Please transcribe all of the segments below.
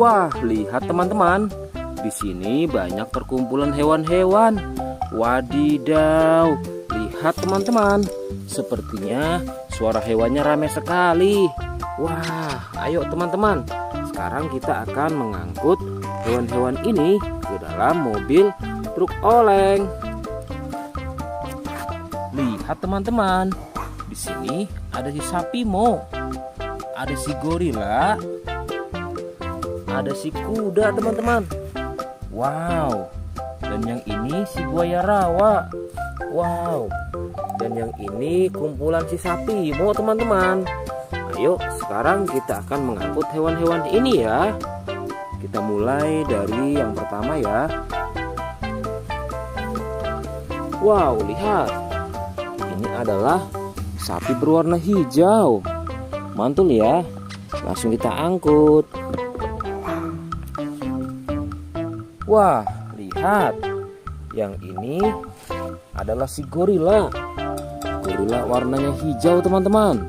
Wah, lihat teman-teman. Di sini banyak perkumpulan hewan-hewan. Wadidaw, lihat teman-teman. Sepertinya suara hewannya ramai sekali. Wah, ayo teman-teman. Sekarang kita akan mengangkut hewan-hewan ini ke dalam mobil truk oleng. Lihat teman-teman. Di sini ada si sapi mo, ada si gorila, ada si kuda teman-teman. Wow. Dan yang ini si buaya rawa. Wow. Dan yang ini kumpulan si sapi mo teman-teman. Ayo sekarang kita akan mengangkut hewan-hewan ini ya. Kita mulai dari yang pertama ya. Wow, lihat. Ini adalah sapi berwarna hijau. Mantul ya. Langsung kita angkut. Wah, lihat. Yang ini adalah si gorila. Gorila warnanya hijau teman-teman.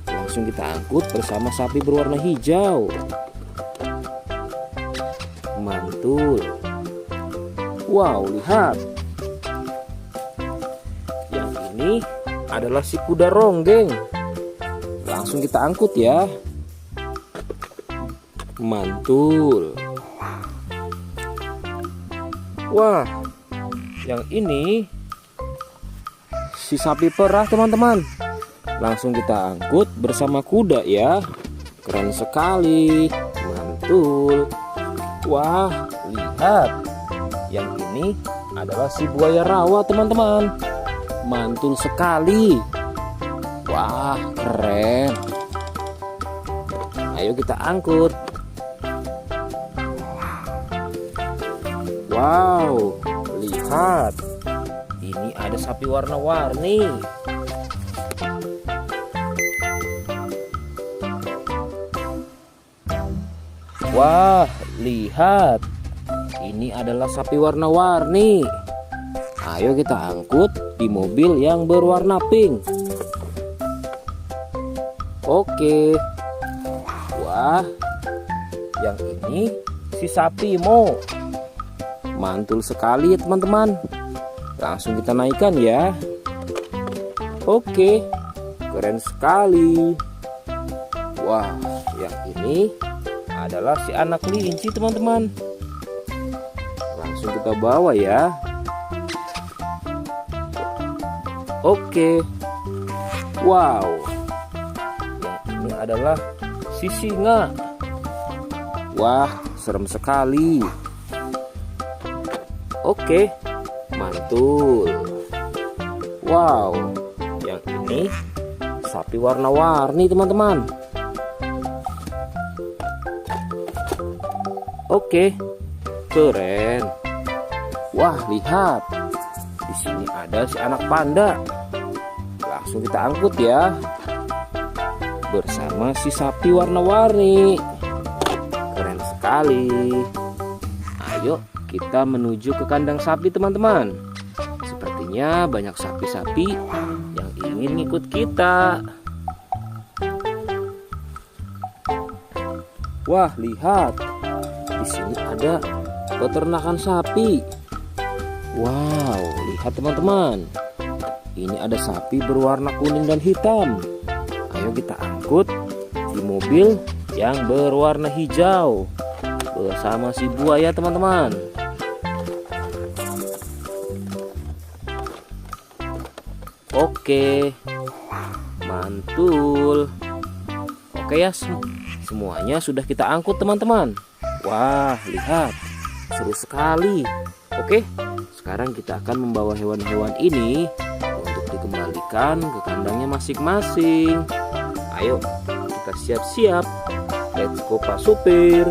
Langsung kita angkut bersama sapi berwarna hijau. Mantul. Wow, lihat. Yang ini adalah si kuda ronggeng. Langsung kita angkut ya. Mantul. Wah, yang ini si sapi perah teman-teman. Langsung kita angkut bersama kuda ya. Keren sekali. Mantul. Wah, lihat. Yang ini adalah si buaya rawa teman-teman. Mantul sekali. Wah, keren. Ayo kita angkut. Wow, lihat. Ini ada sapi warna-warni. Wah, lihat. Ini adalah sapi warna-warni. Ayo kita angkut di mobil yang berwarna pink. Oke. Wah, yang ini si sapi mo. Mantul sekali ya teman-teman. Langsung kita naikkan ya. Oke, keren sekali. Wah, yang ini adalah si anak kelinci teman-teman. Langsung kita bawa ya. Oke. Wow. Yang ini adalah si singa. Wah, serem sekali. Oke, mantul. Wow, yang ini sapi warna-warni teman-teman. Oke, keren. Wah, lihat. Di sini ada si anak panda. Langsung kita angkut ya. Bersama si sapi warna-warni. Keren sekali. Ayo kita menuju ke kandang sapi teman-teman. Sepertinya banyak sapi-sapi yang ingin ngikut kita. Wah, lihat. Di sini ada peternakan sapi. Wow, lihat teman-teman. Ini ada sapi berwarna kuning dan hitam. Ayo kita angkut di mobil yang berwarna hijau bersama si buaya teman-teman. Oke, mantul. Oke ya, semuanya sudah kita angkut teman-teman. Wah, lihat, seru sekali. Oke, sekarang kita akan membawa hewan-hewan ini untuk dikembalikan ke kandangnya masing-masing. Ayo, kita siap-siap. Let's go Pak Supir.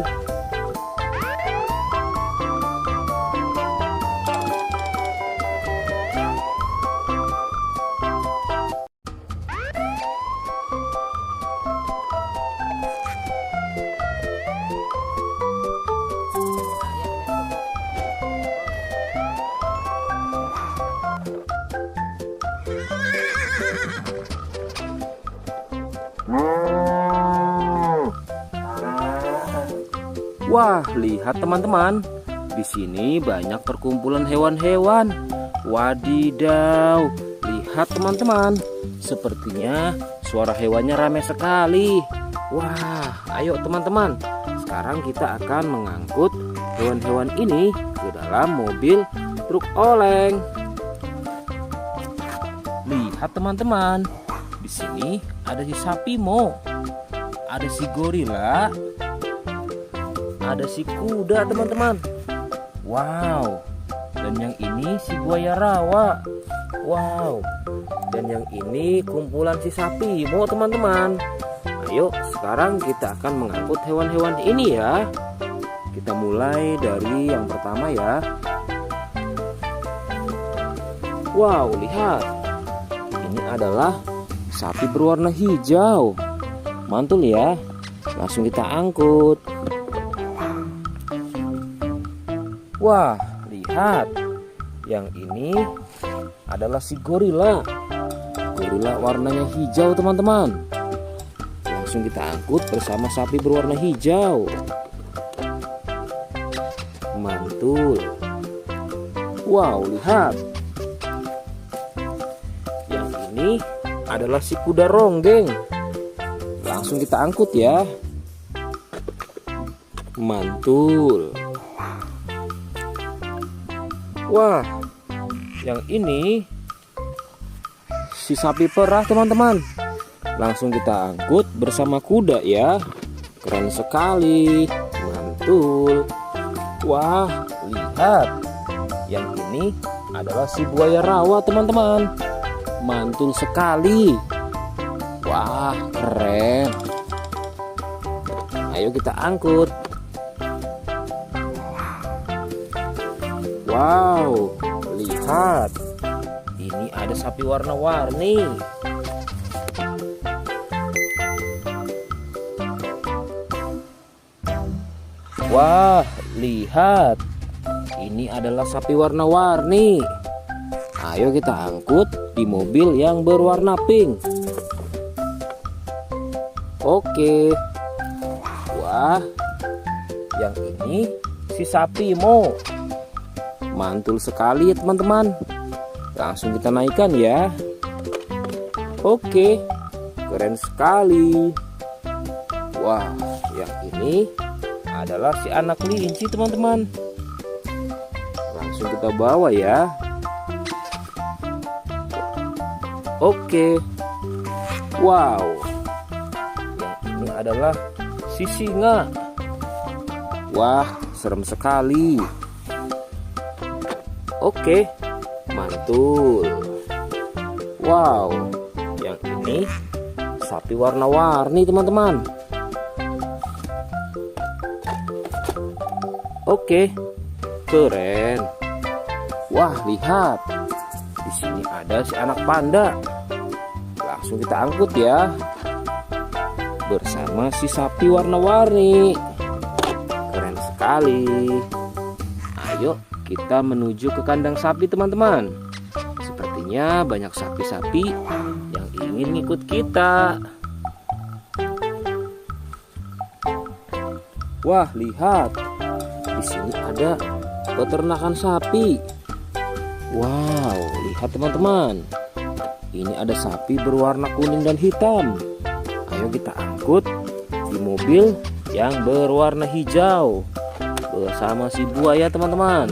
Wah, lihat teman-teman. Di sini banyak perkumpulan hewan-hewan. Wadidaw, lihat teman-teman. Sepertinya suara hewannya ramai sekali. Wah, ayo teman-teman. Sekarang kita akan mengangkut hewan-hewan ini ke dalam mobil truk oleng. Lihat teman-teman. Di sini ada si sapi Mo. Ada si gorila. Ada si kuda teman-teman. Wow. Dan yang ini si buaya rawa. Wow. Dan yang ini kumpulan si sapi Mo teman-teman. Ayo sekarang kita akan mengangkut hewan-hewan ini ya. Kita mulai dari yang pertama ya. Wow, lihat. Ini adalah sapi berwarna hijau. Mantul ya. Langsung kita angkut. Wah, lihat. Yang ini adalah si gorila. Gorila warnanya hijau teman-teman. Langsung kita angkut bersama sapi berwarna hijau. Mantul. Wow, lihat. Yang ini adalah si kuda ronggeng. Langsung kita angkut ya. Mantul. Wah, yang ini si sapi perah teman-teman. Langsung kita angkut bersama kuda ya. Keren sekali. Mantul. Wah, lihat. Yang ini adalah si buaya rawa teman-teman. Mantul sekali. Wah, keren. Ayo kita angkut. Wow, lihat. Ini ada sapi warna-warni. Wah, lihat. Ini adalah sapi warna-warni. Ayo kita angkut di mobil yang berwarna pink. Oke. Wah, yang ini si sapi Mo. Mantul sekali ya teman-teman. Langsung kita naikkan ya. Oke, keren sekali. Wah, yang ini adalah si anak kelinci teman-teman. Langsung kita bawa ya. Oke. Wow. Yang ini adalah si singa. Wah, serem sekali. Oke, mantul. Wow, yang ini sapi warna-warni teman-teman. Oke, keren. Wah, lihat. Di sini ada si anak panda. Langsung kita angkut ya. Bersama si sapi warna-warni. Keren sekali. Ayo kita menuju ke kandang sapi teman-teman. Sepertinya banyak sapi-sapi yang ingin ngikut kita. Wah, lihat. Di sini ada peternakan sapi. Wow, lihat teman-teman. Ini ada sapi berwarna kuning dan hitam. Ayo kita angkut di mobil yang berwarna hijau bersama si buaya teman-teman.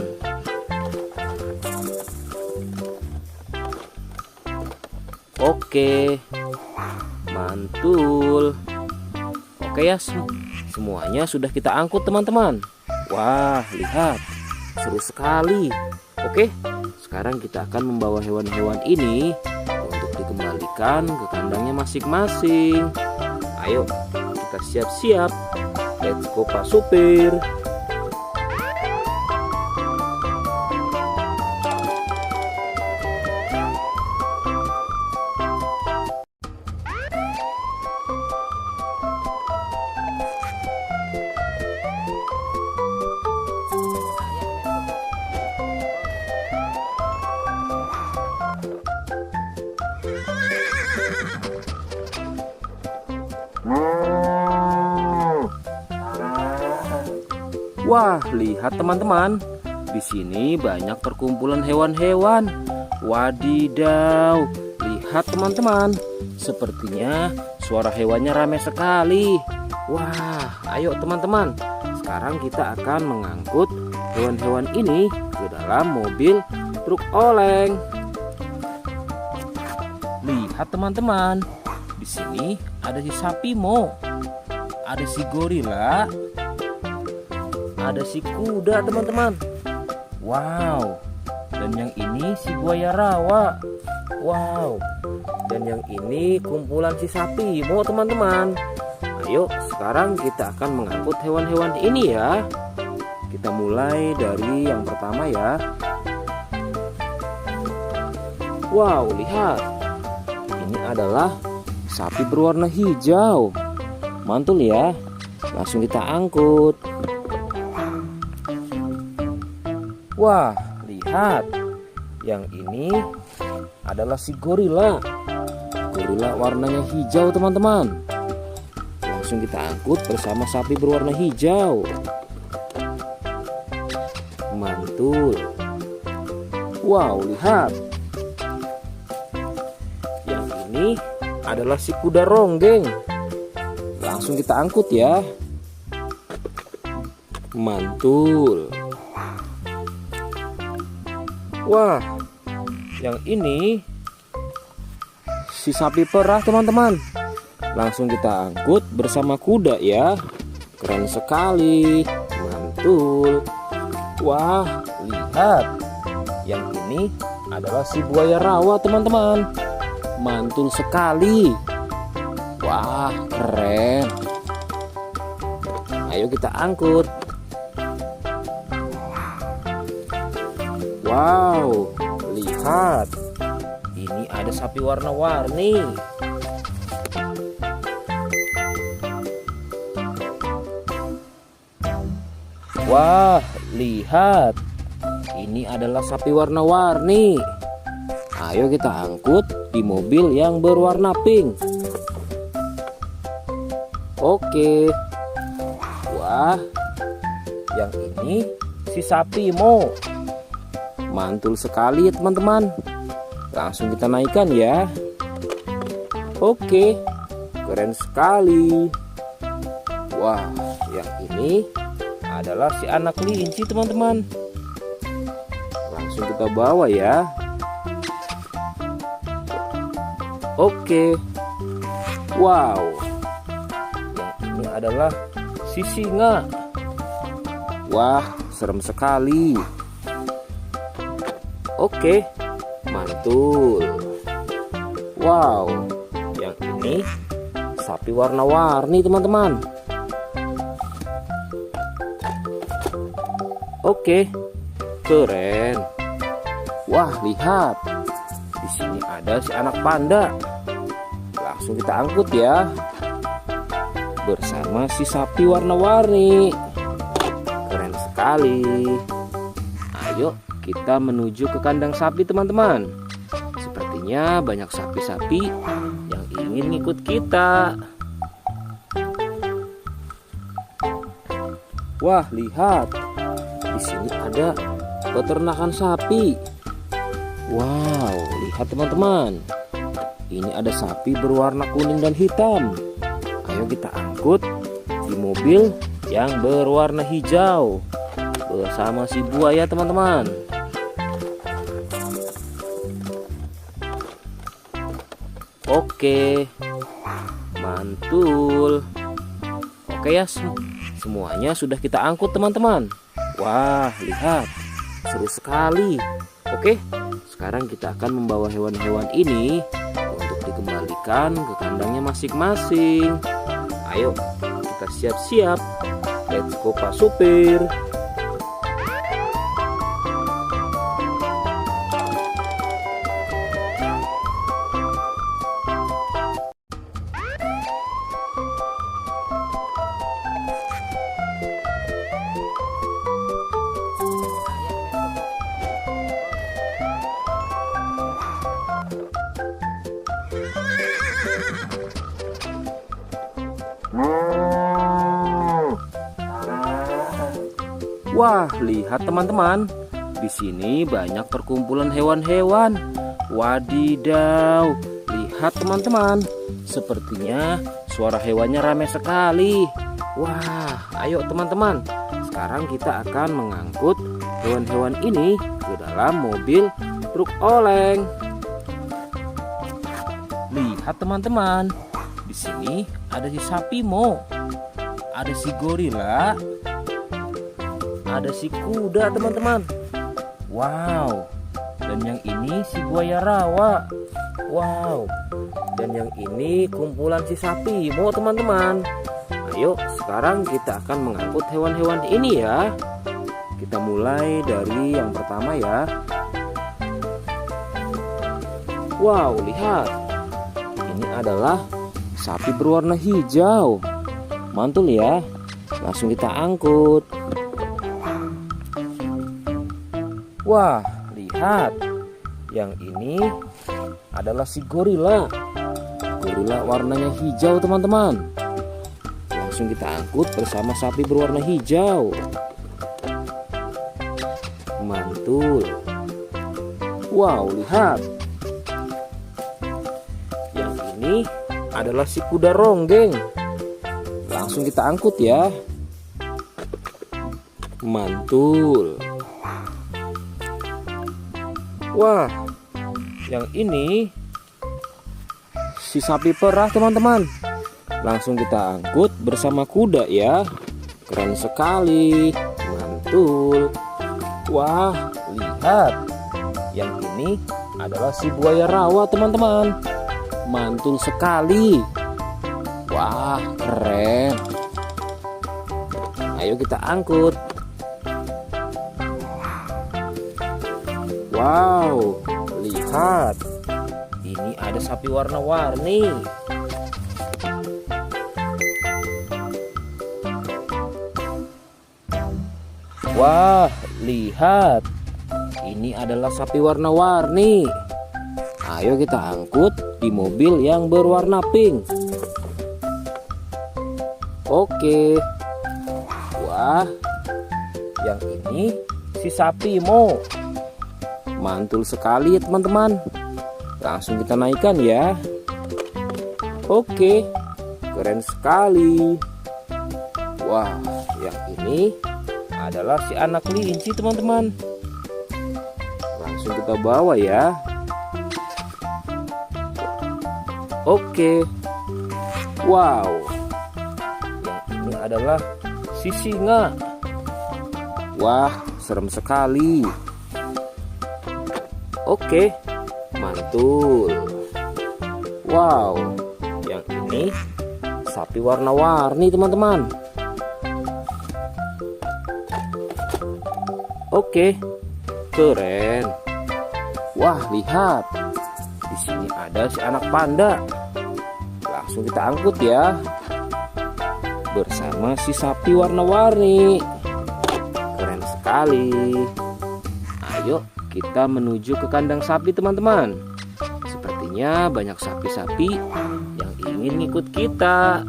Oke, mantul. Oke ya, semuanya sudah kita angkut teman-teman. Wah, lihat, seru sekali. Oke, sekarang kita akan membawa hewan-hewan ini untuk dikembalikan ke kandangnya masing-masing. Ayo, kita siap-siap. Let's go Pak Supir. Wah, lihat teman-teman. Di sini banyak perkumpulan hewan-hewan. Wadidaw, lihat teman-teman. Sepertinya suara hewannya ramai sekali. Wah, ayo teman-teman. Sekarang kita akan mengangkut hewan-hewan ini ke dalam mobil truk oleng. Lihat teman-teman. Di sini ada si sapi Mo, ada si gorila, ada si kuda teman-teman. Wow. Dan yang ini si buaya rawa. Wow. Dan yang ini kumpulan si sapi Mo teman-teman. Ayo sekarang kita akan mengangkut hewan-hewan ini ya. Kita mulai dari yang pertama ya. Wow, lihat. Ini adalah sapi berwarna hijau. Mantul ya. Langsung kita angkut. Wah, lihat. Yang ini adalah si gorila. Gorila warnanya hijau teman-teman. Langsung kita angkut bersama sapi berwarna hijau. Mantul. Wow, lihat. Yang ini adalah si kuda ronggeng. Langsung kita angkut ya. Mantul. Wah, yang ini si sapi perah teman-teman. Langsung kita angkut bersama kuda ya. Keren sekali. Mantul. Wah, lihat. Yang ini adalah si buaya rawa teman-teman. Mantul sekali. Wah, keren. Ayo kita angkut. Wow, lihat. Ini ada sapi warna-warni. Wah, lihat. Ini adalah sapi warna-warni. Ayo kita angkut di mobil yang berwarna pink. Oke. Wah, yang ini si sapi Mo. Mantul sekali ya teman-teman. Langsung kita naikkan ya. Oke, keren sekali. Wah, yang ini adalah si anak kelinci teman-teman. Langsung kita bawa ya. Oke. Wow. Yang ini adalah si singa. Wah, serem sekali. Oke, mantul. Wow, yang ini sapi warna-warni teman-teman. Oke, keren. Wah, lihat. Di sini ada si anak panda. Langsung kita angkut ya. Bersama si sapi warna-warni. Keren sekali. Ayo kita menuju ke kandang sapi teman-teman. Sepertinya banyak sapi-sapi yang ingin ngikut kita. Wah, lihat. Di sini ada peternakan sapi. Wow, lihat teman-teman. Ini ada sapi berwarna kuning dan hitam. Ayo kita angkut di mobil yang berwarna hijau bersama si buaya teman-teman. Oke, mantul. Oke ya, semuanya sudah kita angkut teman-teman. Wah, lihat, seru sekali. Oke, sekarang kita akan membawa hewan-hewan ini untuk dikembalikan ke kandangnya masing-masing. Ayo, kita siap-siap. Let's go Pak Supir. Wah, lihat teman-teman. Di sini banyak perkumpulan hewan-hewan. Wadidaw, lihat teman-teman. Sepertinya suara hewannya ramai sekali. Wah, ayo teman-teman. Sekarang kita akan mengangkut hewan-hewan ini ke dalam mobil truk oleng. Lihat teman-teman. Di sini ada si sapi Mo. Ada si gorila. Ada si kuda teman-teman. Wow. Dan yang ini si buaya rawa. Wow. Dan yang ini kumpulan si sapi Mo teman-teman. Ayo sekarang kita akan mengangkut hewan-hewan ini ya. Kita mulai dari yang pertama ya. Wow, lihat. Ini adalah sapi berwarna hijau. Mantul ya. Langsung kita angkut. Wah, lihat. Yang ini adalah si gorila. Gorila warnanya hijau teman-teman. Langsung kita angkut bersama sapi berwarna hijau. Mantul. Wow, lihat. Yang ini adalah si kuda ronggeng. Langsung kita angkut ya. Mantul. Wah, yang ini si sapi perah teman-teman. Langsung kita angkut bersama kuda ya. Keren sekali. Mantul. Wah, lihat. Yang ini adalah si buaya rawa teman-teman. Mantul sekali. Wah, keren. Ayo kita angkut. Wow, lihat. Ini ada sapi warna-warni. Wah, lihat. Ini adalah sapi warna-warni. Ayo kita angkut di mobil yang berwarna pink. Oke. Wah, yang ini si sapi Mo. Mantul sekali ya teman-teman. Langsung kita naikkan ya. Oke, keren sekali. Wah, yang ini adalah si anak kelinci teman-teman. Langsung kita bawa ya. Oke. Wow. Yang ini adalah si singa. Wah, serem sekali. Oke, mantul. Wow, yang ini sapi warna-warni teman-teman. Oke, keren. Wah, lihat. Di sini ada si anak panda. Langsung kita angkut ya. Bersama si sapi warna-warni. Keren sekali. Ayo kita menuju ke kandang sapi teman-teman. Sepertinya banyak sapi-sapi yang ingin ngikut kita.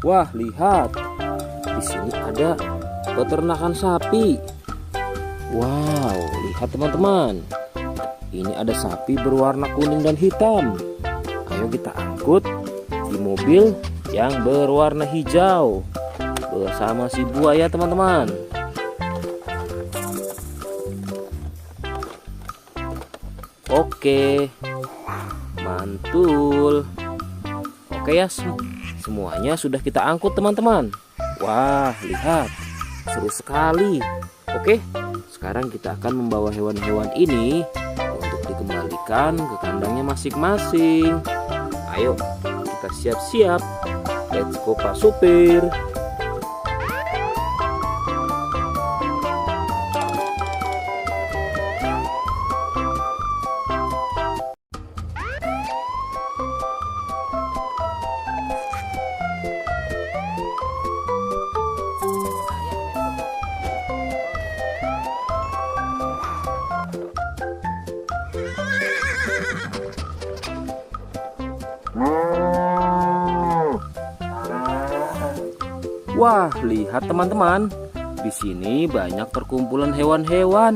Wah, lihat. Di sini ada peternakan sapi. Wow, lihat teman-teman. Ini ada sapi berwarna kuning dan hitam. Ayo kita angkut di mobil yang berwarna hijau bersama si buaya teman-teman. Oke, mantul. Oke ya, semuanya sudah kita angkut teman-teman. Wah, lihat, seru sekali. Oke, sekarang kita akan membawa hewan-hewan ini untuk dikembalikan ke kandangnya masing-masing. Ayo, kita siap-siap. Let's go Pak Supir. Wah, lihat teman-teman. Di sini banyak perkumpulan hewan-hewan.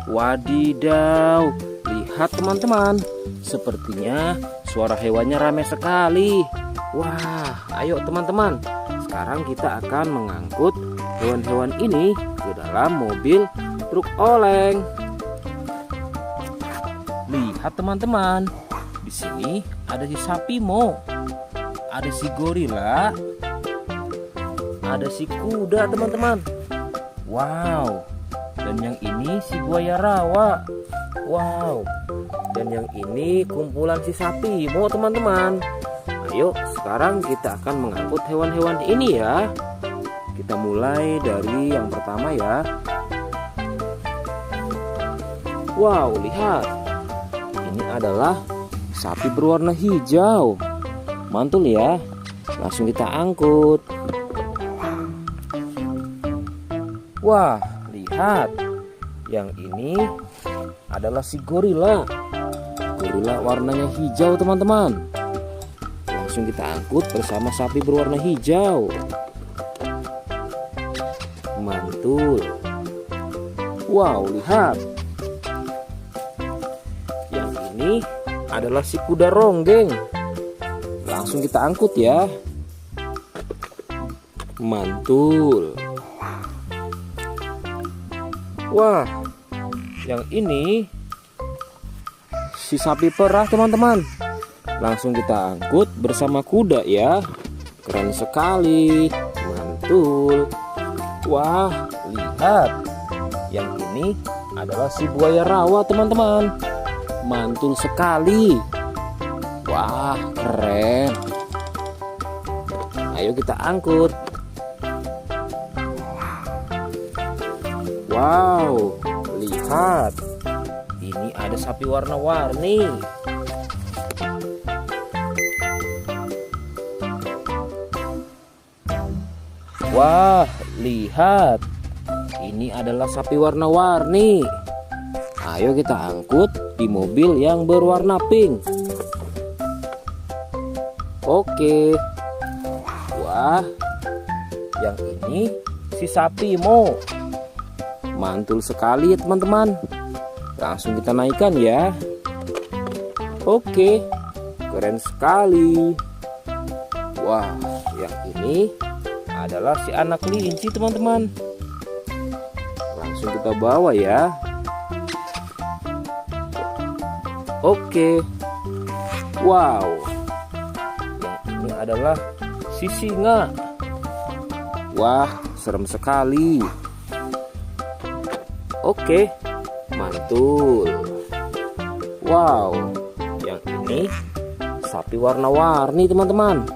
Wadidaw, lihat teman-teman. Sepertinya suara hewannya ramai sekali. Wah, ayo teman-teman. Sekarang kita akan mengangkut hewan-hewan ini ke dalam mobil truk oleng. Lihat teman-teman. Di sini ada si sapi Mo. Ada si gorila. Ada si kuda teman-teman. Wow. Dan yang ini si buaya rawa. Wow. Dan yang ini kumpulan si sapi Mo teman-teman. Ayo sekarang kita akan mengangkut hewan-hewan ini ya. Kita mulai dari yang pertama ya. Wow, lihat. Ini adalah sapi berwarna hijau. Mantul ya. Langsung kita angkut. Wah, lihat. Yang ini adalah si gorila. Gorila warnanya hijau teman-teman. Langsung kita angkut bersama sapi berwarna hijau. Mantul. Wow, lihat. Yang ini adalah si kuda ronggeng. Langsung kita angkut ya. Mantul. Wah, yang ini si sapi perah teman-teman. Langsung kita angkut bersama kuda ya. Keren sekali. Mantul. Wah, lihat. Yang ini adalah si buaya rawa teman-teman. Mantul sekali. Wah, keren. Ayo kita angkut. Wow, lihat. Ini ada sapi warna-warni. Wah, lihat. Ini adalah sapi warna-warni. Ayo kita angkut di mobil yang berwarna pink. Oke. Wah, yang ini si sapi Mo. Mantul sekali ya teman-teman. Langsung kita naikkan ya. Oke, keren sekali. Wah, yang ini adalah si anak kelinci teman-teman. Langsung kita bawa ya. Oke. Wow. Yang ini adalah si singa. Wah, serem sekali. Oke, mantul. Wow, yang ini sapi warna-warni teman-teman.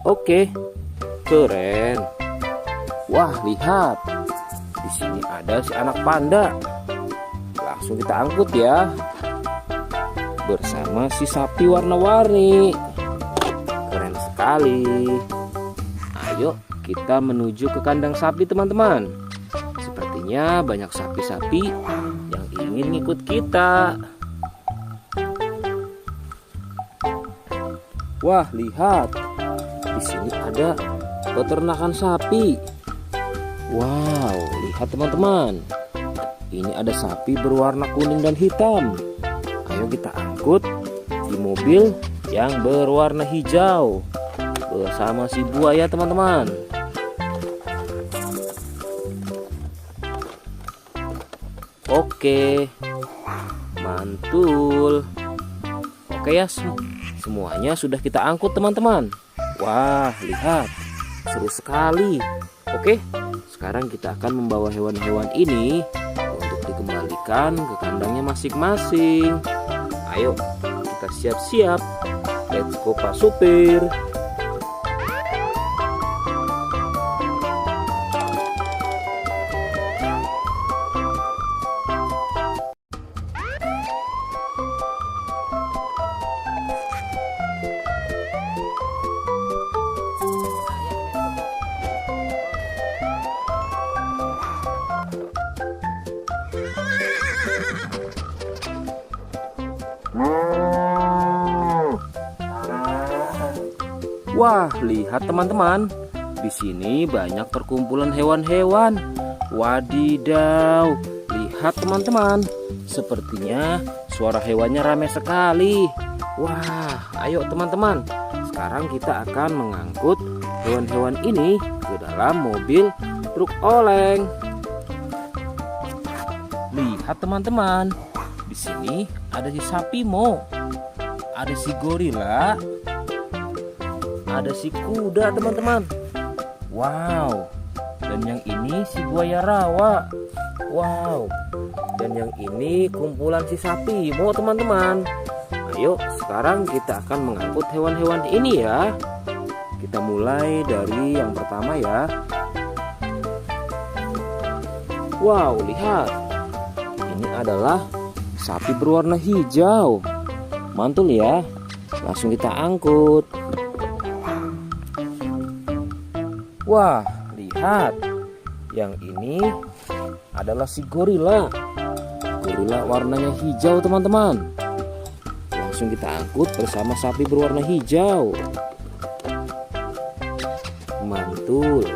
Oke, keren. Wah, lihat. Di sini ada si anak panda. Langsung kita angkut ya. Bersama si sapi warna-warni. Keren sekali. Ayo kita menuju ke kandang sapi teman-teman. Sepertinya banyak sapi-sapi yang ingin ngikut kita. Wah, lihat. Di sini ada peternakan sapi. Wow, lihat teman-teman. Ini ada sapi berwarna kuning dan hitam. Ayo kita angkut di mobil yang berwarna hijau bersama si buaya teman-teman. Oke, mantul. Oke ya, semuanya sudah kita angkut teman-teman. Wah, lihat, seru sekali. Oke, sekarang kita akan membawa hewan-hewan ini untuk dikembalikan ke kandangnya masing-masing. Ayo, kita siap-siap. Let's go Pak Supir. Wah, lihat teman-teman. Di sini banyak perkumpulan hewan-hewan. Wadidaw, lihat teman-teman. Sepertinya suara hewannya ramai sekali. Wah, ayo teman-teman. Sekarang kita akan mengangkut hewan-hewan ini ke dalam mobil truk oleng. Lihat teman-teman. Di sini ada si sapi Mo. Ada si gorila. Ada si kuda teman-teman. Wow. Dan yang ini si buaya rawa. Wow. Dan yang ini kumpulan si sapi Mo teman-teman. Ayo sekarang kita akan mengangkut hewan-hewan ini ya. Kita mulai dari yang pertama ya. Wow, lihat. Ini adalah sapi berwarna hijau. Mantul ya. Langsung kita angkut. Wah, lihat. Yang ini adalah si gorila. Gorila warnanya hijau teman-teman. Langsung kita angkut bersama sapi berwarna hijau. Mantul.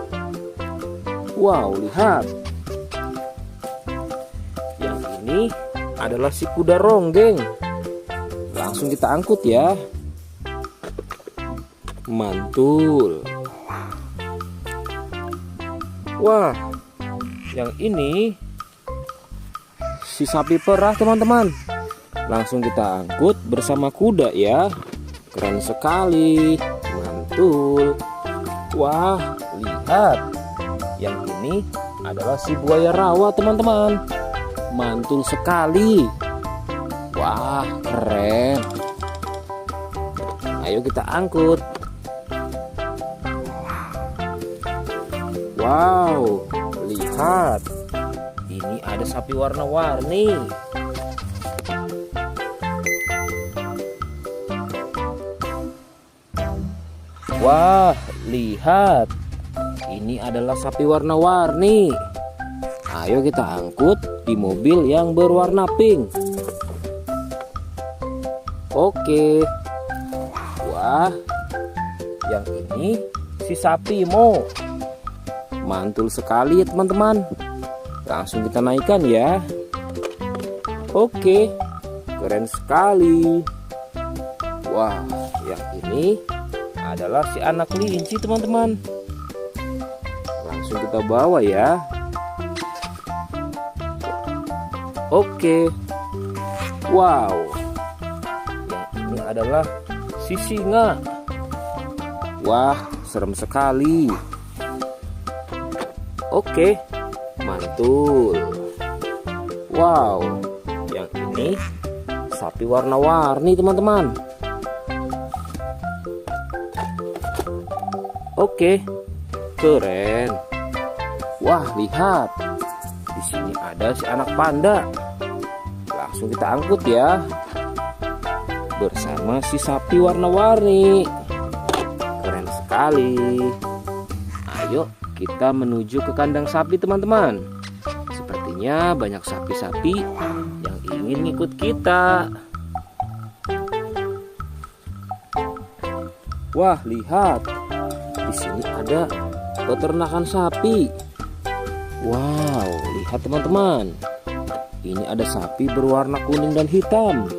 Wow, lihat. Yang ini adalah si kuda ronggeng. Langsung kita angkut ya. Mantul. Wah, yang ini si sapi perah teman-teman. Langsung kita angkut bersama kuda ya. Keren sekali. Mantul. Wah, lihat. Yang ini adalah si buaya rawa teman-teman. Mantul sekali. Wah, keren. Ayo kita angkut. Wow, lihat. Ini ada sapi warna-warni. Wah, lihat. Ini adalah sapi warna-warni. Ayo kita angkut di mobil yang berwarna pink. Oke. Wah, yang ini si sapi Mo. Mantul sekali ya teman-teman. Langsung kita naikkan ya. Oke, keren sekali. Wah, yang ini adalah si anak kelinci teman-teman. Langsung kita bawa ya. Oke. Wow. Yang ini adalah si singa. Wah, serem sekali. Oke, mantul. Wow, yang ini sapi warna-warni teman-teman. Oke, keren. Wah, lihat. Di sini ada si anak panda. Langsung kita angkut ya. Bersama si sapi warna-warni. Keren sekali. Ayo kita menuju ke kandang sapi teman-teman. Sepertinya banyak sapi-sapi yang ingin ikut kita. Wah, lihat. Di sini ada peternakan sapi. Wow, lihat teman-teman. Ini ada sapi berwarna kuning dan hitam.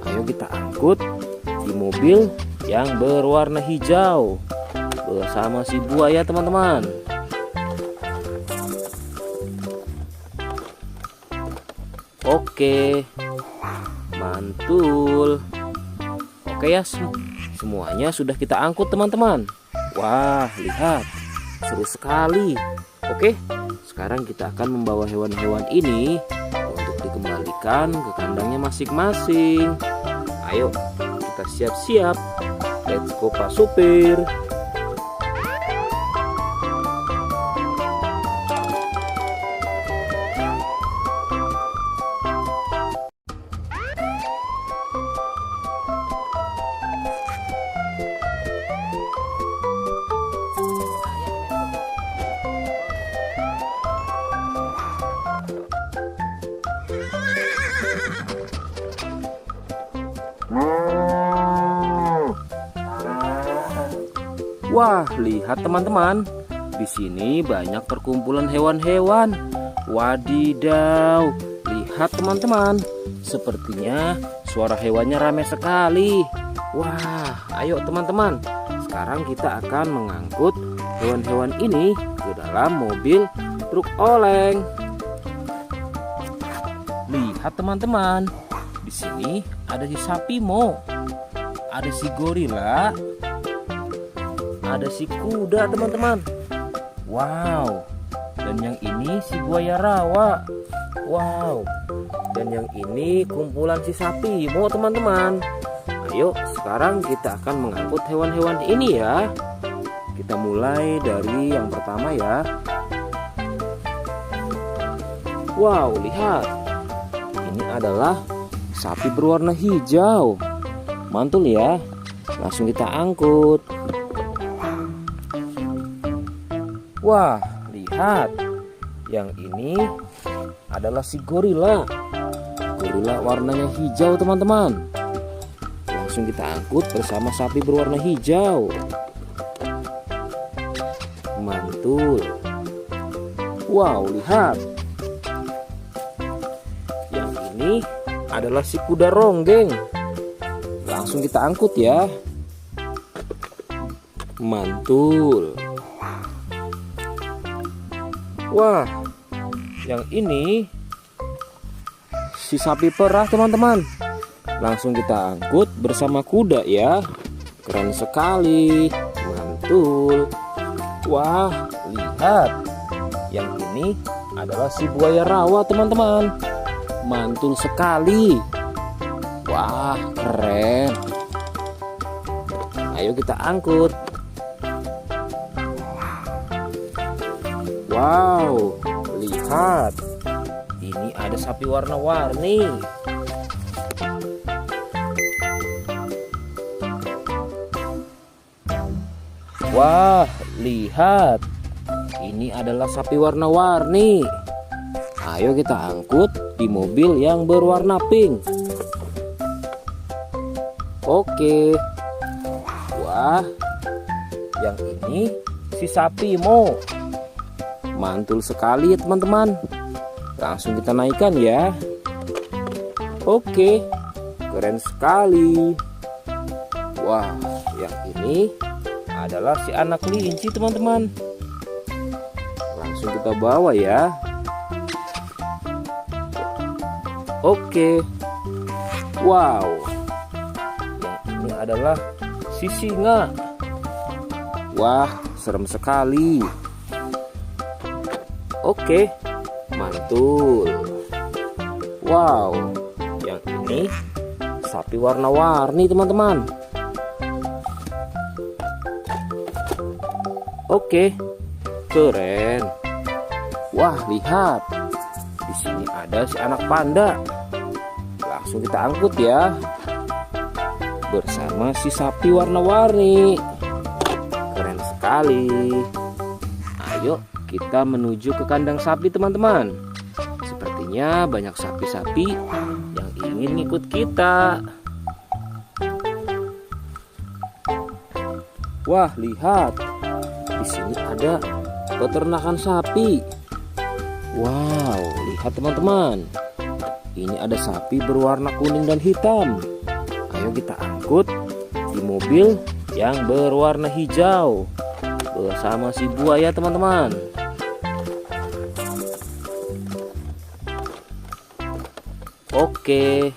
Ayo kita angkut di mobil yang berwarna hijau bersama si buaya teman-teman. Oke, mantul. Oke ya, semuanya sudah kita angkut teman-teman. Wah, lihat, seru sekali. Oke, sekarang kita akan membawa hewan-hewan ini untuk dikembalikan ke kandangnya masing-masing. Ayo, kita siap-siap. Let's go Pak Supir. Wah, lihat teman-teman. Di sini banyak perkumpulan hewan-hewan. Wadidaw, lihat teman-teman. Sepertinya suara hewannya ramai sekali. Wah, ayo teman-teman. Sekarang kita akan mengangkut hewan-hewan ini ke dalam mobil truk oleng. Lihat teman-teman. Di sini ada si sapi Mo. Ada si gorila. Ada si kuda teman-teman. Wow. Dan yang ini si buaya rawa. Wow. Dan yang ini kumpulan si sapi Mo teman-teman. Ayo sekarang kita akan mengangkut hewan-hewan ini ya. Kita mulai dari yang pertama ya. Wow, lihat. Ini adalah sapi berwarna hijau. Mantul ya. Langsung kita angkut. Wah, lihat. Yang ini adalah si gorila. Gorila warnanya hijau teman-teman. Langsung kita angkut bersama sapi berwarna hijau. Mantul. Wow, lihat. Yang ini adalah si kuda ronggeng. Langsung kita angkut ya. Mantul. Wah, yang ini si sapi perah teman-teman. Langsung kita angkut bersama kuda ya. Keren sekali. Mantul. Wah, lihat. Yang ini adalah si buaya rawa teman-teman. Mantul sekali. Wah, keren. Ayo kita angkut. Wow, lihat. Ini ada sapi warna-warni. Wah, lihat. Ini adalah sapi warna-warni. Ayo kita angkut di mobil yang berwarna pink. Oke. Wah, yang ini si sapi Mo. Mantul sekali ya teman-teman. Langsung kita naikkan ya. Oke, keren sekali. Wah, yang ini adalah si anak kelinci teman-teman. Langsung kita bawa ya. Oke. Wow. Yang ini adalah si singa. Wah, serem sekali. Oke, mantul. Wow, yang ini sapi warna-warni teman-teman. Oke, keren. Wah, lihat. Di sini ada si anak panda. Langsung kita angkut ya. Bersama si sapi warna-warni. Keren sekali. Ayo kita menuju ke kandang sapi teman-teman. Sepertinya banyak sapi-sapi yang ingin ikut kita. Wah, lihat. Di sini ada peternakan sapi. Wow, lihat teman-teman. Ini ada sapi berwarna kuning dan hitam. Ayo kita angkut di mobil yang berwarna hijau bersama si buaya teman-teman. Oke,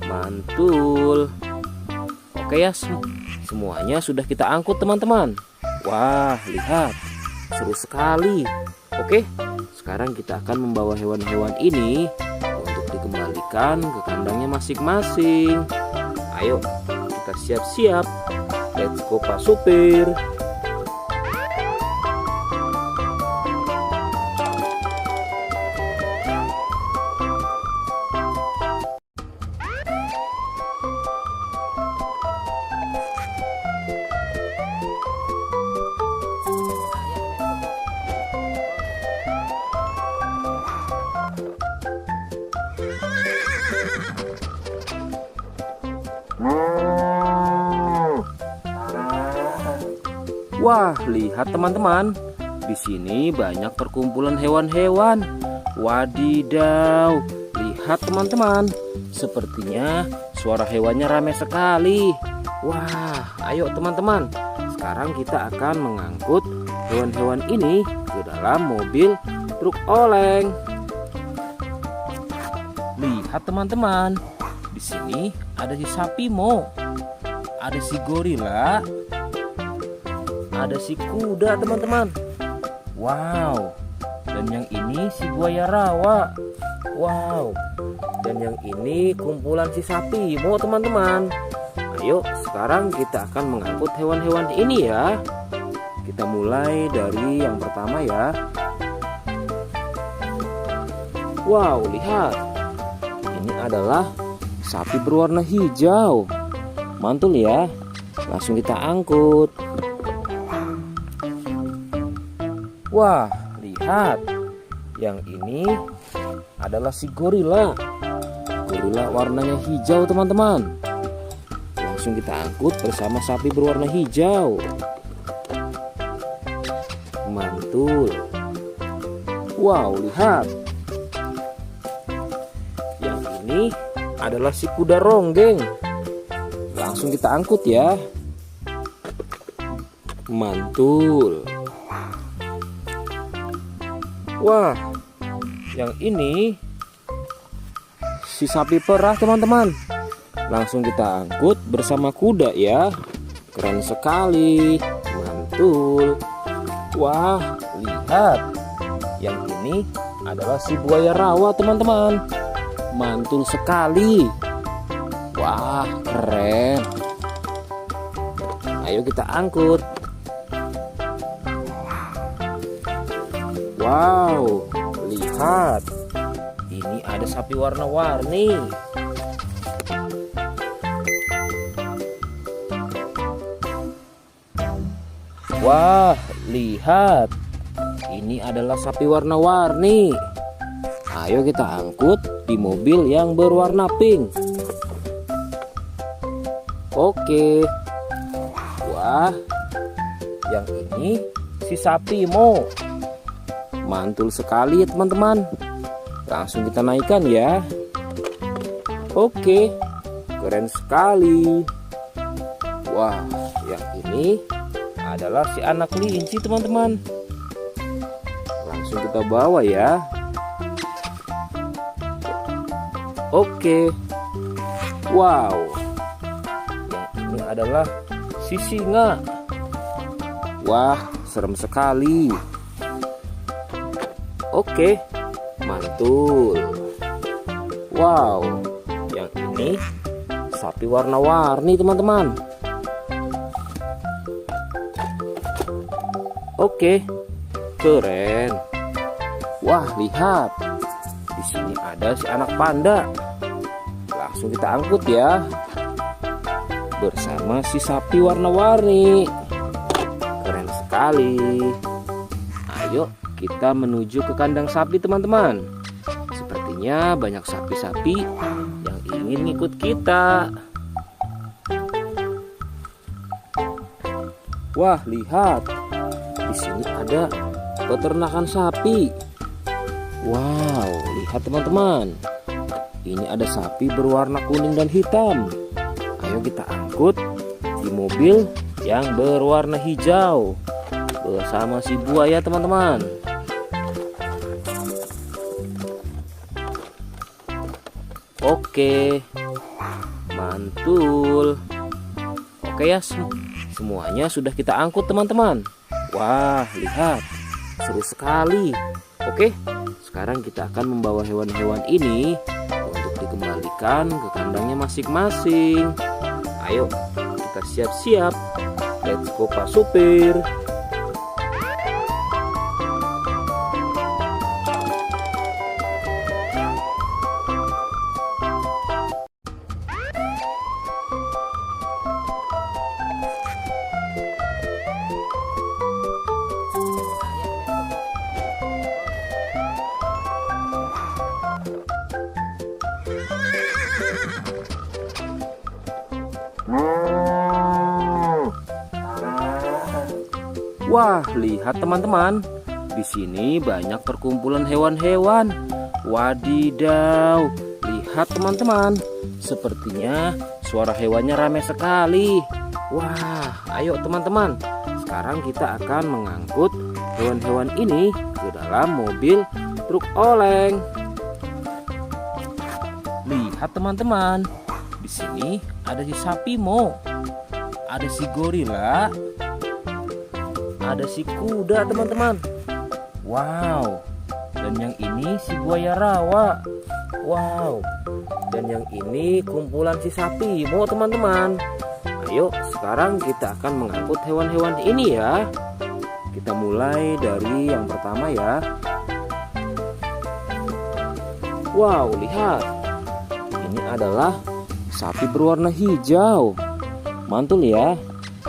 mantul. Oke ya, semuanya sudah kita angkut teman-teman. Wah, lihat, seru sekali. Oke, sekarang kita akan membawa hewan-hewan ini untuk dikembalikan ke kandangnya masing-masing. Ayo, kita siap-siap. Let's go Pak Supir. Wah, lihat teman-teman. Di sini banyak perkumpulan hewan-hewan. Wadidaw, lihat teman-teman. Sepertinya suara hewannya ramai sekali. Wah, ayo teman-teman. Sekarang kita akan mengangkut hewan-hewan ini ke dalam mobil truk oleng. Lihat teman-teman. Di sini ada si sapi Mo. Ada si gorila. Ada si kuda teman-teman. Wow. Dan yang ini si buaya rawa. Wow. Dan yang ini kumpulan si sapi Mo teman-teman. Ayo sekarang kita akan mengangkut hewan-hewan ini ya. Kita mulai dari yang pertama ya. Wow, lihat. Ini adalah sapi berwarna hijau. Mantul ya. Langsung kita angkut. Wah, lihat. Yang ini adalah si gorila. Gorila warnanya hijau teman-teman. Langsung kita angkut bersama sapi berwarna hijau. Mantul. Wow, lihat. Yang ini adalah si kuda ronggeng. Langsung kita angkut ya. Mantul. Wah, yang ini si sapi perah teman-teman. Langsung kita angkut bersama kuda ya. Keren sekali. Mantul. Wah, lihat. Yang ini adalah si buaya rawa teman-teman. Mantul sekali. Wah, keren. Ayo kita angkut. Wow, lihat. Ini ada sapi warna-warni. Wah, lihat. Ini adalah sapi warna-warni. Ayo kita angkut di mobil yang berwarna pink. Oke. Wah, yang ini si sapi Mo. Mantul sekali ya teman-teman. Langsung kita naikkan ya. Oke, keren sekali. Wah, yang ini adalah si anak kelinci teman-teman. Langsung kita bawa ya. Oke. Wow. Yang ini adalah si singa. Wah, serem sekali. Oke, mantul. Wow, yang ini sapi warna-warni teman-teman. Oke, keren. Wah, lihat. Di sini ada si anak panda. Langsung kita angkut ya. Bersama si sapi warna-warni. Keren sekali. Ayo kita menuju ke kandang sapi teman-teman. Sepertinya banyak sapi-sapi yang ingin ngikut kita. Wah, lihat. Di sini ada peternakan sapi. Wow, lihat teman-teman. Ini ada sapi berwarna kuning dan hitam. Ayo kita angkut di mobil yang berwarna hijau bersama si buaya teman-teman. Oke, mantul. Oke ya, semuanya sudah kita angkut teman-teman. Wah, lihat, seru sekali. Oke, sekarang kita akan membawa hewan-hewan ini untuk dikembalikan ke kandangnya masing-masing. Ayo, kita siap-siap. Let's go Pak Supir. Wah, lihat teman-teman. Di sini banyak perkumpulan hewan-hewan. Wadidaw, lihat teman-teman. Sepertinya suara hewannya ramai sekali. Wah, ayo teman-teman. Sekarang kita akan mengangkut hewan-hewan ini ke dalam mobil truk oleng. Lihat teman-teman. Di sini ada si sapi Mo. Ada si gorila. Ada si kuda teman-teman. Wow. Dan yang ini si buaya rawa. Wow. Dan yang ini kumpulan si sapi Mo teman-teman. Ayo sekarang kita akan mengangkut hewan-hewan ini ya. Kita mulai dari yang pertama ya. Wow, lihat. Ini adalah sapi berwarna hijau. Mantul ya.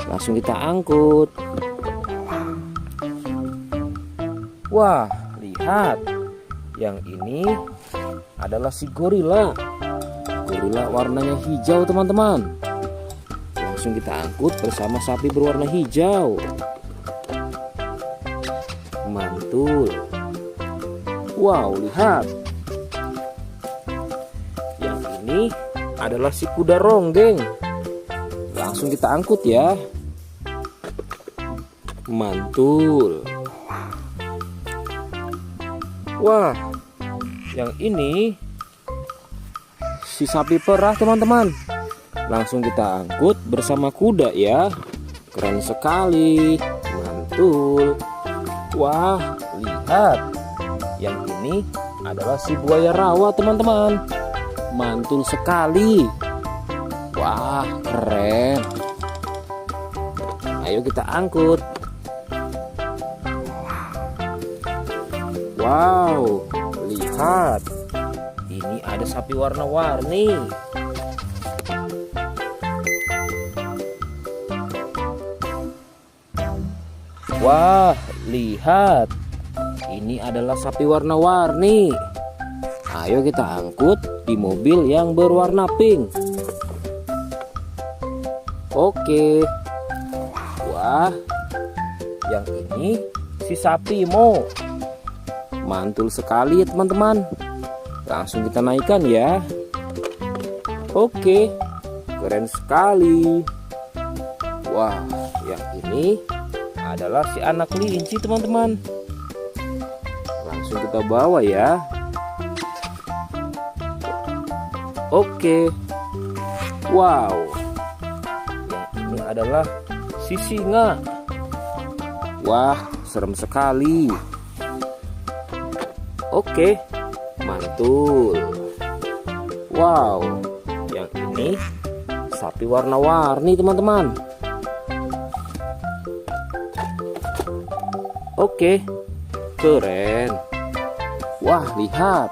Langsung kita angkut. Wah, lihat. Yang ini adalah si gorila. Gorila warnanya hijau teman-teman. Langsung kita angkut bersama sapi berwarna hijau. Mantul. Wow, lihat. Yang ini adalah si kuda ronggeng. Langsung kita angkut ya. Mantul. Wah, yang ini si sapi perah teman-teman. Langsung kita angkut bersama kuda ya. Keren sekali. Mantul. Wah, lihat. Yang ini adalah si buaya rawa teman-teman. Mantul sekali. Wah, keren. Ayo kita angkut. Wow, lihat. Ini ada sapi warna-warni. Wah, lihat. Ini adalah sapi warna-warni. Ayo kita angkut di mobil yang berwarna pink. Oke. Wah, yang ini si sapi Mo. Mantul sekali ya teman-teman. Langsung kita naikkan ya. Oke, keren sekali. Wah, yang ini adalah si anak kelinci teman-teman. Langsung kita bawa ya. Oke. Wow. Yang ini adalah si singa. Wah, serem sekali. Oke, mantul. Wow, yang ini sapi warna-warni teman-teman. Oke, keren. Wah, lihat.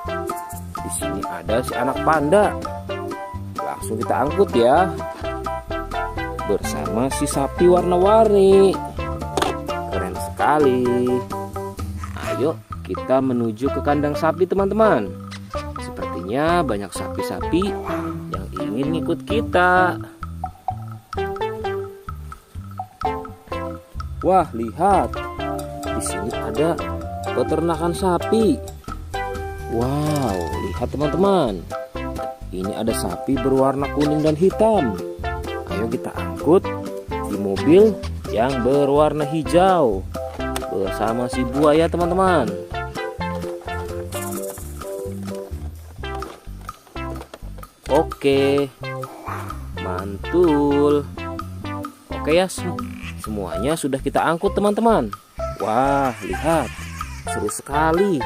Di sini ada si anak panda. Langsung kita angkut ya. Bersama si sapi warna-warni. Keren sekali. Ayo kita menuju ke kandang sapi teman-teman. Sepertinya banyak sapi-sapi yang ingin ngikut kita. Wah, lihat. Di sini ada peternakan sapi. Wow, lihat teman-teman. Ini ada sapi berwarna kuning dan hitam. Ayo kita angkut di mobil yang berwarna hijau bersama si buaya teman-teman. Oke, mantul. Oke ya, semuanya sudah kita angkut teman-teman. Wah, lihat, seru sekali.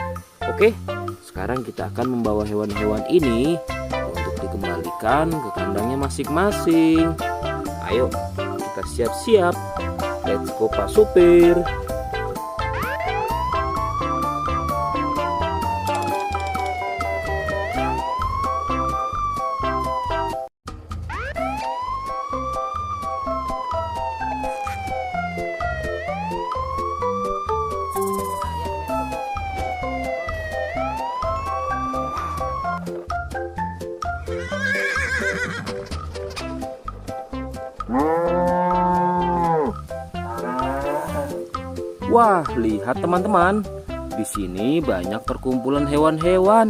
Oke, sekarang kita akan membawa hewan-hewan ini untuk dikembalikan ke kandangnya masing-masing. Ayo, kita siap-siap. Let's go Pak Supir. Wah, lihat teman-teman. Di sini banyak perkumpulan hewan-hewan.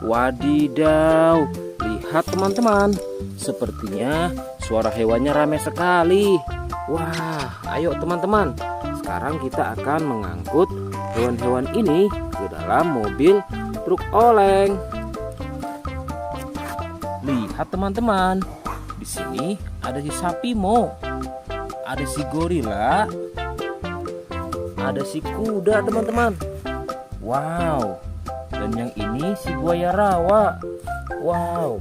Wadidaw, lihat teman-teman. Sepertinya suara hewannya ramai sekali. Wah, ayo teman-teman. Sekarang kita akan mengangkut hewan-hewan ini ke dalam mobil truk oleng. Lihat teman-teman. Di sini ada si sapi Mo. Ada si gorila. Ada si kuda teman-teman. Wow. Dan yang ini si buaya rawa. Wow.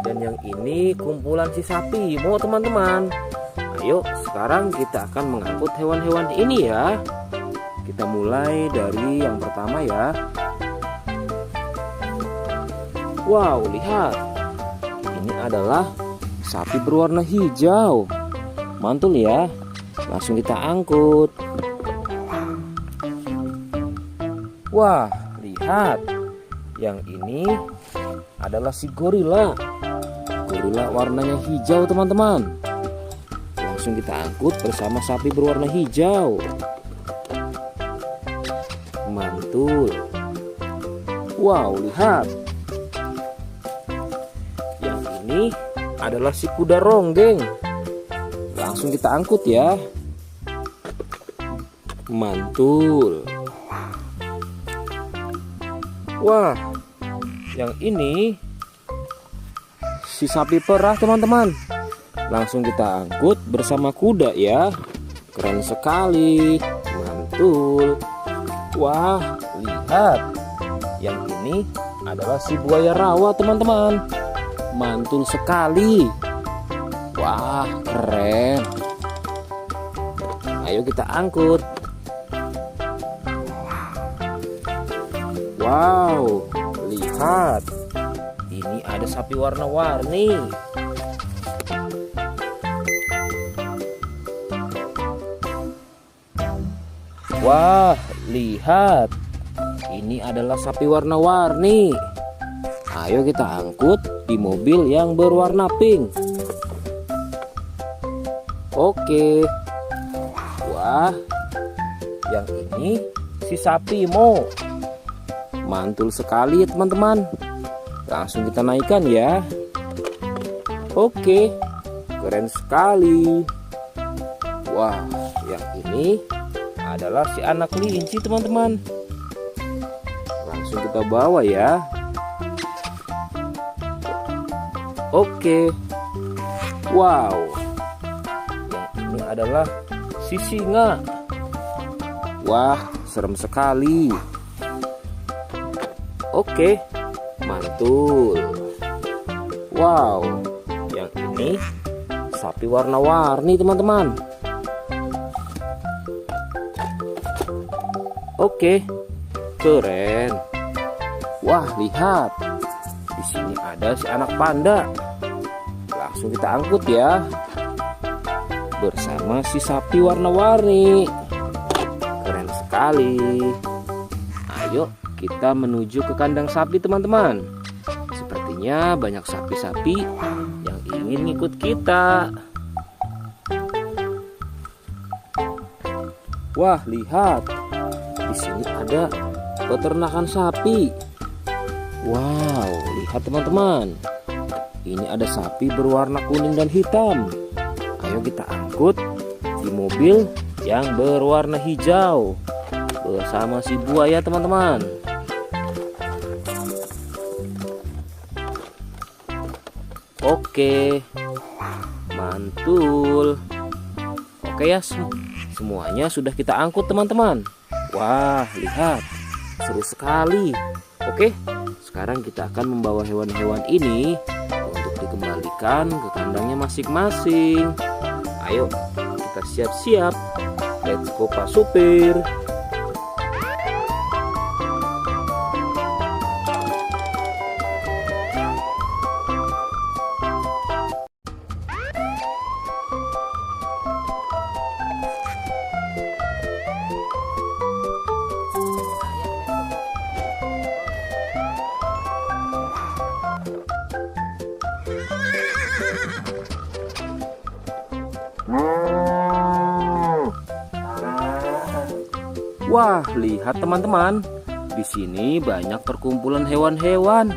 Dan yang ini kumpulan si sapi Mo teman-teman. Ayo sekarang kita akan mengangkut hewan-hewan ini ya. Kita mulai dari yang pertama ya. Wow, lihat. Ini adalah sapi berwarna hijau. Mantul ya. Langsung kita angkut. Wah, lihat. Yang ini adalah si gorila. Gorila warnanya hijau teman-teman. Langsung kita angkut bersama sapi berwarna hijau. Mantul. Wow, lihat. Yang ini adalah si kuda ronggeng. Langsung kita angkut ya. Mantul. Wah, yang ini si sapi perah teman-teman. Langsung kita angkut bersama kuda ya. Keren sekali. Mantul. Wah, lihat. Yang ini adalah si buaya rawa teman-teman. Mantul sekali. Wah, keren. Ayo kita angkut. Wow, lihat. Ini ada sapi warna-warni. Wah, lihat. Ini adalah sapi warna-warni. Ayo kita angkut di mobil yang berwarna pink. Oke. Wah, yang ini si sapi Mo. Mantul sekali ya teman-teman. Langsung kita naikkan ya. Oke, keren sekali. Wah, yang ini adalah si anak kelinci teman-teman. Langsung kita bawa ya. Oke. Wow. Yang ini adalah si singa. Wah, serem sekali. Oke, mantul. Wow, yang ini sapi warna-warni teman-teman. Oke, keren. Wah, lihat. Di sini ada si anak panda. Langsung kita angkut ya. Bersama si sapi warna-warni. Keren sekali. Ayo kita menuju ke kandang sapi teman-teman. Sepertinya banyak sapi-sapi yang ingin ngikut kita. Wah, lihat. Di sini ada peternakan sapi. Wow, lihat teman-teman. Ini ada sapi berwarna kuning dan hitam. Ayo kita angkut di mobil yang berwarna hijau bersama si buaya teman-teman. Oke, mantul. Oke ya, semuanya sudah kita angkut teman-teman. Wah, lihat, seru sekali. Oke, sekarang kita akan membawa hewan-hewan ini untuk dikembalikan ke kandangnya masing-masing. Ayo, kita siap-siap. Let's go Pak Supir. Wah, lihat teman-teman. Di sini banyak perkumpulan hewan-hewan.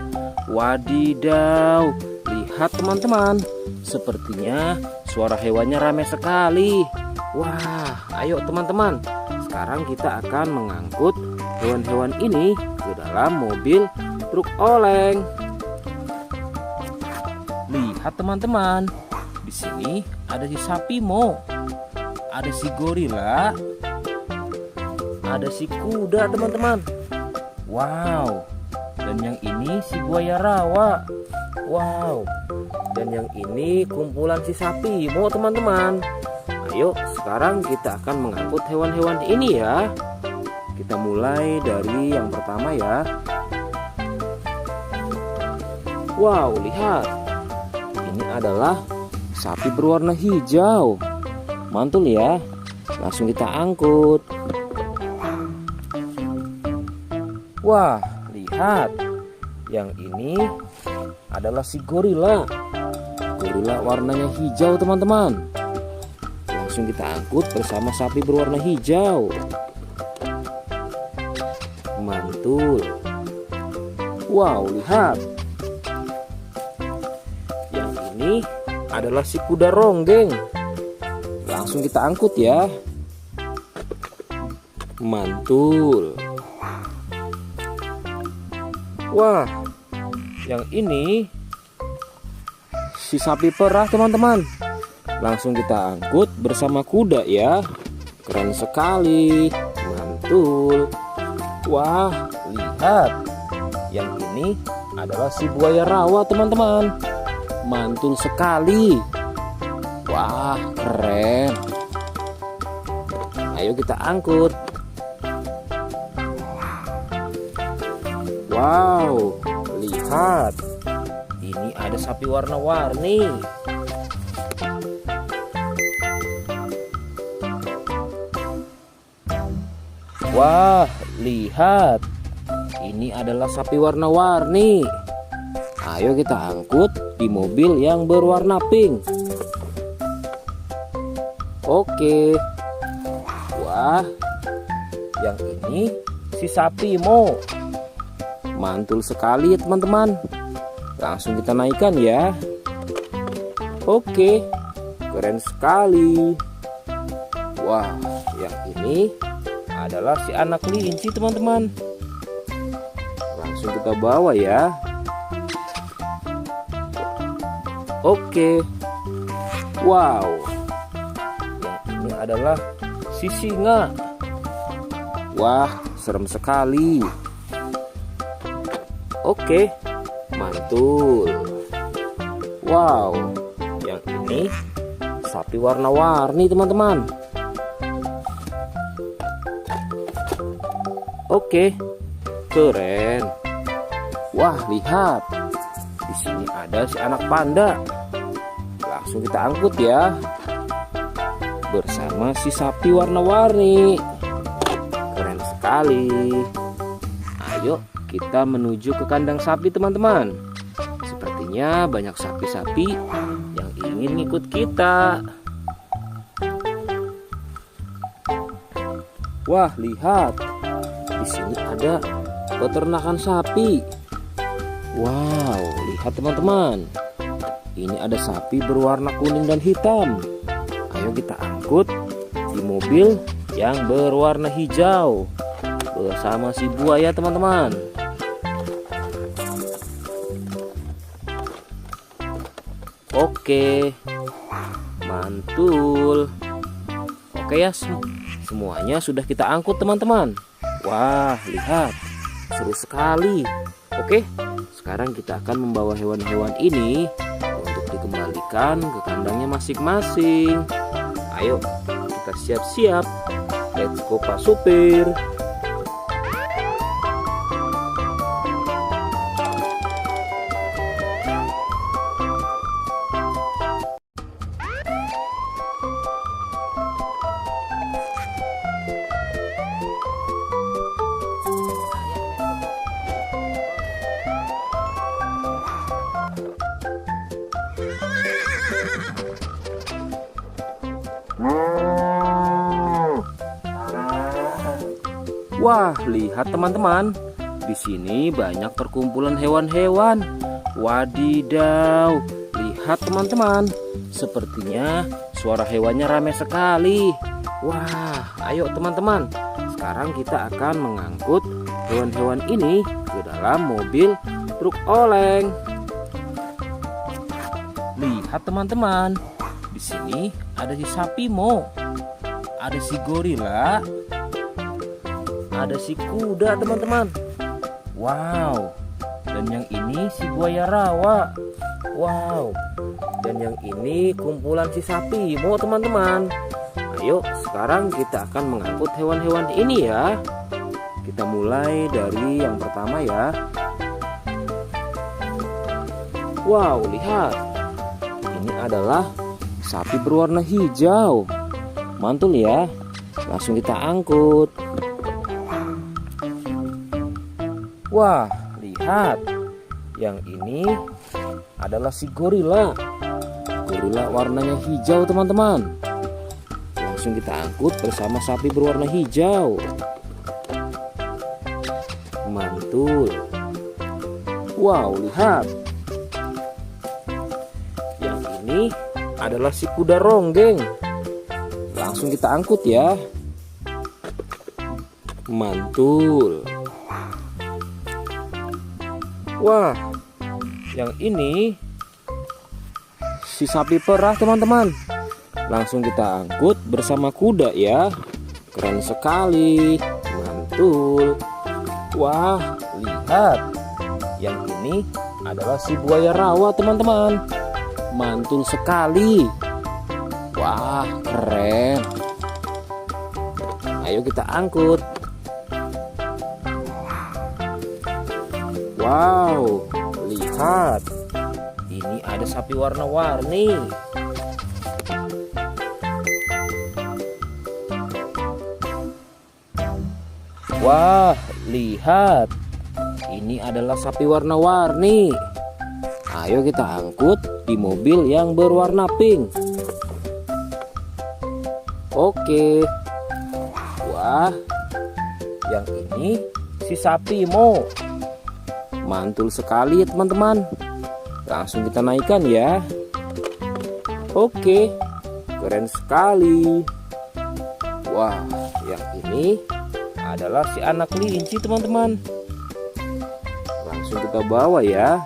Wadidaw, lihat teman-teman. Sepertinya suara hewannya ramai sekali. Wah, ayo teman-teman. Sekarang kita akan mengangkut hewan-hewan ini ke dalam mobil truk oleng. Lihat teman-teman. Di sini ada si sapi Mo. Ada si gorila. Ada si kuda teman-teman. Wow. Dan yang ini si buaya rawa. Wow. Dan yang ini kumpulan si sapi Mo teman-teman. Ayo sekarang kita akan mengangkut hewan-hewan ini ya. Kita mulai dari yang pertama ya. Wow, lihat. Ini adalah sapi berwarna hijau. Mantul ya. Langsung kita angkut. Wah, lihat. Yang ini adalah si gorila. Gorila warnanya hijau teman-teman. Langsung kita angkut bersama sapi berwarna hijau. Mantul. Wow, lihat. Yang ini adalah si kuda ronggeng. Langsung kita angkut ya. Mantul. Wah, yang ini si sapi perah teman-teman. Langsung kita angkut bersama kuda ya. Keren sekali. Mantul. Wah, lihat. Yang ini adalah si buaya rawa teman-teman. Mantul sekali. Wah, keren. Ayo kita angkut. Wow, lihat. Ini ada sapi warna-warni. Wah, lihat. Ini adalah sapi warna-warni. Ayo kita angkut di mobil yang berwarna pink. Oke. Wah, yang ini si sapi Mo. Mantul sekali ya teman-teman. Langsung kita naikkan ya. Oke, keren sekali. Wah, yang ini adalah si anak kelinci teman-teman. Langsung kita bawa ya. Oke. Wow. Yang ini adalah si singa. Wah, serem sekali. Oke, mantul. Wow, yang ini sapi warna-warni teman-teman. Oke, keren. Wah, lihat. Di sini ada si anak panda. Langsung kita angkut ya. Bersama si sapi warna-warni. Keren sekali. Ayo kita menuju ke kandang sapi teman-teman. Sepertinya banyak sapi-sapi yang ingin ikut kita. Wah, lihat. Di sini ada peternakan sapi. Wow, lihat teman-teman. Ini ada sapi berwarna kuning dan hitam. Ayo kita angkut di mobil yang berwarna hijau bersama si buaya teman-teman. Oke, mantul. Oke ya, semuanya sudah kita angkut teman-teman. Wah, lihat, seru sekali. Oke, sekarang kita akan membawa hewan-hewan ini untuk dikembalikan ke kandangnya masing-masing. Ayo, kita siap-siap. Let's go Pak Supir. Wah, lihat teman-teman. Di sini banyak perkumpulan hewan-hewan. Wadidaw, lihat teman-teman. Sepertinya suara hewannya ramai sekali. Wah, ayo teman-teman. Sekarang kita akan mengangkut hewan-hewan ini ke dalam mobil truk oleng. Lihat teman-teman. Di sini ada si sapi Mo. Ada si gorila. Ada si kuda teman-teman. Wow. Dan yang ini si buaya rawa. Wow. Dan yang ini kumpulan si sapi Mo teman-teman. Ayo sekarang kita akan mengangkut hewan-hewan ini ya. Kita mulai dari yang pertama ya. Wow, lihat. Ini adalah sapi berwarna hijau. Mantul ya. Langsung kita angkut. Wah, lihat. Yang ini adalah si gorila. Gorila warnanya hijau teman-teman. Langsung kita angkut bersama sapi berwarna hijau. Mantul. Wow, lihat. Yang ini adalah si kuda ronggeng. Langsung kita angkut ya. Mantul. Wah, yang ini si sapi perah teman-teman. Langsung kita angkut bersama kuda ya. Keren sekali. Mantul. Wah, lihat. Yang ini adalah si buaya rawa teman-teman. Mantul sekali. Wah, keren. Ayo kita angkut. Wow, lihat. Ini ada sapi warna-warni. Wah, lihat. Ini adalah sapi warna-warni. Ayo kita angkut di mobil yang berwarna pink. Oke. Wah, yang ini si sapi Mo. Mantul sekali ya teman-teman. Langsung kita naikkan ya. Oke, keren sekali. Wah, yang ini adalah si anak kelinci teman-teman. Langsung kita bawa ya.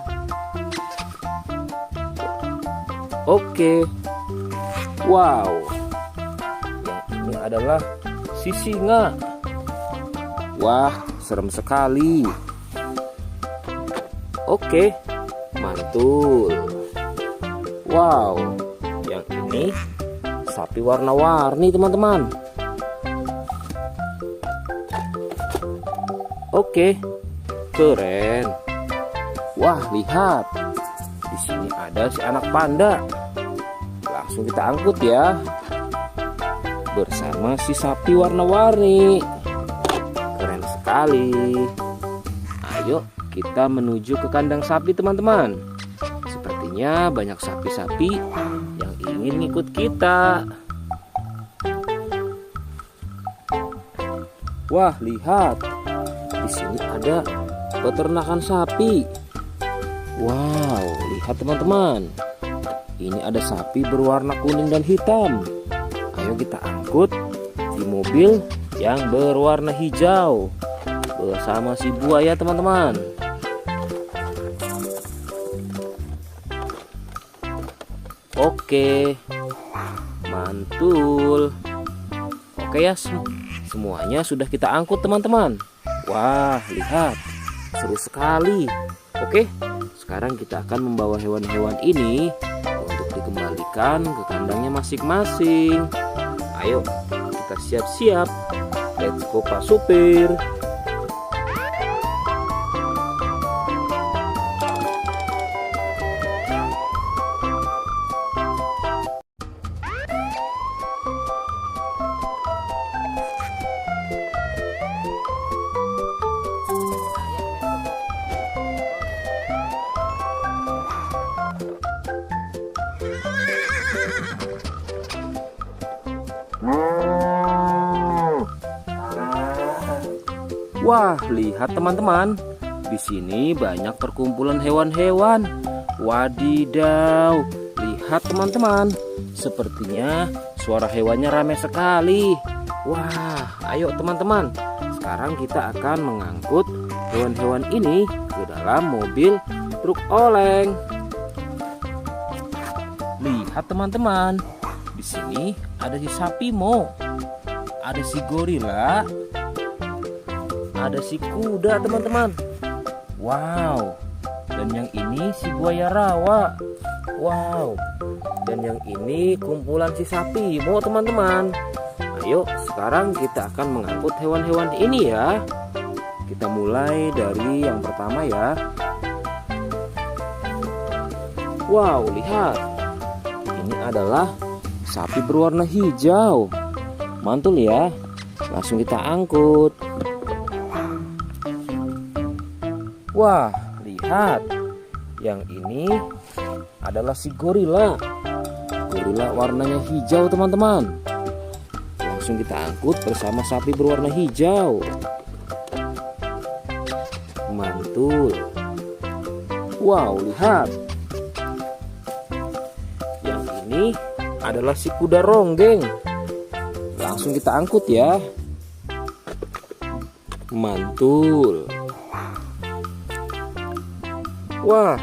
Oke. Wow. Yang ini adalah si singa. Wah, serem sekali. Oke, mantul. Wow, yang ini sapi warna-warni teman-teman. Oke, keren. Wah, lihat. Di sini ada si anak panda. Langsung kita angkut ya. Bersama si sapi warna-warni. Keren sekali. Ayo kita menuju ke kandang sapi teman-teman. Sepertinya banyak sapi-sapi yang ingin ngikut kita. Wah, lihat. Di sini ada peternakan sapi. Wow, lihat teman-teman. Ini ada sapi berwarna kuning dan hitam. Ayo kita angkut di mobil yang berwarna hijau bersama si buaya teman-teman. Oke, mantul. Oke ya, semuanya sudah kita angkut teman-teman. Wah, lihat, seru sekali. Oke, sekarang kita akan membawa hewan-hewan ini untuk dikembalikan ke kandangnya masing-masing. Ayo, kita siap-siap. Let's go Pak Supir. Wah, lihat teman-teman. Di sini banyak perkumpulan hewan-hewan. Wadidaw, lihat teman-teman. Sepertinya suara hewannya ramai sekali. Wah, ayo teman-teman. Sekarang kita akan mengangkut hewan-hewan ini ke dalam mobil truk oleng. Lihat teman-teman. Di sini ada si sapi Mo. Ada si gorila. Ada si kuda teman-teman. Wow. Dan yang ini si buaya rawa. Wow. Dan yang ini kumpulan si sapi Mo teman-teman. Ayo sekarang kita akan mengangkut hewan-hewan ini ya. Kita mulai dari yang pertama ya. Wow, lihat. Ini adalah sapi berwarna hijau. Mantul ya. Langsung kita angkut. Wah, lihat. Yang ini adalah si gorila. Gorila warnanya hijau teman-teman. Langsung kita angkut bersama sapi berwarna hijau. Mantul. Wow, lihat. Yang ini adalah si kuda ronggeng. Langsung kita angkut ya. Mantul. Wah,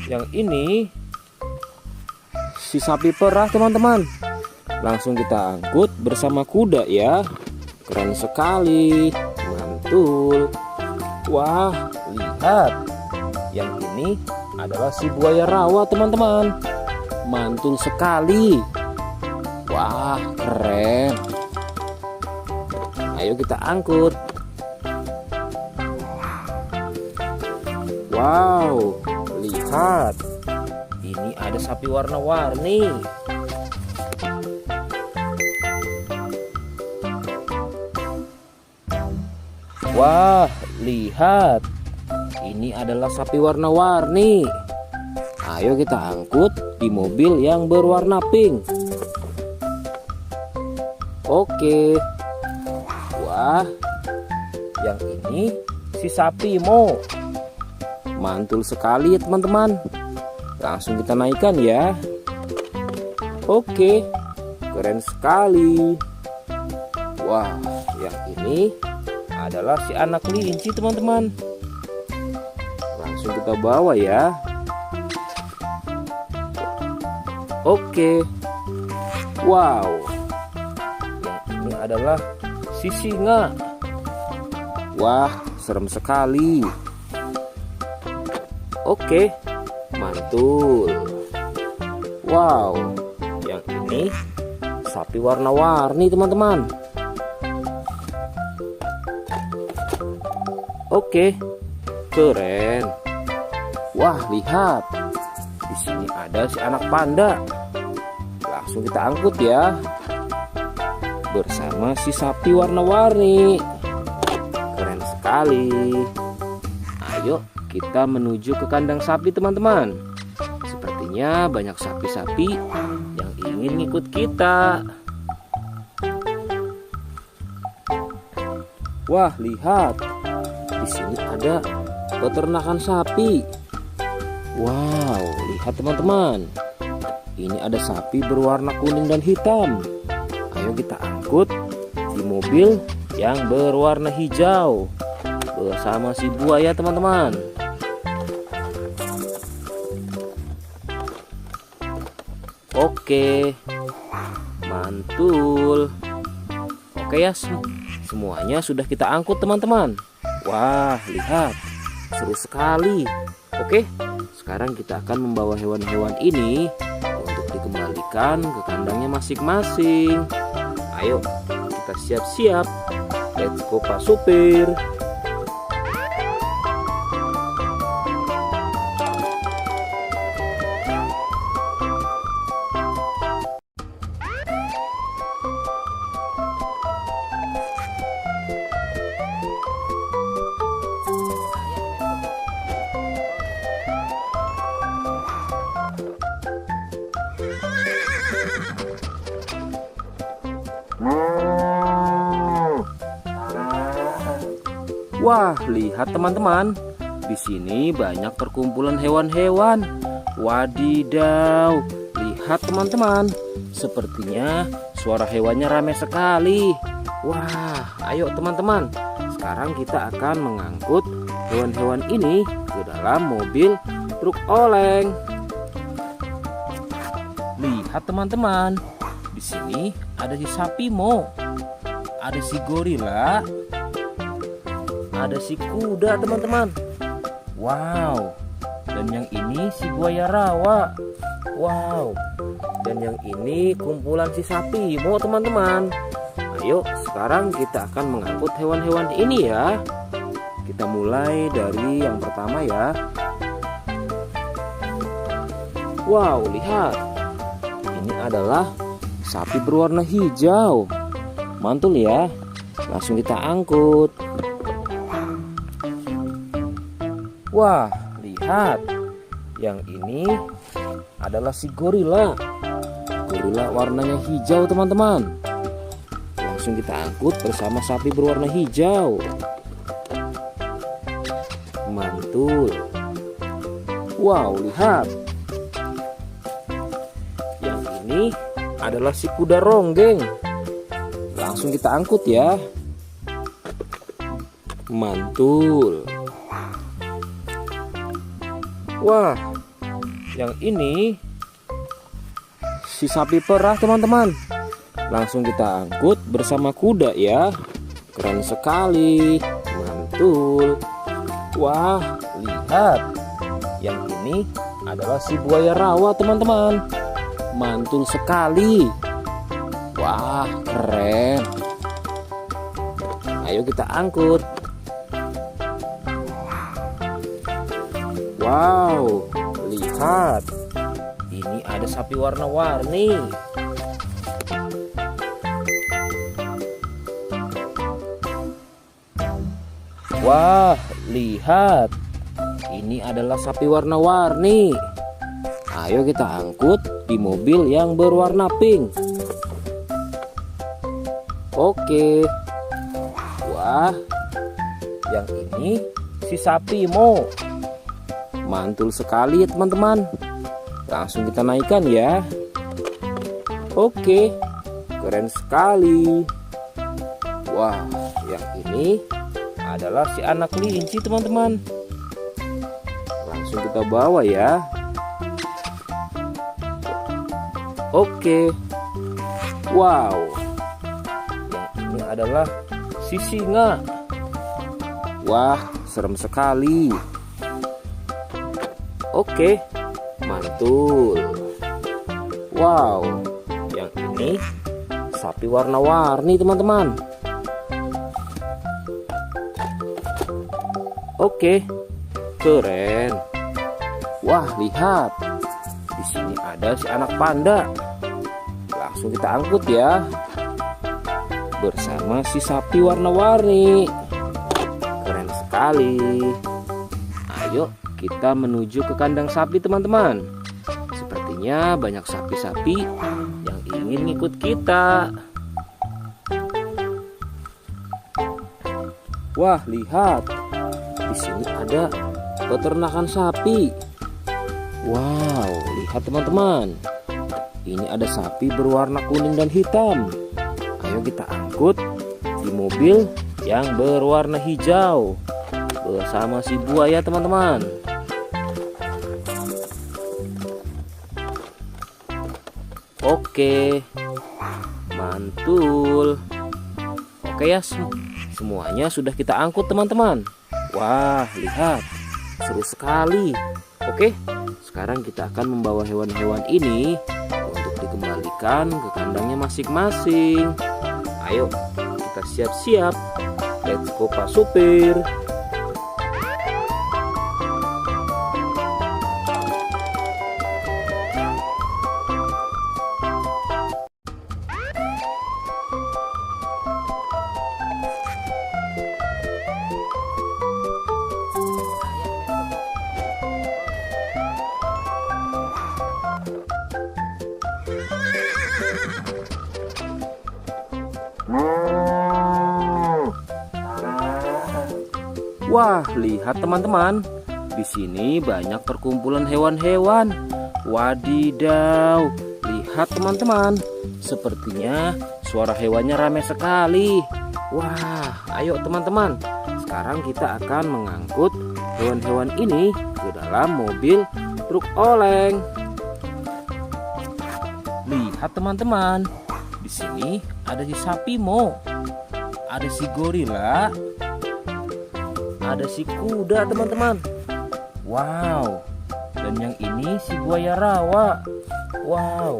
yang ini si sapi perah teman-teman. Langsung kita angkut bersama kuda ya. Keren sekali. Mantul. Wah, lihat. Yang ini adalah si buaya rawa teman-teman. Mantul sekali. Wah, keren. Ayo kita angkut. Wow, lihat. Ini ada sapi warna-warni. Wah, lihat. Ini adalah sapi warna-warni. Ayo kita angkut di mobil yang berwarna pink. Oke. Wah, yang ini si sapi Mo. Mantul sekali ya teman-teman. Langsung kita naikkan ya. Oke, keren sekali. Wah, yang ini adalah si anak kelinci teman-teman. Langsung kita bawa ya. Oke. Wow. Yang ini adalah si singa. Wah, serem sekali. Oke, mantul. Wow, yang ini sapi warna-warni teman-teman. Oke, keren. Wah, lihat. Di sini ada si anak panda. Langsung kita angkut ya. Bersama si sapi warna-warni. Keren sekali. Ayo kita menuju ke kandang sapi teman-teman. Sepertinya banyak sapi-sapi yang ingin ngikut kita. Wah, lihat. Di sini ada peternakan sapi. Wow, lihat teman-teman. Ini ada sapi berwarna kuning dan hitam. Ayo kita angkut di mobil yang berwarna hijau bersama si buaya teman-teman. Oke, mantul. Oke ya, semuanya sudah kita angkut teman-teman. Wah, lihat, seru sekali. Oke, sekarang kita akan membawa hewan-hewan ini untuk dikembalikan ke kandangnya masing-masing. Ayo, kita siap-siap. Let's go Pak Supir. Wah, lihat teman-teman. Di sini banyak perkumpulan hewan-hewan. Wadidaw, lihat teman-teman. Sepertinya suara hewannya ramai sekali. Wah, ayo teman-teman. Sekarang kita akan mengangkut hewan-hewan ini ke dalam mobil truk oleng. Lihat teman-teman. Di sini ada si sapi Mo. Ada si gorila. Ada si kuda teman-teman. Wow. Dan yang ini si buaya rawa. Wow. Dan yang ini kumpulan si sapi Mo teman-teman. Ayo sekarang kita akan mengangkut hewan-hewan ini ya. Kita mulai dari yang pertama ya. Wow, lihat. Ini adalah sapi berwarna hijau. Mantul ya. Langsung kita angkut. Wah, lihat. Yang ini adalah si gorila. Gorila warnanya hijau teman-teman. Langsung kita angkut bersama sapi berwarna hijau. Mantul. Wow, lihat. Yang ini adalah si kuda ronggeng. Langsung kita angkut ya. Mantul. Wah, yang ini si sapi perah teman-teman. Langsung kita angkut bersama kuda ya. Keren sekali. Mantul. Wah, lihat. Yang ini adalah si buaya rawa teman-teman. Mantul sekali. Wah, keren. Ayo kita angkut. Wow, lihat. Ini ada sapi warna-warni. Wah, lihat. Ini adalah sapi warna-warni. Ayo kita angkut di mobil yang berwarna pink. Oke. Wah, yang ini si sapi Mo. Mantul sekali ya teman-teman. Langsung kita naikkan ya. Oke, keren sekali. Wah, yang ini adalah si anak kelinci teman-teman. Langsung kita bawa ya. Oke. Wow. Yang ini adalah si singa. Wah, serem sekali. Oke, mantul. Wow, yang ini sapi warna-warni teman-teman. Oke, keren. Wah, lihat. Di sini ada si anak panda. Langsung kita angkut ya. Bersama si sapi warna-warni. Keren sekali. Ayo kita menuju ke kandang sapi teman-teman. Sepertinya banyak sapi-sapi yang ingin ngikut kita. Wah, lihat. Di sini ada peternakan sapi. Wow, lihat teman-teman. Ini ada sapi berwarna kuning dan hitam. Ayo kita angkut di mobil yang berwarna hijau bersama si buaya teman-teman. Oke, mantul. Oke ya, semuanya sudah kita angkut teman-teman. Wah, lihat, seru sekali. Oke, sekarang kita akan membawa hewan-hewan ini untuk dikembalikan ke kandangnya masing-masing. Ayo, kita siap-siap. Let's go Pak Supir. Wah, lihat teman-teman. Di sini banyak perkumpulan hewan-hewan. Wadidaw, lihat teman-teman. Sepertinya suara hewannya ramai sekali. Wah, ayo teman-teman. Sekarang kita akan mengangkut hewan-hewan ini ke dalam mobil truk oleng. Lihat teman-teman. Di sini ada si sapi Mo. Ada si gorila. Ada si kuda teman-teman. Wow. Dan yang ini si buaya rawa. Wow.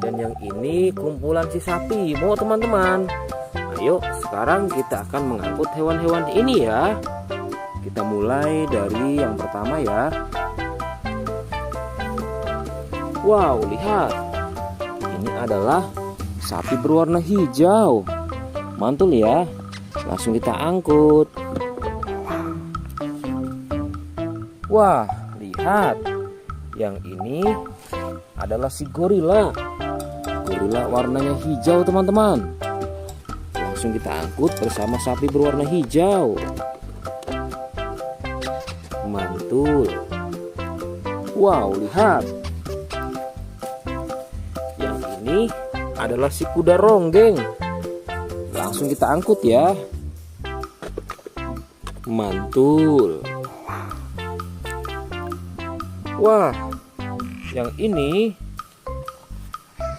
Dan yang ini kumpulan si sapi Mo teman-teman. Ayo sekarang kita akan mengangkut hewan-hewan ini ya. Kita mulai dari yang pertama ya. Wow, lihat. Ini adalah sapi berwarna hijau. Mantul ya. Langsung kita angkut. Wah, lihat. Yang ini adalah si gorila. Gorila warnanya hijau teman-teman. Langsung kita angkut bersama sapi berwarna hijau. Mantul. Wow, lihat. Yang ini adalah si kuda ronggeng. Langsung kita angkut ya. Mantul. Wah, yang ini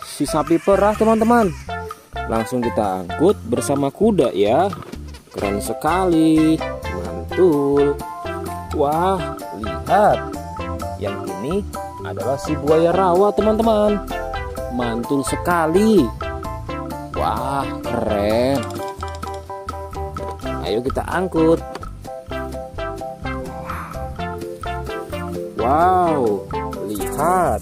si sapi perah teman-teman. Langsung kita angkut bersama kuda ya. Keren sekali. Mantul. Wah, lihat. Yang ini adalah si buaya rawa teman-teman. Mantul sekali. Wah, keren. Ayo kita angkut. Wow, lihat.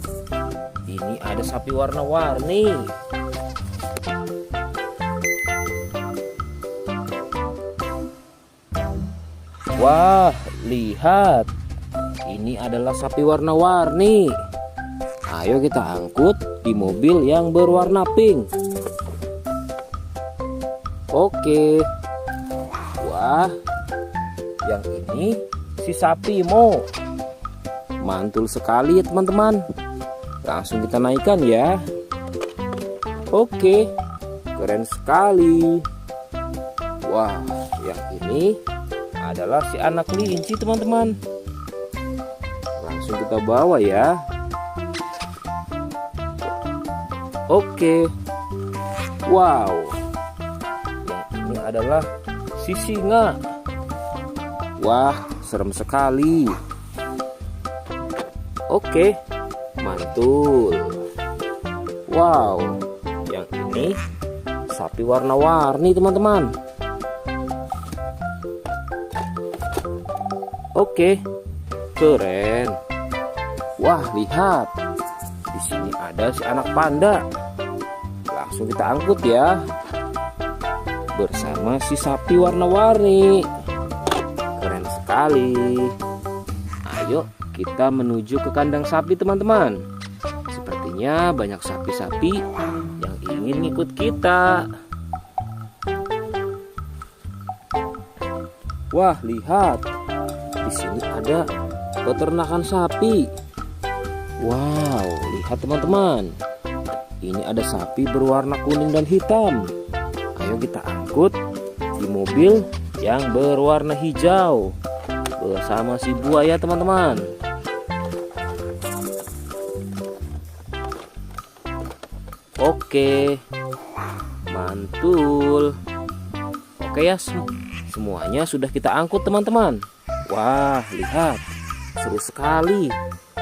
Ini ada sapi warna-warni. Wah, lihat. Ini adalah sapi warna-warni. Ayo kita angkut di mobil yang berwarna pink. Oke. Wah, yang ini si sapi Mo. Mantul sekali ya teman-teman. Langsung kita naikkan ya. Oke, keren sekali. Wah, yang ini adalah si anak kelinci teman-teman. Langsung kita bawa ya. Oke. Wow. Yang ini adalah si singa. Wah, serem sekali. Oke, mantul. Wow, yang ini sapi warna-warni teman-teman. Oke, keren. Wah, lihat. Di sini ada si anak panda. Langsung kita angkut ya. Bersama si sapi warna-warni. Keren sekali. Ayo kita menuju ke kandang sapi teman-teman. Sepertinya banyak sapi-sapi yang ingin ngikut kita. Wah, lihat. Di sini ada peternakan sapi. Wow, lihat teman-teman. Ini ada sapi berwarna kuning dan hitam. Ayo kita angkut di mobil yang berwarna hijau bersama si buaya teman-teman. Oke, mantul. Oke ya, semuanya sudah kita angkut teman-teman. Wah, lihat, seru sekali.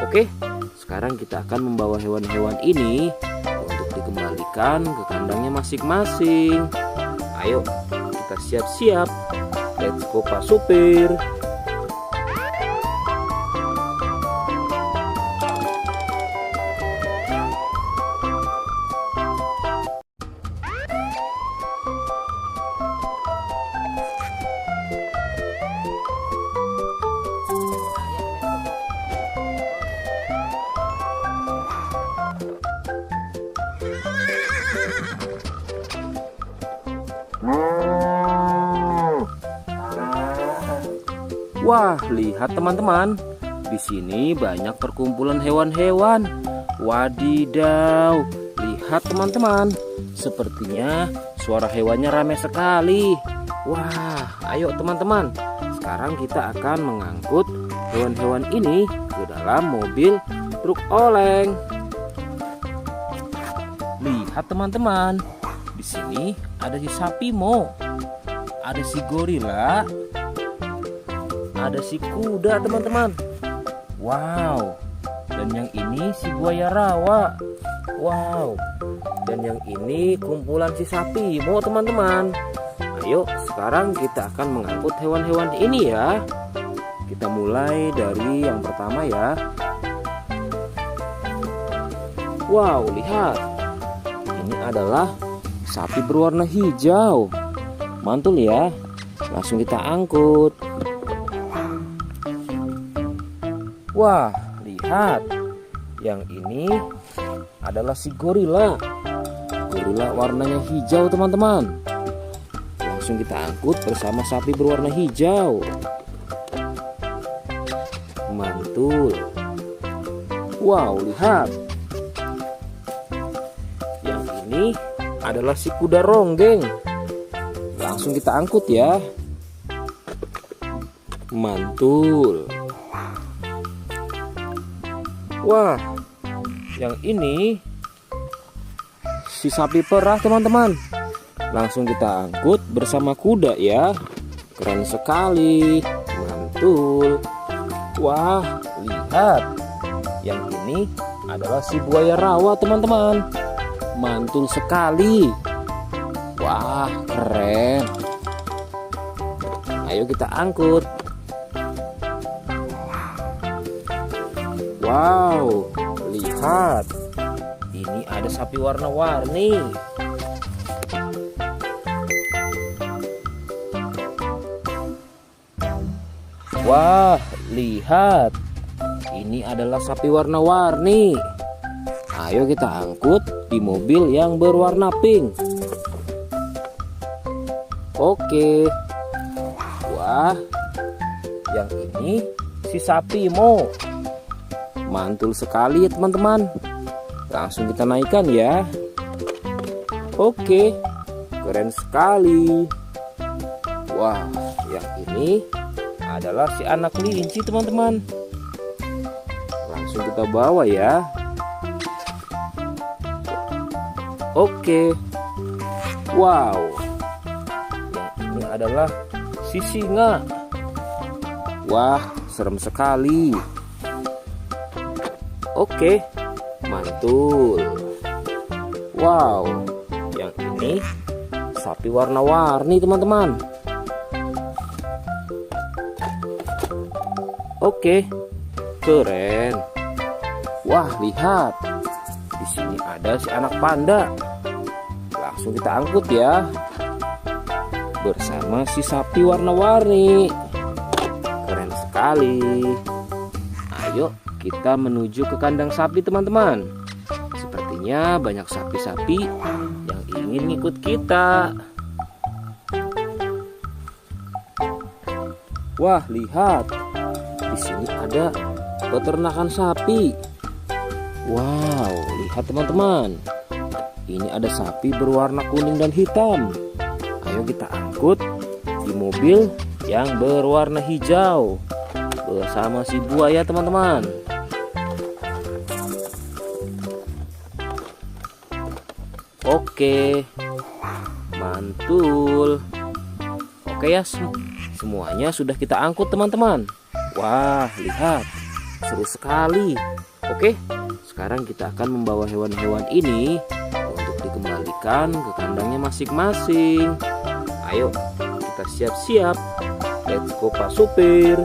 Oke, sekarang kita akan membawa hewan-hewan ini untuk dikembalikan ke kandangnya masing-masing. Ayo, kita siap-siap. Let's go Pak Supir. Wah, lihat teman-teman. Di sini banyak perkumpulan hewan-hewan. Wadidaw, lihat teman-teman. Sepertinya suara hewannya ramai sekali. Wah, ayo teman-teman. Sekarang kita akan mengangkut hewan-hewan ini ke dalam mobil truk oleng. Lihat teman-teman. Di sini ada si sapi Mo. Ada si gorila. Ada si kuda teman-teman. Wow. Dan yang ini si buaya rawa. Wow. Dan yang ini kumpulan si sapi Mo teman-teman. Ayo sekarang kita akan mengangkut hewan-hewan ini ya. Kita mulai dari yang pertama ya. Wow, lihat. Ini adalah sapi berwarna hijau. Mantul ya. Langsung kita angkut. Wah, lihat. Yang ini adalah si gorila. Gorila warnanya hijau teman-teman. Langsung kita angkut bersama sapi berwarna hijau. Mantul. Wow, lihat. Yang ini adalah si kuda ronggeng. Langsung kita angkut ya. Mantul. Wah, yang ini si sapi perah teman-teman. Langsung kita angkut bersama kuda ya. Keren sekali. Mantul. Wah, lihat. Yang ini adalah si buaya rawa teman-teman. Mantul sekali. Wah, keren. Ayo kita angkut. Wow, lihat. Ini ada sapi warna-warni. Wah, lihat. Ini adalah sapi warna-warni. Ayo kita angkut di mobil yang berwarna pink. Oke. Wah, yang ini si sapi Mo. Mantul sekali ya teman-teman. Langsung kita naikkan ya. Oke, keren sekali. Wah, yang ini adalah si anak kelinci teman-teman. Langsung kita bawa ya. Oke. Wow. Yang ini adalah si singa. Wah, serem sekali. Oke, mantul. Wow, yang ini sapi warna-warni teman-teman. Oke, keren. Wah, lihat. Di sini ada si anak panda. Langsung kita angkut ya. Bersama si sapi warna-warni. Keren sekali. Ayo kita menuju ke kandang sapi teman-teman. Sepertinya banyak sapi-sapi yang ingin ikut kita. Wah, lihat. Di sini ada peternakan sapi. Wow, lihat teman-teman. Ini ada sapi berwarna kuning dan hitam. Ayo kita angkut di mobil yang berwarna hijau bersama si buaya teman-teman. Oke, mantul. Oke ya, semuanya sudah kita angkut teman-teman. Wah, lihat, seru sekali. Oke, sekarang kita akan membawa hewan-hewan ini untuk dikembalikan ke kandangnya masing-masing. Ayo, kita siap-siap. Let's go Pak Supir.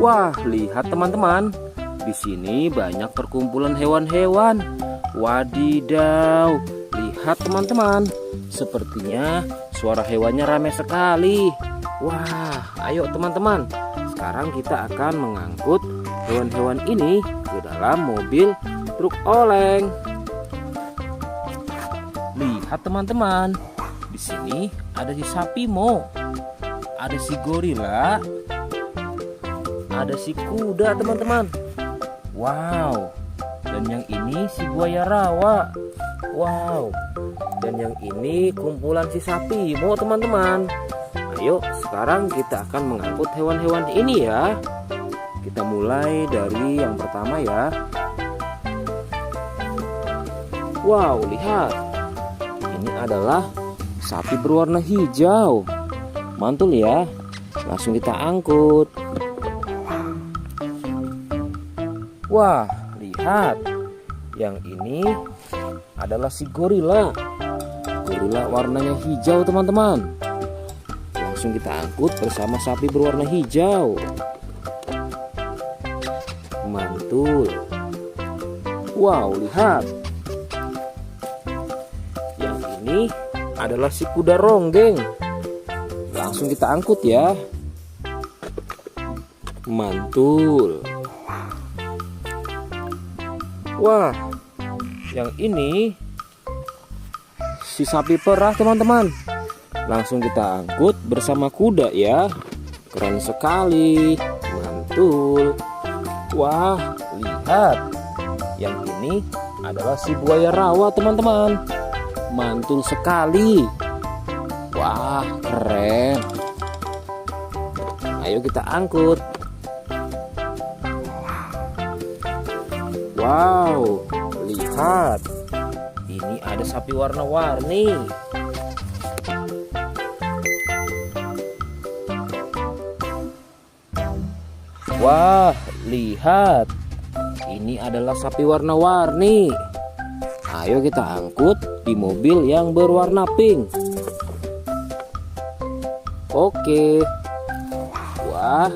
Wah, lihat teman-teman. Di sini banyak perkumpulan hewan-hewan. Wadidaw, lihat teman-teman. Sepertinya suara hewannya ramai sekali. Wah, ayo teman-teman. Sekarang kita akan mengangkut hewan-hewan ini ke dalam mobil truk oleng. Lihat teman-teman. Di sini ada si sapi Mo, ada si gorila, ada si kuda teman-teman. Wow. Dan yang ini si buaya rawa. Wow. Dan yang ini kumpulan si sapi Mo teman-teman. Ayo sekarang kita akan mengangkut hewan-hewan ini ya. Kita mulai dari yang pertama ya. Wow, lihat. Ini adalah sapi berwarna hijau. Mantul ya. Langsung kita angkut. Wah, lihat. Yang ini adalah si gorila. Gorila warnanya hijau teman-teman. Langsung kita angkut bersama sapi berwarna hijau. Mantul. Wow, lihat. Yang ini adalah si kuda ronggeng. Langsung kita angkut ya. Mantul. Wah, yang ini si sapi perah teman-teman. Langsung kita angkut bersama kuda ya. Keren sekali. Mantul. Wah, lihat. Yang ini adalah si buaya rawa teman-teman. Mantul sekali. Wah, keren. Ayo kita angkut. Wow, lihat. Ini ada sapi warna-warni. Wah, lihat. Ini adalah sapi warna-warni. Ayo kita angkut di mobil yang berwarna pink. Oke. Wah,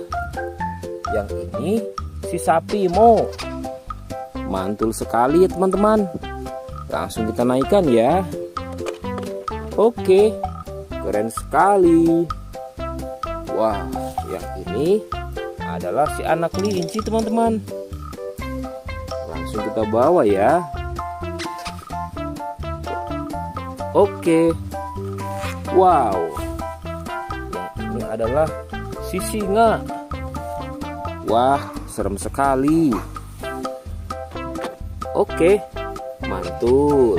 yang ini si sapi Mo. Mantul sekali ya teman-teman. Langsung kita naikkan ya. Oke, keren sekali. Wah, yang ini adalah si anak kelinci teman-teman. Langsung kita bawa ya. Oke. Wow. Yang ini adalah si singa. Wah, serem sekali. Oke, mantul.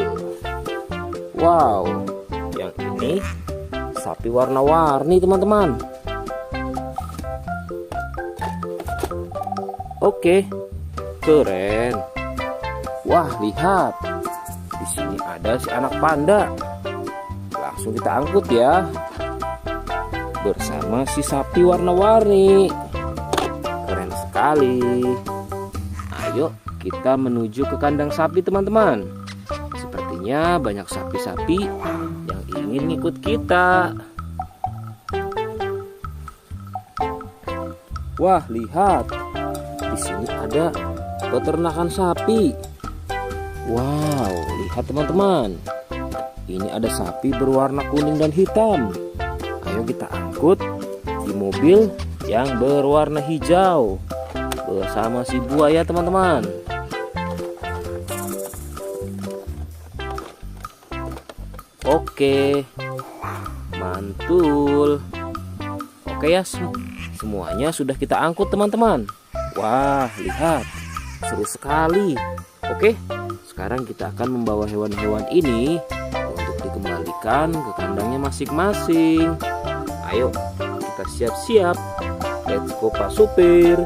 Wow, yang ini sapi warna-warni teman-teman. Oke, keren. Wah, lihat. Di sini ada si anak panda. Langsung kita angkut ya. Bersama si sapi warna-warni. Keren sekali. Ayo kita menuju ke kandang sapi teman-teman. Sepertinya banyak sapi-sapi yang ingin ikut kita. Wah, lihat. Di sini ada peternakan sapi. Wow, lihat teman-teman. Ini ada sapi berwarna kuning dan hitam. Ayo kita angkut di mobil yang berwarna hijau bersama si buaya teman-teman. Oke, mantul. Oke ya, semuanya sudah kita angkut teman-teman. Wah, lihat, seru sekali. Oke, sekarang kita akan membawa hewan-hewan ini untuk dikembalikan ke kandangnya masing-masing. Ayo, kita siap-siap. Let's go Pak Supir.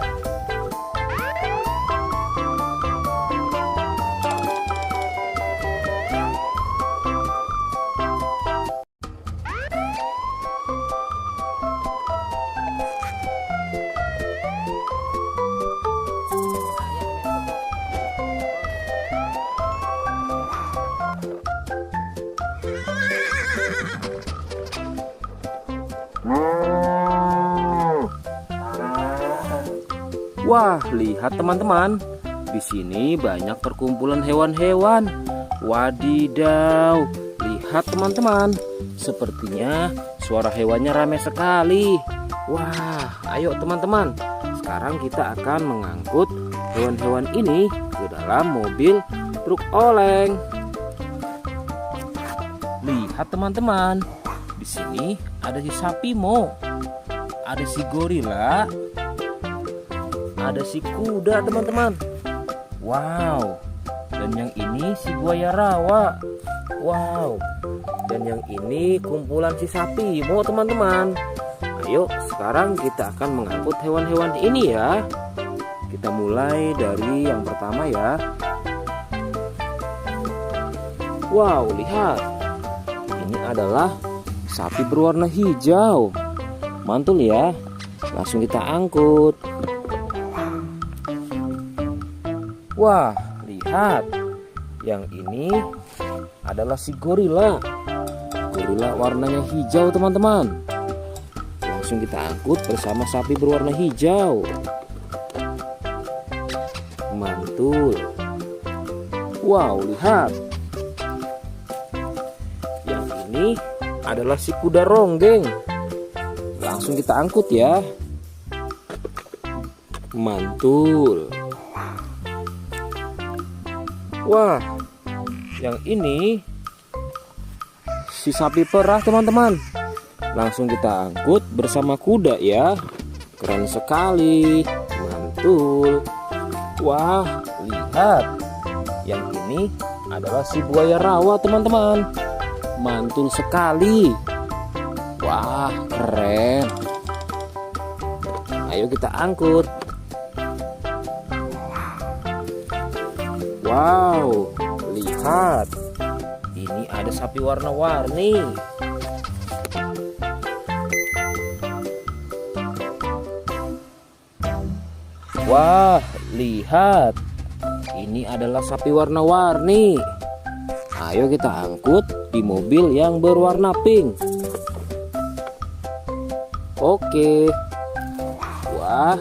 Wah, lihat teman-teman. Di sini banyak perkumpulan hewan-hewan. Wadidaw, lihat teman-teman. Sepertinya suara hewannya ramai sekali. Wah, ayo teman-teman. Sekarang kita akan mengangkut hewan-hewan ini ke dalam mobil truk oleng. Lihat teman-teman. Di sini ada si sapi Mo. Ada si gorila. Ada si kuda teman-teman. Wow. Dan yang ini si buaya rawa. Wow. Dan yang ini kumpulan si sapi Mo teman-teman. Ayo sekarang kita akan mengangkut hewan-hewan ini ya. Kita mulai dari yang pertama ya. Wow, lihat. Ini adalah sapi berwarna hijau. Mantul ya. Langsung kita angkut. Wah, lihat. Yang ini adalah si gorila. Gorila warnanya hijau teman-teman. Langsung kita angkut bersama sapi berwarna hijau. Mantul. Wow, lihat. Yang ini adalah si kuda ronggeng. Langsung kita angkut ya. Mantul. Wah, yang ini si sapi perah teman-teman. Langsung kita angkut bersama kuda ya. Keren sekali. Mantul. Wah, lihat. Yang ini adalah si buaya rawa teman-teman. Mantul sekali. Wah, keren. Ayo kita angkut. Wow, lihat. Ini ada sapi warna-warni. Wah, lihat. Ini adalah sapi warna-warni. Ayo kita angkut di mobil yang berwarna pink. Oke. Wah,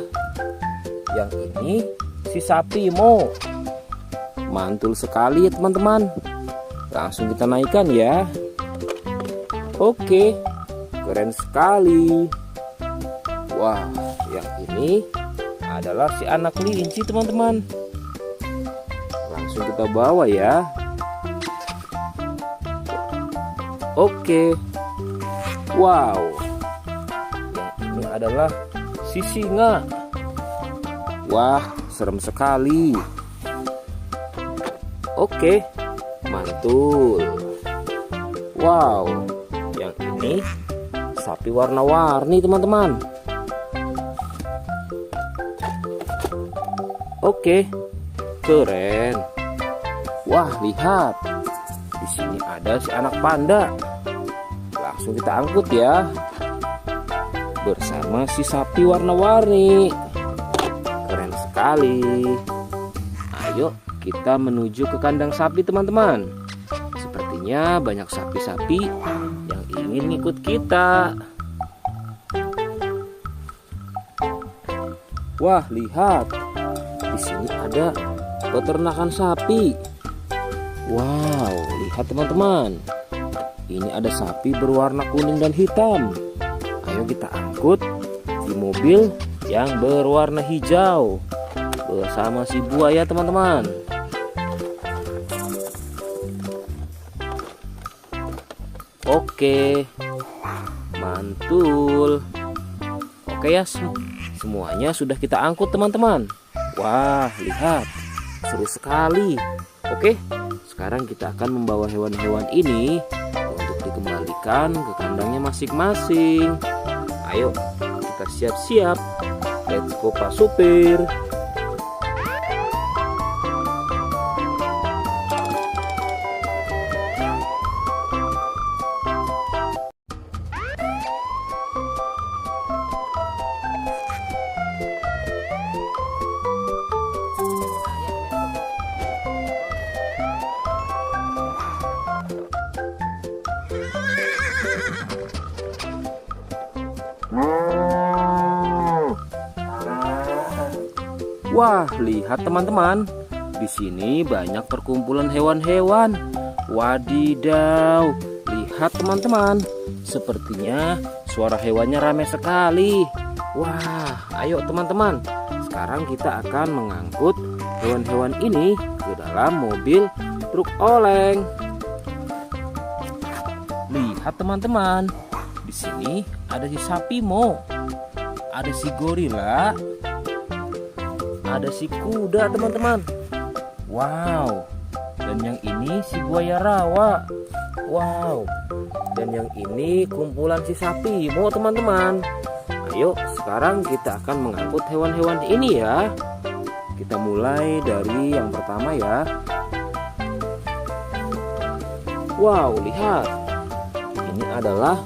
yang ini si sapi Mo. Mantul sekali ya teman-teman. Langsung kita naikkan ya. Oke, keren sekali. Wah, yang ini adalah si anak kelinci teman-teman. Langsung kita bawa ya. Oke. Wow. Yang ini adalah si singa. Wah, serem sekali. Oke, mantul. Wow, yang ini sapi warna-warni teman-teman. Oke, keren. Wah, lihat. Di sini ada si anak panda. Langsung kita angkut ya. Bersama si sapi warna-warni. Keren sekali. Ayo kita menuju ke kandang sapi teman-teman. Sepertinya banyak sapi-sapi yang ingin ikut kita. Wah, lihat. Di sini ada peternakan sapi. Wow, lihat teman-teman. Ini ada sapi berwarna kuning dan hitam. Ayo kita angkut di mobil yang berwarna hijau bersama si buaya teman-teman. Oke, mantul. Oke ya, semuanya sudah kita angkut teman-teman. Wah, lihat, seru sekali. Oke, sekarang kita akan membawa hewan-hewan ini untuk dikembalikan ke kandangnya masing-masing. Ayo, kita siap-siap. Let's go Pak Supir. Wah, lihat teman-teman. Di sini banyak perkumpulan hewan-hewan. Wadidaw, lihat teman-teman. Sepertinya suara hewannya ramai sekali. Wah, ayo teman-teman. Sekarang kita akan mengangkut hewan-hewan ini ke dalam mobil truk oleng. Lihat teman-teman. Di sini ada si sapi Mo. Ada si gorila. Ada si kuda teman-teman. Wow. Dan yang ini si buaya rawa. Wow. Dan yang ini kumpulan si sapi Mo teman-teman. Ayo sekarang kita akan mengangkut hewan-hewan ini ya. Kita mulai dari yang pertama ya. Wow, lihat. Ini adalah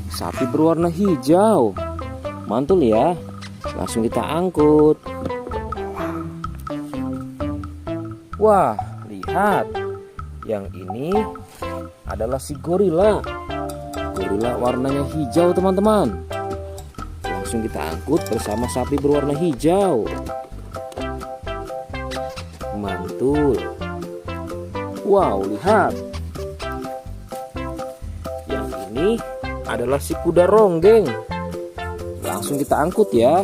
sapi berwarna hijau. Mantul ya. Langsung kita angkut. Wah, lihat. Yang ini adalah si gorila. Gorila warnanya hijau teman-teman. Langsung kita angkut bersama sapi berwarna hijau. Mantul. Wow, lihat. Yang ini adalah si kuda ronggeng. Langsung kita angkut ya.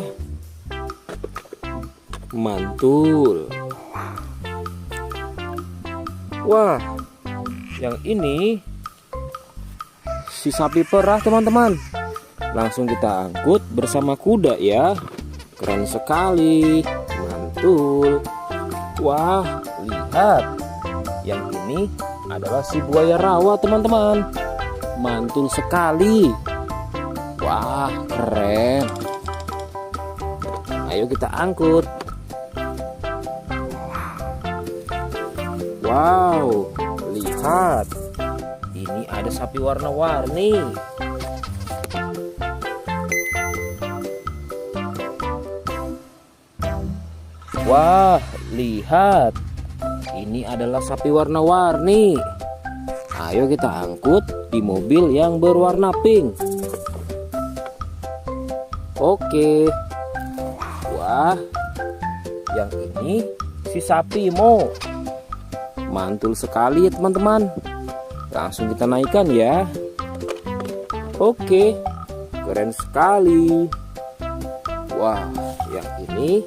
Mantul. Wah, yang ini si sapi perah teman-teman. Langsung kita angkut bersama kuda ya. Keren sekali. Mantul. Wah, lihat. Yang ini adalah si buaya rawa teman-teman. Mantul sekali. Wah, keren. Ayo kita angkut. Wow, lihat. Ini ada sapi warna-warni. Wah, lihat. Ini adalah sapi warna-warni. Ayo kita angkut di mobil yang berwarna pink. Oke. Wah, yang ini si sapi Mo. Mantul sekali ya teman-teman. Langsung kita naikkan ya. Oke, keren sekali. Wah, yang ini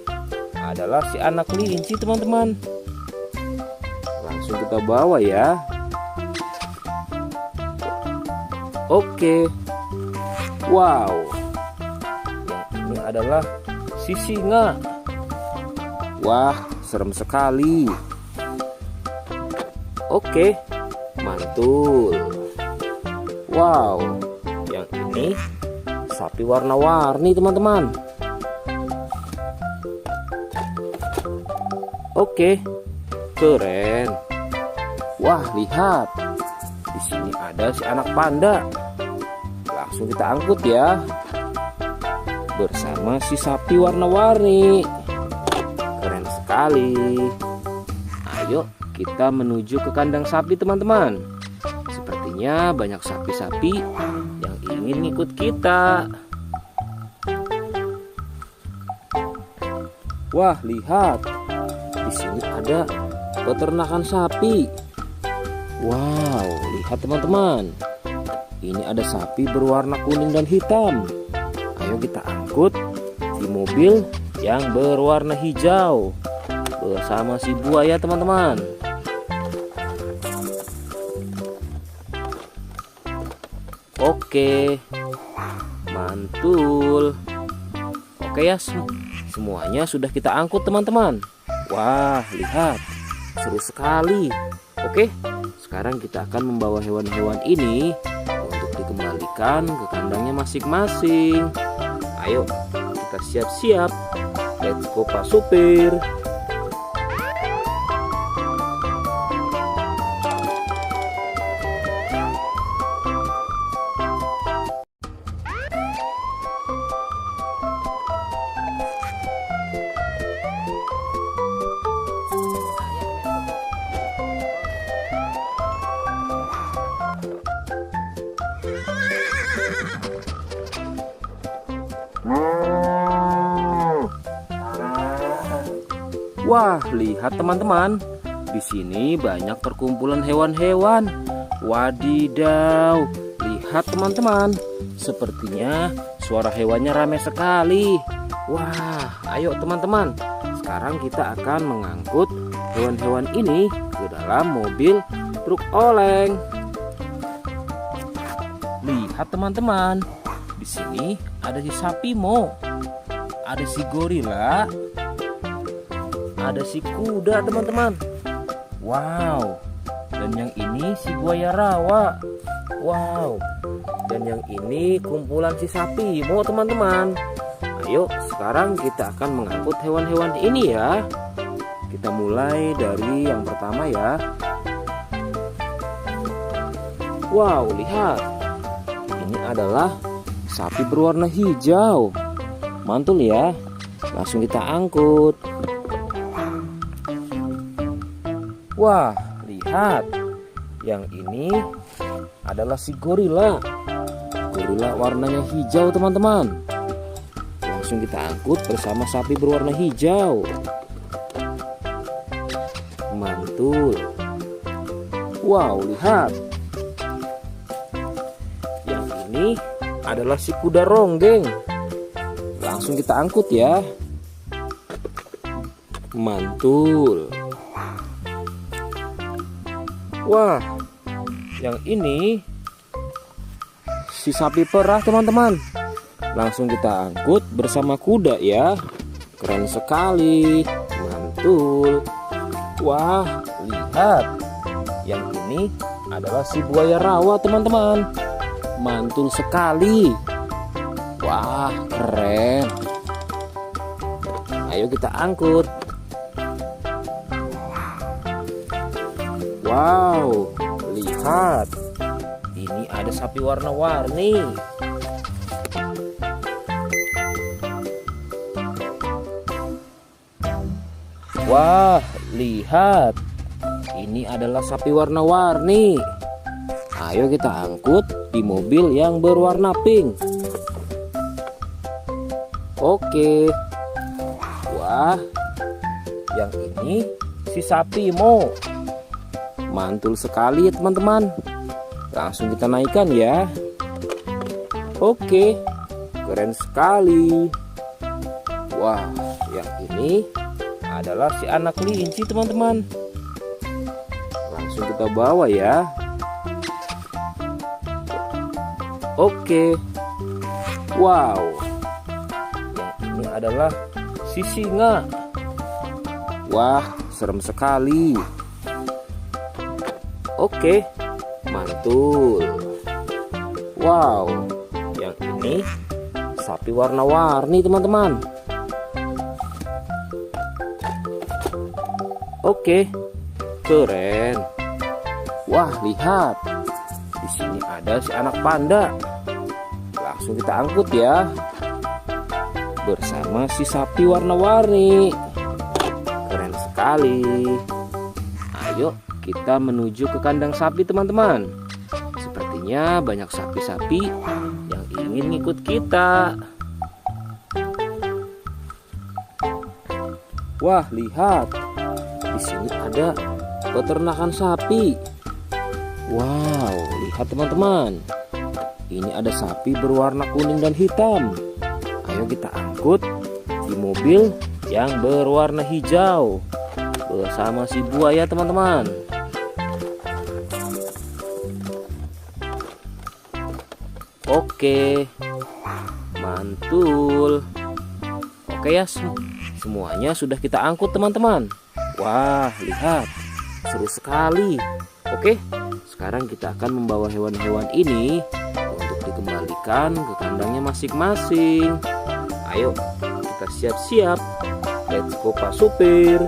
adalah si anak kelinci teman-teman. Langsung kita bawa ya. Oke. Wow. Yang ini adalah si singa. Wah, serem sekali. Oke, mantul. Wow, yang ini sapi warna-warni teman-teman. Oke, keren. Wah, lihat. Di sini ada si anak panda. Langsung kita angkut ya. Bersama si sapi warna-warni. Keren sekali. Ayo kita menuju ke kandang sapi teman-teman. Sepertinya banyak sapi-sapi yang ingin ngikut kita. Wah, lihat. Di sini ada peternakan sapi. Wow, lihat teman-teman. Ini ada sapi berwarna kuning dan hitam. Ayo kita angkut di mobil yang berwarna hijau bersama si buaya teman-teman. Oke, mantul. Oke ya, semuanya sudah kita angkut teman-teman. Wah, lihat, seru sekali. Oke, sekarang kita akan membawa hewan-hewan ini untuk dikembalikan ke kandangnya masing-masing. Ayo, kita siap-siap. Let's go Pak Supir. Wah, lihat teman-teman. Di sini banyak perkumpulan hewan-hewan. Wadidaw, lihat teman-teman. Sepertinya suara hewannya ramai sekali. Wah, ayo teman-teman. Sekarang kita akan mengangkut hewan-hewan ini ke dalam mobil truk oleng. Lihat teman-teman. Di sini ada si sapi Mo. Ada si gorila. Ada si kuda teman-teman. Wow. Dan yang ini si buaya rawa. Wow. Dan yang ini kumpulan si sapi Mo teman-teman. Ayo sekarang kita akan mengangkut hewan-hewan ini ya. Kita mulai dari yang pertama ya. Wow, lihat. Ini adalah sapi berwarna hijau. Mantul ya. Langsung kita angkut. Wah, lihat. Yang ini adalah si gorila. Gorila warnanya hijau teman-teman. Langsung kita angkut bersama sapi berwarna hijau. Mantul. Wow, lihat. Yang ini adalah si kuda ronggeng. Langsung kita angkut ya. Mantul. Wah, yang ini si sapi perah teman-teman. Langsung kita angkut bersama kuda ya. Keren sekali. Mantul. Wah, lihat. Yang ini adalah si buaya rawa teman-teman. Mantul sekali. Wah, keren. Ayo kita angkut. Wow, lihat. Ini ada sapi warna-warni. Wah, lihat. Ini adalah sapi warna-warni. Ayo kita angkut di mobil yang berwarna pink. Oke. Wah, yang ini si sapi Mo. Mantul sekali ya teman-teman. Langsung kita naikkan ya. Oke, keren sekali. Wah, yang ini adalah si anak kelinci teman-teman. Langsung kita bawa ya. Oke. Wow. Yang ini adalah si singa. Wah, serem sekali. Oke, mantul. Wow, yang ini sapi warna-warni teman-teman. Oke, keren. Wah, lihat. Di sini ada si anak panda. Langsung kita angkut ya. Bersama si sapi warna-warni. Keren sekali. Ayo kita menuju ke kandang sapi teman-teman. Sepertinya banyak sapi-sapi yang ingin ngikut kita. Wah, lihat. Di sini ada peternakan sapi. Wow, lihat teman-teman. Ini ada sapi berwarna kuning dan hitam. Ayo kita angkut di mobil yang berwarna hijau bersama si buaya teman-teman. Oke, mantul. Oke ya, semuanya sudah kita angkut teman-teman. Wah, lihat, seru sekali. Oke, sekarang kita akan membawa hewan-hewan ini untuk dikembalikan ke kandangnya masing-masing. Ayo, kita siap-siap. Let's go Pak Supir.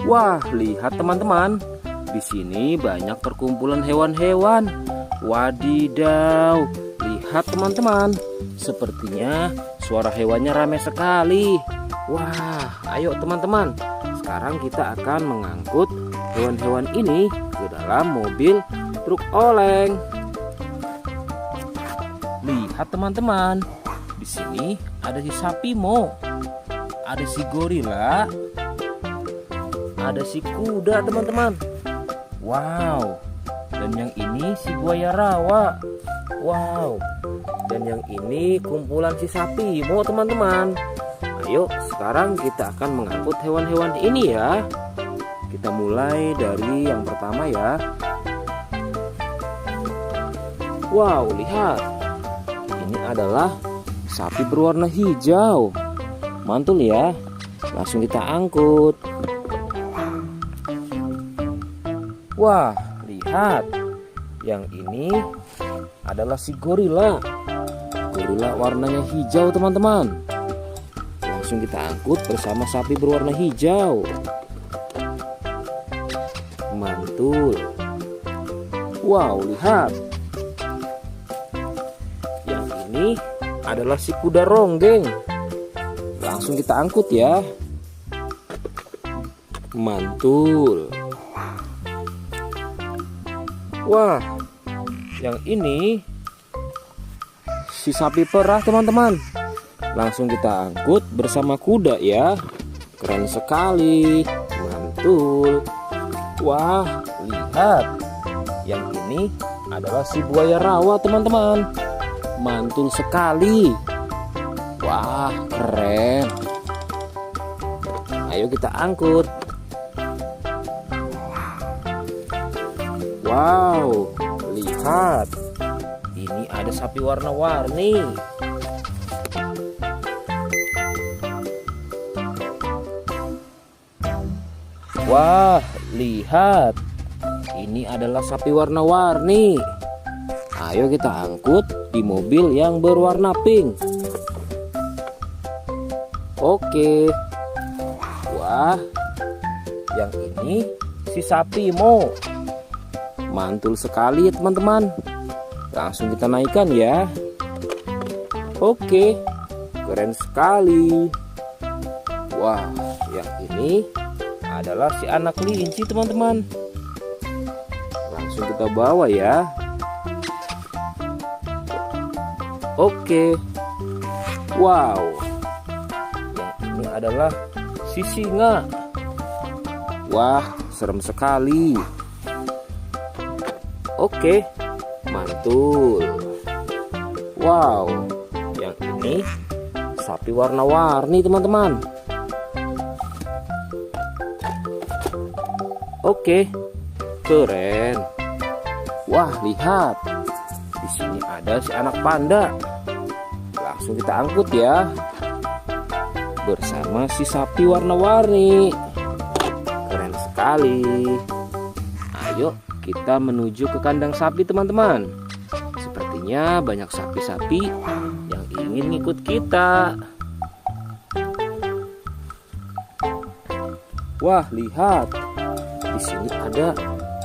Wah, lihat teman-teman. Di sini banyak perkumpulan hewan-hewan. Wadidaw, lihat teman-teman. Sepertinya suara hewannya ramai sekali. Wah, ayo teman-teman. Sekarang kita akan mengangkut hewan-hewan ini ke dalam mobil truk oleng. Lihat teman-teman. Di sini ada si sapi Mo. Ada si gorila. Ada si kuda teman-teman. Wow. Dan yang ini si buaya rawa. Wow. Dan yang ini kumpulan si sapi Mo teman-teman. Ayo sekarang kita akan mengangkut hewan-hewan ini ya. Kita mulai dari yang pertama ya. Wow, lihat. Ini adalah sapi berwarna hijau. Mantul ya. Langsung kita angkut. Wah, lihat. Yang ini adalah si gorila. Gorila warnanya hijau teman-teman. Langsung kita angkut bersama sapi berwarna hijau. Mantul. Wow, lihat. Yang ini adalah si kuda ronggeng. Langsung kita angkut ya. Mantul. Wah, yang ini si sapi perah teman-teman. Langsung kita angkut bersama kuda ya. Keren sekali. Mantul. Wah, lihat. Yang ini adalah si buaya rawa teman-teman. Mantul sekali. Wah, keren. Ayo kita angkut. Wow, lihat. Ini ada sapi warna-warni. Wah, lihat. Ini adalah sapi warna-warni. Ayo kita angkut di mobil yang berwarna pink. Oke. Wah, yang ini si sapi Mo. Mantul sekali ya teman-teman. Langsung kita naikkan ya. Oke, keren sekali. Wah, yang ini adalah si anak kelinci teman-teman. Langsung kita bawa ya. Oke. Wow. Yang ini adalah si singa. Wah, serem sekali. Oke, mantul. Wow, yang ini sapi warna-warni teman-teman. Oke, keren. Wah, lihat. Di sini ada si anak panda. Langsung kita angkut ya. Bersama si sapi warna-warni. Keren sekali. Ayo kita menuju ke kandang sapi teman-teman. Sepertinya banyak sapi-sapi yang ingin ikut kita. Wah, lihat. Di sini ada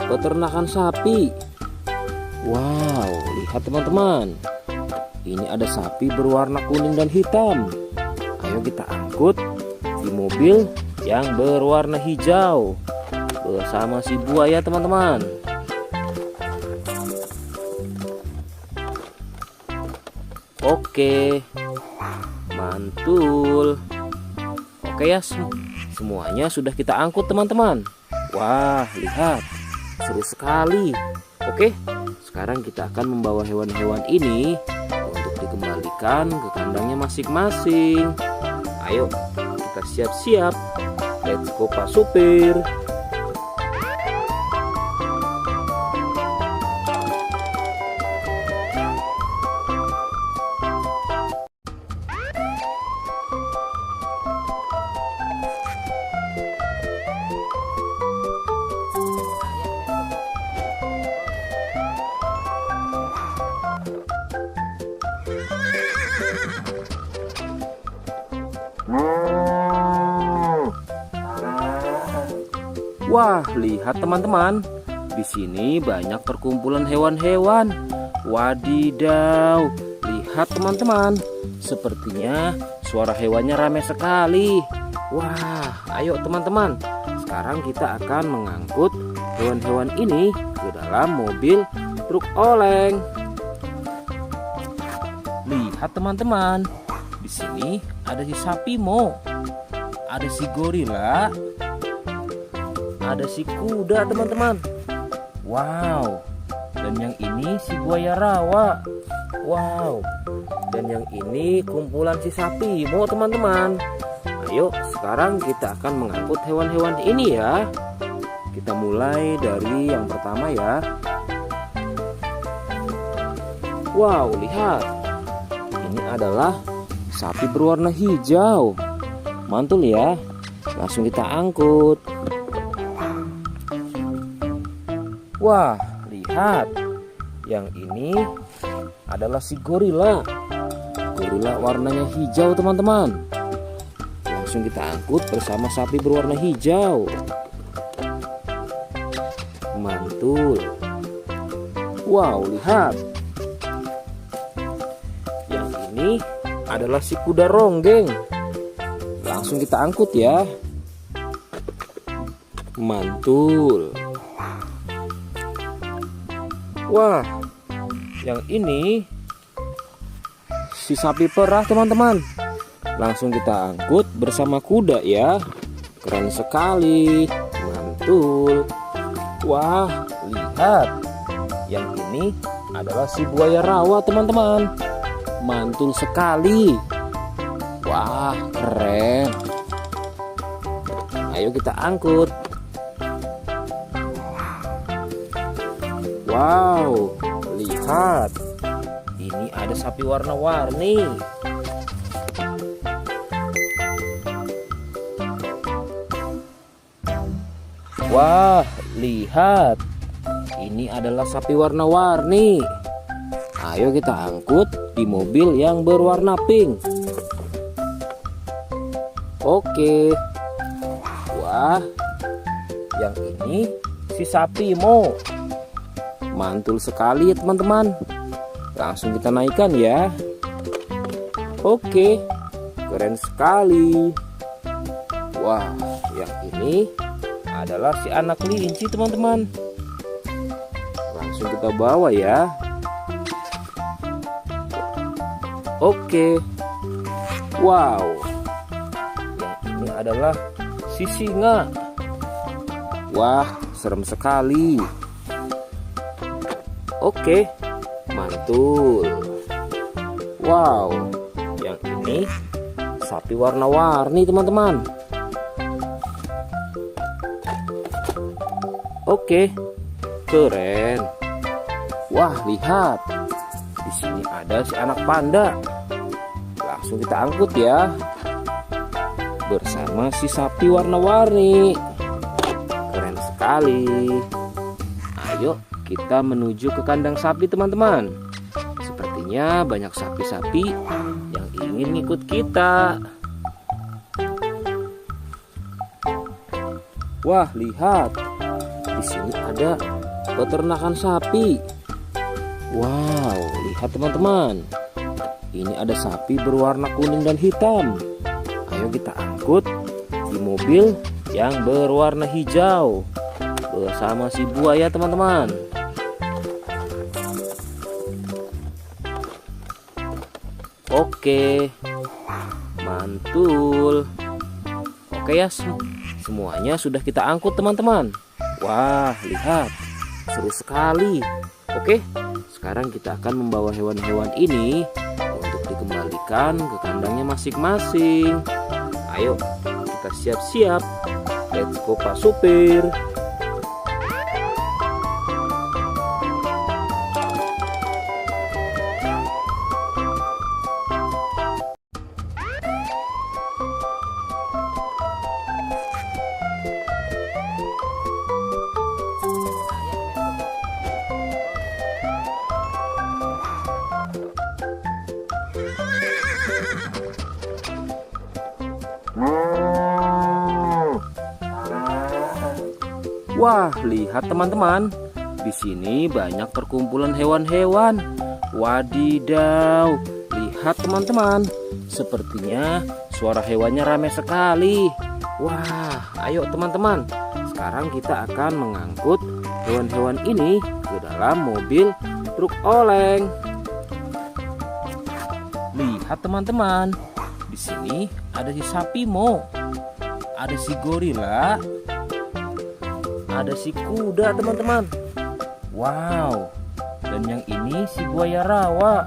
peternakan sapi. Wow, lihat teman-teman. Ini ada sapi berwarna kuning dan hitam. Ayo kita angkut di mobil yang berwarna hijau bersama si buaya teman-teman. Oke, mantul. Oke ya, semuanya sudah kita angkut teman-teman. Wah, lihat, seru sekali. Oke, sekarang kita akan membawa hewan-hewan ini untuk dikembalikan ke kandangnya masing-masing. Ayo, kita siap-siap. Let's go Pak Supir. Wah, lihat teman-teman. Di sini banyak perkumpulan hewan-hewan. Wadidaw, lihat teman-teman. Sepertinya suara hewannya ramai sekali. Wah, ayo teman-teman. Sekarang kita akan mengangkut hewan-hewan ini ke dalam mobil truk oleng. Lihat teman-teman. Di sini ada si sapi Mo. Ada si gorila. Ada si kuda teman-teman. Wow. Dan yang ini si buaya rawa. Wow. Dan yang ini kumpulan si sapi Mo teman-teman. Ayo sekarang kita akan mengangkut hewan-hewan ini ya. Kita mulai dari yang pertama ya. Wow, lihat. Ini adalah sapi berwarna hijau. Mantul ya. Langsung kita angkut. Wah, lihat. Yang ini adalah si gorila. Gorila warnanya hijau teman-teman. Langsung kita angkut bersama sapi berwarna hijau. Mantul. Wow, lihat. Yang ini adalah si kuda ronggeng. Langsung kita angkut ya. Mantul. Wah, yang ini si sapi perah teman-teman. Langsung kita angkut bersama kuda ya. Keren sekali. Mantul. Wah, lihat. Yang ini adalah si buaya rawa teman-teman. Mantul sekali. Wah, keren. Ayo kita angkut. Wow, lihat. Ini ada sapi warna-warni. Wah, lihat. Ini adalah sapi warna-warni. Ayo kita angkut di mobil yang berwarna pink. Oke. Wah, yang ini si sapi Mo. Mantul sekali ya teman-teman. Langsung kita naikkan ya. Oke, keren sekali. Wah, yang ini adalah si anak kelinci teman-teman. Langsung kita bawa ya. Oke. Wow. Yang ini adalah si singa. Wah, serem sekali. Oke, mantul. Wow, yang ini sapi warna-warni teman-teman. Oke, keren. Wah, lihat. Di sini ada si anak panda. Langsung kita angkut ya. Bersama si sapi warna-warni. Keren sekali. Ayo kita menuju ke kandang sapi teman-teman. Sepertinya banyak sapi-sapi yang ingin ikut kita. Wah, lihat. Di sini ada peternakan sapi. Wow, lihat teman-teman. Ini ada sapi berwarna kuning dan hitam. Ayo kita angkut di mobil yang berwarna hijau bersama si buaya teman-teman. Oke, mantul. Oke ya, semuanya sudah kita angkut teman-teman. Wah, lihat, seru sekali. Oke, sekarang kita akan membawa hewan-hewan ini untuk dikembalikan ke kandangnya masing-masing. Ayo, kita siap-siap. Let's go Pak Supir. Wah, lihat teman-teman. Di sini banyak perkumpulan hewan-hewan. Wadidaw, lihat teman-teman. Sepertinya suara hewannya ramai sekali. Wah, ayo teman-teman. Sekarang kita akan mengangkut hewan-hewan ini ke dalam mobil truk oleng. Lihat teman-teman. Di sini ada si sapi Mo, ada si gorila, ada si kuda teman-teman. Wow. Dan yang ini si buaya rawa.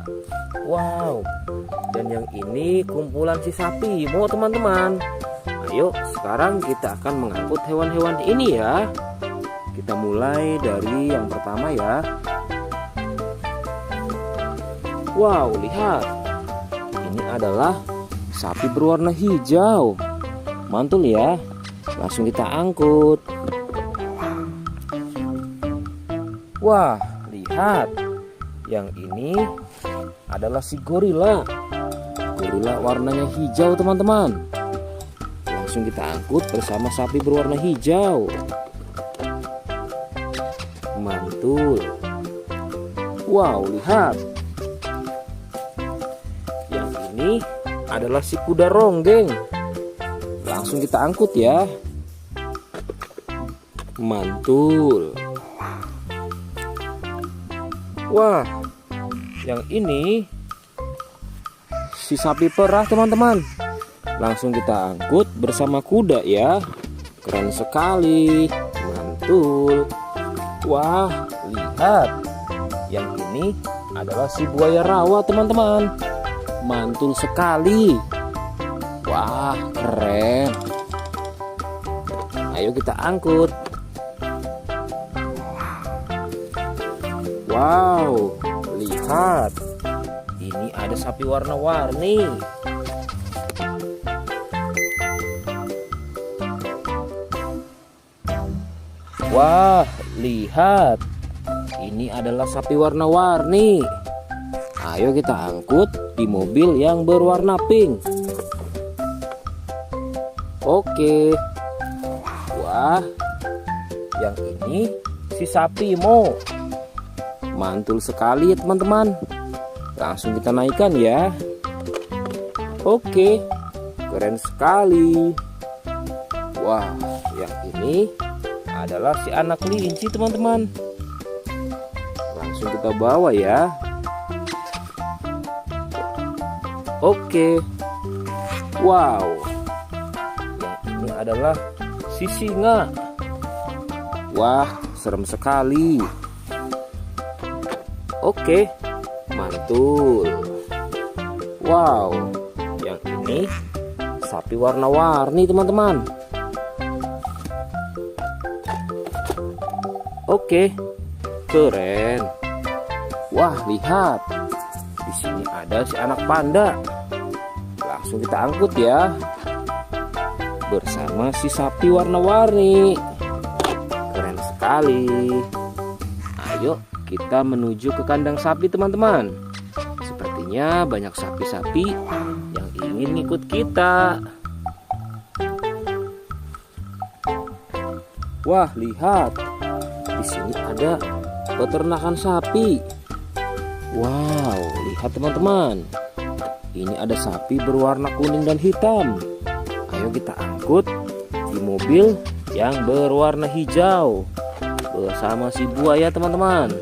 Wow. Dan yang ini kumpulan si sapi Mo teman-teman. Ayo sekarang kita akan mengangkut hewan-hewan ini ya. Kita mulai dari yang pertama ya. Wow, lihat. Ini adalah sapi berwarna hijau. Mantul ya. Langsung kita angkut. Wah, lihat. Yang ini adalah si gorila. Gorila warnanya hijau teman-teman. Langsung kita angkut bersama sapi berwarna hijau. Mantul. Wow, lihat. Yang ini adalah si kuda ronggeng. Langsung kita angkut ya. Mantul. Wah, yang ini si sapi perah teman-teman. Langsung kita angkut bersama kuda ya. Keren sekali. Mantul. Wah, lihat. Yang ini adalah si buaya rawa teman-teman. Mantul sekali. Wah, keren. Ayo kita angkut. Wow, lihat. Ini ada sapi warna-warni. Wah, lihat. Ini adalah sapi warna-warni. Ayo kita angkut di mobil yang berwarna pink. Oke. Wah, yang ini si sapi Mo. Mantul sekali ya teman-teman. Langsung kita naikkan ya. Oke, keren sekali. Wah, yang ini adalah si anak kelinci teman-teman. Langsung kita bawa ya. Oke. Wow. Yang ini adalah si singa. Wah, serem sekali. Oke, mantul. Wow, yang ini sapi warna-warni teman-teman. Oke, keren. Wah, lihat. Di sini ada si anak panda. Langsung kita angkut ya. Bersama si sapi warna-warni. Keren sekali. Ayo kita menuju ke kandang sapi teman-teman. Sepertinya banyak sapi-sapi yang ingin ikut kita. Wah, lihat. Di sini ada peternakan sapi. Wow, lihat teman-teman. Ini ada sapi berwarna kuning dan hitam. Ayo kita angkut di mobil yang berwarna hijau bersama si buaya teman-teman.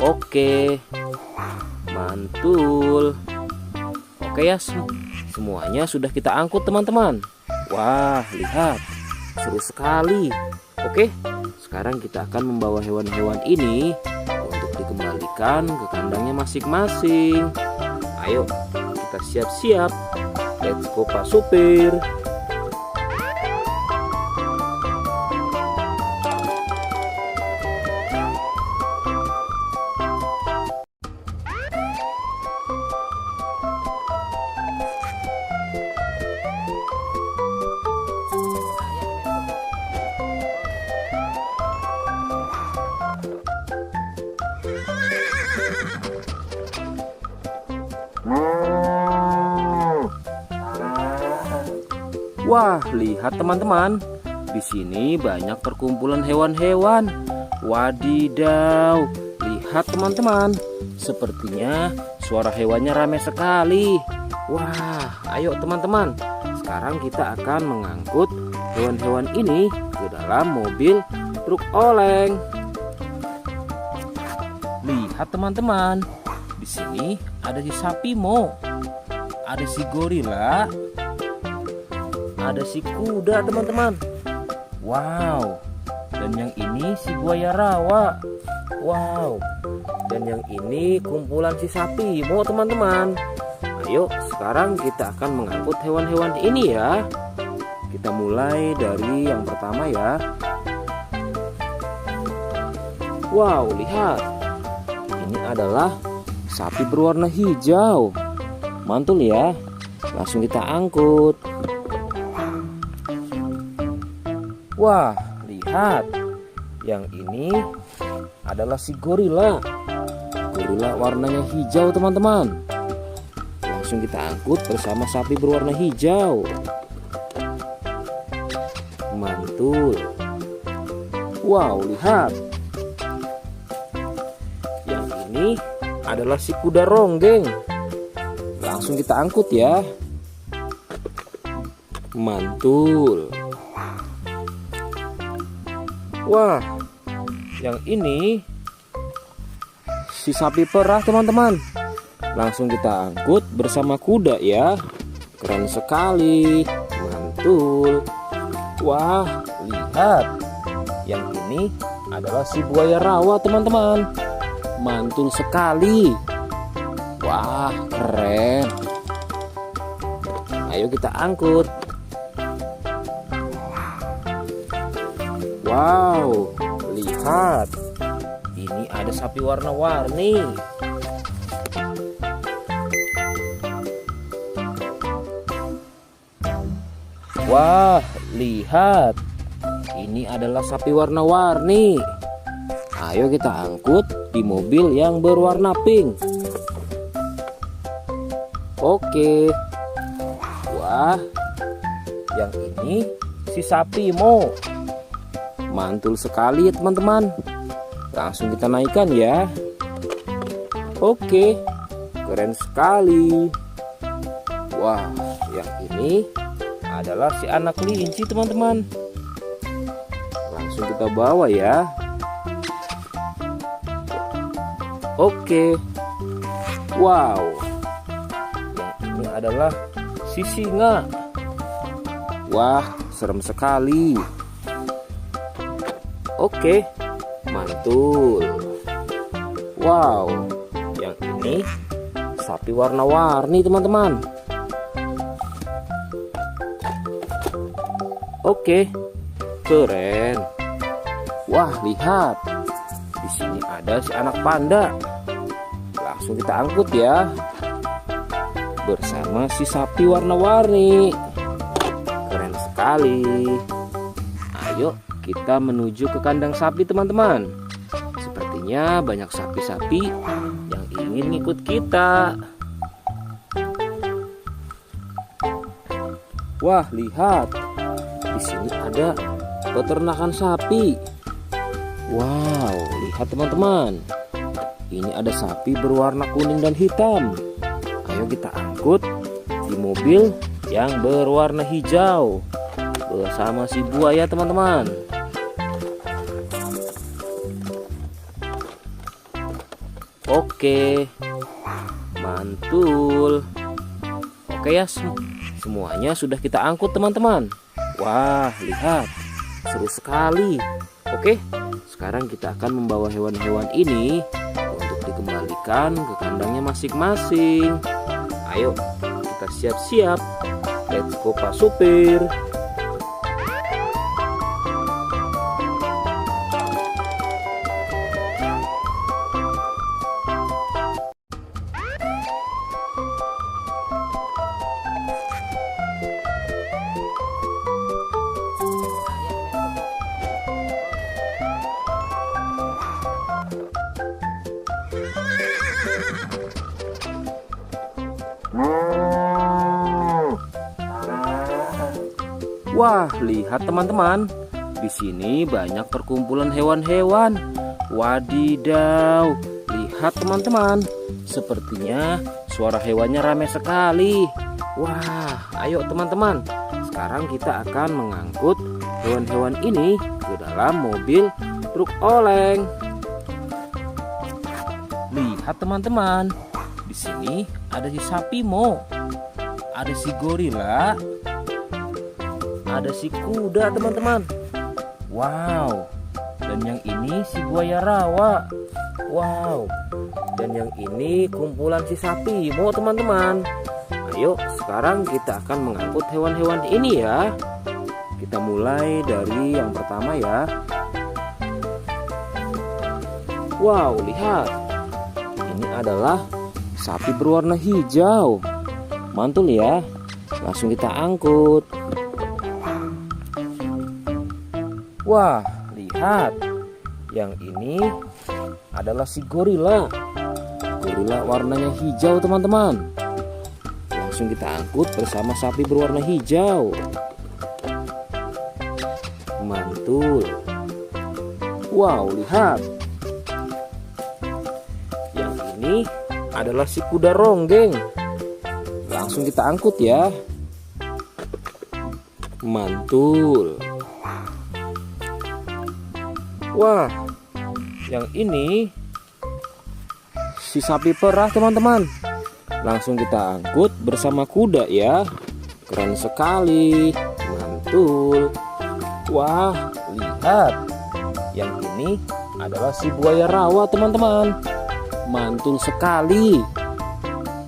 Oke, mantul. Oke ya, semuanya sudah kita angkut teman-teman. Wah, lihat, seru sekali. Oke, sekarang kita akan membawa hewan-hewan ini untuk dikembalikan ke kandangnya masing-masing. Ayo, kita siap-siap. Let's go Pak Supir. Wah, lihat teman-teman. Di sini banyak perkumpulan hewan-hewan. Wadidaw, lihat teman-teman. Sepertinya suara hewannya ramai sekali. Wah, ayo teman-teman. Sekarang kita akan mengangkut hewan-hewan ini ke dalam mobil truk oleng. Lihat teman-teman. Di sini ada si sapi Mo. Ada si gorila. Ada si kuda teman-teman. Wow. Dan yang ini si buaya rawa. Wow. Dan yang ini kumpulan si sapi Mo teman-teman. Ayo sekarang kita akan mengangkut hewan-hewan ini ya. Kita mulai dari yang pertama ya. Wow, lihat. Ini adalah sapi berwarna hijau. Mantul ya. Langsung kita angkut. Wah, lihat. Yang ini adalah si gorila. Gorila warnanya hijau teman-teman. Langsung kita angkut bersama sapi berwarna hijau. Mantul. Wow, lihat. Yang ini adalah si kuda ronggeng. Langsung kita angkut ya. Mantul. Wah, yang ini si sapi perah teman-teman. Langsung kita angkut bersama kuda ya. Keren sekali. Mantul. Wah, lihat. Yang ini adalah si buaya rawa teman-teman. Mantul sekali. Wah, keren. Ayo kita angkut. Wow, lihat. Ini ada sapi warna-warni. Wah, lihat. Ini adalah sapi warna-warni. Ayo kita angkut di mobil yang berwarna pink. Oke. Wah, yang ini si sapi Mo. Mantul sekali ya teman-teman. Langsung kita naikkan ya. Oke, keren sekali. Wah, yang ini adalah si anak kelinci teman-teman. Langsung kita bawa ya. Oke. Wow. Yang ini adalah si singa. Wah, serem sekali. Oke, mantul. Wow, yang ini sapi warna-warni teman-teman. Oke, keren. Wah, lihat. Di sini ada si anak panda. Langsung kita angkut ya. Bersama si sapi warna-warni. Keren sekali. Ayo kita menuju ke kandang sapi teman-teman. Sepertinya banyak sapi-sapi yang ingin ngikut kita. Wah, lihat. Di sini ada peternakan sapi. Wow, lihat teman-teman. Ini ada sapi berwarna kuning dan hitam. Ayo kita angkut di mobil yang berwarna hijau bersama si buaya teman-teman. Oke, mantul. Oke ya, semuanya sudah kita angkut teman-teman. Wah, lihat, seru sekali. Oke, sekarang kita akan membawa hewan-hewan ini untuk dikembalikan ke kandangnya masing-masing. Ayo, kita siap-siap. Let's go Pak Supir. Wah, lihat teman-teman. Di sini banyak perkumpulan hewan-hewan. Wadidaw, lihat teman-teman. Sepertinya suara hewannya ramai sekali. Wah, ayo teman-teman. Sekarang kita akan mengangkut hewan-hewan ini ke dalam mobil truk oleng. Lihat teman-teman. Di sini ada si sapi Mo. Ada si gorila. Ada si kuda teman-teman. Wow. Dan yang ini si buaya rawa. Wow. Dan yang ini kumpulan si sapi Mo teman-teman. Ayo sekarang kita akan mengangkut hewan-hewan ini ya. Kita mulai dari yang pertama ya. Wow, lihat. Ini adalah sapi berwarna hijau. Mantul ya. Langsung kita angkut. Wah, lihat. Yang ini adalah si gorila. Gorila warnanya hijau teman-teman. Langsung kita angkut bersama sapi berwarna hijau. Mantul. Wow, lihat. Yang ini adalah si kuda ronggeng. Langsung kita angkut ya. Mantul. Wah, yang ini si sapi perah teman-teman. Langsung kita angkut bersama kuda ya. Keren sekali. Mantul. Wah, lihat. Yang ini adalah si buaya rawa teman-teman. Mantul sekali.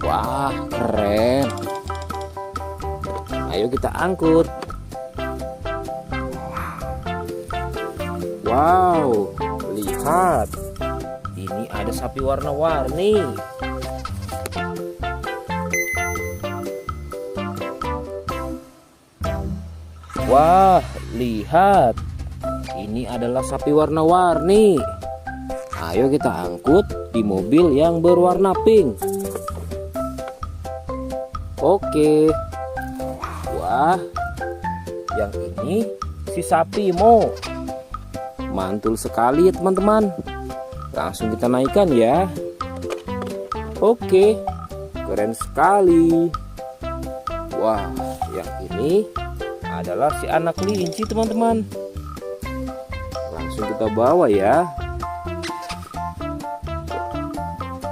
Wah, keren. Ayo kita angkut. Wow, lihat. Ini ada sapi warna-warni. Wah, lihat. Ini adalah sapi warna-warni. Ayo kita angkut di mobil yang berwarna pink. Oke. Wah, yang ini si sapi Mo. Mantul sekali ya teman-teman. Langsung kita naikkan ya. Oke, keren sekali. Wah, yang ini adalah si anak kelinci teman-teman. Langsung kita bawa ya.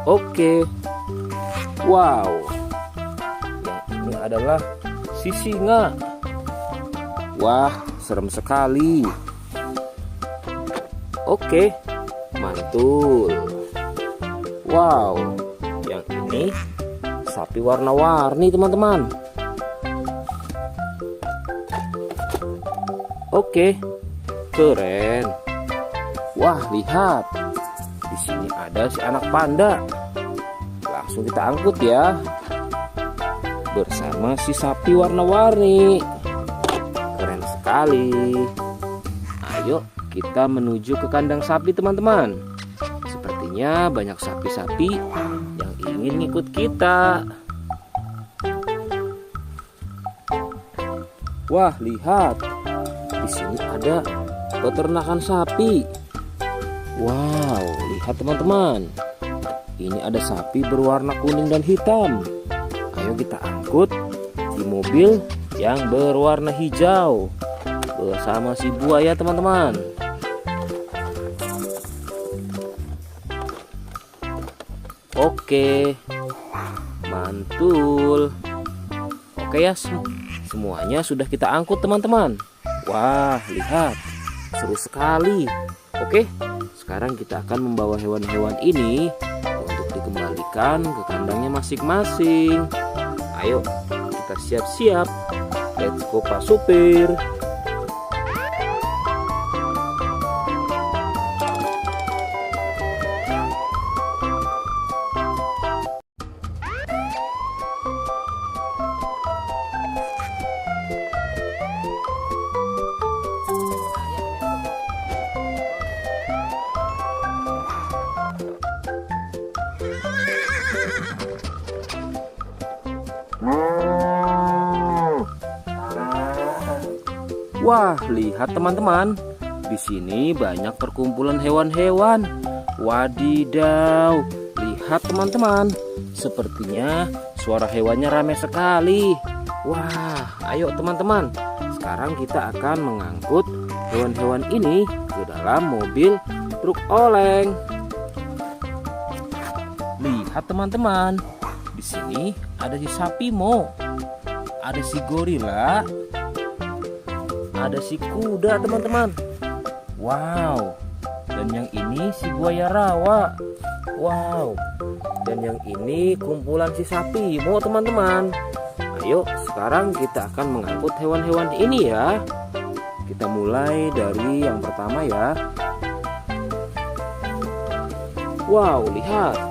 Oke. Wow. Yang ini adalah si singa. Wah, serem sekali. Oke, mantul. Wow, yang ini sapi warna-warni teman-teman. Oke, keren. Wah, lihat. Di sini ada si anak panda. Langsung kita angkut ya. Bersama si sapi warna-warni. Keren sekali. Ayo kita menuju ke kandang sapi teman-teman. Sepertinya banyak sapi-sapi yang ingin ngikut kita. Wah, lihat. Di sini ada peternakan sapi. Wow, lihat teman-teman. Ini ada sapi berwarna kuning dan hitam. Ayo kita angkut di mobil yang berwarna hijau bersama si buaya teman-teman. Oke, mantul. Oke ya, semuanya sudah kita angkut teman-teman. Wah, lihat, seru sekali. Oke, sekarang kita akan membawa hewan-hewan ini untuk dikembalikan ke kandangnya masing-masing. Ayo, kita siap-siap. Let's go Pak Supir. Wah, lihat teman-teman. Di sini banyak perkumpulan hewan-hewan. Wadidaw, lihat teman-teman. Sepertinya suara hewannya ramai sekali. Wah, ayo teman-teman. Sekarang kita akan mengangkut hewan-hewan ini ke dalam mobil truk oleng. Lihat teman-teman. Di sini ada si sapi Mo. Ada si gorila. Ada si kuda teman-teman. Wow. Dan yang ini si buaya rawa. Wow. Dan yang ini kumpulan si sapi Mo teman-teman. Ayo sekarang kita akan mengangkut hewan-hewan ini ya. Kita mulai dari yang pertama ya. Wow, lihat.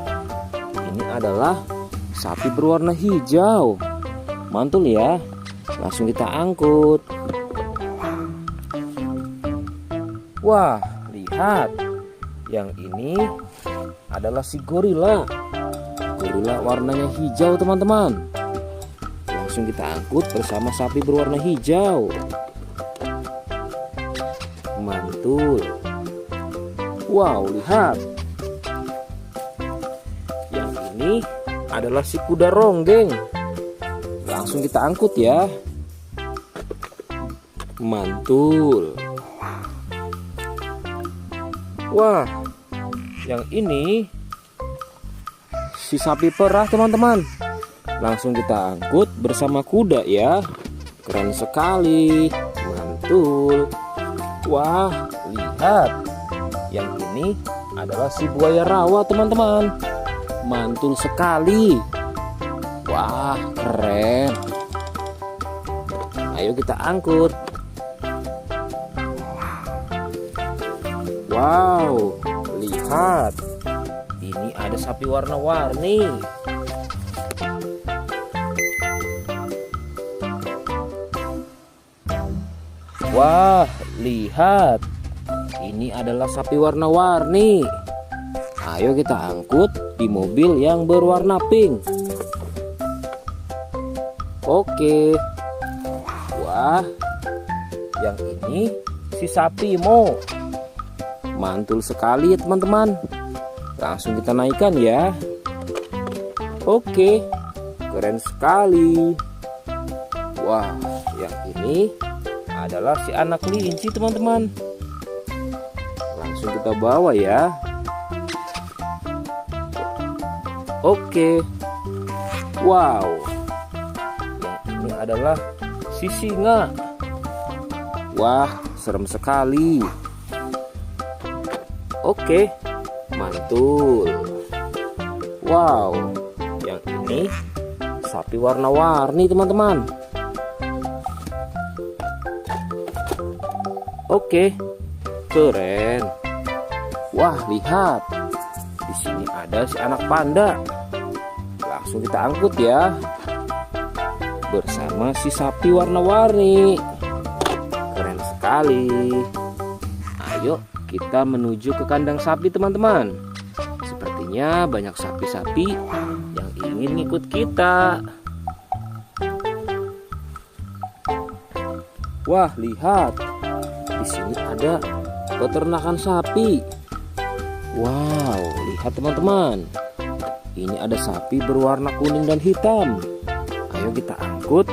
Ini adalah sapi berwarna hijau. Mantul ya. Langsung kita angkut. Wah, lihat. Yang ini adalah si gorila. Gorila warnanya hijau teman-teman. Langsung kita angkut bersama sapi berwarna hijau. Mantul. Wow, lihat. Yang ini adalah si kuda ronggeng. Langsung kita angkut ya. Mantul. Wah, yang ini si sapi perah teman-teman. Langsung kita angkut bersama kuda ya. Keren sekali. Mantul. Wah, lihat. Yang ini adalah si buaya rawa teman-teman. Mantul sekali. Wah, keren. Ayo kita angkut. Wow, lihat. Ini ada sapi warna-warni. Wah, lihat. Ini adalah sapi warna-warni. Ayo kita angkut di mobil yang berwarna pink. Oke. Wah, yang ini si sapi Mo. Mantul sekali ya teman-teman. Langsung kita naikkan ya. Oke, keren sekali. Wah, yang ini adalah si anak kelinci teman-teman. Langsung kita bawa ya. Oke. Wow. Yang ini adalah si singa. Wah, serem sekali. Oke, mantul. Wow, yang ini sapi warna-warni teman-teman. Oke, keren. Wah, lihat. Di sini ada si anak panda. Langsung kita angkut ya. Bersama si sapi warna-warni. Keren sekali. Ayo kita menuju ke kandang sapi teman-teman. Sepertinya banyak sapi-sapi yang ingin ikut kita. Wah, lihat. Di sini ada peternakan sapi. Wow, lihat teman-teman. Ini ada sapi berwarna kuning dan hitam. Ayo kita angkut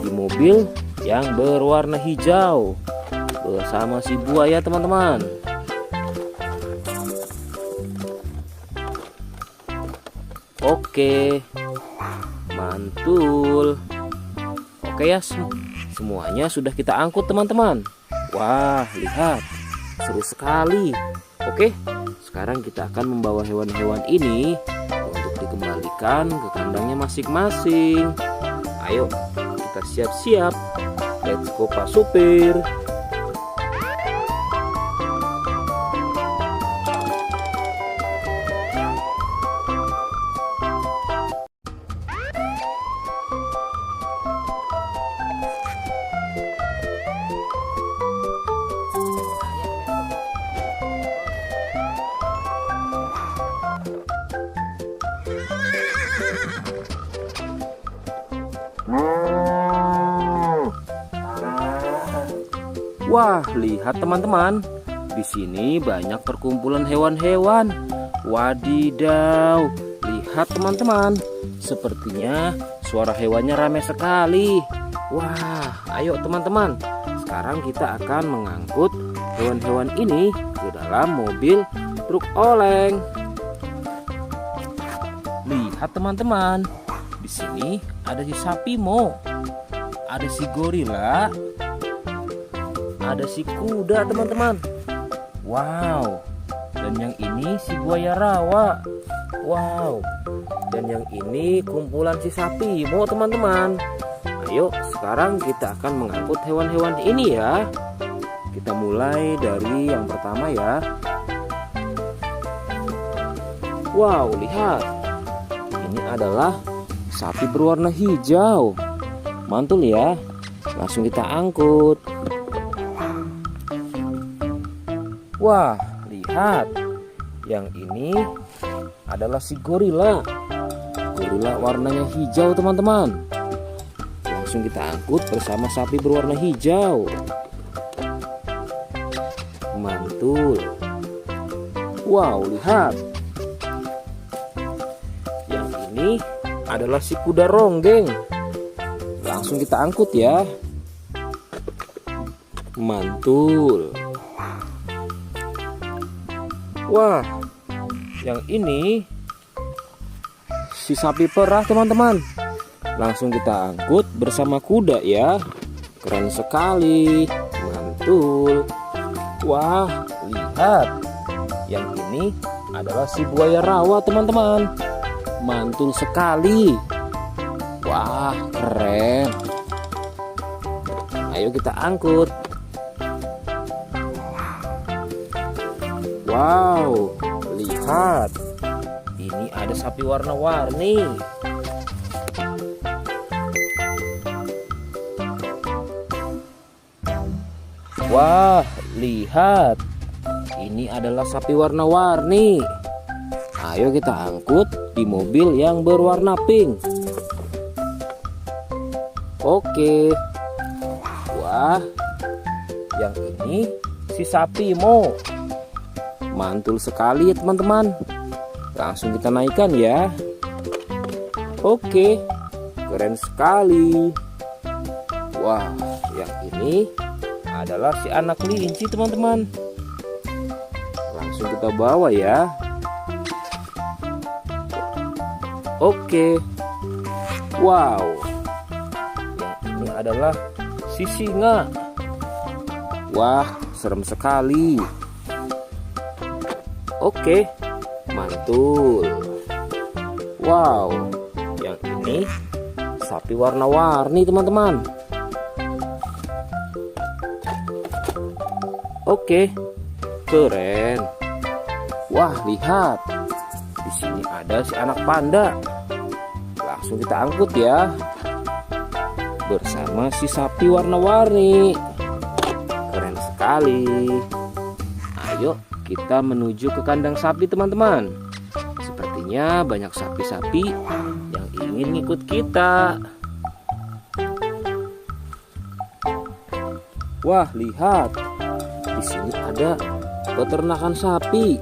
di mobil yang berwarna hijau bersama si buaya teman-teman. Oke, mantul. Oke ya, semuanya sudah kita angkut teman-teman. Wah, lihat, seru sekali. Oke, sekarang kita akan membawa hewan-hewan ini untuk dikembalikan ke kandangnya masing-masing. Ayo, kita siap-siap. Let's go Pak Supir. Wah, lihat teman-teman. Di sini banyak perkumpulan hewan-hewan. Wadidaw, lihat teman-teman. Sepertinya suara hewannya ramai sekali. Wah, ayo teman-teman. Sekarang kita akan mengangkut hewan-hewan ini ke dalam mobil truk oleng. Lihat teman-teman. Di sini ada si sapi Mo. Ada si gorila. Ada si kuda teman-teman. Wow. Dan yang ini si buaya rawa. Wow. Dan yang ini kumpulan si sapi Mo teman-teman. Ayo sekarang kita akan mengangkut hewan-hewan ini ya. Kita mulai dari yang pertama ya. Wow, lihat. Ini adalah sapi berwarna hijau. Mantul ya. Langsung kita angkut. Wah, lihat. Yang ini adalah si gorila. Gorila warnanya hijau teman-teman. Langsung kita angkut bersama sapi berwarna hijau. Mantul. Wow, lihat. Yang ini adalah si kuda ronggeng. Langsung kita angkut ya. Mantul. Wah, yang ini si sapi perah teman-teman. Langsung kita angkut bersama kuda ya. Keren sekali. Mantul. Wah, lihat. Yang ini adalah si buaya rawa teman-teman. Mantul sekali. Wah, keren. Ayo kita angkut. Wow, lihat. Ini ada sapi warna-warni. Wah, lihat. Ini adalah sapi warna-warni. Ayo kita angkut di mobil yang berwarna pink. Oke. Wah, yang ini si sapi Mo. Mantul sekali ya teman-teman. Langsung kita naikkan ya. Oke, keren sekali. Wah, yang ini adalah si anak kelinci teman-teman. Langsung kita bawa ya. Oke. Wow. Yang ini adalah si singa. Wah, serem sekali. Oke, mantul. Wow, yang ini sapi warna-warni teman-teman. Oke, keren. Wah, lihat. Di sini ada si anak panda. Langsung kita angkut ya. Bersama si sapi warna-warni. Keren sekali. Ayo kita menuju ke kandang sapi teman-teman. Sepertinya banyak sapi-sapi yang ingin ikut kita. Wah, lihat. Di sini ada peternakan sapi.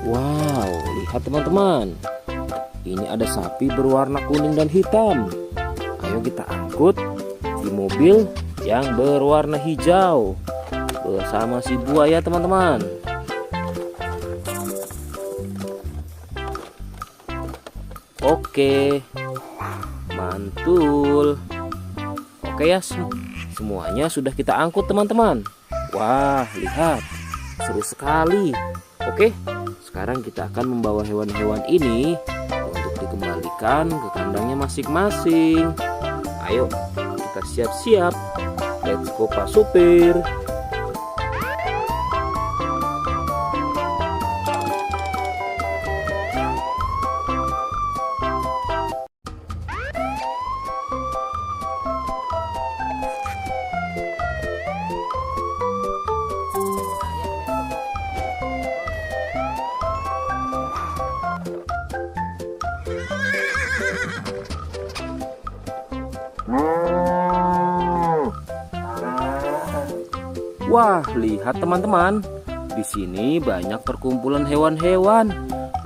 Wow, lihat teman-teman. Ini ada sapi berwarna kuning dan hitam. Ayo kita angkut di mobil yang berwarna hijau bersama si buaya teman-teman. Oke, mantul. Oke ya, semuanya sudah kita angkut teman-teman. Wah, lihat, seru sekali. Oke, sekarang kita akan membawa hewan-hewan ini untuk dikembalikan ke kandangnya masing-masing. Ayo, kita siap-siap. Let's go Pak Supir. Wah, lihat teman-teman. Di sini banyak perkumpulan hewan-hewan.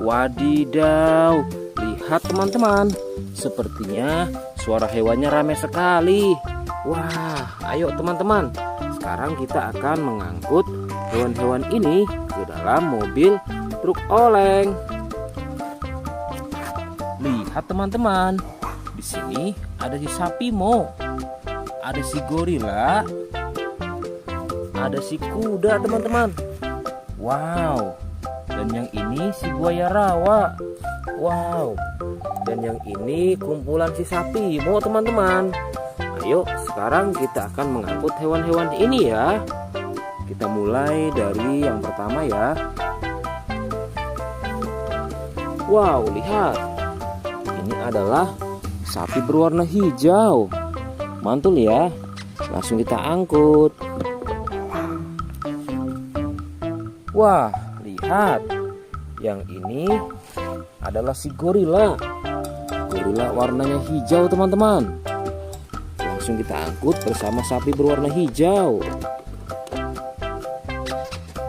Wadidaw, lihat teman-teman. Sepertinya suara hewannya ramai sekali. Wah, ayo teman-teman. Sekarang kita akan mengangkut hewan-hewan ini ke dalam mobil truk oleng. Lihat teman-teman. Di sini ada si sapi Mo. Ada si gorila. Ada si kuda teman-teman. Wow. Dan yang ini si buaya rawa. Wow. Dan yang ini kumpulan si sapi Mo teman-teman. Ayo sekarang kita akan mengangkut hewan-hewan ini ya. Kita mulai dari yang pertama ya. Wow, lihat. Ini adalah sapi berwarna hijau. Mantul ya. Langsung kita angkut. Wah, lihat. Yang ini adalah si gorila. Gorila warnanya hijau teman-teman. Langsung kita angkut bersama sapi berwarna hijau.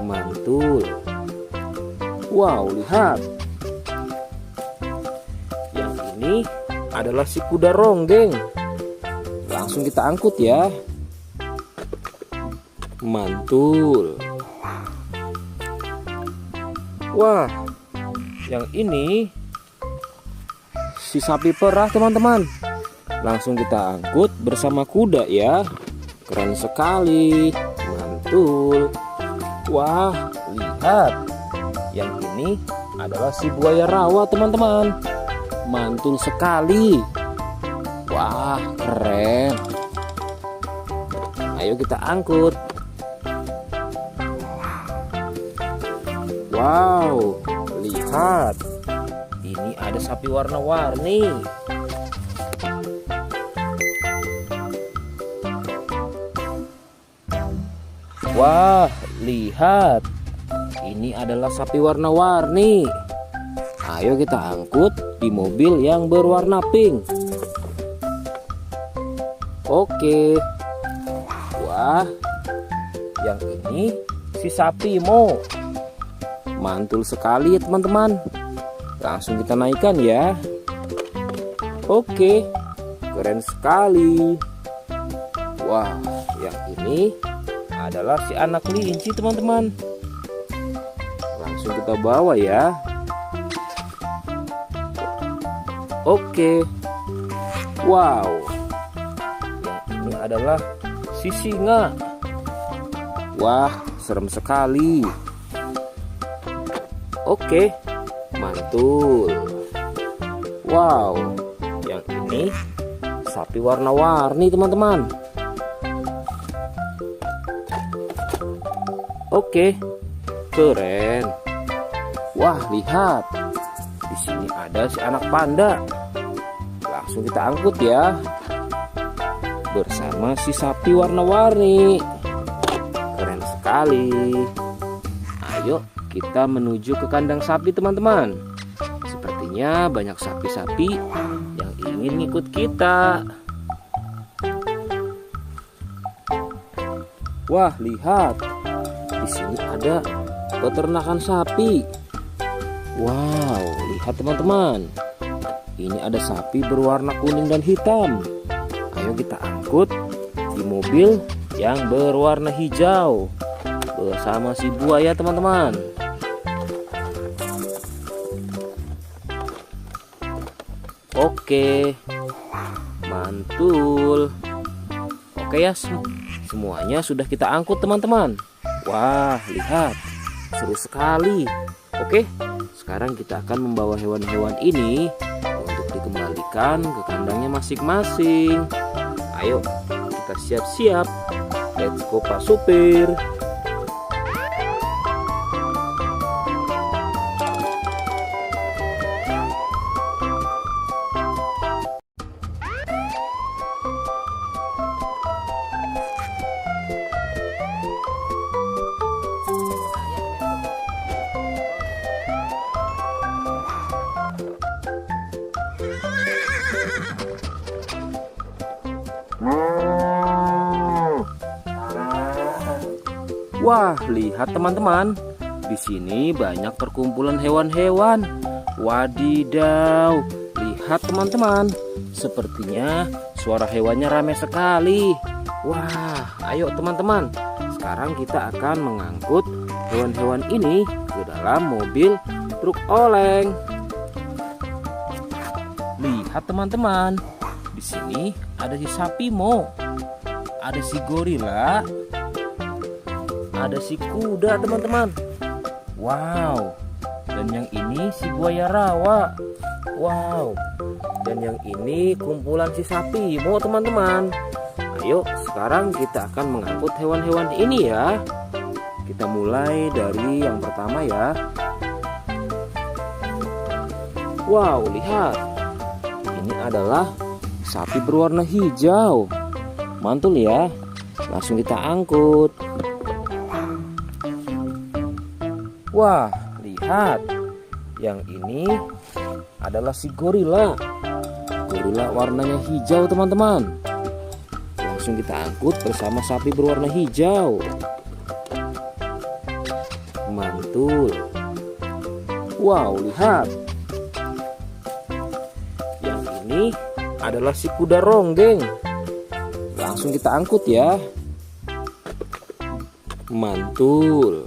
Mantul. Wow, lihat. Yang ini adalah si kuda ronggeng. Langsung kita angkut ya. Mantul. Wah, yang ini si sapi perah teman-teman. Langsung kita angkut bersama kuda ya. Keren sekali. Mantul. Wah, lihat. Yang ini adalah si buaya rawa teman-teman. Mantul sekali. Wah, keren. Ayo kita angkut. Wow, lihat. Ini ada sapi warna-warni. Wah, lihat. Ini adalah sapi warna-warni. Ayo kita angkut di mobil yang berwarna pink. Oke. Wah, yang ini si sapi Mo. Mantul sekali ya teman-teman. Langsung kita naikkan ya. Oke, keren sekali. Wah, yang ini adalah si anak kelinci teman-teman. Langsung kita bawa ya. Oke. Wow. Yang ini adalah si singa. Wah, serem sekali. Oke, mantul. Wow, yang ini sapi warna-warni teman-teman. Oke, keren. Wah, lihat. Di sini ada si anak panda. Langsung kita angkut ya. Bersama si sapi warna-warni. Keren sekali. Ayo kita menuju ke kandang sapi teman-teman. Sepertinya banyak sapi-sapi yang ingin ngikut kita. Wah, lihat. Di sini ada peternakan sapi. Wow, lihat teman-teman. Ini ada sapi berwarna kuning dan hitam. Ayo kita angkut di mobil yang berwarna hijau bersama si buaya teman-teman. Oke, mantul. Oke ya, semuanya sudah kita angkut teman-teman. Wah, lihat, seru sekali. Oke, sekarang kita akan membawa hewan-hewan ini untuk dikembalikan ke kandangnya masing-masing. Ayo, kita siap-siap. Let's go Pak Supir. Wah, lihat teman-teman. Di sini banyak perkumpulan hewan-hewan. Wadidaw, lihat teman-teman. Sepertinya suara hewannya ramai sekali. Wah, ayo teman-teman. Sekarang kita akan mengangkut hewan-hewan ini ke dalam mobil truk oleng. Lihat teman-teman. Di sini ada si sapi Mo. Ada si gorila. Ada si kuda teman-teman. Wow. Dan yang ini si buaya rawa. Wow. Dan yang ini kumpulan si sapi Mo teman-teman. Ayo sekarang kita akan mengangkut hewan-hewan ini ya. Kita mulai dari yang pertama ya. Wow, lihat. Ini adalah sapi berwarna hijau. Mantul ya. Langsung kita angkut. Wah, lihat. Yang ini adalah si gorila. Gorila warnanya hijau teman-teman. Langsung kita angkut bersama sapi berwarna hijau. Mantul. Wow, lihat. Yang ini adalah si kuda ronggeng. Langsung kita angkut ya. Mantul.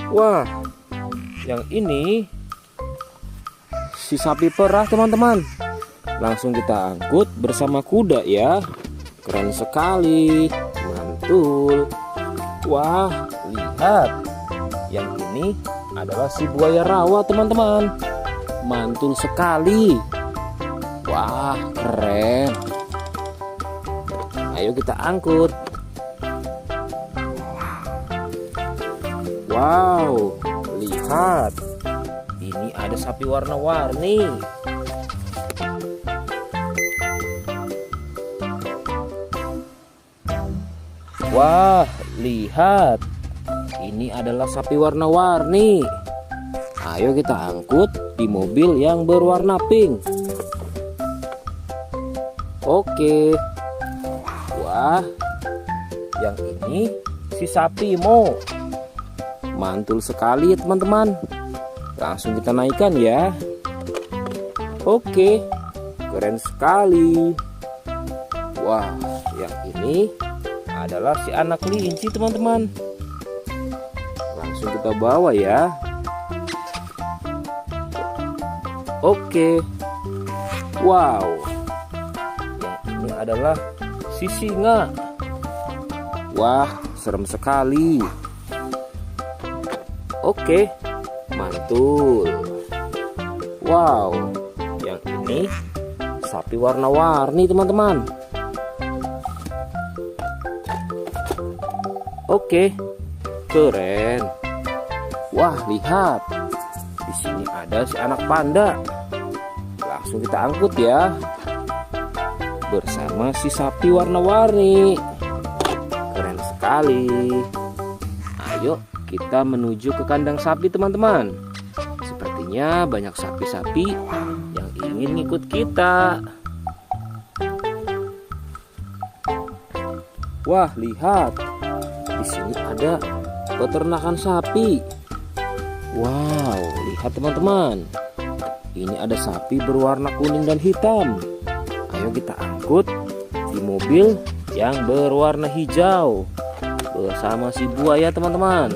Wah, yang ini si sapi perah teman-teman. Langsung kita angkut bersama kuda ya. Keren sekali. Mantul. Wah, lihat. Yang ini adalah si buaya rawa teman-teman. Mantul sekali. Wah, keren. Ayo kita angkut. Wow, lihat. Ini ada sapi warna-warni. Wah, lihat. Ini adalah sapi warna-warni. Ayo kita angkut di mobil yang berwarna pink. Oke. Wah, yang ini si sapi Mo. Mantul sekali teman-teman. Langsung kita naikkan ya. Oke, keren sekali. Wah, yang ini adalah si anak kelinci teman-teman. Langsung kita bawa ya. Oke. Wow. Yang ini adalah si singa. Wah, serem sekali. Oke, mantul. Wow, yang ini sapi warna-warni teman-teman. Oke, keren. Wah, lihat. Di sini ada si anak panda. Langsung kita angkut ya. Bersama si sapi warna-warni. Keren sekali. Ayo kita menuju ke kandang sapi teman-teman. Sepertinya banyak sapi-sapi yang ingin ngikut kita. Wah, lihat. Di sini ada peternakan sapi. Wow, lihat teman-teman. Ini ada sapi berwarna kuning dan hitam. Ayo kita angkut di mobil yang berwarna hijau bersama si buaya teman-teman.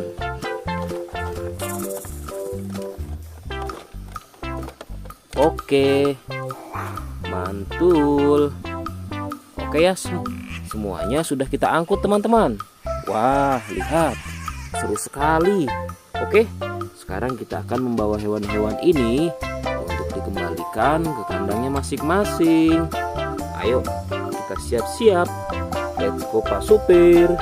Oke, mantul. Oke ya, semuanya sudah kita angkut teman-teman. Wah, lihat, seru sekali. Oke, sekarang kita akan membawa hewan-hewan ini untuk dikembalikan ke kandangnya masing-masing. Ayo, kita siap-siap. Let's go Pak Supir.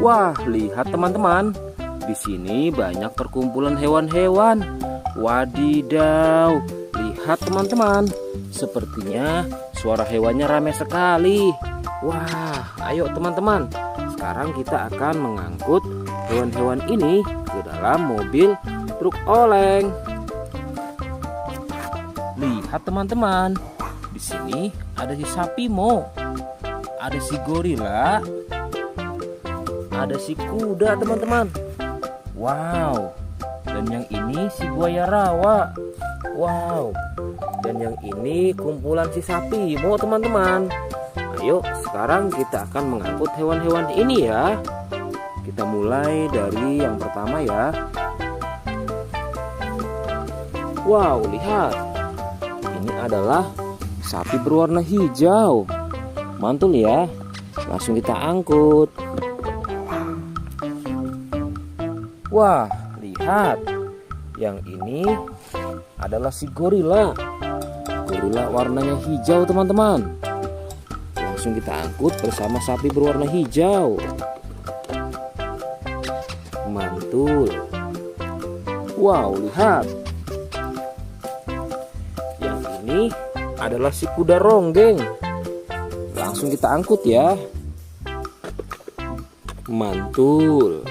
Wah, lihat teman-teman. Di sini banyak perkumpulan hewan-hewan. Wadidaw, lihat teman-teman. Sepertinya suara hewannya ramai sekali. Wah, ayo teman-teman. Sekarang kita akan mengangkut hewan-hewan ini ke dalam mobil truk oleng. Lihat teman-teman. Di sini ada si sapi Mo. Ada si gorila. Ada si kuda teman-teman. Wow. Dan yang ini si buaya rawa. Wow. Dan yang ini kumpulan si sapi Mo teman-teman. Ayo sekarang kita akan mengangkut hewan-hewan ini ya. Kita mulai dari yang pertama ya. Wow, lihat. Ini adalah sapi berwarna hijau. Mantul ya. Langsung kita angkut. Wah, lihat. Yang ini adalah si gorila. Gorila warnanya hijau teman-teman. Langsung kita angkut bersama sapi berwarna hijau. Mantul. Wow, lihat. Yang ini adalah si kuda ronggeng. Langsung kita angkut ya. Mantul.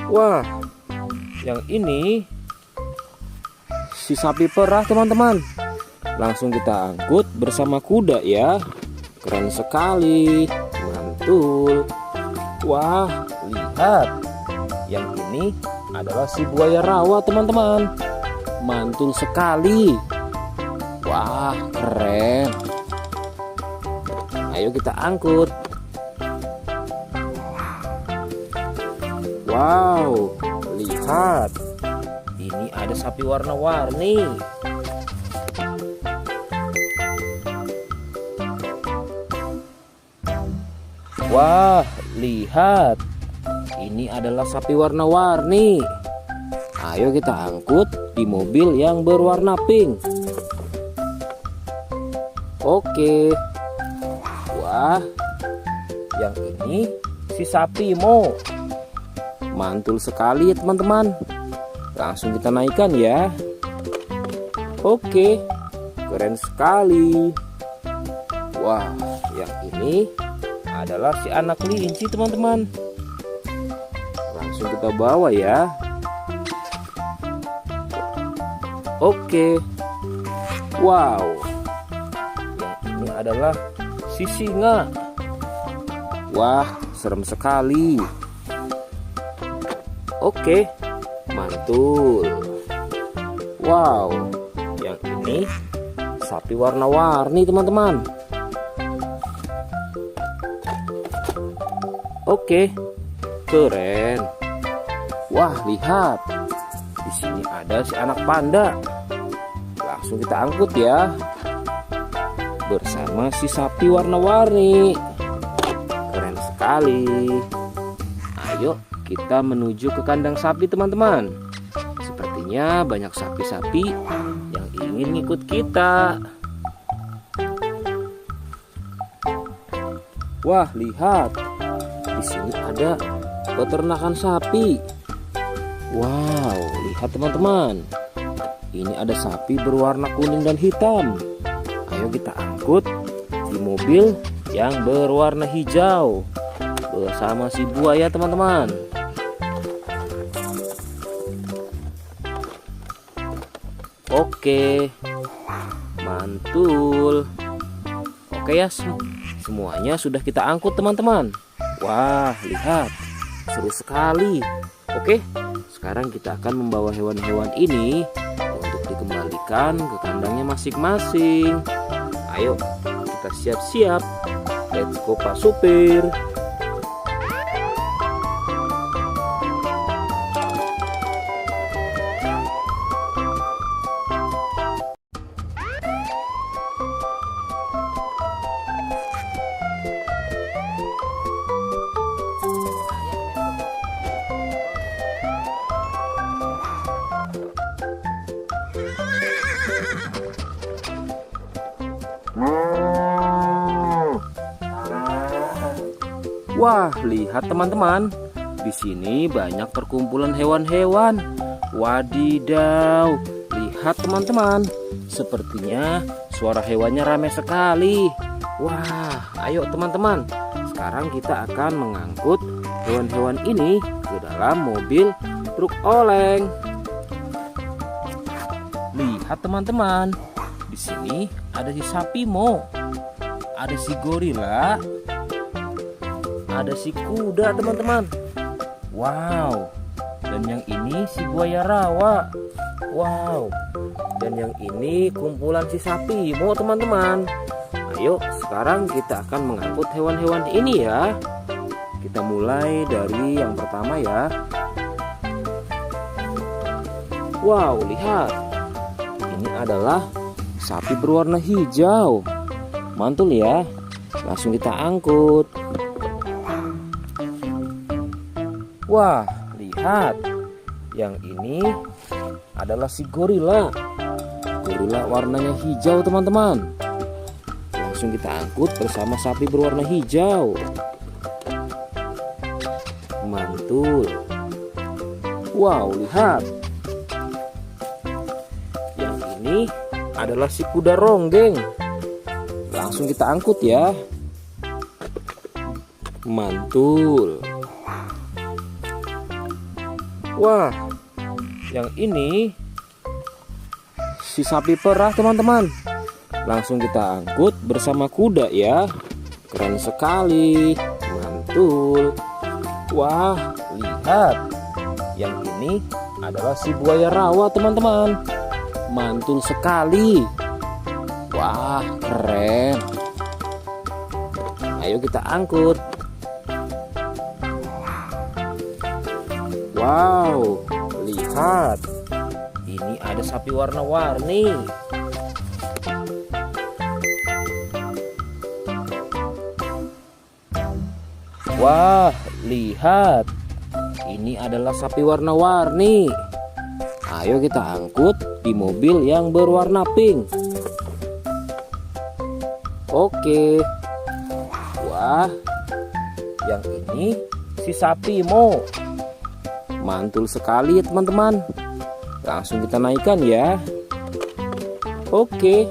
Wah, yang ini si sapi perah teman-teman. Langsung kita angkut bersama kuda ya. Keren sekali. Mantul. Wah, lihat. Yang ini adalah si buaya rawa teman-teman. Mantul sekali. Wah, keren. Ayo kita angkut. Wow, lihat. Ini ada sapi warna-warni. Wah, lihat. Ini adalah sapi warna-warni. Ayo kita angkut di mobil yang berwarna pink. Oke. Wah, yang ini si sapi Mo. Mantul sekali ya teman-teman. Langsung kita naikkan ya. Oke, keren sekali. Wah, yang ini adalah si anak kelinci teman-teman. Langsung kita bawa ya. Oke. Wow. Yang ini adalah si singa. Wah, serem sekali. Oke, mantul. Wow, yang ini sapi warna-warni teman-teman. Oke, keren. Wah, lihat. Di sini ada si anak panda. Langsung kita angkut ya. Bersama si sapi warna-warni. Keren sekali. Ayo kita menuju ke kandang sapi teman-teman. Sepertinya banyak sapi-sapi yang ingin ngikut kita. Wah, lihat. Di sini ada peternakan sapi. Wow, lihat teman-teman. Ini ada sapi berwarna kuning dan hitam. Ayo kita angkut di mobil yang berwarna hijau bersama si buaya teman-teman. Oke, mantul. Oke ya, semuanya sudah kita angkut teman-teman. Wah, lihat, seru sekali. Oke, sekarang kita akan membawa hewan-hewan ini untuk dikembalikan ke kandangnya masing-masing. Ayo, kita siap-siap. Let's go Pak Supir. Wah, lihat teman-teman. Di sini banyak perkumpulan hewan-hewan. Wadidaw, lihat teman-teman. Sepertinya suara hewannya ramai sekali. Wah, ayo teman-teman. Sekarang kita akan mengangkut hewan-hewan ini ke dalam mobil truk oleng. Lihat teman-teman. Di sini ada si sapi Mo. Ada si gorila. Ada si kuda teman-teman. Wow. Dan yang ini si buaya rawa. Wow. Dan yang ini kumpulan si sapi Mo teman-teman. Ayo sekarang kita akan mengangkut hewan-hewan ini ya. Kita mulai dari yang pertama ya. Wow, lihat. Ini adalah sapi berwarna hijau. Mantul ya. Langsung kita angkut. Wah, lihat. Yang ini adalah si gorila. Gorila warnanya hijau teman-teman. Langsung kita angkut bersama sapi berwarna hijau. Mantul. Wow, lihat. Yang ini adalah si kuda ronggeng. Langsung kita angkut ya. Mantul. Wah, yang ini si sapi perah teman-teman. Langsung kita angkut bersama kuda ya. Keren sekali. Mantul. Wah, lihat. Yang ini adalah si buaya rawa teman-teman. Mantul sekali. Wah, keren. Ayo kita angkut. Wow, lihat. Ini ada sapi warna-warni. Wah, lihat. Ini adalah sapi warna-warni. Ayo kita angkut di mobil yang berwarna pink. Oke. Wah, yang ini si sapi Mo. Mantul sekali ya teman-teman. Langsung kita naikkan ya. Oke,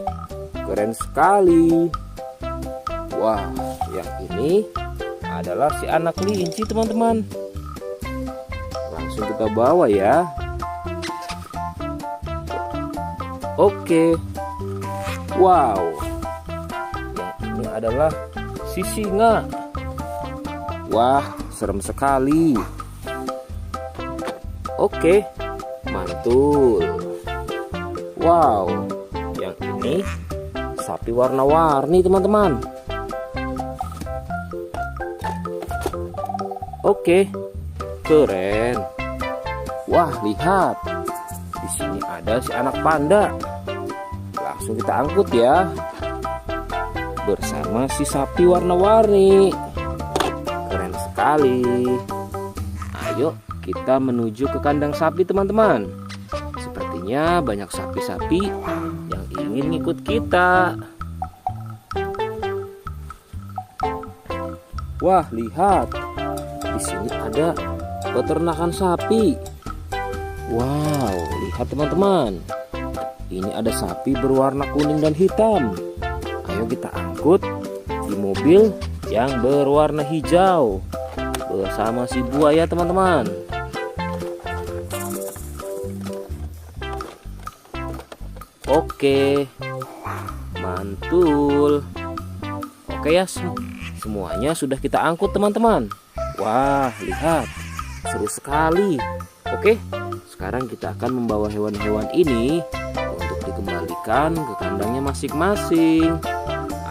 keren sekali. Wah, yang ini adalah si anak kelinci teman-teman. Langsung kita bawa ya. Oke. Wow. Yang ini adalah si singa. Wah, serem sekali. Oke, mantul. Wow, yang ini sapi warna-warni teman-teman. Oke, keren. Wah, lihat. Di sini ada si anak panda. Langsung kita angkut ya. Bersama si sapi warna-warni. Keren sekali. Ayo kita menuju ke kandang sapi teman-teman. Sepertinya banyak sapi-sapi yang ingin ngikut kita. Wah, lihat. Di sini ada peternakan sapi. Wow, lihat teman-teman. Ini ada sapi berwarna kuning dan hitam. Ayo kita angkut di mobil yang berwarna hijau bersama si buaya teman-teman. Oke, mantul. Oke ya, semuanya sudah kita angkut teman-teman. Wah, lihat, seru sekali. Oke, sekarang kita akan membawa hewan-hewan ini untuk dikembalikan ke kandangnya masing-masing.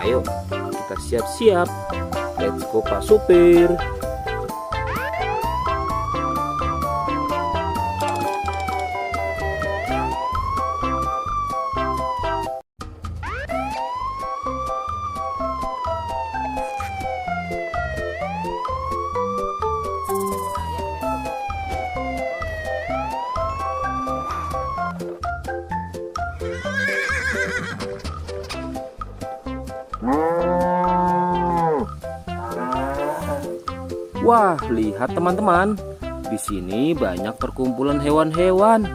Ayo, kita siap-siap. Let's go Pak Supir. Wah, lihat teman-teman. Di sini banyak perkumpulan hewan-hewan.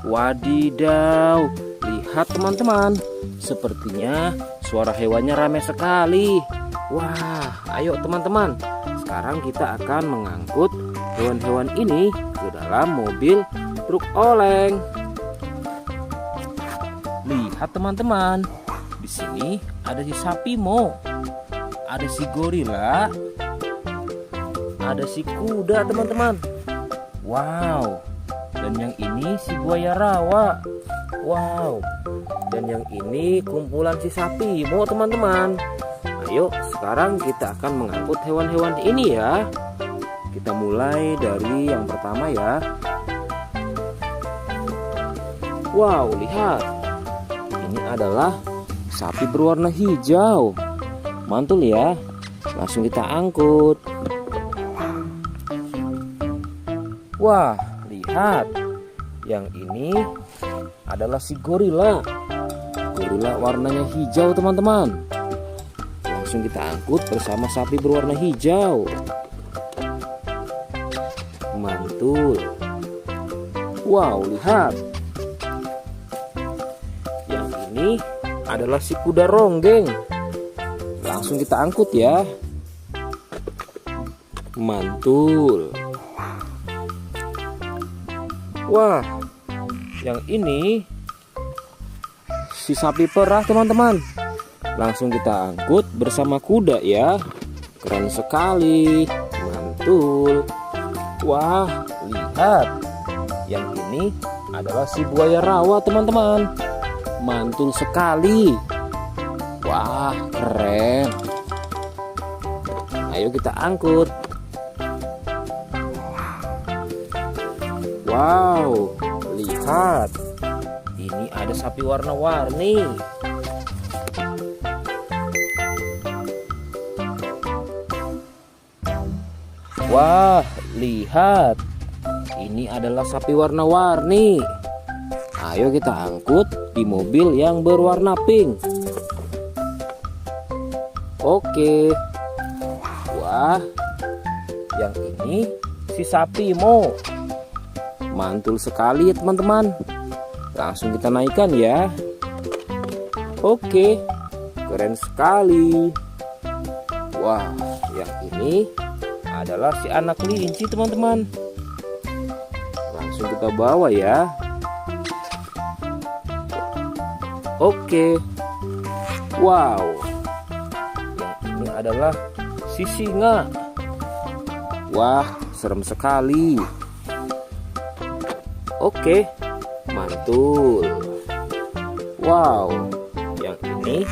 Wadidaw, lihat teman-teman. Sepertinya suara hewannya ramai sekali. Wah, ayo teman-teman. Sekarang kita akan mengangkut hewan-hewan ini ke dalam mobil truk oleng. Lihat teman-teman. Di sini ada si sapi Mo. Ada si gorila. Ada si kuda teman-teman. Wow. Dan yang ini si buaya rawa. Wow. Dan yang ini kumpulan si sapi Mo teman-teman. Ayo sekarang kita akan mengangkut hewan-hewan ini ya. Kita mulai dari yang pertama ya. Wow, lihat. Ini adalah sapi berwarna hijau. Mantul ya. Langsung kita angkut. Wah, lihat. Yang ini adalah si gorila. Gorila warnanya hijau teman-teman. Langsung kita angkut bersama sapi berwarna hijau. Mantul. Wow, lihat. Yang ini adalah si kuda ronggeng. Langsung kita angkut ya. Mantul. Wah, yang ini si sapi perah teman-teman. Langsung kita angkut bersama kuda ya. Keren sekali. Mantul. Wah, lihat. Yang ini adalah si buaya rawa teman-teman. Mantul sekali. Wah, keren. Ayo kita angkut. Wow, lihat. Ini ada sapi warna-warni. Wah, lihat. Ini adalah sapi warna-warni. Ayo kita angkut di mobil yang berwarna pink. Oke. Wah, yang ini si sapi Mo. Mantul sekali ya teman-teman. Langsung kita naikkan ya. Oke, keren sekali. Wah, yang ini adalah si anak kelinci teman-teman. Langsung kita bawa ya. Oke. Wow. Yang ini adalah si singa. Wah, serem sekali. Oke, mantul. Wow, yang ini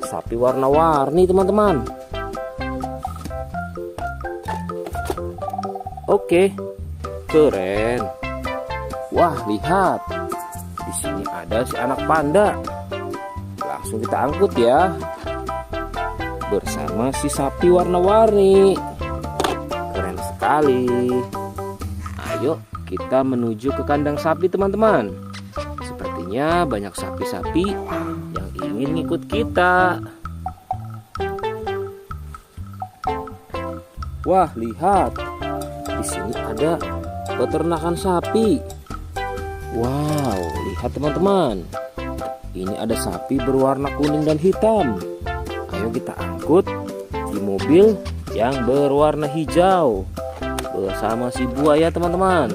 sapi warna-warni teman-teman. Oke, keren. Wah, lihat. Di sini ada si anak panda. Langsung kita angkut ya. Bersama si sapi warna-warni. Keren sekali. Ayo kita menuju ke kandang sapi teman-teman. Sepertinya banyak sapi-sapi yang ingin ikut kita. Wah, lihat. Di sini ada peternakan sapi. Wow, lihat teman-teman. Ini ada sapi berwarna kuning dan hitam. Ayo kita angkut di mobil yang berwarna hijau bersama si buaya teman-teman.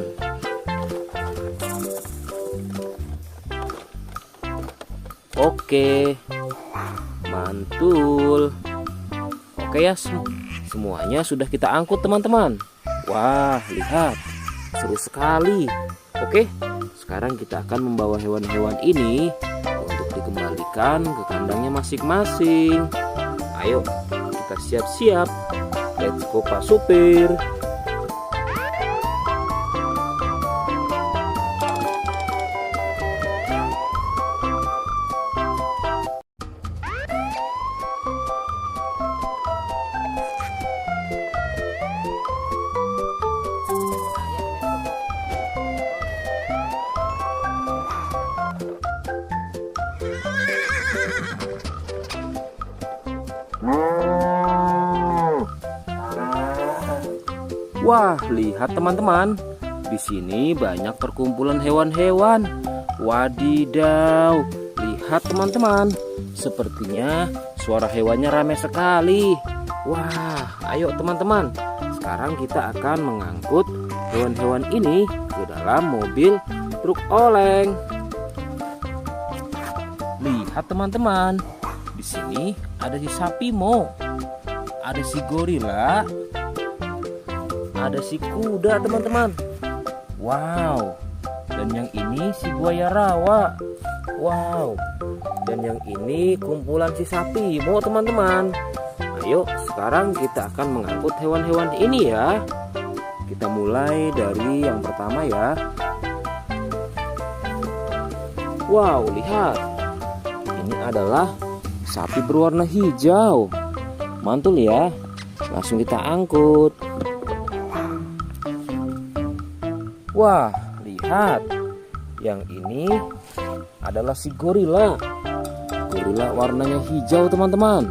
Oke, mantul. Oke ya, semuanya sudah kita angkut teman-teman. Wah, lihat, seru sekali. Oke, sekarang kita akan membawa hewan-hewan ini untuk dikembalikan ke kandangnya masing-masing. Ayo, kita siap-siap. Let's go Pak Supir. Wah, lihat teman-teman. Di sini banyak perkumpulan hewan-hewan. Wadidaw, lihat teman-teman. Sepertinya suara hewannya ramai sekali. Wah, ayo teman-teman. Sekarang kita akan mengangkut hewan-hewan ini ke dalam mobil truk oleng. Lihat teman-teman. Di sini ada si sapi Mo, ada si gorila, ada si kuda teman-teman. Wow. Dan yang ini si buaya rawa. Wow. Dan yang ini kumpulan si sapi Mo teman-teman. Ayo sekarang kita akan mengangkut hewan-hewan ini ya. Kita mulai dari yang pertama ya. Wow, lihat. Ini adalah sapi berwarna hijau. Mantul ya. Langsung kita angkut. Wah, lihat. Yang ini adalah si gorila. Gorila warnanya hijau teman-teman.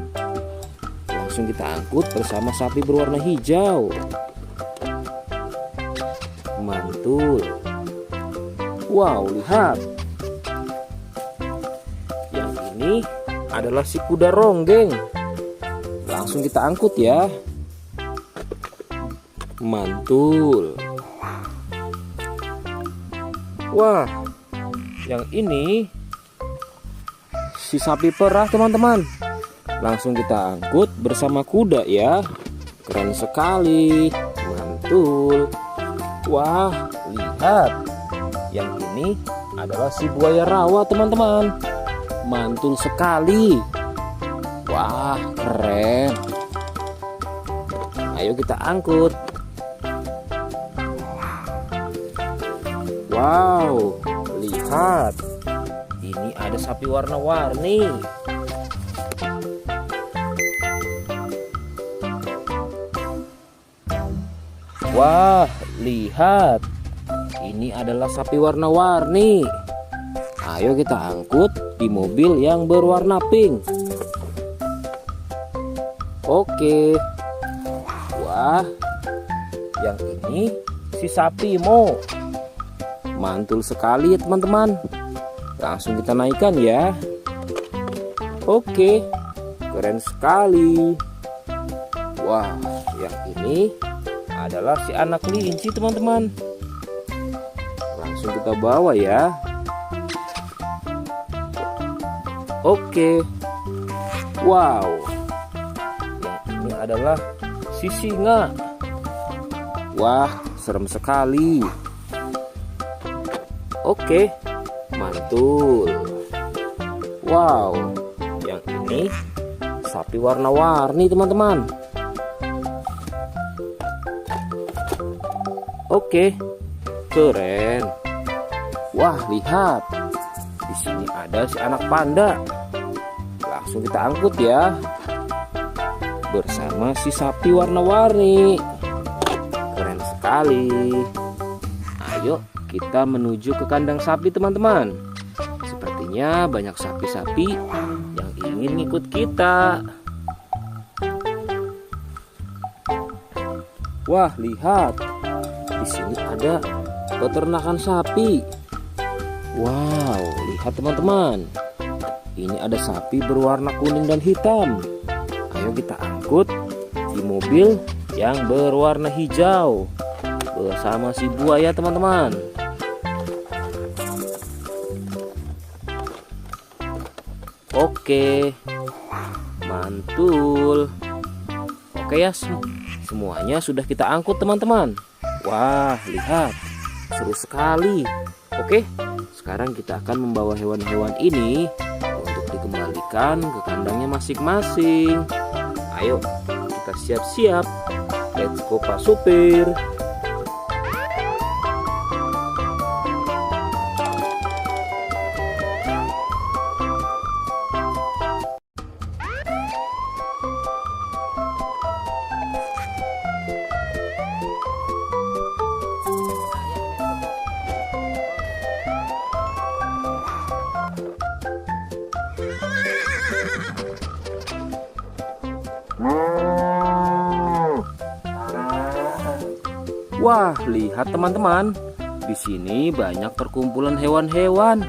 Langsung kita angkut bersama sapi berwarna hijau. Mantul. Wow, lihat. Yang ini adalah si kuda ronggeng. Langsung kita angkut ya. Mantul. Wah, yang ini si sapi perah teman-teman. Langsung kita angkut bersama kuda ya. Keren sekali. Mantul. Wah, lihat. Yang ini adalah si buaya rawa teman-teman. Mantul sekali. Wah, keren. Ayo kita angkut. Wow, lihat. Ini ada sapi warna-warni. Wah, lihat. Ini adalah sapi warna-warni. Ayo kita angkut di mobil yang berwarna pink. Oke. Wah, yang ini si sapi Mo. Mantul sekali ya teman-teman. Langsung kita naikkan ya. Oke, keren sekali. Wah, yang ini adalah si anak kelinci teman-teman. Langsung kita bawa ya. Oke. Wow. Yang ini adalah si singa. Wah, serem sekali. Oke, mantul. Wow, yang ini sapi warna-warni teman-teman. Oke, keren. Wah, lihat. Di sini ada si anak panda. Langsung kita angkut ya. Bersama si sapi warna-warni. Keren sekali. Ayo kita menuju ke kandang sapi teman-teman. Sepertinya banyak sapi-sapi yang ingin ngikut kita. Wah, lihat. Di sini ada peternakan sapi. Wow, lihat teman-teman. Ini ada sapi berwarna kuning dan hitam. Ayo kita angkut di mobil yang berwarna hijau bersama si buaya teman-teman. Oke, mantul. Oke ya, semuanya sudah kita angkut teman-teman. Wah, lihat, seru sekali. Oke, sekarang kita akan membawa hewan-hewan ini untuk dikembalikan ke kandangnya masing-masing. Ayo, kita siap-siap. Let's go Pak Supir. Wah, lihat teman-teman. Di sini banyak perkumpulan hewan-hewan.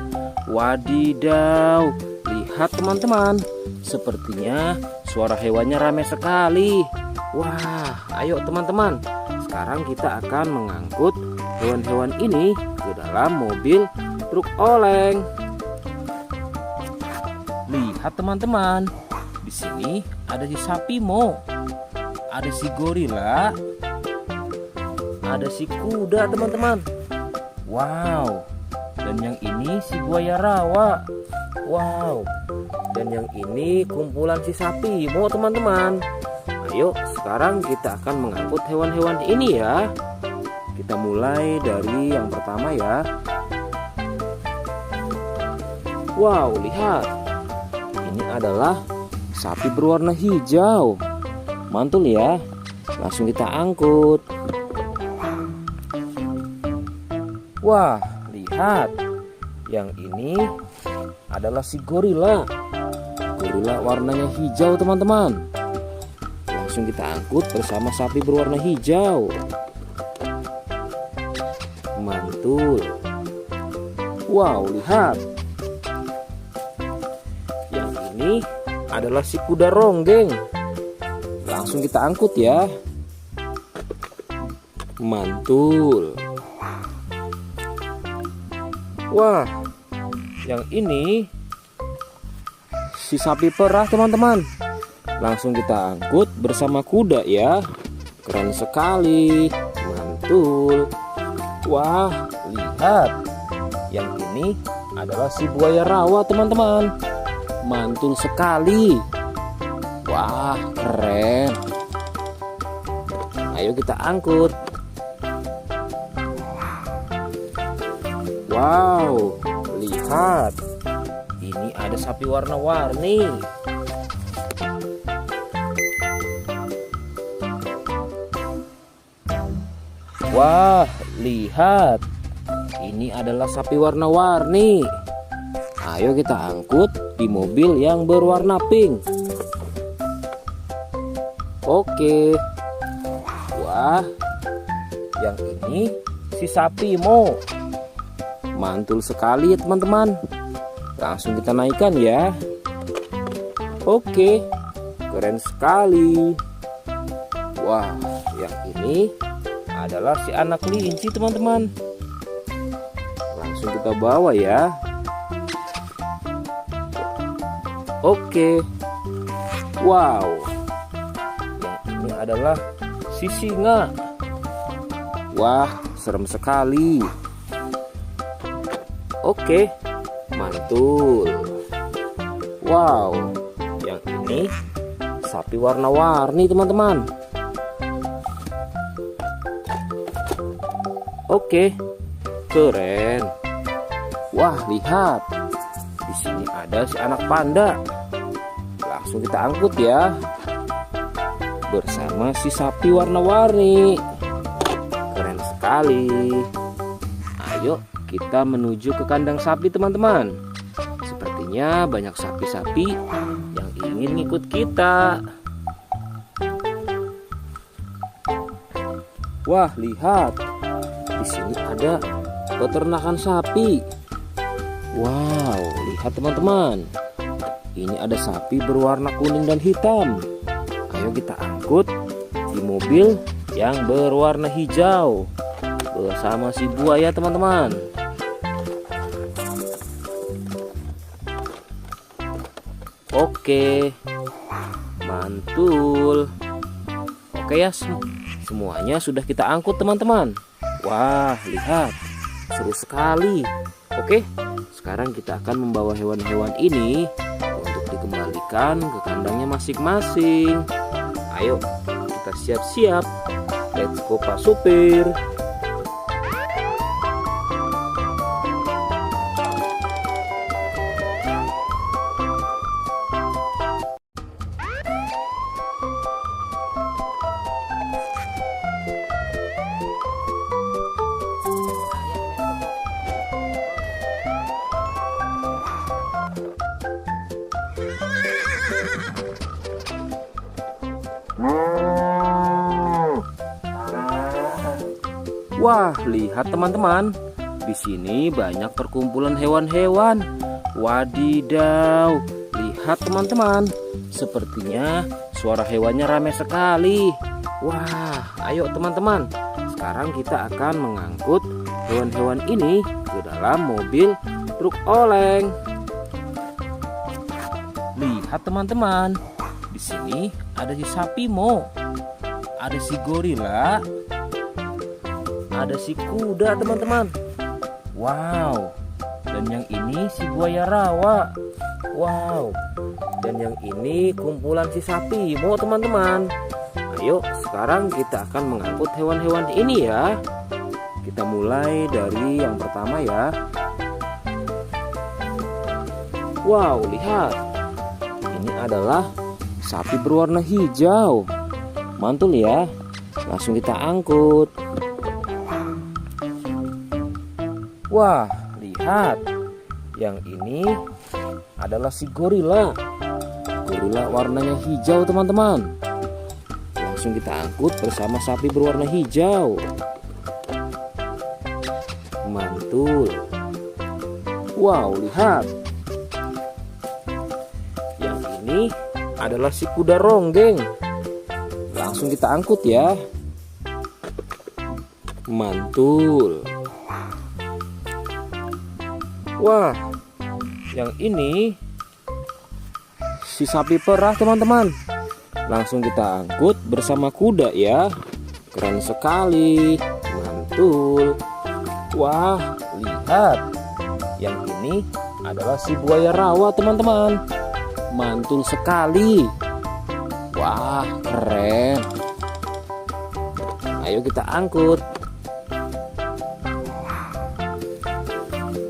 Wadidaw, lihat teman-teman. Sepertinya suara hewannya ramai sekali. Wah, ayo teman-teman. Sekarang kita akan mengangkut hewan-hewan ini ke dalam mobil truk oleng. Lihat teman-teman. Di sini ada si sapi Mo. Ada si gorila. Ada si kuda teman-teman. Wow. Dan yang ini si buaya rawa. Wow. Dan yang ini kumpulan si sapi Mo teman-teman. Ayo sekarang kita akan mengangkut hewan-hewan ini ya. Kita mulai dari yang pertama ya. Wow, lihat. Ini adalah sapi berwarna hijau. Mantul ya. Langsung kita angkut. Wah, lihat. Yang ini adalah si gorila. Gorila warnanya hijau teman-teman. Langsung kita angkut bersama sapi berwarna hijau. Mantul. Wow, lihat. Yang ini adalah si kuda ronggeng. Langsung kita angkut ya. Mantul. Wah, yang ini si sapi perah teman-teman. Langsung kita angkut bersama kuda ya. Keren sekali. Mantul. Wah, lihat. Yang ini adalah si buaya rawa teman-teman. Mantul sekali. Wah, keren. Ayo kita angkut. Wow, lihat. Ini ada sapi warna-warni. Wah, lihat. Ini adalah sapi warna-warni. Ayo kita angkut di mobil yang berwarna pink. Oke. Wah, yang ini si sapi Mo. Mantul sekali ya teman-teman. Langsung kita naikkan ya. Oke, keren sekali. Wah, yang ini adalah si anak kelinci teman-teman. Langsung kita bawa ya. Oke. Wow. Yang ini adalah si singa. Wah, serem sekali. Oke, mantul. Wow, yang ini sapi warna-warni teman-teman. Oke, keren. Wah, lihat. Di sini ada si anak panda. Langsung kita angkut ya. Bersama si sapi warna-warni. Keren sekali. Ayo kita menuju ke kandang sapi teman-teman. Sepertinya banyak sapi-sapi yang ingin ngikut kita. Wah, lihat. Di sini ada peternakan sapi. Wow, lihat teman-teman. Ini ada sapi berwarna kuning dan hitam. Ayo kita angkut di mobil yang berwarna hijau bersama si buaya teman-teman. Oke, mantul. Oke ya, semuanya sudah kita angkut teman-teman. Wah, lihat, seru sekali. Oke, sekarang kita akan membawa hewan-hewan ini untuk dikembalikan ke kandangnya masing-masing. Ayo, kita siap-siap. Let's go Pak Supir. Wah, lihat teman-teman. Di sini banyak perkumpulan hewan-hewan. Wadidaw, lihat teman-teman. Sepertinya suara hewannya ramai sekali. Wah, ayo teman-teman. Sekarang kita akan mengangkut hewan-hewan ini ke dalam mobil truk oleng. Lihat teman-teman. Di sini ada si sapi Mo. Ada si gorila. Ada si kuda teman-teman. Wow. Dan yang ini si buaya rawa. Wow. Dan yang ini kumpulan si sapi Mo teman-teman. Ayo sekarang kita akan mengangkut hewan-hewan ini ya. Kita mulai dari yang pertama ya. Wow, lihat. Ini adalah sapi berwarna hijau. Mantul ya. Langsung kita angkut. Wah, lihat. Yang ini adalah si gorila. Gorila warnanya hijau teman-teman. Langsung kita angkut bersama sapi berwarna hijau. Mantul. Wow, lihat. Yang ini adalah si kuda ronggeng. Langsung kita angkut ya. Mantul. Wah, yang ini si sapi perah teman-teman. Langsung kita angkut bersama kuda ya. Keren sekali. Mantul. Wah, lihat. Yang ini adalah si buaya rawa teman-teman. Mantul sekali. Wah, keren. Ayo kita angkut.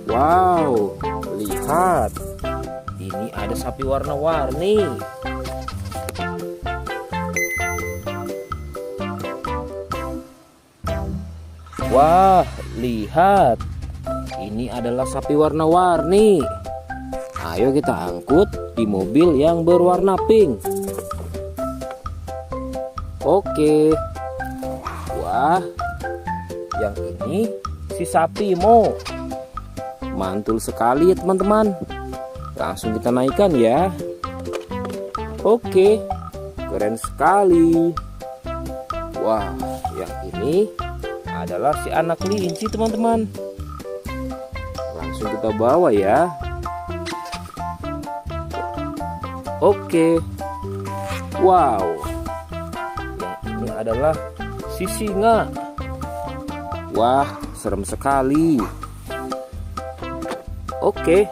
Wow, lihat. Ini ada sapi warna-warni. Wah, lihat. Ini adalah sapi warna-warni. Ayo kita angkut di mobil yang berwarna pink. Oke. Wah, yang ini si sapi Mo. Mantul sekali ya teman-teman. Langsung kita naikkan ya. Oke, keren sekali. Wah, yang ini adalah si anak kelinci teman-teman. Langsung kita bawa ya. Oke. Wow. Yang ini adalah si singa. Wah, serem sekali. Oke,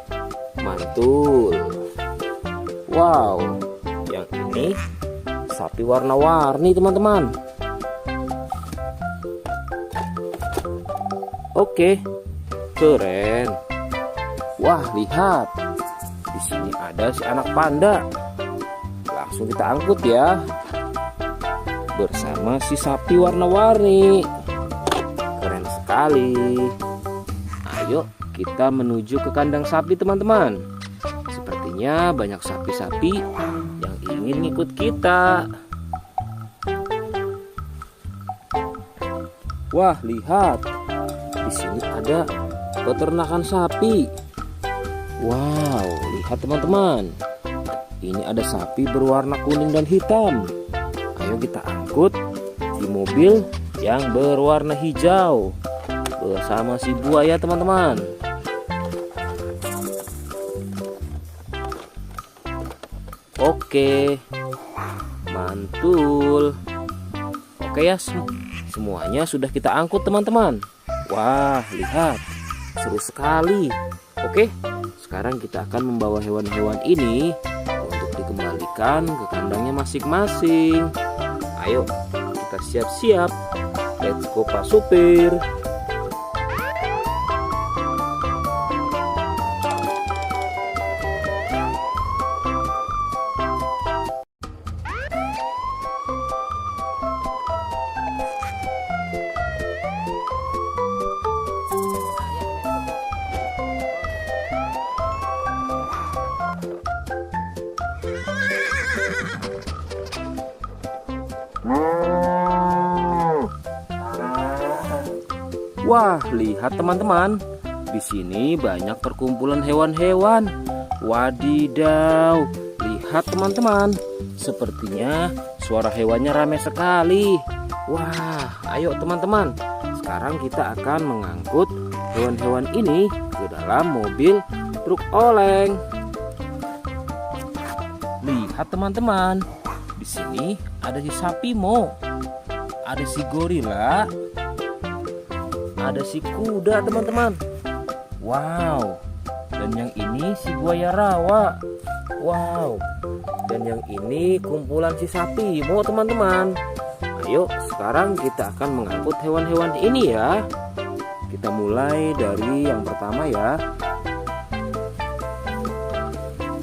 mantul. Wow, yang ini sapi warna-warni teman-teman. Oke, keren. Wah, lihat. Di sini ada si anak panda. Langsung kita angkut ya. Bersama si sapi warna-warni. Keren sekali. Ayo kita menuju ke kandang sapi teman-teman. Sepertinya banyak sapi-sapi yang ingin ngikut kita. Wah, lihat. Di sini ada peternakan sapi. Wow, lihat teman-teman. Ini ada sapi berwarna kuning dan hitam. Ayo kita angkut di mobil yang berwarna hijau bersama si buaya teman-teman. Oke, mantul. Oke ya, semuanya sudah kita angkut teman-teman. Wah, lihat, seru sekali. Oke, sekarang kita akan membawa hewan-hewan ini untuk dikembalikan ke kandangnya masing-masing. Ayo, kita siap-siap. Let's go Pak Supir. Wah, lihat teman-teman. Di sini banyak perkumpulan hewan-hewan. Wadidaw, lihat teman-teman. Sepertinya suara hewannya ramai sekali. Wah, ayo teman-teman. Sekarang kita akan mengangkut hewan-hewan ini ke dalam mobil truk oleng. Lihat teman-teman. Di sini ada si sapi Mo. Ada si gorila. Ada si kuda teman-teman. Wow. Dan yang ini si buaya rawa. Wow. Dan yang ini kumpulan si sapi Mo teman-teman. Ayo sekarang kita akan mengangkut hewan-hewan ini ya. Kita mulai dari yang pertama ya.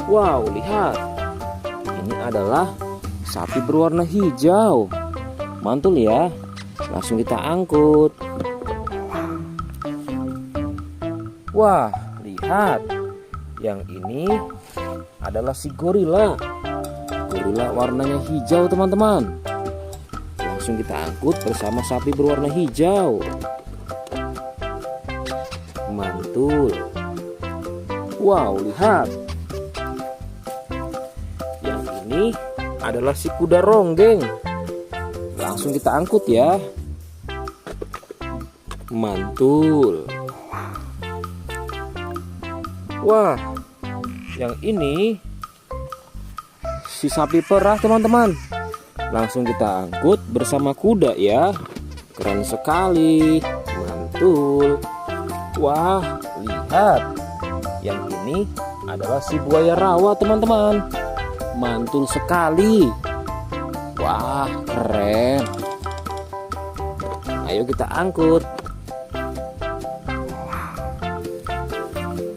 Wow, lihat. Ini adalah sapi berwarna hijau. Mantul ya. Langsung kita angkut. Wah, lihat. Yang ini adalah si gorila. Gorila warnanya hijau teman-teman. Langsung kita angkut bersama sapi berwarna hijau. Mantul. Wow, lihat. Yang ini adalah si kuda ronggeng. Langsung kita angkut ya. Mantul. Wah, yang ini si sapi perah teman-teman. Langsung kita angkut bersama kuda ya. Keren sekali. Mantul. Wah, lihat. Yang ini adalah si buaya rawa teman-teman. Mantul sekali. Wah, keren. Ayo kita angkut.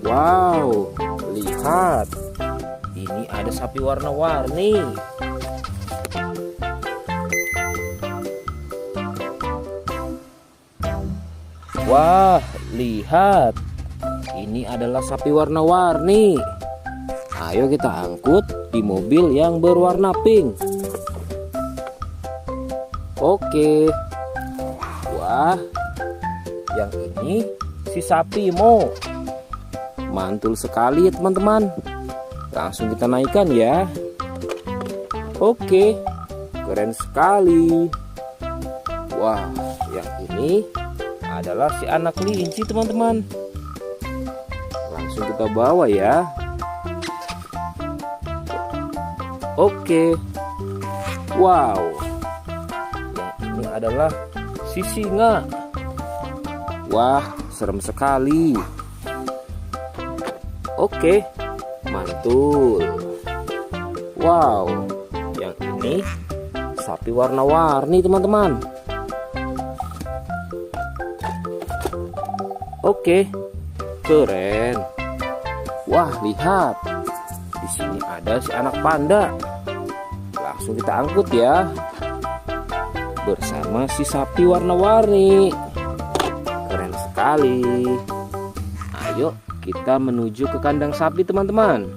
Wow, lihat. Ini ada sapi warna-warni. Wah, lihat. Ini adalah sapi warna-warni. Ayo kita angkut di mobil yang berwarna pink. Oke. Wah, yang ini si sapi Mo. Mantul sekali ya teman-teman. Langsung kita naikkan ya. Oke, keren sekali. Wah, yang ini adalah si anak kelinci teman-teman. Langsung kita bawa ya. Oke. Wow. Yang ini adalah si singa. Wah, serem sekali. Oke, mantul. Wow, yang ini sapi warna-warni teman-teman. Oke, keren. Wah, lihat. Di sini ada si anak panda. Langsung kita angkut ya. Bersama si sapi warna-warni. Keren sekali. Ayo kita menuju ke kandang sapi teman-teman.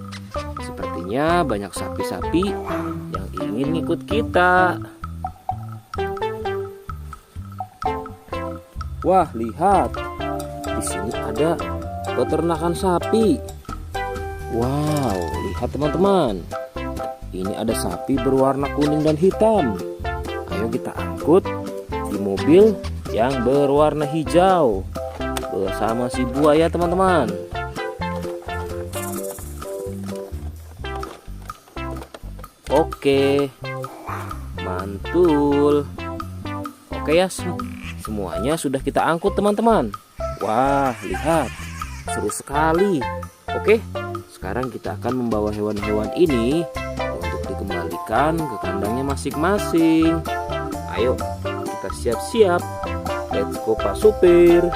Sepertinya banyak sapi-sapi yang ingin ikut kita. Wah, lihat. Di sini ada peternakan sapi. Wow, lihat teman-teman. Ini ada sapi berwarna kuning dan hitam. Ayo kita angkut di mobil yang berwarna hijau bersama si buaya teman-teman. Oke, mantul. Oke ya, semuanya sudah kita angkut teman-teman. Wah, lihat, seru sekali. Oke, sekarang kita akan membawa hewan-hewan ini untuk dikembalikan ke kandangnya masing-masing. Ayo, kita siap-siap. Let's go Pak Supir.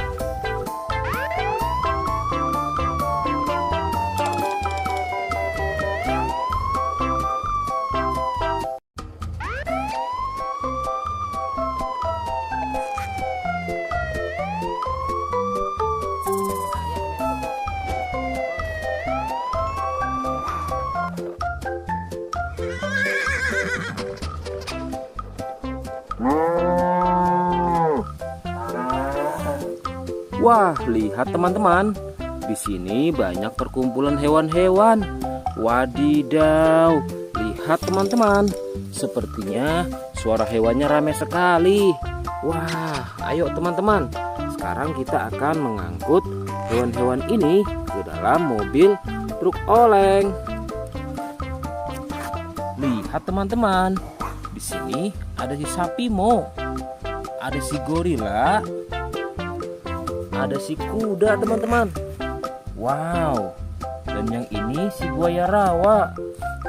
Wah, lihat teman-teman. Di sini banyak perkumpulan hewan-hewan. Wadidaw, lihat teman-teman. Sepertinya suara hewannya ramai sekali. Wah, ayo teman-teman. Sekarang kita akan mengangkut hewan-hewan ini ke dalam mobil truk oleng. Lihat teman-teman. Di sini ada si sapi Mo. Ada si gorila. Ada si kuda teman-teman. Wow. Dan yang ini si buaya rawa.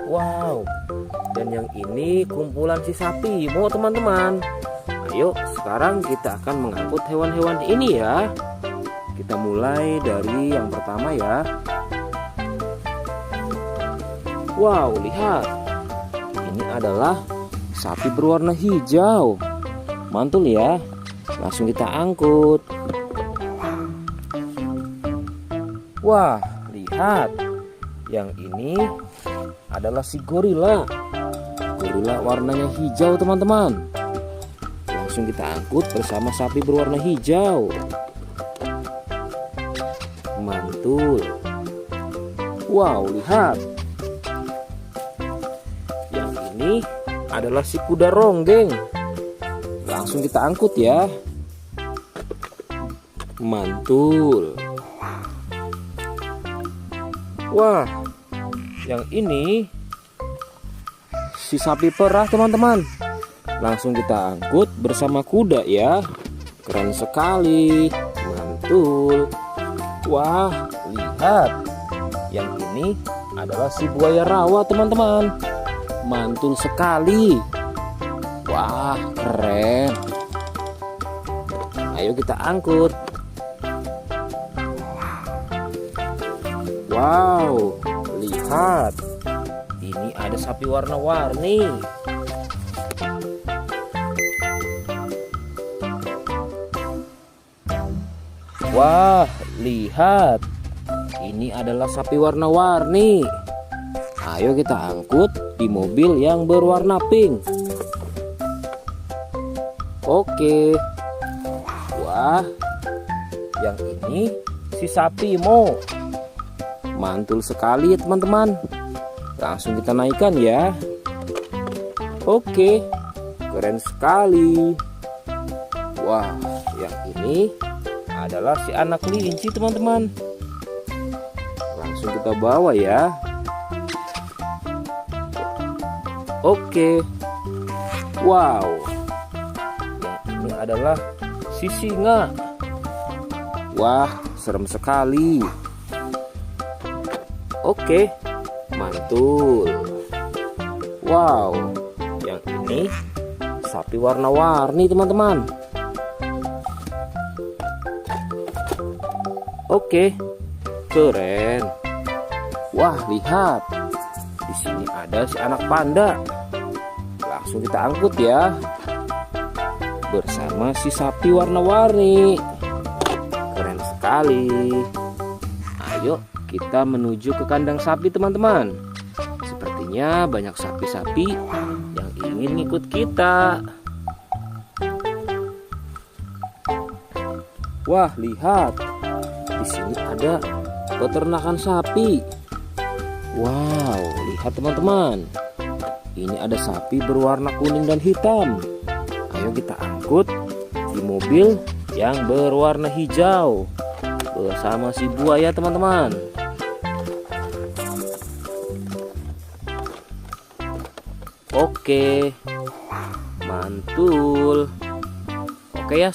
Wow. Dan yang ini kumpulan si sapi Mo teman-teman. Ayo sekarang kita akan mengangkut hewan-hewan ini ya. Kita mulai dari yang pertama ya. Wow, lihat. Ini adalah sapi berwarna hijau. Mantul ya. Langsung kita angkut. Wah, lihat. Yang ini adalah si gorila. Gorila warnanya hijau teman-teman. Langsung kita angkut bersama sapi berwarna hijau. Mantul. Wow, lihat. Yang ini adalah si kuda ronggeng. Langsung kita angkut ya. Mantul. Wah, yang ini si sapi perah teman-teman. Langsung kita angkut bersama kuda ya. Keren sekali. Mantul. Wah, lihat. Yang ini adalah si buaya rawa teman-teman. Mantul sekali. Wah, keren. Ayo kita angkut. Wow, lihat. Ini ada sapi warna-warni. Wah, lihat. Ini adalah sapi warna-warni. Ayo kita angkut di mobil yang berwarna pink. Oke. Wah, yang ini si sapi Mo. Mantul sekali ya teman-teman. Langsung kita naikkan ya. Oke, keren sekali. Wah, yang ini adalah si anak kelinci teman-teman. Langsung kita bawa ya. Oke. Wow. Yang ini adalah si singa. Wah, serem sekali. Oke, mantul. Wow, yang ini sapi warna-warni teman-teman. Oke, keren. Wah, lihat. Di sini ada si anak panda. Langsung kita angkut ya. Bersama si sapi warna-warni. Keren sekali. Ayo kita menuju ke kandang sapi teman-teman. Sepertinya banyak sapi-sapi yang ingin ikut kita. Wah, lihat. Di sini ada peternakan sapi. Wow, lihat teman-teman. Ini ada sapi berwarna kuning dan hitam. Ayo kita angkut di mobil yang berwarna hijau bersama si buaya teman-teman. Oke, mantul. Oke ya,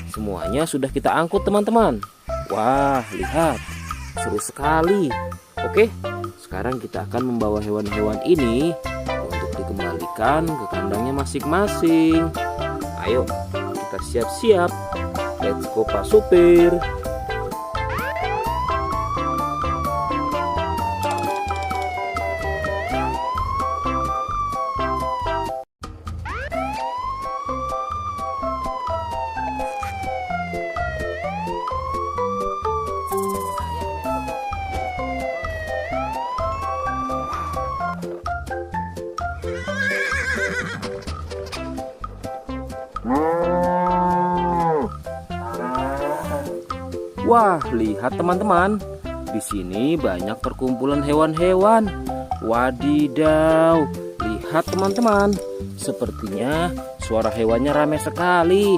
semuanya sudah kita angkut teman-teman. Wah, lihat, seru sekali. Oke, sekarang kita akan membawa hewan-hewan ini untuk dikembalikan ke kandangnya masing-masing. Ayo, kita siap-siap. Let's go Pak Supir. Wah, lihat teman-teman. Di sini banyak perkumpulan hewan-hewan. Wadidaw, lihat teman-teman. Sepertinya suara hewannya ramai sekali.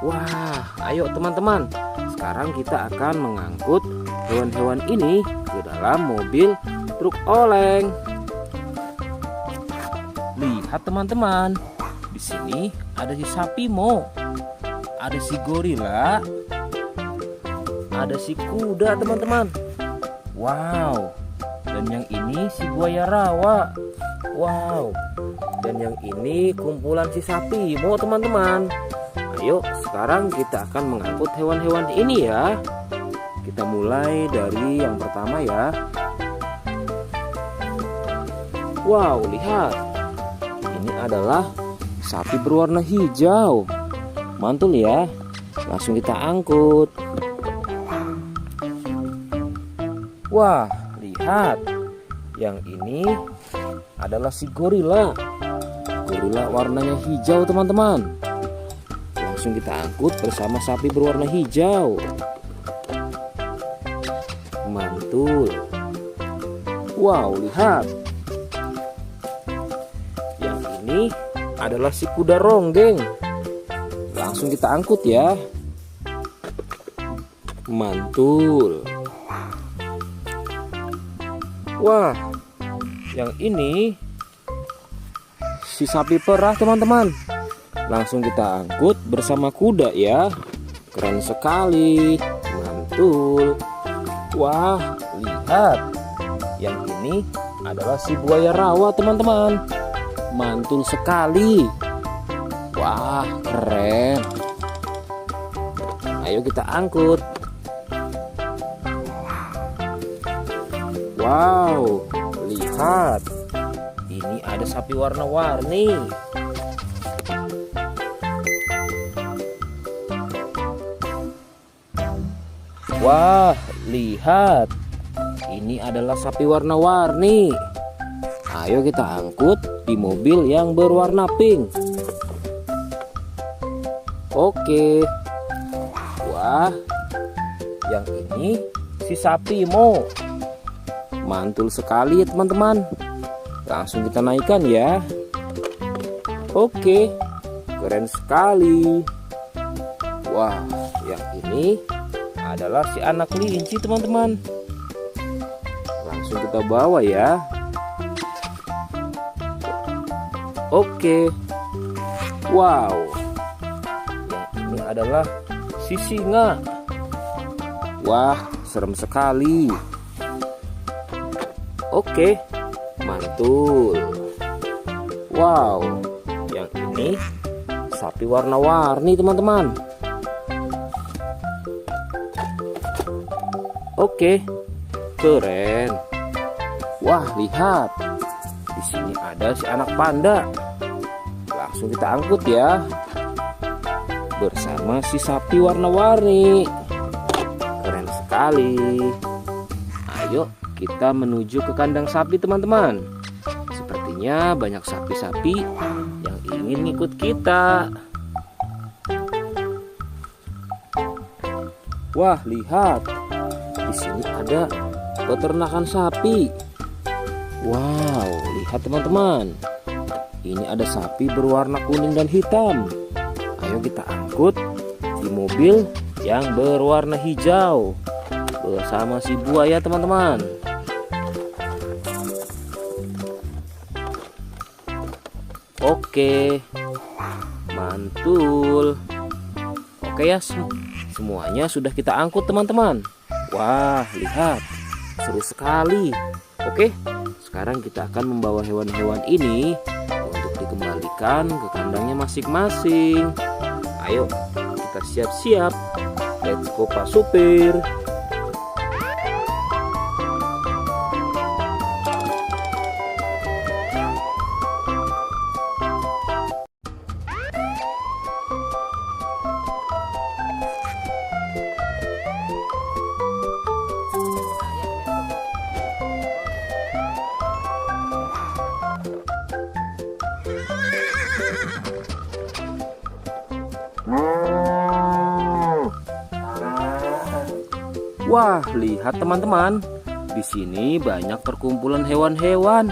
Wah, ayo teman-teman. Sekarang kita akan mengangkut hewan-hewan ini ke dalam mobil truk oleng. Lihat teman-teman. Di sini ada si sapi Mo. Ada si gorila. Ada si kuda teman-teman. Wow. Dan yang ini si buaya rawa. Wow. Dan yang ini kumpulan si sapi Mo teman-teman. Ayo sekarang kita akan mengangkut hewan-hewan ini ya. Kita mulai dari yang pertama ya. Wow, lihat. Ini adalah sapi berwarna hijau. Mantul ya. Langsung kita angkut. Wah, lihat. Yang ini adalah si gorila. Gorila warnanya hijau teman-teman. Langsung kita angkut bersama sapi berwarna hijau. Mantul. Wow, lihat. Yang ini adalah si kuda ronggeng. Langsung kita angkut ya. Mantul. Wah, yang ini si sapi perah teman-teman. Langsung kita angkut bersama kuda ya. Keren sekali. Mantul. Wah, lihat. Yang ini adalah si buaya rawa teman-teman. Mantul sekali. Wah, keren. Ayo kita angkut. Wow, lihat. Ini ada sapi warna-warni. Wah, lihat. Ini adalah sapi warna-warni. Ayo kita angkut di mobil yang berwarna pink. Oke. Wah, yang ini si sapi Mo. Mantul sekali ya teman-teman. Langsung kita naikkan ya. Oke, keren sekali. Wah, yang ini adalah si anak kelinci teman-teman. Langsung kita bawa ya. Oke. Wow, yang ini adalah si singa. Wah, serem sekali. Oke, mantul. Wow, yang ini sapi warna-warni teman-teman. Oke, keren. Wah, lihat. Di sini ada si anak panda. Langsung kita angkut ya. Bersama si sapi warna-warni. Keren sekali. Ayo kita menuju ke kandang sapi teman-teman. Sepertinya banyak sapi-sapi yang ingin ikut kita. Wah, lihat. Di sini ada peternakan sapi. Wow, lihat teman-teman. Ini ada sapi berwarna kuning dan hitam. Ayo kita angkut di mobil yang berwarna hijau bersama si buaya teman-teman. Oke, mantul. Oke ya, semuanya sudah kita angkut teman-teman. Wah, lihat, seru sekali. Oke, sekarang kita akan membawa hewan-hewan ini untuk dikembalikan ke kandangnya masing-masing. Ayo, kita siap-siap. Let's go Pak Supir. Wah, lihat teman-teman. Di sini banyak perkumpulan hewan-hewan.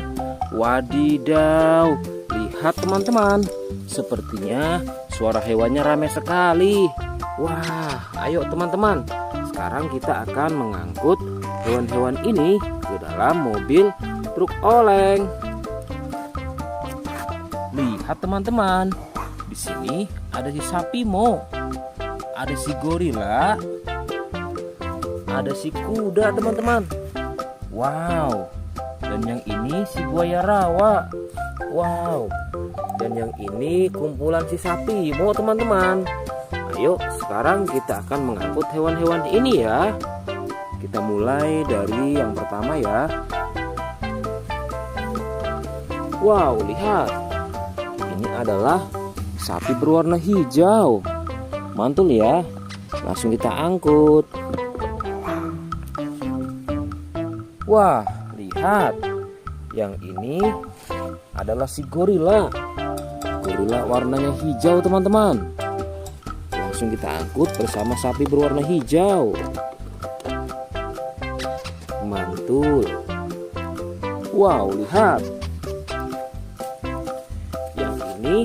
Wadidaw, lihat teman-teman. Sepertinya suara hewannya ramai sekali. Wah, ayo teman-teman. Sekarang kita akan mengangkut hewan-hewan ini ke dalam mobil truk oleng. Lihat teman-teman. Di sini ada si sapi Mo. Ada si gorila. Ada si kuda teman-teman. Wow. Dan yang ini si buaya rawa. Wow. Dan yang ini kumpulan si sapi Mo teman-teman. Ayo sekarang kita akan mengangkut hewan-hewan ini ya. Kita mulai dari yang pertama ya. Wow, lihat. Ini adalah sapi berwarna hijau. Mantul ya. Langsung kita angkut. Wah, lihat. Yang ini adalah si gorila. Gorila warnanya hijau teman-teman. Langsung kita angkut bersama sapi berwarna hijau. Mantul. Wow, lihat. Yang ini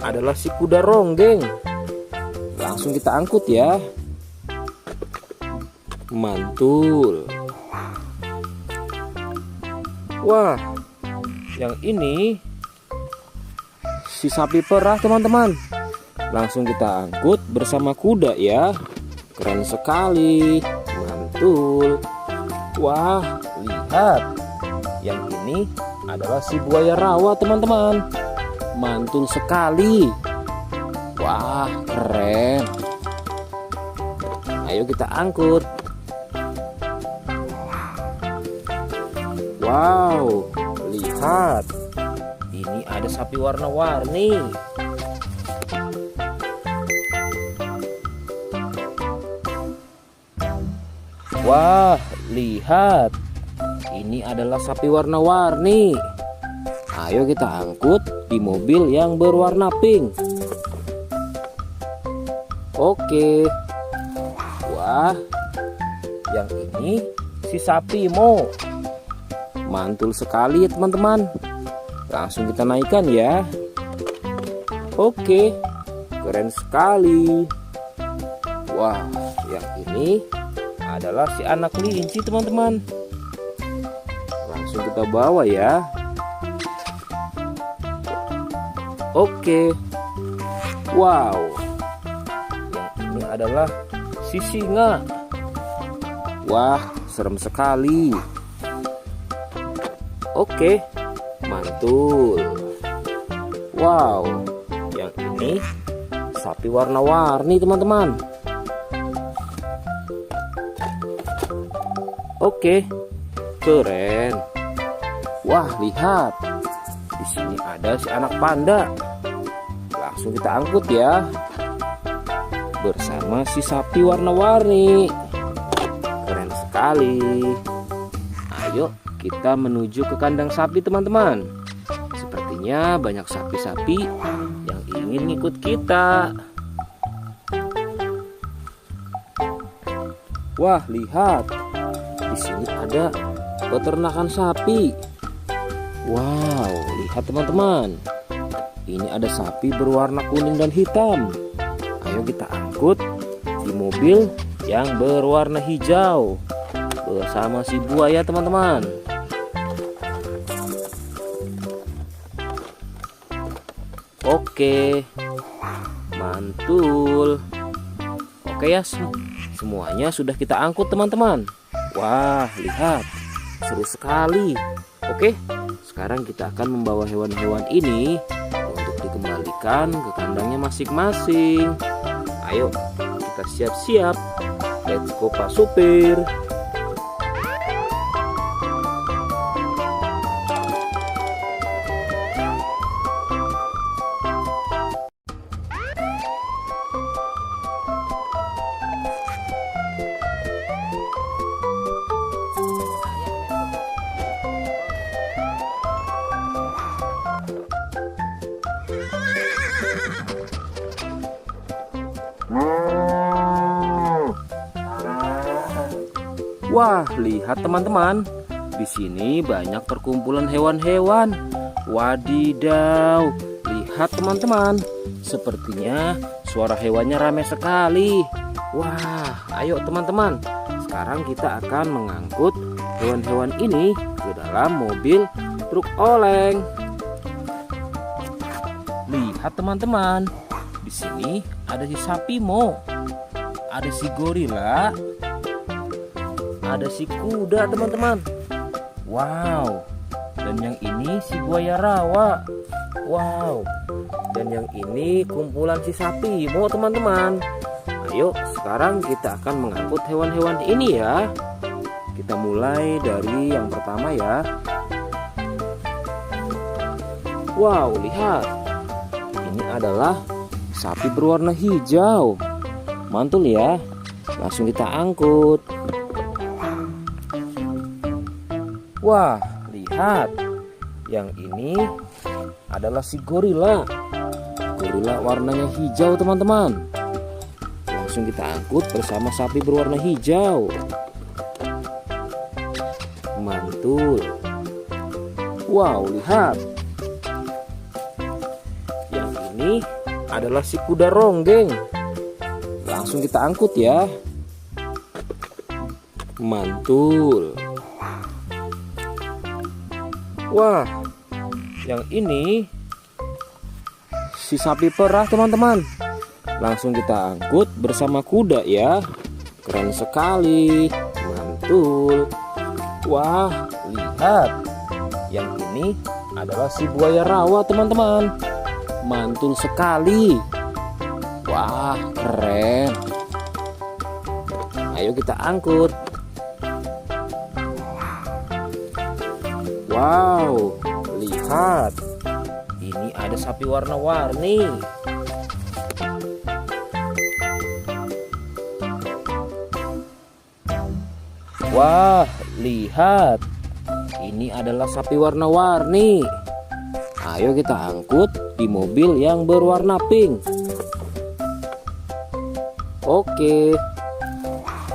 adalah si kuda ronggeng. Langsung kita angkut ya. Mantul. Wah, yang ini si sapi perah teman-teman. Langsung kita angkut bersama kuda ya. Keren sekali. Mantul. Wah, lihat. Yang ini adalah si buaya rawa teman-teman. Mantul sekali. Wah, keren. Ayo kita angkut. Wow, lihat. Ini ada sapi warna-warni. Wah, lihat. Ini adalah sapi warna-warni. Ayo kita angkut di mobil yang berwarna pink. Oke. Wah, yang ini si sapi Mo. Mantul sekali ya teman-teman. Langsung kita naikkan ya. Oke, keren sekali. Wah, yang ini adalah si anak kelinci teman-teman. Langsung kita bawa ya. Oke. Wow. Yang ini adalah si singa. Wah, serem sekali. Oke, mantul. Wow, yang ini sapi warna-warni teman-teman. Oke, keren. Wah, lihat. Di sini ada si anak panda. Langsung kita angkut ya. Bersama si sapi warna-warni. Keren sekali. Ayo kita menuju ke kandang sapi teman-teman. Sepertinya banyak sapi-sapi yang ingin ngikut kita. Wah, lihat. Di sini ada peternakan sapi. Wow, lihat teman-teman. Ini ada sapi berwarna kuning dan hitam. Ayo kita angkut di mobil yang berwarna hijau bersama si buaya teman-teman. Oke, mantul. Oke ya, semuanya sudah kita angkut teman-teman. Wah, lihat, seru sekali. Oke, sekarang kita akan membawa hewan-hewan ini untuk dikembalikan ke kandangnya masing-masing. Ayo, kita siap-siap. Let's go Pak Supir. Wah, lihat teman-teman. Di sini banyak perkumpulan hewan-hewan. Wadidaw, lihat teman-teman. Sepertinya suara hewannya ramai sekali. Wah, ayo teman-teman. Sekarang kita akan mengangkut hewan-hewan ini ke dalam mobil truk oleng. Lihat teman-teman. Di sini ada si sapi Mo, ada si gorila, ada si kuda teman-teman. Wow. Dan yang ini si buaya rawa. Wow. Dan yang ini kumpulan si sapi Mo teman-teman. Ayo sekarang kita akan mengangkut hewan-hewan ini ya. Kita mulai dari yang pertama ya. Wow, lihat. Ini adalah sapi berwarna hijau. Mantul ya. Langsung kita angkut. Wah, lihat. Yang ini adalah si gorila. Gorila warnanya hijau teman-teman. Langsung kita angkut bersama sapi berwarna hijau. Mantul. Wow, lihat. Yang ini adalah si kuda ronggeng. Langsung kita angkut ya. Mantul. Wah, yang ini si sapi perah teman-teman. Langsung kita angkut bersama kuda ya. Keren sekali. Mantul. Wah, lihat. Yang ini adalah si buaya rawa teman-teman. Mantul sekali. Wah, keren. Ayo kita angkut. Wow, lihat. Ini ada sapi warna-warni. Wah, lihat. Ini adalah sapi warna-warni. Ayo kita angkut di mobil yang berwarna pink. Oke.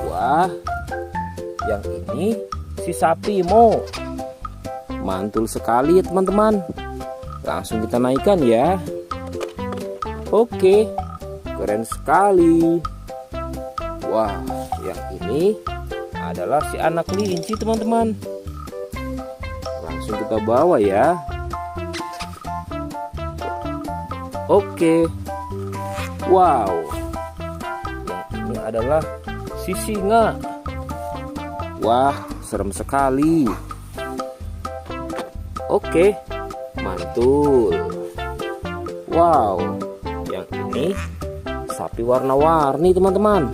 Wah, yang ini si sapi Mo. Mantul sekali ya teman-teman. Langsung kita naikkan ya. Oke, keren sekali. Wah, yang ini adalah si anak kelinci teman-teman. Langsung kita bawa ya. Oke. Wow. Yang ini adalah si singa. Wah, serem sekali. Oke, mantul. Wow, yang ini sapi warna-warni teman-teman.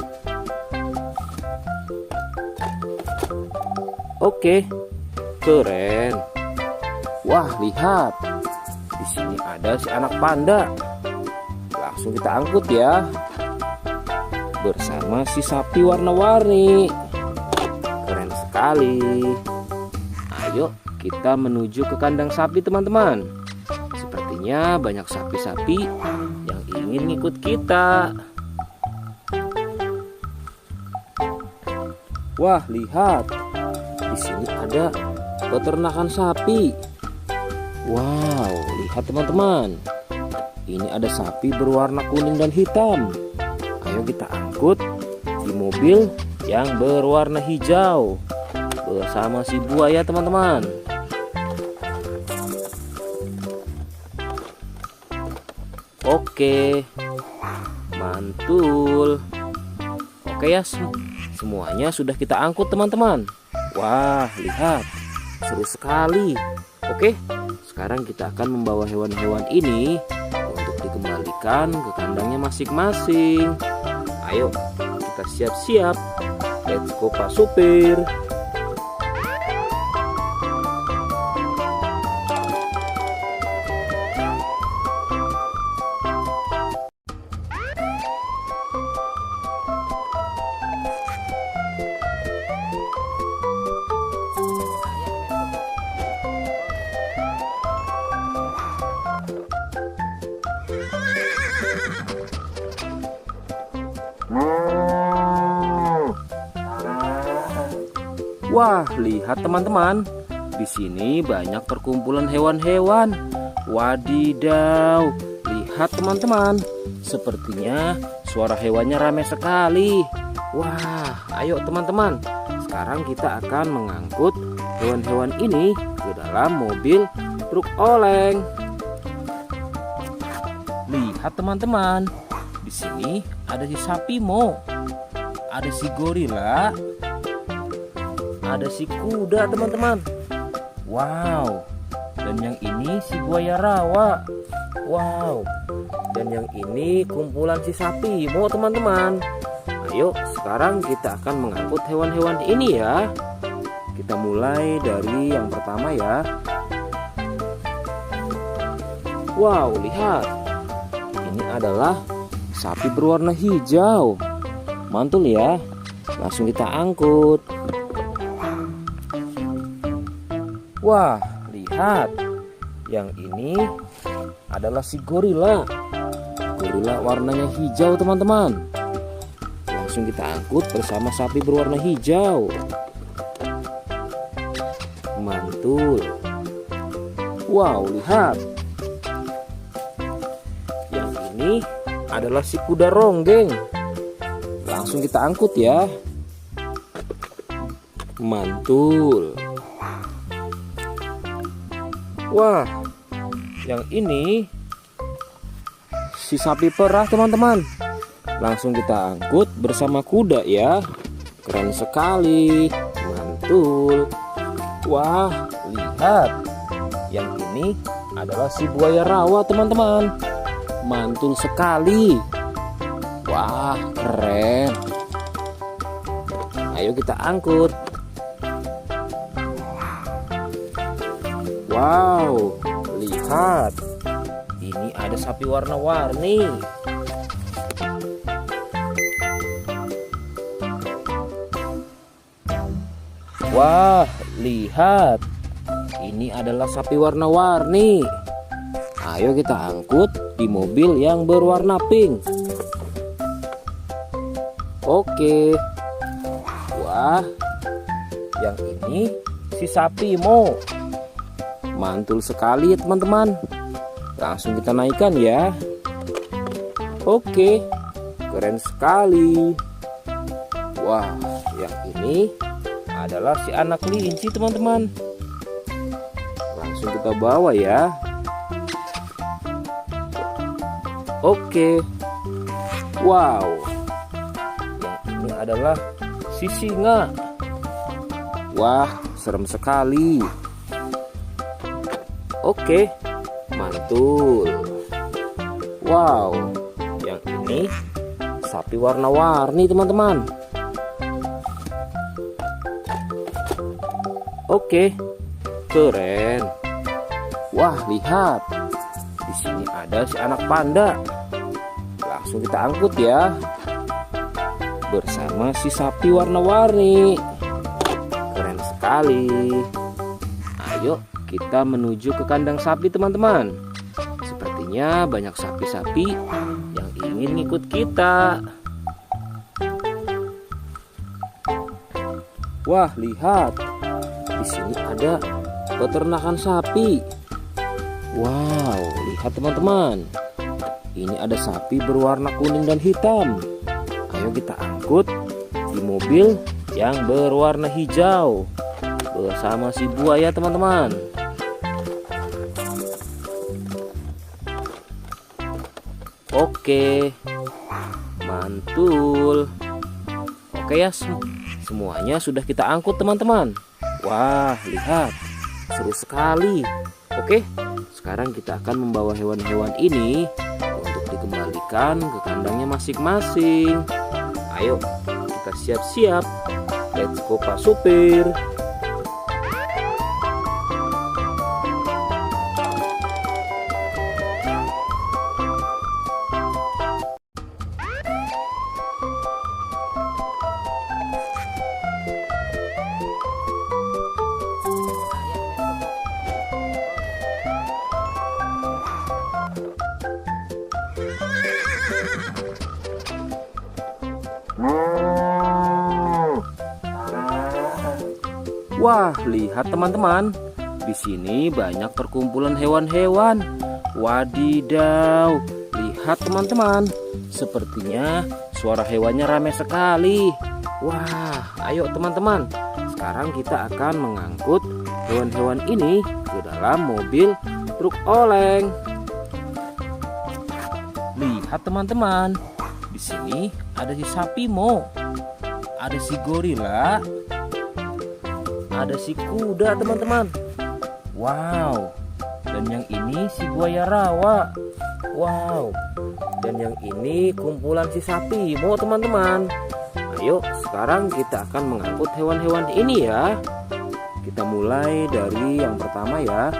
Oke, keren. Wah, lihat. Di sini ada si anak panda. Langsung kita angkut ya. Bersama si sapi warna-warni. Keren sekali. Ayo kita menuju ke kandang sapi teman-teman. Sepertinya banyak sapi-sapi yang ingin ngikut kita. Wah, lihat. Di sini ada peternakan sapi. Wow, lihat teman-teman. Ini ada sapi berwarna kuning dan hitam. Ayo kita angkut di mobil yang berwarna hijau bersama si buaya teman-teman. Oke, mantul. Oke ya, semuanya sudah kita angkut teman-teman. Wah, lihat, seru sekali. Oke, sekarang kita akan membawa hewan-hewan ini untuk dikembalikan ke kandangnya masing-masing. Ayo, kita siap-siap. Let's go Pak Supir. Wah, lihat teman-teman. Di sini banyak perkumpulan hewan-hewan. Wadidaw, lihat teman-teman. Sepertinya suara hewannya ramai sekali. Wah, ayo teman-teman. Sekarang kita akan mengangkut hewan-hewan ini ke dalam mobil truk oleng. Lihat teman-teman. Di sini ada si sapi Mo. Ada si gorila. Ada si kuda teman-teman. Wow. Dan yang ini si buaya rawa. Wow. Dan yang ini kumpulan si sapi Mo teman-teman. Ayo sekarang kita akan mengangkut hewan-hewan ini ya. Kita mulai dari yang pertama ya. Wow, lihat. Ini adalah sapi berwarna hijau. Mantul ya. Langsung kita angkut. Wah, lihat. Yang ini adalah si gorila. Gorila warnanya hijau teman-teman. Langsung kita angkut bersama sapi berwarna hijau. Mantul. Wow, lihat. Yang ini adalah si kuda ronggeng. Langsung kita angkut ya. Mantul. Wah, yang ini si sapi perah teman-teman. Langsung kita angkut bersama kuda ya. Keren sekali. Mantul. Wah, lihat. Yang ini adalah si buaya rawa teman-teman. Mantul sekali. Wah, keren. Ayo kita angkut. Wow, lihat. Ini ada sapi warna-warni. Wah, lihat. Ini adalah sapi warna-warni. Ayo kita angkut di mobil yang berwarna pink. Oke. Wah, yang ini si sapi Mo. Mantul sekali ya teman-teman. Langsung kita naikkan ya. Oke, keren sekali. Wah, yang ini adalah si anak kelinci teman-teman. Langsung kita bawa ya. Oke. Wow. Yang ini adalah si singa. Wah, serem sekali. Oke, mantul. Wow, yang ini sapi warna-warni teman-teman. Oke, keren. Wah, lihat. Di sini ada si anak panda. Langsung kita angkut ya. Bersama si sapi warna-warni. Keren sekali. Ayo kita menuju ke kandang sapi teman-teman. Sepertinya banyak sapi-sapi yang ingin ngikut kita. Wah, lihat. Di sini ada peternakan sapi. Wow, lihat teman-teman. Ini ada sapi berwarna kuning dan hitam. Ayo kita angkut di mobil yang berwarna hijau bersama si buaya teman-teman. Oke, mantul. Oke ya, semuanya sudah kita angkut teman-teman. Wah, lihat, seru sekali. Oke, sekarang kita akan membawa hewan-hewan ini untuk dikembalikan ke kandangnya masing-masing. Ayo, kita siap-siap. Let's go Pak Supir. Wah, lihat teman-teman. Di sini banyak perkumpulan hewan-hewan. Wadidaw, lihat teman-teman. Sepertinya suara hewannya ramai sekali. Wah, ayo teman-teman. Sekarang kita akan mengangkut hewan-hewan ini ke dalam mobil truk oleng. Lihat teman-teman. Di sini ada si sapi Mo. Ada si gorila. Ada si kuda teman-teman. Wow. Dan yang ini si buaya rawa. Wow. Dan yang ini kumpulan si sapi Mo teman-teman. Ayo sekarang kita akan mengangkut hewan-hewan ini ya. Kita mulai dari yang pertama ya.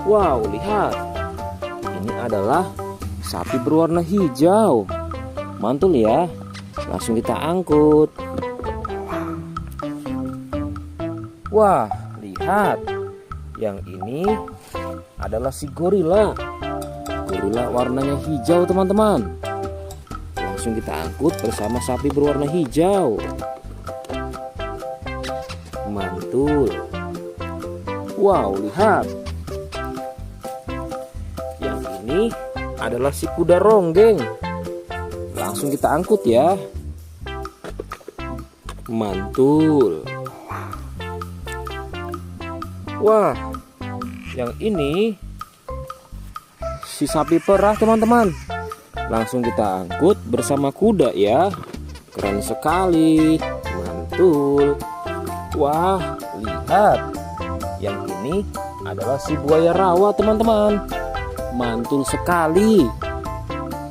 Wow, lihat. Ini adalah sapi berwarna hijau. Mantul ya. Langsung kita angkut. Wah, lihat. Yang ini adalah si gorila. Gorila warnanya hijau teman-teman. Langsung kita angkut bersama sapi berwarna hijau. Mantul. Wow, lihat. Yang ini adalah si kuda ronggeng. Langsung kita angkut ya. Mantul. Wah, yang ini si sapi perah teman-teman. Langsung kita angkut bersama kuda ya. Keren sekali. Mantul. Wah, lihat. Yang ini adalah si buaya rawa teman-teman. Mantul sekali.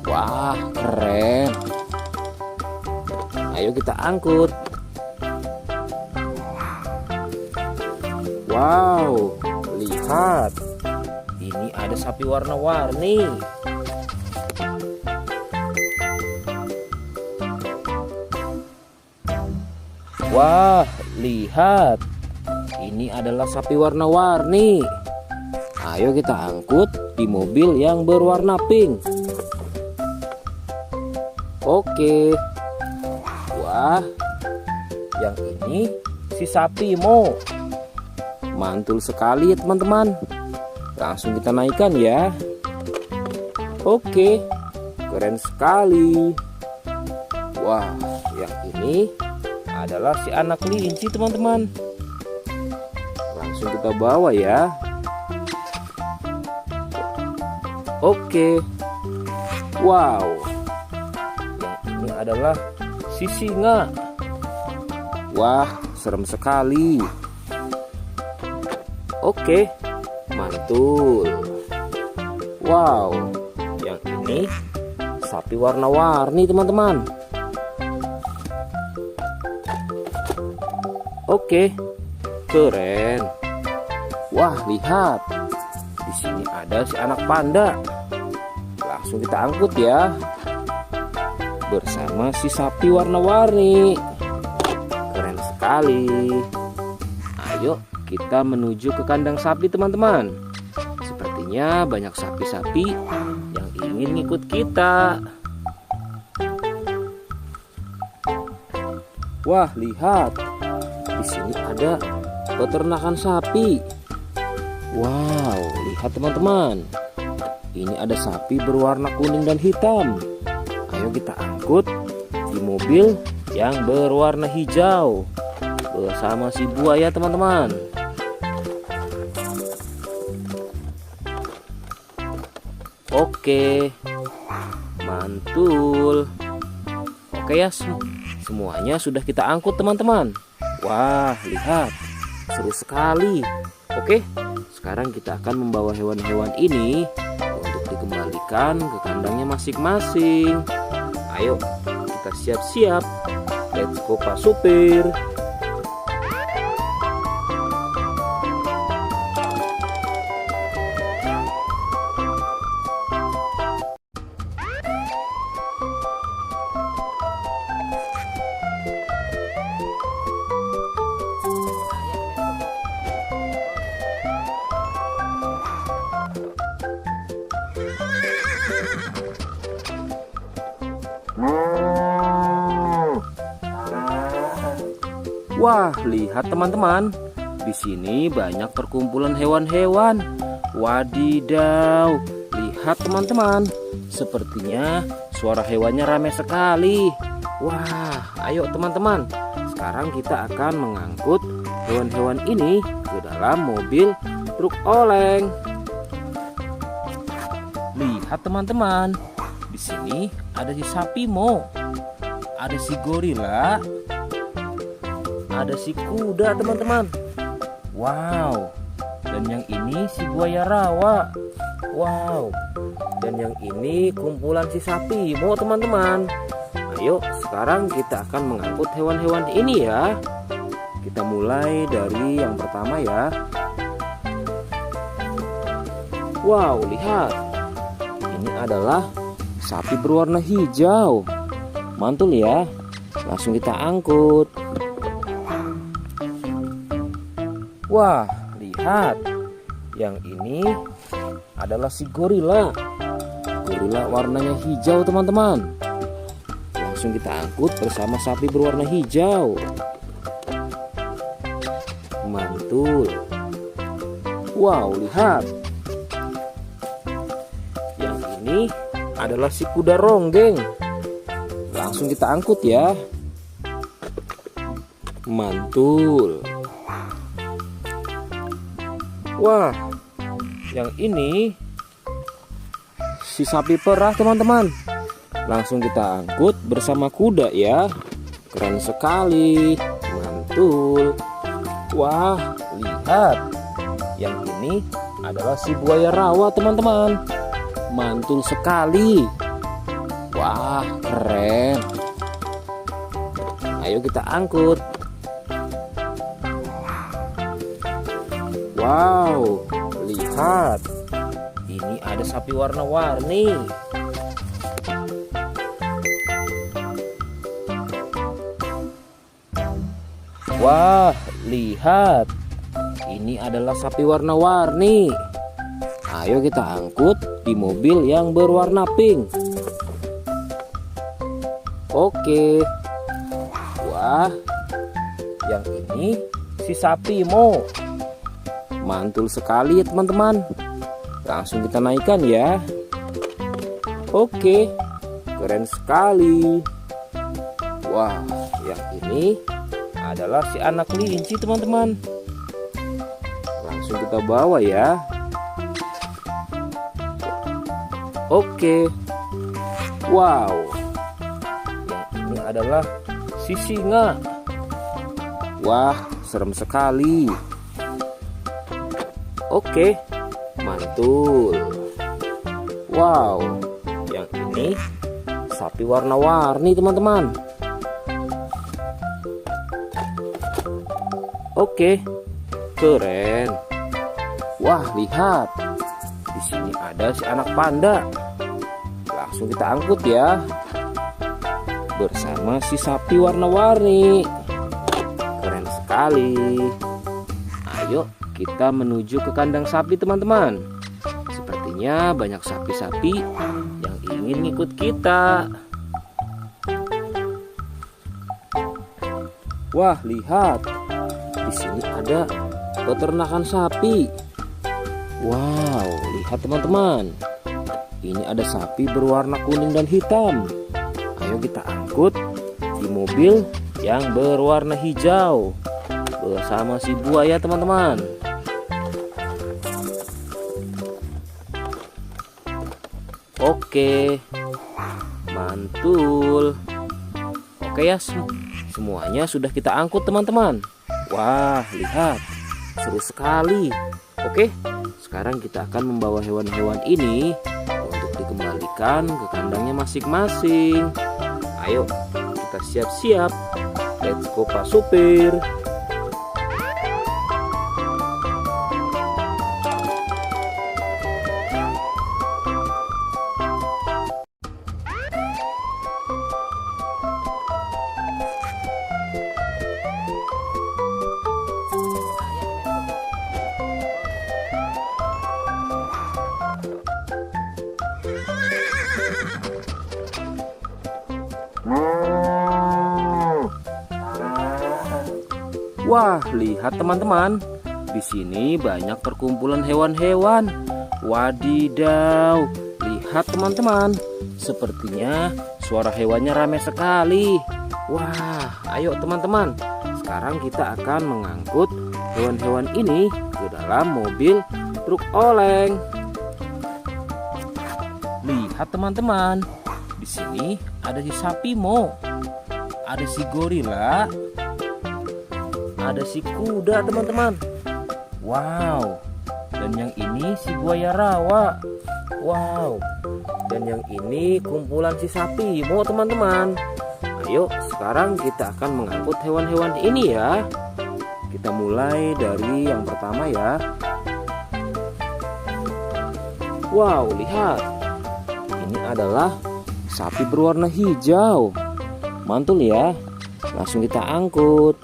Wah, keren. Ayo kita angkut. Wow, lihat. Ini ada sapi warna-warni. Wah, lihat. Ini adalah sapi warna-warni. Ayo kita angkut di mobil yang berwarna pink. Oke. Wah, yang ini si sapi Mo. Mantul sekali ya teman-teman. Langsung kita naikkan ya. Oke, keren sekali. Wah, yang ini adalah si anak kelinci teman-teman. Langsung kita bawa ya. Oke. Wow. Yang ini adalah si singa. Wah, serem sekali. Oke, mantul. Wow, yang ini sapi warna-warni teman-teman. Oke, keren. Wah, lihat. Di sini ada si anak panda. Langsung kita angkut ya. Bersama si sapi warna-warni. Keren sekali. Ayo kita menuju ke kandang sapi teman-teman. Sepertinya banyak sapi-sapi yang ingin ngikut kita. Wah, lihat. Di sini ada peternakan sapi. Wow, lihat teman-teman. Ini ada sapi berwarna kuning dan hitam. Ayo kita angkut di mobil yang berwarna hijau bersama si buaya teman-teman. Oke, mantul. Oke ya, semuanya sudah kita angkut teman-teman. Wah, lihat, seru sekali. Oke, sekarang kita akan membawa hewan-hewan ini untuk dikembalikan ke kandangnya masing-masing. Ayo, kita siap-siap. Let's go Pak Supir. Wah, lihat teman-teman. Di sini banyak perkumpulan hewan-hewan. Wadidaw, lihat teman-teman. Sepertinya suara hewannya ramai sekali. Wah, ayo teman-teman. Sekarang kita akan mengangkut hewan-hewan ini ke dalam mobil truk oleng. Lihat teman-teman. Di sini ada si sapi Mo. Ada si gorila. Ada si kuda teman-teman. Wow. Dan yang ini si buaya rawa. Wow. Dan yang ini kumpulan si sapi Mo teman-teman. Ayo sekarang kita akan mengangkut hewan-hewan ini ya. Kita mulai dari yang pertama ya. Wow, lihat. Ini adalah sapi berwarna hijau. Mantul ya. Langsung kita angkut. Wah, lihat. Yang ini adalah si gorila. Gorila warnanya hijau teman-teman. Langsung kita angkut bersama sapi berwarna hijau. Mantul. Wow, lihat. Yang ini adalah si kuda ronggeng. Langsung kita angkut ya. Mantul. Wah, yang ini si sapi perah teman-teman. Langsung kita angkut bersama kuda ya. Keren sekali. Mantul. Wah, lihat. Yang ini adalah si buaya rawa teman-teman. Mantul sekali. Wah, keren. Ayo kita angkut. Wow, lihat. Ini ada sapi warna-warni. Wah, lihat. Ini adalah sapi warna-warni. Ayo kita angkut di mobil yang berwarna pink. Oke. Wah, yang ini si sapi Mo. Mantul sekali ya teman-teman. Langsung kita naikkan ya. Oke, keren sekali. Wah, yang ini adalah si anak kelinci teman-teman. Langsung kita bawa ya. Oke. Wow, yang ini adalah si singa. Wah, serem sekali. Oke, mantul. Wow, yang ini sapi warna-warni teman-teman. Oke, keren. Wah, lihat. Di sini ada si anak panda. Langsung kita angkut ya. Bersama si sapi warna-warni. Keren sekali. Ayo kita menuju ke kandang sapi teman-teman. Sepertinya banyak sapi-sapi yang ingin ikut kita. Wah, lihat. Di sini ada peternakan sapi. Wow, lihat teman-teman. Ini ada sapi berwarna kuning dan hitam. Ayo kita angkut di mobil yang berwarna hijau bersama si buaya teman-teman. Oke, mantul. Oke ya, semuanya sudah kita angkut teman-teman. Wah, lihat, seru sekali. Oke, sekarang kita akan membawa hewan-hewan ini untuk dikembalikan ke kandangnya masing-masing. Ayo, kita siap-siap. Let's go Pak Supir. Wah, lihat teman-teman. Di sini banyak perkumpulan hewan-hewan. Wadidaw, lihat teman-teman. Sepertinya suara hewannya ramai sekali. Wah, ayo teman-teman. Sekarang kita akan mengangkut hewan-hewan ini ke dalam mobil truk oleng. Lihat teman-teman. Di sini ada si sapi Mo. Ada si gorila. Ada si kuda teman-teman. Wow. Dan yang ini si buaya rawa. Wow. Dan yang ini kumpulan si sapi Mo teman-teman. Ayo sekarang kita akan mengangkut hewan-hewan ini ya. Kita mulai dari yang pertama ya. Wow, lihat. Ini adalah sapi berwarna hijau. Mantul ya. Langsung kita angkut.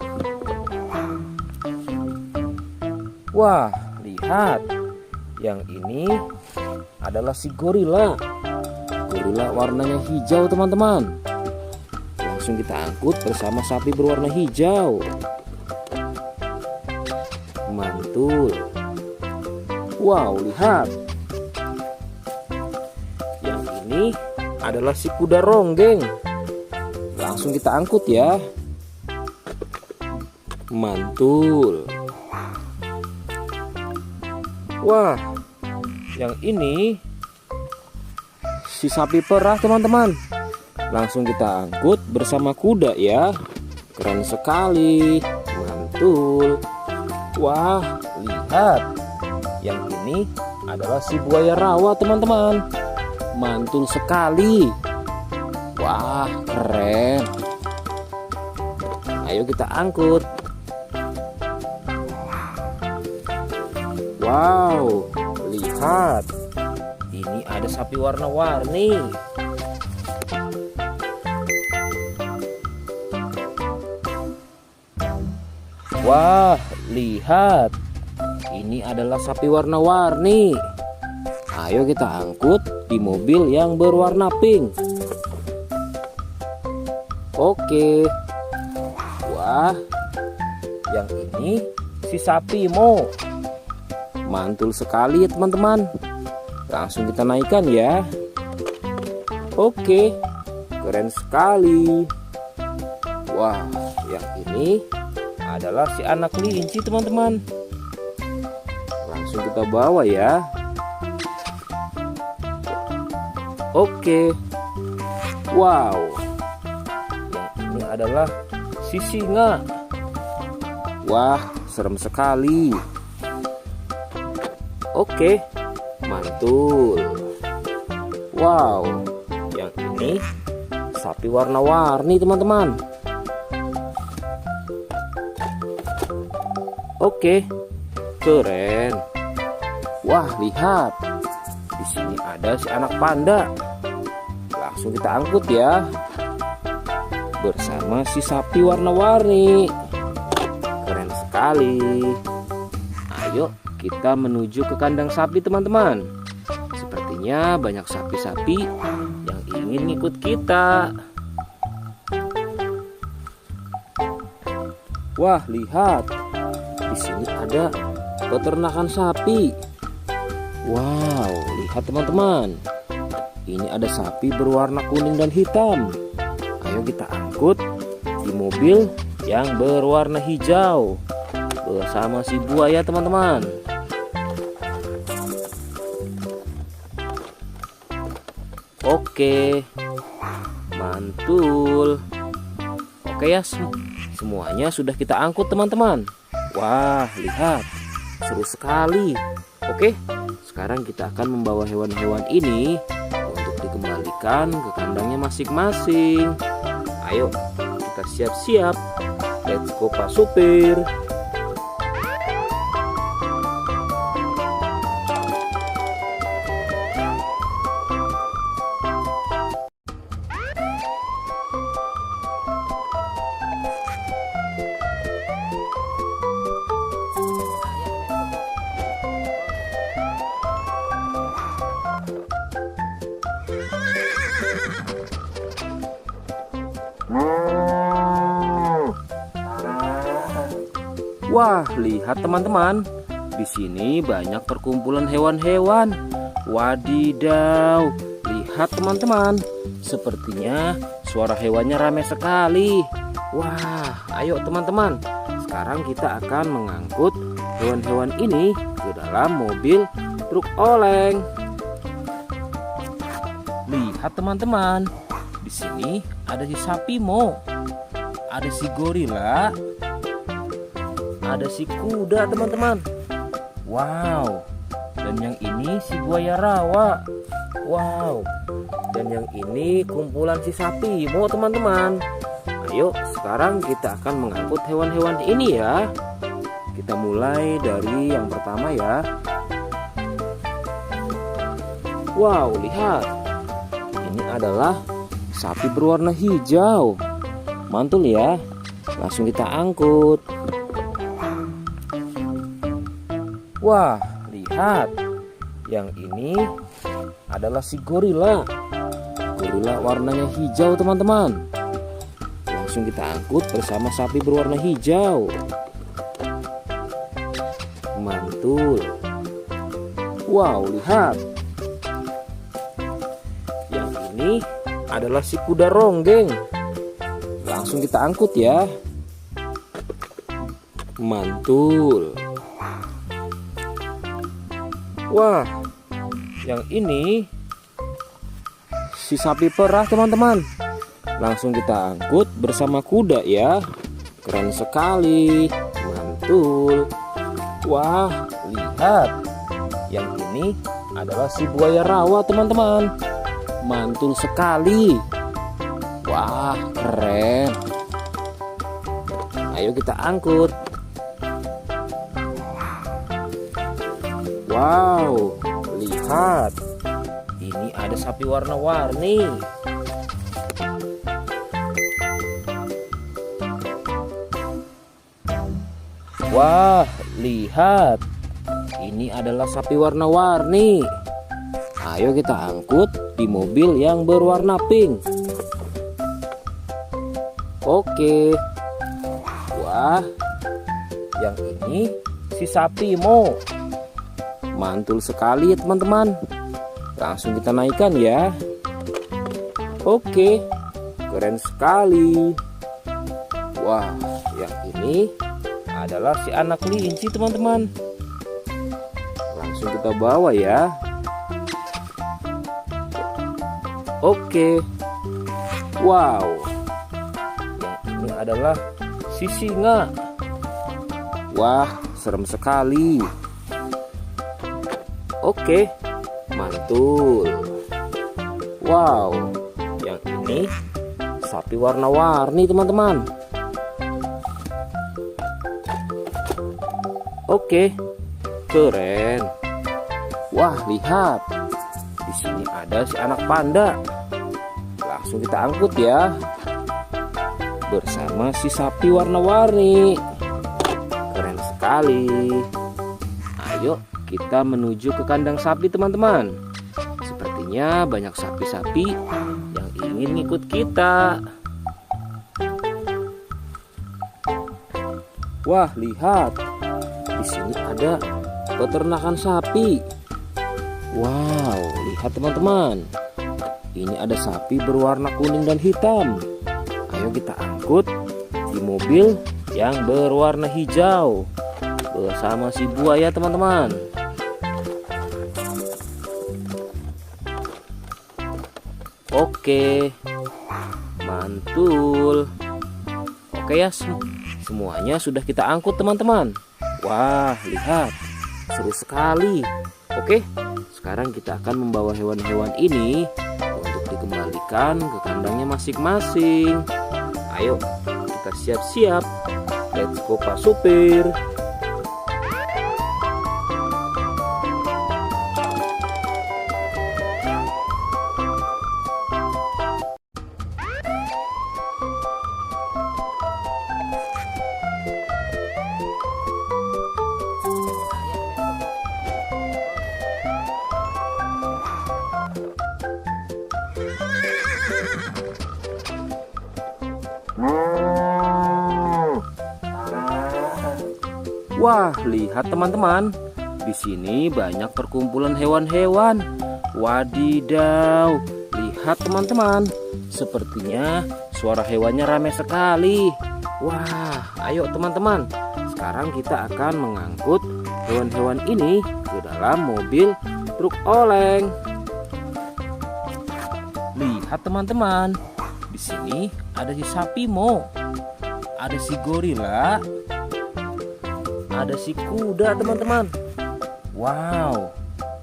Wah, lihat. Yang ini adalah si gorila. Gorila warnanya hijau teman-teman. Langsung kita angkut bersama sapi berwarna hijau. Mantul. Wow, lihat. Yang ini adalah si kuda ronggeng. Langsung kita angkut ya. Mantul. Wah, yang ini si sapi perah teman-teman. Langsung kita angkut bersama kuda ya. Keren sekali. Mantul. Wah, lihat. Yang ini adalah si buaya rawa teman-teman. Mantul sekali. Wah, keren. Ayo kita angkut. Wow, lihat. Ini ada sapi warna-warni. Wah, lihat. Ini adalah sapi warna-warni. Ayo kita angkut di mobil yang berwarna pink. Oke. Wah, yang ini si sapi Mo. Mantul sekali ya teman-teman. Langsung kita naikkan ya. Oke, keren sekali. Wah, yang ini adalah si anak kelinci teman-teman. Langsung kita bawa ya. Oke. Wow. Yang ini adalah si singa. Wah, serem sekali. Oke, mantul. Wow, yang ini sapi warna-warni teman-teman. Oke, keren. Wah, lihat. Di sini ada si anak panda. Langsung kita angkut ya. Bersama si sapi warna-warni. Keren sekali. Ayo kita menuju ke kandang sapi teman-teman. Sepertinya banyak sapi-sapi yang ingin ikut kita. Wah, lihat. Di sini ada peternakan sapi. Wow, lihat teman-teman. Ini ada sapi berwarna kuning dan hitam. Ayo kita angkut di mobil yang berwarna hijau bersama si buaya teman-teman. Oke, mantul. Oke ya, semuanya sudah kita angkut teman-teman. Wah, lihat, seru sekali. Oke, sekarang kita akan membawa hewan-hewan ini untuk dikembalikan ke kandangnya masing-masing. Ayo, kita siap-siap. Let's go Pak Supir. Wah, lihat teman-teman. Di sini banyak perkumpulan hewan-hewan. Wadidaw, lihat teman-teman. Sepertinya suara hewannya ramai sekali. Wah, ayo teman-teman. Sekarang kita akan mengangkut hewan-hewan ini ke dalam mobil truk oleng. Lihat teman-teman. Di sini ada si sapi Mo. Ada si gorila. Ada si kuda teman-teman. Wow. Dan yang ini si buaya rawa. Wow. Dan yang ini kumpulan si sapi Mo teman-teman. Ayo sekarang kita akan mengangkut hewan-hewan ini ya. Kita mulai dari yang pertama ya. Wow, lihat. Ini adalah sapi berwarna hijau. Mantul ya. Langsung kita angkut. Wah, lihat. Yang ini adalah si gorila. Gorila warnanya hijau teman-teman. Langsung kita angkut bersama sapi berwarna hijau. Mantul. Wow, lihat. Yang ini adalah si kuda ronggeng. Langsung kita angkut ya. Mantul. Wah, yang ini si sapi perah teman-teman. Langsung kita angkut bersama kuda ya. Keren sekali. Mantul. Wah, lihat. Yang ini adalah si buaya rawa teman-teman. Mantul sekali. Wah, keren. Ayo kita angkut. Wow, lihat. Ini ada sapi warna-warni. Wah, lihat. Ini adalah sapi warna-warni. Ayo kita angkut di mobil yang berwarna pink. Oke. Wah, yang ini si sapi Mo. Mantul sekali ya teman-teman. Langsung kita naikkan ya. Oke, keren sekali. Wah, yang ini adalah si anak kelinci teman-teman. Langsung kita bawa ya. Oke. Wow. Yang ini adalah si singa. Wah, serem sekali. Oke, mantul. Wow, yang ini sapi warna-warni teman-teman. Oke, keren. Wah, lihat. Di sini ada si anak panda. Langsung kita angkut ya. Bersama si sapi warna-warni. Keren sekali. Ayo kita menuju ke kandang sapi teman-teman. Sepertinya banyak sapi-sapi yang ingin ngikut kita. Wah, lihat. Di sini ada peternakan sapi. Wow, lihat teman-teman. Ini ada sapi berwarna kuning dan hitam. Ayo kita angkut di mobil yang berwarna hijau bersama si buaya teman-teman. Oke, mantul. Oke ya, semuanya sudah kita angkut teman-teman. Wah, lihat, seru sekali. Oke, sekarang kita akan membawa hewan-hewan ini untuk dikembalikan ke kandangnya masing-masing. Ayo, kita siap-siap. Let's go Pak Supir. Wah, lihat teman-teman. Di sini banyak perkumpulan hewan-hewan. Wadidaw, lihat teman-teman. Sepertinya suara hewannya ramai sekali. Wah, ayo teman-teman. Sekarang kita akan mengangkut hewan-hewan ini ke dalam mobil truk oleng. Lihat teman-teman. Di sini ada si sapi Mo. Ada si gorila. Ada si kuda teman-teman. Wow.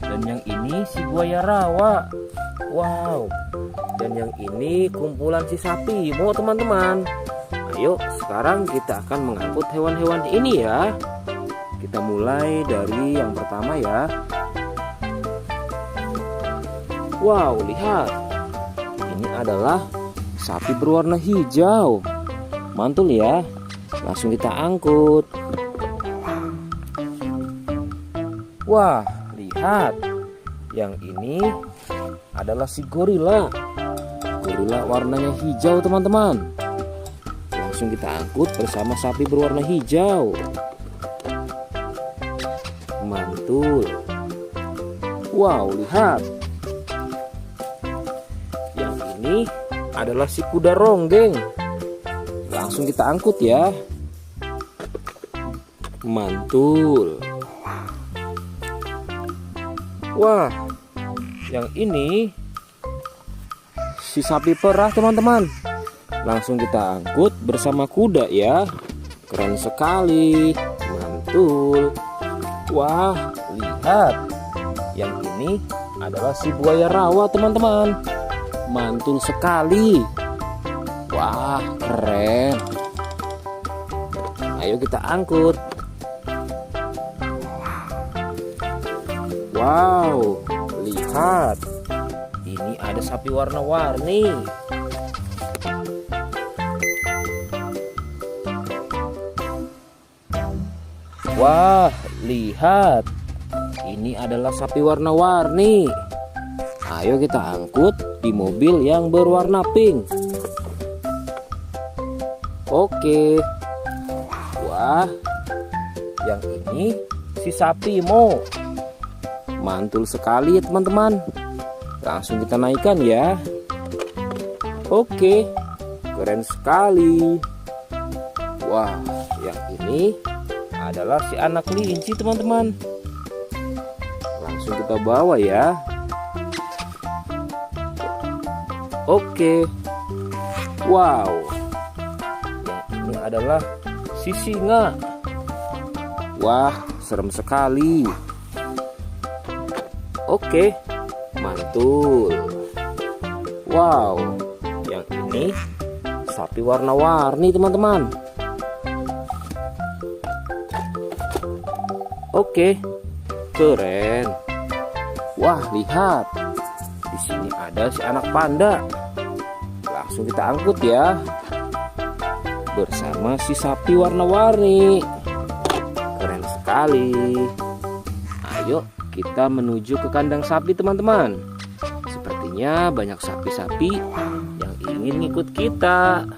Dan yang ini si buaya rawa. Wow. Dan yang ini kumpulan si sapi Mo teman-teman. Ayo sekarang kita akan mengangkut hewan-hewan ini ya. Kita mulai dari yang pertama ya. Wow, lihat. Ini adalah sapi berwarna hijau. Mantul ya. Langsung kita angkut. Wah, lihat. Yang ini adalah si gorila. Gorila warnanya hijau teman-teman. Langsung kita angkut bersama sapi berwarna hijau. Mantul. Wow, lihat. Yang ini adalah si kuda ronggeng. Langsung kita angkut ya. Mantul. Wah, yang ini si sapi perah teman-teman. Langsung kita angkut bersama kuda ya. Keren sekali. Mantul. Wah, lihat. Yang ini adalah si buaya rawa teman-teman. Mantul sekali. Wah, keren. Ayo kita angkut. Wow, lihat. Ini ada sapi warna-warni. Wah, lihat. Ini adalah sapi warna-warni. Ayo kita angkut di mobil yang berwarna pink. Oke. Wah, yang ini si sapi Mo. Mantul sekali ya teman-teman. Langsung kita naikkan ya. Oke, keren sekali. Wah, yang ini adalah si anak kelinci teman-teman. Langsung kita bawa ya. Oke. Wow. Yang ini adalah si singa. Wah, serem sekali. Oke, mantul. Wow, yang ini sapi warna-warni teman-teman. Oke, keren. Wah, lihat. Di sini ada si anak panda. Langsung kita angkut ya. Bersama si sapi warna-warni. Keren sekali. Ayo kita menuju ke kandang sapi teman-teman. Sepertinya banyak sapi-sapi yang ingin ngikut kita.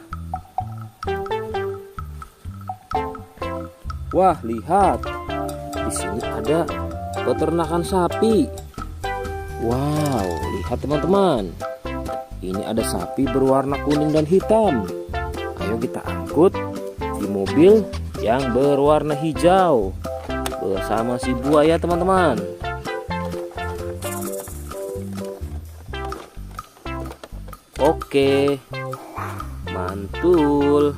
Wah, lihat. Di sini ada peternakan sapi. Wow, lihat teman-teman. Ini ada sapi berwarna kuning dan hitam. Ayo kita angkut di mobil yang berwarna hijau bersama si buaya teman-teman. Oke, mantul.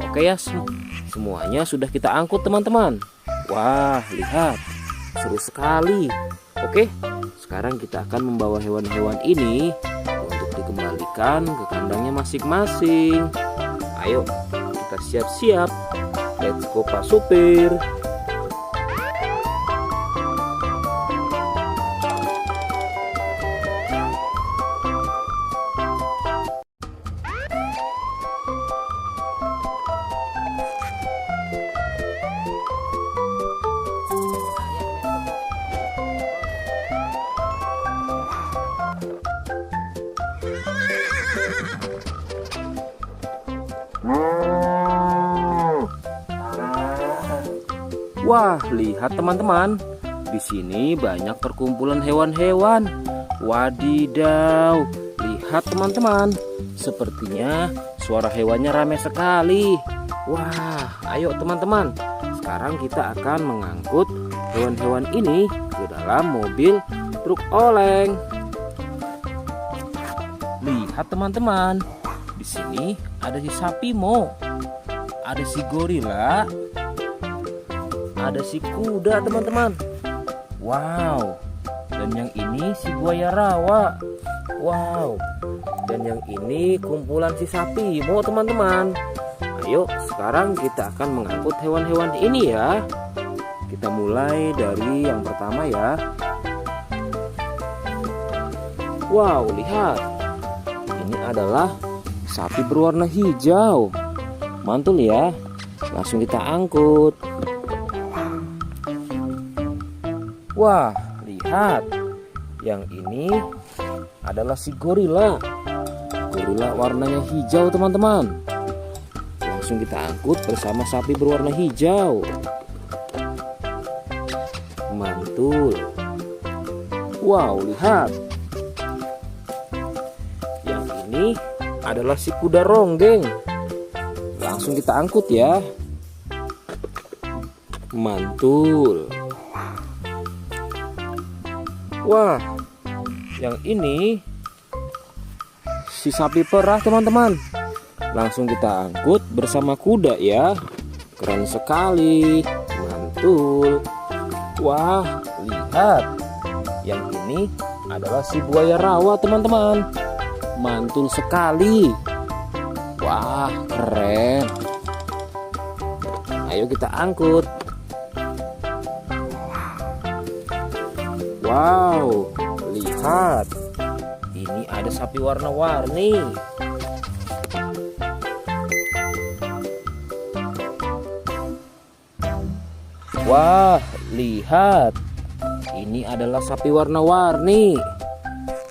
Oke ya, semuanya sudah kita angkut teman-teman. Wah, lihat, seru sekali. Oke, sekarang kita akan membawa hewan-hewan ini untuk dikembalikan ke kandangnya masing-masing. Ayo, kita siap-siap. Let's go Pak Supir. Wah, lihat teman-teman. Di sini banyak perkumpulan hewan-hewan. Wadidaw, lihat teman-teman. Sepertinya suara hewannya ramai sekali. Wah, ayo teman-teman. Sekarang kita akan mengangkut hewan-hewan ini ke dalam mobil truk oleng. Lihat teman-teman. Di sini ada si sapi Mo. Ada si gorila. Ada si kuda teman-teman. Wow. Dan yang ini si buaya rawa. Wow. Dan yang ini kumpulan si sapi Mo teman-teman. Ayo sekarang kita akan mengangkut hewan-hewan ini ya. Kita mulai dari yang pertama ya. Wow, lihat. Ini adalah sapi berwarna hijau. Mantul ya. Langsung kita angkut. Wah, lihat. Yang ini adalah si gorila. Gorila warnanya hijau teman-teman. Langsung kita angkut bersama sapi berwarna hijau. Mantul. Wow, lihat. Yang ini adalah si kuda ronggeng. Langsung kita angkut ya. Mantul. Wah, yang ini si sapi perah teman-teman. Langsung kita angkut bersama kuda ya. Keren sekali. Mantul. Wah, lihat. Yang ini adalah si buaya rawa teman-teman. Mantul sekali. Wah, keren. Ayo kita angkut. Wow, lihat. Ini ada sapi warna-warni. Wah, lihat. Ini adalah sapi warna-warni.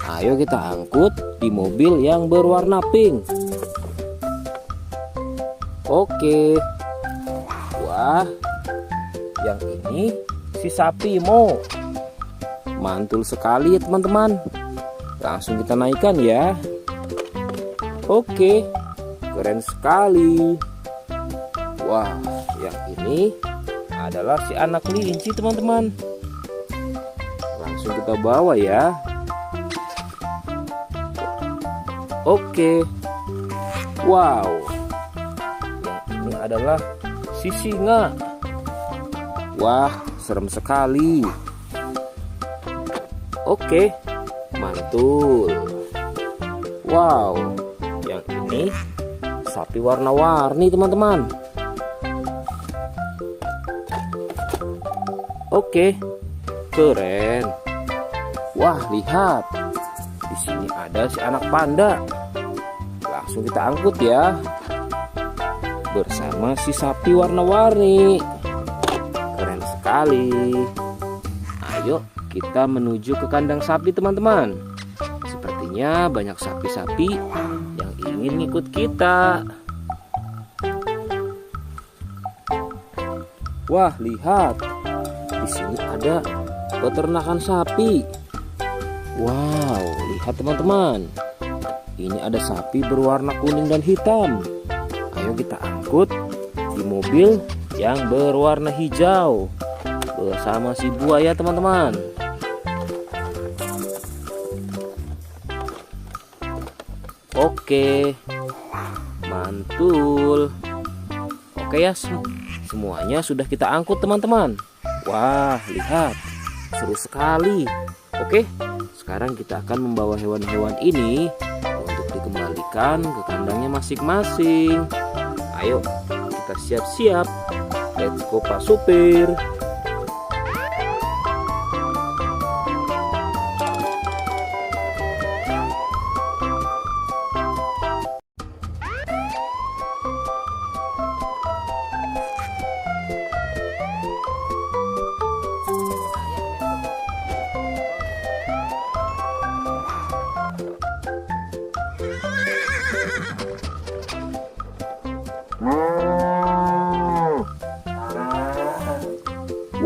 Ayo kita angkut di mobil yang berwarna pink. Oke. Wah, yang ini si sapi Mo. Mantul sekali ya teman-teman. Langsung kita naikkan ya. Oke, keren sekali. Wah, yang ini adalah si anak kelinci teman-teman. Langsung kita bawa ya. Oke. Wow. Yang ini adalah si singa. Wah, serem sekali. Oke, mantul. Wow, yang ini sapi warna-warni teman-teman. Oke, keren. Wah, lihat. Di sini ada si anak panda. Langsung kita angkut ya. Bersama si sapi warna-warni. Keren sekali. Ayo kita menuju ke kandang sapi teman-teman. Sepertinya banyak sapi-sapi yang ingin ngikut kita. Wah, lihat. Di sini ada peternakan sapi. Wow, lihat teman-teman. Ini ada sapi berwarna kuning dan hitam. Ayo kita angkut di mobil yang berwarna hijau bersama si buaya teman-teman. Oke, mantul. Oke ya, semuanya sudah kita angkut teman-teman. Wah, lihat, seru sekali. Oke, sekarang kita akan membawa hewan-hewan ini untuk dikembalikan ke kandangnya masing-masing. Ayo, kita siap-siap. Let's go Pak Supir.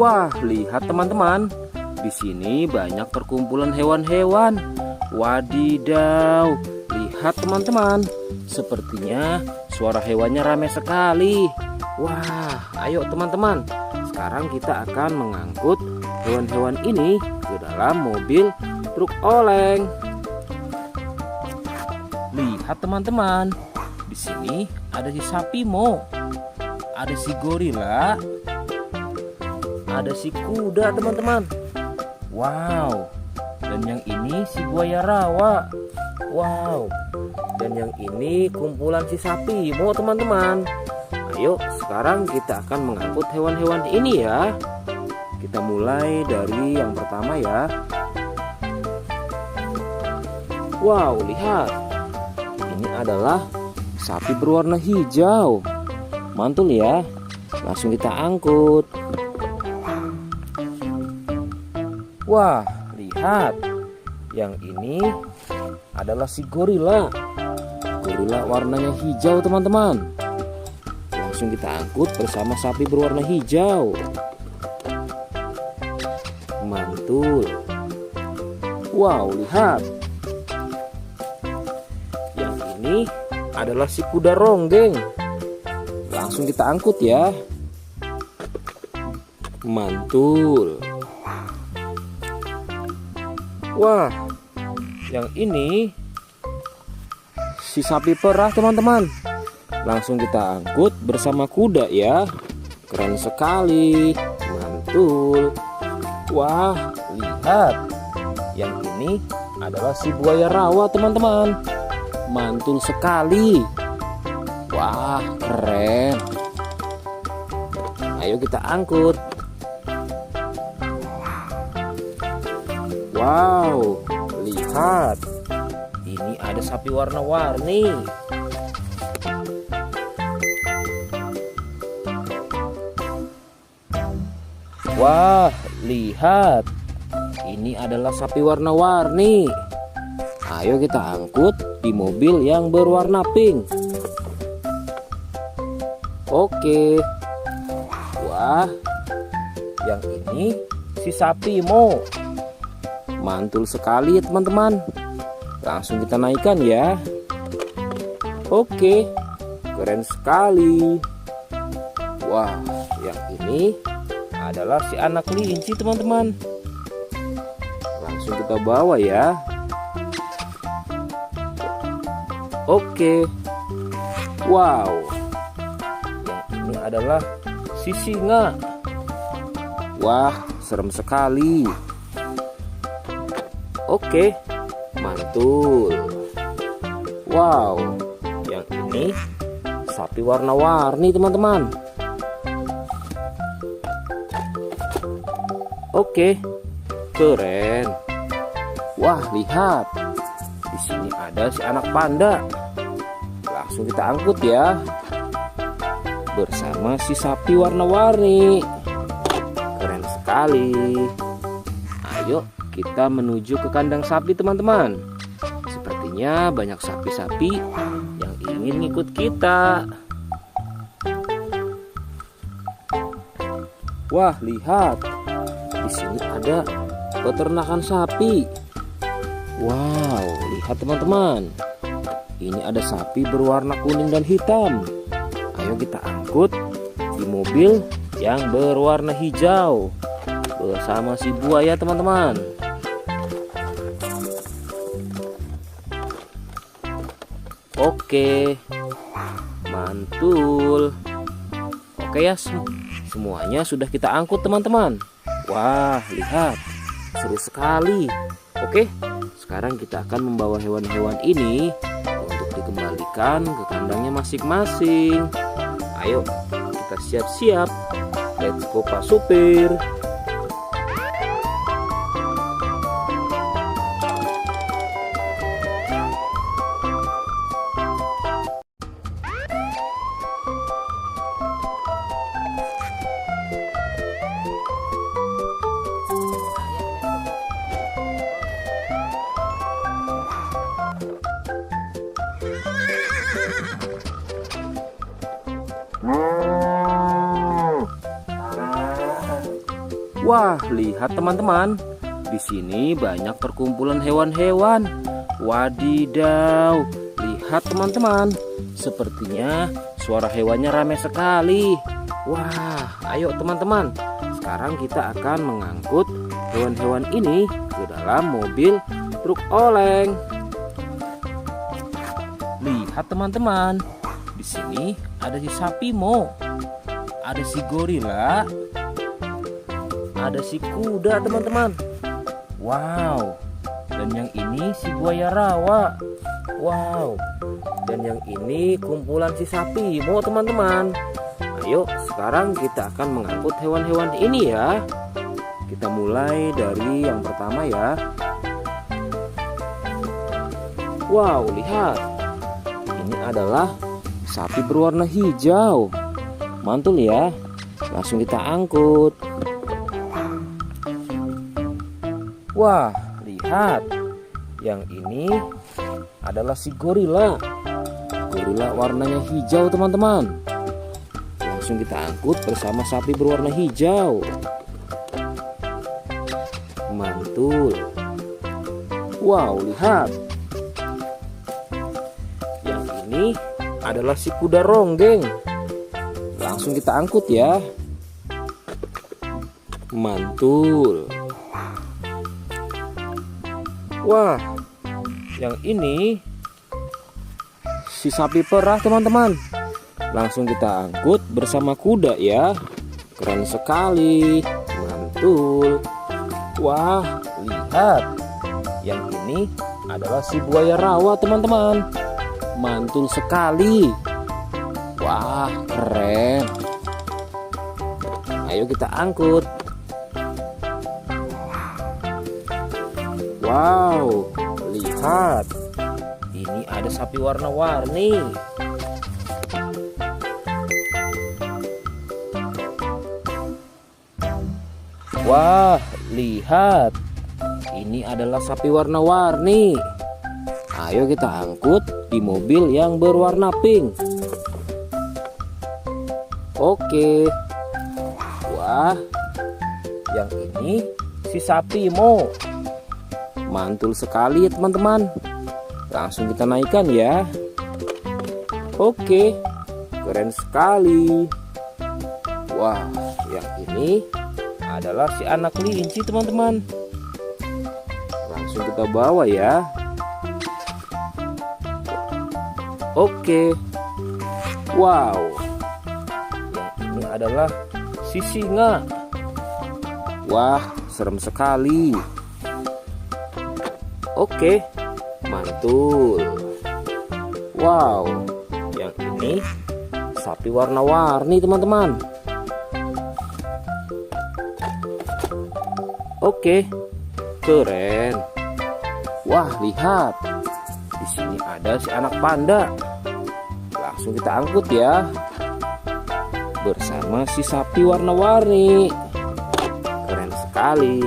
Wah, lihat teman-teman. Di sini banyak perkumpulan hewan-hewan. Wadidaw, lihat teman-teman. Sepertinya suara hewannya ramai sekali. Wah, ayo teman-teman. Sekarang kita akan mengangkut hewan-hewan ini ke dalam mobil truk oleng. Lihat teman-teman. Di sini ada si sapi Mo. Ada si gorila. Ada si kuda teman-teman. Wow. Dan yang ini si buaya rawa. Wow. Dan yang ini kumpulan si sapi Mo teman-teman. Ayo sekarang kita akan mengangkut hewan-hewan ini ya. Kita mulai dari yang pertama ya. Wow, lihat. Ini adalah sapi berwarna hijau. Mantul ya. Langsung kita angkut. Wah, lihat. Yang ini adalah si gorila. Gorila warnanya hijau teman-teman. Langsung kita angkut bersama sapi berwarna hijau. Mantul. Wow, lihat. Yang ini adalah si kuda ronggeng. Langsung kita angkut ya. Mantul. Wah, yang ini si sapi perah teman-teman. Langsung kita angkut bersama kuda ya. Keren sekali. Mantul. Wah, lihat. Yang ini adalah si buaya rawa teman-teman. Mantul sekali. Wah, keren. Ayo kita angkut. Wow, lihat. Ini ada sapi warna-warni. Wah, lihat. Ini adalah sapi warna-warni. Ayo kita angkut di mobil yang berwarna pink. Oke. Wah, yang ini si sapi Mo. Mantul sekali ya teman-teman. Langsung kita naikkan ya. Oke, keren sekali. Wah, yang ini adalah si anak kelinci teman-teman. Langsung kita bawa ya. Oke. Wow. Yang ini adalah si singa. Wah, serem sekali. Oke, mantul. Wow, yang ini sapi warna-warni teman-teman. Oke, keren. Wah, lihat. Di sini ada si anak panda. Langsung kita angkut ya. Bersama si sapi warna-warni. Keren sekali. Ayo kita menuju ke kandang sapi teman-teman. Sepertinya banyak sapi-sapi yang ingin ikut kita. Wah, lihat. Di sini ada peternakan sapi. Wow, lihat teman-teman. Ini ada sapi berwarna kuning dan hitam. Ayo kita angkut di mobil yang berwarna hijau bersama si buaya teman-teman. Oke, mantul. Oke ya, semuanya sudah kita angkut teman-teman. Wah, lihat, seru sekali. Oke, sekarang kita akan membawa hewan-hewan ini untuk dikembalikan ke kandangnya masing-masing. Ayo, kita siap-siap. Let's go Pak Supir. Wah, lihat teman-teman. Di sini banyak perkumpulan hewan-hewan. Wadidaw, lihat teman-teman. Sepertinya suara hewannya ramai sekali. Wah, ayo teman-teman. Sekarang kita akan mengangkut hewan-hewan ini ke dalam mobil truk oleng. Lihat teman-teman. Di sini ada si sapi Mo. Ada si gorila. Ada si kuda teman-teman. Wow. Dan yang ini si buaya rawa. Wow. Dan yang ini kumpulan si sapi Mo teman-teman. Ayo sekarang kita akan mengangkut hewan-hewan ini ya. Kita mulai dari yang pertama ya. Wow, lihat. Ini adalah sapi berwarna hijau. Mantul ya. Langsung kita angkut. Wah, lihat. Yang ini adalah si gorila. Gorila warnanya hijau teman-teman. Langsung kita angkut bersama sapi berwarna hijau. Mantul. Wow, lihat. Yang ini adalah si kuda ronggeng. Langsung kita angkut ya. Mantul. Wah, yang ini si sapi perah teman-teman. Langsung kita angkut bersama kuda ya. Keren sekali. Mantul. Wah, lihat. Yang ini adalah si buaya rawa teman-teman. Mantul sekali. Wah, keren. Ayo kita angkut. Wow, lihat. Ini ada sapi warna-warni. Wah, lihat. Ini adalah sapi warna-warni. Ayo kita angkut di mobil yang berwarna pink. Oke. Wah, yang ini si sapi Mo. Mantul sekali ya teman-teman. Langsung kita naikkan ya. Oke, keren sekali. Wah, yang ini adalah si anak kelinci teman-teman. Langsung kita bawa ya. Oke. Wow. Yang ini adalah si singa. Wah, serem sekali. Oke, mantul. Wow, yang ini sapi warna-warni teman-teman. Oke, keren. Wah, lihat. Di sini ada si anak panda. Langsung kita angkut ya. Bersama si sapi warna-warni. Keren sekali.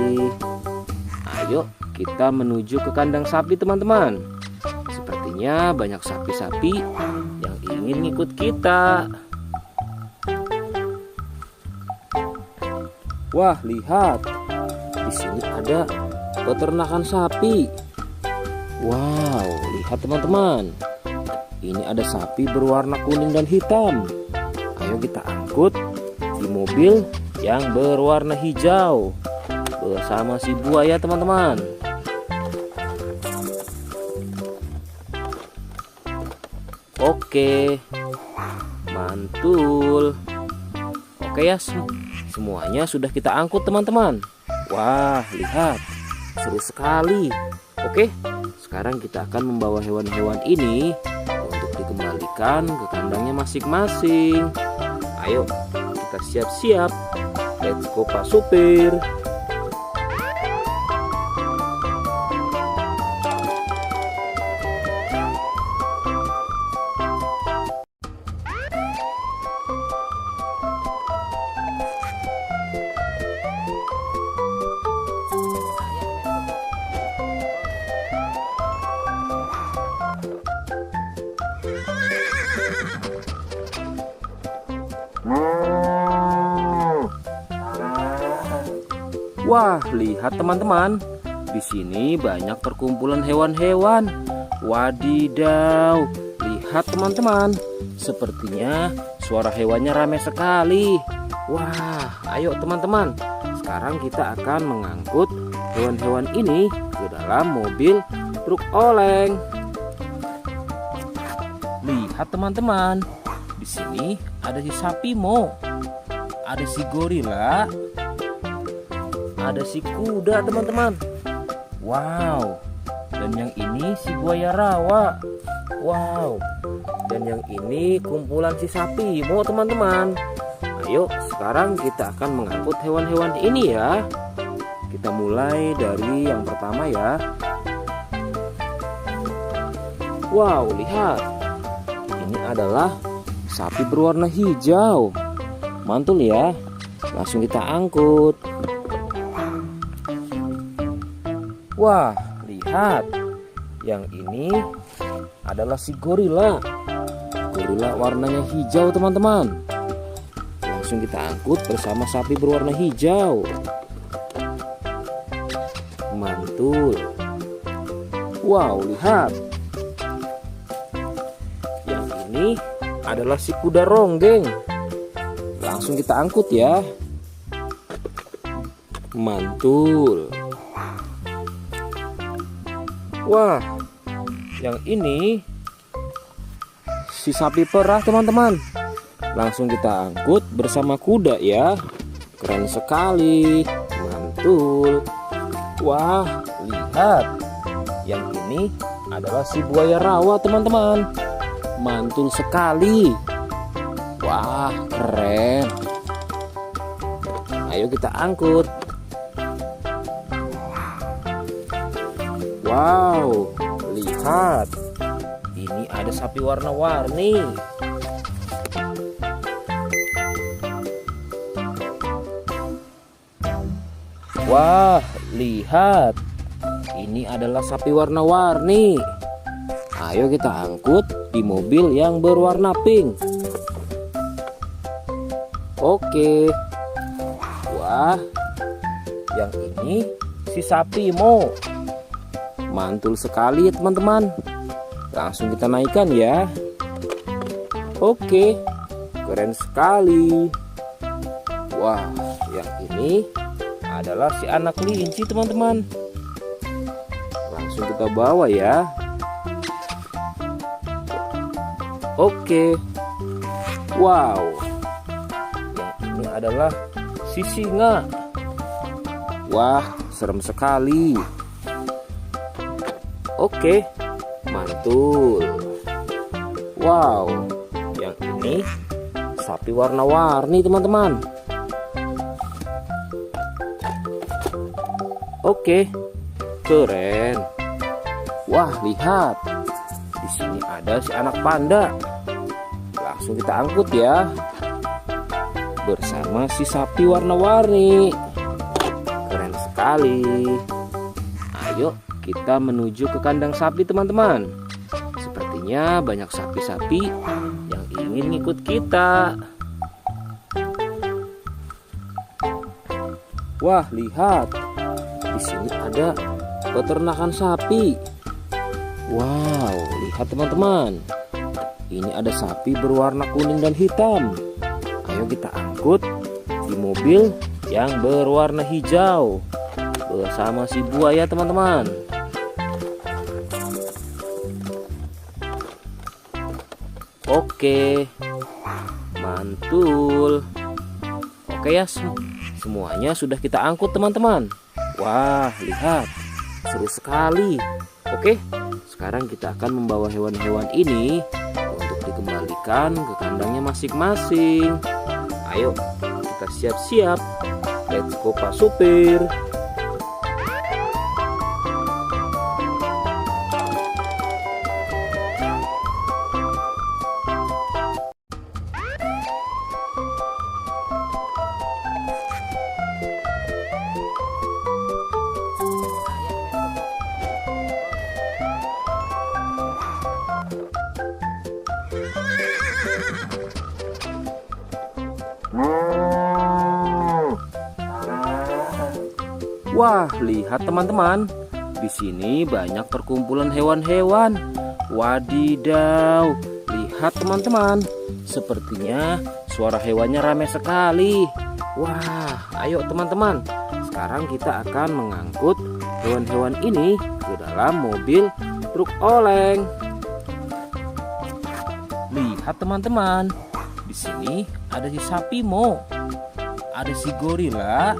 Ayo kita menuju ke kandang sapi teman-teman. Sepertinya banyak sapi-sapi yang ingin ngikut kita. Wah, lihat. Di sini ada peternakan sapi. Wow, lihat teman-teman. Ini ada sapi berwarna kuning dan hitam. Ayo kita angkut di mobil yang berwarna hijau bersama si buaya teman-teman. Oke, mantul. Oke ya, semuanya sudah kita angkut teman-teman. Wah, lihat, seru sekali. Oke, sekarang kita akan membawa hewan-hewan ini untuk dikembalikan ke kandangnya masing-masing. Ayo, kita siap-siap. Let's go Pak Supir. Wah, lihat teman-teman. Di sini banyak perkumpulan hewan-hewan. Wadidaw, lihat teman-teman. Sepertinya suara hewannya ramai sekali. Wah, ayo teman-teman. Sekarang kita akan mengangkut hewan-hewan ini ke dalam mobil truk oleng. Lihat teman-teman. Di sini ada si sapi Mo. Ada si gorila. Ada si kuda teman-teman. Wow. Dan yang ini si buaya rawa. Wow. Dan yang ini kumpulan si sapi Mo teman-teman. Ayo sekarang kita akan mengangkut hewan-hewan ini ya. Kita mulai dari yang pertama ya. Wow, lihat. Ini adalah sapi berwarna hijau. Mantul ya. Langsung kita angkut. Wah, lihat. Yang ini adalah si gorila. Gorila warnanya hijau teman-teman. Langsung kita angkut bersama sapi berwarna hijau. Mantul. Wow, lihat. Yang ini adalah si kuda ronggeng. Langsung kita angkut ya. Mantul. Wah, yang ini si sapi perah teman-teman. Langsung kita angkut bersama kuda ya. Keren sekali. Mantul. Wah, lihat. Yang ini adalah si buaya rawa teman-teman. Mantul sekali. Wah, keren. Ayo kita angkut. Wow, lihat. Ini ada sapi warna-warni. Wah, lihat. Ini adalah sapi warna-warni. Ayo kita angkut di mobil yang berwarna pink. Oke. Wah, yang ini si sapi Mo. Mantul sekali teman-teman. Langsung kita naikkan ya. Oke, keren sekali. Wah, yang ini adalah si anak kelinci teman-teman. Langsung kita bawa ya. Oke. Wow. Yang ini adalah si singa. Wah, serem sekali. Oke, mantul. Wow, yang ini sapi warna-warni teman-teman. Oke, keren. Wah, lihat. Di sini ada si anak panda. Langsung kita angkut ya. Bersama si sapi warna-warni. Keren sekali. Ayo kita menuju ke kandang sapi teman-teman. Sepertinya banyak sapi-sapi yang ingin ngikut kita. Wah, lihat. Di sini ada peternakan sapi. Wow, lihat teman-teman. Ini ada sapi berwarna kuning dan hitam. Ayo kita angkut di mobil yang berwarna hijau bersama si buaya teman-teman. Oke, mantul. Oke ya, semuanya sudah kita angkut teman-teman. Wah, lihat, seru sekali. Oke, sekarang kita akan membawa hewan-hewan ini untuk dikembalikan ke kandangnya masing-masing. Ayo, kita siap-siap. Let's go Pak Supir. Wah, lihat teman-teman. Di sini banyak perkumpulan hewan-hewan. Wadidaw, lihat teman-teman. Sepertinya suara hewannya ramai sekali. Wah, ayo teman-teman. Sekarang kita akan mengangkut hewan-hewan ini ke dalam mobil truk oleng. Lihat teman-teman. Di sini ada si sapi Mo. Ada si gorila.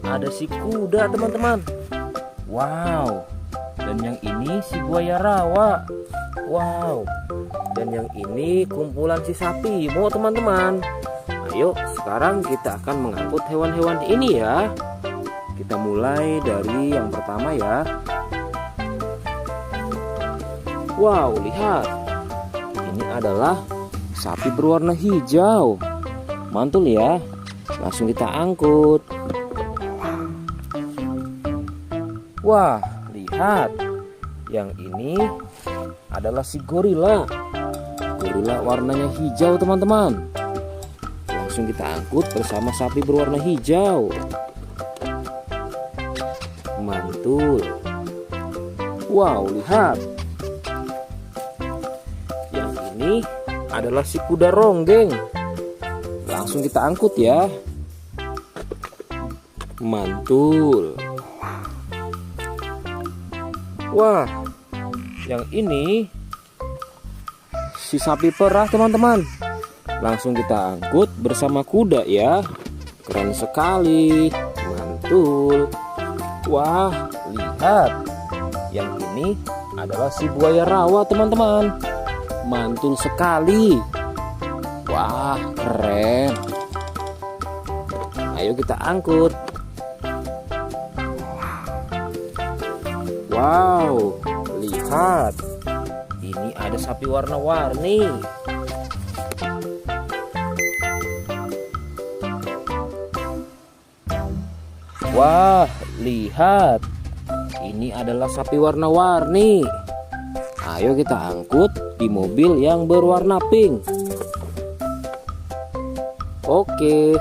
Ada si kuda teman-teman. Wow. Dan yang ini si buaya rawa. Wow. Dan yang ini kumpulan si sapi Mo teman-teman. Ayo sekarang kita akan mengangkut hewan-hewan ini ya. Kita mulai dari yang pertama ya. Wow, lihat. Ini adalah sapi berwarna hijau. Mantul ya. Langsung kita angkut. Wah, lihat. Yang ini adalah si gorila. Gorila warnanya hijau teman-teman. Langsung kita angkut bersama sapi berwarna hijau. Mantul. Wow, lihat. Yang ini adalah si kuda ronggeng. Langsung kita angkut ya. Mantul. Wah, yang ini si sapi perah teman-teman. Langsung kita angkut bersama kuda ya. Keren sekali. Mantul. Wah, lihat. Yang ini adalah si buaya rawa teman-teman. Mantul sekali. Wah, keren. Ayo kita angkut. Wow, lihat. Ini ada sapi warna-warni. Wah, lihat. Ini adalah sapi warna-warni. Ayo kita angkut di mobil yang berwarna pink. Oke.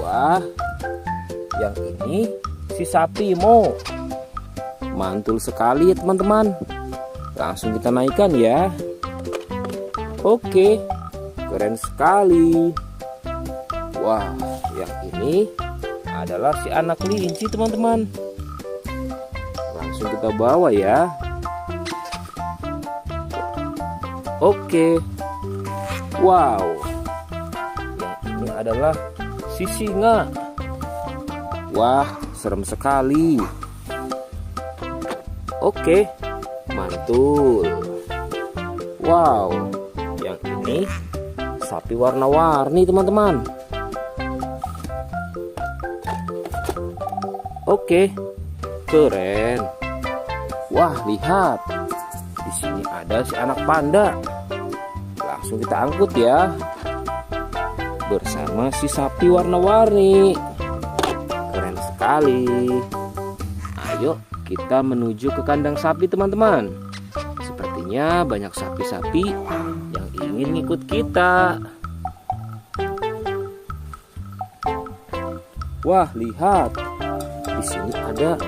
Wah, yang ini si sapi Mo. Mantul sekali ya teman-teman. Langsung kita naikkan ya. Oke, keren sekali. Wah, yang ini adalah si anak kelinci teman-teman. Langsung kita bawa ya. Oke. Wow. Yang ini adalah si singa. Wah, serem sekali. Oke, mantul. Wow, yang ini sapi warna-warni teman-teman. Oke, keren. Wah, lihat. Di sini ada si anak panda. Langsung kita angkut ya. Bersama si sapi warna-warni. Keren sekali. Ayo kita menuju ke kandang sapi teman-teman. Sepertinya banyak sapi-sapi yang ingin ngikut kita. Wah, lihat. Di sini ada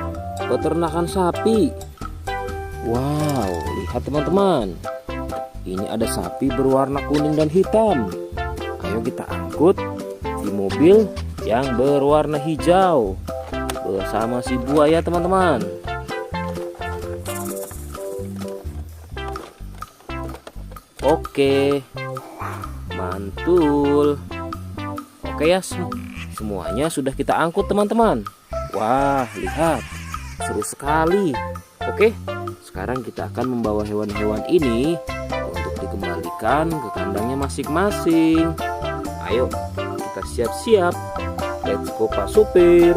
peternakan sapi. Wow, lihat teman-teman. Ini ada sapi berwarna kuning dan hitam. Ayo kita angkut di mobil yang berwarna hijau bersama si buaya teman-teman. Oke, mantul. Oke ya, semuanya sudah kita angkut teman-teman. Wah, lihat, seru sekali. Oke, sekarang kita akan membawa hewan-hewan ini untuk dikembalikan ke kandangnya masing-masing. Ayo, kita siap-siap. Let's go Pak Supir.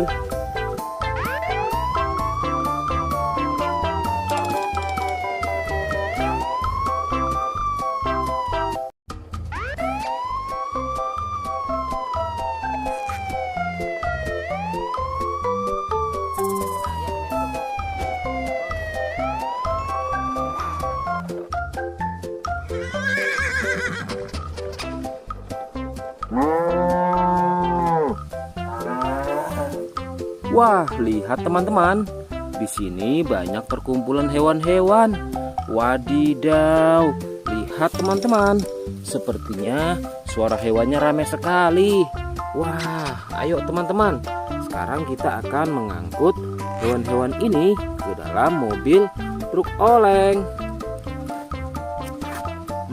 Wah, lihat teman-teman. Di sini banyak perkumpulan hewan-hewan. Wadidaw, lihat teman-teman. Sepertinya suara hewannya ramai sekali. Wah, ayo teman-teman. Sekarang kita akan mengangkut hewan-hewan ini ke dalam mobil truk oleng.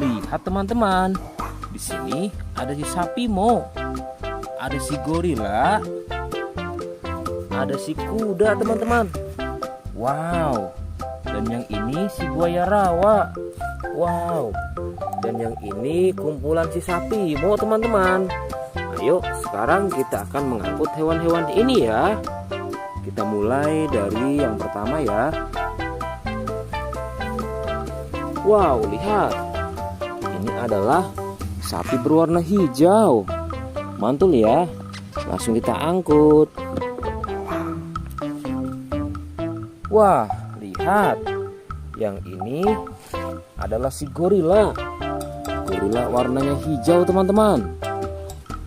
Lihat teman-teman. Di sini ada si sapi Mo. Ada si gorila, ada si kuda teman-teman. Wow. Dan yang ini si buaya rawa. Wow. Dan yang ini kumpulan si sapi Mo teman-teman. Ayo sekarang kita akan mengangkut hewan-hewan ini ya. Kita mulai dari yang pertama ya. Wow, lihat. Ini adalah sapi berwarna hijau. Mantul ya. Langsung kita angkut. Wah, lihat. Yang ini adalah si gorila. Gorila warnanya hijau teman-teman.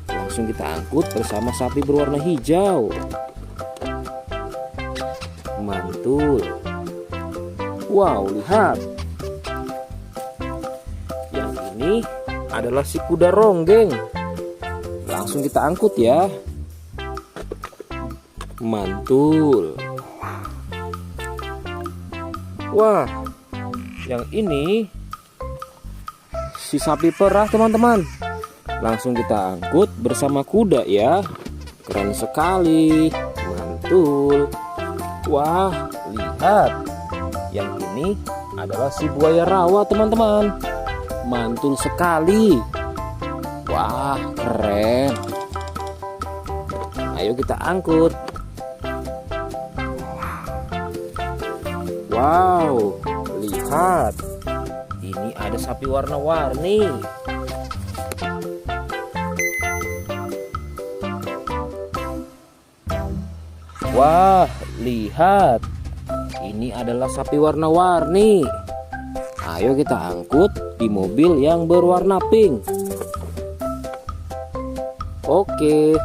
Langsung kita angkut bersama sapi berwarna hijau. Mantul. Wow, lihat. Yang ini adalah si kuda ronggeng. Langsung kita angkut ya. Mantul. Wah, yang ini si sapi perah teman-teman. Langsung kita angkut bersama kuda ya. Keren sekali. Mantul. Wah, lihat. Yang ini adalah si buaya rawa teman-teman. Mantul sekali. Wah, keren. Ayo kita angkut. Wow, lihat. Ini ada sapi warna-warni. Wah, lihat. Ini adalah sapi warna-warni. Ayo kita angkut di mobil yang berwarna pink. Oke.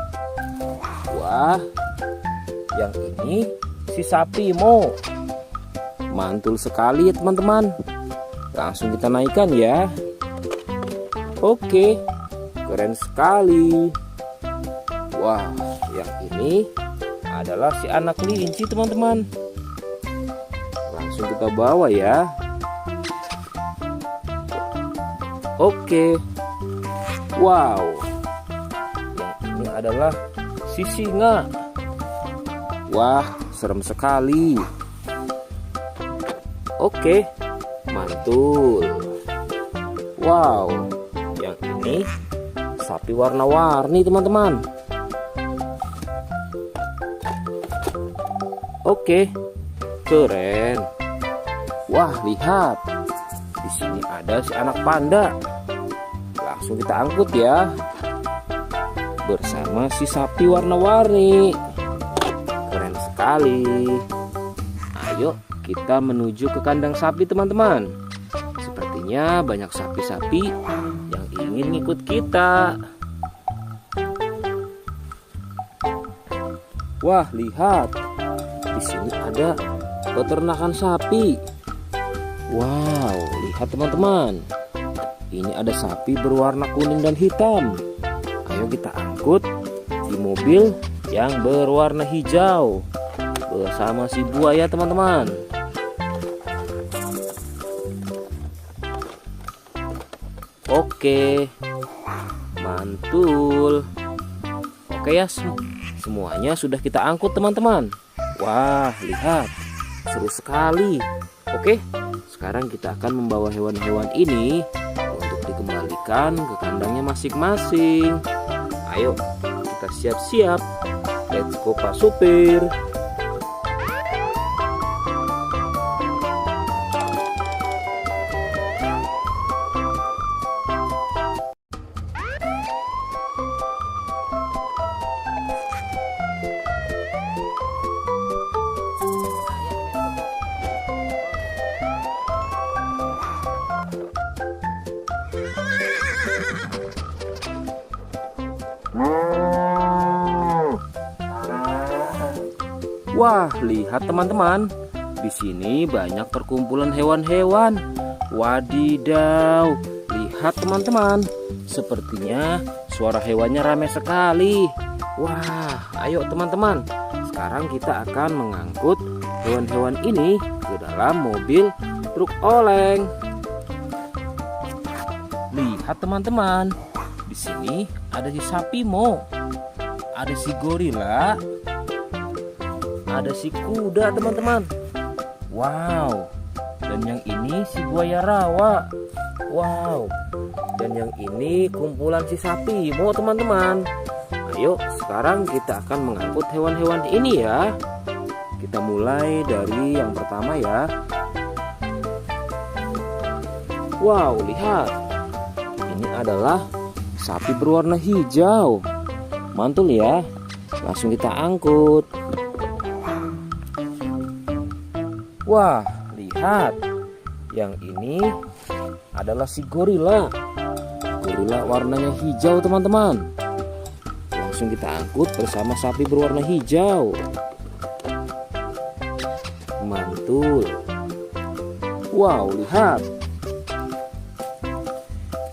Wah, yang ini si sapi Mo. Mantul sekali ya teman-teman. Langsung kita naikkan ya. Oke, keren sekali. Wah, yang ini adalah si anak kelinci teman-teman. Langsung kita bawa ya. Oke. Wow. Ini adalah si singa. Wah, serem sekali. Oke, mantul. Wow, yang ini sapi warna-warni teman-teman. Oke, keren. Wah, lihat. Di sini ada si anak panda. Langsung kita angkut ya. Bersama si sapi warna-warni. Keren sekali. Ayo kita menuju ke kandang sapi teman-teman. Sepertinya banyak sapi-sapi yang ingin ngikut kita. Wah, lihat. Di sini ada peternakan sapi. Wow, lihat teman-teman. Ini ada sapi berwarna kuning dan hitam. Ayo kita angkut di mobil yang berwarna hijau bersama si buaya teman-teman. Oke, mantul. Oke ya, semuanya sudah kita angkut teman-teman. Wah, lihat, seru sekali. Oke, sekarang kita akan membawa hewan-hewan ini untuk dikembalikan ke kandangnya masing-masing. Ayo, kita siap-siap. Let's go Pak Supir. Wah, lihat teman-teman. Di sini banyak perkumpulan hewan-hewan. Wadidaw, lihat teman-teman. Sepertinya suara hewannya ramai sekali. Wah, ayo teman-teman. Sekarang kita akan mengangkut hewan-hewan ini ke dalam mobil truk oleng. Lihat teman-teman. Di sini ada si sapi Mo. Ada si gorila. Ada si kuda teman-teman. Wow. Dan yang ini si buaya rawa. Wow. Dan yang ini kumpulan si sapi Mo teman-teman. Ayo sekarang kita akan mengangkut hewan-hewan ini ya. Kita mulai dari yang pertama ya. Wow, lihat. Ini adalah sapi berwarna hijau. Mantul ya. Langsung kita angkut. Wah, lihat. Yang ini adalah si gorila. Gorila warnanya hijau teman-teman. Langsung kita angkut bersama sapi berwarna hijau. Mantul. Wow, lihat.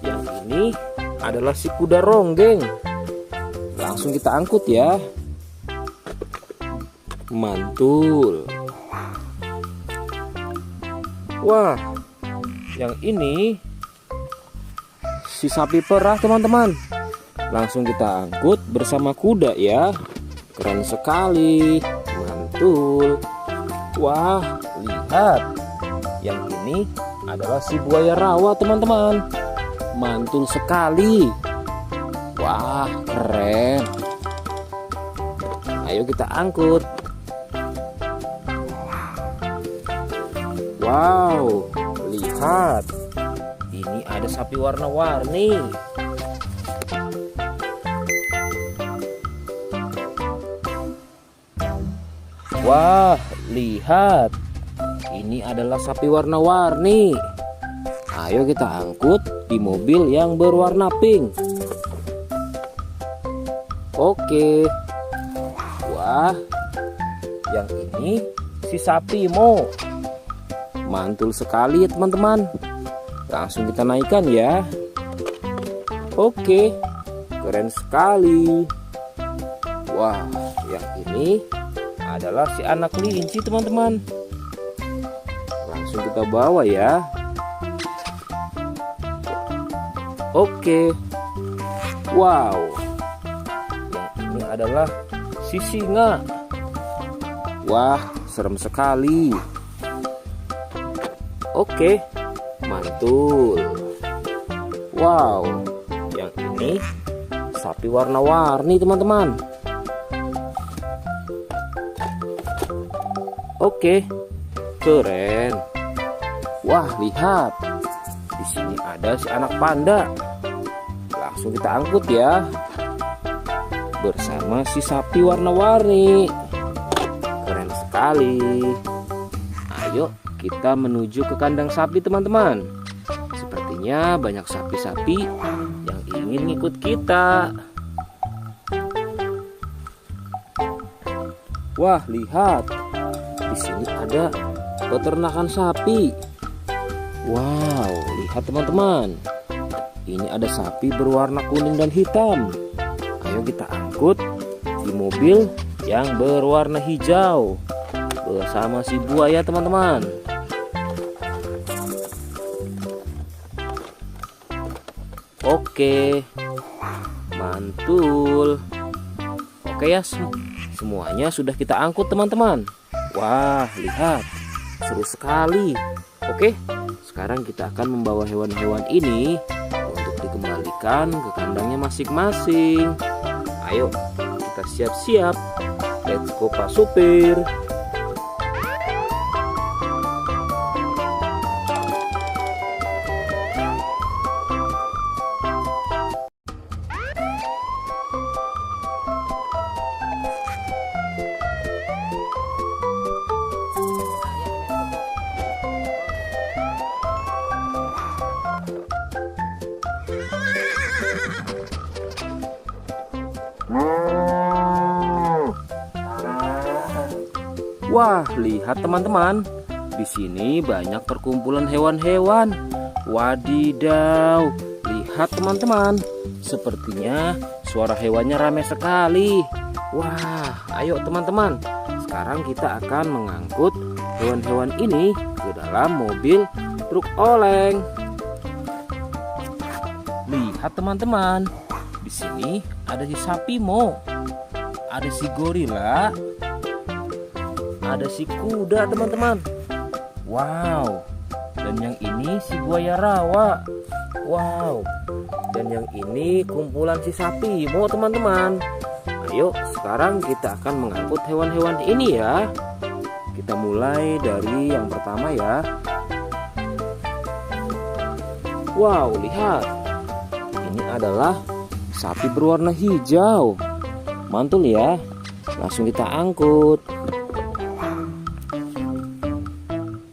Yang ini adalah si kuda ronggeng. Langsung kita angkut ya. Mantul. Wah, yang ini si sapi perah teman-teman. Langsung kita angkut bersama kuda ya. Keren sekali. Mantul. Wah, lihat. Yang ini adalah si buaya rawa teman-teman. Mantul sekali. Wah, keren. Ayo kita angkut. Wow, lihat. Ini ada sapi warna-warni. Wah, lihat. Ini adalah sapi warna-warni. Ayo kita angkut di mobil yang berwarna pink. Oke. Wah, yang ini si sapi Mo. Mantul sekali ya teman-teman. Langsung kita naikkan ya. Oke, keren sekali. Wah, yang ini adalah si anak kelinci teman-teman. Langsung kita bawa ya. Oke. Wow. Yang ini adalah si singa. Wah, serem sekali. Oke, mantul. Wow, yang ini sapi warna-warni teman-teman. Oke, keren. Wah, lihat. Di sini ada si anak panda. Langsung kita angkut ya. Bersama si sapi warna-warni. Keren sekali. Ayo kita menuju ke kandang sapi teman-teman. Sepertinya banyak sapi-sapi yang ingin ikut kita. Wah, lihat. Di sini ada peternakan sapi. Wow, lihat teman-teman. Ini ada sapi berwarna kuning dan hitam. Ayo kita angkut di mobil yang berwarna hijau bersama si buaya teman-teman. Oke, mantul. Oke ya, semuanya sudah kita angkut teman-teman. Wah, lihat, seru sekali. Oke, sekarang kita akan membawa hewan-hewan ini untuk dikembalikan ke kandangnya masing-masing. Ayo, kita siap-siap. Let's go Pak Supir. Wah, lihat teman-teman. Di sini banyak perkumpulan hewan-hewan. Wadidaw, lihat teman-teman. Sepertinya suara hewannya ramai sekali. Wah, ayo teman-teman. Sekarang kita akan mengangkut hewan-hewan ini ke dalam mobil truk oleng. Lihat teman-teman. Di sini ada si sapi Mo, ada si gorila, ada si kuda teman-teman. Wow. Dan yang ini si buaya rawa. Wow. Dan yang ini kumpulan si sapi Mo teman-teman. Ayo sekarang kita akan mengangkut hewan-hewan ini ya. Kita mulai dari yang pertama ya. Wow, lihat. Ini adalah sapi berwarna hijau. Mantul ya. Langsung kita angkut.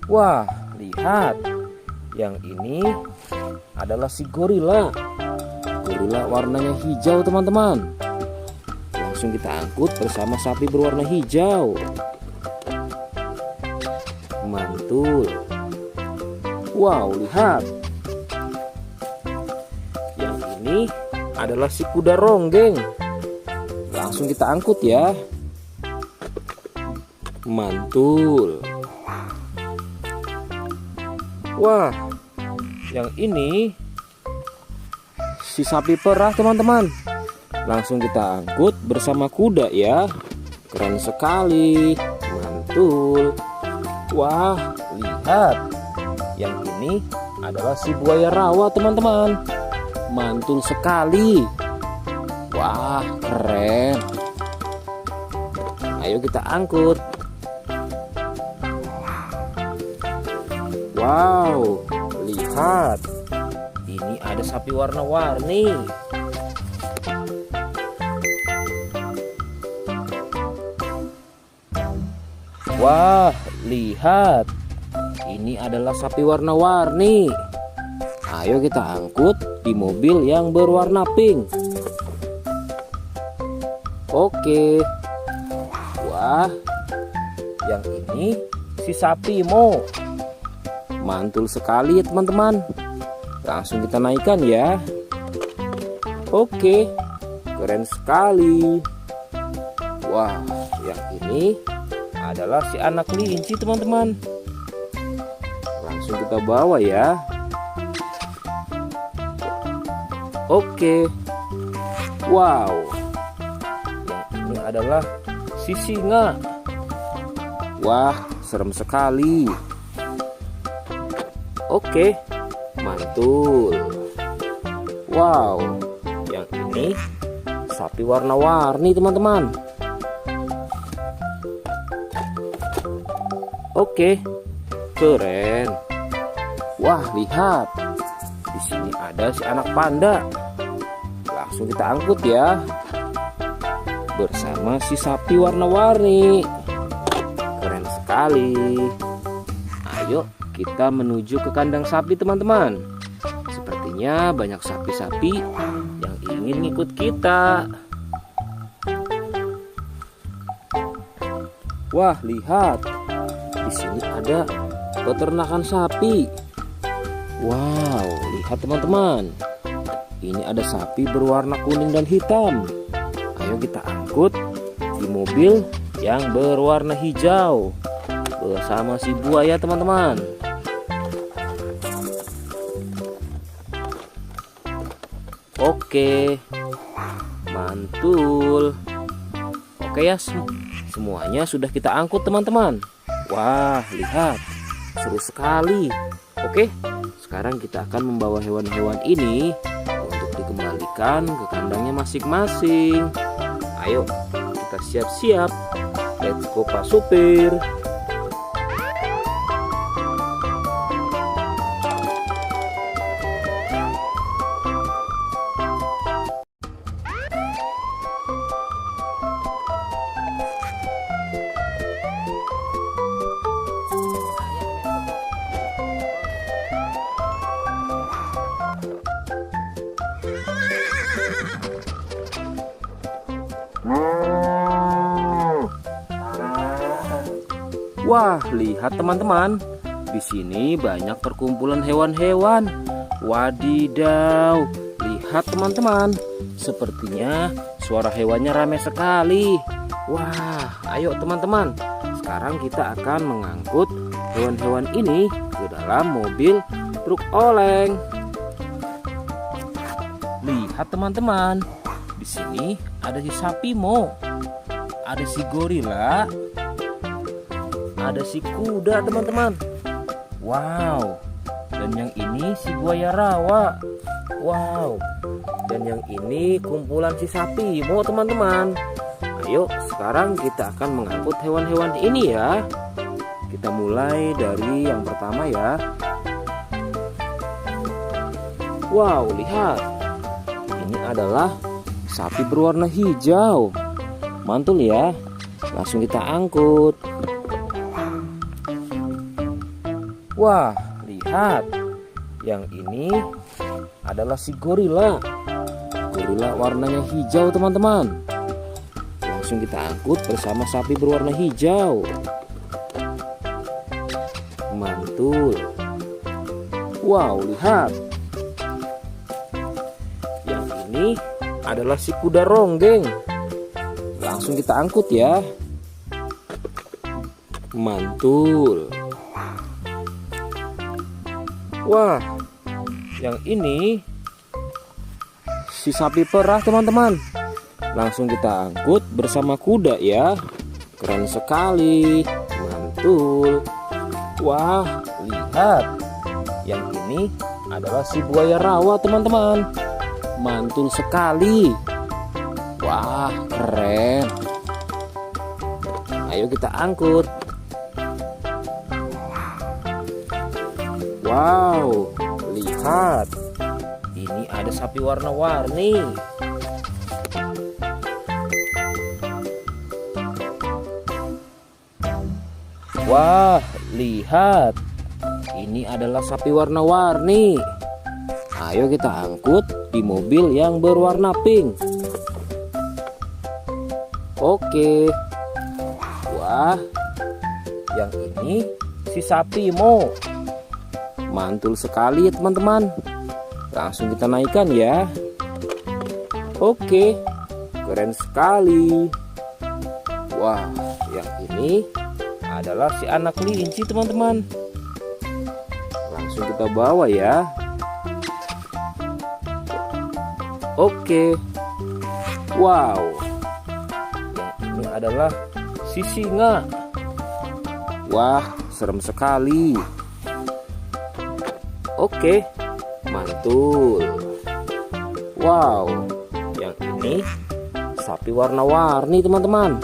Wah, lihat. Yang ini adalah si gorila. Gorila warnanya hijau teman-teman. Langsung kita angkut bersama sapi berwarna hijau. Mantul. Wow, lihat. Yang ini adalah si kuda ronggeng. Langsung kita angkut ya. Mantul. Wah, yang ini si sapi perah teman-teman. Langsung kita angkut bersama kuda ya. Keren sekali. Mantul. Wah, lihat. Yang ini adalah si buaya rawa teman-teman. Mantul sekali. Wah, keren. Ayo kita angkut. Wow, lihat. Ini ada sapi warna-warni. Wah, lihat. Ini adalah sapi warna-warni. Ayo kita angkut di mobil yang berwarna pink. Oke. Wah, yang ini si sapi Mo. Mantul sekali ya teman-teman. Langsung kita naikkan ya. Oke, keren sekali. Wah, yang ini adalah si anak kelinci teman-teman. Langsung kita bawa ya. Oke. Wow. Yang ini adalah si singa. Wah, serem sekali. Oke, mantul. Wow, yang ini sapi warna-warni teman-teman. Oke, keren. Wah, lihat. Di sini ada si anak panda. Langsung kita angkut ya. Bersama si sapi warna-warni. Keren sekali. Ayo kita menuju ke kandang sapi teman-teman. Sepertinya banyak sapi-sapi yang ingin ngikut kita. Wah, lihat. Di sini ada peternakan sapi. Wow, lihat teman-teman. Ini ada sapi berwarna kuning dan hitam. Ayo kita angkut di mobil yang berwarna hijau bersama si buaya teman-teman. Oke, mantul. Oke ya, semuanya sudah kita angkut teman-teman. Wah, lihat, seru sekali. Oke, sekarang kita akan membawa hewan-hewan ini untuk dikembalikan ke kandangnya masing-masing. Ayo, kita siap-siap. Let's go Pak Supir. Wah, lihat teman-teman. Di sini banyak perkumpulan hewan-hewan. Wadidaw, lihat teman-teman. Sepertinya suara hewannya ramai sekali. Wah, ayo teman-teman. Sekarang kita akan mengangkut hewan-hewan ini ke dalam mobil truk oleng. Lihat teman-teman. Di sini ada si sapi Mo. Ada si gorila. Ada si kuda teman-teman. Wow. Dan yang ini si buaya rawa. Wow. Dan yang ini kumpulan si sapi Mo teman-teman. Ayo sekarang kita akan mengangkut hewan-hewan ini ya. Kita mulai dari yang pertama ya. Wow, lihat. Ini adalah sapi berwarna hijau. Mantul ya. Langsung kita angkut. Wah, lihat. Yang ini adalah si gorila. Gorila warnanya hijau teman-teman. Langsung kita angkut bersama sapi berwarna hijau. Mantul. Wow, lihat. Yang ini adalah si kuda ronggeng. Langsung kita angkut ya. Mantul. Wah, yang ini si sapi perah teman-teman. Langsung kita angkut bersama kuda ya. Keren sekali. Mantul. Wah, lihat. Yang ini adalah si buaya rawa teman-teman. Mantul sekali. Wah, keren. Ayo kita angkut. Wow, lihat. Ini ada sapi warna-warni. Wah, lihat. Ini adalah sapi warna-warni. Ayo kita angkut di mobil yang berwarna pink. Oke. Wah, yang ini si sapi Mo. Mantul sekali ya teman-teman. Langsung kita naikkan ya. Oke, keren sekali. Wah, yang ini adalah si anak kelinci teman-teman. Langsung kita bawa ya. Oke. Wow. Yang ini adalah si singa. Wah, serem sekali. Oke, mantul. Wow, yang ini sapi warna-warni teman-teman.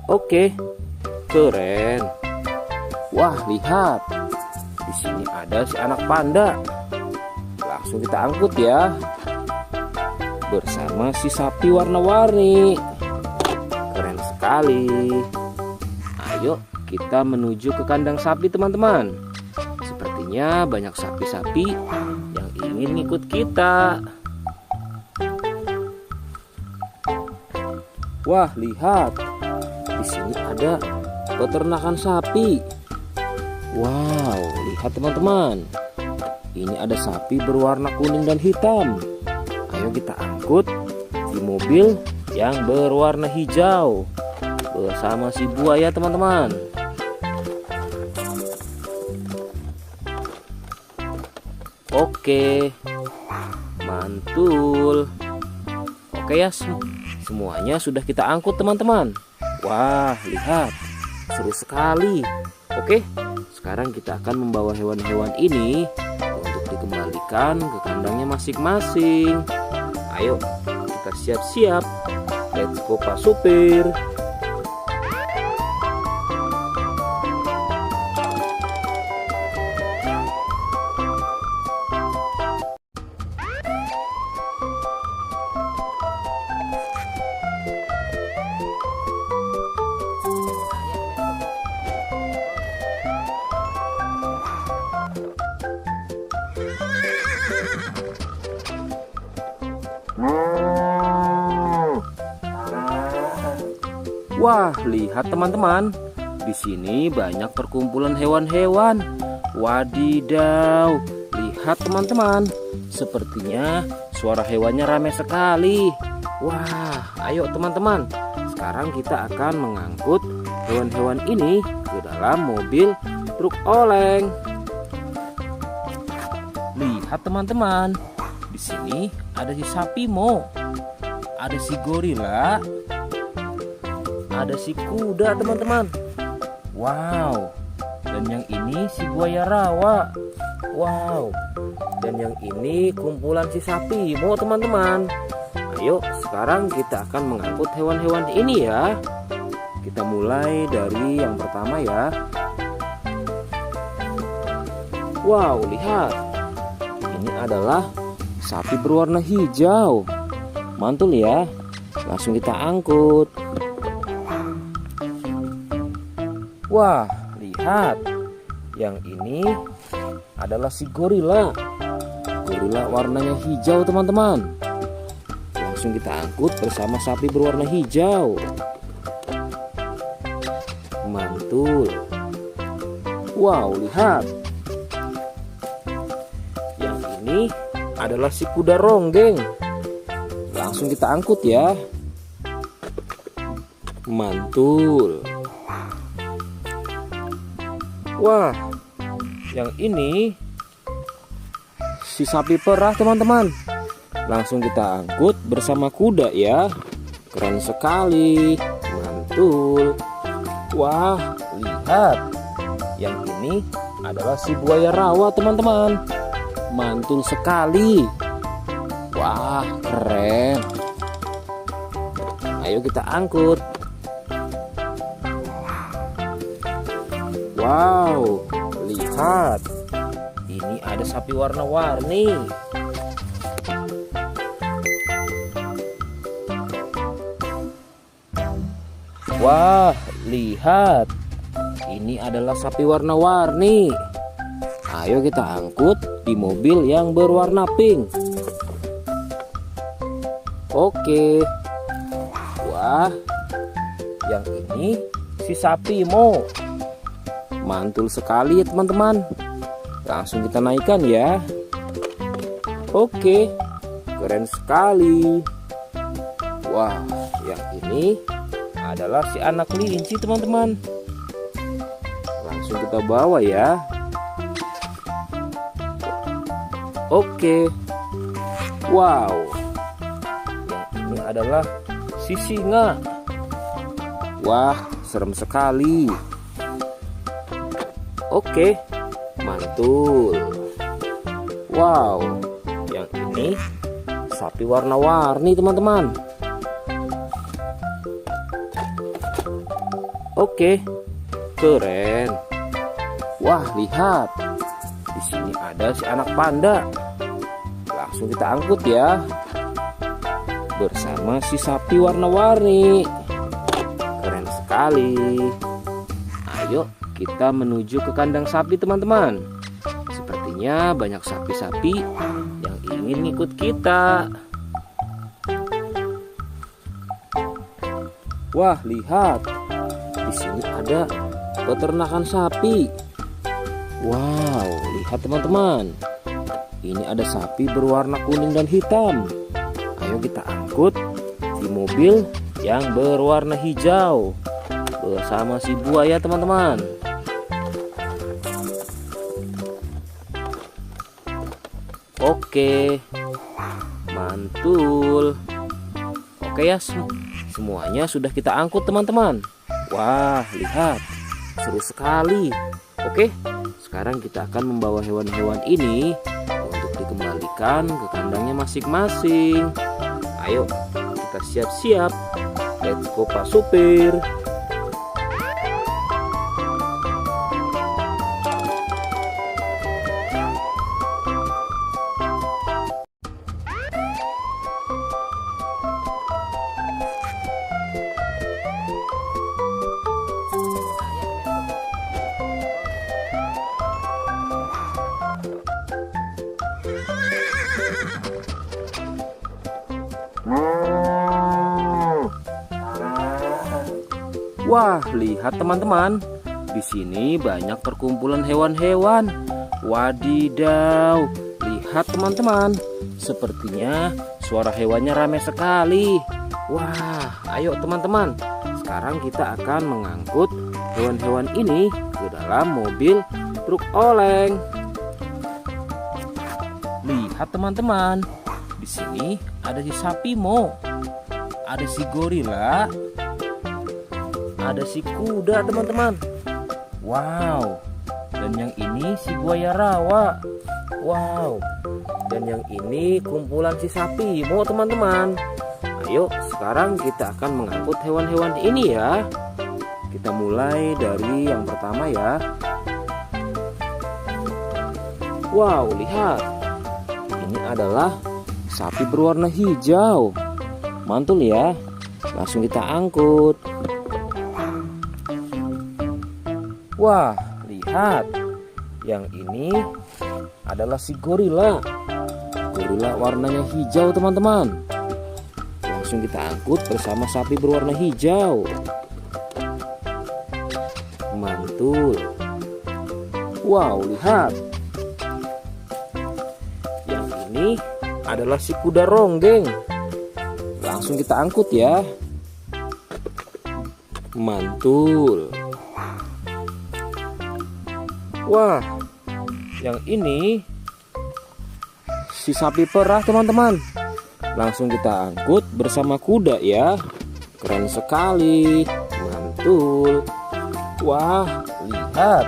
Oke, keren. Wah, lihat. Di sini ada si anak panda. Langsung kita angkut ya. Bersama si sapi warna-warni. Keren sekali. Ayo kita menuju ke kandang sapi teman-teman. Sepertinya banyak sapi-sapi yang ingin ikut kita. Wah, lihat. Di sini ada peternakan sapi. Wow, lihat teman-teman. Ini ada sapi berwarna kuning dan hitam. Ayo kita angkut di mobil yang berwarna hijau bersama si buaya teman-teman. Oke, mantul. Oke ya, semuanya sudah kita angkut teman-teman. Wah, lihat, seru sekali. Oke, sekarang kita akan membawa hewan-hewan ini untuk dikembalikan ke kandangnya masing-masing. Ayo, kita siap-siap. Let's go Pak Supir. Wah, lihat teman-teman. Di sini banyak perkumpulan hewan-hewan. Wadidaw, lihat teman-teman. Sepertinya suara hewannya ramai sekali. Wah, ayo teman-teman. Sekarang kita akan mengangkut hewan-hewan ini ke dalam mobil truk oleng. Lihat teman-teman. Di sini ada si sapi Mo. Ada si gorila. Ada si kuda teman-teman. Wow. Dan yang ini si buaya rawa. Wow. Dan yang ini kumpulan si sapi Mo teman-teman. Ayo sekarang kita akan mengangkut hewan-hewan ini ya. Kita mulai dari yang pertama ya. Wow, lihat. Ini adalah sapi berwarna hijau. Mantul ya. Langsung kita angkut. Wah, lihat. Yang ini adalah si gorila. Gorila warnanya hijau teman-teman. Langsung kita angkut bersama sapi berwarna hijau. Mantul. Wow, lihat. Yang ini adalah si kuda ronggeng. Langsung kita angkut ya. Mantul. Wah, yang ini si sapi perah teman-teman. Langsung kita angkut bersama kuda ya. Keren sekali. Mantul. Wah, lihat. Yang ini adalah si buaya rawa teman-teman. Mantul sekali. Wah, keren. Ayo kita angkut. Wow, lihat. Ini ada sapi warna-warni. Wah, lihat. Ini adalah sapi warna-warni. Ayo kita angkut di mobil yang berwarna pink. Oke. Wah, yang ini si sapi Mo. Mantul sekali ya teman-teman. Langsung kita naikkan ya. Oke, keren sekali. Wah, yang ini adalah si anak kelinci teman-teman. Langsung kita bawa ya. Oke. Wow. Yang ini adalah si singa. Wah, serem sekali. Oke, mantul. Wow, yang ini sapi warna-warni teman-teman. Oke, keren. Wah, lihat. Di sini ada si anak panda. Langsung kita angkut ya. Bersama si sapi warna-warni. Keren sekali. Ayo kita menuju ke kandang sapi teman-teman. Sepertinya banyak sapi-sapi yang ingin ngikut kita. Wah, lihat. Di sini ada peternakan sapi. Wow, lihat teman-teman. Ini ada sapi berwarna kuning dan hitam. Ayo kita angkut di mobil yang berwarna hijau bersama si buaya teman-teman. Oke, mantul. Oke ya, semuanya sudah kita angkut teman-teman. Wah, lihat, seru sekali. Oke, sekarang kita akan membawa hewan-hewan ini untuk dikembalikan ke kandangnya masing-masing. Ayo, kita siap-siap. Let's go Pak Supir. Wah, lihat teman-teman. Di sini banyak perkumpulan hewan-hewan. Wadidaw, lihat teman-teman. Sepertinya suara hewannya ramai sekali. Wah, ayo teman-teman. Sekarang kita akan mengangkut hewan-hewan ini ke dalam mobil truk oleng. Lihat teman-teman. Di sini ada si sapi Mo. Ada si gorila. Ada si kuda teman-teman. Wow. Dan yang ini si buaya rawa. Wow. Dan yang ini kumpulan si sapi Mo teman-teman. Ayo sekarang kita akan mengangkut hewan-hewan ini ya. Kita mulai dari yang pertama ya. Wow, lihat. Ini adalah sapi berwarna hijau. Mantul ya. Langsung kita angkut. Wah, lihat. Yang ini adalah si gorila. Gorila warnanya hijau teman-teman. Langsung kita angkut bersama sapi berwarna hijau. Mantul. Wow, lihat. Yang ini adalah si kuda ronggeng. Langsung kita angkut ya. Mantul. Wah, yang ini si sapi perah teman-teman. Langsung kita angkut bersama kuda ya. Keren sekali. Mantul. Wah, lihat.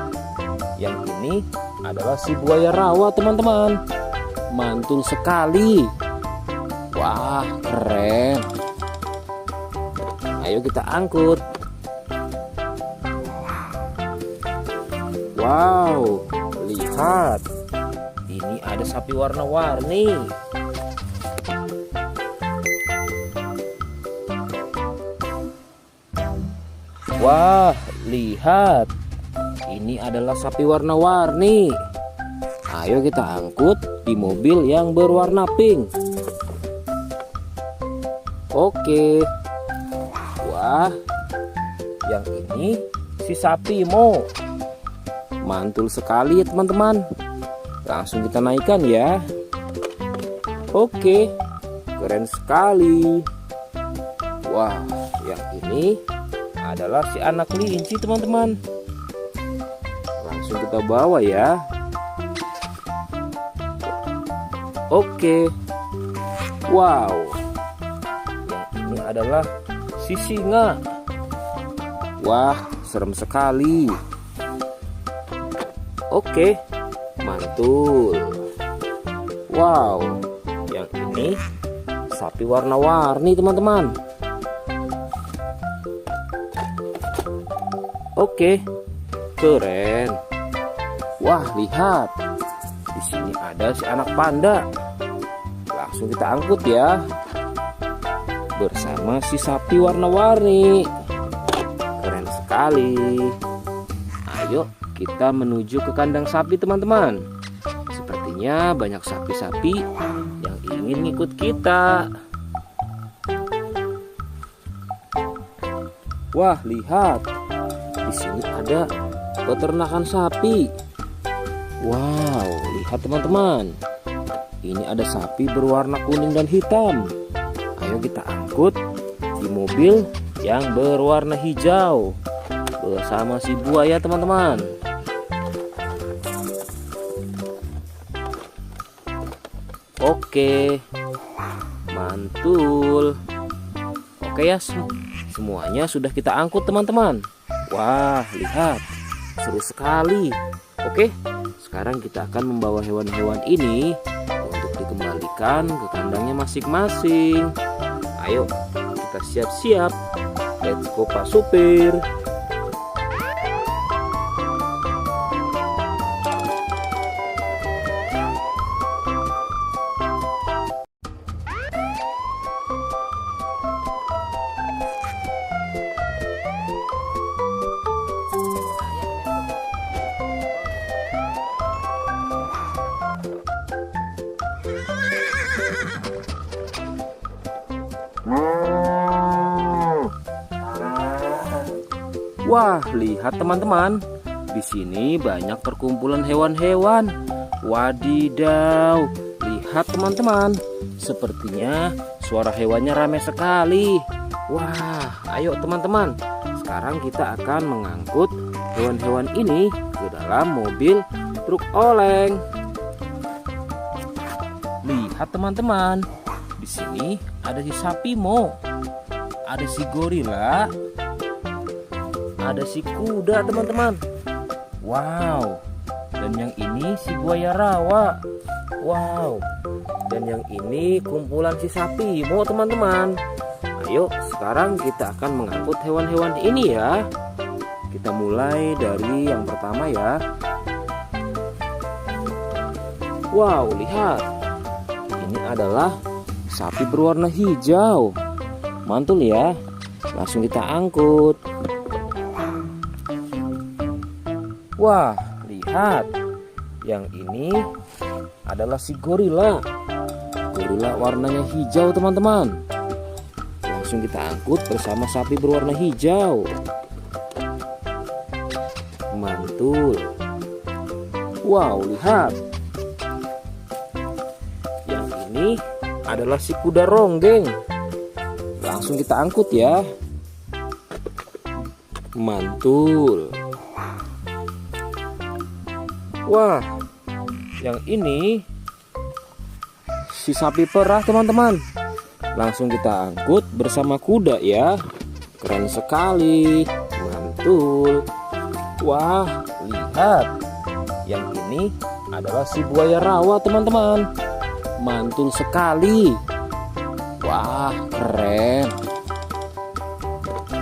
Yang ini adalah si buaya rawa teman-teman. Mantul sekali. Wah, keren. Ayo kita angkut. Wow, lihat. Ini ada sapi warna-warni. Wah, lihat. Ini adalah sapi warna-warni. Ayo kita angkut di mobil yang berwarna pink. Oke. Wah, yang ini si sapi Mo. Mantul sekali ya teman-teman. Langsung kita naikkan ya. Oke, keren sekali. Wah, yang ini adalah si anak kelinci teman-teman. Langsung kita bawa ya. Oke. Wow. Yang ini adalah si singa. Wah, serem sekali. Oke, mantul. Wow, yang ini sapi warna-warni teman-teman. Oke, keren. Wah, lihat. Di sini ada si anak panda. Langsung kita angkut ya. Bersama si sapi warna-warni. Keren sekali. Ayo kita menuju ke kandang sapi teman-teman. Sepertinya banyak sapi-sapi yang ingin ngikut kita. Wah, lihat. Di sini ada peternakan sapi. Wow, lihat teman-teman. Ini ada sapi berwarna kuning dan hitam. Ayo kita angkut di mobil yang berwarna hijau bersama si buaya teman-teman. Oke, mantul. Oke ya, semuanya sudah kita angkut teman-teman. Wah, lihat, seru sekali. Oke, sekarang kita akan membawa hewan-hewan ini untuk dikembalikan ke kandangnya masing-masing. Ayo, kita siap-siap. Let's go Pak Supir. Wah, lihat teman-teman. Di sini banyak perkumpulan hewan-hewan. Wadidaw, lihat teman-teman. Sepertinya suara hewannya ramai sekali. Wah, ayo teman-teman. Sekarang kita akan mengangkut hewan-hewan ini ke dalam mobil truk oleng. Lihat teman-teman. Di sini ada si sapi Mo. Ada si gorila. Ada si kuda teman-teman. Wow. Dan yang ini si buaya rawa. Wow. Dan yang ini kumpulan si sapi Mo teman-teman. Ayo sekarang kita akan mengangkut hewan-hewan ini ya. Kita mulai dari yang pertama ya. Wow, lihat. Ini adalah sapi berwarna hijau. Mantul ya. Langsung kita angkut. Wah, lihat. Yang ini adalah si gorila. Gorila warnanya hijau teman-teman. Langsung kita angkut bersama sapi berwarna hijau. Mantul. Wow, lihat. Yang ini adalah si kuda ronggeng. Langsung kita angkut ya. Mantul. Wah, yang ini si sapi perah teman-teman. Langsung kita angkut bersama kuda ya. Keren sekali. Mantul. Wah, lihat. Yang ini adalah si buaya rawa teman-teman. Mantul sekali. Wah, keren.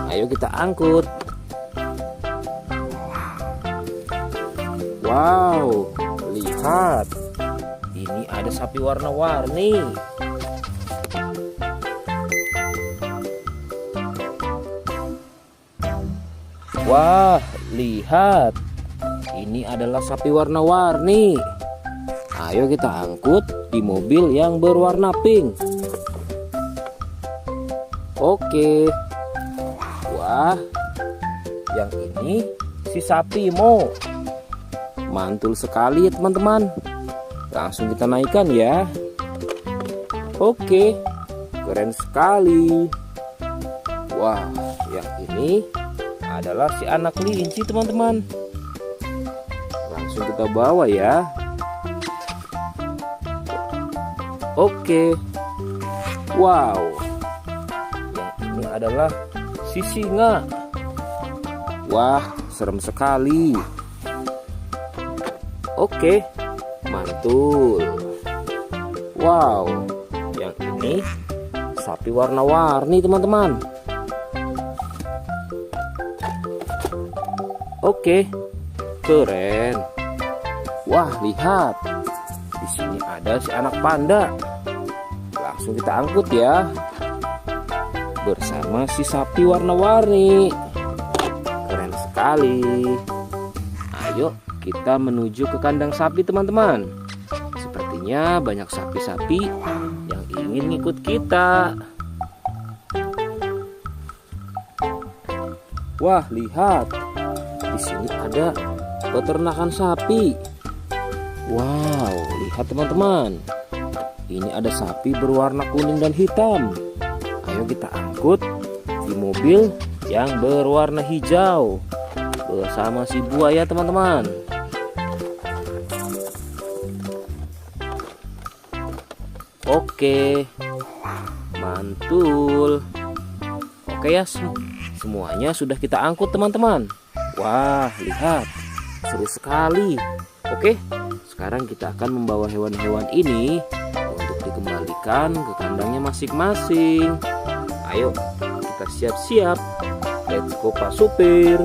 Ayo kita angkut. Wow, lihat. Ini ada sapi warna-warni. Wah, lihat. Ini adalah sapi warna-warni. Ayo kita angkut di mobil yang berwarna pink. Oke. Wah, yang ini si sapi Mo. Mantul sekali ya teman-teman. Langsung kita naikkan ya. Oke, keren sekali. Wah, yang ini adalah si anak kelinci teman-teman. Langsung kita bawa ya. Oke. Wow. Yang ini adalah si singa. Wah, serem sekali. Oke, mantul. Wow, yang ini sapi warna-warni teman-teman. Oke, keren. Wah, lihat. Di sini ada si anak panda. Langsung kita angkut ya. Bersama si sapi warna-warni. Keren sekali. Ayo kita menuju ke kandang sapi teman-teman. Sepertinya banyak sapi-sapi yang ingin ngikut kita. Wah, lihat. Di sini ada peternakan sapi. Wow, lihat teman-teman. Ini ada sapi berwarna kuning dan hitam. Ayo kita angkut di mobil yang berwarna hijau bersama si buaya teman-teman. Oke, mantul. Oke ya, semuanya sudah kita angkut teman-teman. Wah, lihat, seru sekali. Oke, sekarang kita akan membawa hewan-hewan ini untuk dikembalikan ke kandangnya masing-masing. Ayo, kita siap-siap. Let's go Pak Supir.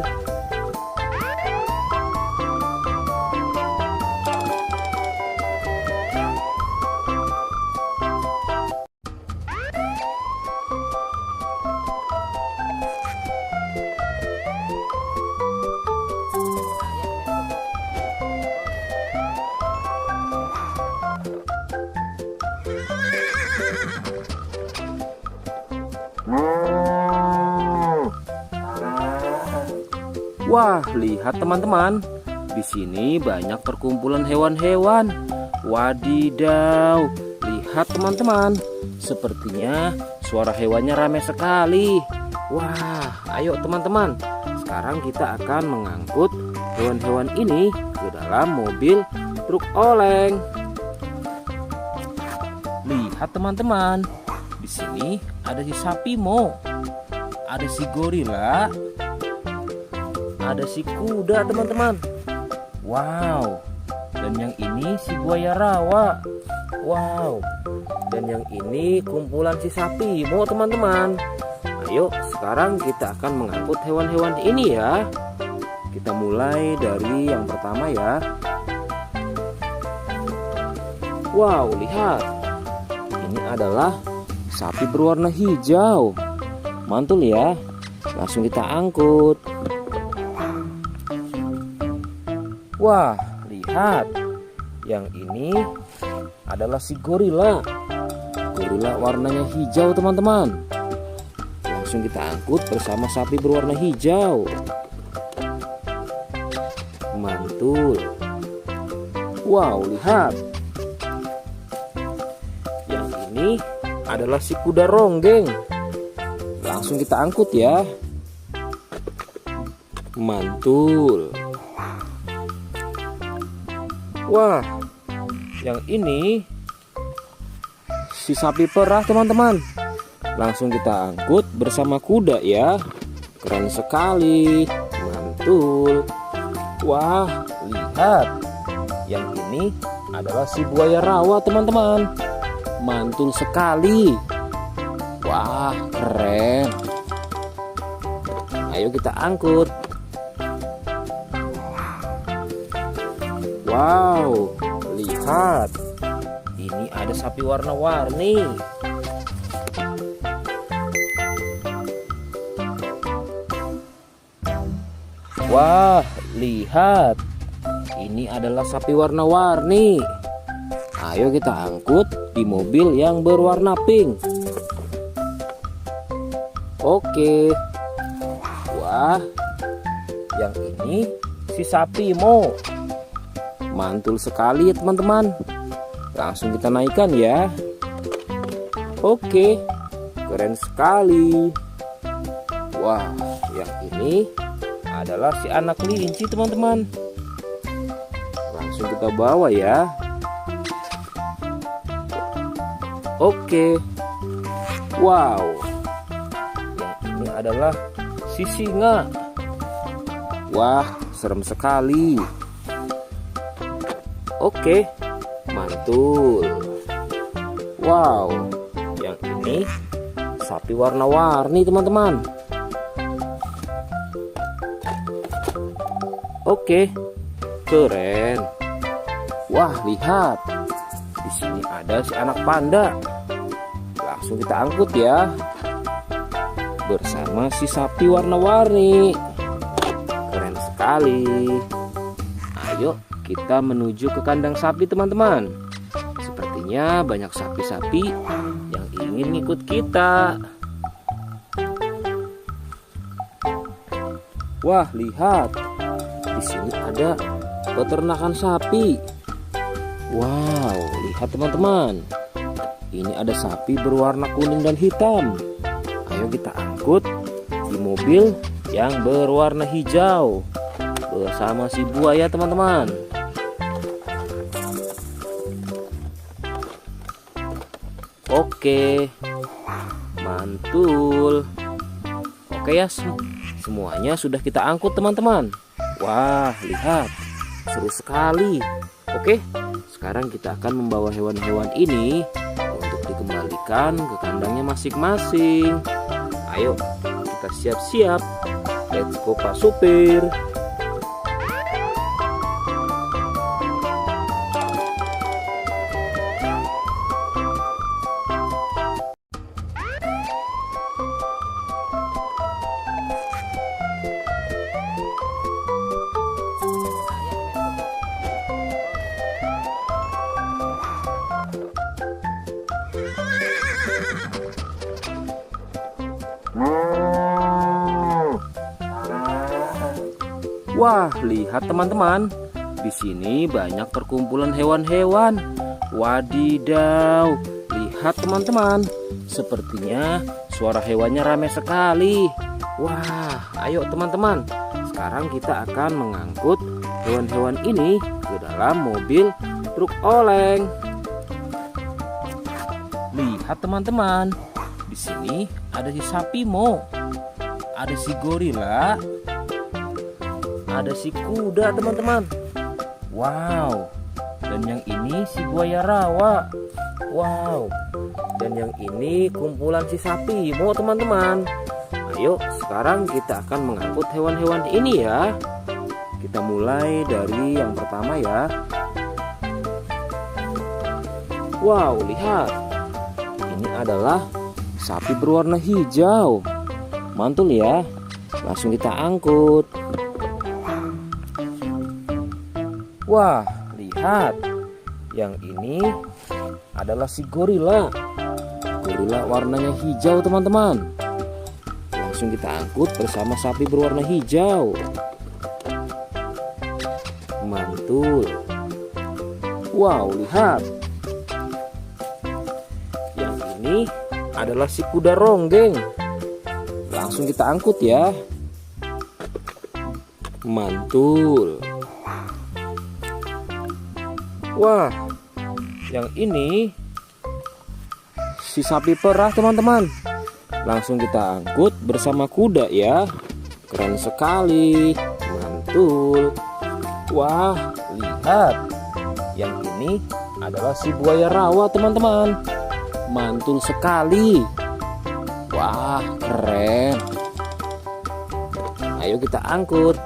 Wah, lihat teman-teman. Di sini banyak perkumpulan hewan-hewan. Wadidaw, lihat teman-teman. Sepertinya suara hewannya ramai sekali. Wah, ayo teman-teman. Sekarang kita akan mengangkut hewan-hewan ini ke dalam mobil truk oleng. Lihat teman-teman. Di sini ada si sapi Mo, ada si gorila, ada si kuda teman-teman. Wow. Dan yang ini si buaya rawa. Wow. Dan yang ini kumpulan si sapi Mo teman-teman. Ayo sekarang kita akan mengangkut hewan-hewan ini ya. Kita mulai dari yang pertama ya. Wow, lihat. Ini adalah sapi berwarna hijau. Mantul ya. Langsung kita angkut. Wah, lihat. Yang ini adalah si gorila. Gorila warnanya hijau teman-teman. Langsung kita angkut bersama sapi berwarna hijau. Mantul. Wow, lihat. Yang ini adalah si kuda ronggeng. Langsung kita angkut ya. Mantul. Wah, yang ini si sapi perah teman-teman. Langsung kita angkut bersama kuda ya. Keren sekali. Mantul. Wah, lihat. Yang ini adalah si buaya rawa teman-teman. Mantul sekali. Wah, keren. Ayo kita angkut. Wow, lihat. Ini ada sapi warna-warni. Wah, lihat. Ini adalah sapi warna-warni. Ayo kita angkut di mobil yang berwarna pink. Oke. Wah, yang ini si sapi Mo. Mantul sekali ya teman-teman. Langsung kita naikkan ya. Oke, keren sekali. Wah, yang ini adalah si anak kelinci teman-teman. Langsung kita bawa ya. Oke. Wow. Yang ini adalah si singa. Wah, serem sekali. Oke, mantul. Wow, yang ini sapi warna-warni teman-teman. Oke, keren. Wah, lihat. Di sini ada si anak panda. Langsung kita angkut ya. Bersama si sapi warna-warni. Keren sekali. Ayo kita menuju ke kandang sapi teman-teman. Sepertinya banyak sapi-sapi yang ingin ikut kita. Wah, lihat. Di sini ada peternakan sapi. Wow, lihat teman-teman. Ini ada sapi berwarna kuning dan hitam. Ayo kita angkut di mobil yang berwarna hijau bersama si buaya teman-teman. Oke, mantul. Oke ya, semuanya sudah kita angkut teman-teman. Wah, lihat, seru sekali. Oke, sekarang kita akan membawa hewan-hewan ini untuk dikembalikan ke kandangnya masing-masing. Ayo, kita siap-siap. Let's go Pak Supir. Wah, lihat teman-teman. Di sini banyak perkumpulan hewan-hewan. Wadidaw, lihat teman-teman. Sepertinya suara hewannya ramai sekali. Wah, ayo teman-teman. Sekarang kita akan mengangkut hewan-hewan ini ke dalam mobil truk oleng. Lihat teman-teman. Di sini ada si sapi Mo, ada si gorila, ada si kuda teman-teman. Wow. Dan yang ini si buaya rawa. Wow. Dan yang ini kumpulan si sapi Mo teman-teman. Ayo sekarang kita akan mengangkut hewan-hewan ini ya. Kita mulai dari yang pertama ya. Wow, lihat. Ini adalah sapi berwarna hijau. Mantul ya. Langsung kita angkut. Wah, lihat. Yang ini adalah si gorila. Gorila warnanya hijau teman-teman. Langsung kita angkut bersama sapi berwarna hijau. Mantul. Wow, lihat. Yang ini adalah si kuda ronggeng. Langsung kita angkut ya. Mantul. Wah, yang ini si sapi perah teman-teman. Langsung kita angkut bersama kuda ya. Keren sekali. Mantul. Wah, lihat. Yang ini adalah si buaya rawa teman-teman. Mantul sekali. Wah, keren. Ayo kita angkut.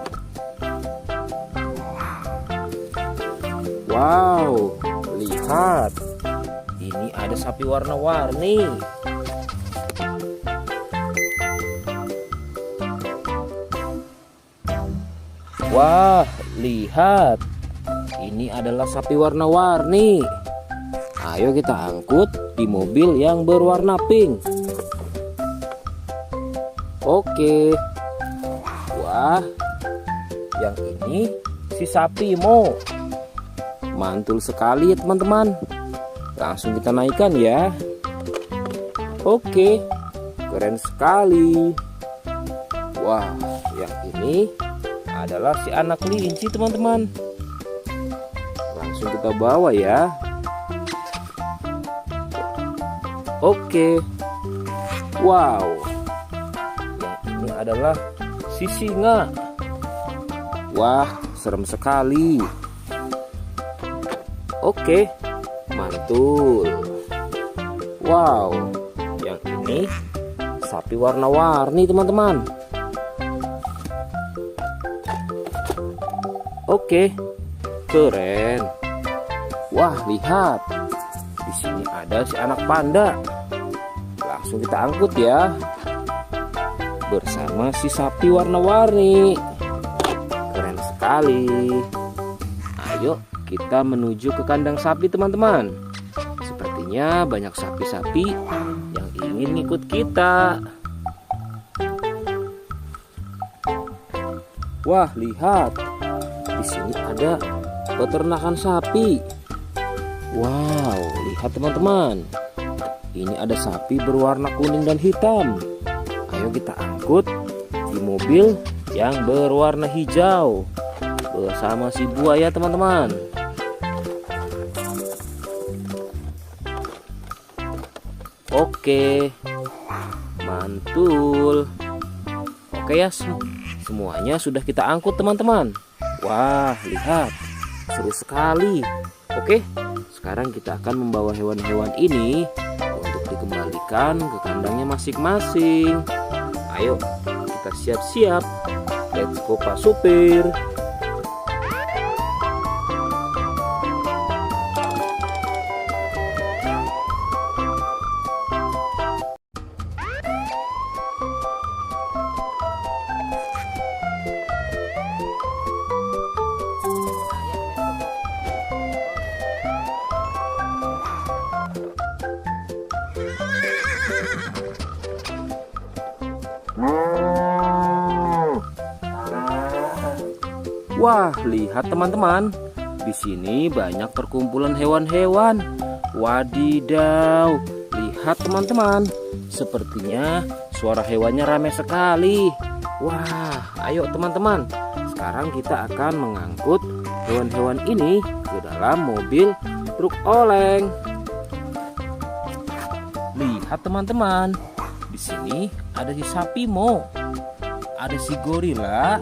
Wow, lihat. Ini ada sapi warna-warni. Wah, lihat. Ini adalah sapi warna-warni. Ayo kita angkut di mobil yang berwarna pink. Oke. Wah, yang ini si sapi Mo. Mantul sekali ya teman-teman. Langsung kita naikkan ya. Oke, keren sekali. Wah, yang ini adalah si anak kelinci teman-teman. Langsung kita bawa ya. Oke. Wow. Yang ini adalah si singa. Wah, serem sekali. Oke, mantul. Wow, yang ini sapi warna-warni teman-teman. Oke, keren. Wah, lihat. Di sini ada si anak panda. Langsung kita angkut ya. Bersama si sapi warna-warni. Keren sekali. Ayo kita menuju ke kandang sapi teman-teman. Sepertinya banyak sapi-sapi yang ingin ikut kita. Wah, lihat. Di sini ada peternakan sapi. Wow, lihat teman-teman. Ini ada sapi berwarna kuning dan hitam. Ayo kita angkut di mobil yang berwarna hijau bersama si buaya teman-teman. Oke, mantul. Oke ya, semuanya sudah kita angkut teman-teman. Wah, lihat, seru sekali. Oke, sekarang kita akan membawa hewan-hewan ini untuk dikembalikan ke kandangnya masing-masing. Ayo, kita siap-siap. Let's go Pak Supir. Wah, lihat teman-teman. Di sini banyak perkumpulan hewan-hewan. Wadidaw, lihat teman-teman. Sepertinya suara hewannya ramai sekali. Wah, ayo teman-teman. Sekarang kita akan mengangkut hewan-hewan ini ke dalam mobil truk oleng. Lihat teman-teman. Di sini ada si sapi Mo, ada si gorila,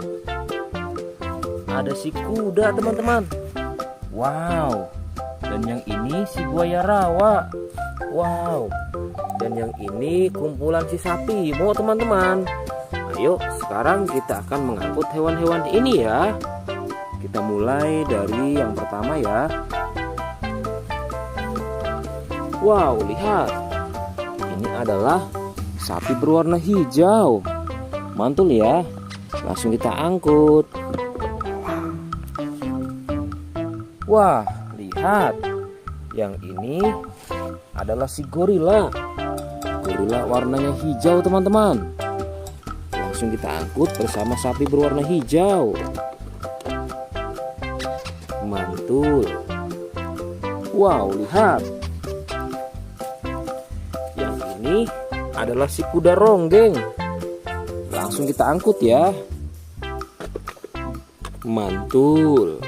ada si kuda teman-teman. Wow. Dan yang ini si buaya rawa. Wow. Dan yang ini kumpulan si sapi Mo teman-teman. Ayo sekarang kita akan mengangkut hewan-hewan ini ya. Kita mulai dari yang pertama ya. Wow, lihat. Ini adalah sapi berwarna hijau. Mantul ya. Langsung kita angkut. Wah, lihat. Yang ini adalah si gorila. Gorila warnanya hijau teman-teman. Langsung kita angkut bersama sapi berwarna hijau. Mantul. Wow, lihat. Yang ini adalah si kuda ronggeng. Langsung kita angkut ya. Mantul.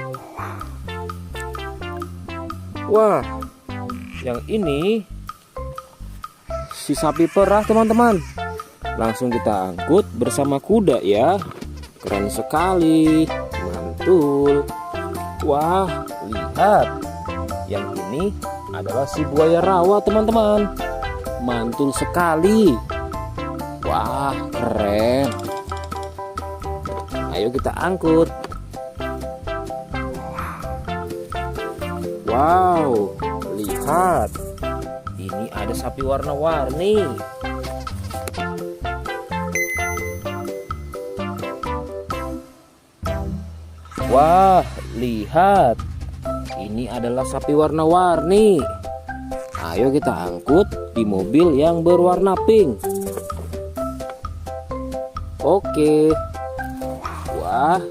Wah, yang ini si sapi perah teman-teman. Langsung kita angkut bersama kuda ya. Keren sekali. Mantul. Wah, lihat. Yang ini adalah si buaya rawa teman-teman. Mantul sekali. Wah, keren. Ayo kita angkut. Wow, lihat. Ini ada sapi warna-warni. Wah, lihat. Ini adalah sapi warna-warni. Ayo kita angkut di mobil yang berwarna pink. Oke. Wah,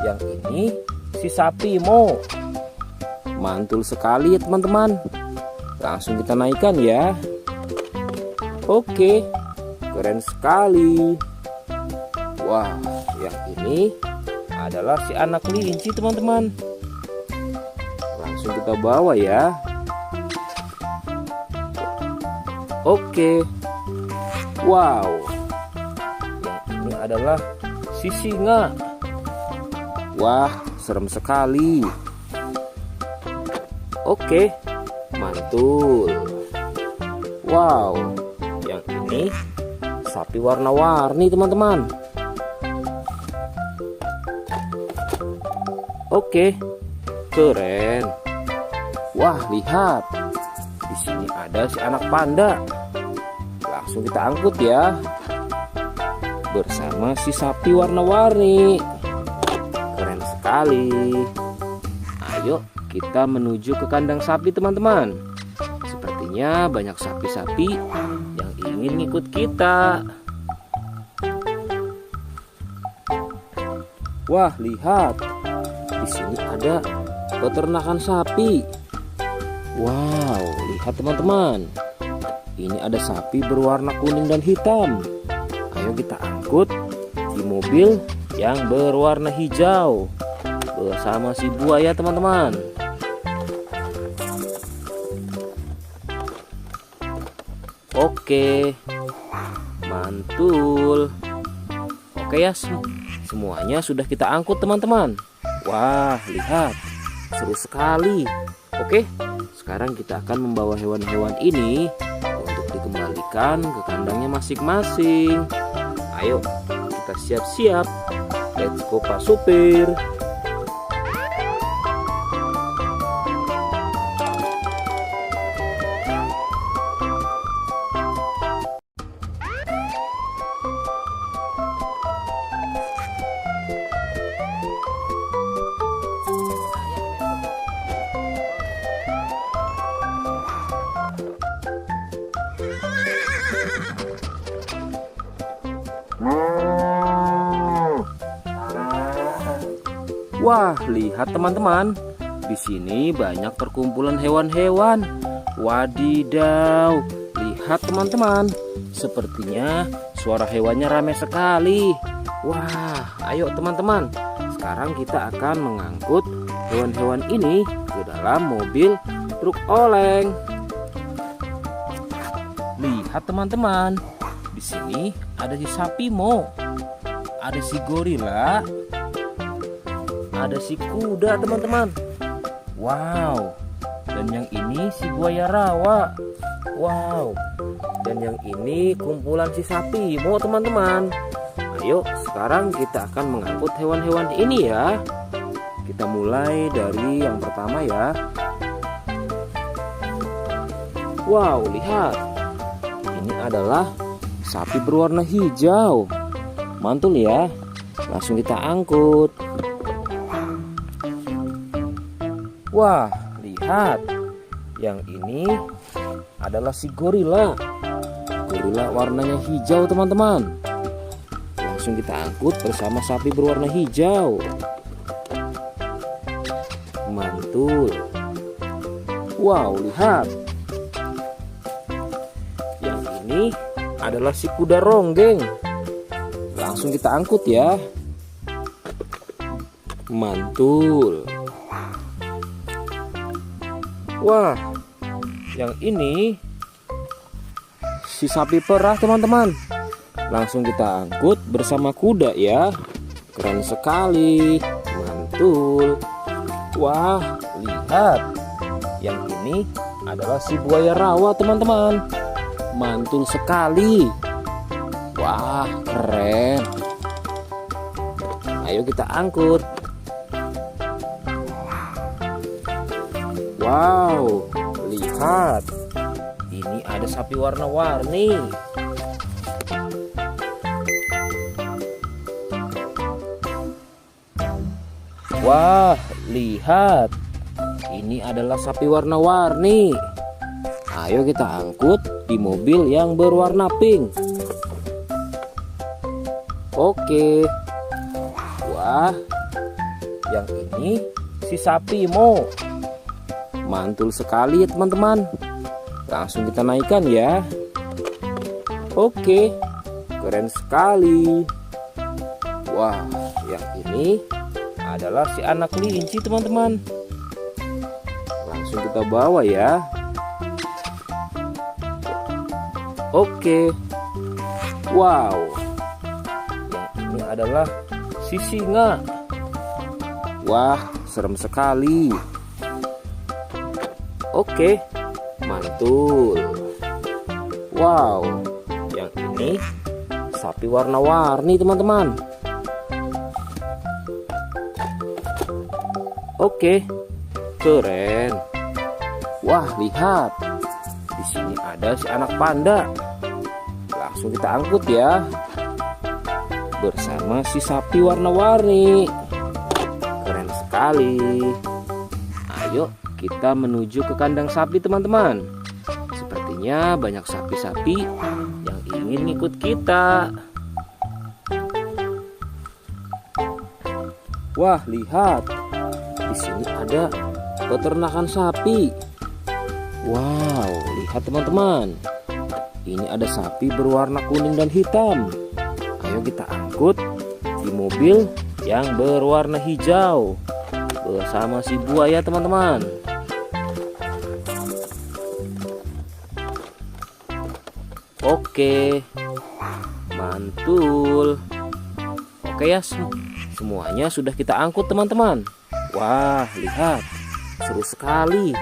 yang ini si sapi Mo. Mantul sekali ya teman-teman. Langsung kita naikkan ya. Oke, keren sekali. Wah, yang ini adalah si anak kelinci teman-teman. Langsung kita bawa ya. Oke. Wow. Yang ini adalah si singa. Wah, serem sekali. Oke, mantul. Wow, yang ini sapi warna-warni teman-teman. Oke, keren. Wah, lihat. Di sini ada si anak panda. Langsung kita angkut ya. Bersama si sapi warna-warni. Keren sekali. Ayo kita menuju ke kandang sapi teman-teman. Sepertinya banyak sapi-sapi yang ingin ngikut kita. Wah, lihat. Di sini ada peternakan sapi. Wow, lihat teman-teman. Ini ada sapi berwarna kuning dan hitam. Ayo kita angkut di mobil yang berwarna hijau bersama si buaya teman-teman. Oke, mantul. Oke ya, semuanya sudah kita angkut teman-teman. Wah, lihat, seru sekali. Oke, sekarang kita akan membawa hewan-hewan ini untuk dikembalikan ke kandangnya masing-masing. Ayo, kita siap-siap. Let's go Pak Supir. Wah, lihat teman-teman. Di sini banyak perkumpulan hewan-hewan. Wadidaw, lihat teman-teman. Sepertinya suara hewannya ramai sekali. Wah, ayo teman-teman. Sekarang kita akan mengangkut hewan-hewan ini ke dalam mobil truk oleng. Lihat teman-teman. Di sini ada si sapi Mo. Ada si gorila. Ada si kuda teman-teman. Wow. Dan yang ini si buaya rawa. Wow. Dan yang ini kumpulan si sapi Mo teman-teman. Ayo sekarang kita akan mengangkut hewan-hewan ini ya. Kita mulai dari yang pertama ya. Wow, lihat. Ini adalah sapi berwarna hijau. Mantul ya. Langsung kita angkut. Wah, lihat. Yang ini adalah si gorila. Gorila warnanya hijau teman-teman. Langsung kita angkut bersama sapi berwarna hijau. Mantul. Wow, lihat. Yang ini adalah si kuda ronggeng. Langsung kita angkut ya. Mantul. Wah, yang ini si sapi perah teman-teman. Langsung kita angkut bersama kuda ya. Keren sekali. Mantul. Wah, lihat. Yang ini adalah si buaya rawa teman-teman. Mantul sekali. Wah, keren. Ayo kita angkut. Wow, lihat. Ini ada sapi warna-warni. Wah, lihat. Ini adalah sapi warna-warni. Ayo kita angkut di mobil yang berwarna pink. Oke. Wah, yang ini si sapi Mo. Mantul sekali ya teman-teman. Langsung kita naikkan ya. Oke, keren sekali. Wah, yang ini adalah si anak kelinci teman-teman. Langsung kita bawa ya. Oke. Wow. Yang ini adalah si singa. Wah, serem sekali. Oke, mantul. Wow, yang ini sapi warna-warni teman-teman. Oke, keren. Wah, lihat. Di sini ada si anak panda. Langsung kita angkut ya. Bersama si sapi warna-warni. Keren sekali. Ayo kita menuju ke kandang sapi teman-teman. Sepertinya banyak sapi-sapi yang ingin ngikut kita. Wah, lihat. Di sini ada peternakan sapi. Wow, lihat teman-teman. Ini ada sapi berwarna kuning dan hitam. Ayo kita angkut di mobil yang berwarna hijau bersama si buaya teman-teman. Oke, mantul. Oke ya, semuanya sudah kita angkut teman-teman. Wah, lihat, seru sekali.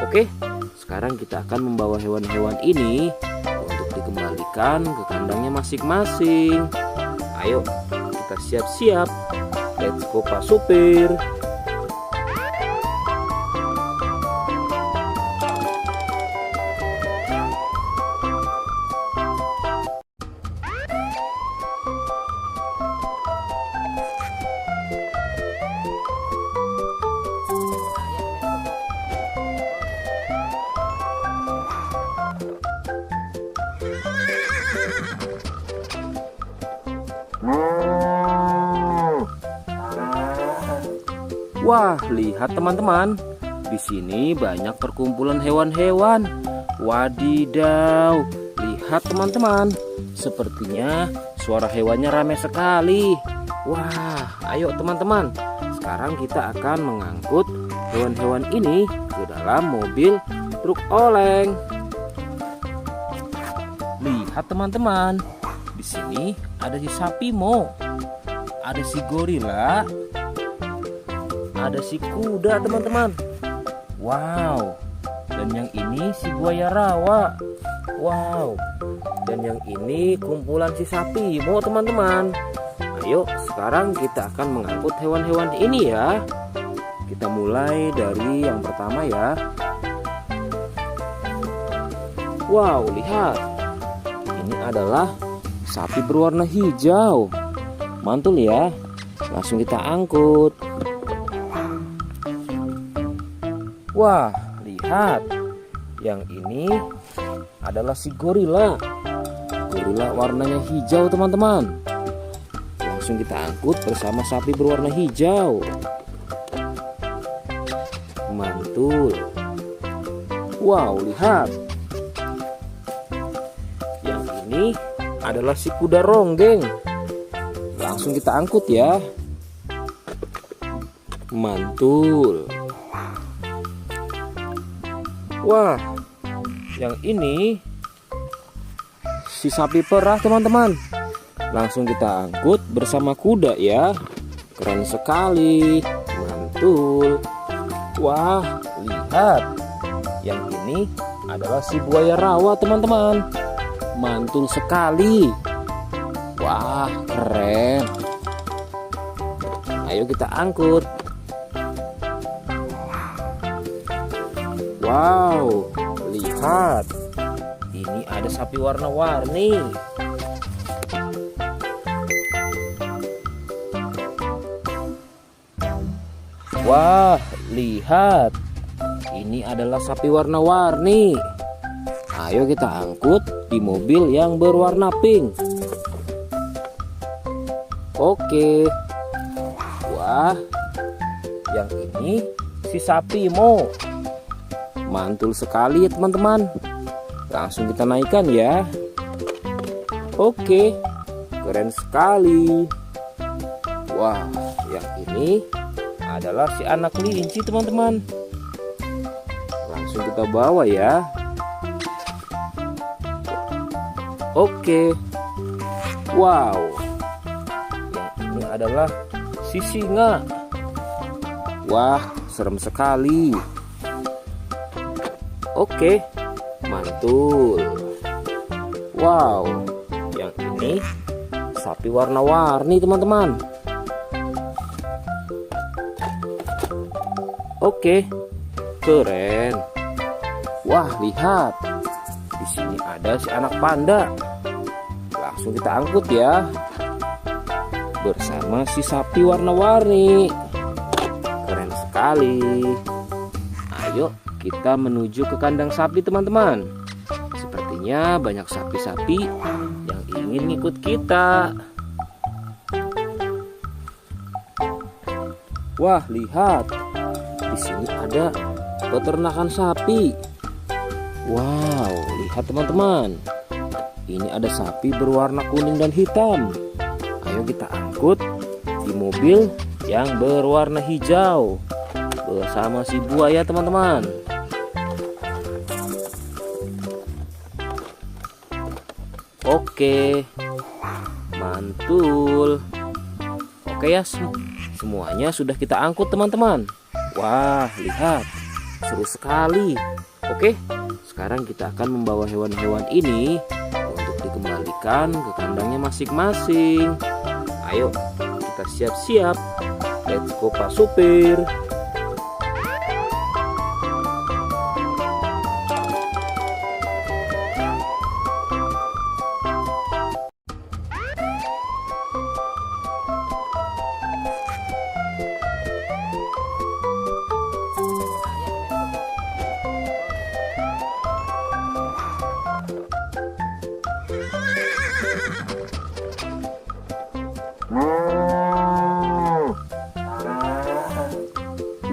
Oke, sekarang kita akan membawa hewan-hewan ini untuk dikembalikan ke kandangnya masing-masing. Ayo, kita siap-siap. Let's go Pak Supir. Wah, lihat teman-teman. Di sini banyak perkumpulan hewan-hewan. Wadidaw, lihat teman-teman. Sepertinya suara hewannya ramai sekali. Wah, ayo teman-teman. Sekarang kita akan mengangkut hewan-hewan ini ke dalam mobil truk oleng. Lihat teman-teman. Di sini ada si sapi Mo. Ada si gorila. Ada si kuda teman-teman. Wow. Dan yang ini si buaya rawa. Wow. Dan yang ini kumpulan si sapi Mo teman-teman. Ayo sekarang kita akan mengangkut hewan-hewan ini ya. Kita mulai dari yang pertama ya. Wow, lihat. Ini adalah sapi berwarna hijau. Mantul ya. Langsung kita angkut. Wah, lihat. Yang ini adalah si gorila. Gorila warnanya hijau teman-teman. Langsung kita angkut bersama sapi berwarna hijau. Mantul. Wow, lihat. Yang ini adalah si kuda ronggeng. Langsung kita angkut ya. Mantul. Wah, yang ini si sapi perah teman-teman. Langsung kita angkut bersama kuda ya. Keren sekali. Mantul. Wah, lihat. Yang ini adalah si buaya rawa teman-teman. Mantul sekali. Wah, keren. Ayo kita angkut. Wow, lihat. Ini ada sapi warna-warni. Wah, lihat. Ini adalah sapi warna-warni. Ayo kita angkut di mobil yang berwarna pink. Oke. Wah, yang ini si sapi Mo. Mantul sekali ya teman-teman. Langsung kita naikkan ya. Oke, keren sekali. Wah, yang ini adalah si anak kelinci teman-teman. Langsung kita bawa ya. Oke. Wow. Yang ini adalah si singa. Wah, serem sekali. Oke, mantul. Wow, yang ini sapi warna-warni teman-teman. Oke, keren. Wah, lihat. Di sini ada si anak panda. Langsung kita angkut ya. Bersama si sapi warna-warni. Keren sekali. Ayo kita menuju ke kandang sapi teman-teman. Sepertinya banyak sapi-sapi yang ingin ikut kita. Wah, lihat. Di sini ada peternakan sapi. Wow, lihat teman-teman. Ini ada sapi berwarna kuning dan hitam. Ayo kita angkut di mobil yang berwarna hijau bersama si buaya teman-teman. Oke, mantul. Oke ya, semuanya sudah kita angkut teman-teman. Wah, lihat, seru sekali. Oke, sekarang kita akan membawa hewan-hewan ini untuk dikembalikan ke kandangnya masing-masing. Ayo, kita siap-siap. Let's go Pak Supir.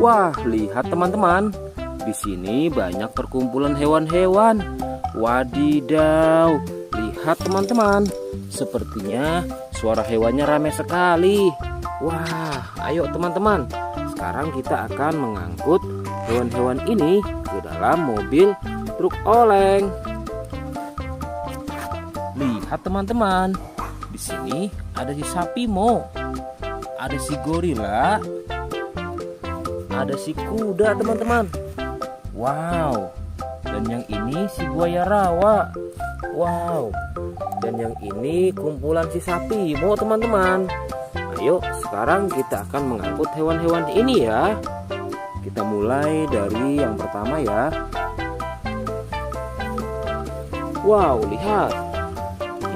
Wah, lihat teman-teman. Di sini banyak perkumpulan hewan-hewan. Wadidaw, lihat teman-teman. Sepertinya suara hewannya ramai sekali. Wah, ayo teman-teman. Sekarang kita akan mengangkut hewan-hewan ini ke dalam mobil truk oleng. Lihat teman-teman. Di sini ada si sapi Mo. Ada si gorila. Ada si kuda teman-teman. Wow. Dan yang ini si buaya rawa. Wow. Dan yang ini kumpulan si sapi Mo teman-teman. Ayo sekarang kita akan mengangkut hewan-hewan ini ya. Kita mulai dari yang pertama ya. Wow, lihat.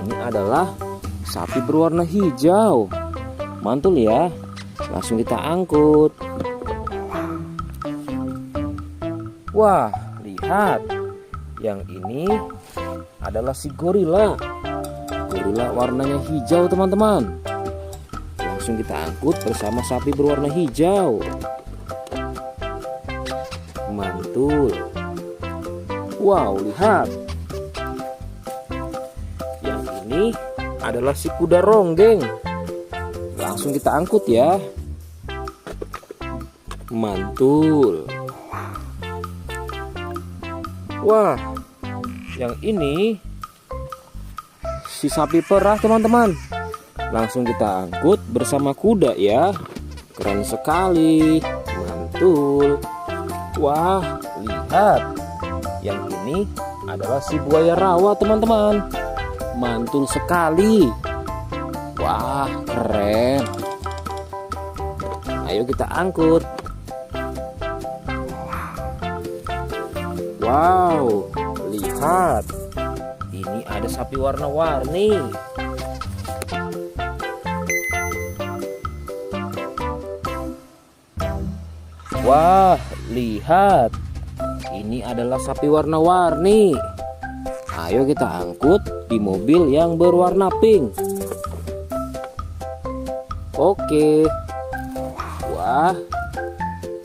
Ini adalah sapi berwarna hijau. Mantul ya. Langsung kita angkut. Wah, lihat. Yang ini adalah si gorila. Gorila warnanya hijau teman-teman. Langsung kita angkut bersama sapi berwarna hijau. Mantul. Wow, lihat. Yang ini adalah si kuda ronggeng. Langsung kita angkut ya. Mantul. Wah, yang ini si sapi perah teman-teman. Langsung kita angkut bersama kuda ya. Keren sekali. Mantul. Wah, lihat. Yang ini adalah si buaya rawa teman-teman. Mantul sekali. Wah, keren. Ayo kita angkut. Wow, lihat. Ini ada sapi warna-warni. Wah, lihat. Ini adalah sapi warna-warni. Ayo kita angkut di mobil yang berwarna pink. Oke. Wah,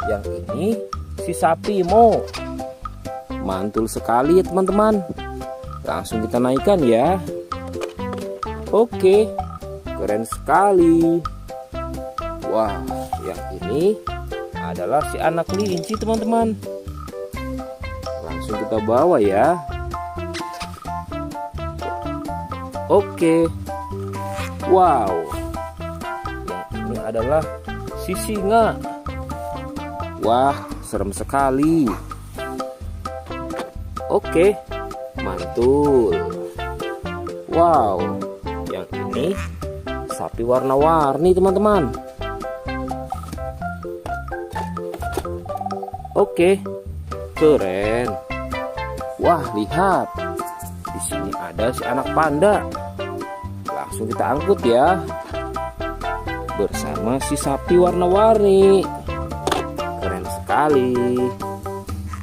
yang ini si sapi Mo. Mantul sekali ya teman-teman. Langsung kita naikkan ya. Oke, keren sekali. Wah, yang ini adalah si anak kelinci teman-teman. Langsung kita bawa ya. Oke. Wow, yang ini adalah si singa. Wah, serem sekali. Oke, mantul. Wow, yang ini sapi warna-warni teman-teman. Oke, keren. Wah, lihat. Di sini ada si anak panda. Langsung kita angkut ya. Bersama si sapi warna-warni. Keren sekali.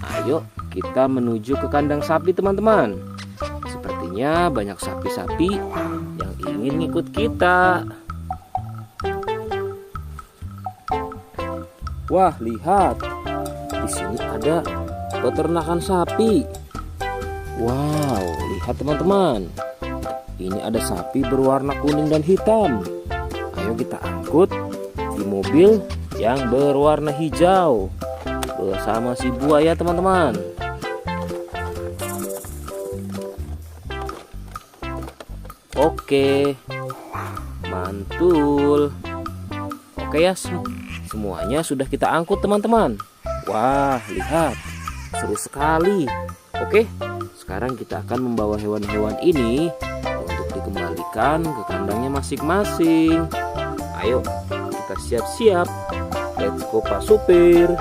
Ayo kita menuju ke kandang sapi teman-teman. Sepertinya banyak sapi-sapi yang ingin ikut kita. Wah, lihat. Di sini ada peternakan sapi. Wow, lihat teman-teman. Ini ada sapi berwarna kuning dan hitam. Ayo kita angkut di mobil yang berwarna hijau bersama si buaya teman-teman. Oke, mantul. Oke ya, semuanya sudah kita angkut teman-teman. Wah, lihat, seru sekali. Oke, sekarang kita akan membawa hewan-hewan ini untuk dikembalikan ke kandangnya masing-masing. Ayo, kita siap-siap. Let's go Pak Supir.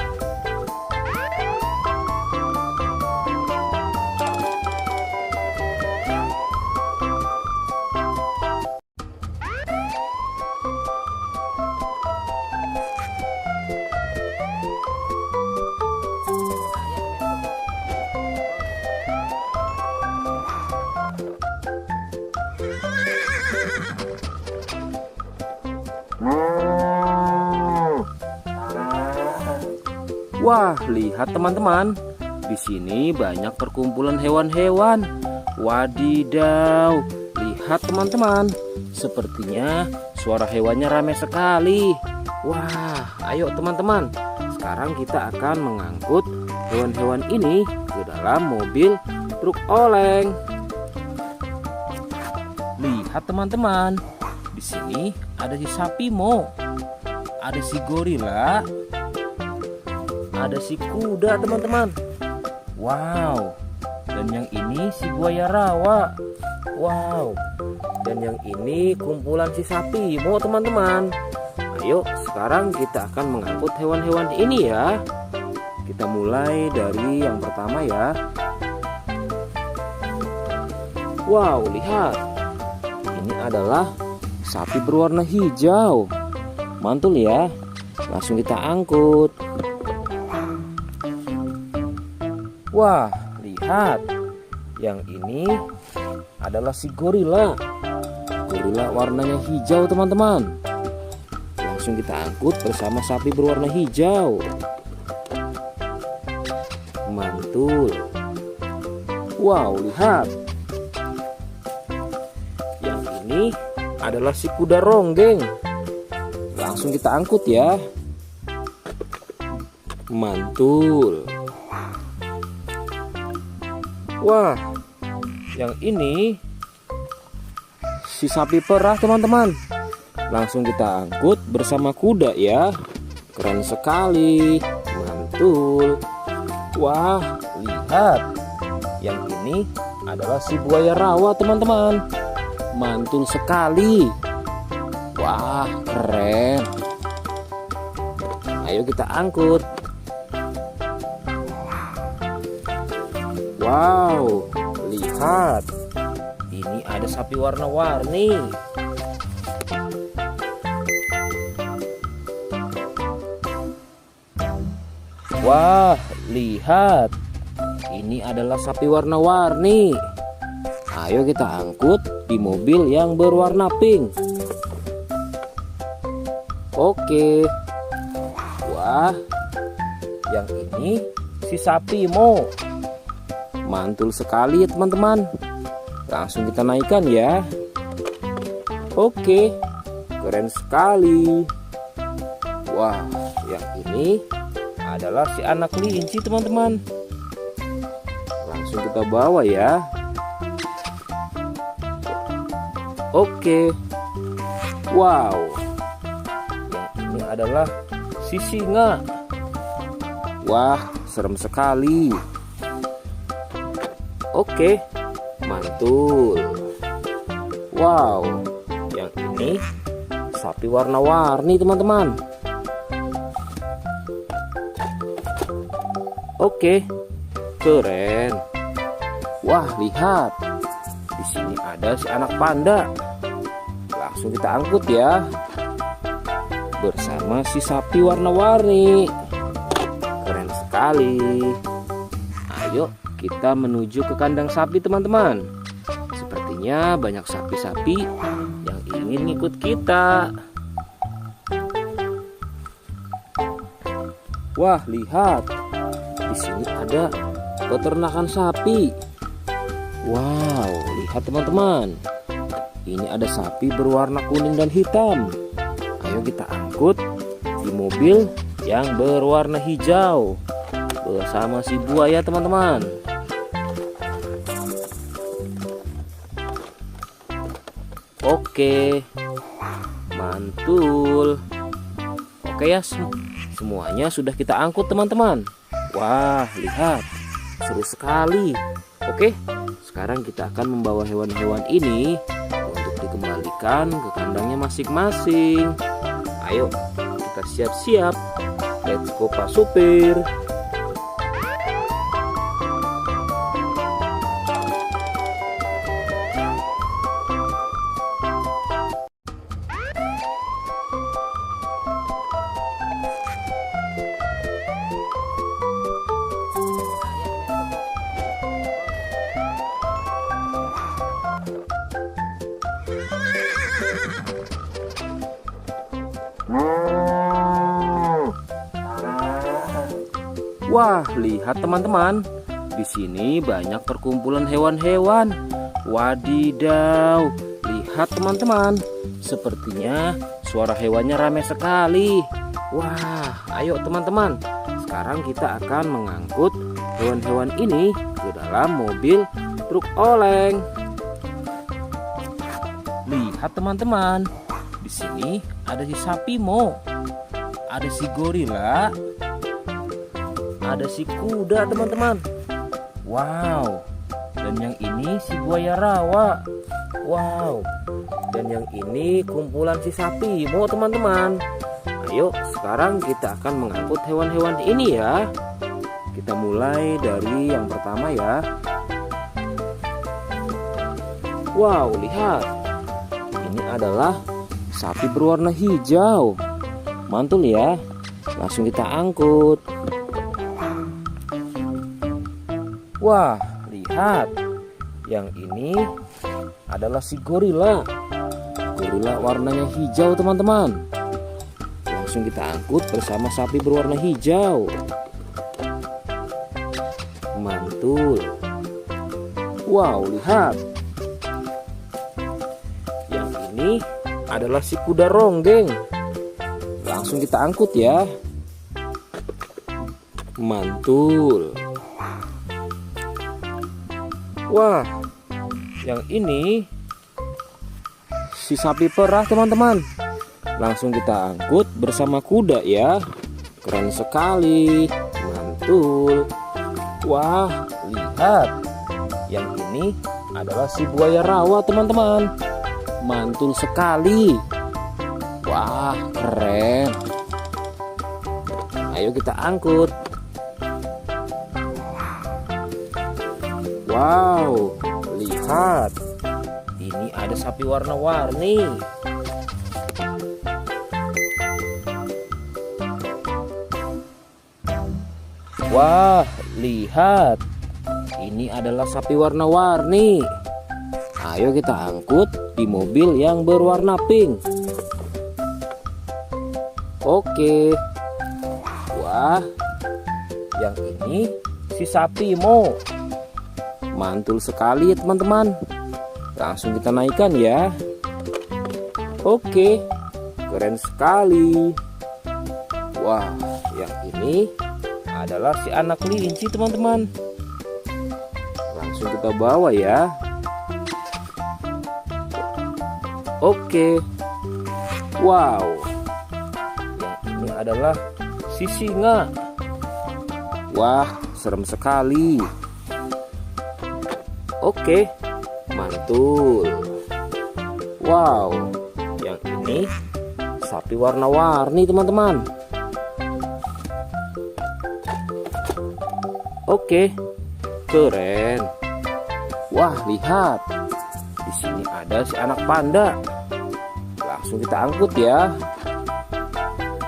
Wah, lihat teman-teman. Di sini banyak perkumpulan hewan-hewan. Wadidaw, lihat teman-teman. Sepertinya suara hewannya ramai sekali. Wah, ayo teman-teman. Sekarang kita akan mengangkut hewan-hewan ini ke dalam mobil truk oleng. Lihat teman-teman. Di sini ada si sapi Mo. Ada si gorila. Ada si kuda teman-teman. Wow. Dan yang ini si buaya rawa. Wow. Dan yang ini kumpulan si sapi Mo teman-teman. Ayo sekarang kita akan mengangkut hewan-hewan ini ya. Kita mulai dari yang pertama ya. Wow, lihat. Ini adalah sapi berwarna hijau. Mantul ya. Langsung kita angkut. Wah, lihat. Yang ini adalah si gorila. Gorila warnanya hijau teman-teman. Langsung kita angkut bersama sapi berwarna hijau. Mantul. Wow, lihat. Yang ini adalah si kuda ronggeng. Langsung kita angkut ya. Mantul. Wah, yang ini si sapi perah teman-teman. Langsung kita angkut bersama kuda ya. Keren sekali. Mantul. Wah, lihat. Yang ini adalah si buaya rawa teman-teman. Mantul sekali. Wah, keren. Ayo kita angkut. Wow, lihat. Ini ada sapi warna-warni. Wah, lihat. Ini adalah sapi warna-warni. Ayo kita angkut di mobil yang berwarna pink. Oke. Wah, yang ini si sapi Mo. Mantul sekali ya teman-teman. Langsung kita naikkan ya. Oke, keren sekali. Wah, yang ini adalah si anak kelinci teman-teman. Langsung kita bawa ya. Oke. Wow. Yang ini adalah si singa. Wah, serem sekali. Oke, mantul. Wow, yang ini sapi warna-warni teman-teman. Oke, keren. Wah, lihat. Di sini ada si anak panda. Langsung kita angkut ya. Bersama si sapi warna-warni. Keren sekali. Ayo kita menuju ke kandang sapi teman-teman. Sepertinya banyak sapi-sapi yang ingin ikut kita. Wah, lihat. Di sini ada peternakan sapi. Wow, lihat teman-teman. Ini ada sapi berwarna kuning dan hitam. Ayo kita angkut di mobil yang berwarna hijau bersama si buaya teman-teman. Oke, mantul. Oke ya, semuanya sudah kita angkut teman-teman. Wah, lihat, seru sekali. Oke, sekarang kita akan membawa hewan-hewan ini untuk dikembalikan ke kandangnya masing-masing. Ayo, kita siap-siap. Let's go Pak Supir. Wah, lihat teman-teman. Di sini banyak perkumpulan hewan-hewan. Wadidaw, lihat teman-teman. Sepertinya suara hewannya ramai sekali. Wah, ayo teman-teman. Sekarang kita akan mengangkut hewan-hewan ini ke dalam mobil truk oleng. Lihat teman-teman. Di sini ada si sapi Mo, ada si gorila, ada si kuda teman-teman. Wow. Dan yang ini si buaya rawa. Wow. Dan yang ini kumpulan si sapi Mo teman-teman. Ayo sekarang kita akan mengangkut hewan-hewan ini ya. Kita mulai dari yang pertama ya. Wow, lihat. Ini adalah sapi berwarna hijau. Mantul ya. Langsung kita angkut. Wah, lihat. Yang ini adalah si gorila. Gorila warnanya hijau teman-teman. Langsung kita angkut bersama sapi berwarna hijau. Mantul. Wow, lihat. Yang ini adalah si kuda ronggeng. Langsung kita angkut ya. Mantul. Wah, yang ini si sapi perah teman-teman. Langsung kita angkut bersama kuda ya. Keren sekali. Mantul. Wah, lihat. Yang ini adalah si buaya rawa teman-teman. Mantul sekali. Wah, keren. Ayo kita angkut. Wow, lihat. Ini ada sapi warna-warni. Wah, lihat. Ini adalah sapi warna-warni. Ayo kita angkut di mobil yang berwarna pink. Oke. Wah, yang ini si sapi Mo. Mantul sekali teman-teman. Langsung kita naikkan ya. Oke, keren sekali. Wah, yang ini adalah si anak kelinci teman-teman. Langsung kita bawa ya. Oke. Wow. Yang ini adalah si singa. Wah, serem sekali. Oke, mantul. Wow, yang ini sapi warna-warni teman-teman. Oke, keren. Wah, lihat. Di sini ada si anak panda. Langsung kita angkut ya.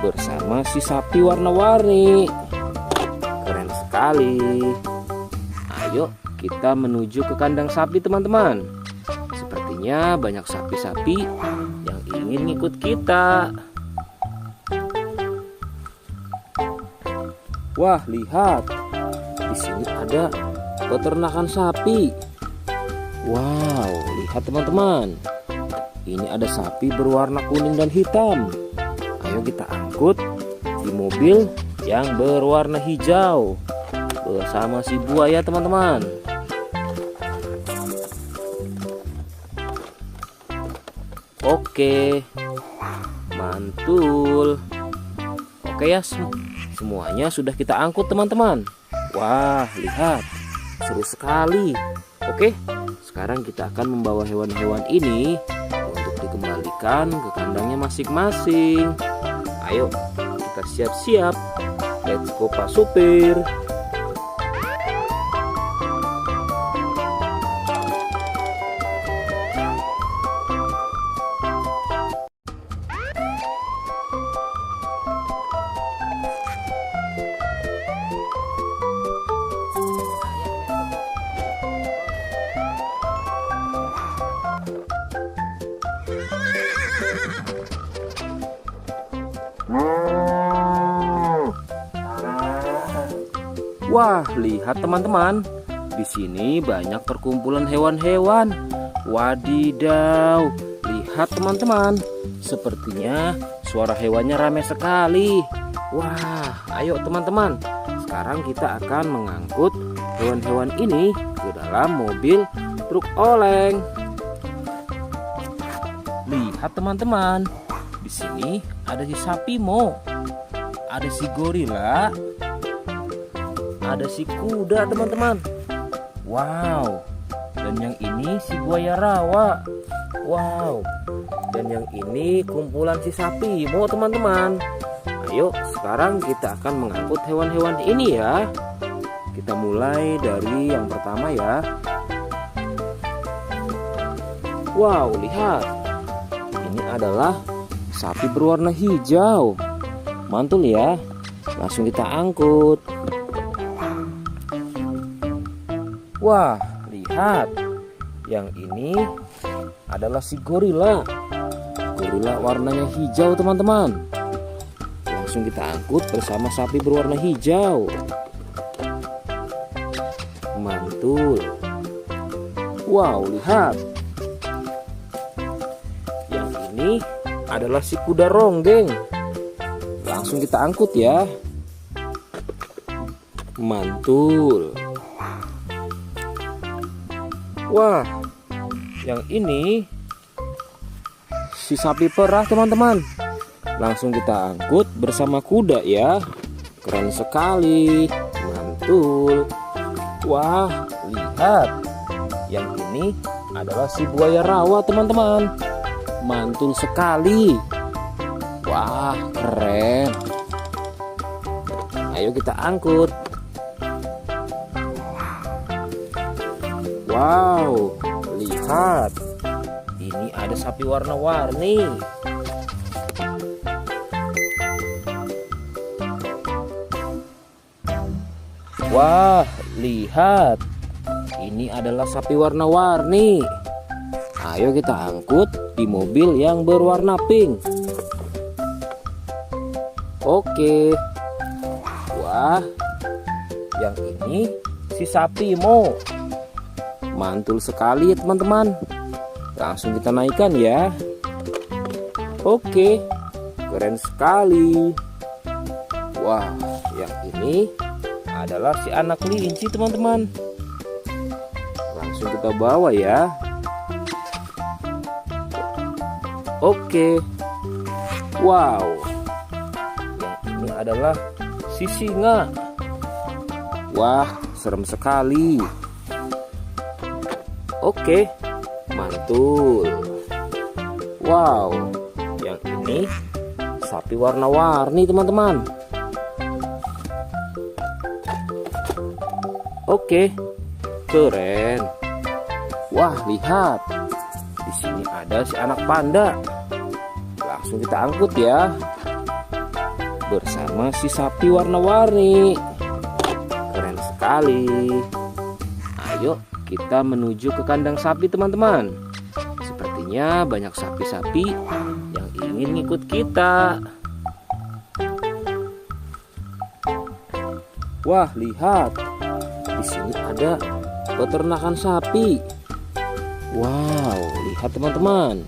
Bersama si sapi warna-warni. Keren sekali. Ayo kita menuju ke kandang sapi teman-teman. Sepertinya banyak sapi-sapi yang ingin ngikut kita. Wah, lihat. Di sini ada peternakan sapi. Wow, lihat teman-teman. Ini ada sapi berwarna kuning dan hitam. Ayo kita angkut di mobil yang berwarna hijau bersama si buaya teman-teman. Oke, mantul. Oke ya, semuanya sudah kita angkut teman-teman. Wah, lihat, seru sekali. Oke, sekarang kita akan membawa hewan-hewan ini untuk dikembalikan ke kandangnya masing-masing. Ayo, kita siap-siap. Let's go Pak Supir. Wah, lihat teman-teman. Di sini banyak perkumpulan hewan-hewan. Wadidaw, lihat teman-teman. Sepertinya suara hewannya ramai sekali. Wah, ayo teman-teman. Sekarang kita akan mengangkut hewan-hewan ini ke dalam mobil truk oleng. Lihat teman-teman. Di sini ada si sapi Mo. Ada si gorila. Ada si kuda teman-teman. Wow. Dan yang ini si buaya rawa. Wow. Dan yang ini kumpulan si sapi Mo teman-teman. Ayo sekarang kita akan mengangkut hewan-hewan ini ya. Kita mulai dari yang pertama ya. Wow, lihat. Ini adalah sapi berwarna hijau. Mantul ya. Langsung kita angkut. Wah, lihat. Yang ini adalah si gorila. Gorila warnanya hijau teman-teman. Langsung kita angkut bersama sapi berwarna hijau. Mantul. Wow, lihat. Yang ini adalah si kuda ronggeng. Langsung kita angkut ya. Mantul. Wah, yang ini si sapi perah teman-teman. Langsung kita angkut bersama kuda ya. Keren sekali. Mantul. Wah, lihat. Yang ini adalah si buaya rawa teman-teman. Mantul sekali. Wah, keren. Ayo kita angkut. Wow, lihat. Ini ada sapi warna-warni. Wah, lihat. Ini adalah sapi warna-warni. Ayo kita angkut di mobil yang berwarna pink. Oke. Wah, yang ini si sapi Mo. Mantul sekali ya teman-teman. Langsung kita naikkan ya. Oke, keren sekali. Wah, yang ini adalah si anak kelinci teman-teman. Langsung kita bawa ya. Oke. Wow. Yang ini adalah si singa. Wah, serem sekali. Oke, mantul. Wow, yang ini sapi warna-warni teman-teman. Oke, keren. Wah, lihat. Di sini ada si anak panda. Langsung kita angkut ya. Bersama si sapi warna-warni. Keren sekali. Ayo kita menuju ke kandang sapi teman-teman. Sepertinya banyak sapi-sapi yang ingin ngikut kita. Wah, lihat. Di sini ada peternakan sapi. Wow, lihat teman-teman.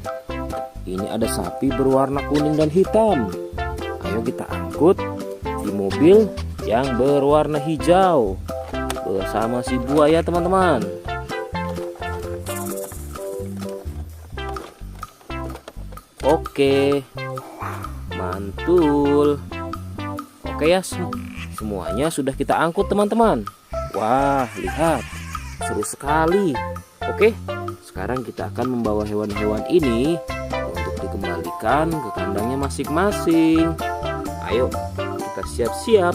Ini ada sapi berwarna kuning dan hitam. Ayo kita angkut di mobil yang berwarna hijau bersama si buaya teman-teman. Oke, mantul. Oke ya, semuanya sudah kita angkut teman-teman. Wah, lihat, seru sekali. Oke, sekarang kita akan membawa hewan-hewan ini untuk dikembalikan ke kandangnya masing-masing. Ayo, kita siap-siap.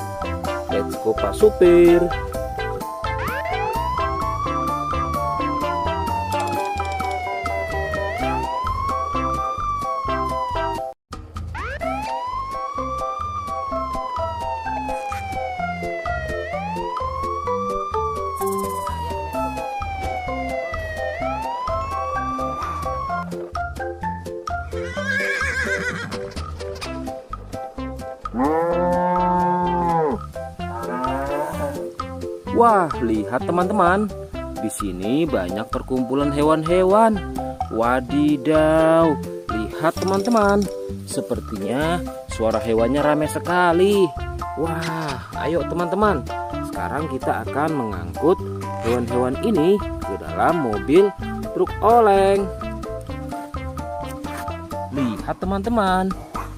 Let's go Pak Supir. Wah, lihat teman-teman. Di sini banyak perkumpulan hewan-hewan. Wadidaw, lihat teman-teman. Sepertinya suara hewannya ramai sekali. Wah, ayo teman-teman. Sekarang kita akan mengangkut hewan-hewan ini ke dalam mobil truk oleng. Lihat teman-teman.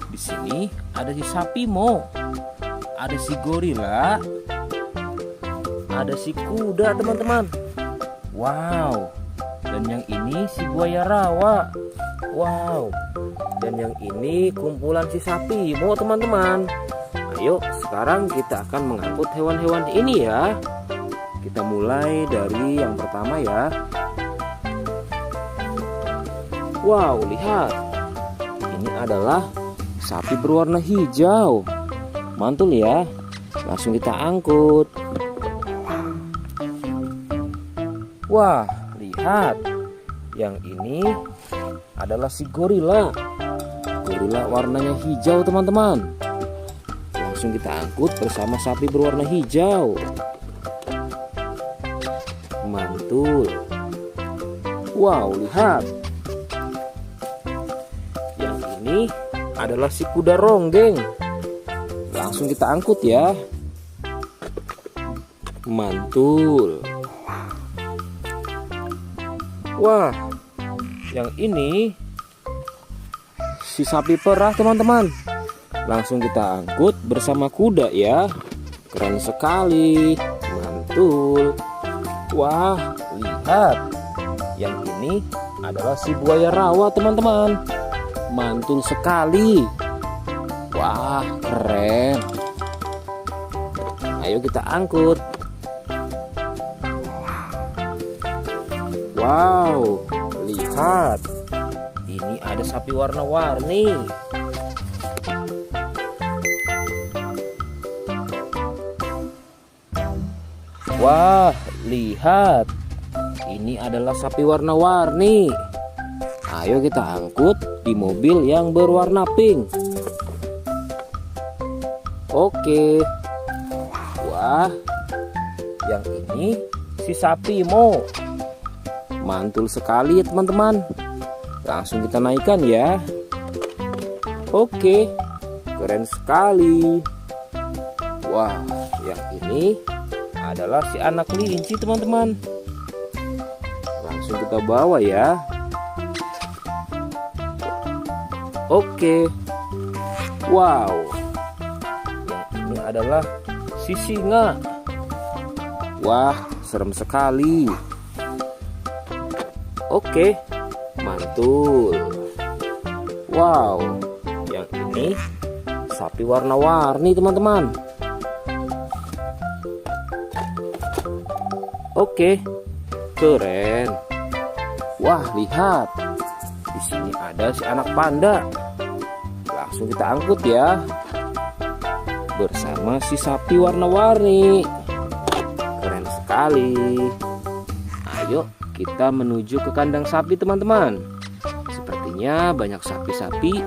Di sini ada si sapi Mo. Ada si gorila. Ada si kuda teman-teman. Wow. Dan yang ini si buaya rawa. Wow. Dan yang ini kumpulan si sapi Mo teman-teman. Ayo sekarang kita akan mengangkut hewan-hewan ini ya. Kita mulai dari yang pertama ya. Wow, lihat. Ini adalah sapi berwarna hijau. Mantul ya. Langsung kita angkut. Wah, lihat. Yang ini adalah si gorila. Gorila warnanya hijau teman-teman. Langsung kita angkut bersama sapi berwarna hijau. Mantul. Wow, lihat. Yang ini adalah si kuda ronggeng. Langsung kita angkut ya. Mantul. Wah, yang ini si sapi perah teman-teman. Langsung kita angkut bersama kuda ya. Keren sekali. Mantul. Wah, lihat. Yang ini adalah si buaya rawa teman-teman. Mantul sekali. Wah, keren. Ayo kita angkut. Wow, lihat. Ini ada sapi warna-warni. Wah, lihat. Ini adalah sapi warna-warni. Ayo kita angkut di mobil yang berwarna pink. Oke. Wah, yang ini si sapi Mo. Mantul sekali ya teman-teman. Langsung kita naikkan ya. Oke, keren sekali. Wah, yang ini adalah si anak kelinci teman-teman. Langsung kita bawa ya. Oke. Wow. Yang ini adalah si singa. Wah, serem sekali. Oke, mantul. Wow, yang ini sapi warna-warni teman-teman. Oke, keren. Wah, lihat. Di sini ada si anak panda. Langsung kita angkut ya. Bersama si sapi warna-warni. Keren sekali. Ayo kita menuju ke kandang sapi teman-teman. Sepertinya banyak sapi-sapi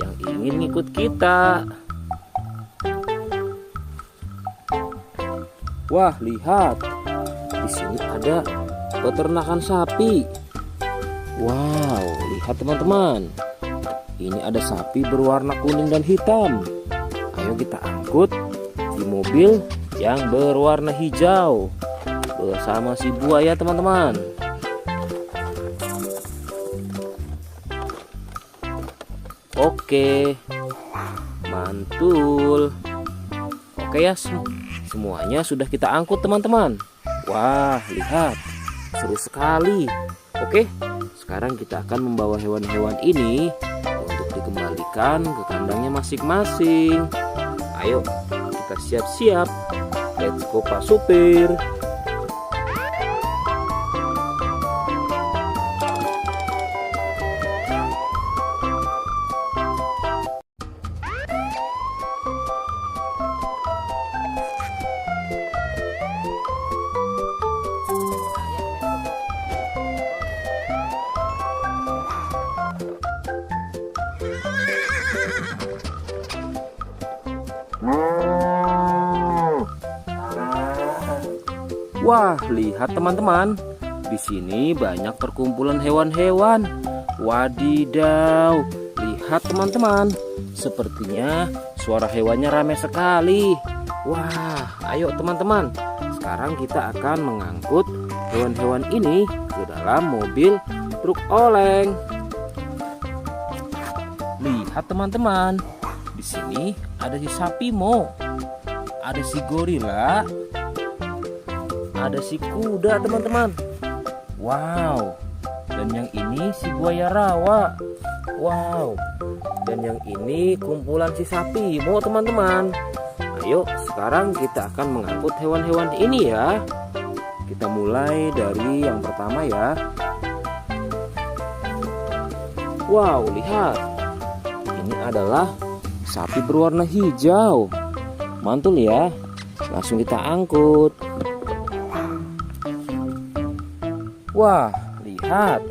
yang ingin ngikut kita. Wah, lihat. Di sini ada peternakan sapi. Wow, lihat teman-teman. Ini ada sapi berwarna kuning dan hitam. Ayo kita angkut di mobil yang berwarna hijau bersama si buaya teman-teman. Oke, mantul. Oke ya, semuanya sudah kita angkut teman-teman. Wah, lihat, seru sekali. Oke, sekarang kita akan membawa hewan-hewan ini untuk dikembalikan ke kandangnya masing-masing. Ayo, kita siap-siap. Let's go Pak Supir. Wah, lihat teman-teman. Di sini banyak perkumpulan hewan-hewan. Wadidaw, lihat teman-teman. Sepertinya suara hewannya ramai sekali. Wah, ayo teman-teman. Sekarang kita akan mengangkut hewan-hewan ini ke dalam mobil truk oleng. Lihat teman-teman. Di sini ada si sapi Mo. Ada si gorila. Ada si kuda teman-teman. Wow. Dan yang ini si buaya rawa. Wow. Dan yang ini kumpulan si sapi Mo teman-teman. Ayo sekarang kita akan mengangkut hewan-hewan ini ya. Kita mulai dari yang pertama ya. Wow, lihat. Ini adalah sapi berwarna hijau. Mantul ya. Langsung kita angkut. Wah, lihat.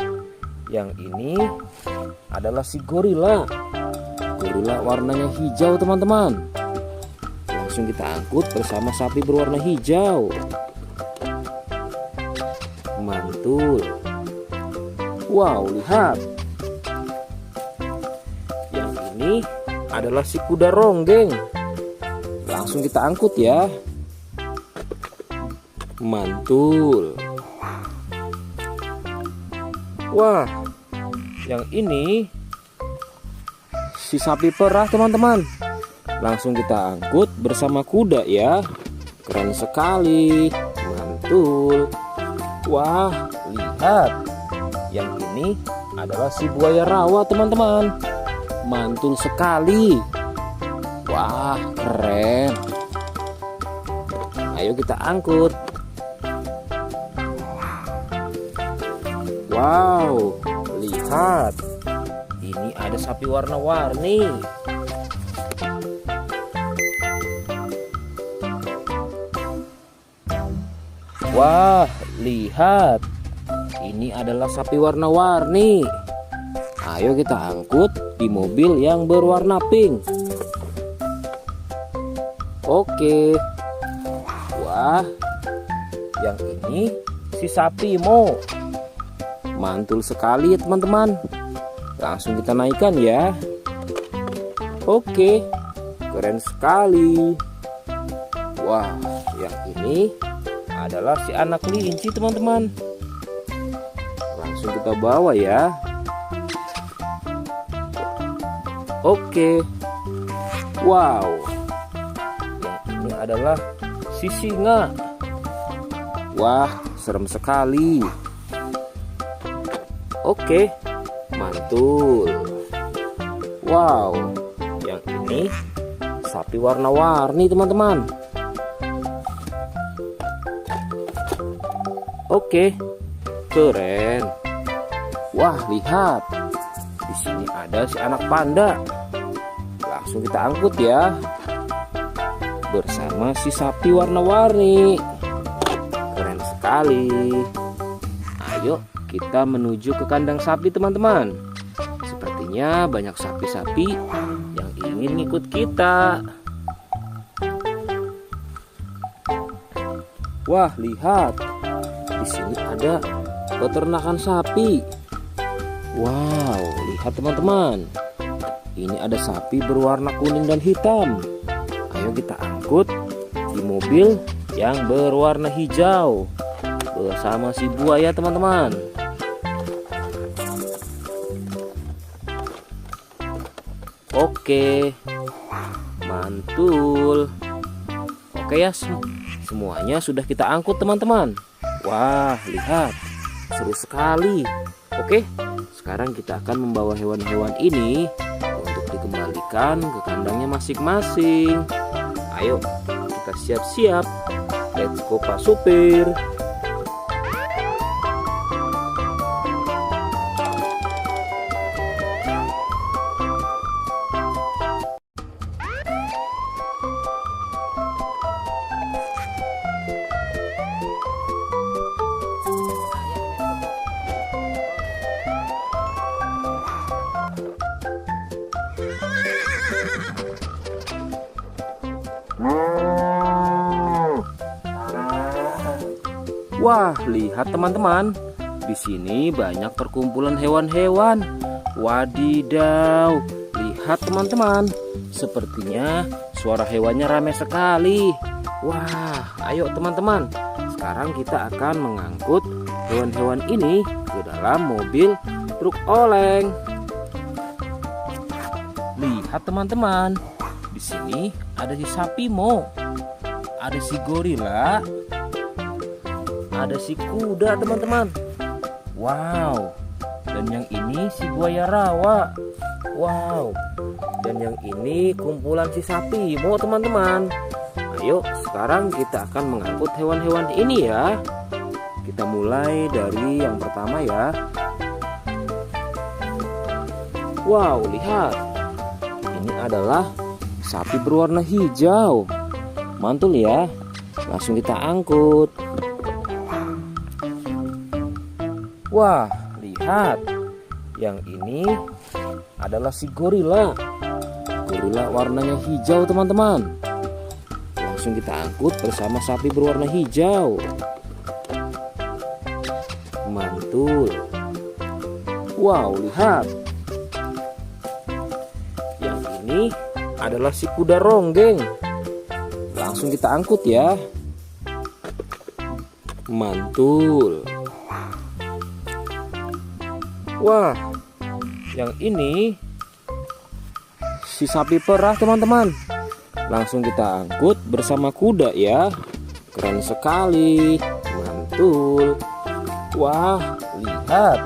Yang ini adalah si gorila. Gorila warnanya hijau teman-teman. Langsung kita angkut bersama sapi berwarna hijau. Mantul. Wow, lihat. Yang ini adalah si kuda ronggeng. Langsung kita angkut ya. Mantul. Wah, yang ini si sapi perah teman-teman. Langsung kita angkut bersama kuda ya. Keren sekali. Mantul. Wah, lihat. Yang ini adalah si buaya rawa teman-teman. Mantul sekali. Wah, keren. Ayo kita angkut. Wow, lihat. Ini ada sapi warna-warni. Wah, lihat. Ini adalah sapi warna-warni. Ayo kita angkut di mobil yang berwarna pink. Oke. Wah, yang ini si sapi Mo. Mantul sekali ya teman-teman. Langsung kita naikkan ya. Oke, keren sekali. Wah, yang ini adalah si anak kelinci teman-teman. Langsung kita bawa ya. Oke. Wow. Yang ini adalah si singa. Wah, serem sekali. Oke, mantul. Wow, yang ini sapi warna-warni teman-teman. Oke, keren. Wah, lihat. Di sini ada si anak panda. Langsung kita angkut ya. Bersama si sapi warna-warni. Keren sekali. Ayo kita menuju ke kandang sapi teman-teman. Sepertinya banyak sapi-sapi yang ingin ikut kita. Wah, lihat. Di sini ada peternakan sapi. Wow, lihat teman-teman. Ini ada sapi berwarna kuning dan hitam. Ayo kita angkut di mobil yang berwarna hijau bersama si buaya teman-teman. Oke, mantul. Oke ya, semuanya sudah kita angkut teman-teman. Wah, lihat, seru sekali. Oke, sekarang kita akan membawa hewan-hewan ini untuk dikembalikan ke kandangnya masing-masing. Ayo, kita siap-siap. Let's go Pak Supir. Wah, lihat teman-teman. Di sini banyak perkumpulan hewan-hewan. Wadidaw, lihat teman-teman. Sepertinya suara hewannya ramai sekali. Wah, ayo teman-teman. Sekarang kita akan mengangkut hewan-hewan ini ke dalam mobil truk oleng. Lihat teman-teman. Di sini ada si sapi Mo, ada si gorila, ada si kuda teman-teman. Wow. Dan yang ini si buaya rawa. Wow. Dan yang ini kumpulan si sapi Mo teman-teman. Ayo sekarang kita akan mengangkut hewan-hewan ini ya. Kita mulai dari yang pertama ya. Wow, lihat. Ini adalah sapi berwarna hijau. Mantul ya. Langsung kita angkut. Wah, lihat. Yang ini adalah si gorila. Gorila warnanya hijau teman-teman. Langsung kita angkut bersama sapi berwarna hijau. Mantul. Wow, lihat. Yang ini adalah si kuda ronggeng. Langsung kita angkut ya. Mantul. Wah, yang ini si sapi perah teman-teman. Langsung kita angkut bersama kuda ya. Keren sekali. Mantul. Wah, lihat.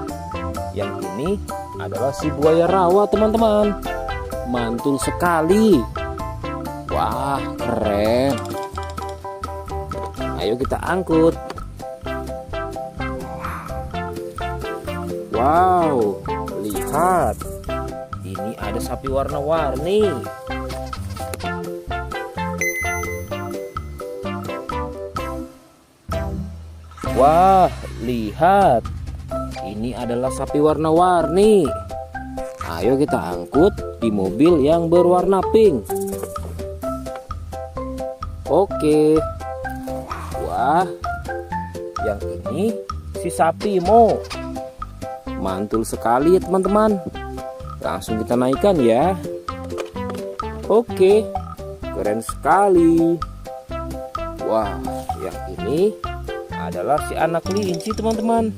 Yang ini adalah si buaya rawa teman-teman. Mantul sekali. Wah, keren. Ayo kita angkut. Wow, lihat. Ini ada sapi warna-warni. Wah, lihat. Ini adalah sapi warna-warni. Ayo kita angkut di mobil yang berwarna pink. Oke. Wah, yang ini si sapi Mo. Mantul sekali ya teman-teman. Langsung kita naikkan ya. Oke, keren sekali. Wah, yang ini adalah si anak kelinci teman-teman.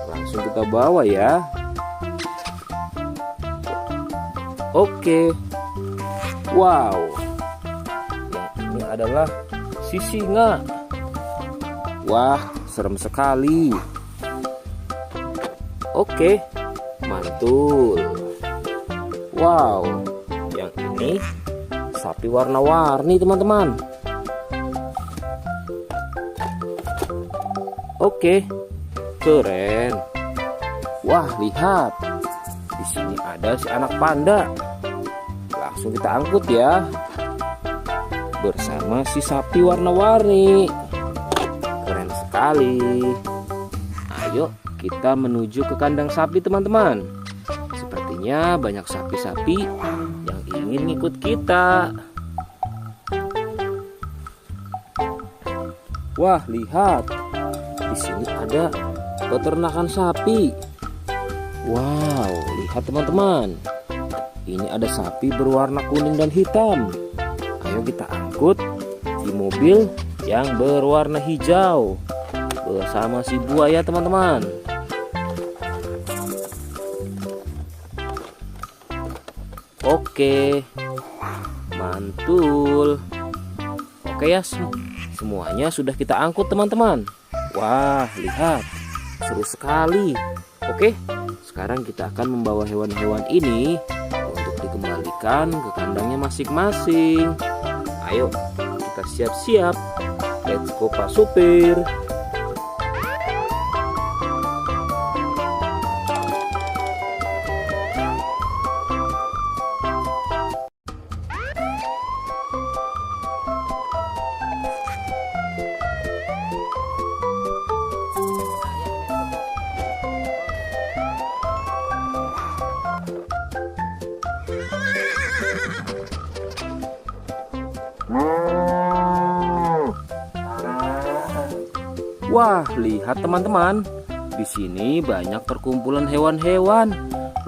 Langsung kita bawa ya. Oke. Wow. Yang ini adalah si singa. Wah, serem sekali. Oke, mantul. Wow, yang ini sapi warna-warni teman-teman. Oke, keren. Wah, lihat. Di sini ada si anak panda. Langsung kita angkut ya. Bersama si sapi warna-warni. Keren sekali. Ayo kita menuju ke kandang sapi teman-teman. Sepertinya banyak sapi-sapi yang ingin ngikut kita. Wah, lihat. Di sini ada peternakan sapi. Wow, lihat teman-teman. Ini ada sapi berwarna kuning dan hitam. Ayo kita angkut di mobil yang berwarna hijau bersama si buaya teman-teman. Oke, mantul. Oke ya, semuanya sudah kita angkut teman-teman. Wah, lihat, seru sekali. Oke, sekarang kita akan membawa hewan-hewan ini untuk dikembalikan ke kandangnya masing-masing. Ayo, kita siap-siap. Let's go Pak Supir. Wah, lihat teman-teman. Di sini banyak perkumpulan hewan-hewan.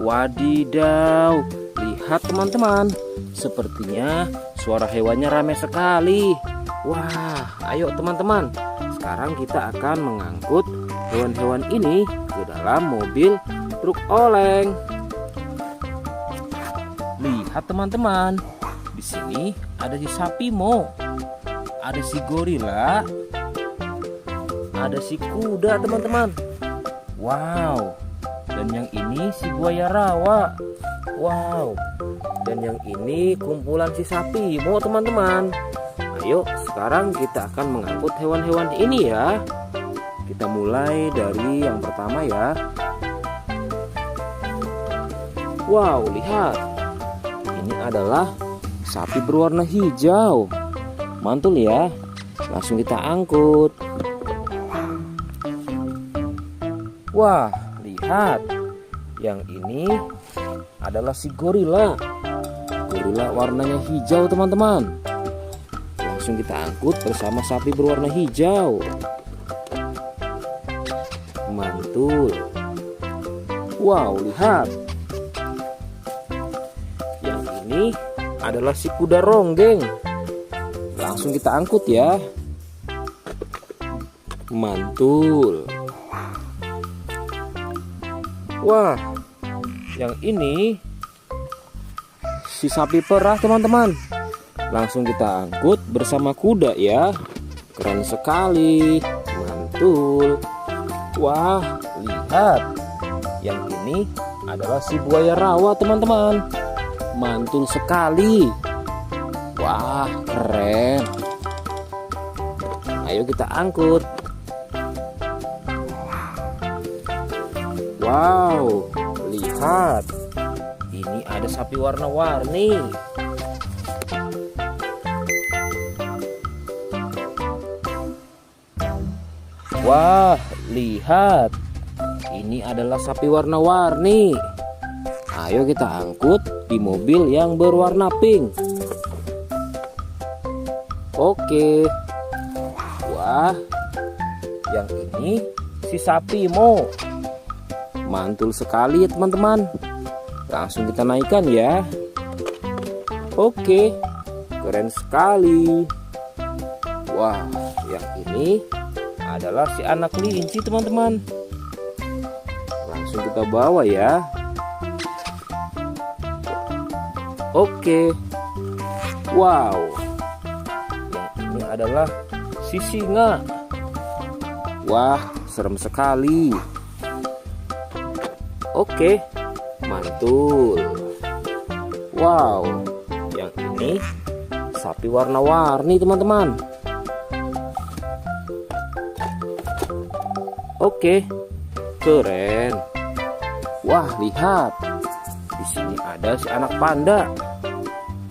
Wadidaw, lihat teman-teman. Sepertinya suara hewannya ramai sekali. Wah, ayo teman-teman. Sekarang kita akan mengangkut hewan-hewan ini ke dalam mobil truk oleng. Lihat teman-teman. Di sini ada si sapi Mo. Ada si gorila. Ada si kuda teman-teman. Wow. Dan yang ini si buaya rawa. Wow. Dan yang ini kumpulan si sapi Mo teman-teman. Ayo sekarang kita akan mengangkut hewan-hewan ini ya. Kita mulai dari yang pertama ya. Wow, lihat. Ini adalah sapi berwarna hijau. Mantul ya. Langsung kita angkut. Wah, lihat. Yang ini adalah si gorila. Gorila warnanya hijau teman-teman. Langsung kita angkut bersama sapi berwarna hijau. Mantul. Wow, lihat. Yang ini adalah si kuda ronggeng. Langsung kita angkut ya. Mantul. Wah, yang ini si sapi perah teman-teman. Langsung kita angkut bersama kuda ya. Keren sekali. Mantul. Wah, lihat. Yang ini adalah si buaya rawa teman-teman. Mantul sekali. Wah, keren. Ayo kita angkut. Wow, lihat. Ini ada sapi warna-warni. Wah, lihat. Ini adalah sapi warna-warni. Ayo kita angkut di mobil yang berwarna pink. Oke. Wah, yang ini si sapi Mo. Mantul sekali ya teman-teman. Langsung kita naikkan ya. Oke, keren sekali. Wah, yang ini adalah si anak kelinci teman-teman. Langsung kita bawa ya. Oke. Wow. Yang ini adalah si singa. Wah, serem sekali. Oke, mantul. Wow, yang ini sapi warna-warni teman-teman. Oke, keren. Wah, lihat. Di sini ada si anak panda.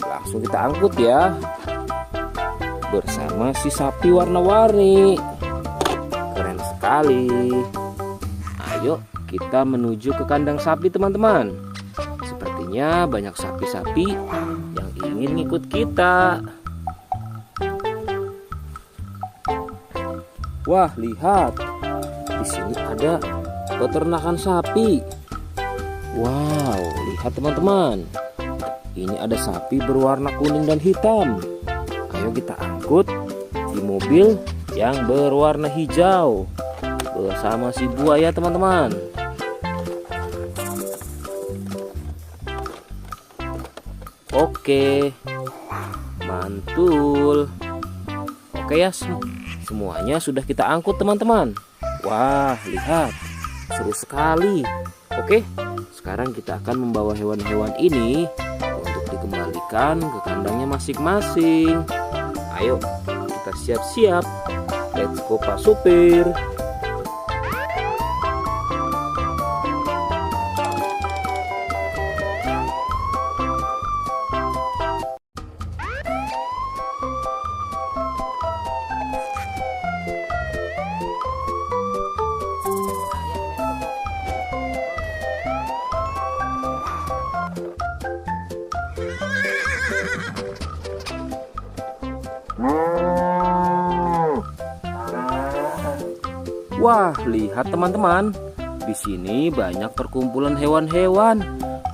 Langsung kita angkut ya. Bersama si sapi warna-warni. Keren sekali. Ayo kita menuju ke kandang sapi teman-teman. Sepertinya banyak sapi-sapi yang ingin ngikut kita. Wah, lihat. Di sini ada peternakan sapi. Wow, lihat teman-teman. Ini ada sapi berwarna kuning dan hitam. Ayo kita angkut di mobil yang berwarna hijau bersama si buaya teman-teman. Oke, mantul. Oke ya, semuanya sudah kita angkut teman-teman. Wah, lihat, seru sekali. Oke, sekarang kita akan membawa hewan-hewan ini untuk dikembalikan ke kandangnya masing-masing. Ayo, kita siap-siap. Let's go Pak Supir. Wah, lihat teman-teman. Di sini banyak perkumpulan hewan-hewan.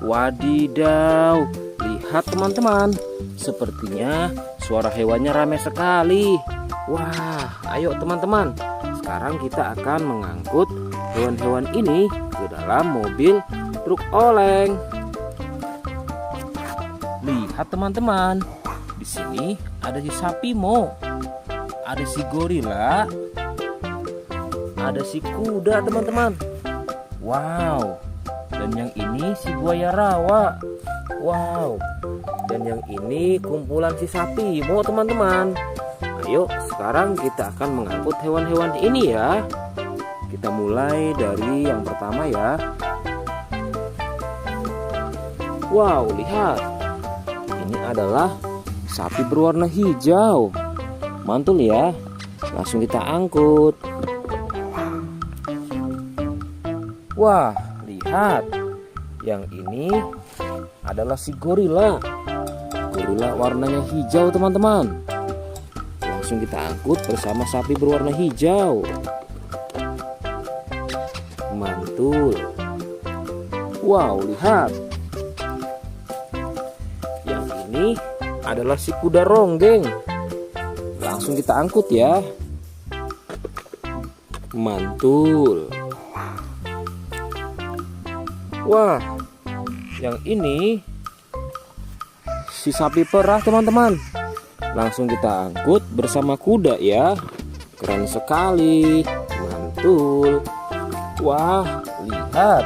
Wadidaw, lihat teman-teman. Sepertinya suara hewannya ramai sekali. Wah, ayo teman-teman. Sekarang kita akan mengangkut hewan-hewan ini ke dalam mobil truk oleng. Lihat teman-teman. Di sini ada si sapi Mo. Ada si gorila. Ada si kuda teman-teman. Wow. Dan yang ini si buaya rawa. Wow. Dan yang ini kumpulan si sapi Mo teman-teman. Ayo sekarang kita akan mengangkut hewan-hewan ini ya. Kita mulai dari yang pertama ya. Wow, lihat. Ini adalah sapi berwarna hijau. Mantul ya. Langsung kita angkut. Wah, lihat. Yang ini adalah si gorila. Gorila warnanya hijau teman-teman. Langsung kita angkut bersama sapi berwarna hijau. Mantul. Wow, lihat. Yang ini adalah si kuda ronggeng. Langsung kita angkut ya. Mantul. Wah, yang ini si sapi perah teman-teman. Langsung kita angkut bersama kuda ya. Keren sekali. Mantul. Wah, lihat.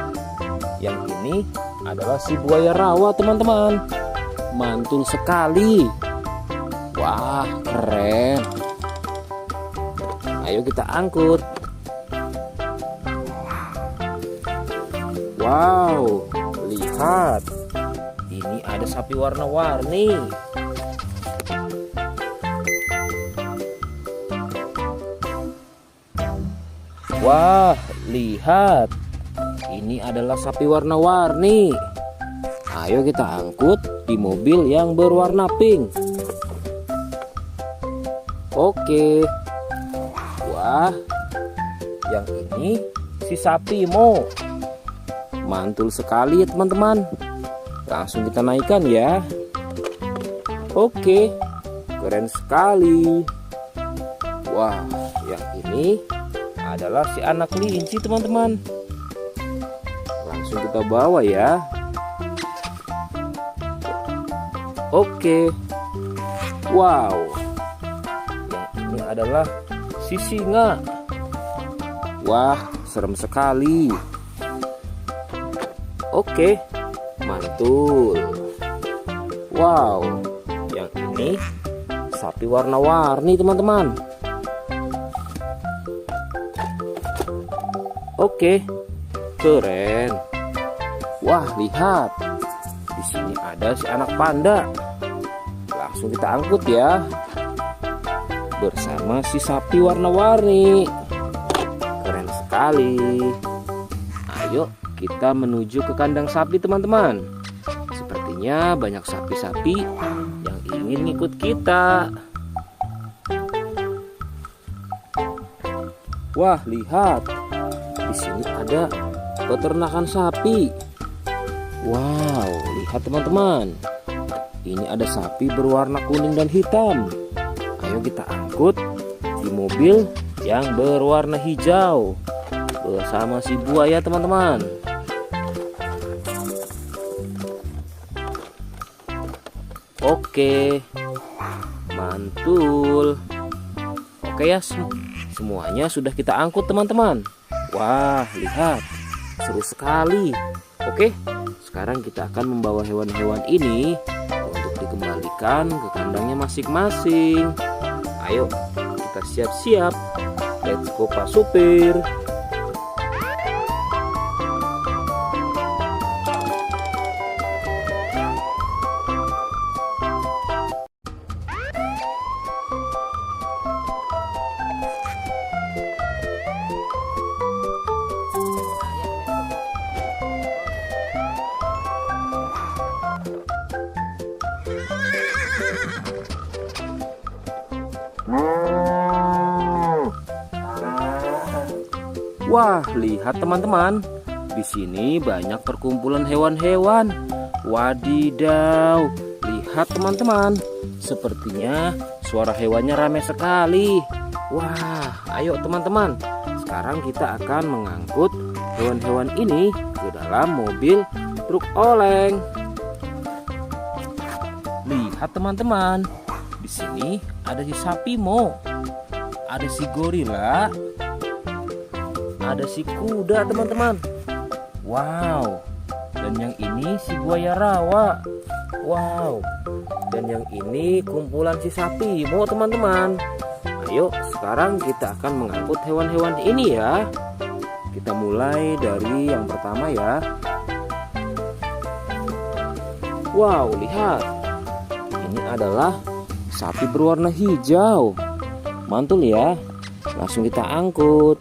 Yang ini adalah si buaya rawa teman-teman. Mantul sekali. Wah, keren. Ayo kita angkut. Wow, lihat. Ini ada sapi warna-warni. Wah, lihat. Ini adalah sapi warna-warni. Ayo kita angkut di mobil yang berwarna pink. Oke. Wah, yang ini si sapi Mo. Mantul sekali ya teman-teman. Langsung kita naikkan ya. Oke, keren sekali. Wah, yang ini adalah si anak kelinci teman-teman. Langsung kita bawa ya. Oke. Wow. Yang ini adalah si singa. Wah, serem sekali. Oke, mantul. Wow, yang ini sapi warna-warni teman-teman. Oke, keren. Wah, lihat. Di sini ada si anak panda. Langsung kita angkut ya. Bersama si sapi warna-warni. Keren sekali. Ayo kita menuju ke kandang sapi teman-teman. Sepertinya banyak sapi-sapi yang ingin ngikut kita. Wah, lihat. Di sini ada peternakan sapi. Wow, lihat teman-teman. Ini ada sapi berwarna kuning dan hitam. Ayo kita angkut di mobil yang berwarna hijau bersama si buaya teman-teman. Oke, mantul. Oke ya, semuanya sudah kita angkut teman-teman. Wah, lihat, seru sekali. Oke, sekarang kita akan membawa hewan-hewan ini untuk dikembalikan ke kandangnya masing-masing. Ayo, kita siap-siap. Let's go Pak Supir. Wah, lihat teman-teman. Di sini banyak perkumpulan hewan-hewan. Wadidaw, lihat teman-teman. Sepertinya suara hewannya ramai sekali. Wah, ayo teman-teman. Sekarang kita akan mengangkut hewan-hewan ini ke dalam mobil truk oleng. Lihat teman-teman. Di sini ada si sapi Mo. Ada si gorila. Ada si kuda teman-teman. Wow. Dan yang ini si buaya rawa. Wow. Dan yang ini kumpulan si sapi Mo teman-teman. Ayo sekarang kita akan mengangkut hewan-hewan ini ya. Kita mulai dari yang pertama ya. Wow, lihat. Ini adalah sapi berwarna hijau. Mantul ya. Langsung kita angkut.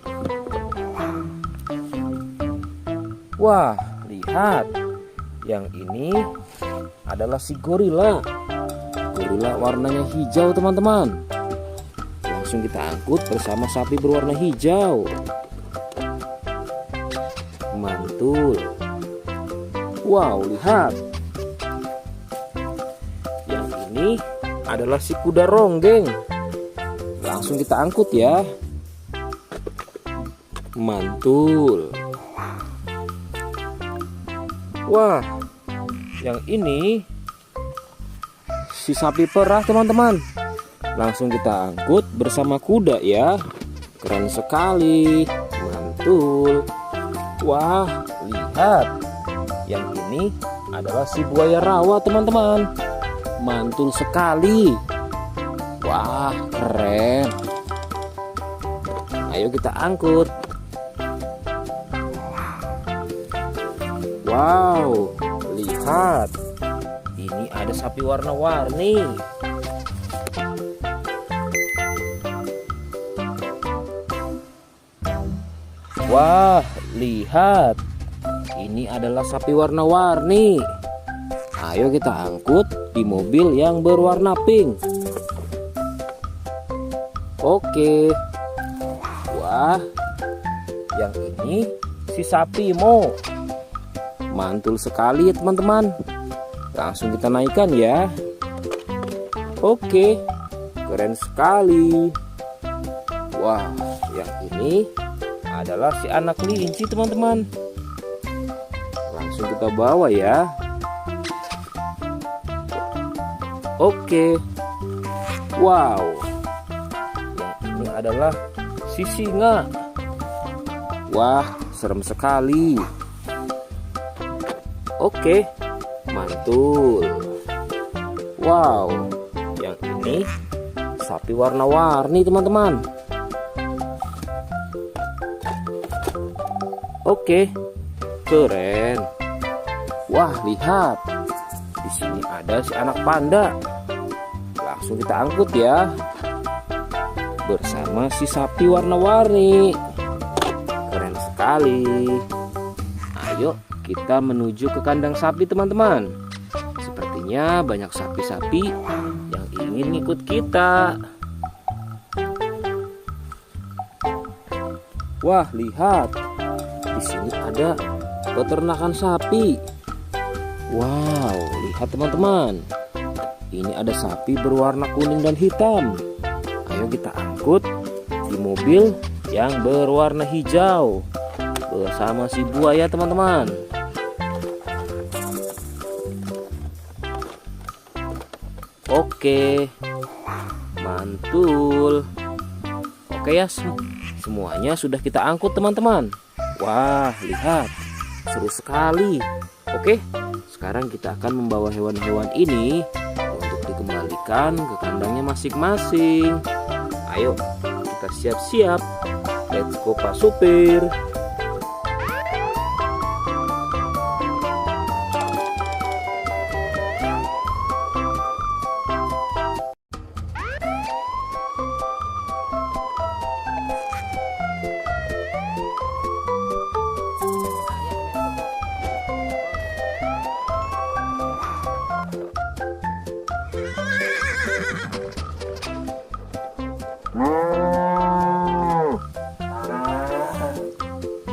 Wah, lihat. Yang ini adalah si gorila. Gorila warnanya hijau teman-teman. Langsung kita angkut bersama sapi berwarna hijau. Mantul. Wow, lihat. Yang ini adalah si kuda ronggeng. Langsung kita angkut ya. Mantul. Wah, yang ini si sapi perah teman-teman. Langsung kita angkut bersama kuda ya. Keren sekali. Mantul. Wah, lihat. Yang ini adalah si buaya rawa teman-teman. Mantul sekali. Wah, keren. Ayo kita angkut. Wow, lihat. Ini ada sapi warna-warni. Wah, lihat. Ini adalah sapi warna-warni. Ayo kita angkut di mobil yang berwarna pink. Oke. Wah, yang ini si sapi Mo. Mantul sekali ya teman-teman. Langsung kita naikkan ya. Oke, keren sekali. Wah, yang ini adalah si anak kelinci teman-teman. Langsung kita bawa ya. Oke. Wow. Yang ini adalah si singa. Wah, serem sekali. Oke, mantul. Wow, yang ini sapi warna-warni teman-teman. Oke, keren. Wah, lihat. Di sini ada si anak panda. Langsung kita angkut ya. Bersama si sapi warna-warni. Keren sekali. Ayo kita menuju ke kandang sapi teman-teman. Sepertinya banyak sapi-sapi yang ingin ikut kita. Wah, lihat. Di sini ada peternakan sapi. Wow, lihat teman-teman. Ini ada sapi berwarna kuning dan hitam. Ayo kita angkut di mobil yang berwarna hijau bersama si buaya teman-teman. Oke, mantul. Oke ya, semuanya sudah kita angkut teman-teman. Wah, lihat, seru sekali. Oke, sekarang kita akan membawa hewan-hewan ini untuk dikembalikan ke kandangnya masing-masing. Ayo, kita siap-siap. Let's go Pak Supir.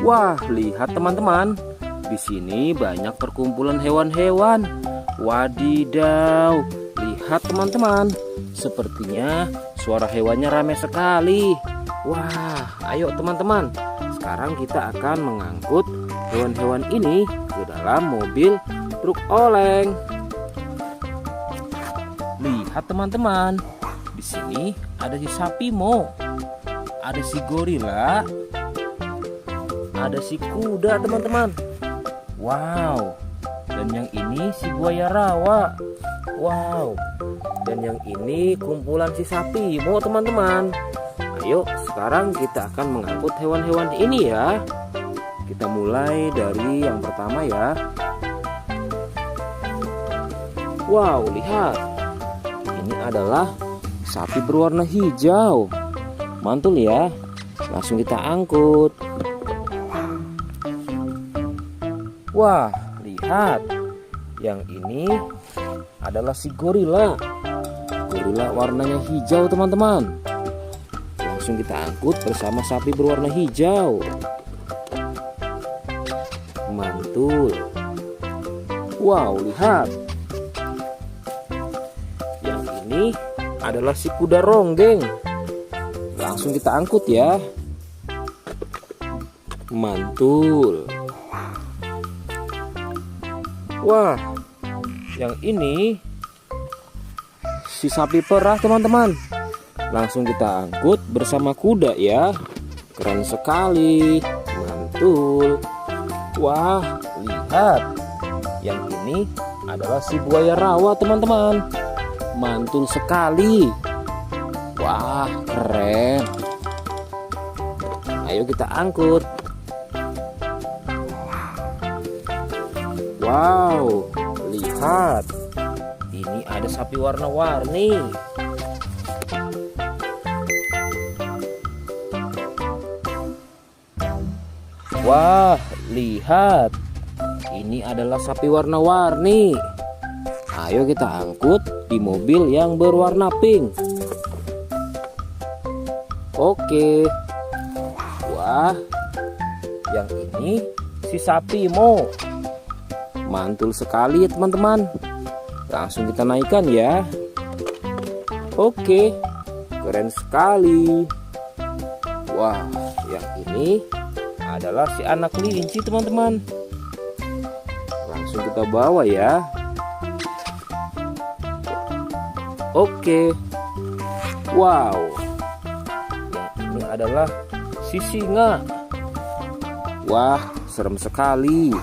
Wah, lihat teman-teman. Di sini banyak perkumpulan hewan-hewan. Wadidaw, lihat teman-teman. Sepertinya suara hewannya ramai sekali. Wah, ayo teman-teman. Sekarang kita akan mengangkut hewan-hewan ini ke dalam mobil truk oleng. Lihat teman-teman. Di sini ada si sapi Mo. Ada si gorila. Ada si kuda teman-teman. Wow. Dan yang ini si buaya rawa. Wow. Dan yang ini kumpulan si sapi Mo teman-teman. Ayo sekarang kita akan mengangkut hewan-hewan ini ya. Kita mulai dari yang pertama ya. Wow, lihat. Ini adalah sapi berwarna hijau. Mantul ya. Langsung kita angkut. Wah, lihat. Yang ini adalah si gorila. Gorila warnanya hijau teman-teman. Langsung kita angkut bersama sapi berwarna hijau. Mantul. Wow, lihat. Yang ini adalah si kuda ronggeng. Langsung kita angkut ya. Mantul. Wah, yang ini si sapi perah teman-teman. Langsung kita angkut bersama kuda ya. Keren sekali. Mantul. Wah, lihat. Yang ini adalah si buaya rawa teman-teman. Mantul sekali. Wah, keren. Ayo kita angkut. Wow, lihat. Ini ada sapi warna-warni. Wah, lihat. Ini adalah sapi warna-warni. Ayo kita angkut di mobil yang berwarna pink. Oke. Wah, yang ini si sapi Mo. Mantul sekali ya teman-teman. Langsung kita naikkan ya. Oke, keren sekali. Wah, yang ini adalah si anak kelinci teman-teman. Langsung kita bawa ya. Oke. Wow. Yang ini adalah si singa. Wah, serem sekali.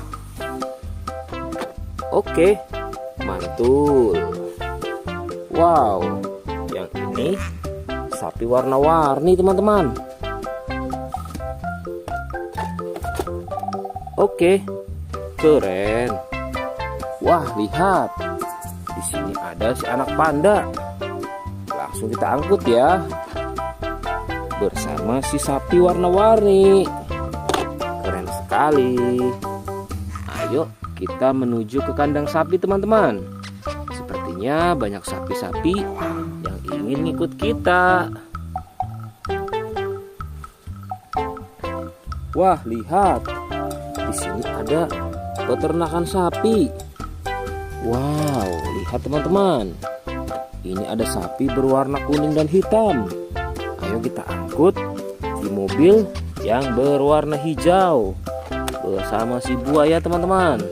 Oke, mantul. Wow, yang ini sapi warna-warni teman-teman. Oke, keren. Wah, lihat. Di sini ada si anak panda. Langsung kita angkut ya. Bersama si sapi warna-warni. Keren sekali. Ayo kita menuju ke kandang sapi teman-teman. Sepertinya banyak sapi-sapi yang ingin ikut kita. Wah, lihat. Di sini ada peternakan sapi. Wow, lihat teman-teman. Ini ada sapi berwarna kuning dan hitam. Ayo kita angkut di mobil yang berwarna hijau bersama si buaya teman-teman.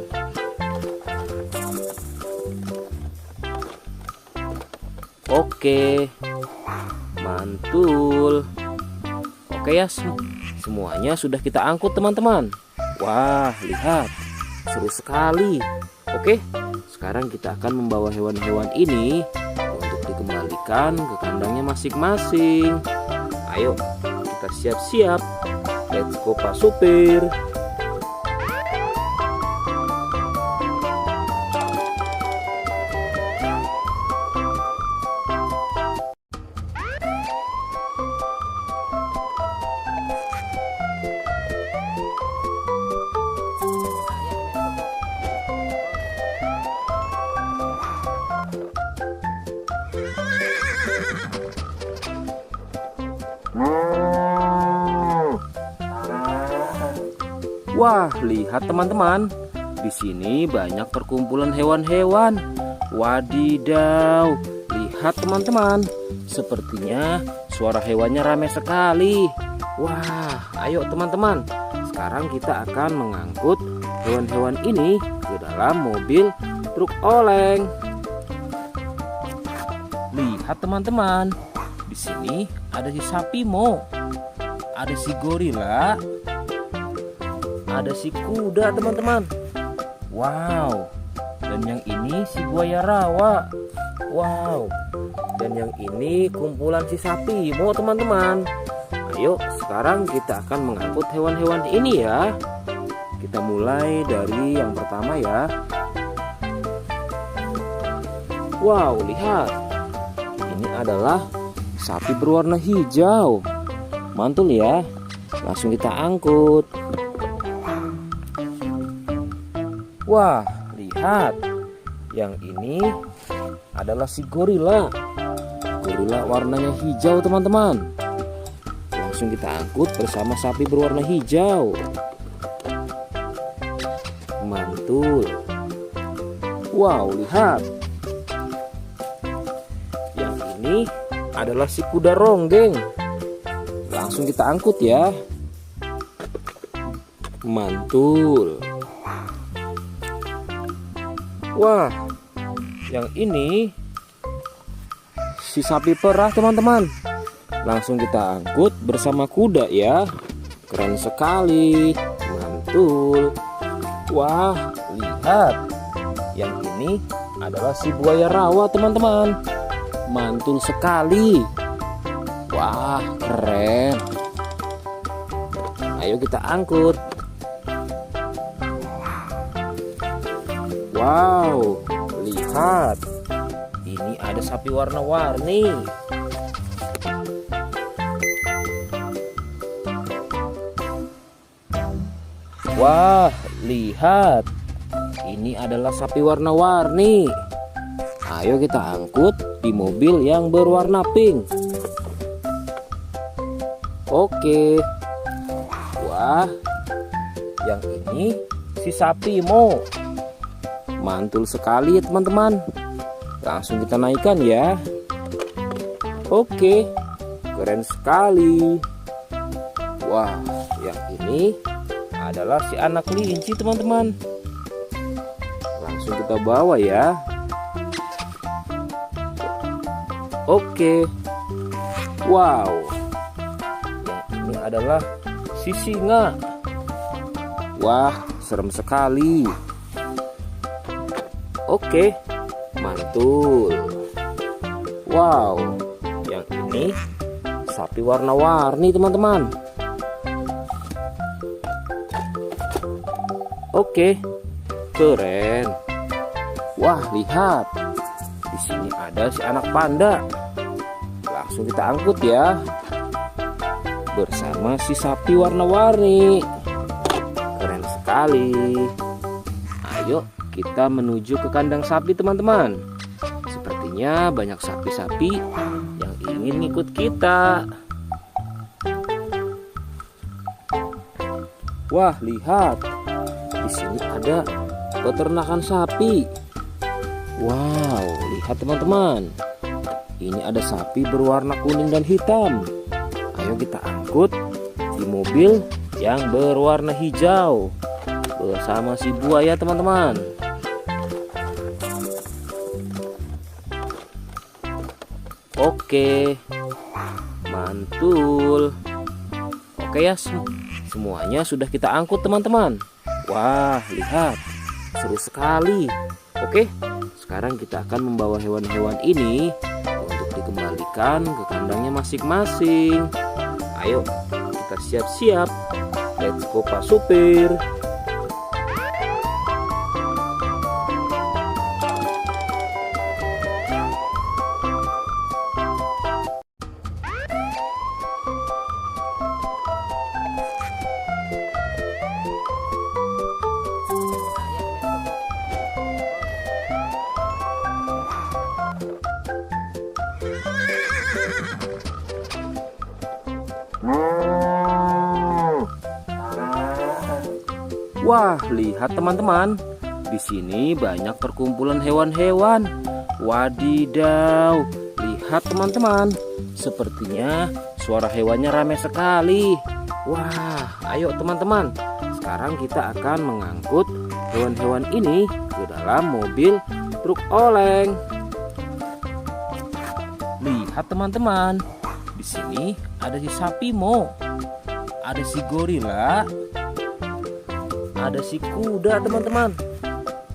Oke, mantul. Oke ya, semuanya sudah kita angkut teman-teman. Wah, lihat, seru sekali. Oke, sekarang kita akan membawa hewan-hewan ini untuk dikembalikan ke kandangnya masing-masing. Ayo, kita siap-siap. Let's go Pak Supir. Wah, lihat teman-teman. Di sini banyak perkumpulan hewan-hewan. Wadidaw, lihat teman-teman. Sepertinya suara hewannya ramai sekali. Wah, ayo teman-teman. Sekarang kita akan mengangkut hewan-hewan ini ke dalam mobil truk oleng. Lihat teman-teman. Di sini ada si sapi Mo. Ada si gorila. Ada si kuda teman-teman. Wow. Dan yang ini si buaya rawa. Wow. Dan yang ini kumpulan si sapi Mo teman-teman. Ayo sekarang kita akan mengangkut hewan-hewan ini ya. Kita mulai dari yang pertama ya. Wow, lihat. Ini adalah sapi berwarna hijau. Mantul ya. Langsung kita angkut. Wah, lihat. Yang ini adalah si gorila. Gorila warnanya hijau teman-teman. Langsung kita angkut bersama sapi berwarna hijau. Mantul. Wow, lihat. Yang ini adalah si kuda ronggeng. Langsung kita angkut ya. Mantul. Wah, yang ini si sapi perah teman-teman. Langsung kita angkut bersama kuda ya. Keren sekali. Mantul. Wah, lihat. Yang ini adalah si buaya rawa teman-teman. Mantul sekali. Wah, keren. Ayo kita angkut. Wow, lihat. Ini ada sapi warna-warni. Wah, lihat. Ini adalah sapi warna-warni. Ayo kita angkut di mobil yang berwarna pink. Oke. Wah, yang ini si sapi Mo. Mantul sekali ya teman-teman. Langsung kita naikkan ya. Oke, keren sekali. Wah, yang ini adalah si anak kelinci teman-teman. Langsung kita bawa ya. Oke. Wow, yang ini adalah si singa. Wah, serem sekali. Oke, mantul. Wow, yang ini sapi warna-warni teman-teman. Oke, keren. Wah, lihat. Di sini ada si anak panda. Langsung kita angkut ya. Bersama si sapi warna-warni. Keren sekali. Ayo kita menuju ke kandang sapi teman-teman. Sepertinya banyak sapi-sapi yang ingin ikut kita. Wah, lihat. Di sini ada peternakan sapi. Wow, lihat teman-teman. Ini ada sapi berwarna kuning dan hitam. Ayo kita angkut di mobil yang berwarna hijau bersama si buaya teman-teman. Oke, mantul. Oke ya, semuanya sudah kita angkut teman-teman. Wah, lihat, seru sekali. Oke, sekarang kita akan membawa hewan-hewan ini untuk dikembalikan ke kandangnya masing-masing. Ayo, kita siap-siap. Let's go Pak Supir. Wah, lihat teman-teman. Di sini banyak perkumpulan hewan-hewan. Wadidaw, lihat teman-teman. Sepertinya suara hewannya ramai sekali. Wah, ayo teman-teman. Sekarang kita akan mengangkut hewan-hewan ini ke dalam mobil truk oleng. Lihat teman-teman. Di sini ada si sapi Mo. Ada si gorila. Ada si kuda teman-teman.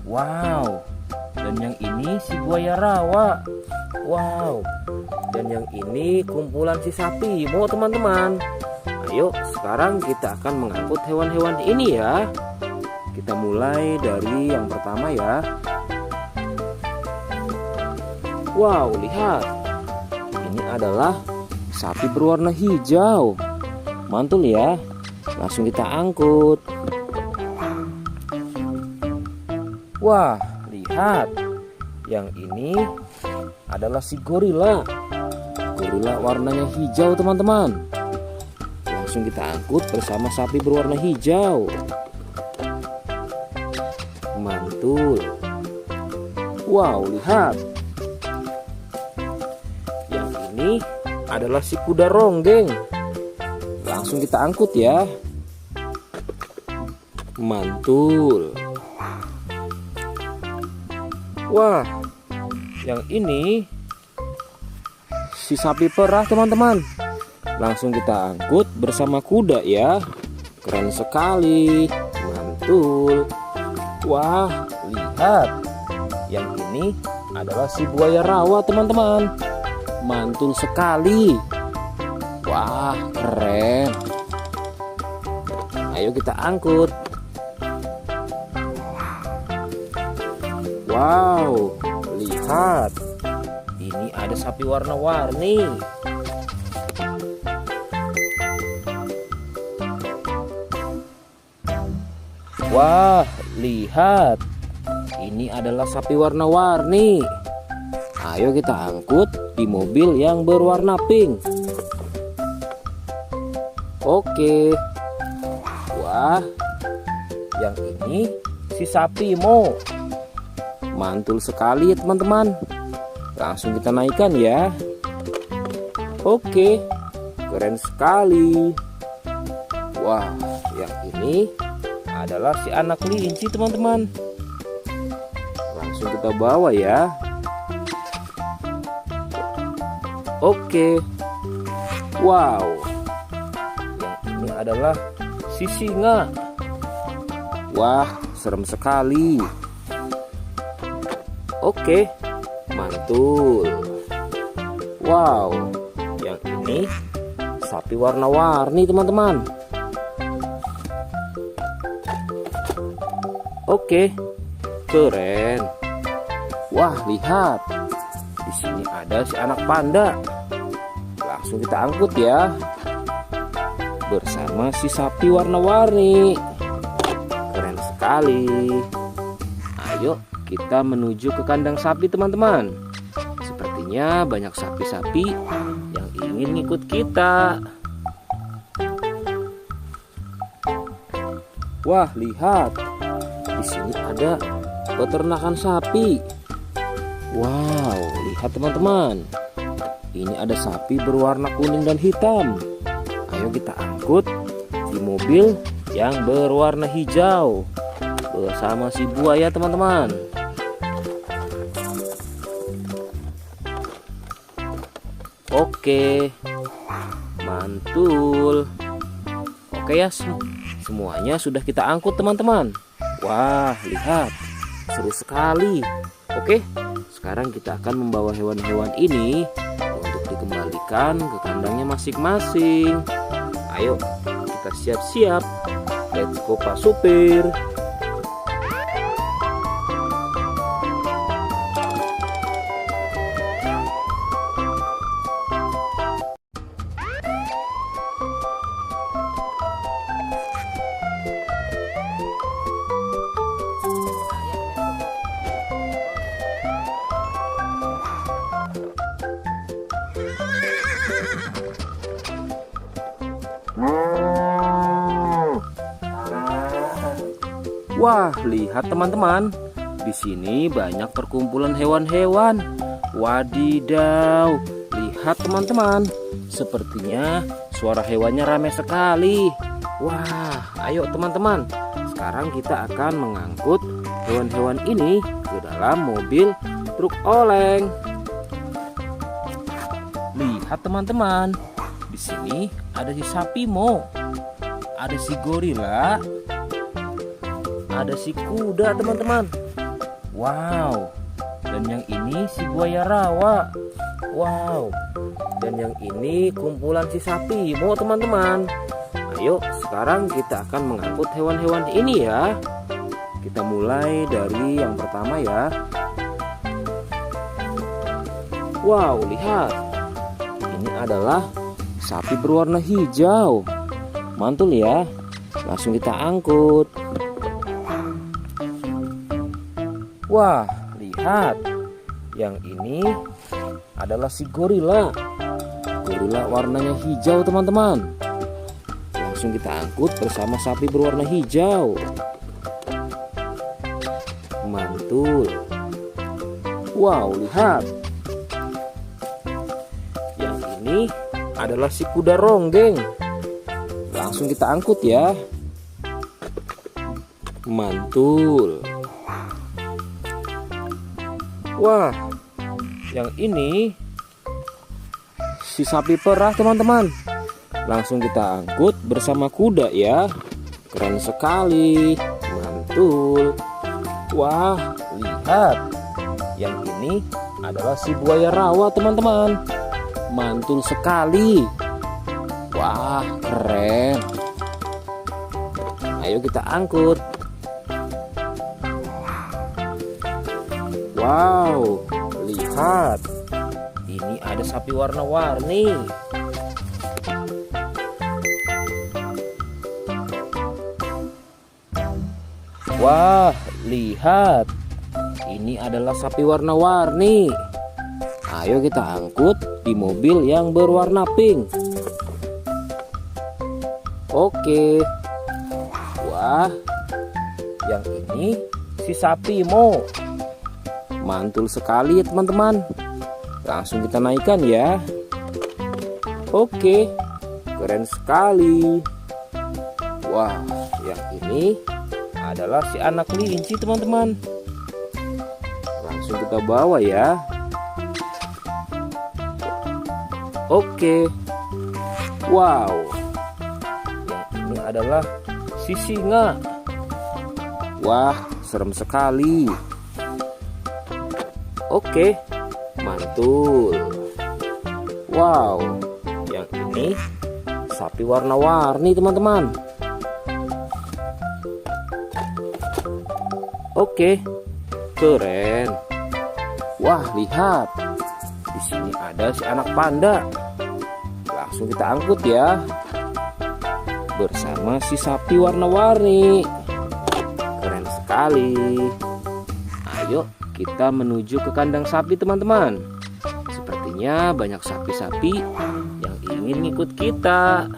Wow. Dan yang ini si buaya rawa. Wow. Dan yang ini kumpulan si sapi Mo teman-teman. Ayo sekarang kita akan mengangkut hewan-hewan ini ya. Kita mulai dari yang pertama ya. Wow, lihat. Ini adalah sapi berwarna hijau. Mantul ya. Langsung kita angkut. Wah, lihat. Yang ini adalah si gorila. Gorila warnanya hijau teman-teman. Langsung kita angkut bersama sapi berwarna hijau. Mantul. Wow, lihat. Yang ini adalah si kuda ronggeng. Langsung kita angkut ya. Mantul. Wah, yang ini si sapi perah teman-teman. Langsung kita angkut bersama kuda ya. Keren sekali. Mantul. Wah, lihat. Yang ini adalah si buaya rawa teman-teman. Mantul sekali. Wah, keren. Ayo kita angkut. Wow, lihat. Ini ada sapi warna-warni. Wah, lihat. Ini adalah sapi warna-warni. Ayo kita angkut di mobil yang berwarna pink. Oke. Wah, yang ini si sapi Mo. Mantul sekali ya teman-teman. Langsung kita naikkan ya. Oke, keren sekali. Wah, yang ini adalah si anak kelinci teman-teman. Langsung kita bawa ya. Oke. Wow. Yang ini adalah si singa. Wah, serem sekali. Oke, mantul. Wow, yang ini sapi warna-warni teman-teman. Oke, keren. Wah, lihat. Di sini ada si anak panda. Langsung kita angkut ya. Bersama si sapi warna-warni. Keren sekali. Ayo kita menuju ke kandang sapi teman-teman. Sepertinya banyak sapi-sapi yang ingin ngikut kita. Wah, lihat. Di sini ada peternakan sapi. Wow, lihat teman-teman. Ini ada sapi berwarna kuning dan hitam. Ayo kita angkut di mobil yang berwarna hijau bersama si buaya teman-teman. Oke, mantul. Oke ya, semuanya sudah kita angkut teman-teman. Wah, lihat, seru sekali. Oke, sekarang kita akan membawa hewan-hewan ini untuk dikembalikan ke kandangnya masing-masing. Ayo, kita siap-siap. Let's go Pak Supir. Wah, lihat teman-teman. Di sini banyak perkumpulan hewan-hewan. Wadidaw, lihat teman-teman. Sepertinya suara hewannya ramai sekali. Wah, ayo teman-teman. Sekarang kita akan mengangkut hewan-hewan ini ke dalam mobil truk oleng. Lihat teman-teman. Di sini ada si sapi Mo. Ada si gorila. Ada si kuda teman-teman. Wow. Dan yang ini si buaya rawa. Wow. Dan yang ini kumpulan si sapi Mo teman-teman. Ayo sekarang kita akan mengangkut hewan-hewan ini ya. Kita mulai dari yang pertama ya. Wow, lihat. Ini adalah sapi berwarna hijau. Mantul ya. Langsung kita angkut. Wah, lihat. Yang ini adalah si gorila. Gorila warnanya hijau teman-teman. Langsung kita angkut bersama sapi berwarna hijau. Mantul. Wow, lihat. Yang ini adalah si kuda ronggeng. Langsung kita angkut ya. Mantul. Wah, yang ini si sapi perah teman-teman. Langsung kita angkut bersama kuda ya. Keren sekali. Mantul. Wah, lihat. Yang ini adalah si buaya rawa teman-teman. Mantul sekali. Wah, keren. Ayo kita angkut. Wow, lihat. Ini ada sapi warna-warni. Wah, lihat. Ini adalah sapi warna-warni. Ayo kita angkut di mobil yang berwarna pink. Oke. Wah, yang ini si sapi Mo. Mantul sekali ya teman-teman. Langsung kita naikkan ya. Oke, keren sekali. Wah, yang ini adalah si anak kelinci teman-teman. Langsung kita bawa ya. Oke. Wow. Yang ini adalah si singa. Wah, serem sekali. Oke, mantul. Wow, yang ini sapi warna-warni teman-teman. Oke, keren. Wah, lihat. Di sini ada si anak panda. Langsung kita angkut ya. Bersama si sapi warna-warni. Keren sekali. Ayo kita menuju ke kandang sapi teman-teman. Sepertinya banyak sapi-sapi yang ingin ngikut kita.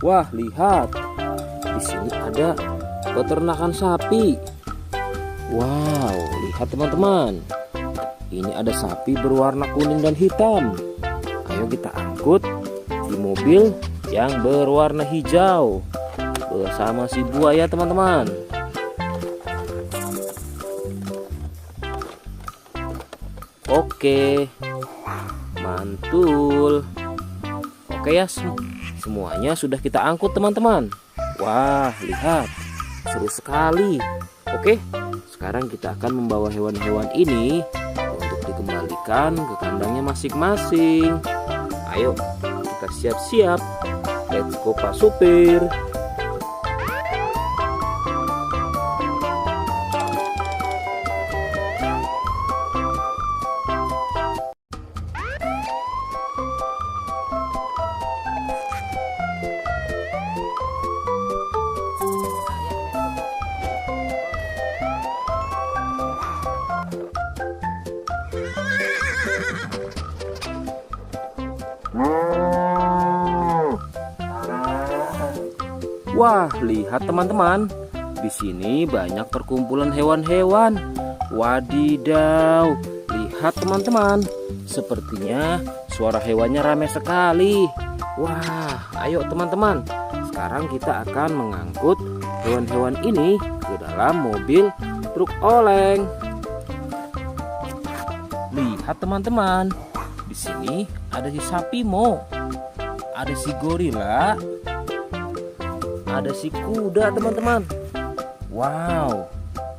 Wah, lihat. Di sini ada peternakan sapi. Wow, lihat teman-teman. Ini ada sapi berwarna kuning dan hitam. Ayo kita angkut di mobil yang berwarna hijau bersama si buaya teman-teman. Oke, mantul. Oke ya, semuanya sudah kita angkut teman-teman. Wah, lihat, seru sekali. Oke, sekarang kita akan membawa hewan-hewan ini untuk dikembalikan ke kandangnya masing-masing. Ayo, kita siap-siap. Let's go Pak Supir. Wah, lihat teman-teman. Di sini banyak perkumpulan hewan-hewan. Wadidaw, lihat teman-teman. Sepertinya suara hewannya ramai sekali. Wah, ayo teman-teman. Sekarang kita akan mengangkut hewan-hewan ini ke dalam mobil truk oleng. Lihat teman-teman. Di sini ada si sapi Mo. Ada si gorila. Ada si kuda teman-teman. Wow.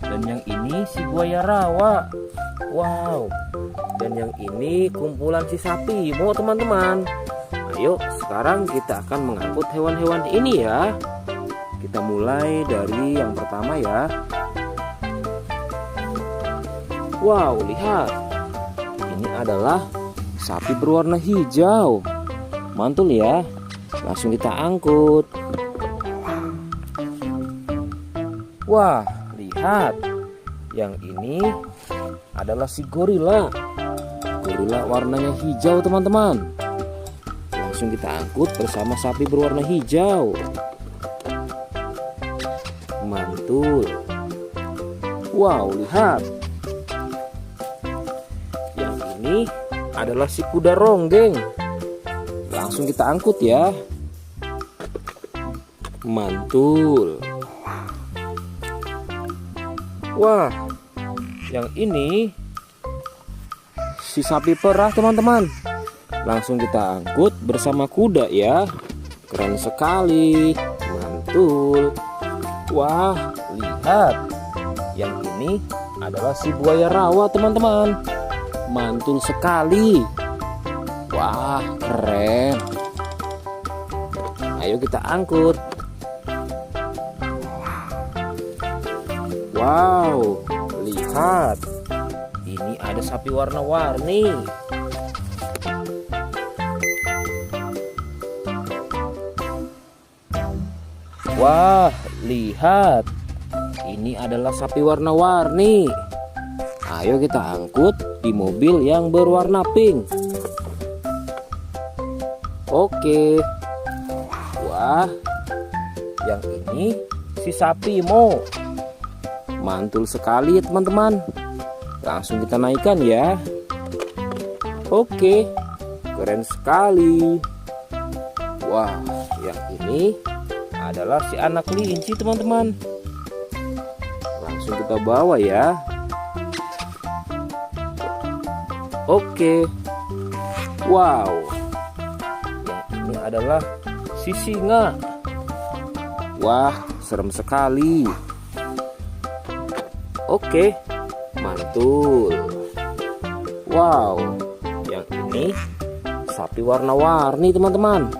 Dan yang ini si buaya rawa. Wow. Dan yang ini kumpulan si sapi Mo teman-teman. Ayo sekarang kita akan mengangkut hewan-hewan ini ya. Kita mulai dari yang pertama ya. Wow, lihat. Ini adalah sapi berwarna hijau. Mantul ya. Langsung kita angkut. Wah, lihat. Yang ini adalah si gorila. Gorila warnanya hijau teman-teman. Langsung kita angkut bersama sapi berwarna hijau. Mantul. Wow, lihat. Yang ini adalah si kuda ronggeng. Langsung kita angkut ya. Mantul. Wah, yang ini si sapi perah teman-teman. Langsung kita angkut bersama kuda ya. Keren sekali. Mantul. Wah, lihat. Yang ini adalah si buaya rawa teman-teman. Mantul sekali. Wah, keren. Ayo kita angkut. Wow, lihat. Ini ada sapi warna-warni. Wah, lihat. Ini adalah sapi warna-warni. Ayo kita angkut di mobil yang berwarna pink. Oke. Wah, yang ini si sapi Mo. Mantul sekali ya teman-teman. Langsung kita naikkan ya. Oke, keren sekali. Wah, yang ini adalah si anak kelinci teman-teman. Langsung kita bawa ya. Oke. Wow. Yang ini adalah si singa. Wah, serem sekali. Oke, mantul. Wow, yang ini sapi warna-warni teman-teman.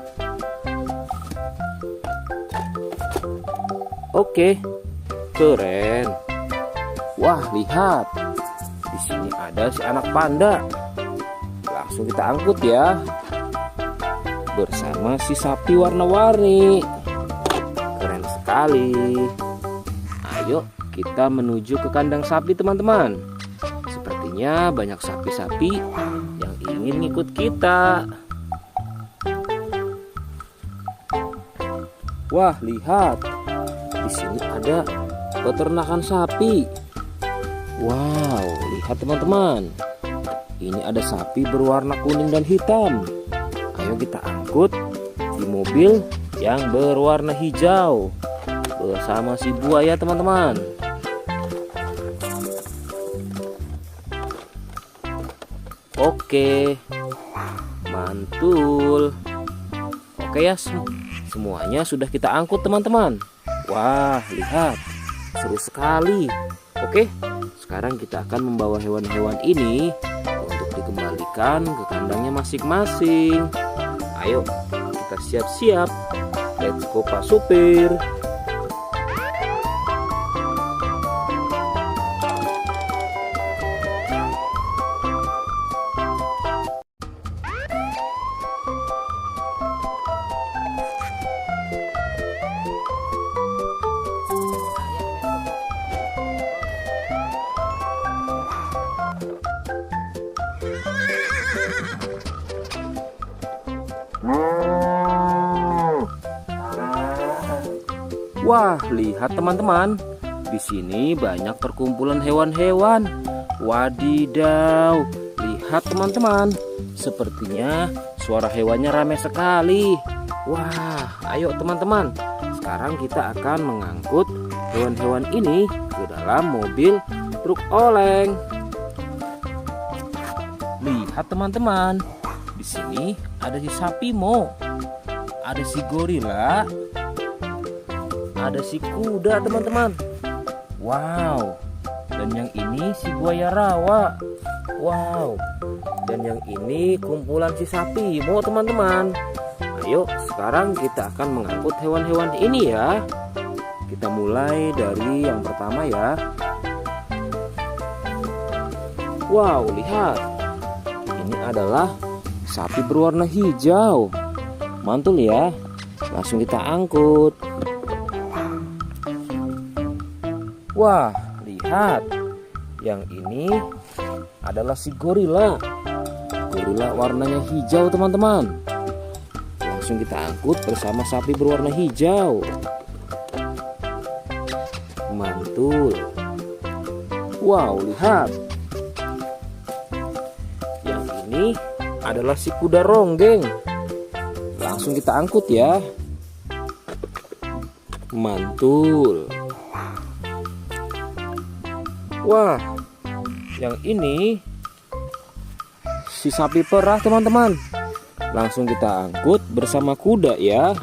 Oke, keren. Wah, lihat. Di sini ada si anak panda. Langsung kita angkut ya. Bersama si sapi warna-warni. Keren sekali. Ayo kita menuju ke kandang sapi teman-teman. Sepertinya banyak sapi-sapi yang ingin ngikut kita. Wah, lihat. Di sini ada peternakan sapi. Wow, lihat teman-teman. Ini ada sapi berwarna kuning dan hitam. Ayo kita angkut di mobil yang berwarna hijau bersama si buaya teman-teman. Oke, mantul. Oke ya, semuanya sudah kita angkut teman-teman. Wah, lihat, seru sekali. Oke, sekarang kita akan membawa hewan-hewan ini untuk dikembalikan ke kandangnya masing-masing. Ayo, kita siap-siap. Let's go Pak Supir. Wah, lihat teman-teman. Di sini banyak perkumpulan hewan-hewan. Wadidaw, lihat teman-teman. Sepertinya suara hewannya ramai sekali. Wah, ayo teman-teman. Sekarang kita akan mengangkut hewan-hewan ini ke dalam mobil truk oleng. Lihat teman-teman. Di sini ada si sapi Mo. Ada si gorila. Ada si kuda teman-teman. Wow. Dan yang ini si buaya rawa. Wow. Dan yang ini kumpulan si sapi Mo teman-teman. Ayo sekarang kita akan mengangkut hewan-hewan ini ya. Kita mulai dari yang pertama ya. Wow, lihat. Ini adalah sapi berwarna hijau. Mantul ya. Langsung kita angkut. Wah, lihat. Yang ini adalah si gorila. Gorila warnanya hijau teman-teman. Langsung kita angkut bersama sapi berwarna hijau. Mantul. Wow, lihat. Yang ini adalah si kuda ronggeng. Langsung kita angkut ya. Mantul. Wah, yang ini si sapi perah teman-teman. Langsung kita angkut bersama kuda ya.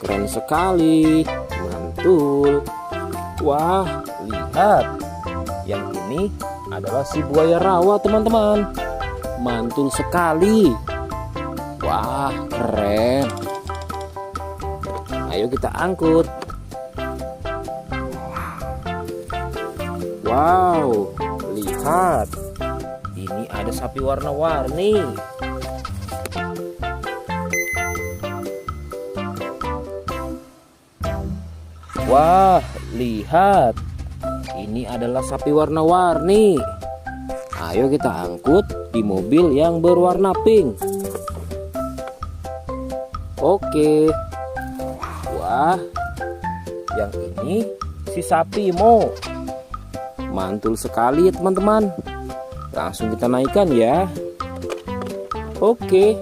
Keren sekali. Mantul. Wah, lihat. Yang ini adalah si buaya rawa teman-teman. Mantul sekali. Wah, keren. Ayo kita angkut. Wow, lihat. Ini ada sapi warna-warni. Wah, lihat. Ini adalah sapi warna-warni. Ayo kita angkut di mobil yang berwarna pink. Oke. Wah, yang ini si sapi Mo. Mantul sekali ya teman-teman. Langsung kita naikkan ya. Oke,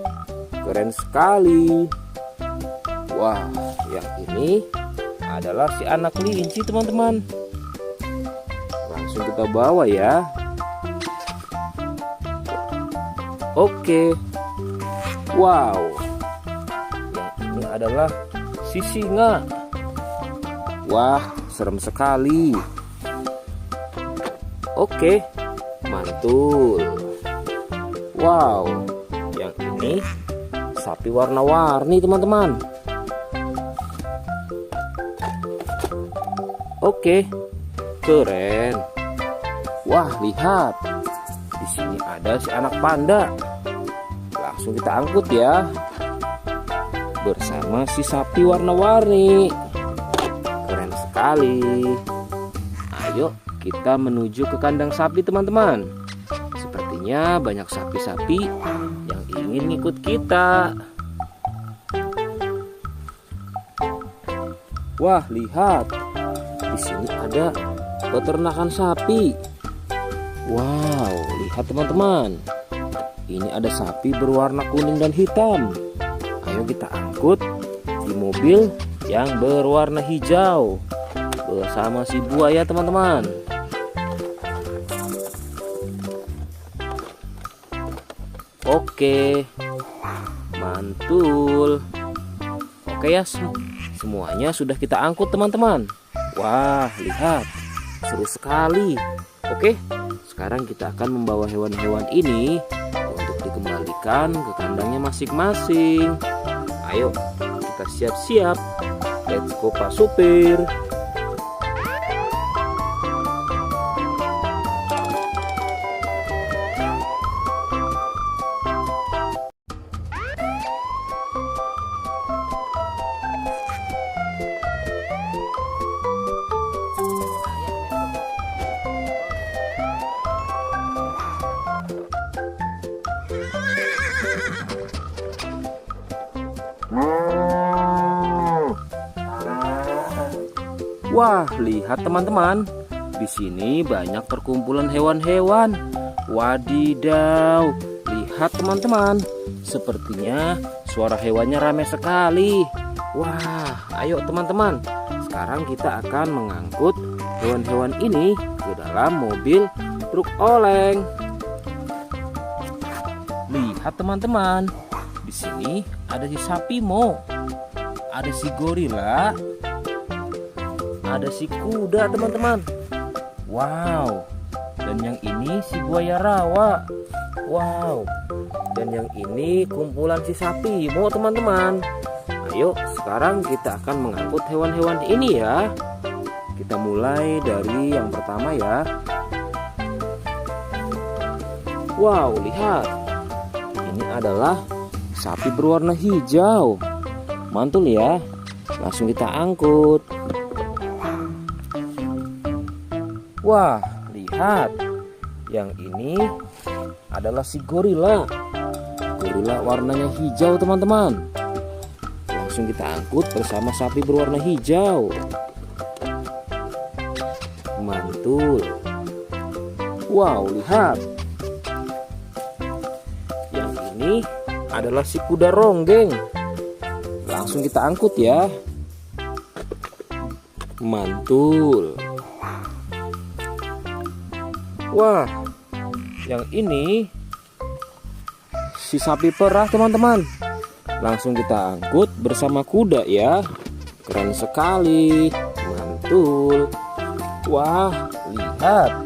keren sekali. Wah, yang ini adalah si anak kelinci teman-teman. Langsung kita bawa ya. Oke. Wow. Yang ini adalah si singa. Wah, serem sekali. Oke, mantul. Wow, yang ini sapi warna-warni teman-teman. Oke, keren. Wah, lihat. Di sini ada si anak panda. Langsung kita angkut ya. Bersama si sapi warna-warni. Keren sekali. Ayo kita menuju ke kandang sapi teman-teman. Sepertinya banyak sapi-sapi yang ingin ngikut kita. Wah, lihat. Di sini ada peternakan sapi. Wow, lihat teman-teman. Ini ada sapi berwarna kuning dan hitam. Ayo kita angkut di mobil yang berwarna hijau bersama si buaya teman-teman. Oke, mantul. Oke ya, semuanya sudah kita angkut teman-teman. Wah, lihat, seru sekali. Oke, sekarang kita akan membawa hewan-hewan ini untuk dikembalikan ke kandangnya masing-masing. Ayo, kita siap-siap. Let's go Pak Supir. Wah, lihat teman-teman. Di sini banyak perkumpulan hewan-hewan. Wadidaw, lihat teman-teman. Sepertinya suara hewannya ramai sekali. Wah, ayo teman-teman. Sekarang kita akan mengangkut hewan-hewan ini ke dalam mobil truk oleng. Lihat teman-teman. Di sini ada si sapi Mo. Ada si gorila. Ada si kuda teman-teman. Wow. Dan yang ini si buaya rawa. Wow. Dan yang ini kumpulan si sapi Mo teman-teman. Ayo sekarang kita akan mengangkut hewan-hewan ini ya. Kita mulai dari yang pertama ya. Wow, lihat. Ini adalah sapi berwarna hijau. Mantul ya. Langsung kita angkut. Wah, lihat. Yang ini adalah si gorila. Gorila warnanya hijau teman-teman. Langsung kita angkut bersama sapi berwarna hijau. Mantul. Wow, lihat. Yang ini adalah si kuda ronggeng. Langsung kita angkut ya. Mantul. Wah, yang ini si sapi perah teman-teman. Langsung kita angkut bersama kuda ya. Keren sekali. Mantul. Wah, lihat.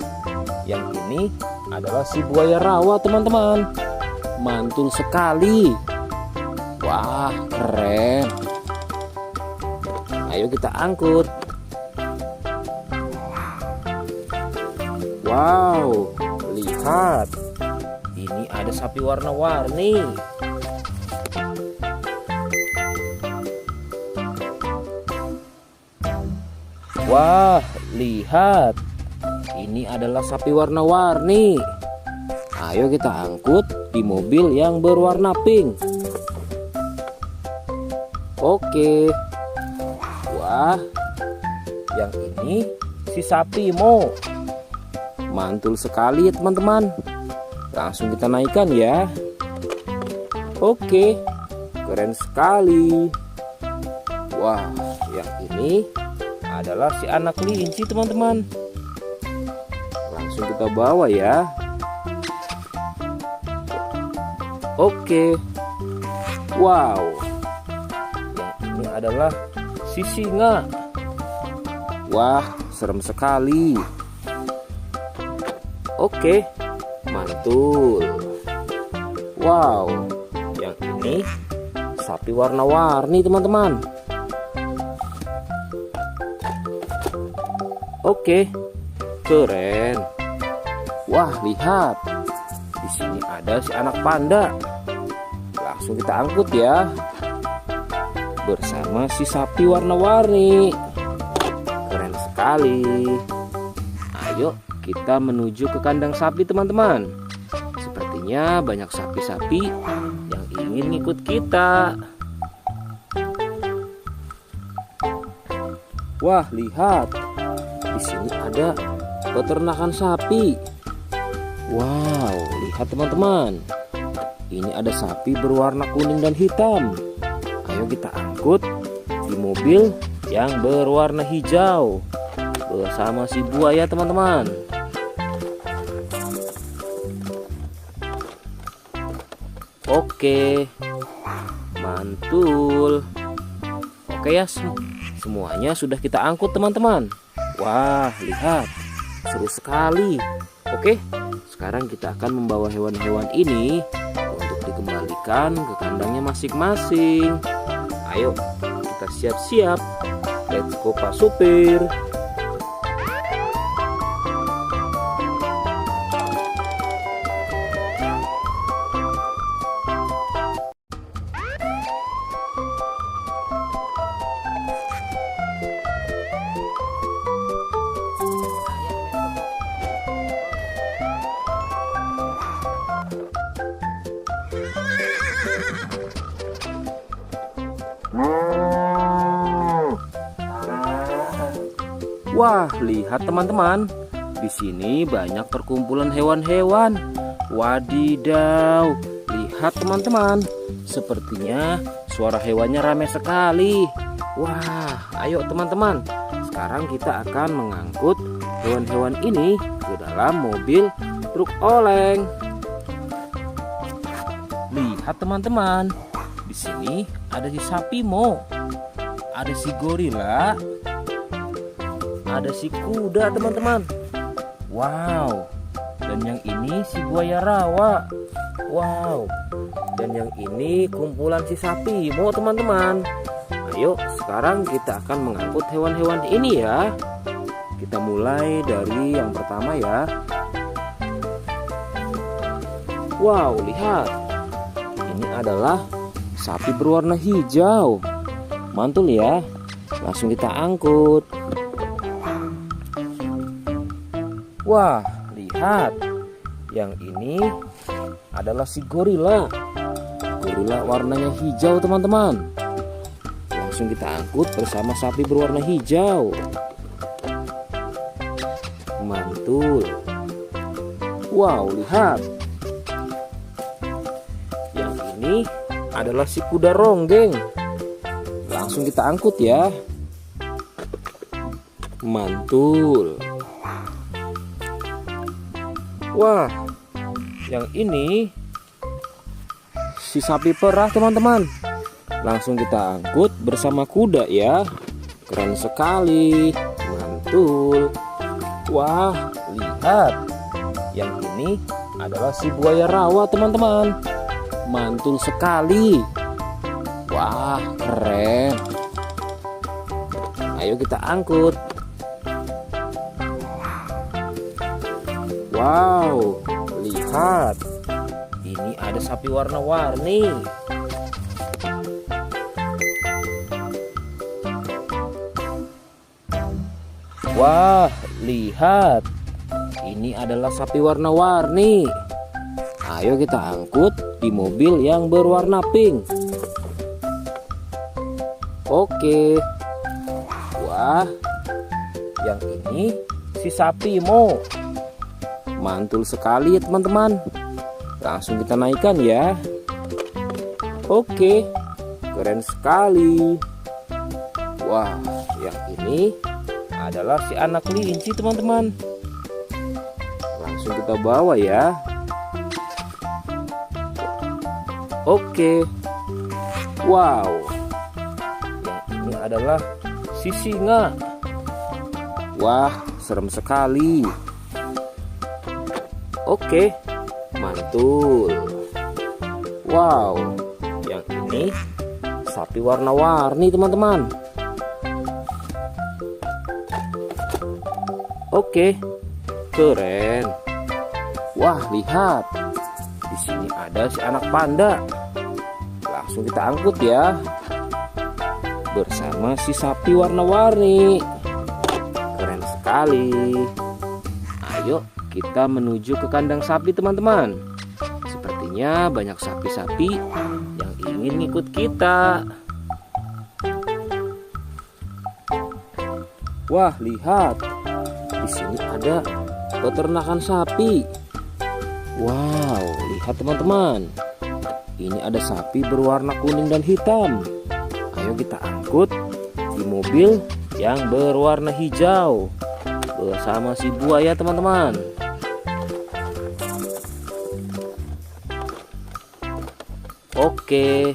Yang ini adalah si buaya rawa teman-teman. Mantul sekali. Wah, keren. Ayo kita angkut. Wow, lihat. Ini ada sapi warna-warni. Wah, lihat. Ini adalah sapi warna-warni. Ayo kita angkut di mobil yang berwarna pink. Oke. Wah, yang ini si sapi Mo. Mantul sekali ya teman-teman. Langsung kita naikkan ya. Oke, keren sekali. Wah, yang ini adalah si anak kelinci teman-teman. Langsung kita bawa ya. Oke. Wow. Yang ini adalah si singa. Wah, serem sekali. Oke, mantul. Wow, yang ini sapi warna-warni teman-teman. Oke, keren. Wah, lihat. Di sini ada si anak panda. Langsung kita angkut ya. Bersama si sapi warna-warni. Keren sekali. Ayo kita menuju ke kandang sapi teman-teman. Sepertinya banyak sapi-sapi yang ingin ikut kita. Wah, lihat. Di sini ada peternakan sapi. Wow, lihat teman-teman. Ini ada sapi berwarna kuning dan hitam. Ayo kita angkut di mobil yang berwarna hijau bersama si buaya teman-teman. Oke, mantul. Oke ya, semuanya sudah kita angkut teman-teman. Wah, lihat, seru sekali. Oke, sekarang kita akan membawa hewan-hewan ini untuk dikembalikan ke kandangnya masing-masing. Ayo, kita siap-siap. Let's go Pak Supir. Wah, lihat teman-teman. Di sini banyak perkumpulan hewan-hewan. Wadidaw, lihat teman-teman. Sepertinya suara hewannya ramai sekali. Wah, ayo teman-teman. Sekarang kita akan mengangkut hewan-hewan ini ke dalam mobil truk oleng. Lihat teman-teman. Di sini ada si sapi Mo. Ada si gorila. Ada si kuda teman-teman. Wow. Dan yang ini si buaya rawa. Wow. Dan yang ini kumpulan si sapi Mo teman-teman. Ayo sekarang kita akan mengangkut hewan-hewan ini ya. Kita mulai dari yang pertama ya. Wow, lihat. Ini adalah sapi berwarna hijau. Mantul ya. Langsung kita angkut. Wah, lihat. Yang ini adalah si gorila. Gorila warnanya hijau teman-teman. Langsung kita angkut bersama sapi berwarna hijau. Mantul. Wow, lihat. Yang ini adalah si kuda ronggeng. Langsung kita angkut ya. Mantul. Wah, yang ini si sapi perah teman-teman. Langsung kita angkut bersama kuda ya. Keren sekali. Mantul. Wah, lihat. Yang ini adalah si buaya rawa teman-teman. Mantul sekali. Wah, keren. Ayo kita angkut. Wow, lihat. Ini ada sapi warna-warni. Wah, lihat. Ini adalah sapi warna-warni. Ayo kita angkut di mobil yang berwarna pink. Oke. Wah, yang ini si sapi Mo. Mantul sekali ya teman-teman. Langsung kita naikkan ya. Oke, keren sekali. Wah, yang ini adalah si anak kelinci teman-teman. Langsung kita bawa ya. Oke. Wow. Yang ini adalah si singa. Wah, serem sekali. Oke, mantul. Wow, yang ini sapi warna-warni teman-teman. Oke, keren. Wah, lihat. Di sini ada si anak panda. Langsung kita angkut ya. Bersama si sapi warna-warni. Keren sekali. Ayo kita menuju ke kandang sapi teman-teman. Sepertinya banyak sapi-sapi yang ingin ikut kita. Wah, lihat. Di sini ada peternakan sapi. Wow, lihat teman-teman. Ini ada sapi berwarna kuning dan hitam. Ayo kita angkut di mobil yang berwarna hijau bersama si buaya teman-teman. Oke,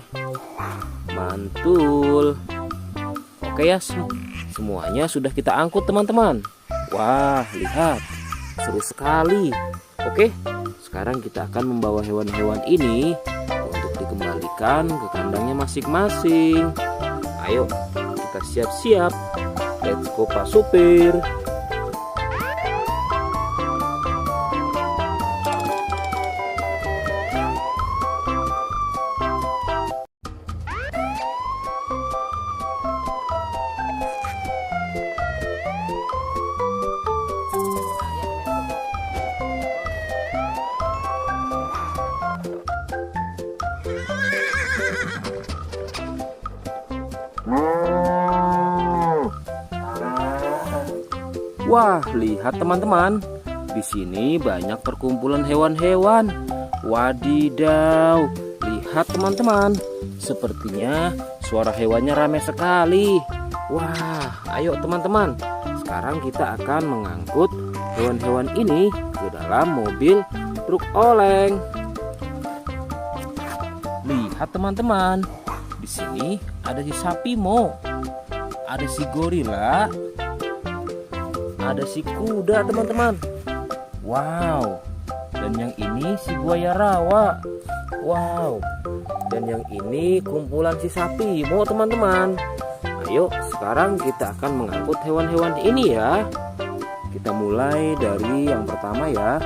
mantul. Oke ya, semuanya sudah kita angkut teman-teman. Wah, lihat, seru sekali. Oke, sekarang kita akan membawa hewan-hewan ini untuk dikembalikan ke kandangnya masing-masing. Ayo, kita siap-siap. Let's go Pak Supir. Wah, lihat teman-teman. Di sini banyak perkumpulan hewan-hewan. Wadidaw, lihat teman-teman. Sepertinya suara hewannya ramai sekali. Wah, ayo teman-teman. Sekarang kita akan mengangkut hewan-hewan ini ke dalam mobil truk oleng. Lihat teman-teman. Di sini ada si sapi Mo. Ada si gorila. Ada si kuda teman-teman. Wow. Dan yang ini si buaya rawa. Wow. Dan yang ini kumpulan si sapi Mo teman-teman. Ayo sekarang kita akan mengangkut hewan-hewan ini ya. Kita mulai dari yang pertama ya.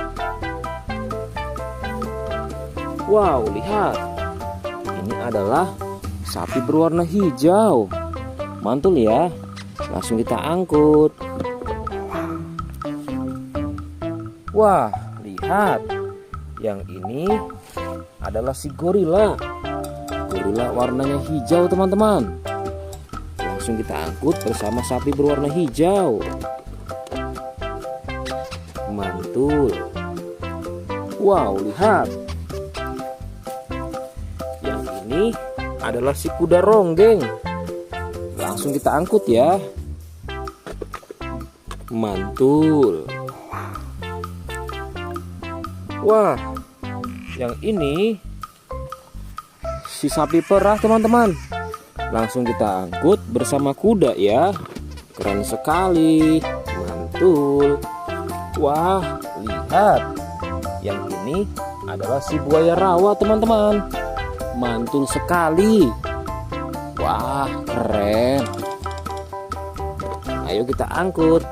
Wow, lihat. Ini adalah sapi berwarna hijau. Mantul ya. Langsung kita angkut. Wah, lihat. Yang ini adalah si gorila. Gorila warnanya hijau teman-teman. Langsung kita angkut bersama sapi berwarna hijau. Mantul. Wow, lihat. Yang ini adalah si kuda ronggeng. Langsung kita angkut ya. Mantul. Wah, yang ini si sapi perah teman-teman. Langsung kita angkut bersama kuda ya. Keren sekali. Mantul. Wah, lihat. Yang ini adalah si buaya rawa teman-teman. Mantul sekali. Wah, keren. Ayo kita angkut.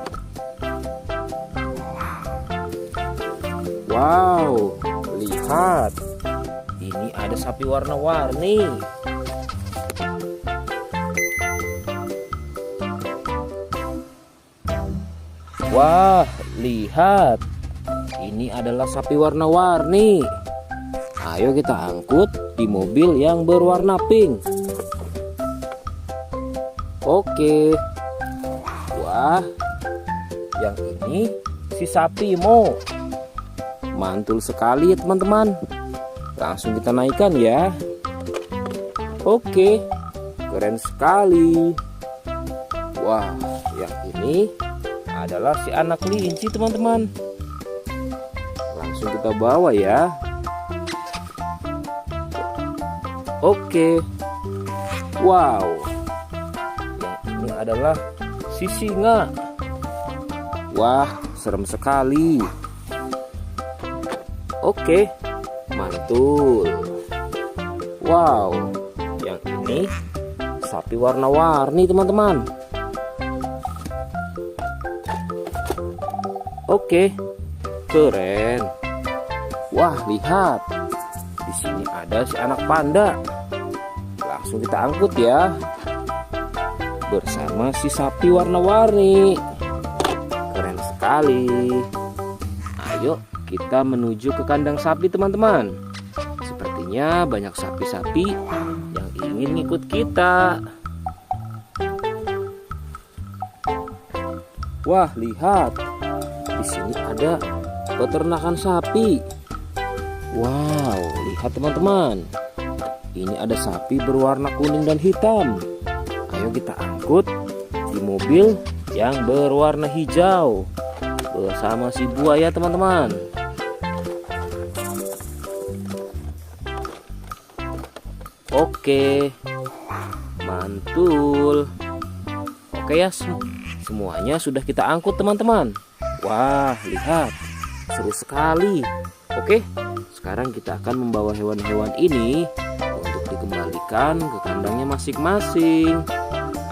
Wow, lihat. Ini ada sapi warna-warni. Wah, lihat. Ini adalah sapi warna-warni. Ayo kita angkut di mobil yang berwarna pink. Oke. Wah, yang ini si sapi Mo. Mantul sekali ya teman-teman. Langsung kita naikkan ya. Oke, keren sekali. Wah, yang ini adalah si anak kelinci teman-teman. Langsung kita bawa ya. Oke. Wow. Yang ini adalah si singa. Wah, serem sekali. Oke, mantul. Wow, yang ini sapi warna-warni teman-teman. Oke, keren. Wah, lihat. Di sini ada si anak panda. Langsung kita angkut ya. Bersama si sapi warna-warni. Keren sekali. Ayo kita menuju ke kandang sapi teman-teman. Sepertinya banyak sapi-sapi yang ingin ngikut kita. Wah, lihat. Di sini ada peternakan sapi. Wow, lihat teman-teman. Ini ada sapi berwarna kuning dan hitam. Ayo kita angkut di mobil yang berwarna hijau bersama si buaya teman-teman. Oke, mantul. Oke ya, semuanya sudah kita angkut teman-teman. Wah, lihat, seru sekali. Oke, sekarang kita akan membawa hewan-hewan ini untuk dikembalikan ke kandangnya masing-masing.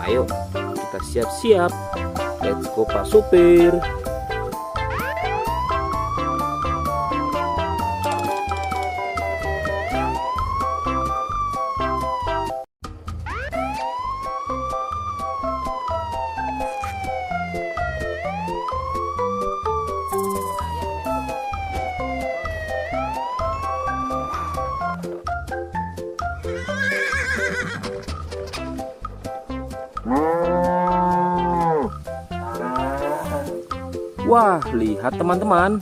Ayo, kita siap-siap. Let's go Pak Supir. Wah, lihat teman-teman.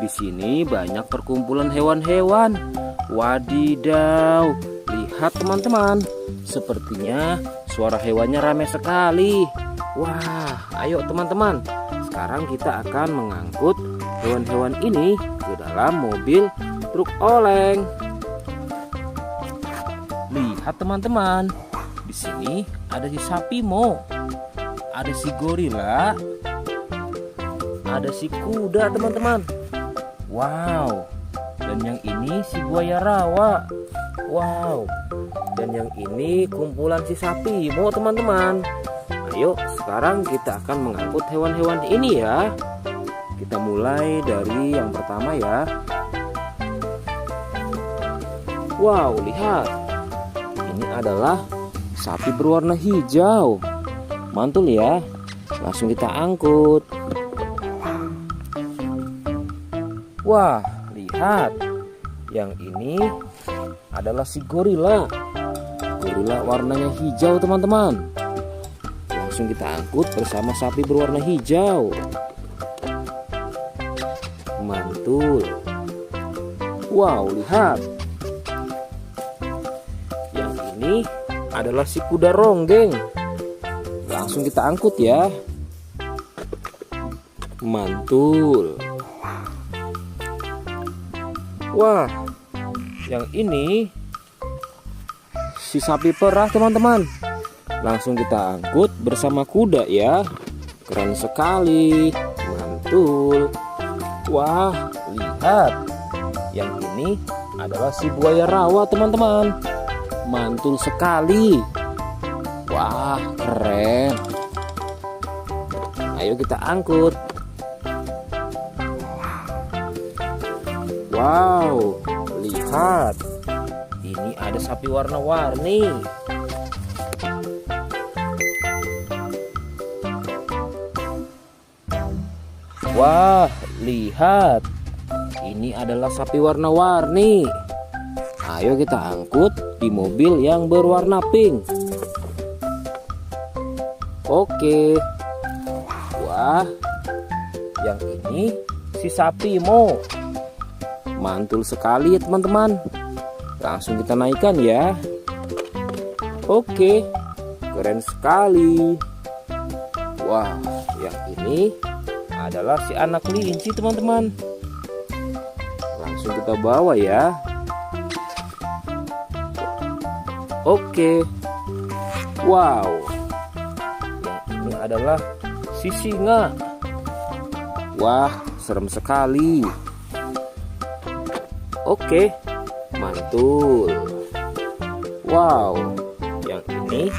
Di sini banyak perkumpulan hewan-hewan. Wadidaw, lihat teman-teman. Sepertinya suara hewannya ramai sekali. Wah, ayo teman-teman. Sekarang kita akan mengangkut hewan-hewan ini ke dalam mobil truk oleng. Lihat teman-teman. Di sini ada si sapi Mo. Ada si gorila. Ada si kuda teman-teman. Wow. Dan yang ini si buaya rawa. Wow. Dan yang ini kumpulan si sapi Mo teman-teman. Ayo sekarang kita akan mengangkut hewan-hewan ini ya. Kita mulai dari yang pertama ya. Wow, lihat. Ini adalah sapi berwarna hijau. Mantul ya. Langsung kita angkut. Wah, lihat. Yang ini adalah si gorila. Gorila warnanya hijau teman-teman. Langsung kita angkut bersama sapi berwarna hijau. Mantul. Wow, lihat. Yang ini adalah si kuda ronggeng. Langsung kita angkut ya. Mantul. Wah, yang ini si sapi perah teman-teman. Langsung kita angkut bersama kuda ya. Keren sekali. Mantul. Wah, lihat. Yang ini adalah si buaya rawa teman-teman. Mantul sekali. Wah, keren. Ayo kita angkut. Wow, lihat. Ini ada sapi warna-warni. Wah, lihat. Ini adalah sapi warna-warni. Ayo kita angkut di mobil yang berwarna pink. Oke. Wah, yang ini si sapi Mo. Mantul sekali ya teman-teman. Langsung kita naikkan ya. Oke, keren sekali. Wah, yang ini adalah si anak kelinci teman-teman. Langsung kita bawa ya. Oke. Wow. Yang ini adalah si singa. Wah, serem sekali. Oke, mantul. Wow, yang ini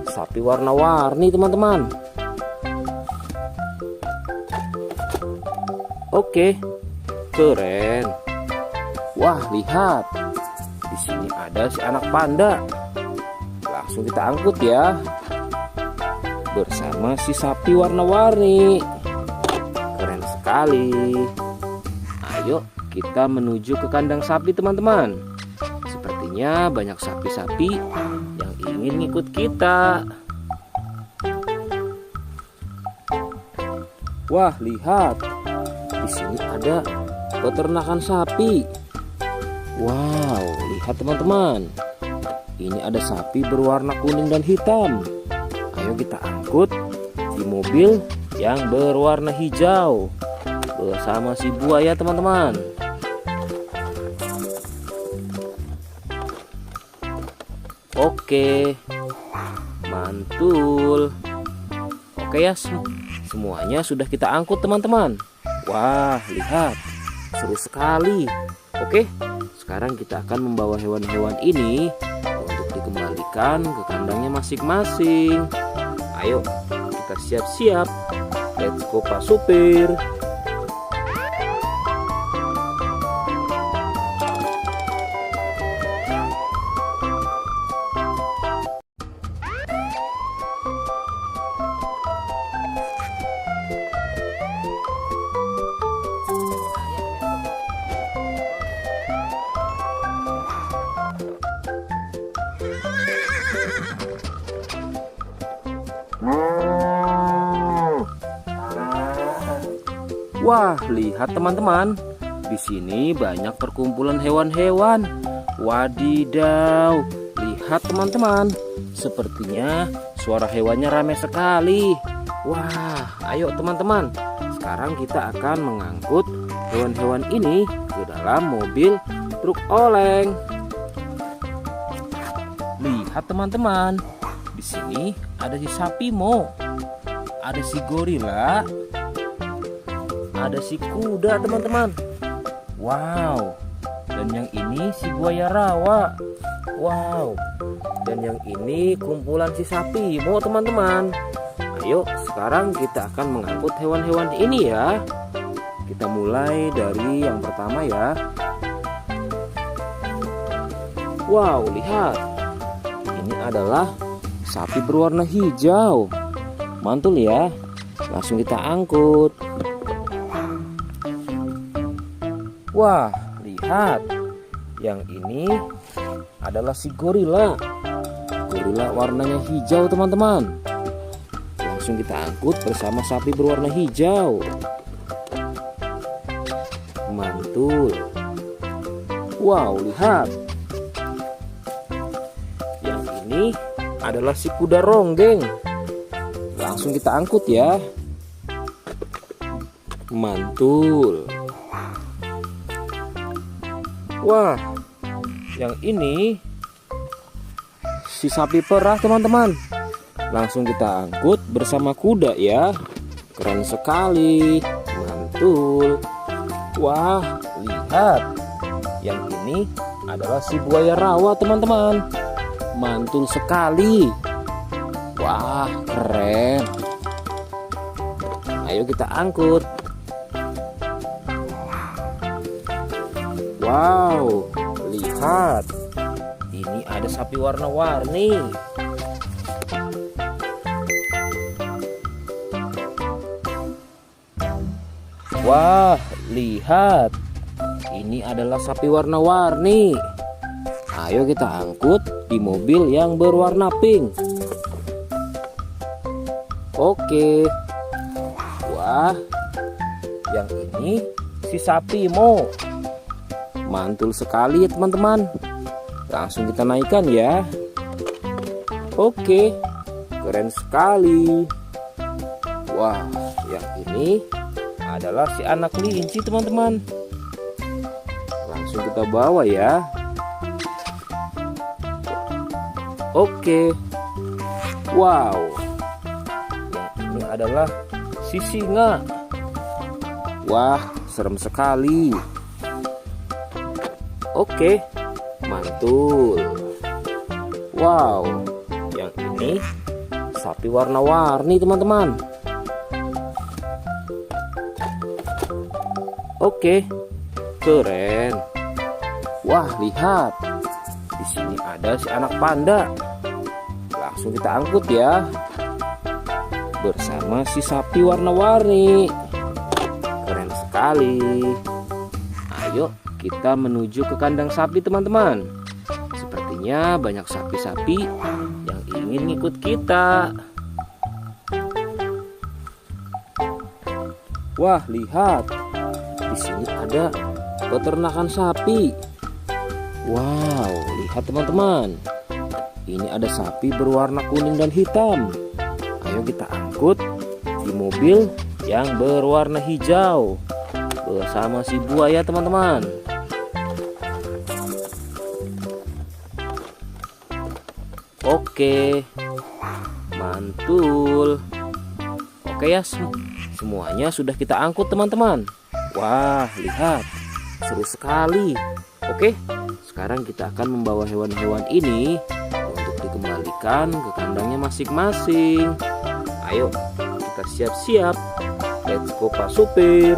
sapi warna-warni teman-teman. Oke, keren. Wah, lihat. Di sini ada si anak panda. Langsung kita angkut ya. Bersama si sapi warna-warni. Keren sekali. Ayo kita menuju ke kandang sapi teman-teman. Sepertinya banyak sapi-sapi yang ingin ngikut kita. Wah, lihat. Di sini ada peternakan sapi. Wow, lihat teman-teman. Ini ada sapi berwarna kuning dan hitam. Ayo kita angkut di mobil yang berwarna hijau bersama si buaya teman-teman. Oke, mantul. Oke ya, semuanya sudah kita angkut teman-teman. Wah, lihat, seru sekali. Oke, sekarang kita akan membawa hewan-hewan ini untuk dikembalikan ke kandangnya masing-masing. Ayo, kita siap-siap. Let's go Pak Supir. Wah, lihat teman-teman. Di sini banyak perkumpulan hewan-hewan. Wadidaw, lihat teman-teman. Sepertinya suara hewannya ramai sekali. Wah, ayo teman-teman. Sekarang kita akan mengangkut hewan-hewan ini ke dalam mobil truk oleng. Lihat teman-teman. Di sini ada si sapi Mo. Ada si gorila. Ada si kuda teman-teman. Wow. Dan yang ini si buaya rawa. Wow. Dan yang ini kumpulan si sapi Mo teman-teman. Ayo sekarang kita akan mengangkut hewan-hewan ini ya. Kita mulai dari yang pertama ya. Wow, lihat. Ini adalah sapi berwarna hijau. Mantul ya. Langsung kita angkut. Wah, lihat. Yang ini adalah si gorila. Gorila warnanya hijau teman-teman. Langsung kita angkut bersama sapi berwarna hijau. Mantul. Wow, lihat. Yang ini adalah si kuda ronggeng. Langsung kita angkut ya. Mantul. Wah, yang ini si sapi perah teman-teman. Langsung kita angkut bersama kuda ya. Keren sekali. Mantul. Wah, lihat. Yang ini adalah si buaya rawa teman-teman. Mantul sekali. Wah, keren. Ayo kita angkut. Wow, lihat. Ini ada sapi warna-warni. Wah, lihat. Ini adalah sapi warna-warni. Ayo kita angkut di mobil yang berwarna pink. Oke. Wah, yang ini si sapi Mo. Mantul sekali ya teman-teman. Langsung kita naikkan ya. Oke, keren sekali. Wah, yang ini adalah si anak kelinci teman-teman. Langsung kita bawa ya. Oke. Wow. Yang ini adalah si singa. Wah, serem sekali. Oke, mantul. Wow, yang ini sapi warna-warni teman-teman. Oke, keren. Wah, lihat. Di sini ada si anak panda. Langsung kita angkut ya. Bersama si sapi warna-warni. Keren sekali. Ayo kita menuju ke kandang sapi teman-teman. Sepertinya banyak sapi-sapi yang ingin ngikut kita. Wah, lihat. Di sini ada peternakan sapi. Wow, lihat teman-teman. Ini ada sapi berwarna kuning dan hitam. Ayo kita angkut di mobil yang berwarna hijau bersama si buaya teman-teman. Oke, mantul. Oke ya, semuanya sudah kita angkut teman-teman. Wah, lihat, seru sekali. Oke, sekarang kita akan membawa hewan-hewan ini untuk dikembalikan ke kandangnya masing-masing. Ayo, kita siap-siap. Let's go Pak Supir.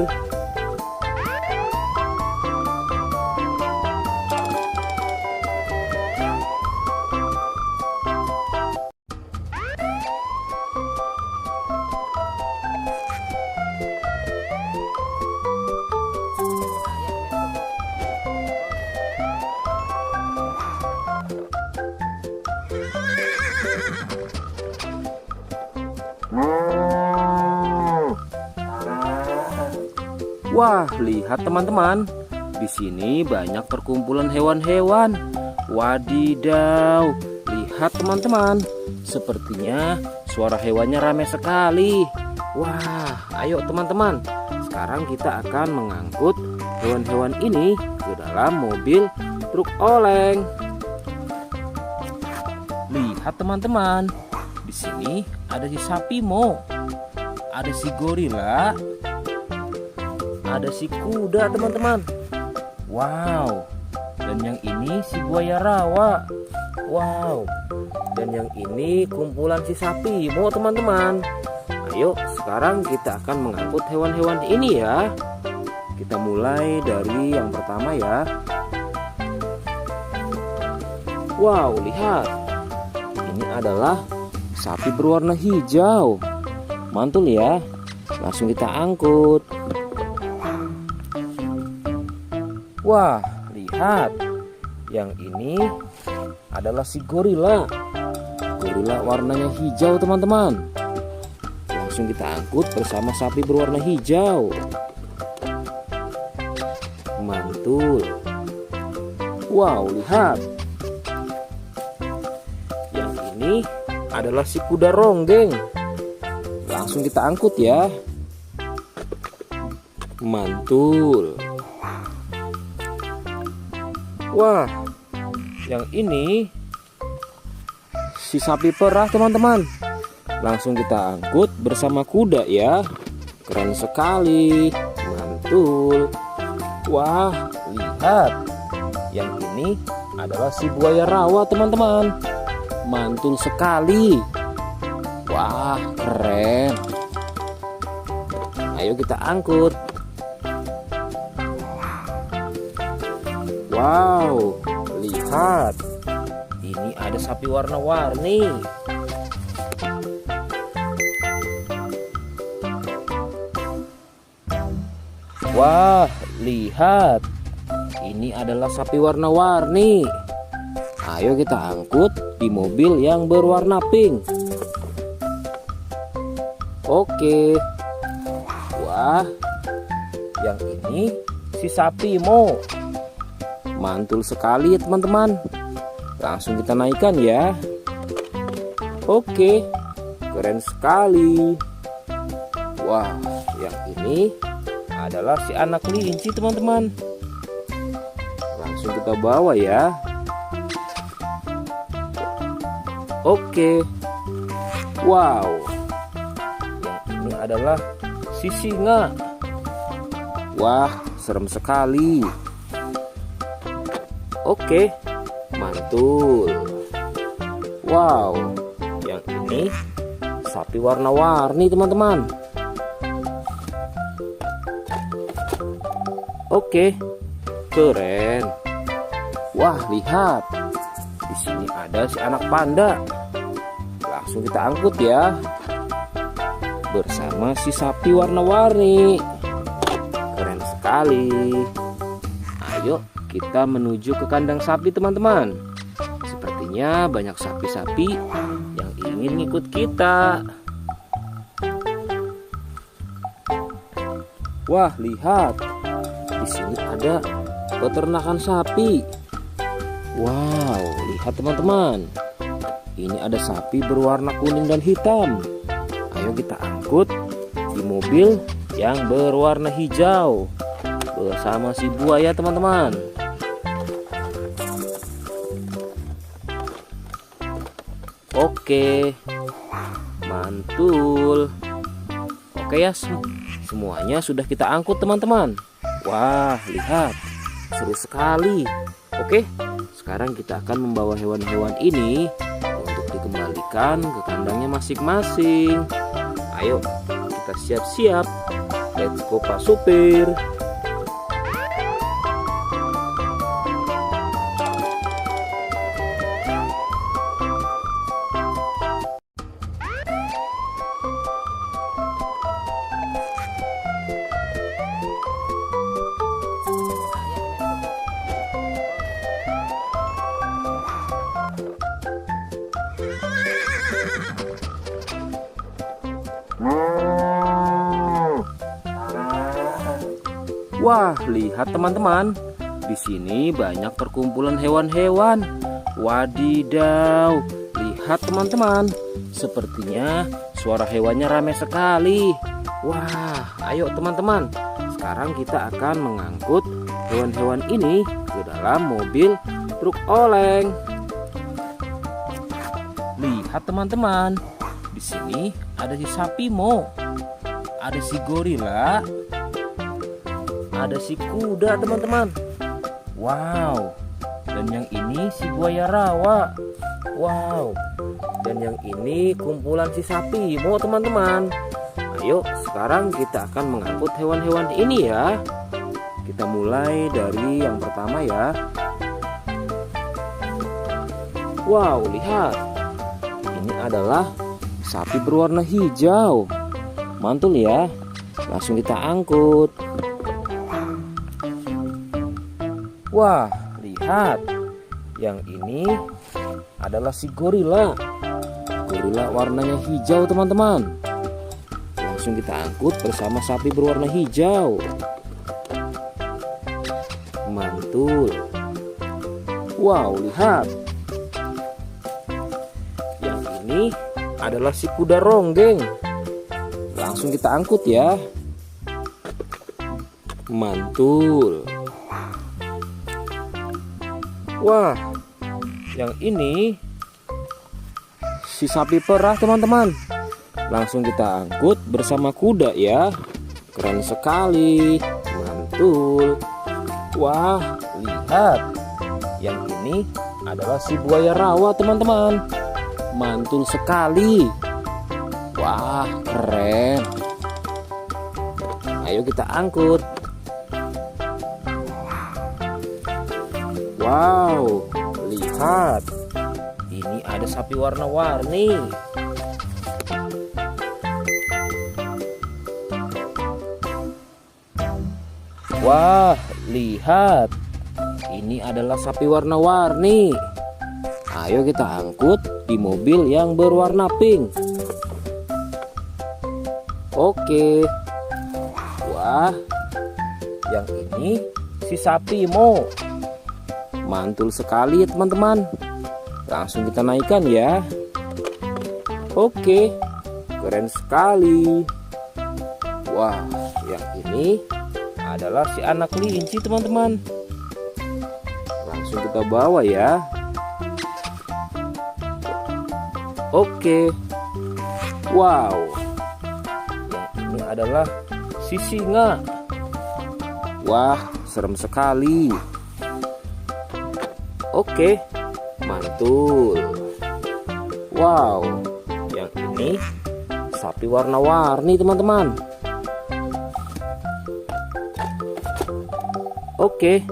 Wah, lihat teman-teman. Di sini banyak perkumpulan hewan-hewan. Wadidaw, lihat teman-teman. Sepertinya suara hewannya ramai sekali. Wah, ayo teman-teman. Sekarang kita akan mengangkut hewan-hewan ini ke dalam mobil truk oleng. Lihat teman-teman. Di sini ada si sapi Mo. Ada si gorila. Ada si kuda teman-teman. Wow. Dan yang ini si buaya rawa. Wow. Dan yang ini kumpulan si sapi Mo teman-teman. Ayo sekarang kita akan mengangkut hewan-hewan ini ya. Kita mulai dari yang pertama ya. Wow, lihat. Ini adalah sapi berwarna hijau. Mantul ya. Langsung kita angkut. Wah, lihat. Yang ini adalah si gorila. Gorila warnanya hijau teman-teman. Langsung kita angkut bersama sapi berwarna hijau. Mantul. Wow, lihat. Yang ini adalah si kuda ronggeng. Langsung kita angkut ya. Mantul. Wah, yang ini si sapi perah teman-teman. Langsung kita angkut bersama kuda ya. Keren sekali. Mantul. Wah, lihat. Yang ini adalah si buaya rawa teman-teman. Mantul sekali. Wah, keren. Ayo kita angkut. Wow, lihat. Ini ada sapi warna-warni. Wah, lihat. Ini adalah sapi warna-warni. Ayo kita angkut di mobil yang berwarna pink. Oke. Wah, yang ini si sapi Mo. Mantul sekali ya teman-teman. Langsung kita naikkan ya. Oke, keren sekali. Wah, yang ini adalah si anak kelinci teman-teman. Langsung kita bawa ya. Oke. Wow. Yang ini adalah si singa. Wah, serem sekali. Oke, mantul. Wow, yang ini sapi warna-warni teman-teman. Oke, keren. Wah, lihat. Di sini ada si anak panda. Langsung kita angkut ya. Bersama si sapi warna-warni. Keren sekali. Ayo kita menuju ke kandang sapi teman-teman. Sepertinya banyak sapi-sapi yang ingin ikut kita. Wah, lihat. Di sini ada peternakan sapi. Wow, lihat teman-teman. Ini ada sapi berwarna kuning dan hitam. Ayo kita angkut di mobil yang berwarna hijau bersama si buaya teman-teman. Oke, mantul. Oke ya, semuanya sudah kita angkut teman-teman. Wah, lihat, seru sekali. Oke, sekarang kita akan membawa hewan-hewan ini untuk dikembalikan ke kandangnya masing-masing. Ayo, kita siap-siap. Let's go Pak Supir. Wah, lihat teman-teman. Di sini banyak perkumpulan hewan-hewan. Wadidaw, lihat teman-teman. Sepertinya suara hewannya ramai sekali. Wah, ayo teman-teman. Sekarang kita akan mengangkut hewan-hewan ini ke dalam mobil truk oleng. Lihat teman-teman. Di sini ada si sapi Mo. Ada si gorila. Ada si kuda teman-teman. Wow. Dan yang ini si buaya rawa. Wow. Dan yang ini kumpulan si sapi Mo teman-teman. Ayo sekarang kita akan mengangkut hewan-hewan ini ya. Kita mulai dari yang pertama ya. Wow, lihat. Ini adalah sapi berwarna hijau. Mantul ya. Langsung kita angkut. Wah, lihat. Yang ini adalah si gorila. Gorila warnanya hijau teman-teman. Langsung kita angkut bersama sapi berwarna hijau. Mantul. Wow, lihat. Yang ini adalah si kuda ronggeng. Langsung kita angkut ya. Mantul. Wah, yang ini si sapi perah teman-teman. Langsung kita angkut bersama kuda ya. Keren sekali. Mantul. Wah, lihat. Yang ini adalah si buaya rawa teman-teman. Mantul sekali. Wah, keren. Ayo kita angkut. Wow, lihat. Ini ada sapi warna-warni. Wah, lihat. Ini adalah sapi warna-warni. Ayo kita angkut di mobil yang berwarna pink. Oke. Wah, yang ini si sapi Mo. Mantul sekali ya teman-teman. Langsung kita naikkan ya. Oke, keren sekali. Wah, yang ini adalah si anak kelinci teman-teman. Langsung kita bawa ya. Oke. Wow. Yang ini adalah si singa. Wah, serem sekali. Oke, mantul. Wow, yang ini sapi warna-warni teman-teman. Oke,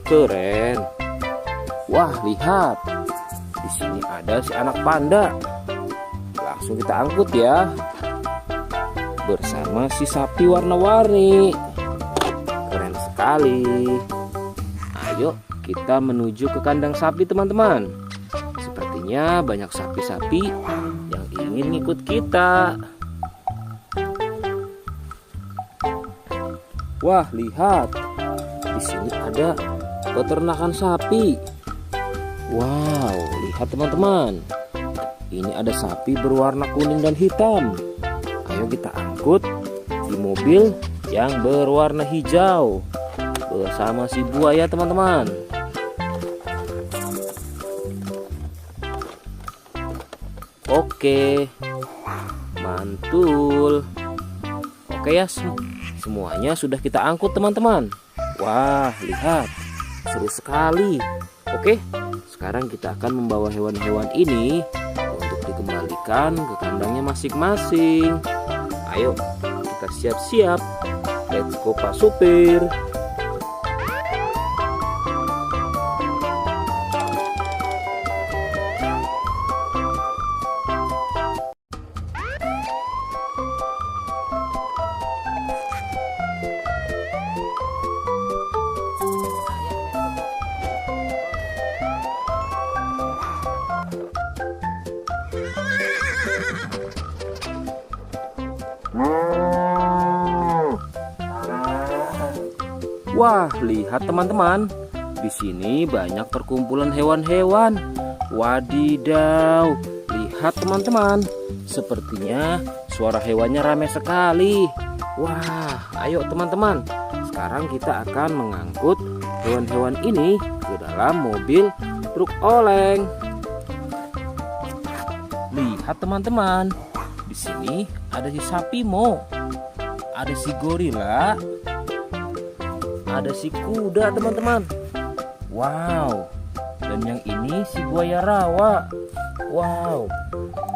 keren. Wah, lihat. Di sini ada si anak panda. Langsung kita angkut ya. Bersama si sapi warna-warni. Keren sekali. Ayo kita menuju ke kandang sapi teman-teman. Sepertinya banyak sapi-sapi yang ingin ngikut kita. Wah, lihat. Di sini ada peternakan sapi. Wow, lihat teman-teman. Ini ada sapi berwarna kuning dan hitam. Ayo kita angkut di mobil yang berwarna hijau bersama si buaya teman-teman. Oke, mantul. Oke ya, semuanya sudah kita angkut teman-teman. Wah, lihat, seru sekali. Oke, sekarang kita akan membawa hewan-hewan ini untuk dikembalikan ke kandangnya masing-masing. Ayo, kita siap-siap. Let's go Pak Supir. Wah, lihat teman-teman. Di sini banyak perkumpulan hewan-hewan. Wadidaw, lihat teman-teman. Sepertinya suara hewannya ramai sekali. Wah, ayo teman-teman. Sekarang kita akan mengangkut hewan-hewan ini ke dalam mobil truk oleng. Lihat teman-teman. Di sini ada si sapi Mo. Ada si gorila. Ada si kuda teman-teman. Wow. Dan yang ini si buaya rawa. Wow.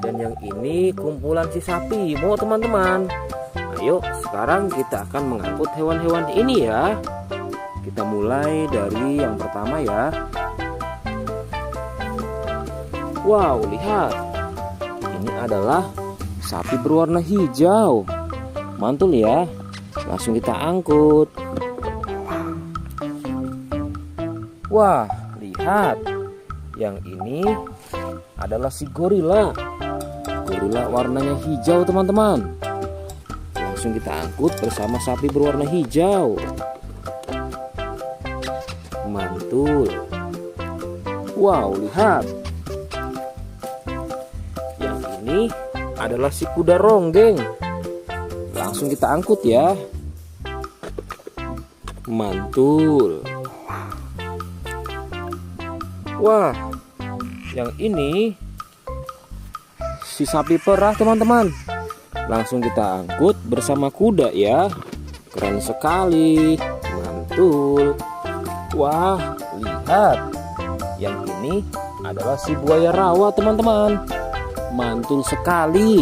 Dan yang ini kumpulan si sapi Mo teman-teman. Ayo sekarang kita akan mengangkut hewan-hewan ini ya. Kita mulai dari yang pertama ya. Wow, lihat. Ini adalah sapi berwarna hijau. Mantul ya. Langsung kita angkut. Wah, lihat. Yang ini adalah si gorila. Gorila warnanya hijau teman-teman. Langsung kita angkut bersama sapi berwarna hijau. Mantul. Wow, lihat. Yang ini adalah si kuda ronggeng. Langsung kita angkut ya. Mantul. Wah, yang ini si sapi perah teman-teman. Langsung kita angkut bersama kuda ya. Keren sekali. Mantul. Wah, lihat. Yang ini adalah si buaya rawa teman-teman. Mantul sekali.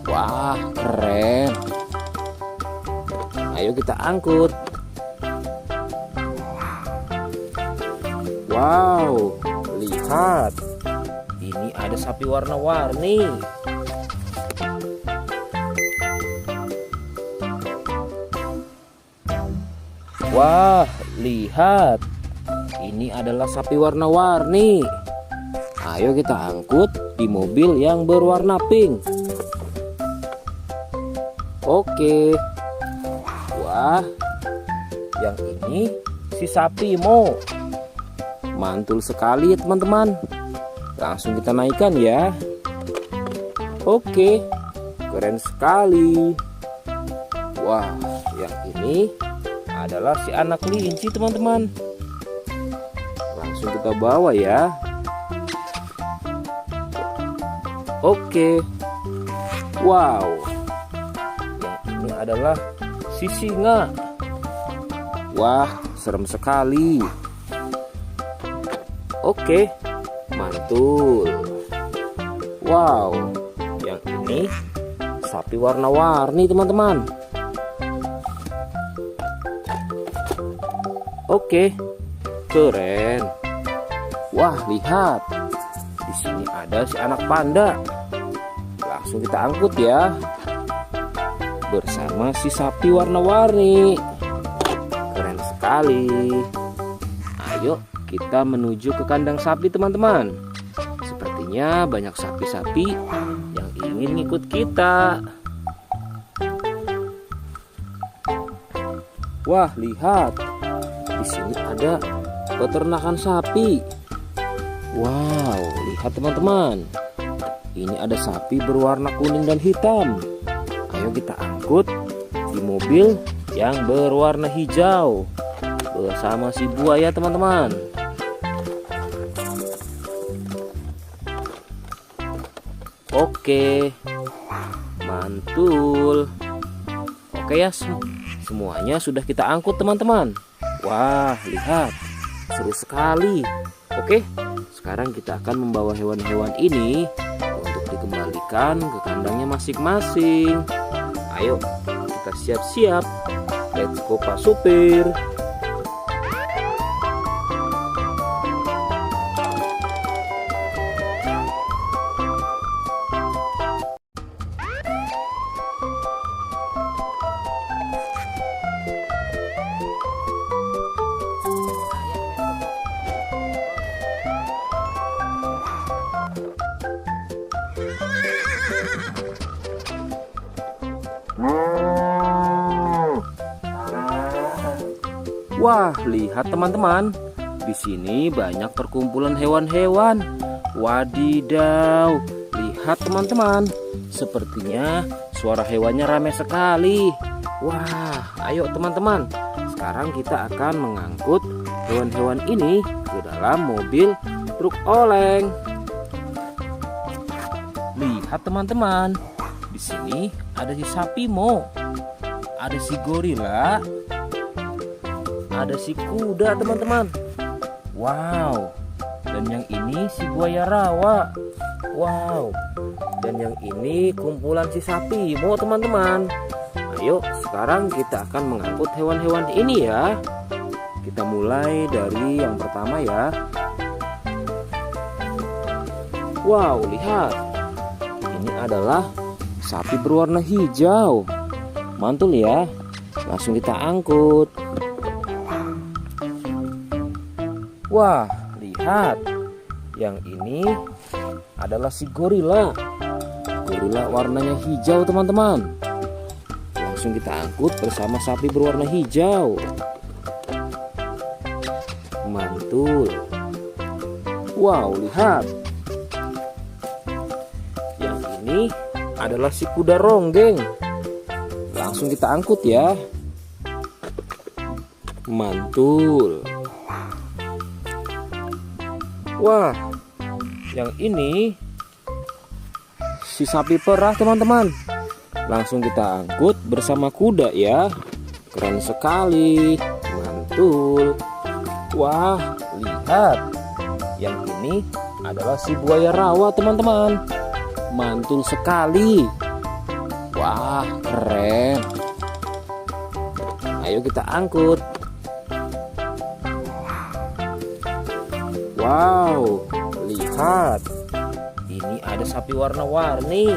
Wah, keren. Ayo kita angkut. Wow, lihat. Ini ada sapi warna-warni. Wah, lihat. Ini adalah sapi warna-warni. Ayo kita angkut di mobil yang berwarna pink. Oke. Wah, yang ini si sapi Mo. Mantul sekali teman-teman. Langsung kita naikkan ya. Oke, keren sekali. Wah, yang ini adalah si anak kelinci teman-teman. Langsung kita bawa ya. Oke. Wow. Yang ini adalah si singa. Wah, serem sekali. Oke, mantul. Wow, yang ini sapi warna-warni teman-teman. Oke, keren. Wah, lihat. Di sini ada si anak panda. Langsung kita angkut ya. Bersama si sapi warna-warni. Keren sekali. Ayo kita menuju ke kandang sapi teman-teman. Sepertinya banyak sapi-sapi yang ingin ngikut kita. Wah, lihat. Di sini ada peternakan sapi. Wow, lihat teman-teman. Ini ada sapi berwarna kuning dan hitam. Ayo kita angkut di mobil yang berwarna hijau bersama si buaya teman-teman. Oke, mantul. Oke ya, semuanya sudah kita angkut teman-teman. Wah, lihat, seru sekali. Oke, sekarang kita akan membawa hewan-hewan ini untuk dikembalikan ke kandangnya masing-masing. Ayo, kita siap-siap. Let's go Pak Supir. Wah, lihat teman-teman. Di sini banyak perkumpulan hewan-hewan. Wadidaw, lihat teman-teman. Sepertinya suara hewannya ramai sekali. Wah, ayo teman-teman. Sekarang kita akan mengangkut hewan-hewan ini ke dalam mobil truk oleng. Lihat teman-teman. Di sini ada si sapi Mo. Ada si gorila. Ada si kuda teman-teman. Wow. Dan yang ini si buaya rawa. Wow. Dan yang ini kumpulan si sapi Mo teman-teman. Ayo sekarang kita akan mengangkut hewan-hewan ini ya. Kita mulai dari yang pertama ya. Wow, lihat. Ini adalah sapi berwarna hijau. Mantul ya. Langsung kita angkut. Wah, lihat. Yang ini adalah si gorila. Gorila warnanya hijau teman-teman. Langsung kita angkut bersama sapi berwarna hijau. Mantul. Wow, lihat. Yang ini adalah si kuda ronggeng. Langsung kita angkut ya. Mantul. Wah, yang ini si sapi perah teman-teman. Langsung kita angkut bersama kuda ya. Keren sekali. Mantul. Wah, lihat. Yang ini adalah si buaya rawa teman-teman. Mantul sekali. Wah, keren. Ayo kita angkut. Wow, lihat. Ini ada sapi warna-warni.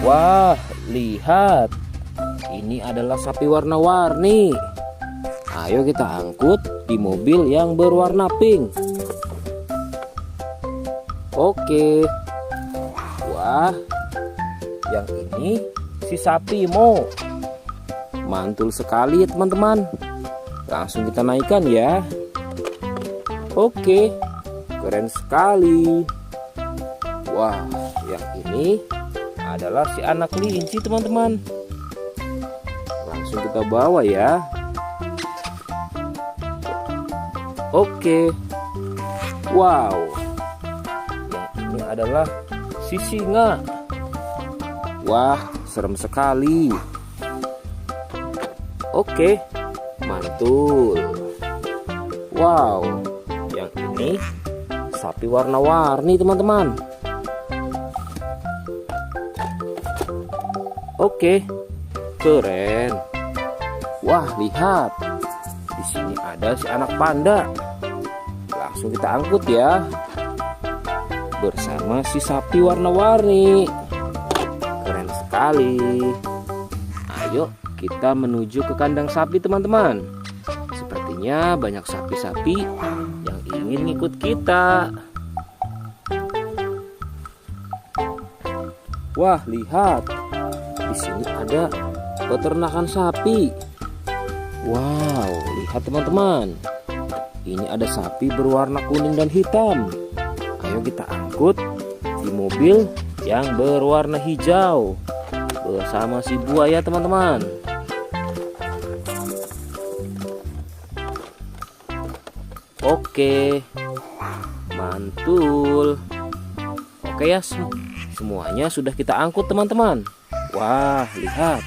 Wah, lihat. Ini adalah sapi warna-warni. Ayo kita angkut di mobil yang berwarna pink. Oke. Wah, yang ini si sapi Mo. Mantul sekali ya teman-teman. Langsung kita naikkan ya. Oke, keren sekali. Wah, yang ini adalah si anak kelinci teman-teman. Langsung kita bawa ya. Oke. Wow. Yang ini adalah si singa. Wah, serem sekali. Oke, mantul. Wow, yang ini sapi warna-warni teman-teman. Oke, keren. Wah, lihat. Di sini ada si anak panda. Langsung kita angkut ya. Bersama si sapi warna-warni. Keren sekali. Ayo kita menuju ke kandang sapi teman-teman. Sepertinya banyak sapi-sapi yang ingin ngikut kita. Wah, lihat. Di sini ada peternakan sapi. Wow, lihat teman-teman. Ini ada sapi berwarna kuning dan hitam. Ayo kita angkut di mobil yang berwarna hijau bersama si buaya teman-teman. Oke, mantul. Oke ya, semuanya sudah kita angkut teman-teman. Wah, lihat,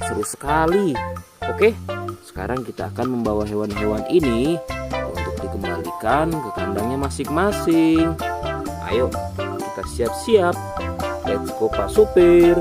seru sekali. Oke, sekarang kita akan membawa hewan-hewan ini untuk dikembalikan ke kandangnya masing-masing. Ayo, kita siap-siap. Let's go Pak Supir.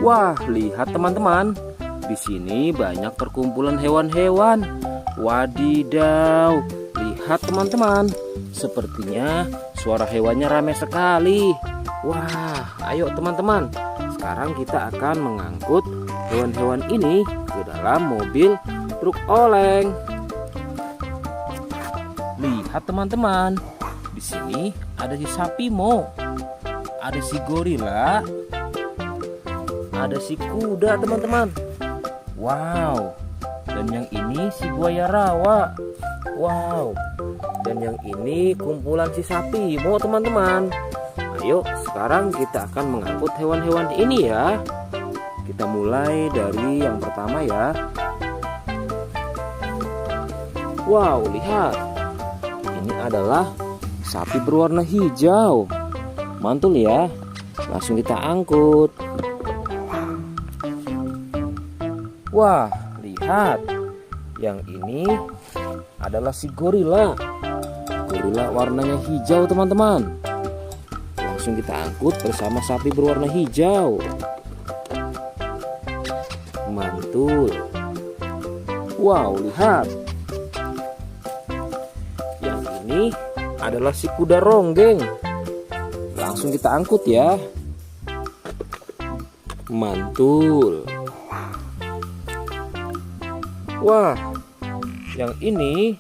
Wah, lihat teman-teman. Di sini banyak perkumpulan hewan-hewan. Wadidaw, lihat teman-teman. Sepertinya suara hewannya ramai sekali. Wah, ayo teman-teman. Sekarang kita akan mengangkut hewan-hewan ini ke dalam mobil truk oleng. Lihat teman-teman. Di sini ada si sapi Mo. Ada si gorila. Ada si kuda teman-teman. Wow. Dan yang ini si buaya rawa. Wow. Dan yang ini kumpulan si sapi Mo teman-teman. Ayo sekarang kita akan mengangkut hewan-hewan ini ya. Kita mulai dari yang pertama ya. Wow, lihat. Ini adalah sapi berwarna hijau. Mantul ya. Langsung kita angkut. Wah, lihat. Yang ini adalah si gorila. Gorila warnanya hijau teman-teman. Langsung kita angkut bersama sapi berwarna hijau. Mantul. Wow, lihat. Yang ini adalah si kuda ronggeng. Langsung kita angkut ya. Mantul. Wah, yang ini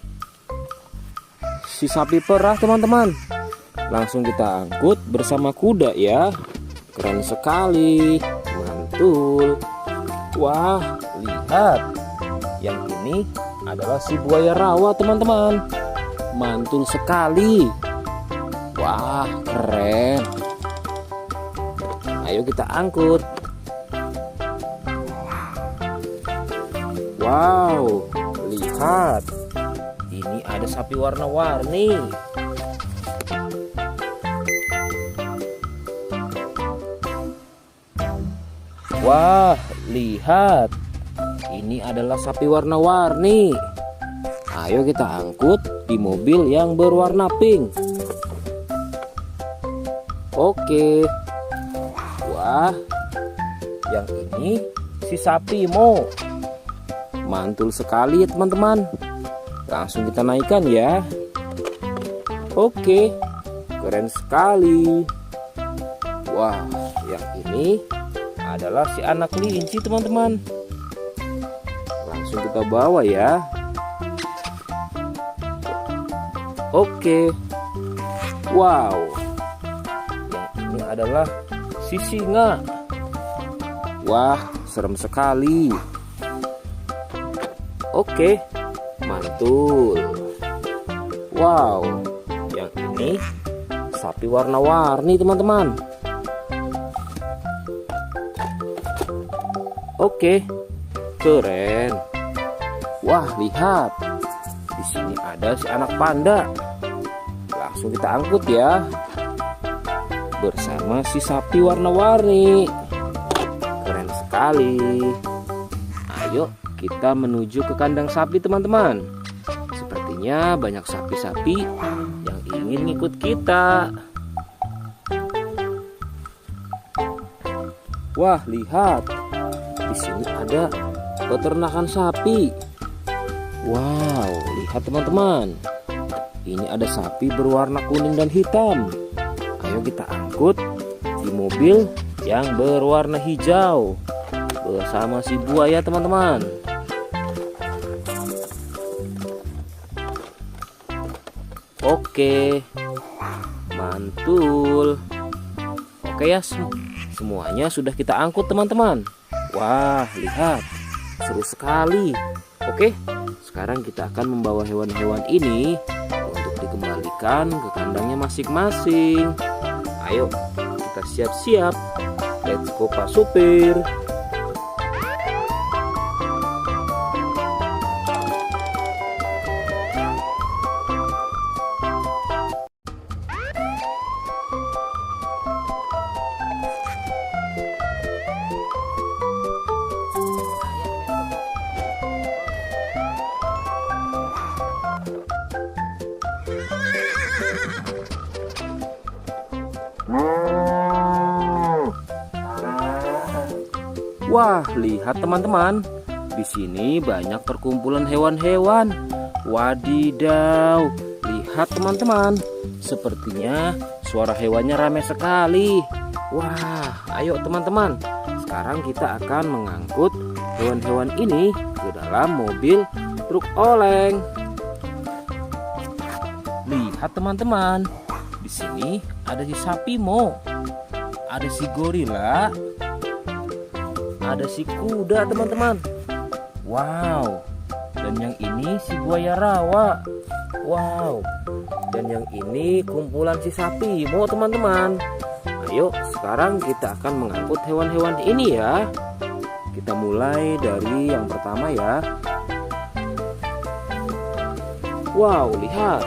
si sapi perah teman-teman. Langsung kita angkut bersama kuda ya. Keren sekali. Mantul. Wah, lihat. Yang ini adalah si buaya rawa teman-teman. Mantul sekali. Wah, keren. Ayo kita angkut. Wow, lihat. Ini ada sapi warna-warni. Wah, lihat. Ini adalah sapi warna-warni. Ayo kita angkut di mobil yang berwarna pink. Oke. Wah, yang ini si sapi Mo. Mantul sekali ya teman-teman. Langsung kita naikkan ya. Oke, keren sekali. Wah, yang ini adalah si anak kelinci teman-teman. Langsung kita bawa ya. Oke. Wow. Yang ini adalah si singa. Wah, serem sekali. Oke, mantul. Wow, yang ini sapi warna-warni teman-teman. Oke, keren. Wah, lihat. Di sini ada si anak panda. Langsung kita angkut ya. Bersama si sapi warna-warni. Keren sekali. Ayo kita menuju ke kandang sapi teman-teman. Sepertinya banyak sapi-sapi yang ingin ngikut kita. Wah, lihat. Di sini ada peternakan sapi. Wow, lihat teman-teman. Ini ada sapi berwarna kuning dan hitam. Ayo kita angkut di mobil yang berwarna hijau bersama si buaya teman-teman. Oke, mantul. Oke ya, semuanya sudah kita angkut teman-teman. Wah, lihat, seru sekali. Oke, sekarang kita akan membawa hewan-hewan ini untuk dikembalikan ke kandangnya masing-masing. Ayo, kita siap-siap. Let's go Pak Supir. Wah, lihat teman-teman. Di sini banyak perkumpulan hewan-hewan. Wadidaw, lihat teman-teman. Sepertinya suara hewannya ramai sekali. Wah, ayo teman-teman. Sekarang kita akan mengangkut hewan-hewan ini ke dalam mobil truk oleng. Lihat teman-teman. Di sini ada si sapi Mo. Ada si gorila. Ada si kuda teman-teman. Wow. Dan yang ini si buaya rawa. Wow. Dan yang ini kumpulan si sapi Mo teman-teman. Ayo sekarang kita akan mengangkut hewan-hewan ini ya. Kita mulai dari yang pertama ya. Wow, lihat.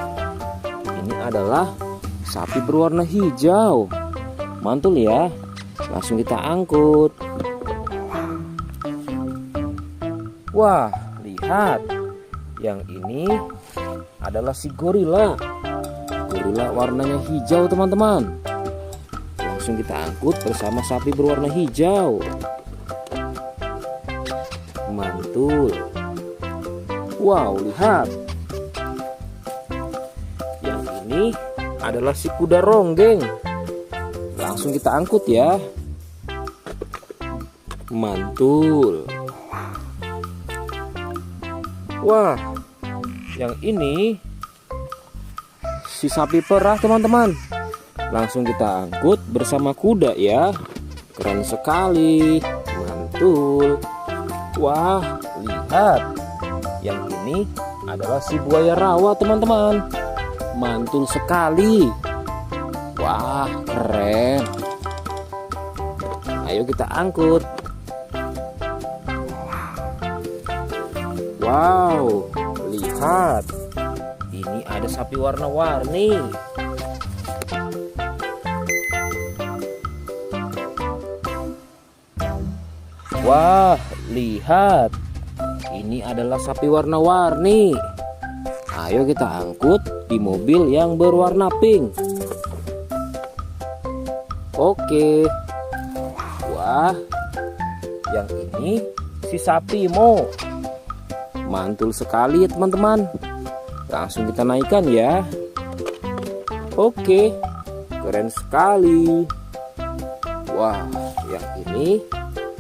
Ini adalah sapi berwarna hijau. Mantul ya. Langsung kita angkut. Wah, lihat. Yang ini adalah si gorila. Gorila warnanya hijau teman-teman. Langsung kita angkut bersama sapi berwarna hijau. Mantul. Wow, lihat. Yang ini adalah si kuda ronggeng. Langsung kita angkut ya. Mantul. Wah, yang ini si sapi perah teman-teman. Langsung kita angkut bersama kuda ya. Keren sekali. Mantul. Wah, lihat. Yang ini adalah si buaya rawa teman-teman. Mantul sekali. Wah, keren. Ayo kita angkut. Wow, lihat. Ini ada sapi warna-warni. Wah, lihat. Ini adalah sapi warna-warni. Ayo kita angkut di mobil yang berwarna pink. Oke. Wah, yang ini si sapi Mo. Mantul sekali ya teman-teman. Langsung kita naikkan ya. Oke, keren sekali. Wah, yang ini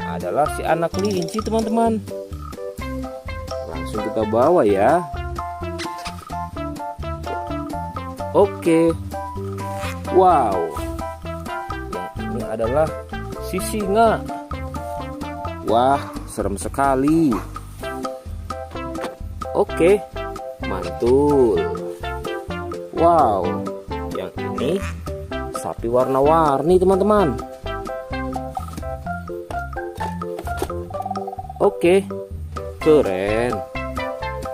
adalah si anak kelinci teman-teman. Langsung kita bawa ya. Oke. Wow. Yang ini adalah si singa. Wah, serem sekali. Oke, mantul. Wow, yang ini sapi warna-warni teman-teman. Oke, keren.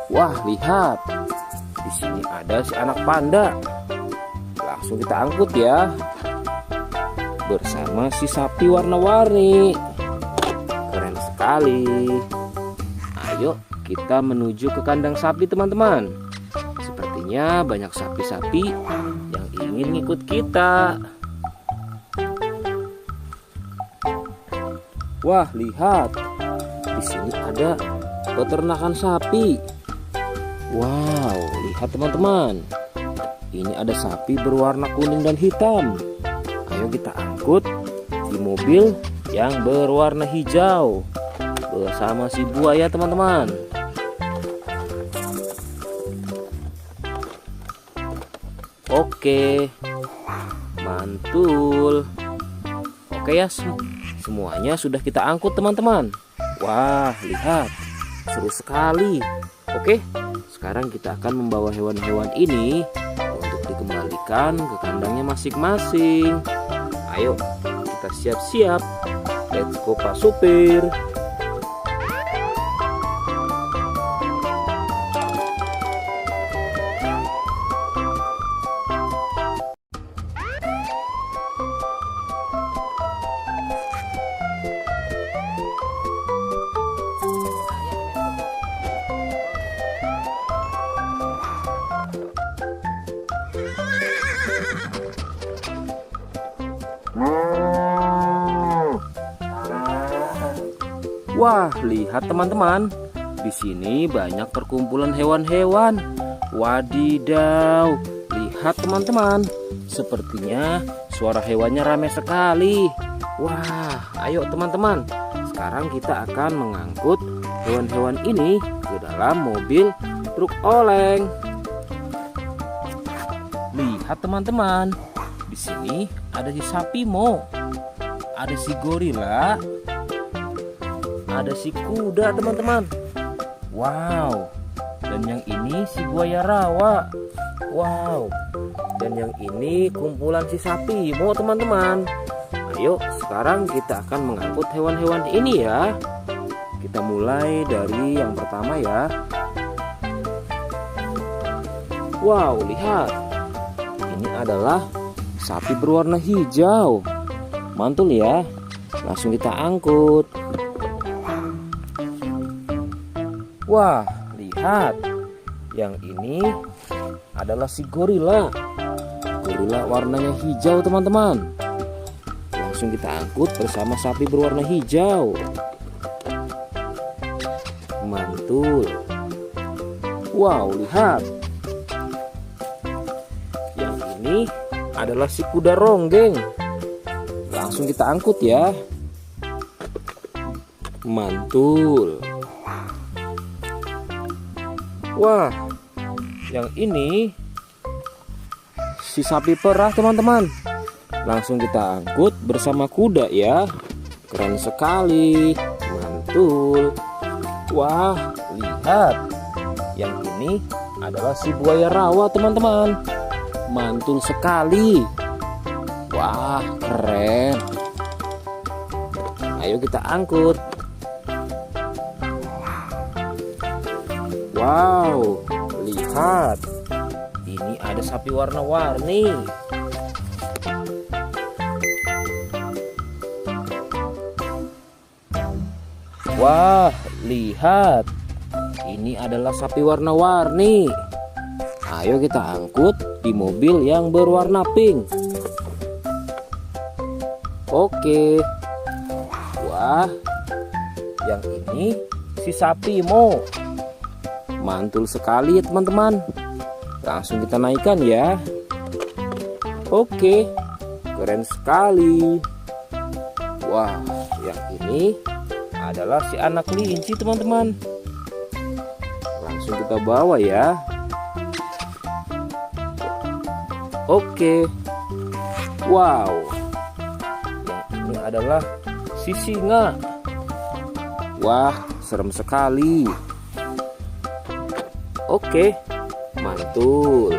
Wah, lihat. Di sini ada si anak panda. Langsung kita angkut ya. Bersama si sapi warna-warni. Keren sekali. Ayo kita menuju ke kandang sapi teman-teman. Sepertinya banyak sapi-sapi yang ingin ikut kita. Wah, lihat. Di sini ada peternakan sapi. Wow, lihat teman-teman. Ini ada sapi berwarna kuning dan hitam. Ayo kita angkut di mobil yang berwarna hijau bersama si buaya teman-teman. Oke, mantul. Oke ya, semuanya sudah kita angkut teman-teman. Wah, lihat, seru sekali. Oke, sekarang kita akan membawa hewan-hewan ini untuk dikembalikan ke kandangnya masing-masing. Ayo, kita siap-siap. Let's go Pak Supir. Wah, lihat teman-teman. Di sini banyak perkumpulan hewan-hewan. Wadidaw, lihat teman-teman. Sepertinya suara hewannya ramai sekali. Wah, ayo teman-teman. Sekarang kita akan mengangkut hewan-hewan ini ke dalam mobil truk oleng. Lihat teman-teman. Di sini ada si sapi Mo. Ada si gorila. Ada si kuda teman-teman. Wow. Dan yang ini si buaya rawa. Wow. Dan yang ini kumpulan si sapi Mo teman-teman. Ayo sekarang kita akan mengangkut hewan-hewan ini ya. Kita mulai dari yang pertama ya. Wow, lihat. Ini adalah sapi berwarna hijau. Mantul ya. Langsung kita angkut. Wah, lihat. Yang ini adalah si gorila. Gorila warnanya hijau teman-teman. Langsung kita angkut bersama sapi berwarna hijau. Mantul. Wow, lihat. Yang ini adalah si kuda ronggeng. Langsung kita angkut ya. Mantul. Wah, yang ini si sapi perah teman-teman. Langsung kita angkut bersama kuda ya. Keren sekali. Mantul. Wah, lihat. Yang ini adalah si buaya rawa teman-teman. Mantul sekali. Wah, keren. Ayo kita angkut. Wow, lihat. Ini ada sapi warna-warni. Wah, lihat. Ini adalah sapi warna-warni. Ayo kita angkut di mobil yang berwarna pink. Oke. Wah, yang ini si sapi Mo. Mantul sekali ya teman-teman. Langsung kita naikkan ya. Oke, keren sekali. Wah, yang ini adalah si anak kelinci teman-teman. Langsung kita bawa ya. Oke. Wow, yang ini adalah si singa. Wah, serem sekali. Oke, mantul.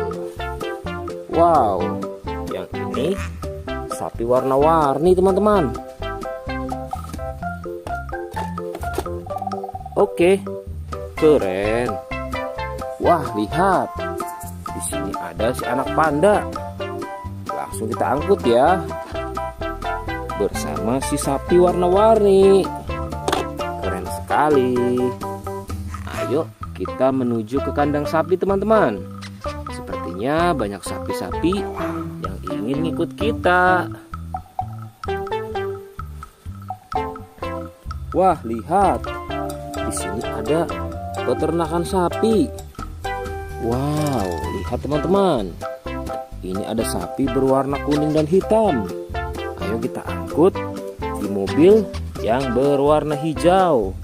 Wow, yang ini sapi warna-warni teman-teman. Oke, keren. Wah, lihat. Di sini ada si anak panda. Langsung kita angkut ya. Bersama si sapi warna-warni. Keren sekali. Ayo kita menuju ke kandang sapi teman-teman. Sepertinya banyak sapi-sapi yang ingin ngikut kita. Wah, lihat. Di sini ada peternakan sapi. Wow, lihat teman-teman. Ini ada sapi berwarna kuning dan hitam. Ayo kita angkut di mobil yang berwarna hijau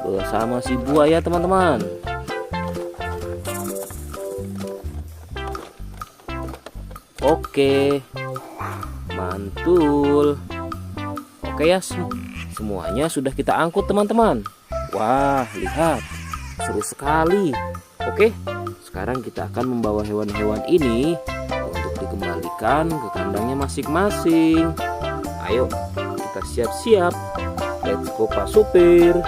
bersama si buaya teman-teman. Oke, mantul. Oke ya, semuanya sudah kita angkut teman-teman. Wah, lihat, seru sekali. Oke, sekarang kita akan membawa hewan-hewan ini untuk dikembalikan ke kandangnya masing-masing. Ayo, kita siap-siap. Let's go Pak Supir.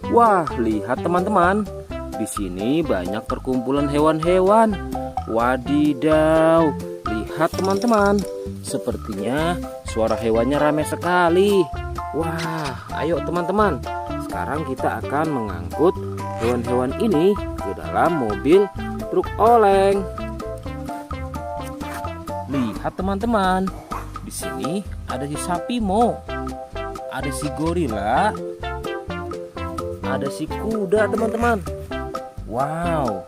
Wah, lihat teman-teman. Di sini banyak perkumpulan hewan-hewan. Wadidaw, lihat teman-teman. Sepertinya suara hewannya ramai sekali. Wah, ayo teman-teman. Sekarang kita akan mengangkut hewan-hewan ini ke dalam mobil truk oleng. Lihat teman-teman. Di sini ada si sapi Mo. Ada si gorila. Ada si kuda teman-teman. Wow.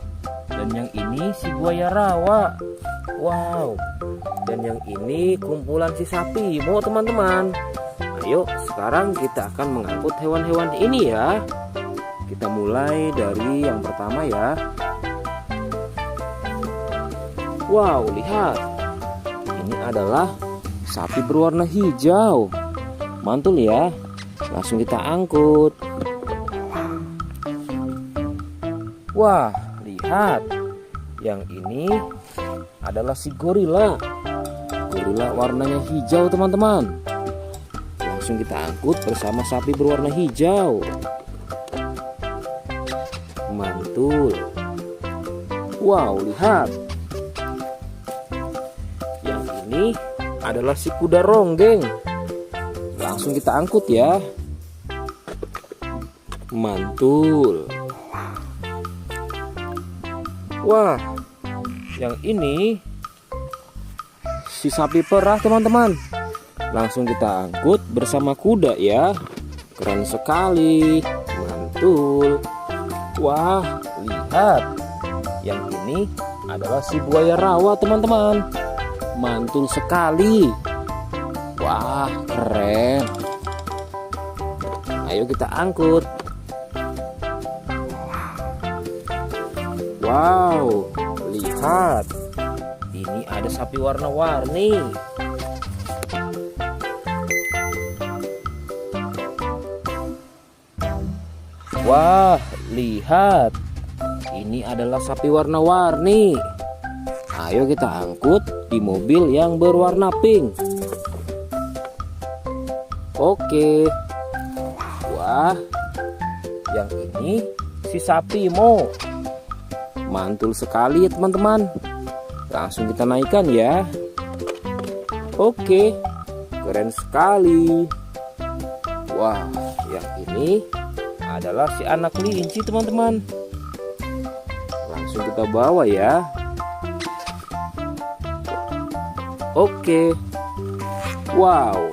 Dan yang ini si buaya rawa. Wow. Dan yang ini kumpulan si sapi Mo teman-teman. Ayo sekarang kita akan mengangkut hewan-hewan ini ya. Kita mulai dari yang pertama ya. Wow, lihat. Ini adalah sapi berwarna hijau. Mantul ya. Langsung kita angkut. Wah, lihat. Yang ini adalah si gorila. Gorila warnanya hijau teman-teman. Langsung kita angkut bersama sapi berwarna hijau. Mantul. Wow, lihat. Yang ini adalah si kuda ronggeng. Langsung kita angkut ya. Mantul. Wah, yang ini si sapi perah teman-teman. Langsung kita angkut bersama kuda ya. Keren sekali. Mantul. Wah, lihat. Yang ini adalah si buaya rawa teman-teman. Mantul sekali. Wah, keren. Ayo kita angkut. Wow, lihat. Ini ada sapi warna-warni. Wah, lihat. Ini adalah sapi warna-warni. Ayo kita angkut di mobil yang berwarna pink. Oke. Wah, yang ini si sapi Mo. Mantul sekali ya teman-teman. Langsung kita naikkan ya. Oke, keren sekali. Wah, yang ini adalah si anak kelinci teman-teman. Langsung kita bawa ya. Oke. Wow.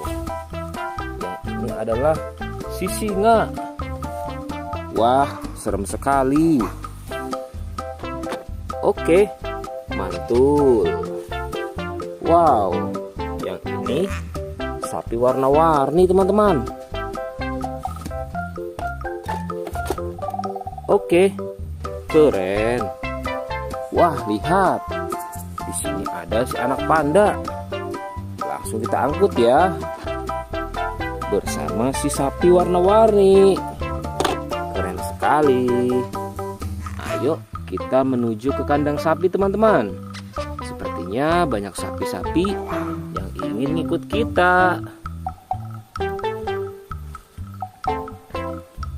Yang ini adalah si singa. Wah, serem sekali. Oke, mantul. Wow, yang ini sapi warna-warni teman-teman. Oke, keren. Wah, lihat. Di sini ada si anak panda. Langsung kita angkut ya. Bersama si sapi warna-warni. Keren sekali. Ayo kita menuju ke kandang sapi teman-teman. Sepertinya banyak sapi-sapi yang ingin ikut kita.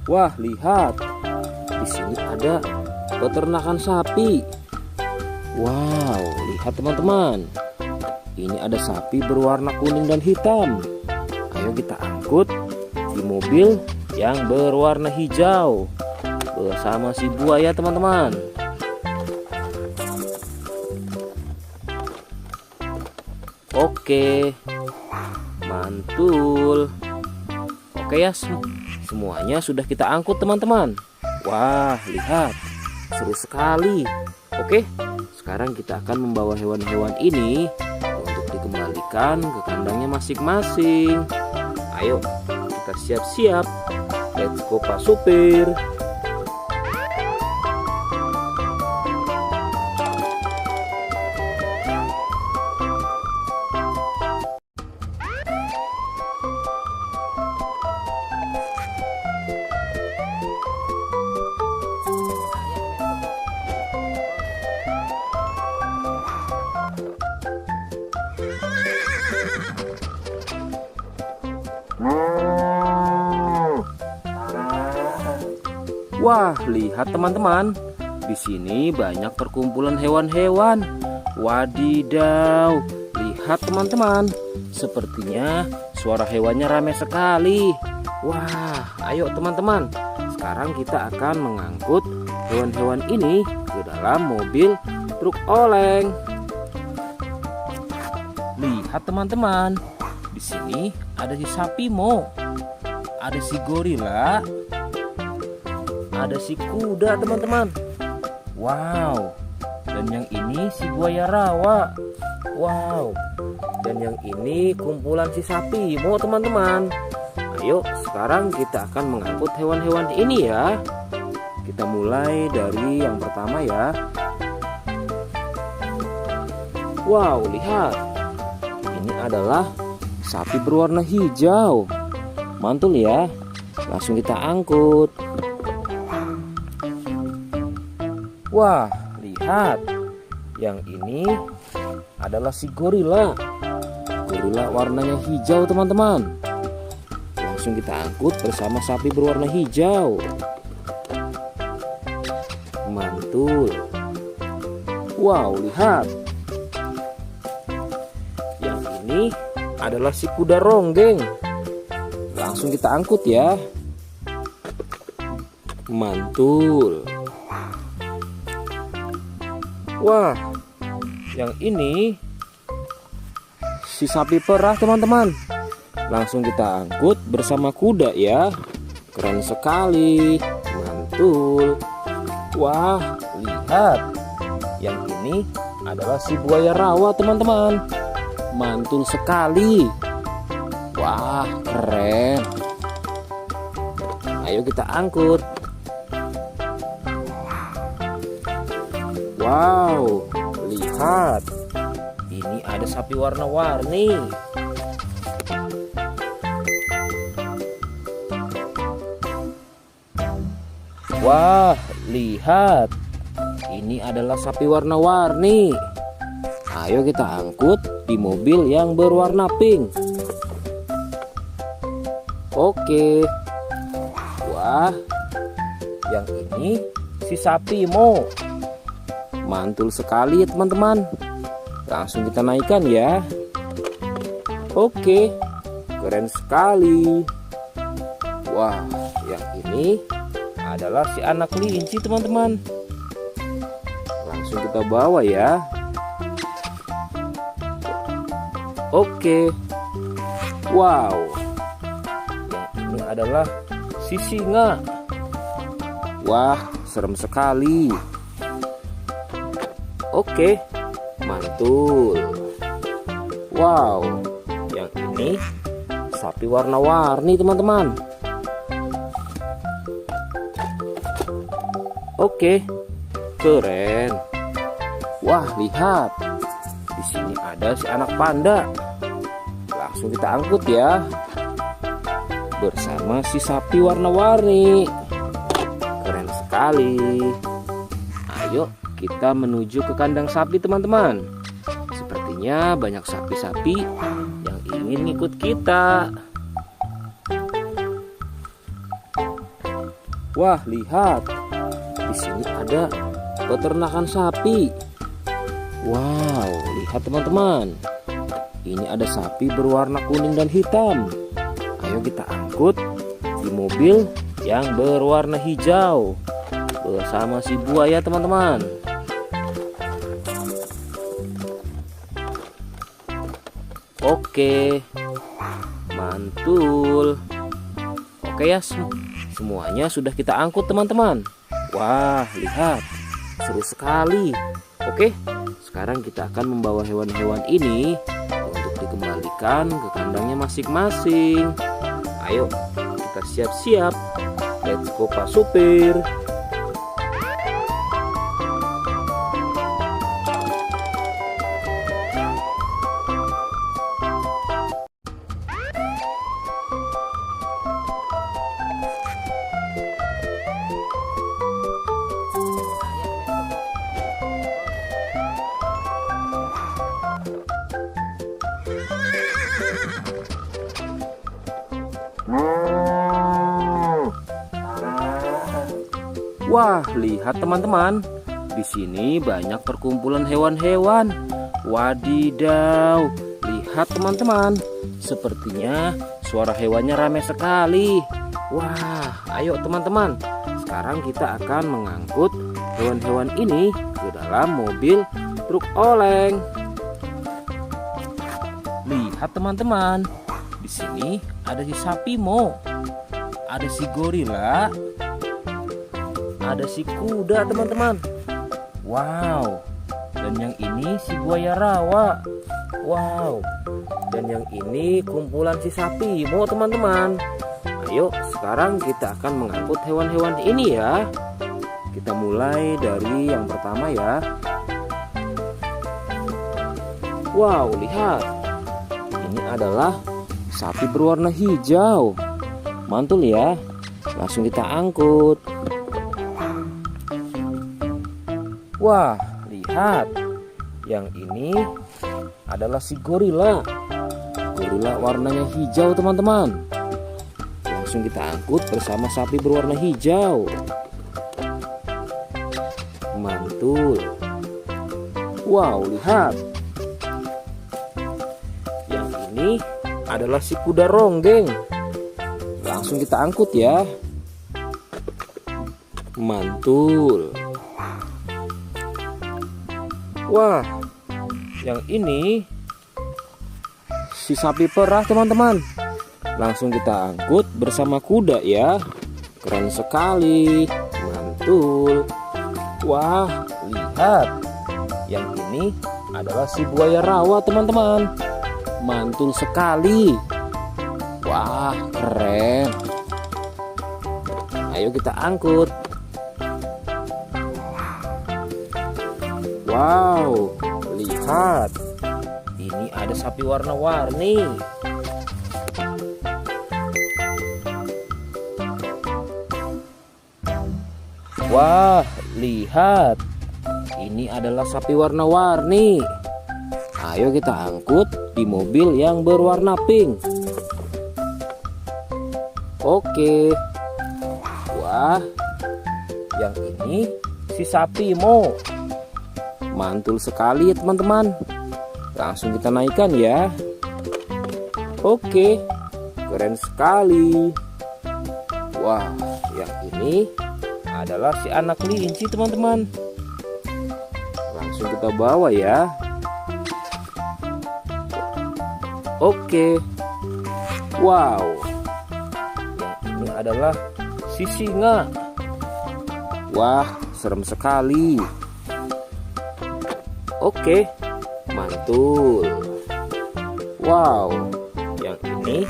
Wah, lihat. Di sini ada peternakan sapi. Wow, lihat teman-teman. Ini ada sapi berwarna kuning dan hitam. Ayo kita angkut di mobil yang berwarna hijau bersama si buaya teman-teman. Oke, mantul. Oke ya, semuanya sudah kita angkut teman-teman. Wah, lihat, seru sekali. Oke, sekarang kita akan membawa hewan-hewan ini untuk dikembalikan ke kandangnya masing-masing. Ayo, kita siap-siap. Let's go Pak Supir. Wah, lihat teman-teman. Di sini banyak perkumpulan hewan-hewan. Wadidaw, lihat teman-teman. Sepertinya suara hewannya ramai sekali. Wah, ayo teman-teman. Sekarang kita akan mengangkut hewan-hewan ini ke dalam mobil truk oleng. Lihat teman-teman. Di sini ada si sapi Mo. Ada si gorila. Ada si kuda teman-teman. Wow. Dan yang ini si buaya rawa. Wow. Dan yang ini kumpulan si sapi Mo teman-teman. Ayo sekarang kita akan mengangkut hewan-hewan ini ya. Kita mulai dari yang pertama ya. Wow, lihat. Ini adalah sapi berwarna hijau. Mantul ya. Langsung kita angkut. Wah, lihat. Yang ini adalah si gorila. Gorila warnanya hijau teman-teman. Langsung kita angkut bersama sapi berwarna hijau. Mantul. Wow, lihat. Yang ini adalah si kuda ronggeng. Langsung kita angkut ya. Mantul. Wah, yang ini si sapi perah teman-teman. Langsung kita angkut bersama kuda ya. Keren sekali. Mantul. Wah, lihat. Yang ini adalah si buaya rawa teman-teman. Mantul sekali. Wah, keren. Ayo kita angkut. Wow, lihat. Ini ada sapi warna-warni. Wah, lihat. Ini adalah sapi warna-warni. Ayo kita angkut di mobil yang berwarna pink. Oke. Wah, yang ini si sapi Mo. Mantul sekali ya teman-teman. Langsung kita naikkan ya. Oke, keren sekali. Wah, yang ini adalah si anak kelinci teman-teman. Langsung kita bawa ya. Oke. Wow. Yang ini adalah si singa. Wah, serem sekali. Oke, mantul. Wow, yang ini sapi warna-warni teman-teman. Oke, keren. Wah, lihat. Di sini ada si anak panda. Langsung kita angkut ya. Bersama si sapi warna-warni. Keren sekali. Ayo kita menuju ke kandang sapi teman-teman. Sepertinya banyak sapi-sapi yang ingin ngikut kita. Wah, lihat. Di sini ada peternakan sapi. Wow, lihat teman-teman. Ini ada sapi berwarna kuning dan hitam. Ayo kita angkut di mobil yang berwarna hijau bersama si buaya teman-teman. Oke, mantul. Oke ya, semuanya sudah kita angkut teman-teman. Wah, lihat, seru sekali. Oke, sekarang kita akan membawa hewan-hewan ini untuk dikembalikan ke kandangnya masing-masing. Ayo, kita siap-siap. Let's go Pak Supir. Wah, lihat teman-teman. Di sini banyak perkumpulan hewan-hewan. Wadidaw, lihat teman-teman. Sepertinya suara hewannya ramai sekali. Wah, ayo teman-teman. Sekarang kita akan mengangkut hewan-hewan ini ke dalam mobil truk oleng. Lihat teman-teman. Di sini ada si sapi Mo. Ada si gorila, ada si kuda teman-teman. Wow. Dan yang ini si buaya rawa. Wow. Dan yang ini kumpulan si sapi Mo teman-teman. Ayo sekarang kita akan mengangkut hewan-hewan ini ya. Kita mulai dari yang pertama ya. Wow, lihat. Ini adalah sapi berwarna hijau. Mantul ya. Langsung kita angkut. Wah, lihat. Yang ini adalah si gorila. Gorila warnanya hijau teman-teman. Langsung kita angkut bersama sapi berwarna hijau. Mantul. Wow, lihat. Yang ini adalah si kuda ronggeng. Langsung kita angkut ya. Mantul. Wah, yang ini si sapi perah teman-teman. Langsung kita angkut bersama kuda ya. Keren sekali. Mantul. Wah, lihat. Yang ini adalah si buaya rawa teman-teman. Mantul sekali. Wah, keren. Ayo kita angkut. Wow, lihat. Ini ada sapi warna-warni. Wah, lihat. Ini adalah sapi warna-warni. Ayo kita angkut di mobil yang berwarna pink. Oke. Wah, yang ini si sapi Mo. Mantul sekali ya teman-teman. Langsung kita naikkan ya. Oke, keren sekali. Wah, yang ini adalah si anak kelinci teman-teman. Langsung kita bawa ya. Oke. Wow. Yang ini adalah si singa. Wah, serem sekali. Oke, mantul. Wow, yang ini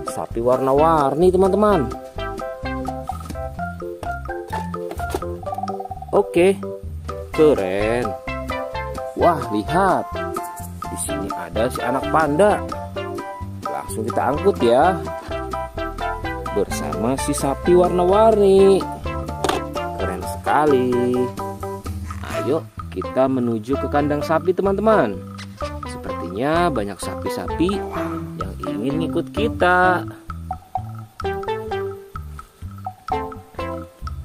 sapi warna-warni teman-teman. Oke, keren. Wah, lihat. Di sini ada si anak panda. Langsung kita angkut ya. Bersama si sapi warna-warni. Keren sekali. Ayo kita menuju ke kandang sapi teman-teman. Sepertinya banyak sapi-sapi yang ingin ngikut kita.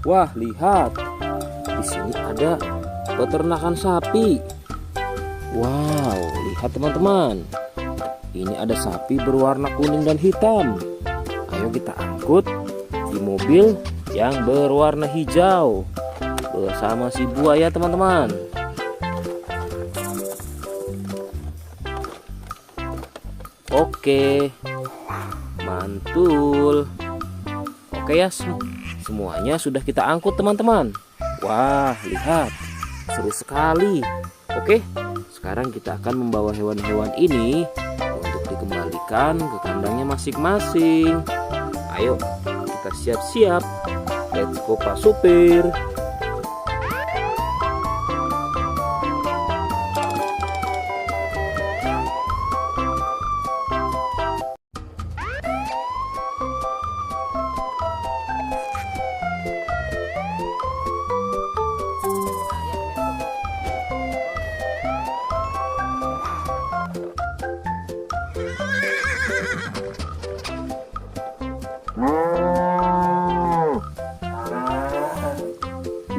Wah, lihat. Di sini ada peternakan sapi. Wow, lihat teman-teman. Ini ada sapi berwarna kuning dan hitam. Ayo kita angkut di mobil yang berwarna hijau bersama si buaya teman-teman. Oke, mantul. Oke ya, semuanya sudah kita angkut teman-teman. Wah, lihat, seru sekali. Oke, sekarang kita akan membawa hewan-hewan ini untuk dikembalikan ke kandangnya masing-masing. Ayo, kita siap-siap. Let's go Pak Supir.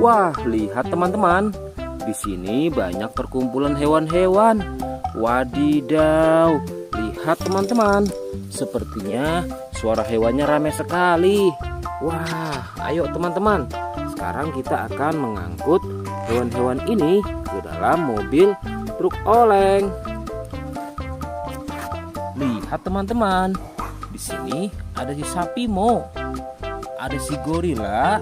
Wah, lihat teman-teman. Di sini banyak perkumpulan hewan-hewan. Wadidaw, lihat teman-teman. Sepertinya suara hewannya ramai sekali. Wah, ayo teman-teman. Sekarang kita akan mengangkut hewan-hewan ini ke dalam mobil truk oleng. Lihat teman-teman. Di sini ada si sapi Mo. Ada si gorila.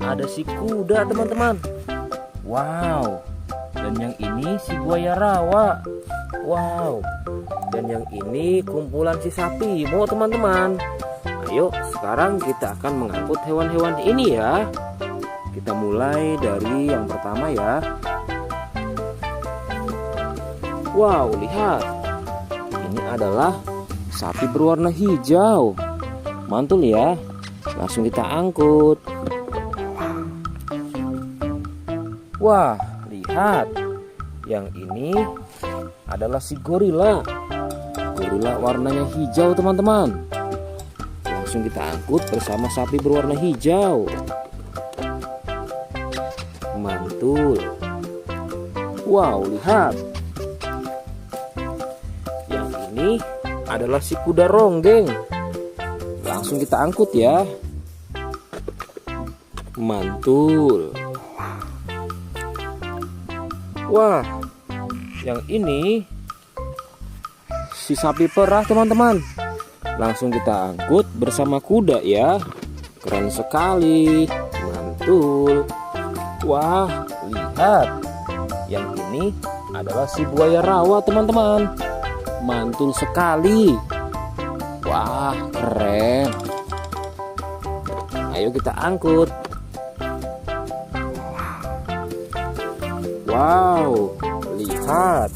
Ada si kuda teman-teman. Wow. Dan yang ini si buaya rawa. Wow. Dan yang ini kumpulan si sapi Mo teman-teman. Ayo sekarang kita akan mengangkut hewan-hewan ini ya. Kita mulai dari yang pertama ya. Wow, lihat. Ini adalah sapi berwarna hijau. Mantul ya. Langsung kita angkut. Wah, lihat. Yang ini adalah si gorila. Gorila warnanya hijau teman-teman. Langsung kita angkut bersama sapi berwarna hijau. Mantul. Wow, lihat. Yang ini adalah si kuda ronggeng. Langsung kita angkut ya. Mantul. Wah, yang ini si sapi perah teman-teman. Langsung kita angkut bersama kuda ya. Keren sekali. Mantul. Wah, lihat. Yang ini adalah si buaya rawa teman-teman. Mantul sekali. Wah, keren. Ayo kita angkut. Wow, lihat.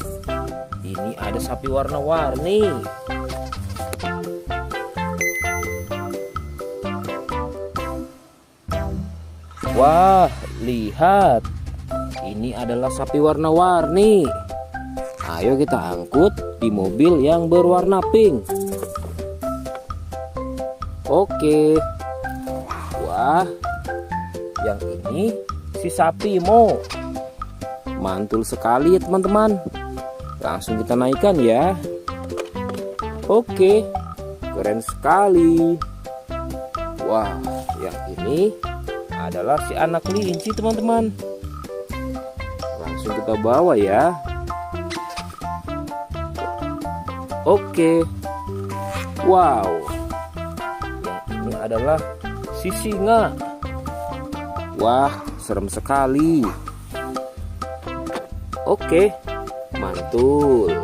Ini ada sapi warna-warni. Wah, lihat. Ini adalah sapi warna-warni. Ayo kita angkut di mobil yang berwarna pink. Oke. Wah, yang ini si sapi Mo. Mantul sekali ya teman-teman. Langsung kita naikkan ya. Oke, keren sekali. Wah, yang ini adalah si anak kelinci teman-teman. Langsung kita bawa ya. Oke. Wow. Yang ini adalah si singa. Wah, serem sekali. Oke, mantul.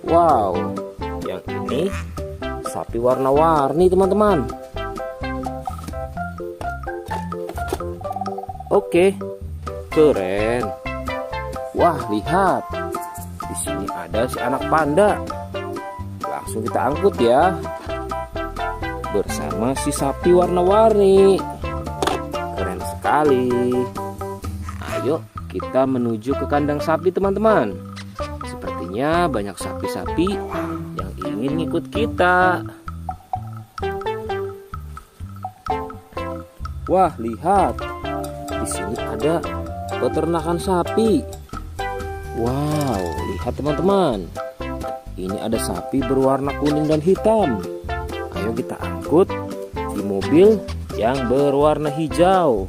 Wow, yang ini sapi warna-warni teman-teman. Oke, keren. Wah, lihat. Di sini ada si anak panda. Langsung kita angkut ya. Bersama si sapi warna-warni. Keren sekali. Ayo kita menuju ke kandang sapi teman-teman. Sepertinya banyak sapi-sapi yang ingin ikut kita. Wah, lihat. Di sini ada peternakan sapi. Wow, lihat teman-teman. Ini ada sapi berwarna kuning dan hitam. Ayo kita angkut di mobil yang berwarna hijau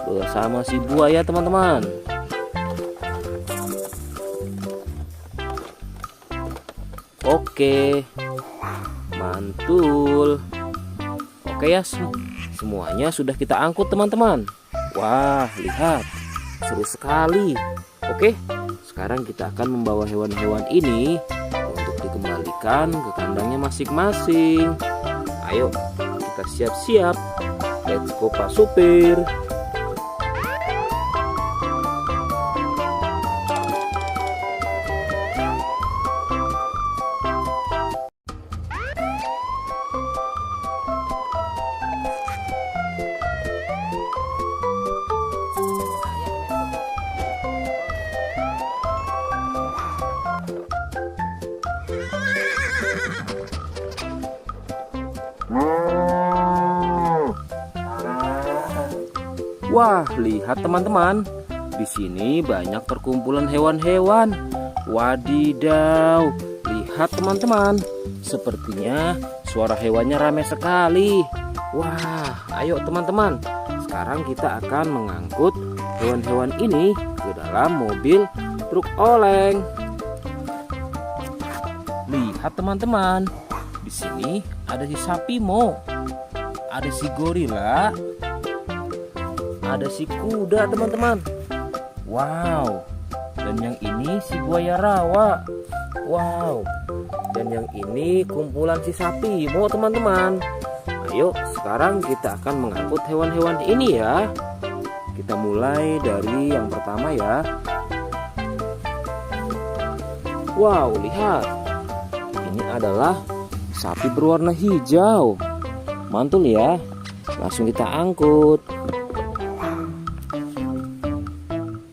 bersama si buaya teman-teman. Oke, mantul. Oke ya, semuanya sudah kita angkut teman-teman. Wah, lihat, seru sekali. Oke, sekarang kita akan membawa hewan-hewan ini untuk dikembalikan ke kandangnya masing-masing. Ayo, kita siap-siap. Let's go Pak Supir. Wah, lihat teman-teman. Di sini banyak perkumpulan hewan-hewan. Wadidaw, lihat teman-teman. Sepertinya suara hewannya ramai sekali. Wah, ayo teman-teman. Sekarang kita akan mengangkut hewan-hewan ini ke dalam mobil truk oleng. Lihat teman-teman. Di sini ada si sapi Mo, ada si gorila, ada si kuda teman-teman. Wow. Dan yang ini si buaya rawa. Wow. Dan yang ini kumpulan si sapi Mo teman-teman. Ayo sekarang kita akan mengangkut hewan-hewan ini ya. Kita mulai dari yang pertama ya. Wow, lihat. Ini adalah sapi berwarna hijau. Mantul ya. Langsung kita angkut.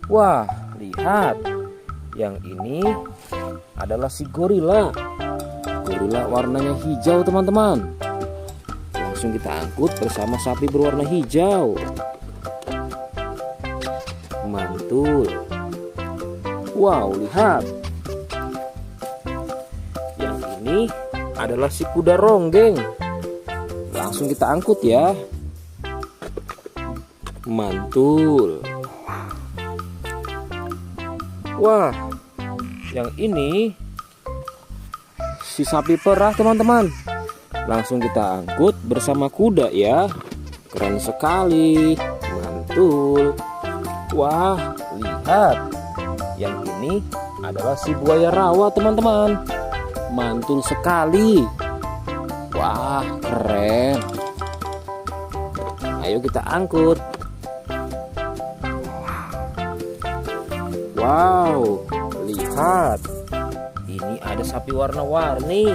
Wah, lihat. Yang ini adalah si gorila. Gorila warnanya hijau teman-teman. Langsung kita angkut bersama sapi berwarna hijau. Mantul. Wow, lihat. Yang ini adalah si kuda ronggeng. Langsung kita angkut ya. Mantul. Wah, yang ini si sapi perah teman-teman. Langsung kita angkut bersama kuda ya. Keren sekali. Mantul. Wah, lihat. Yang ini adalah si buaya rawa teman-teman. Mantul sekali. Wah, keren. Ayo kita angkut. Wow, lihat. Ini ada sapi warna-warni.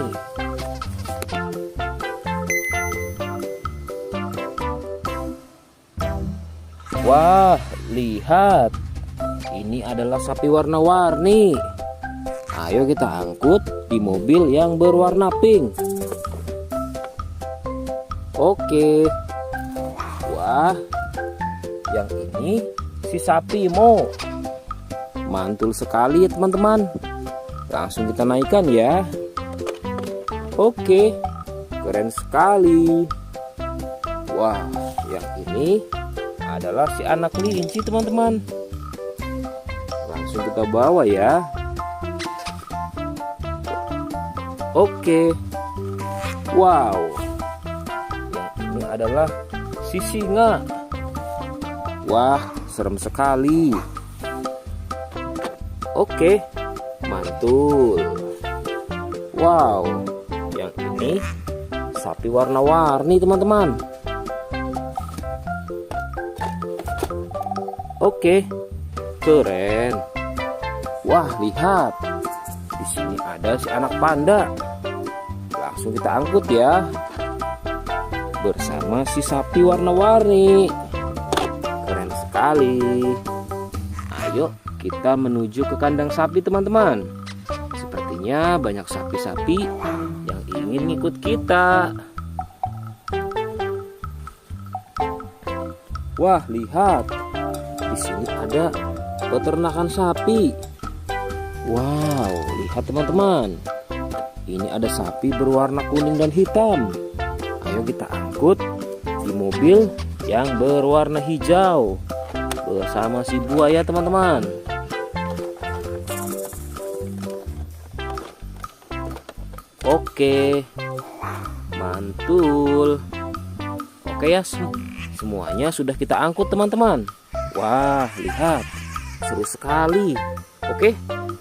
Wah, lihat. Ini adalah sapi warna-warni. Ayo kita angkut di mobil yang berwarna pink. Oke. Wah, yang ini si sapi Mo. Mantul sekali ya teman-teman. Langsung kita naikkan ya. Oke, keren sekali. Wah, yang ini adalah si anak kelinci teman-teman. Langsung kita bawa ya. Oke. Wow. Yang ini adalah si singa. Wah, serem sekali. Oke, mantul. Wow, yang ini sapi warna-warni teman-teman. Oke, keren. Wah, lihat. Di sini ada si anak panda. Langsung kita angkut ya. Bersama si sapi warna-warni. Keren sekali. Ayo kita menuju ke kandang sapi teman-teman. Sepertinya banyak sapi-sapi yang ingin ikut kita. Wah, lihat. Di sini ada peternakan sapi. Wow, lihat teman-teman. Ini ada sapi berwarna kuning dan hitam. Ayo kita angkut di mobil yang berwarna hijau bersama si buaya teman-teman. Oke, mantul. Oke ya, semuanya sudah kita angkut teman-teman. Wah, lihat, seru sekali. Oke,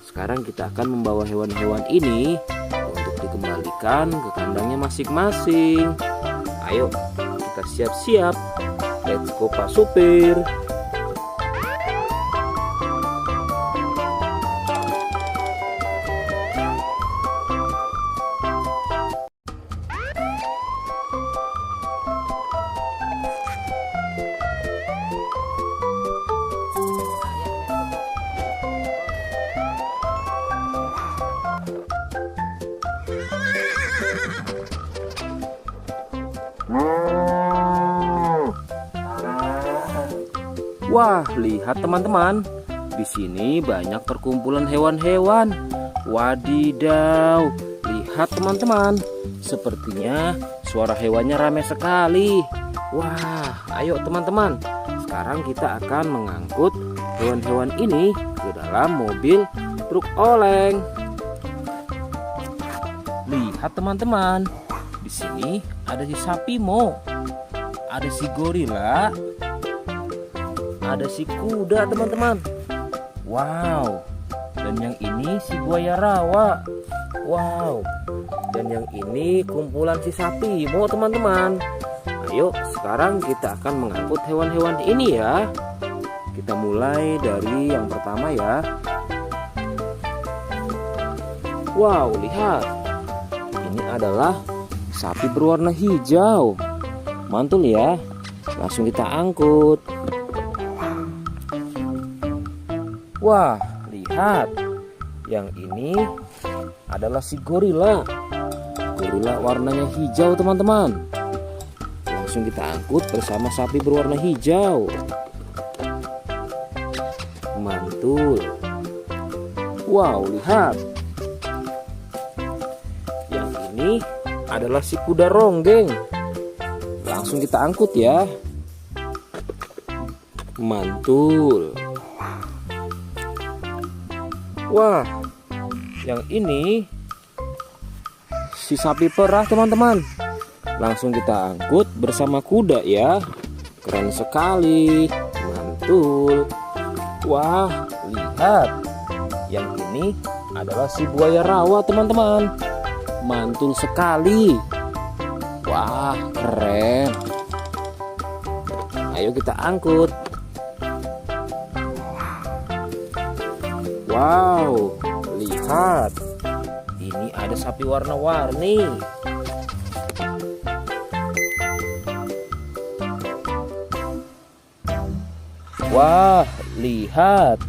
sekarang kita akan membawa hewan-hewan ini untuk dikembalikan ke kandangnya masing-masing. Ayo, kita siap-siap. Let's go Pak Supir. Wah, lihat teman-teman. Di sini banyak perkumpulan hewan-hewan. Wadidaw, lihat teman-teman. Sepertinya suara hewannya ramai sekali. Wah, ayo teman-teman. Sekarang kita akan mengangkut hewan-hewan ini ke dalam mobil truk oleng. Lihat teman-teman. Di sini ada si sapi Mo. Ada si gorila. Ada si kuda teman-teman. Wow. Dan yang ini si buaya rawa. Wow. Dan yang ini kumpulan si sapi Mo teman-teman. Ayo sekarang kita akan mengangkut hewan-hewan ini ya. Kita mulai dari yang pertama ya. Wow, lihat. Ini adalah sapi berwarna hijau. Mantul ya. Langsung kita angkut. Wah, lihat. Yang ini adalah si gorila. Gorila warnanya hijau teman-teman. Langsung kita angkut bersama sapi berwarna hijau. Mantul. Wow, lihat. Yang ini adalah si kuda ronggeng. Langsung kita angkut ya. Mantul. Wah, yang ini si sapi perah teman-teman. Langsung kita angkut bersama kuda ya. Keren sekali. Mantul. Wah, lihat. Yang ini adalah si buaya rawa teman-teman. Mantul sekali. Wah, keren. Ayo kita angkut. Wow, lihat. Ini ada sapi warna-warni. Wah, lihat.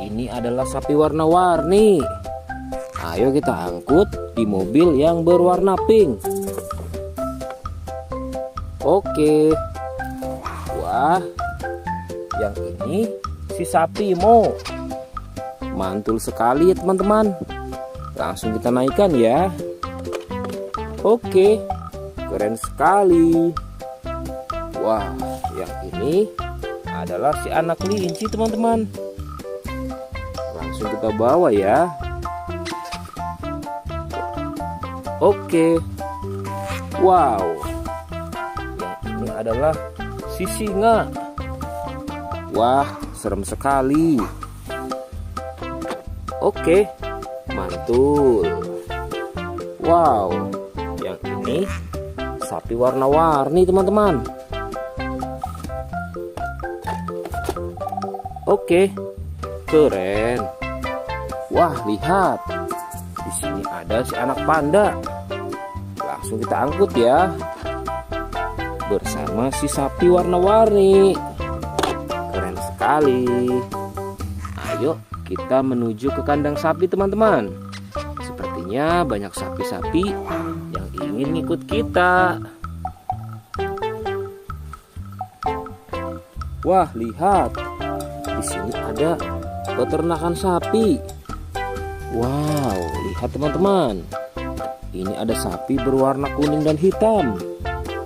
Ini adalah sapi warna-warni. Ayo kita angkut di mobil yang berwarna pink. Oke. Wah, yang ini si sapi Mo. Mantul sekali ya teman-teman. Langsung kita naikkan ya. Oke, keren sekali. Wah, yang ini adalah si anak kelinci teman-teman. Langsung kita bawa ya. Oke. Wow. Yang ini adalah si singa. Wah, serem sekali. Oke, mantul. Wow, yang ini sapi warna-warni teman-teman. Oke, keren. Wah, lihat. Di sini ada si anak panda. Langsung kita angkut ya. Bersama si sapi warna-warni. Keren sekali. Ayo kita menuju ke kandang sapi teman-teman. Sepertinya banyak sapi-sapi yang ingin ikut kita. Wah, lihat. Di sini ada peternakan sapi. Wow, lihat teman-teman. Ini ada sapi berwarna kuning dan hitam.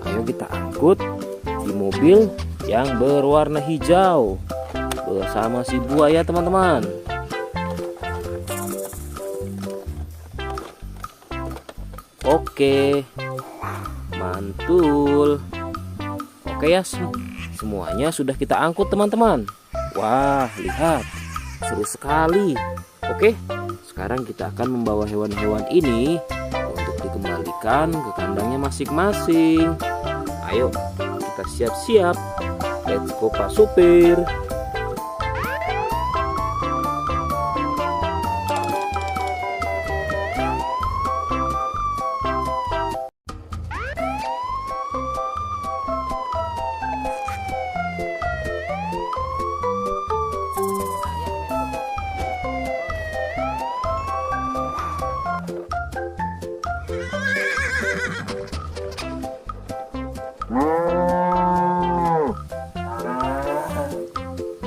Ayo kita angkut di mobil yang berwarna hijau bersama si buaya teman-teman. Oke, mantul. Oke ya, semuanya sudah kita angkut teman-teman. Wah, lihat, seru sekali. Oke, sekarang kita akan membawa hewan-hewan ini untuk dikembalikan ke kandangnya masing-masing. Ayo, kita siap-siap. Let's go Pak Supir.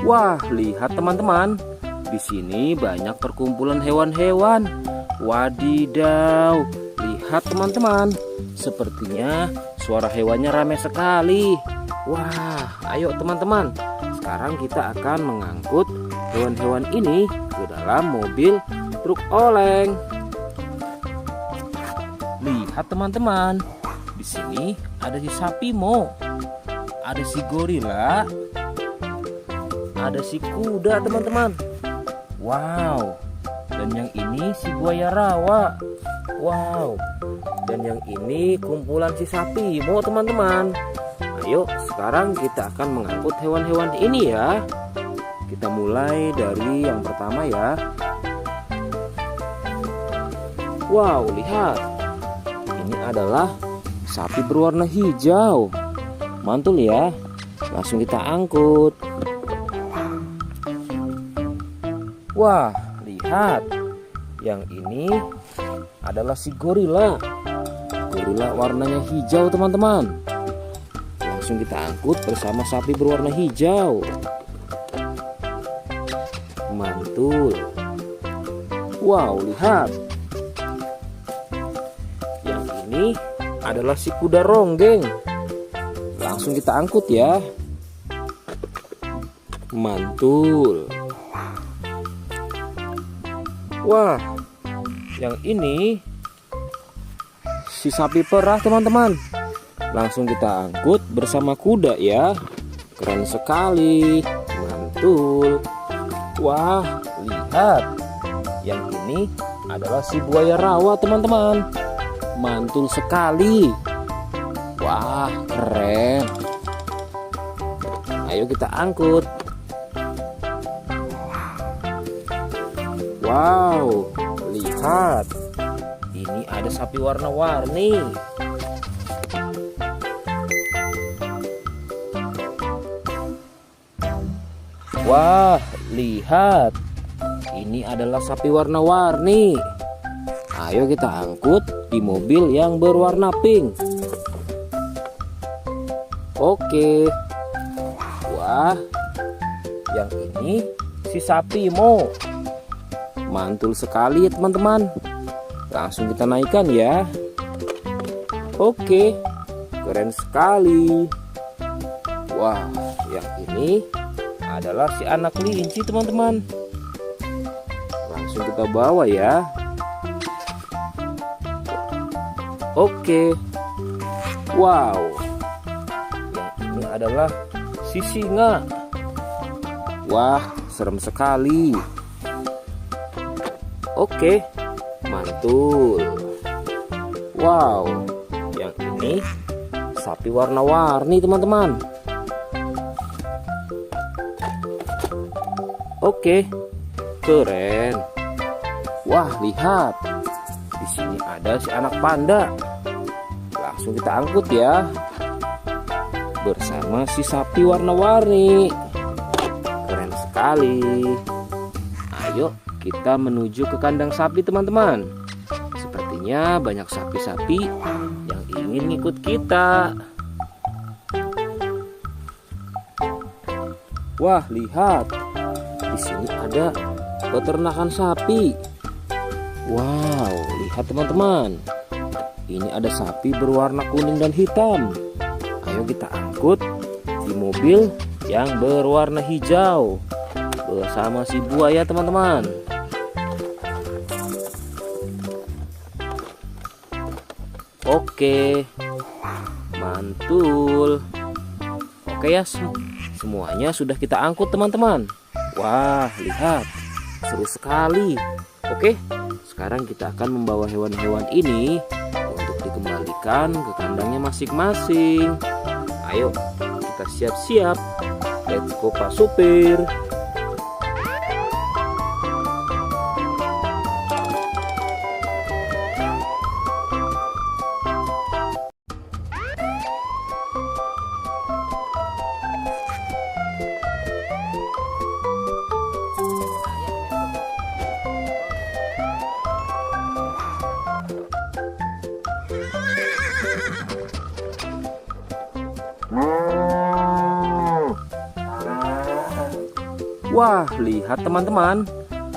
Wah, lihat teman-teman. Di sini banyak perkumpulan hewan-hewan. Wadidaw, lihat teman-teman. Sepertinya suara hewannya ramai sekali. Wah, ayo teman-teman. Sekarang kita akan mengangkut hewan-hewan ini ke dalam mobil truk oleng. Lihat teman-teman. Di sini ada si sapi Mo, ada si gorila, ada si kuda teman-teman. Wow. Dan yang ini si buaya rawa. Wow. Dan yang ini kumpulan si sapi Mo teman-teman. Ayo sekarang kita akan mengangkut hewan-hewan ini ya. Kita mulai dari yang pertama ya. Wow, lihat. Ini adalah sapi berwarna hijau. Mantul ya. Langsung kita angkut. Wah, lihat. Yang ini adalah si gorila. Gorila warnanya hijau teman-teman. Langsung kita angkut bersama sapi berwarna hijau. Mantul. Wow, lihat. Yang ini adalah si kuda ronggeng. Langsung kita angkut ya. Mantul. Wah, yang ini si sapi perah teman-teman. Langsung kita angkut bersama kuda ya. Keren sekali. Mantul. Wah, lihat. Yang ini adalah si buaya rawa teman-teman. Mantul sekali. Wah, keren. Ayo kita angkut. Wow, lihat. Ini ada sapi warna-warni. Wah, lihat. Ini adalah sapi warna-warni. Ayo kita angkut di mobil yang berwarna pink. Oke. Wah, yang ini si sapi Mo. Mantul sekali ya teman-teman. Langsung kita naikkan ya. Oke, keren sekali. Wah, yang ini adalah si anak kelinci teman-teman. Langsung kita bawa ya. Oke. Wow. Yang ini adalah si singa. Wah, serem sekali. Oke, mantul. Wow, yang ini sapi warna-warni teman-teman. Oke, keren. Wah, lihat. Di sini ada si anak panda. Langsung kita angkut ya. Bersama si sapi warna-warni. Keren sekali. Ayo kita menuju ke kandang sapi teman-teman. Sepertinya banyak sapi-sapi yang ingin ngikut kita. Wah, lihat. Di sini ada peternakan sapi. Wow, lihat teman-teman. Ini ada sapi berwarna kuning dan hitam. Ayo kita angkut di mobil yang berwarna hijau bersama si buaya teman-teman. Oke, mantul. Oke ya, semuanya sudah kita angkut teman-teman. Wah, lihat, seru sekali. Oke, sekarang kita akan membawa hewan-hewan ini untuk dikembalikan ke kandangnya masing-masing. Ayo, kita siap-siap. Let's go Pak Supir. Wah, lihat teman-teman.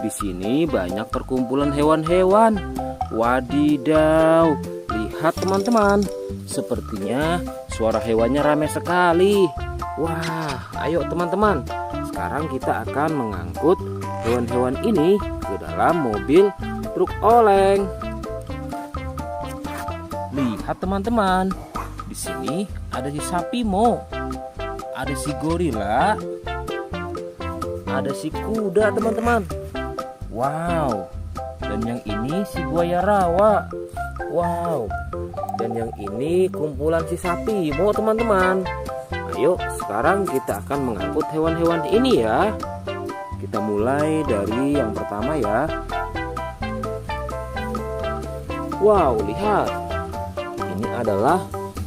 Di sini banyak perkumpulan hewan-hewan. Wadidaw, lihat teman-teman. Sepertinya suara hewannya ramai sekali. Wah, ayo teman-teman. Sekarang kita akan mengangkut hewan-hewan ini ke dalam mobil truk oleng. Lihat teman-teman. Di sini ada si sapi Mo. Ada si gorila. Ada si kuda teman-teman. Wow. Dan yang ini si buaya rawa. Wow. Dan yang ini kumpulan si sapi Mo teman-teman. Ayo sekarang kita akan mengangkut hewan-hewan ini ya. Kita mulai dari yang pertama ya. Wow, lihat. Ini adalah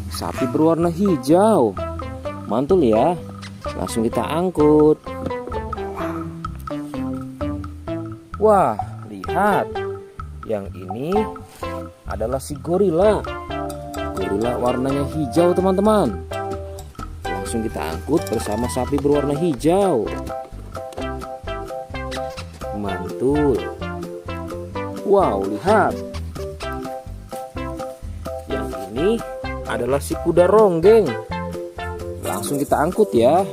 sapi berwarna hijau. Mantul ya. Langsung kita angkut. Wah, lihat. Yang ini adalah si gorila. Gorila warnanya hijau teman-teman. Langsung kita angkut bersama sapi berwarna hijau. Mantul. Wow, lihat. Yang ini adalah si kuda ronggeng. Langsung kita angkut ya.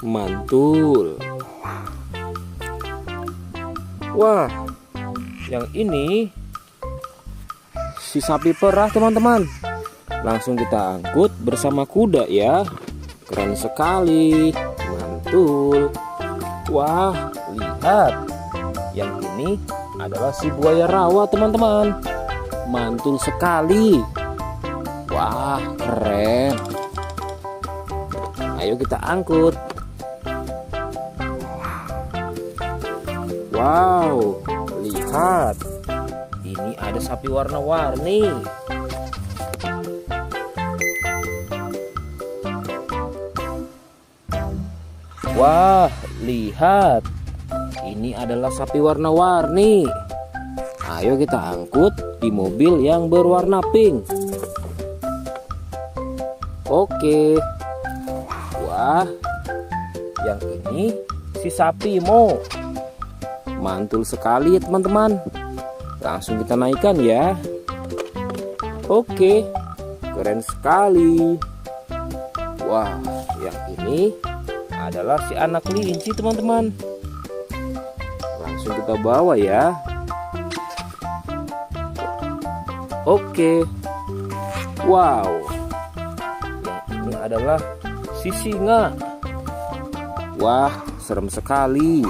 Mantul. Wah, yang ini si sapi perah teman-teman. Langsung kita angkut bersama kuda ya. Keren sekali. Mantul. Wah, lihat. Yang ini adalah si buaya rawa teman-teman. Mantul sekali. Wah, keren. Ayo kita angkut. Wow, lihat. Ini ada sapi warna-warni. Wah, lihat. Ini adalah sapi warna-warni. Ayo kita angkut di mobil yang berwarna pink. Oke. Wah, yang ini si sapi Mo. Mantul sekali ya teman-teman. Langsung kita naikkan ya. Oke, keren sekali. Wah, yang ini adalah si anak kelinci teman-teman. Langsung kita bawa ya. Oke. Wow. Yang ini adalah si singa. Wah, serem sekali.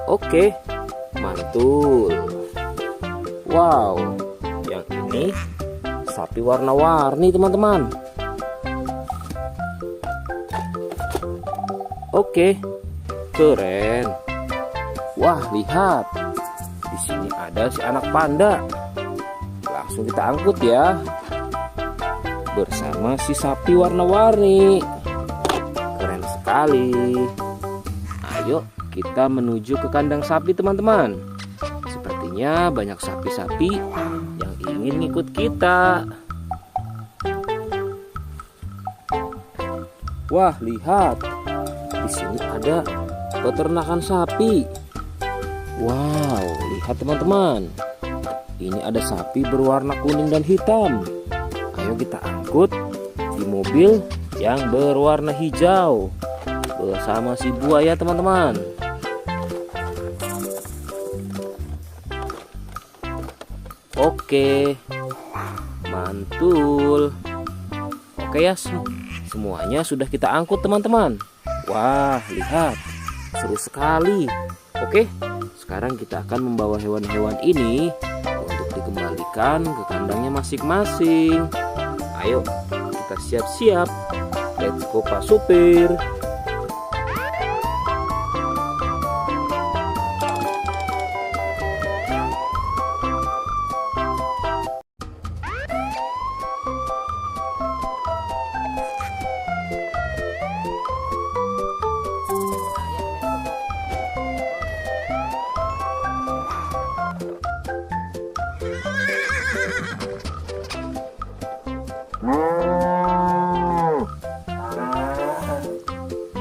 Oke, mantul. Wow, yang ini sapi warna-warni teman-teman. Oke, keren. Wah, lihat. Di sini ada si anak panda. Langsung kita angkut ya. Bersama si sapi warna-warni. Keren sekali. Ayo kita menuju ke kandang sapi teman-teman. Sepertinya banyak sapi-sapi yang ingin ngikut kita. Wah, lihat. Di sini ada peternakan sapi. Wow, lihat teman-teman. Ini ada sapi berwarna kuning dan hitam. Ayo kita angkut di mobil yang berwarna hijau bersama si buaya teman-teman. Oke, mantul. Oke ya, semuanya sudah kita angkut teman-teman. Wah, lihat, seru sekali. Oke, sekarang kita akan membawa hewan-hewan ini untuk dikembalikan ke kandangnya masing-masing. Ayo, kita siap-siap. Let's go Pak Supir.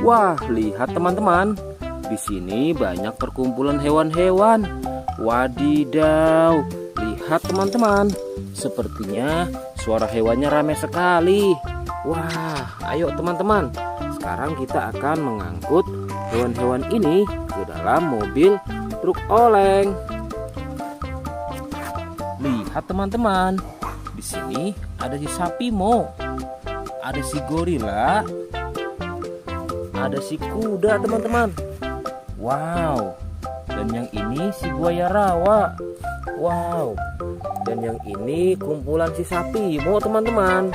Wah, lihat teman-teman. Di sini banyak perkumpulan hewan-hewan. Wadidaw, lihat teman-teman. Sepertinya suara hewannya ramai sekali. Wah, ayo teman-teman. Sekarang kita akan mengangkut hewan-hewan ini ke dalam mobil truk oleng. Lihat teman-teman. Di sini ada si sapi Mo. Ada si gorila. Ada si kuda teman-teman. Wow. Dan yang ini si buaya rawa. Wow. Dan yang ini kumpulan si sapi Mo teman-teman.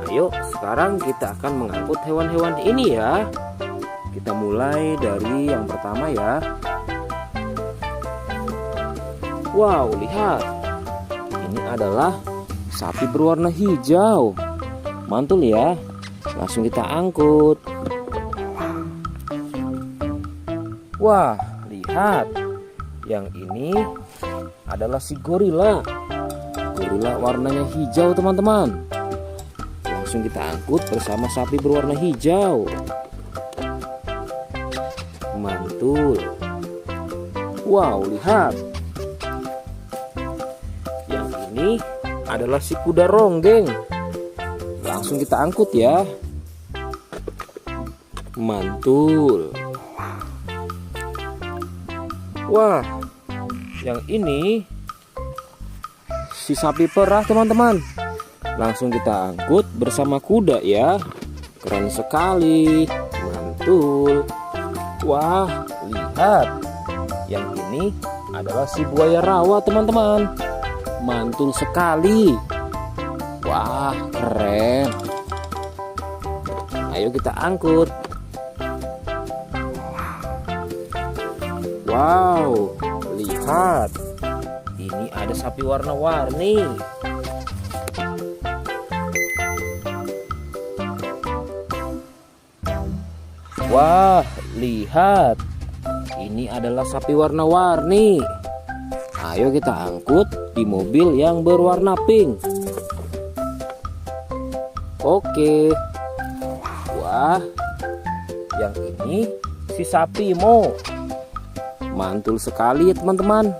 Ayo sekarang kita akan mengangkut hewan-hewan ini ya. Kita mulai dari yang pertama ya. Wow, lihat. Ini adalah sapi berwarna hijau. Mantul ya. Langsung kita angkut. Wah, lihat. Yang ini adalah si gorila. Gorila warnanya hijau teman-teman. Langsung kita angkut bersama sapi berwarna hijau. Mantul. Wow, lihat. Yang ini adalah si kuda ronggeng. Langsung kita angkut ya. Mantul. Wah, yang ini si sapi perah teman-teman. Langsung kita angkut bersama kuda ya. Keren sekali. Mantul. Wah, lihat. Yang ini adalah si buaya rawa teman-teman. Mantul sekali. Wah, keren. Ayo kita angkut. Wow, lihat. Ini ada sapi warna-warni. Wah, lihat. Ini adalah sapi warna-warni. Ayo kita angkut di mobil yang berwarna pink. Oke. Wah, yang ini si sapi Mo. Mantul sekali ya teman-teman.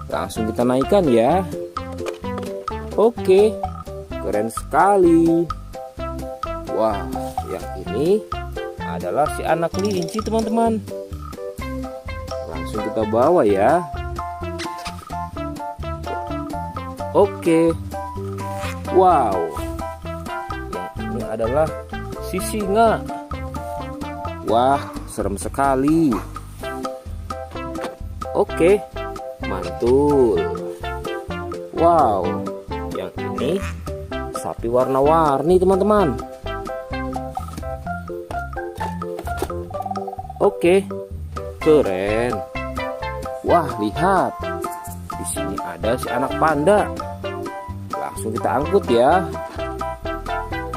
Langsung kita naikkan ya. Oke, keren sekali. Wah, yang ini adalah si anak kelinci teman-teman. Langsung kita bawa ya. Oke. Wow. Yang ini adalah si singa. Wah, serem sekali. Oke, mantul. Wow, yang ini sapi warna-warni teman-teman. Oke, keren. Wah, lihat. Di sini ada si anak panda. Langsung kita angkut ya.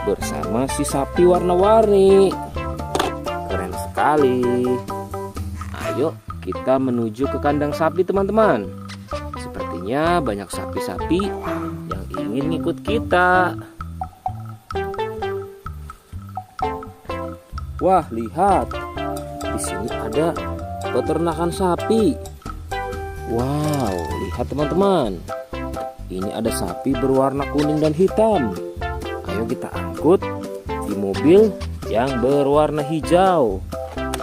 Bersama si sapi warna-warni. Keren sekali. Ayo kita menuju ke kandang sapi teman-teman. Sepertinya banyak sapi-sapi yang ingin ikut kita. Wah, lihat. Di sini ada peternakan sapi. Wow, lihat teman-teman. Ini ada sapi berwarna kuning dan hitam. Ayo kita angkut di mobil yang berwarna hijau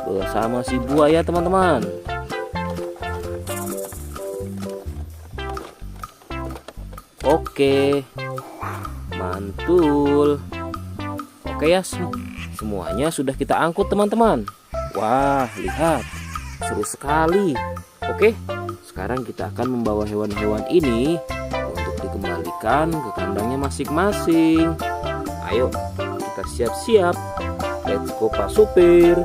bersama si buaya teman-teman. Oke, mantul. Oke ya, semuanya sudah kita angkut teman-teman. Wah, lihat, seru sekali. Oke, sekarang kita akan membawa hewan-hewan ini untuk dikembalikan ke kandangnya masing-masing. Ayo, kita siap-siap. Let's go Pak Supir.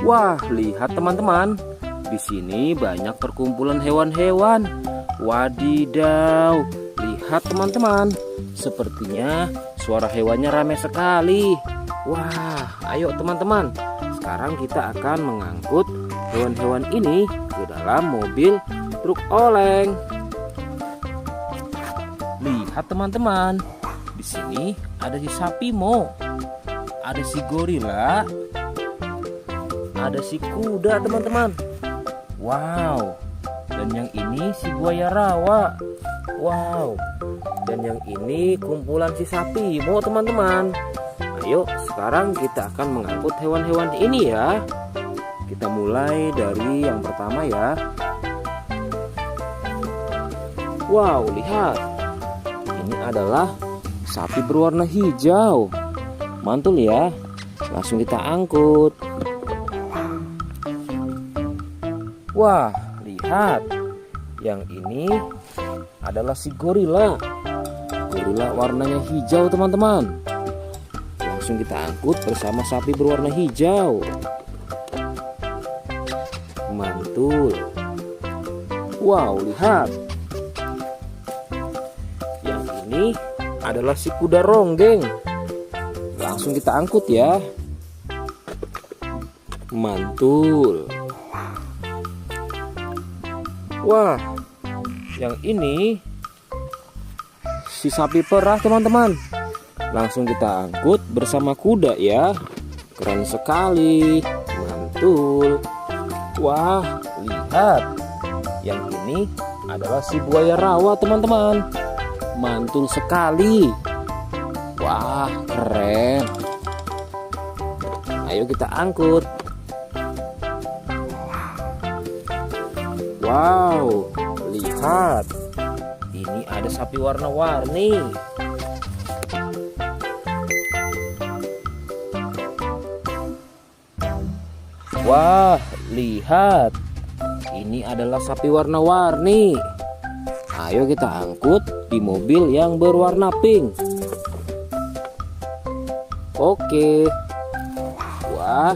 Wah, lihat teman-teman. Di sini banyak perkumpulan hewan-hewan. Wadidaw, lihat teman-teman. Sepertinya suara hewannya ramai sekali. Wah, ayo teman-teman. Sekarang kita akan mengangkut hewan-hewan ini ke dalam mobil truk oleng. Lihat teman-teman. Di sini ada si sapi Mo. Ada si gorila. Ada si kuda teman-teman. Wow. Dan yang ini si buaya rawa. Wow. Dan yang ini kumpulan si sapi Mo teman-teman. Ayo sekarang kita akan mengangkut hewan-hewan ini ya. Kita mulai dari yang pertama ya. Wow, lihat. Ini adalah sapi berwarna hijau. Mantul ya. Langsung kita angkut. Wah, lihat. Yang ini adalah si gorila. Gorila warnanya hijau teman-teman. Langsung kita angkut bersama sapi berwarna hijau. Mantul. Wow, lihat. Yang ini adalah si kuda ronggeng. Langsung kita angkut ya. Mantul. Wah, yang ini si sapi perah teman-teman. Langsung kita angkut bersama kuda ya. Keren sekali. Mantul. Wah, lihat. Yang ini adalah si buaya rawa teman-teman. Mantul sekali. Wah, keren. Ayo kita angkut. Wow, lihat. Ini ada sapi warna-warni. Wah, lihat. Ini adalah sapi warna-warni. Ayo kita angkut di mobil yang berwarna pink. Oke. Wah,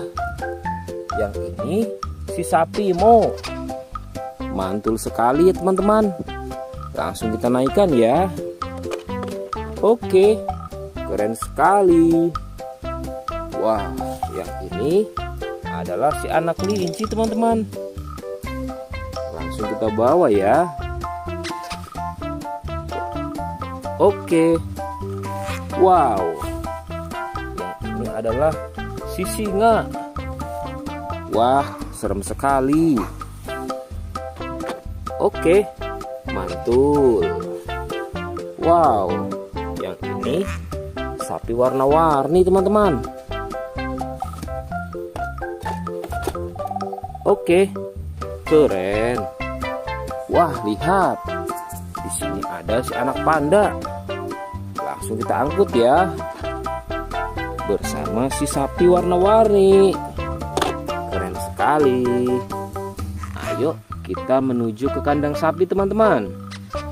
yang ini si sapi Mo. Mantul sekali ya teman-teman. Langsung kita naikkan ya. Oke, keren sekali. Wah, yang ini adalah si anak kelinci teman-teman. Langsung kita bawa ya. Oke. Wow, yang ini adalah si singa. Wah, serem sekali. Oke, mantul. Wow, yang ini sapi warna-warni teman-teman. Oke, keren. Wah, lihat. Di sini ada si anak panda. Langsung kita angkut ya. Bersama si sapi warna-warni. Keren sekali. Ayo kita menuju ke kandang sapi teman-teman.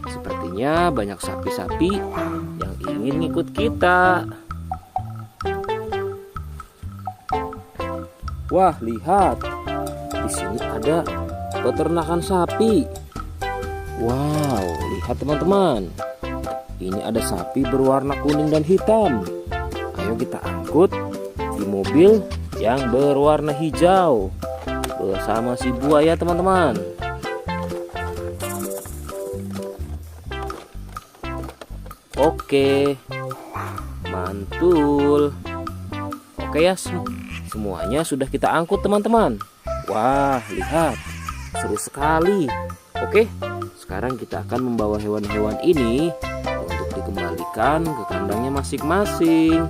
Sepertinya banyak sapi-sapi yang ingin ikut kita. Wah, lihat. Di sini ada peternakan sapi. Wow, lihat teman-teman. Ini ada sapi berwarna kuning dan hitam. Ayo kita angkut di mobil yang berwarna hijau bersama si buaya teman-teman. Oke, mantul. Oke ya, semuanya sudah kita angkut teman-teman. Wah, lihat, seru sekali. Oke, sekarang kita akan membawa hewan-hewan ini untuk dikembalikan ke kandangnya masing-masing.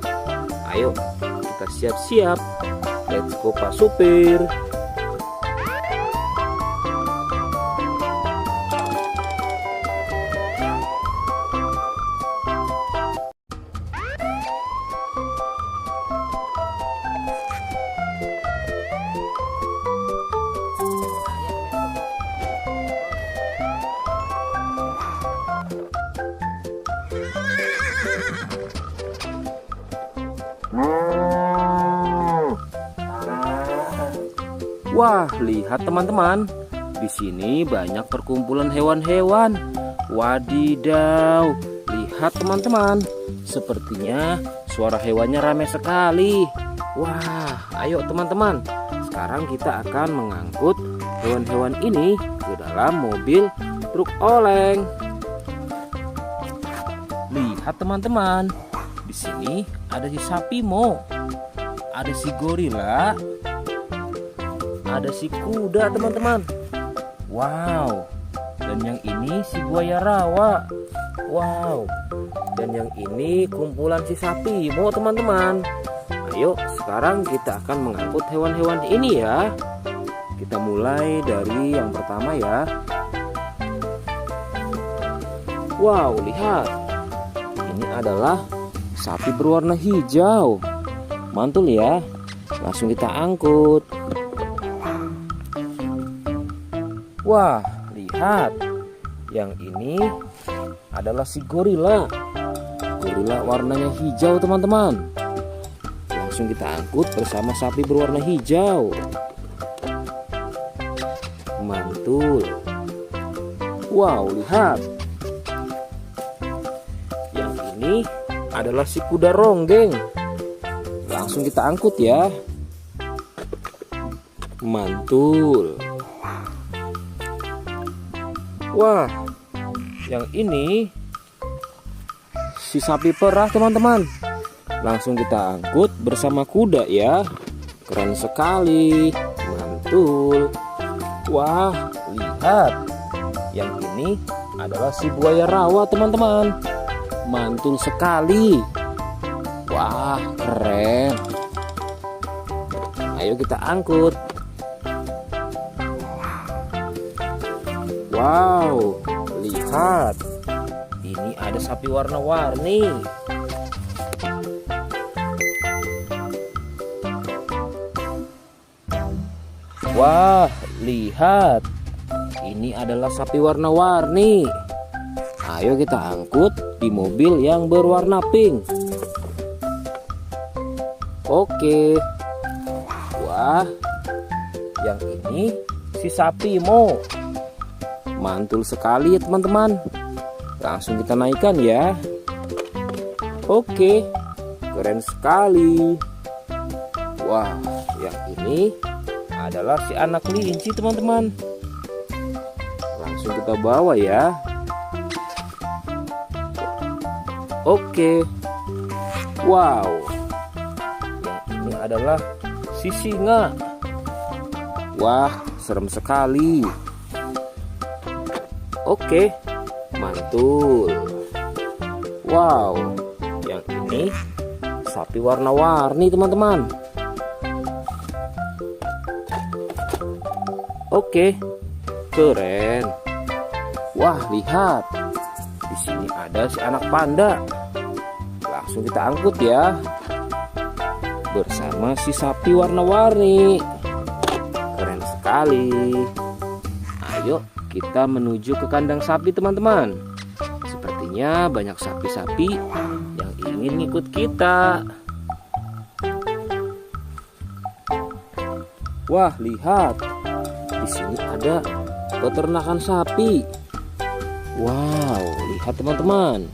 Ayo, kita siap-siap. Let's go Pak Supir. Wah, lihat teman-teman. Di sini banyak perkumpulan hewan-hewan. Wadidaw, lihat teman-teman. Sepertinya suara hewannya ramai sekali. Wah, ayo teman-teman. Sekarang kita akan mengangkut hewan-hewan ini ke dalam mobil truk oleng. Lihat teman-teman. Di sini ada si sapi Mo. Ada si gorila. Ada si kuda teman-teman. Wow. Dan yang ini si buaya rawa. Wow. Dan yang ini kumpulan si sapi Mo teman-teman. Ayo sekarang kita akan mengangkut hewan-hewan ini ya. Kita mulai dari yang pertama ya. Wow, lihat. Ini adalah sapi berwarna hijau. Mantul ya. Langsung kita angkut. Wah, lihat. Yang ini adalah si gorila. Gorila warnanya hijau teman-teman. Langsung kita angkut bersama sapi berwarna hijau. Mantul. Wow, lihat. Yang ini adalah si kuda ronggeng. Langsung kita angkut ya. Mantul. Wah, yang ini si sapi perah teman-teman. Langsung kita angkut bersama kuda ya. Keren sekali. Mantul. Wah, lihat. Yang ini adalah si buaya rawa teman-teman. Mantul sekali. Wah, keren. Ayo kita angkut. Wow, lihat. Ini ada sapi warna-warni. Wah, lihat. Ini adalah sapi warna-warni. Ayo kita angkut di mobil yang berwarna pink. Oke. Wah, yang ini si sapi Mo. Mantul sekali ya teman-teman. Langsung kita naikkan ya. Oke, keren sekali. Wah, yang ini adalah si anak kelinci teman-teman. Langsung kita bawa ya. Oke. Wow. Yang ini adalah si singa. Wah, serem sekali. Oke, mantul. Wow, yang ini sapi warna-warni teman-teman. Oke, keren. Wah, lihat. Di sini ada si anak panda. Langsung kita angkut ya. Bersama si sapi warna-warni. Keren sekali. Ayo kita menuju ke kandang sapi teman-teman. Sepertinya banyak sapi-sapi yang ingin ikut kita. Wah, lihat. Di sini ada peternakan sapi. Wow, lihat teman-teman.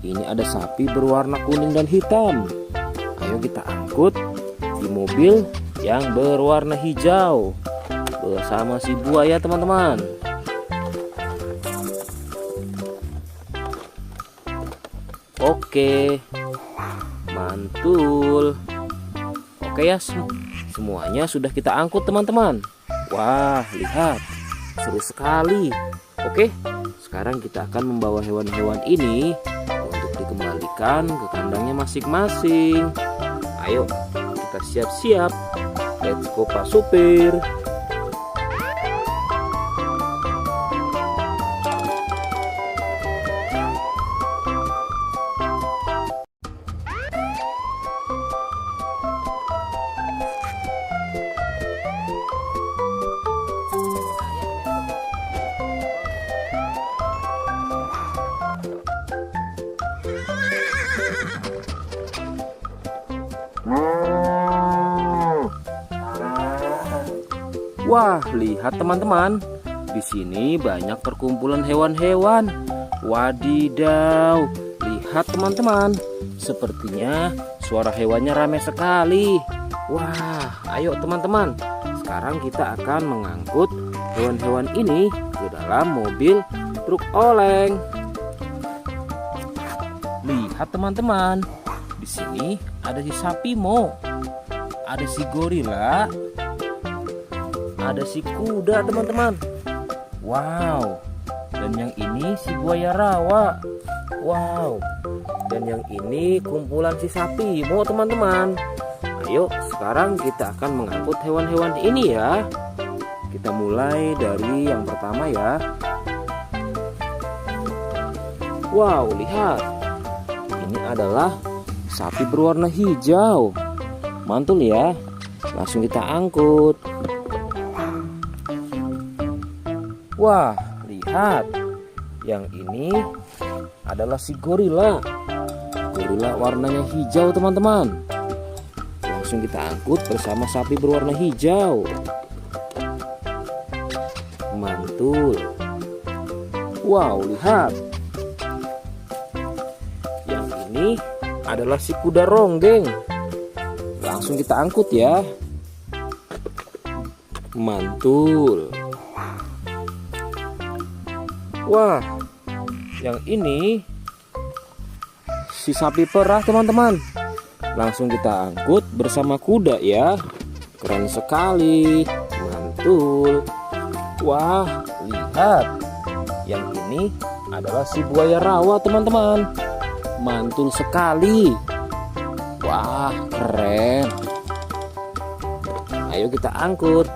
Ini ada sapi berwarna kuning dan hitam. Ayo kita angkut di mobil yang berwarna hijau bersama si buaya teman-teman. Oke, mantul. Oke ya, semuanya sudah kita angkut teman-teman. Wah, lihat, seru sekali. Oke, sekarang kita akan membawa hewan-hewan ini untuk dikembalikan ke kandangnya masing-masing. Ayo, kita siap-siap. Let's go Pak Supir. Wah, lihat teman-teman. Di sini banyak perkumpulan hewan-hewan. Wadidaw, lihat teman-teman. Sepertinya suara hewannya ramai sekali. Wah, ayo teman-teman. Sekarang kita akan mengangkut hewan-hewan ini ke dalam mobil truk oleng. Lihat teman-teman. Di sini ada si sapi Mo, ada si gorila, ada si kuda teman-teman. Wow. Dan yang ini si buaya rawa. Wow. Dan yang ini kumpulan si sapi Mo teman-teman. Ayo sekarang kita akan mengangkut hewan-hewan ini ya. Kita mulai dari yang pertama ya. Wow, lihat. Ini adalah sapi berwarna hijau. Mantul ya. Langsung kita angkut. Wah, lihat. Yang ini adalah si gorila. Gorila warnanya hijau teman-teman. Langsung kita angkut bersama sapi berwarna hijau. Mantul. Wow, lihat. Yang ini adalah si kuda ronggeng. Langsung kita angkut ya. Mantul. Wah, yang ini si sapi perah teman-teman. Langsung kita angkut bersama kuda ya. Keren sekali. Mantul. Wah, lihat. Yang ini adalah si buaya rawa teman-teman. Mantul sekali. Wah, keren. Ayo kita angkut.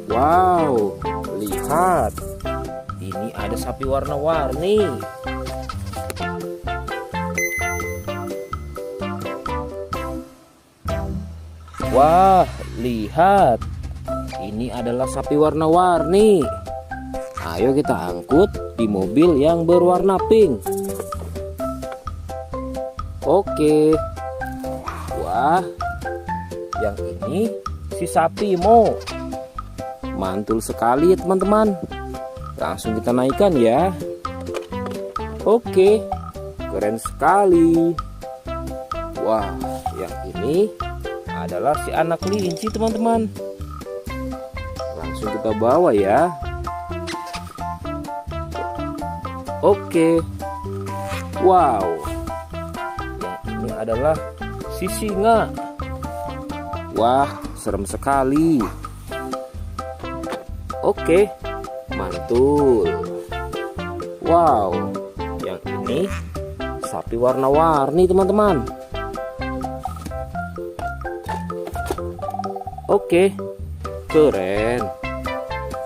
Wow, lihat. Ini ada sapi warna-warni. Wah, lihat. Ini adalah sapi warna-warni. Ayo kita angkut di mobil yang berwarna pink. Oke. Wah, yang ini si sapi Mo. Mantul sekali teman-teman. Langsung kita naikkan ya. Oke, keren sekali. Wah, yang ini adalah si anak kelinci teman-teman. Langsung kita bawa ya. Oke. Wow. Yang ini adalah si singa. Wah, serem sekali. Oke, mantul. Wow, yang ini sapi warna-warni teman-teman. Oke, keren.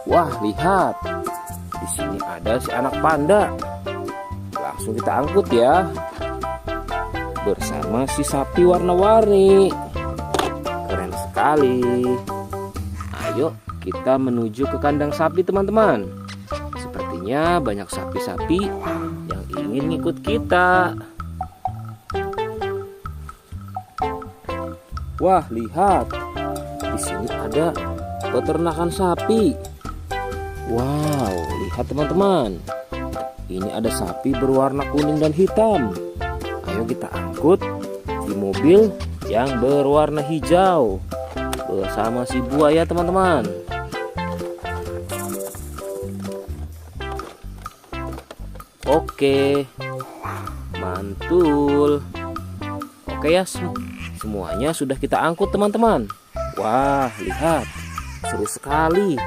Wah, lihat. Di sini ada si anak panda. Langsung kita angkut ya. Bersama si sapi warna-warni. Keren sekali. Ayo kita menuju ke kandang sapi teman-teman. Sepertinya banyak sapi-sapi yang ingin ngikut kita. Wah, lihat. Di sini ada peternakan sapi. Wow, lihat teman-teman. Ini ada sapi berwarna kuning dan hitam. Ayo kita angkut di mobil yang berwarna hijau bersama si buaya teman-teman. Oke, mantul. Oke ya, semuanya sudah kita angkut teman-teman. Wah, lihat, seru sekali.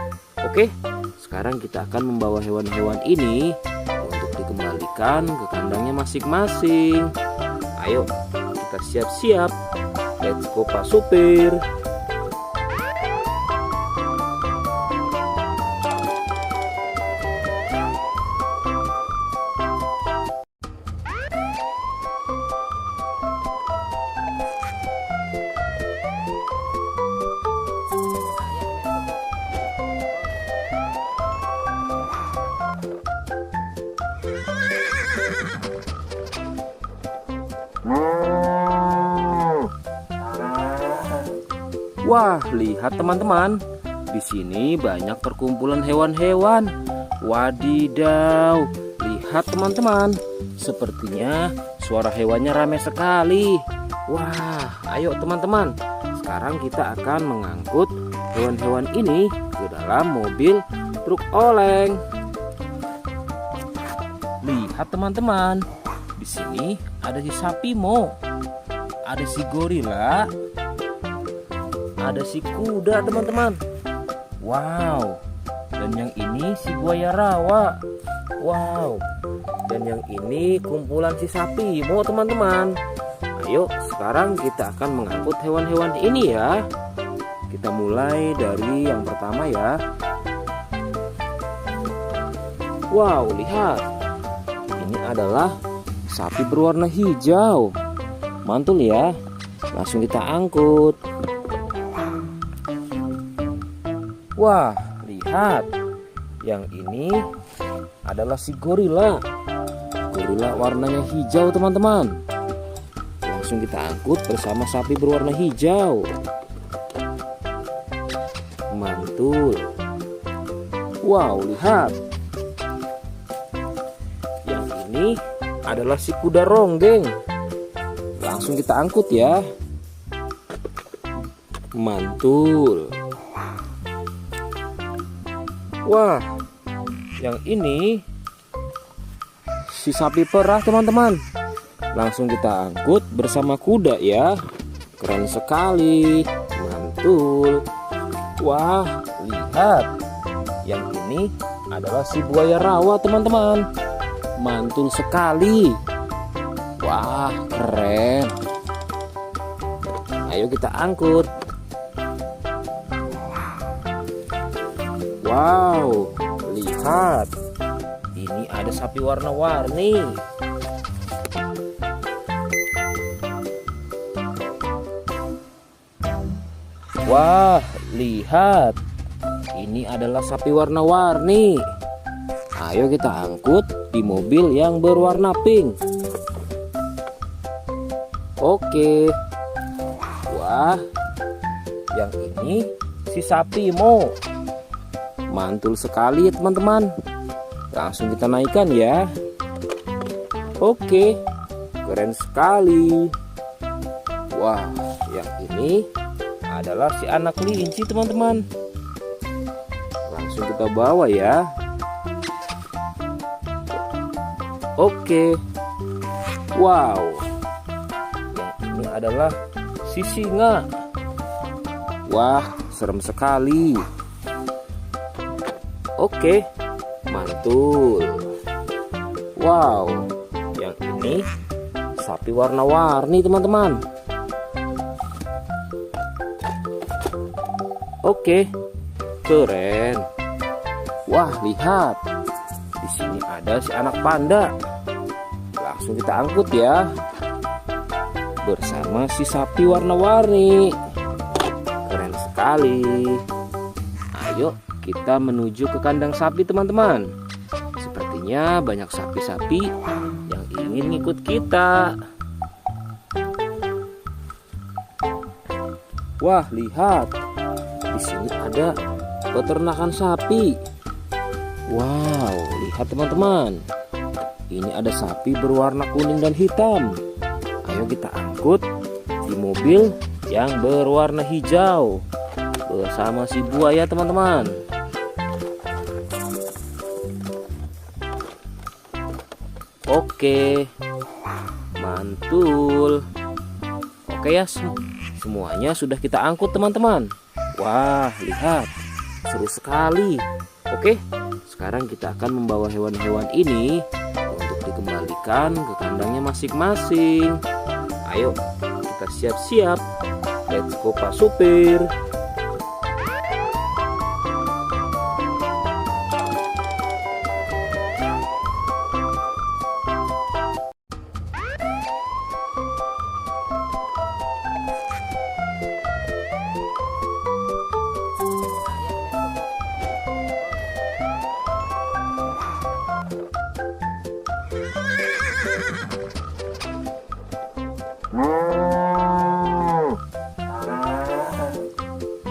Oke, sekarang kita akan membawa hewan-hewan ini untuk dikembalikan ke kandangnya masing-masing. Ayo, kita siap-siap. Let's go Pak Supir. Wah, lihat teman-teman. Di sini banyak perkumpulan hewan-hewan. Wadidaw, lihat teman-teman. Sepertinya suara hewannya ramai sekali. Wah, ayo teman-teman. Sekarang kita akan mengangkut hewan-hewan ini ke dalam mobil truk oleng. Lihat teman-teman. Di sini ada si sapi Mo. Ada si gorila. Ada si kuda teman-teman. Wow. Dan yang ini si buaya rawa. Wow. Dan yang ini kumpulan si sapi Mo teman-teman. Ayo sekarang kita akan mengangkut hewan-hewan ini ya. Kita mulai dari yang pertama ya. Wow, lihat. Ini adalah sapi berwarna hijau. Mantul ya. Langsung kita angkut. Wah, lihat. Yang ini adalah si gorila. Gorila warnanya hijau teman-teman. Langsung kita angkut bersama sapi berwarna hijau. Mantul. Wow, lihat. Yang ini adalah si kuda ronggeng. Langsung kita angkut ya. Mantul. Wah, yang ini si sapi perah teman-teman. Langsung kita angkut bersama kuda ya. Keren sekali. Mantul. Wah, lihat. Yang ini adalah si buaya rawa teman-teman. Mantul sekali. Wah, keren. Ayo kita angkut. Wow, lihat. Ini ada sapi warna-warni. Wah, lihat. Ini adalah sapi warna-warni. Ayo kita angkut di mobil yang berwarna pink. Oke. Wah, yang ini si sapi Mo. Mantul sekali ya teman-teman. Langsung kita naikkan ya. Oke, keren sekali. Wah, yang ini adalah si anak kelinci teman-teman. Langsung kita bawa ya. Oke. Wow. Yang ini adalah si singa. Wah, serem sekali. Oke, mantul. Wow, yang ini sapi warna-warni teman-teman. Oke, keren. Wah, lihat. Di sini ada si anak panda. Langsung kita angkut ya. Bersama si sapi warna-warni. Keren sekali. Ayo kita menuju ke kandang sapi teman-teman. Sepertinya banyak sapi-sapi yang ingin ngikut kita. Wah, lihat. Di sini ada peternakan sapi. Wow, lihat teman-teman. Ini ada sapi berwarna kuning dan hitam. Ayo kita angkut di mobil yang berwarna hijau bersama si buaya teman-teman. Oke, mantul. Oke ya, semuanya sudah kita angkut teman-teman. Wah, lihat, seru sekali. Oke, sekarang kita akan membawa hewan-hewan ini untuk dikembalikan ke kandangnya masing-masing. Ayo, kita siap-siap. Let's go Pak Supir.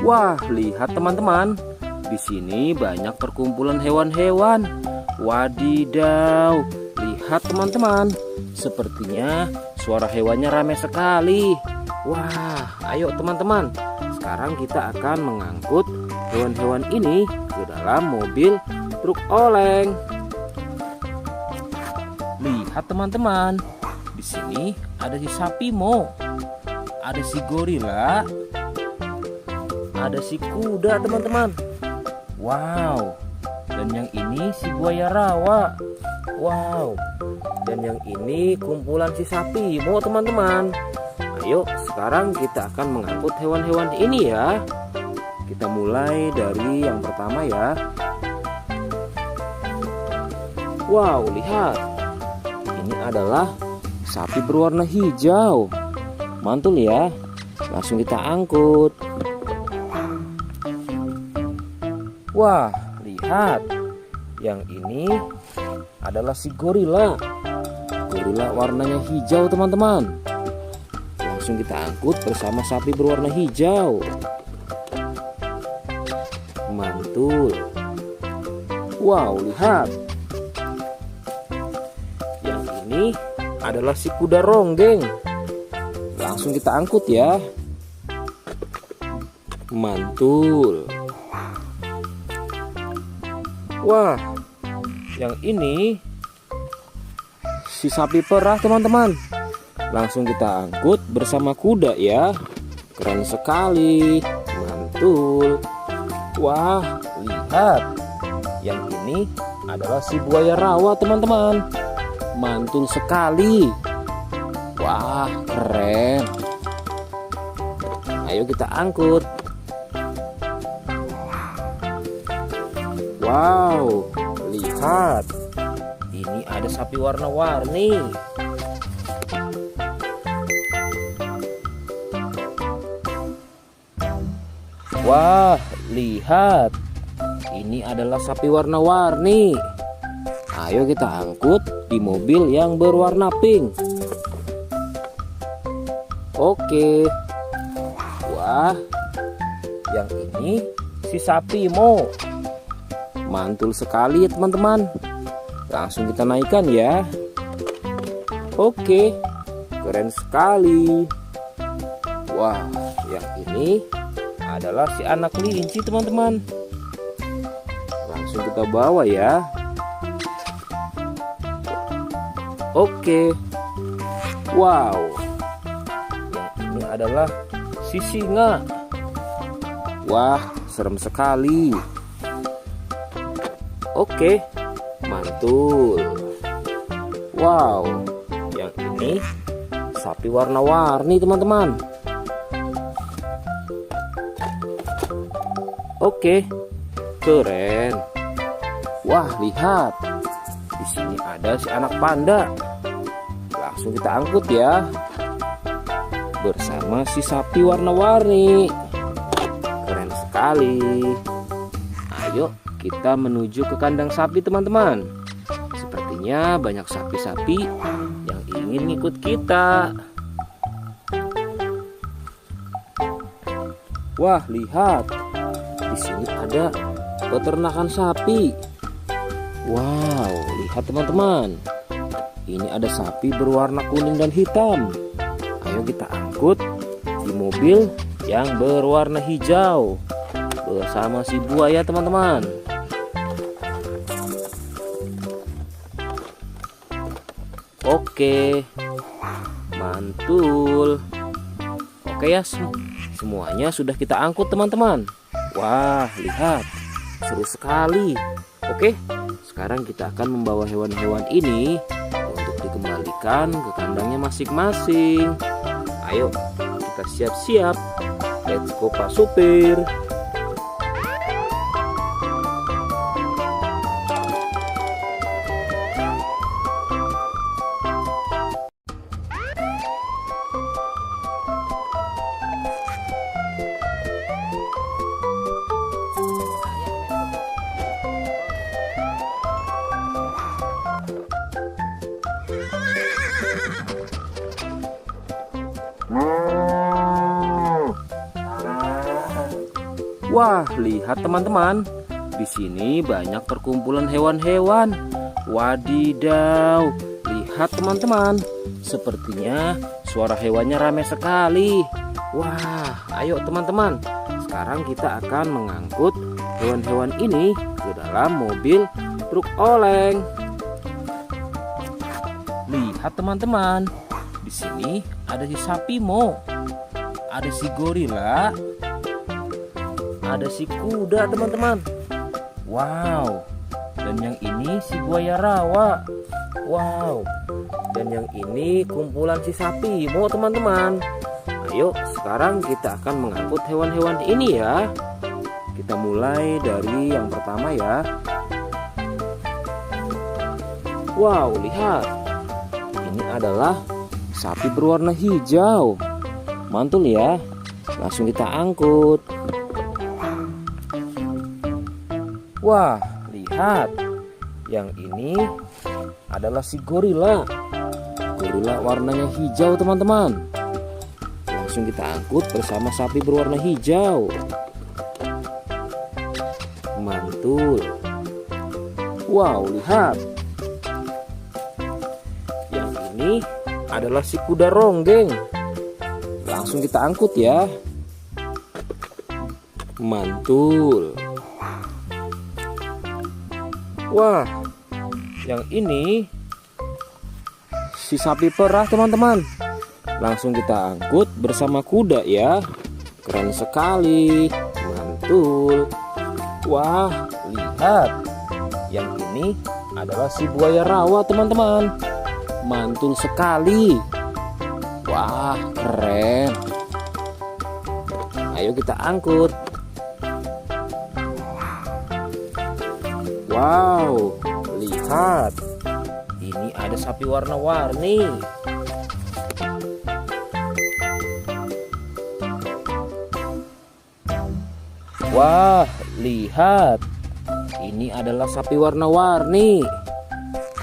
Wah, lihat teman-teman. Di sini banyak perkumpulan hewan-hewan. Wadidaw, lihat teman-teman. Sepertinya suara hewannya ramai sekali. Wah, ayo teman-teman. Sekarang kita akan mengangkut hewan-hewan ini ke dalam mobil truk oleng. Lihat teman-teman. Di sini ada si sapi Mo. Ada si gorila. Ada si kuda teman-teman. Wow. Dan yang ini si buaya rawa. Wow. Dan yang ini kumpulan si sapi Mo teman-teman. Ayo sekarang kita akan mengangkut hewan-hewan ini ya. Kita mulai dari yang pertama ya. Wow, lihat. Ini adalah sapi berwarna hijau. Mantul ya. Langsung kita angkut. Wah, lihat. Yang ini adalah si gorila. Gorila warnanya hijau teman-teman. Langsung kita angkut bersama sapi berwarna hijau. Mantul. Wow, lihat. Yang ini adalah si kuda ronggeng. Langsung kita angkut ya. Mantul. Wah, yang ini si sapi perah teman-teman. Langsung kita angkut bersama kuda ya. Keren sekali. Mantul. Wah, lihat. Yang ini adalah si buaya rawa teman-teman. Mantul sekali. Wah, keren. Ayo kita angkut. Wow, lihat. Ini ada sapi warna-warni. Wah, lihat. Ini adalah sapi warna-warni. Ayo kita angkut di mobil yang berwarna pink. Oke. Wah, yang ini si sapi Mo. Mantul sekali ya teman-teman. Langsung kita naikkan ya. Oke, keren sekali. Wah, yang ini adalah si anak kelinci teman-teman. Langsung kita bawa ya. Oke. Wow. Yang ini adalah si singa. Wah, serem sekali. Oke, mantul. Wow, yang ini sapi warna-warni teman-teman. Oke, keren. Wah, lihat. Di sini ada si anak panda. Langsung kita angkut ya. Bersama si sapi warna-warni. Keren sekali. Ayo kita menuju ke kandang sapi teman-teman. Sepertinya banyak sapi-sapi yang ingin ngikut kita. Wah, lihat. Di sini ada peternakan sapi. Wow, lihat teman-teman. Ini ada sapi berwarna kuning dan hitam. Ayo kita angkut di mobil yang berwarna hijau bersama si buaya teman-teman. Oke, mantul. Oke ya, semuanya sudah kita angkut teman-teman. Wah, lihat, seru sekali. Oke, sekarang kita akan membawa hewan-hewan ini untuk dikembalikan ke kandangnya masing-masing. Ayo, kita siap-siap. Let's go Pak Supir. Wah, lihat teman-teman. Di sini banyak perkumpulan hewan-hewan. Wadidaw, lihat teman-teman. Sepertinya suara hewannya ramai sekali. Wah, ayo teman-teman. Sekarang kita akan mengangkut hewan-hewan ini ke dalam mobil truk oleng. Lihat teman-teman. Di sini ada si sapi Mo. Ada si gorila. Ada si kuda teman-teman. Wow. Dan yang ini si buaya rawa. Wow. Dan yang ini kumpulan si sapi Mo teman-teman. Ayo sekarang kita akan mengangkut hewan-hewan ini ya. Kita mulai dari yang pertama ya. Wow, lihat. Ini adalah sapi berwarna hijau. Mantul ya. Langsung kita angkut. Wah, lihat. Yang ini adalah si gorila. Gorila warnanya hijau teman-teman. Langsung kita angkut bersama sapi berwarna hijau. Mantul. Wow, lihat. Yang ini adalah si kuda ronggeng. Langsung kita angkut ya. Mantul. Wah, yang ini si sapi perah teman-teman. Langsung kita angkut bersama kuda ya. Keren sekali. Mantul. Wah, lihat. Yang ini adalah si buaya rawa teman-teman. Mantul sekali. Wah, keren. Ayo kita angkut. Wow, lihat. Ini ada sapi warna-warni. Wah, lihat. Ini adalah sapi warna-warni.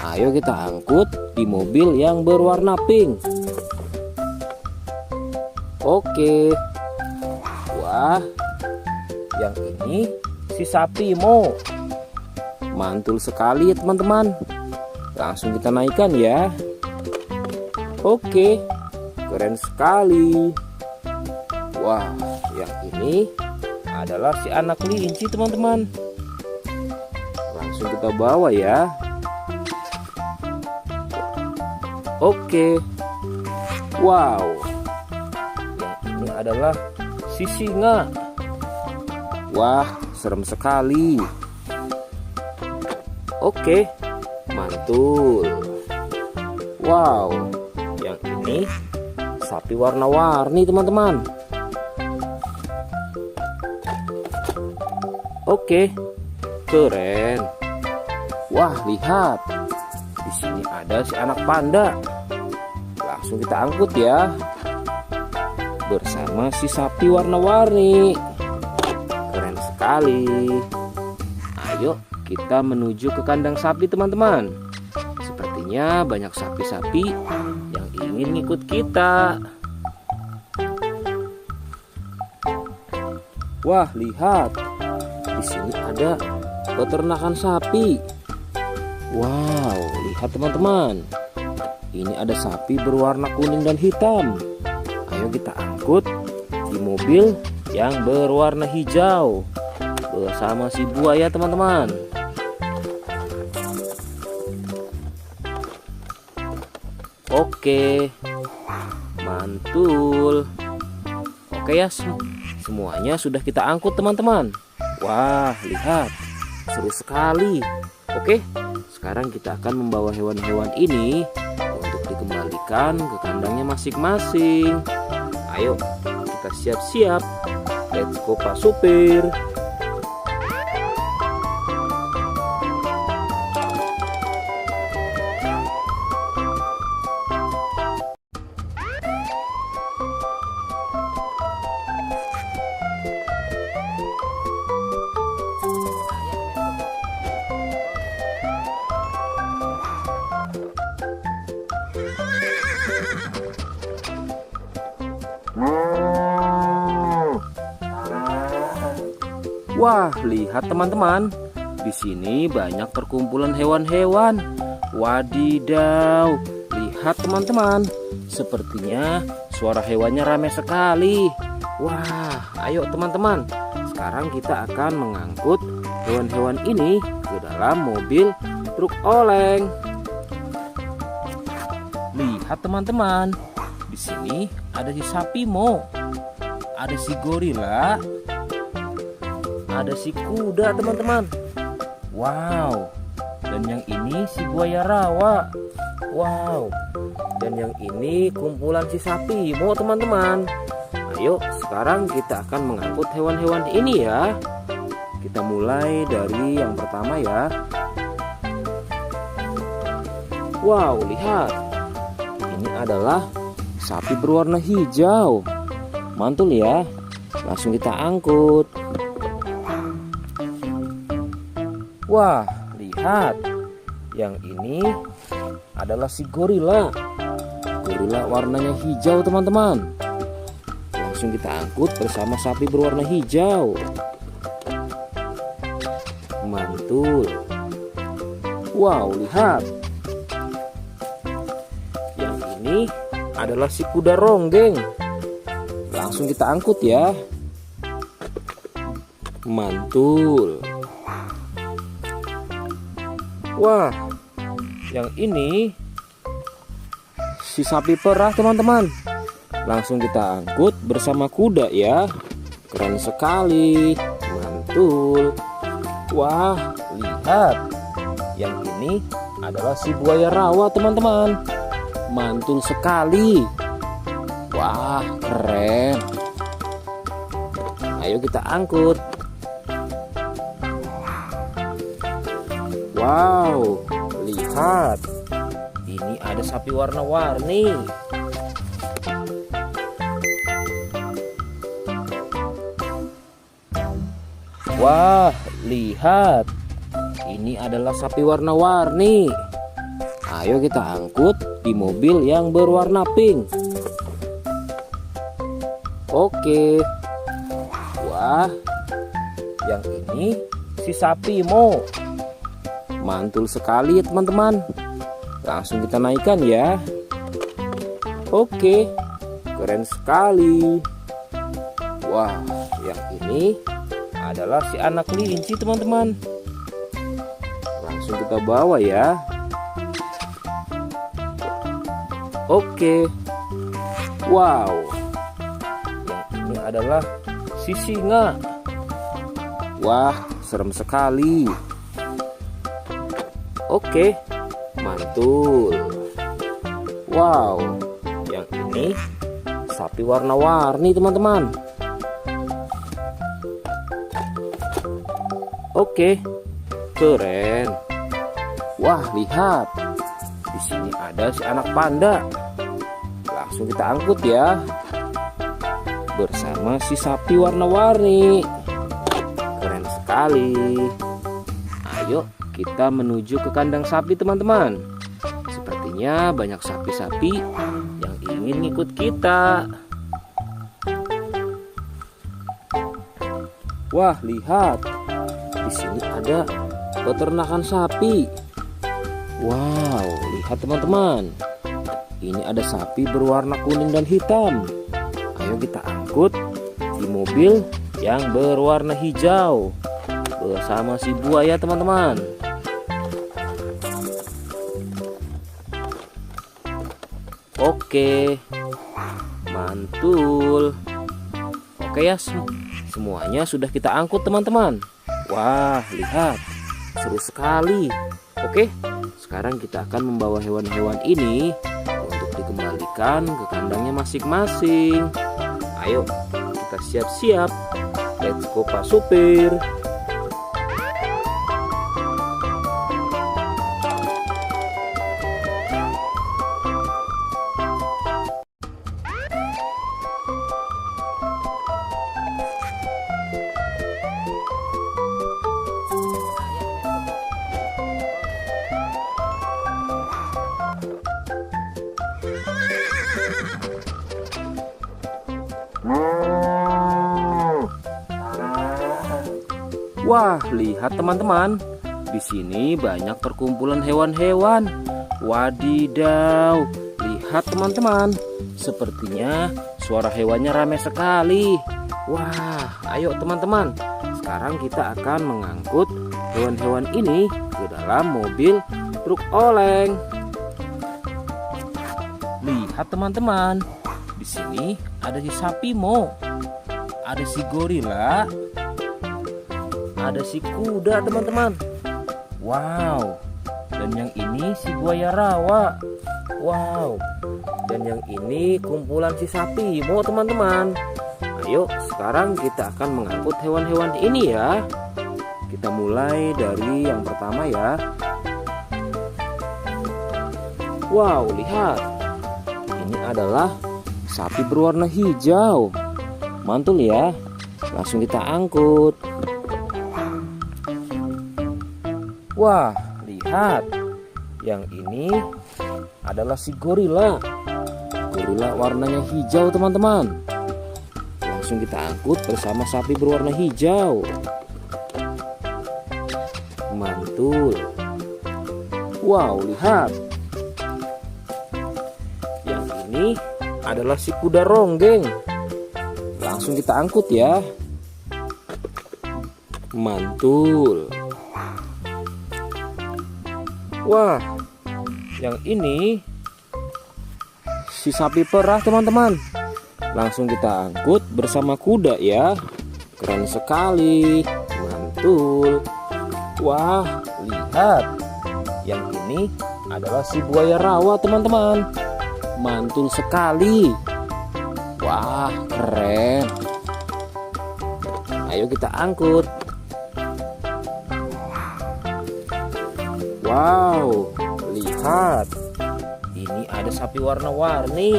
Ayo kita angkut di mobil yang berwarna pink. Oke. Wah, yang ini si sapi Mo. Mantul sekali ya teman-teman. Langsung kita naikkan ya. Oke, keren sekali. Wah, yang ini adalah si anak kelinci teman-teman. Langsung kita bawa ya. Oke. Wow. Yang ini adalah si singa. Wah, serem sekali. Oke, mantul. Wow, yang ini sapi warna-warni teman-teman. Oke, keren. Wah, lihat. Di sini ada si anak panda. Langsung kita angkut ya. Bersama si sapi warna-warni. Keren sekali. Ayo kita menuju ke kandang sapi teman-teman. Sepertinya banyak sapi-sapi yang ingin ikut kita. Wah, lihat. Di sini ada peternakan sapi. Wow, lihat teman-teman. Ini ada sapi berwarna kuning dan hitam. Ayo kita angkut di mobil yang berwarna hijau bersama si buaya teman-teman. Oke, mantul. Oke ya, semuanya sudah kita angkut teman-teman. Wah, lihat, seru sekali. Oke, sekarang kita akan membawa hewan-hewan ini untuk dikembalikan ke kandangnya masing-masing. Ayo, kita siap-siap. Let's go Pak Supir. Wah, lihat teman-teman. Di sini banyak perkumpulan hewan-hewan. Wadidaw, lihat teman-teman. Sepertinya suara hewannya ramai sekali. Wah, ayo teman-teman. Sekarang kita akan mengangkut hewan-hewan ini ke dalam mobil truk oleng. Lihat teman-teman. Di sini ada si sapi Mo. Ada si gorila. Ada si kuda teman-teman. Wow. Dan yang ini si buaya rawa. Wow. Dan yang ini kumpulan si sapi Mo teman-teman. Ayo sekarang kita akan mengangkut hewan-hewan ini ya. Kita mulai dari yang pertama ya. Wow, lihat. Ini adalah sapi berwarna hijau. Mantul ya. Langsung kita angkut. Wah, lihat. Yang ini adalah si gorila. Gorila warnanya hijau teman-teman. Langsung kita angkut bersama sapi berwarna hijau. Mantul. Wow, lihat. Yang ini adalah si kuda ronggeng. Langsung kita angkut ya. Mantul. Wah, yang ini si sapi perah teman-teman. Langsung kita angkut bersama kuda ya. Keren sekali. Mantul. Wah, lihat. Yang ini adalah si buaya rawa teman-teman. Mantul sekali. Wah, keren. Ayo kita angkut. Wow, lihat. Ini ada sapi warna-warni. Wah, lihat. Ini adalah sapi warna-warni. Ayo kita angkut di mobil yang berwarna pink. Oke. Wah, yang ini si sapi Mo. Mantul sekali ya teman-teman. Langsung kita naikkan ya. Oke, keren sekali. Wah, yang ini adalah si anak kelinci teman-teman. Langsung kita bawa ya. Oke. Wow. Yang ini adalah si singa. Wah, serem sekali. Oke, mantul. Wow, yang ini sapi warna-warni teman-teman. Oke, keren. Wah, lihat. Di sini ada si anak panda. Langsung kita angkut ya. Bersama si sapi warna-warni. Keren sekali. Ayo kita menuju ke kandang sapi teman-teman. Sepertinya banyak sapi-sapi yang ingin ngikut kita. Wah, lihat. Di sini ada peternakan sapi. Wow, lihat teman-teman. Ini ada sapi berwarna kuning dan hitam. Ayo kita angkut di mobil yang berwarna hijau bersama si buaya teman-teman. Oke, mantul. Oke ya, semuanya sudah kita angkut teman-teman. Wah, lihat, seru sekali. Oke, sekarang kita akan membawa hewan-hewan ini untuk dikembalikan ke kandangnya masing-masing. Ayo, kita siap-siap. Let's go Pak Supir. Wah, lihat teman-teman. Di sini banyak perkumpulan hewan-hewan. Wadidaw, lihat teman-teman. Sepertinya suara hewannya ramai sekali. Wah, ayo teman-teman. Sekarang kita akan mengangkut hewan-hewan ini ke dalam mobil truk oleng. Lihat teman-teman. Di sini ada si sapi Mo. Ada si gorila. Ada si kuda teman-teman. Wow. Dan yang ini si buaya rawa. Wow. Dan yang ini kumpulan si sapi Mo teman-teman. Ayo sekarang kita akan mengangkut hewan-hewan ini ya. Kita mulai dari yang pertama ya. Wow, lihat. Ini adalah sapi berwarna hijau. Mantul ya. Langsung kita angkut. Wah, lihat. Yang ini adalah si gorila. Gorila warnanya hijau teman-teman. Langsung kita angkut bersama sapi berwarna hijau. Mantul. Wow, lihat. Yang ini adalah si kuda ronggeng. Langsung kita angkut ya. Mantul. Wah, yang ini si sapi perah teman-teman. Langsung kita angkut bersama kuda ya. Keren sekali. Mantul. Wah, lihat. Yang ini adalah si buaya rawa teman-teman. Mantul sekali. Wah, keren. Ayo kita angkut. Wow, lihat. Ini ada sapi warna-warni.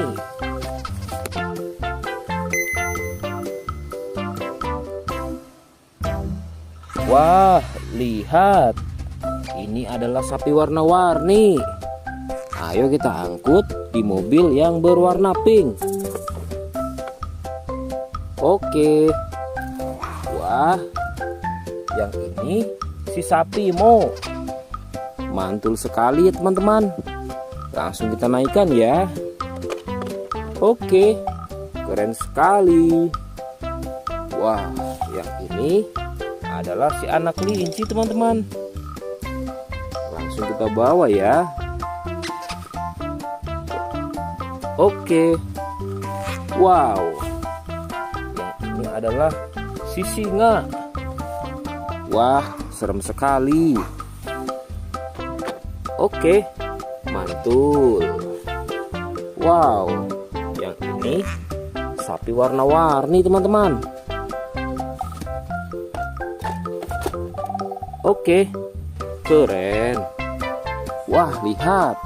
Wah, lihat. Ini adalah sapi warna-warni. Ayo kita angkut di mobil yang berwarna pink. Oke. Wah, yang ini si sapi Mo. Mantul sekali ya teman-teman. Langsung kita naikkan ya. Oke, keren sekali. Wah, yang ini adalah si anak kelinci teman-teman. Langsung kita bawa ya. Oke. Wow. Yang ini adalah si singa. Wah, serem sekali. Oke, mantul. Wow, yang ini sapi warna-warni teman-teman. Oke, keren. Wah, lihat.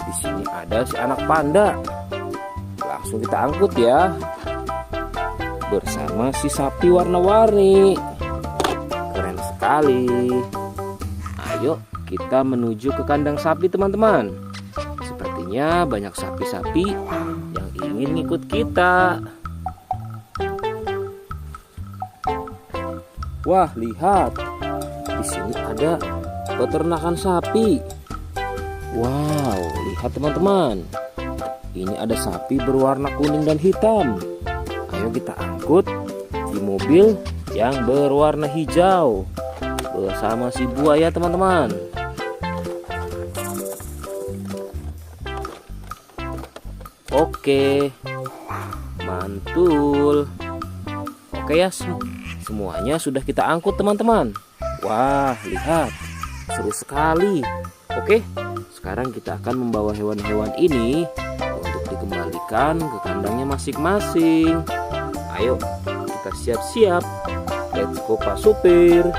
Di sini ada si anak panda. Langsung kita angkut ya. Bersama si sapi warna-warni. Keren sekali. Ayo kita menuju ke kandang sapi teman-teman. Sepertinya banyak sapi-sapi yang ingin ikut kita. Wah, lihat. Di sini ada peternakan sapi. Wow, lihat teman-teman. Ini ada sapi berwarna kuning dan hitam. Ayo kita angkut di mobil yang berwarna hijau bersama si buaya teman-teman. Oke, mantul. Oke ya, semuanya sudah kita angkut teman-teman. Wah, lihat, seru sekali. Oke, sekarang kita akan membawa hewan-hewan ini untuk dikembalikan ke kandangnya masing-masing. Ayo, kita siap-siap. Let's go Pak Supir.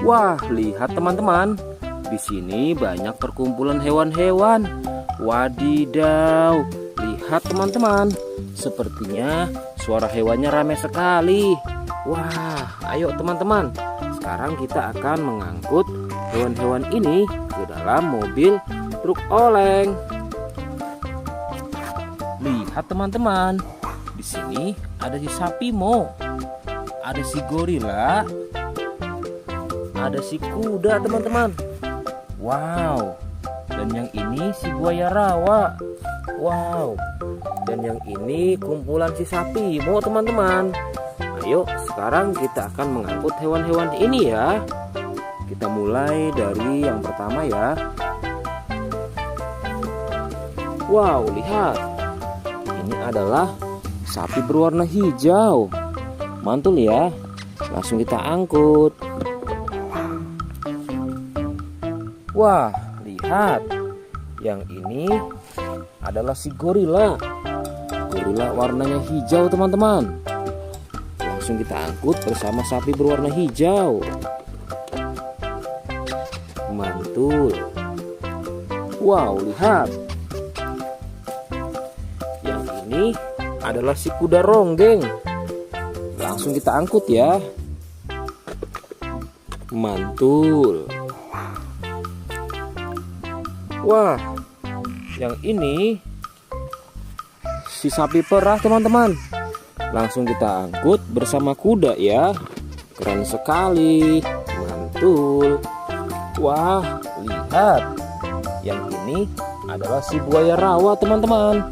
Wah, lihat teman-teman. Di sini banyak perkumpulan hewan-hewan. Wadidaw, lihat teman-teman. Sepertinya suara hewannya ramai sekali. Wah, ayo teman-teman. Sekarang kita akan mengangkut hewan-hewan ini ke dalam mobil truk oleng. Lihat teman-teman. Di sini ada si sapi Mo. Ada si gorila. Ada si kuda teman-teman. Wow. Dan yang ini si buaya rawa. Wow. Dan yang ini kumpulan si sapi Mo teman-teman. Ayo sekarang kita akan mengangkut hewan-hewan ini ya. Kita mulai dari yang pertama ya. Wow, lihat. Ini adalah sapi berwarna hijau. Mantul ya. Langsung kita angkut. Wah, lihat. Yang ini adalah si gorila. Gorila warnanya hijau teman-teman. Langsung kita angkut bersama sapi berwarna hijau. Mantul. Wow, lihat. Yang ini adalah si kuda ronggeng. Langsung kita angkut ya. Mantul. Wah, yang ini si sapi perah teman-teman. Langsung kita angkut bersama kuda ya. Keren sekali. Mantul. Wah, lihat. Yang ini adalah si buaya rawa teman-teman.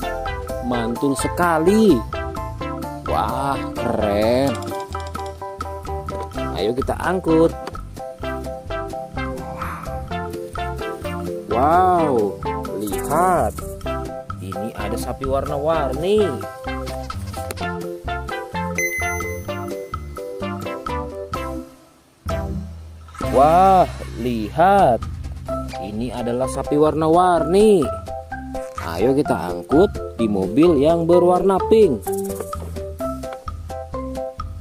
Mantul sekali. Wah, keren. Ayo kita angkut. Wow, lihat. Ini ada sapi warna-warni. Wah, lihat. Ini adalah sapi warna-warni. Ayo kita angkut di mobil yang berwarna pink.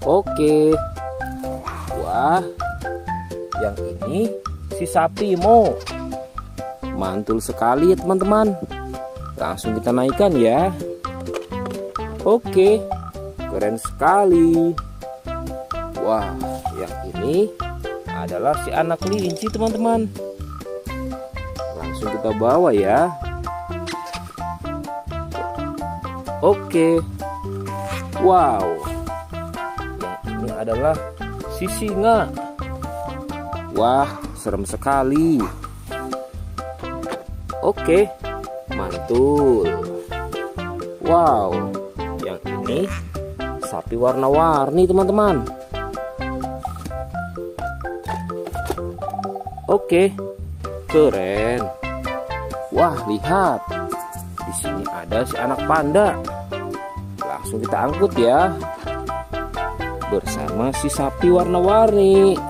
Oke. Wah, yang ini si sapi Mo. Mantul sekali ya teman-teman. Langsung kita naikkan ya. Oke, keren sekali. Wah, yang ini adalah si anak kelinci teman-teman. Langsung kita bawa ya. Oke. Wow. Yang ini adalah si singa. Wah, serem sekali. Oke, mantul. Wow, yang ini sapi warna-warni teman-teman. Oke, keren. Wah, lihat. Di sini ada si anak panda. Langsung kita angkut ya. Bersama si sapi warna-warni.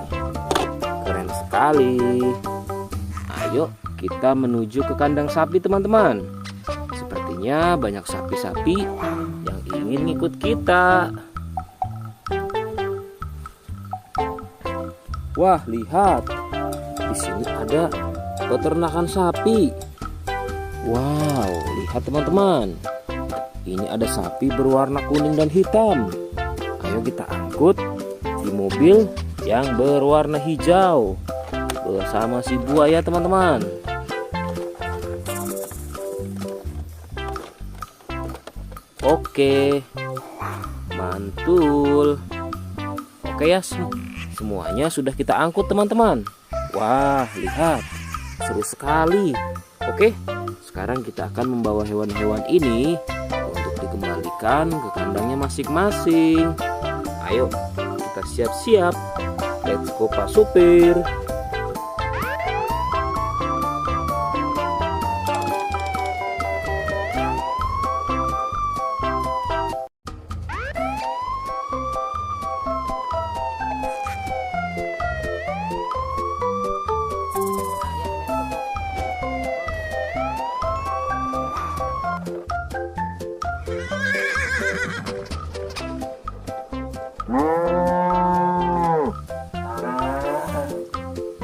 Keren sekali. Ayo kita menuju ke kandang sapi teman-teman. Sepertinya banyak sapi-sapi yang ingin ngikut kita. Wah, lihat. Di sini ada peternakan sapi. Wow, lihat teman-teman. Ini ada sapi berwarna kuning dan hitam. Ayo kita angkut di mobil yang berwarna hijau bersama si buaya teman-teman. Oke, mantul. Oke ya, semuanya sudah kita angkut teman-teman. Wah, lihat, seru sekali. Oke, sekarang kita akan membawa hewan-hewan ini untuk dikembalikan ke kandangnya masing-masing. Ayo, kita siap-siap. Let's go Pak Supir.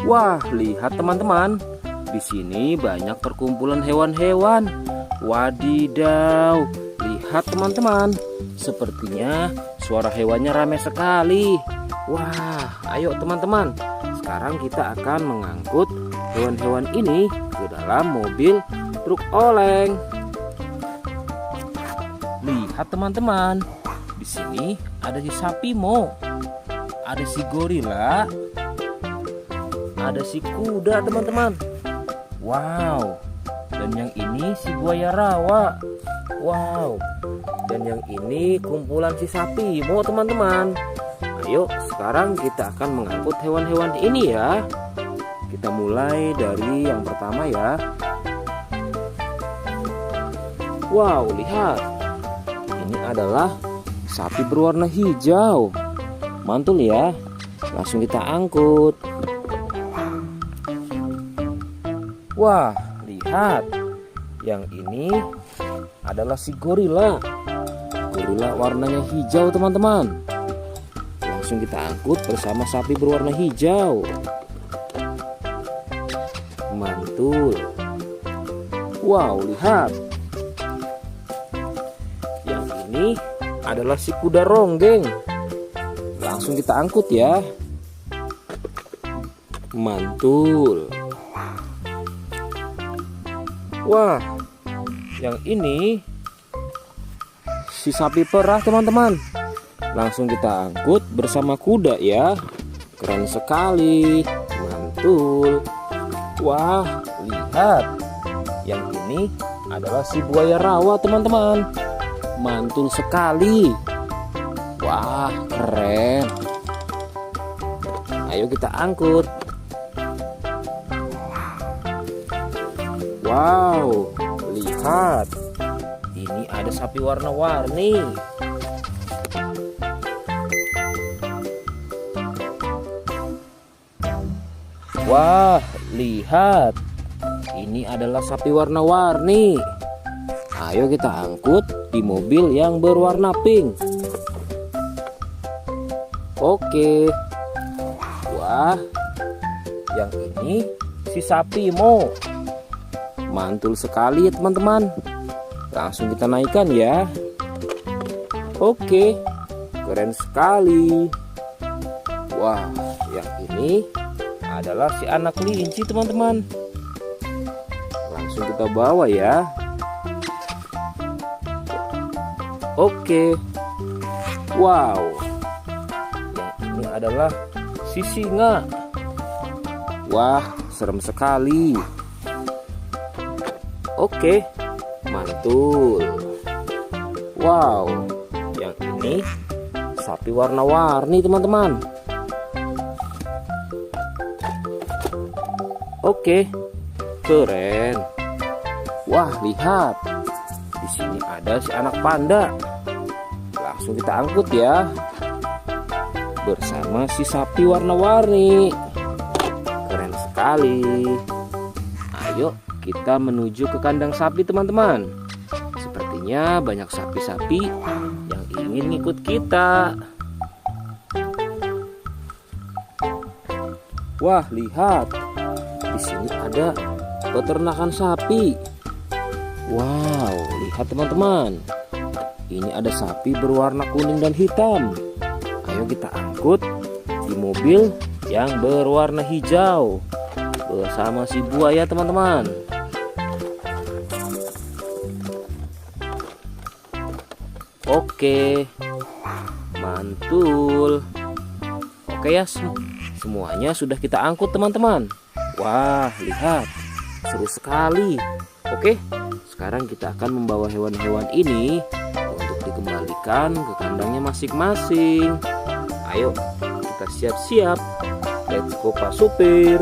Wah, lihat teman-teman. Di sini banyak perkumpulan hewan-hewan. Wadidaw, lihat teman-teman. Sepertinya suara hewannya ramai sekali. Wah, ayo teman-teman. Sekarang kita akan mengangkut hewan-hewan ini ke dalam mobil truk oleng. Lihat teman-teman. Di sini ada si sapi Mo. Ada si gorila. Ada si kuda teman-teman. Wow. Dan yang ini si buaya rawa. Wow. Dan yang ini kumpulan si sapi Mo teman-teman. Ayo sekarang kita akan mengangkut hewan-hewan ini ya. Kita mulai dari yang pertama ya. Wow, lihat. Ini adalah sapi berwarna hijau. Mantul ya. Langsung kita angkut. Wah, lihat. Yang ini adalah si gorila. Gorila warnanya hijau teman-teman. Langsung kita angkut bersama sapi berwarna hijau. Mantul. Wow, lihat. Yang ini adalah si kuda ronggeng. Langsung kita angkut ya. Mantul. Wah, yang ini si sapi perah teman-teman. Langsung kita angkut bersama kuda ya. Keren sekali. Mantul. Wah, lihat. Yang ini adalah si buaya rawa teman-teman. Mantul sekali. Wah, keren. Ayo kita angkut. Wow, lihat. Ini ada sapi warna-warni. Wah, lihat. Ini adalah sapi warna-warni. Ayo kita angkut di mobil yang berwarna pink. Oke. Wah, yang ini si sapi Mo. Mantul sekali ya teman-teman. Langsung kita naikkan ya. Oke, keren sekali. Wah, yang ini adalah si anak kelinci teman-teman. Langsung kita bawa ya. Oke. Wow. Yang ini adalah si singa. Wah, serem sekali. Oke, mantul. Wow, yang ini sapi warna-warni teman-teman. Oke, keren. Wah, lihat. Di sini ada si anak panda. Langsung kita angkut ya. Bersama si sapi warna-warni. Keren sekali. Ayo kita menuju ke kandang sapi teman-teman. Sepertinya banyak sapi-sapi yang ingin ngikut kita. Wah, lihat. Di sini ada peternakan sapi. Wow, lihat teman-teman. Ini ada sapi berwarna kuning dan hitam. Ayo kita angkut di mobil yang berwarna hijau bersama si buaya teman-teman. Oke, mantul. Oke ya, semuanya sudah kita angkut teman-teman. Wah, lihat, seru sekali. Oke, sekarang kita akan membawa hewan-hewan ini untuk dikembalikan ke kandangnya masing-masing. Ayo, kita siap-siap. Let's go Pak Supir.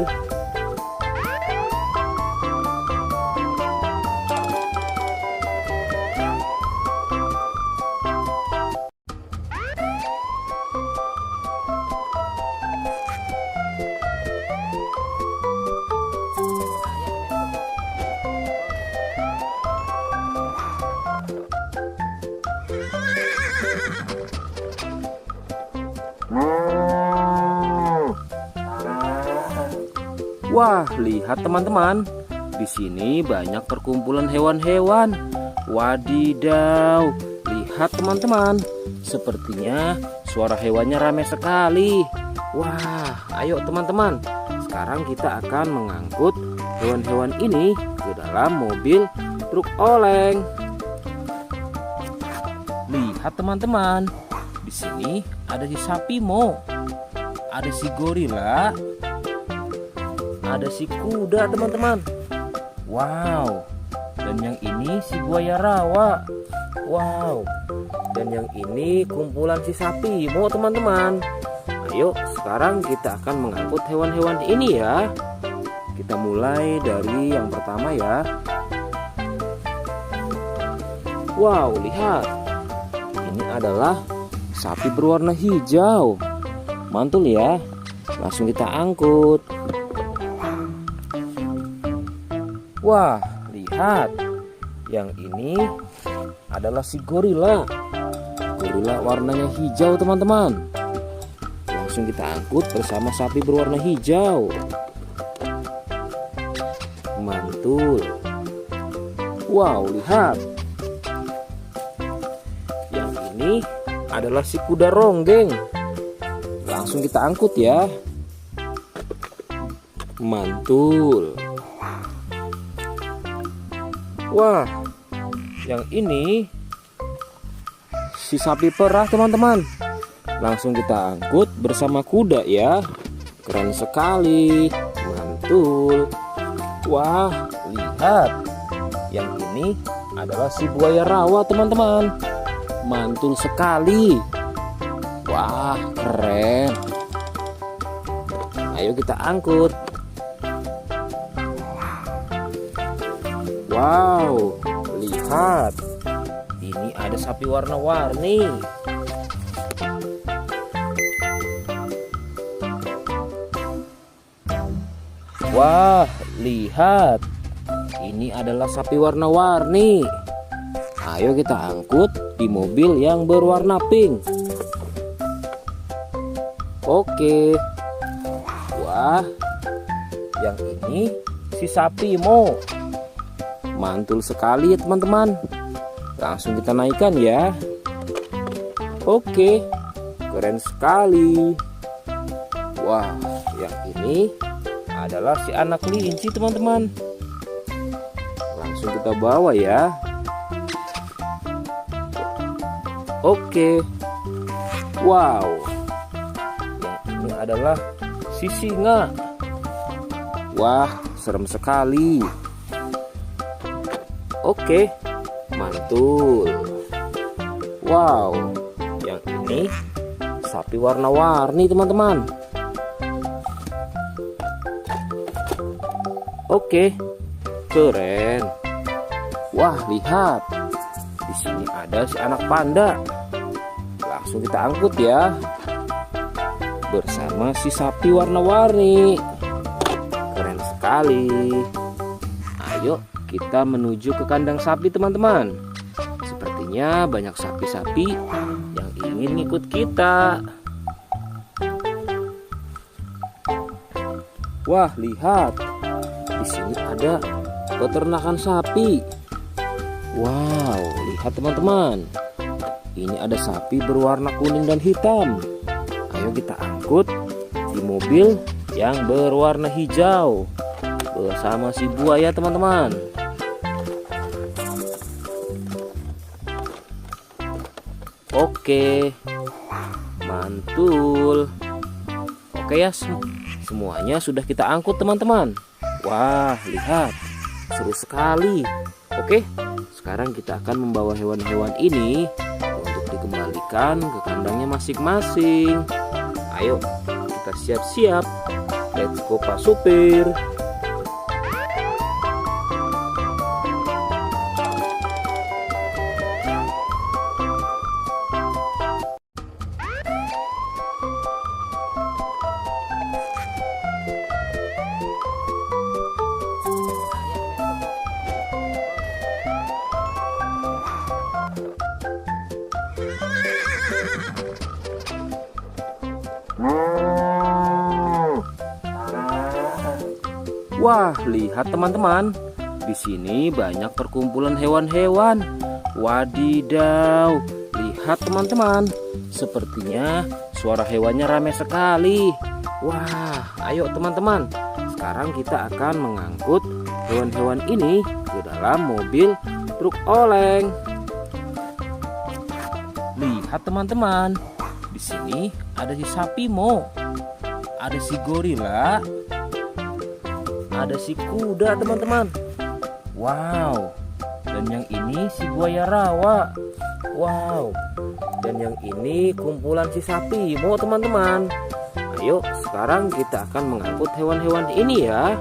Wah, lihat teman-teman. Di sini banyak perkumpulan hewan-hewan. Wadidaw, lihat teman-teman. Sepertinya suara hewannya ramai sekali. Wah, ayo teman-teman. Sekarang kita akan mengangkut hewan-hewan ini ke dalam mobil truk oleng. Lihat teman-teman. Di sini ada si sapi Mo. Ada si gorila. Ada si kuda teman-teman. Wow. Dan yang ini si buaya rawa. Wow. Dan yang ini kumpulan si sapi Mo teman-teman. Ayo sekarang kita akan mengangkut hewan-hewan ini ya. Kita mulai dari yang pertama ya. Wow, lihat. Ini adalah sapi berwarna hijau. Mantul ya. Langsung kita angkut. Wah, lihat. Yang ini adalah si gorila. Gorila warnanya hijau teman-teman. Langsung kita angkut bersama sapi berwarna hijau. Mantul. Wow, lihat. Yang ini adalah si kuda ronggeng. Langsung kita angkut ya. Mantul. Wah, yang ini si sapi perah teman-teman. Langsung kita angkut bersama kuda ya. Keren sekali. Mantul. Wah, lihat. Yang ini adalah si buaya rawa teman-teman. Mantul sekali. Wah, keren. Ayo kita angkut. Wow, lihat. Ini ada sapi warna-warni. Wah, lihat. Ini adalah sapi warna-warni. Ayo kita angkut di mobil yang berwarna pink. Oke. Wah, yang ini si sapi Mo. Mantul sekali ya teman-teman. Langsung kita naikkan ya. Oke, keren sekali. Wah, yang ini adalah si anak kelinci teman-teman. Langsung kita bawa ya. Oke. Wow. Yang ini adalah si singa. Wah, serem sekali. Oke, mantul. Wow, yang ini sapi warna-warni teman-teman. Oke, keren. Wah, lihat. Di sini ada si anak panda. Langsung kita angkut ya. Bersama si sapi warna-warni. Keren sekali. Ayo kita menuju ke kandang sapi teman-teman. Sepertinya banyak sapi-sapi yang ingin ikut kita. Wah, lihat. Di sini ada peternakan sapi. Wow, lihat teman-teman. Ini ada sapi berwarna kuning dan hitam. Ayo kita angkut di mobil yang berwarna hijau bersama si buaya teman-teman. Oke, mantul. Oke ya, semuanya sudah kita angkut teman-teman. Wah, lihat, seru sekali. Oke, sekarang kita akan membawa hewan-hewan ini untuk dikembalikan ke kandangnya masing-masing. Ayo, kita siap-siap. Let's go Pak Supir. Wah, lihat teman-teman. Di sini banyak perkumpulan hewan-hewan. Wadidaw, lihat teman-teman. Sepertinya suara hewannya ramai sekali. Wah, ayo teman-teman. Sekarang kita akan mengangkut hewan-hewan ini ke dalam mobil truk oleng. Lihat teman-teman. Di sini ada si sapi Mo. Ada si gorila. Ada si kuda teman-teman. Wow. Dan yang ini si buaya rawa. Wow. Dan yang ini kumpulan si sapi Mo teman-teman. Ayo sekarang kita akan mengangkut hewan-hewan ini ya.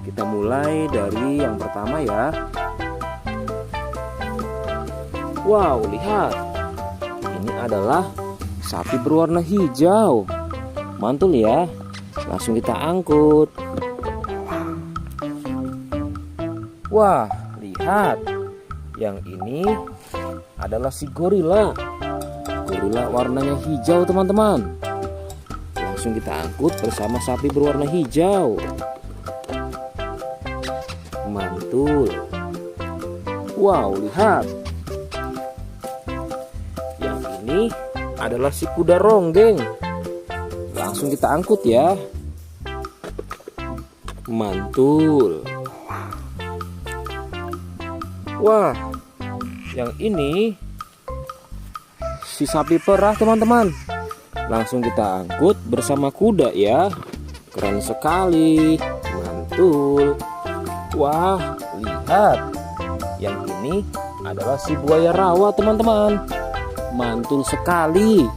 Kita mulai dari yang pertama ya. Wow, lihat. Ini adalah sapi berwarna hijau. Mantul ya. Langsung kita angkut. Wah, lihat. Yang ini adalah si gorila. Gorila warnanya hijau teman-teman. Langsung kita angkut bersama sapi berwarna hijau. Mantul. Wow, lihat. Yang ini adalah si kuda ronggeng. Langsung kita angkut ya. Mantul. Wah, yang ini si sapi perah teman-teman. Langsung kita angkut bersama kuda ya. Keren sekali. Mantul. Wah, lihat. Yang ini adalah si buaya rawa teman-teman. Mantul sekali.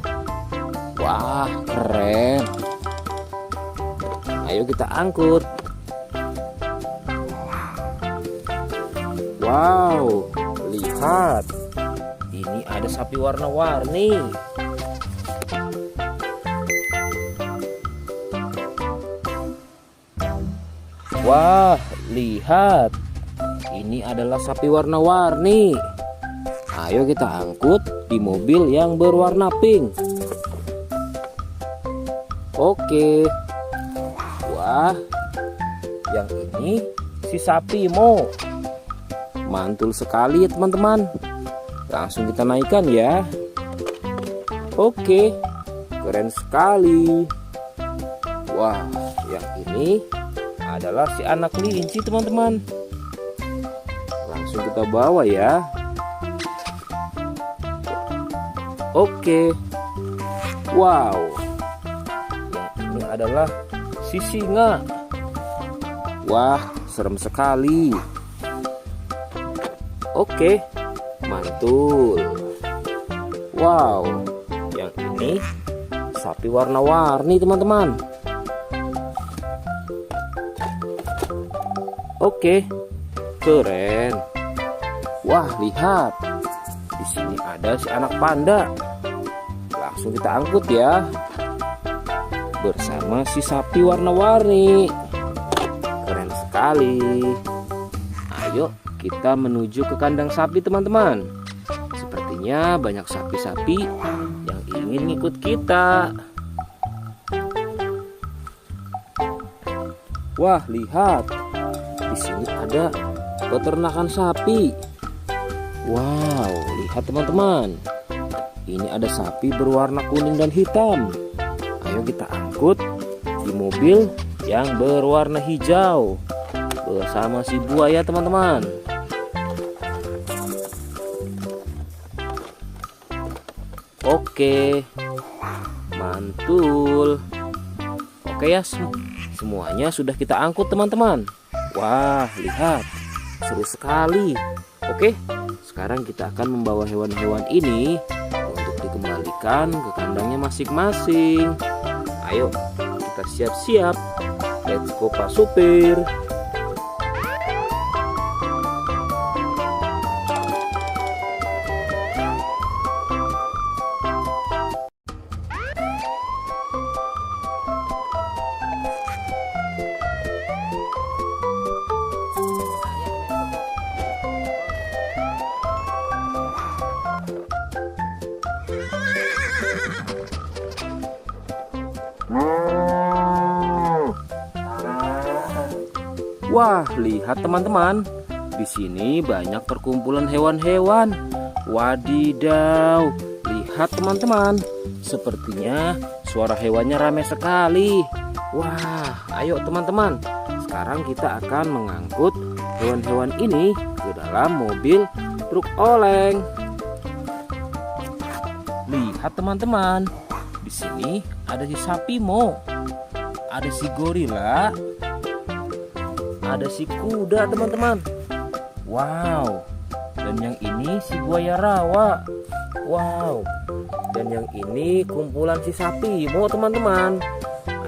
Wah, keren. Ayo kita angkut. Wow, lihat. Ini ada sapi warna-warni. Wah, lihat. Ini adalah sapi warna-warni. Ayo kita angkut di mobil yang berwarna pink. Oke. Wah, yang ini si sapi Mo. Mantul sekali ya teman-teman. Langsung kita naikkan ya. Oke, keren sekali. Wah, yang ini adalah si anak kelinci teman-teman. Langsung kita bawa ya. Oke. Wow. Yang ini adalah si singa. Wah, serem sekali. Oke, mantul. Wow, yang ini sapi warna-warni teman-teman. Oke, keren. Wah, lihat. Di sini ada si anak panda. Langsung kita angkut ya. Bersama si sapi warna-warni. Keren sekali. Ayo kita menuju ke kandang sapi teman-teman. Sepertinya banyak sapi-sapi yang ingin ngikut kita. Wah, lihat. Di sini ada peternakan sapi. Wow, lihat teman-teman. Ini ada sapi berwarna kuning dan hitam. Ayo kita angkut di mobil yang berwarna hijau bersama si buaya teman-teman. Oke, mantul. Oke ya, semuanya sudah kita angkut teman-teman. Wah, lihat, seru sekali. Oke, sekarang kita akan membawa hewan-hewan ini untuk dikembalikan ke kandangnya masing-masing. Ayo, kita siap-siap. Let's go Pak Supir. Wah, lihat teman-teman. Di sini banyak perkumpulan hewan-hewan. Wadidaw, lihat teman-teman. Sepertinya suara hewannya ramai sekali. Wah, ayo teman-teman. Sekarang kita akan mengangkut hewan-hewan ini ke dalam mobil truk oleng. Lihat teman-teman. Di sini ada si sapi Mo. Ada si gorila. Ada si kuda teman-teman. Wow. Dan yang ini si buaya rawa. Wow. Dan yang ini kumpulan si sapi Mo teman-teman.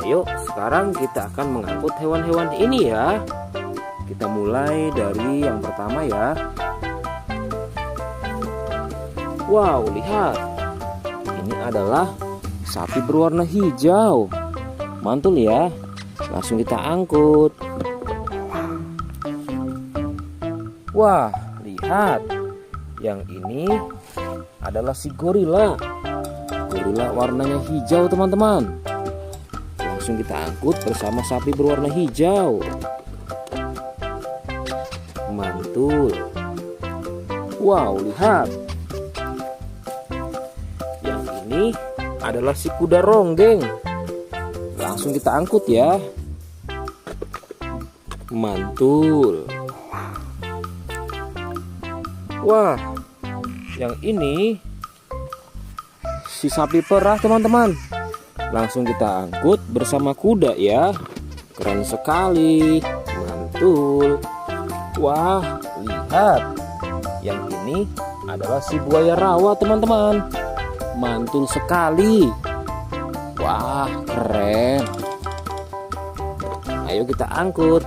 Ayo sekarang kita akan mengangkut hewan-hewan ini ya. Kita mulai dari yang pertama ya. Wow, lihat. Ini adalah sapi berwarna hijau. Mantul ya. Langsung kita angkut. Wah, lihat. Yang ini adalah si gorila. Gorila warnanya hijau teman-teman. Langsung kita angkut bersama sapi berwarna hijau. Mantul. Wow, lihat. Yang ini adalah si kuda ronggeng. Langsung kita angkut ya. Mantul. Wah, yang ini si sapi perah teman-teman. Langsung kita angkut bersama kuda ya. Keren sekali. Mantul. Wah, lihat. Yang ini adalah si buaya rawa teman-teman. Mantul sekali. Wah, keren. Ayo kita angkut.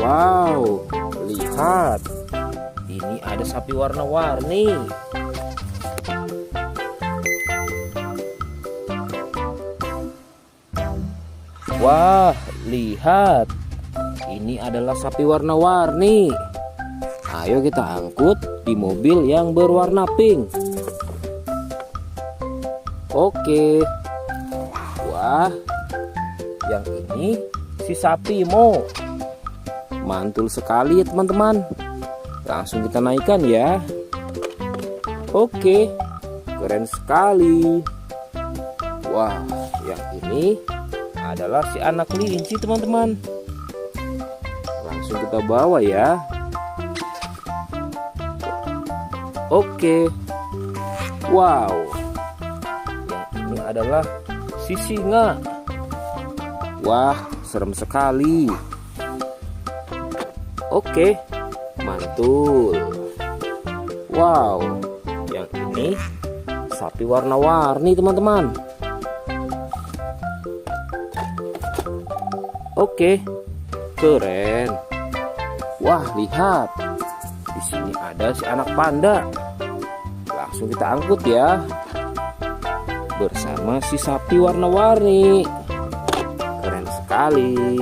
Wow, lihat. Ini ada sapi warna-warni. Wah, lihat. Ini adalah sapi warna-warni. Ayo kita angkut di mobil yang berwarna pink. Oke. Wah, yang ini si sapi Mo. Mantul sekali ya teman-teman. Langsung kita naikkan ya. Oke, keren sekali. Wah, yang ini adalah si anak kelinci teman-teman. Langsung kita bawa ya. Oke. Wow. Yang ini adalah si singa. Wah, serem sekali. Oke, mantul. Wow, yang ini sapi warna-warni teman-teman. Oke, keren. Wah, lihat. Di sini ada si anak panda. Langsung kita angkut ya. Bersama si sapi warna-warni. Keren sekali.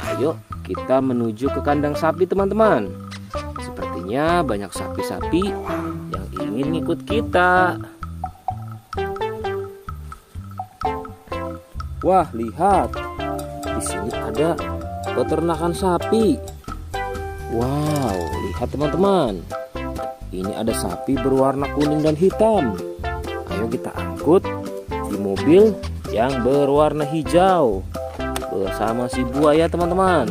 Ayo kita menuju ke kandang sapi teman-teman. Sepertinya banyak sapi-sapi yang ingin ikut kita. Wah, lihat. Di sini ada peternakan sapi. Wow, lihat teman-teman. Ini ada sapi berwarna kuning dan hitam. Ayo kita angkut di mobil yang berwarna hijau bersama si buaya teman-teman.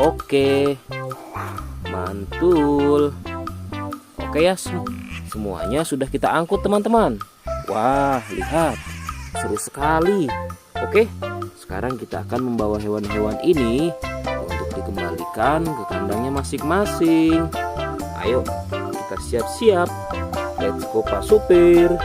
Oke, mantul. Oke ya, semuanya sudah kita angkut teman-teman. Wah, lihat, seru sekali. Oke, sekarang kita akan membawa hewan-hewan ini untuk dikembalikan ke kandangnya masing-masing. Ayo, kita siap-siap. Let's go Pak Supir.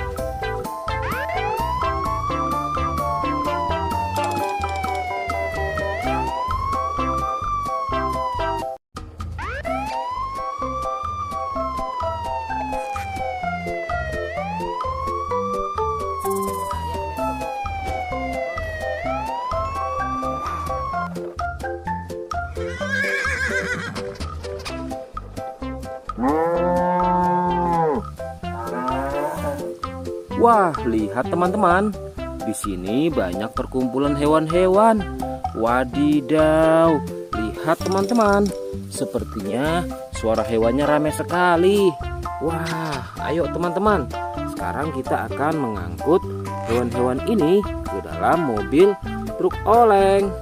Wah, lihat teman-teman. Di sini banyak perkumpulan hewan-hewan. Wadidaw, lihat teman-teman. Sepertinya suara hewannya ramai sekali. Wah, ayo teman-teman. Sekarang kita akan mengangkut hewan-hewan ini ke dalam mobil truk oleng.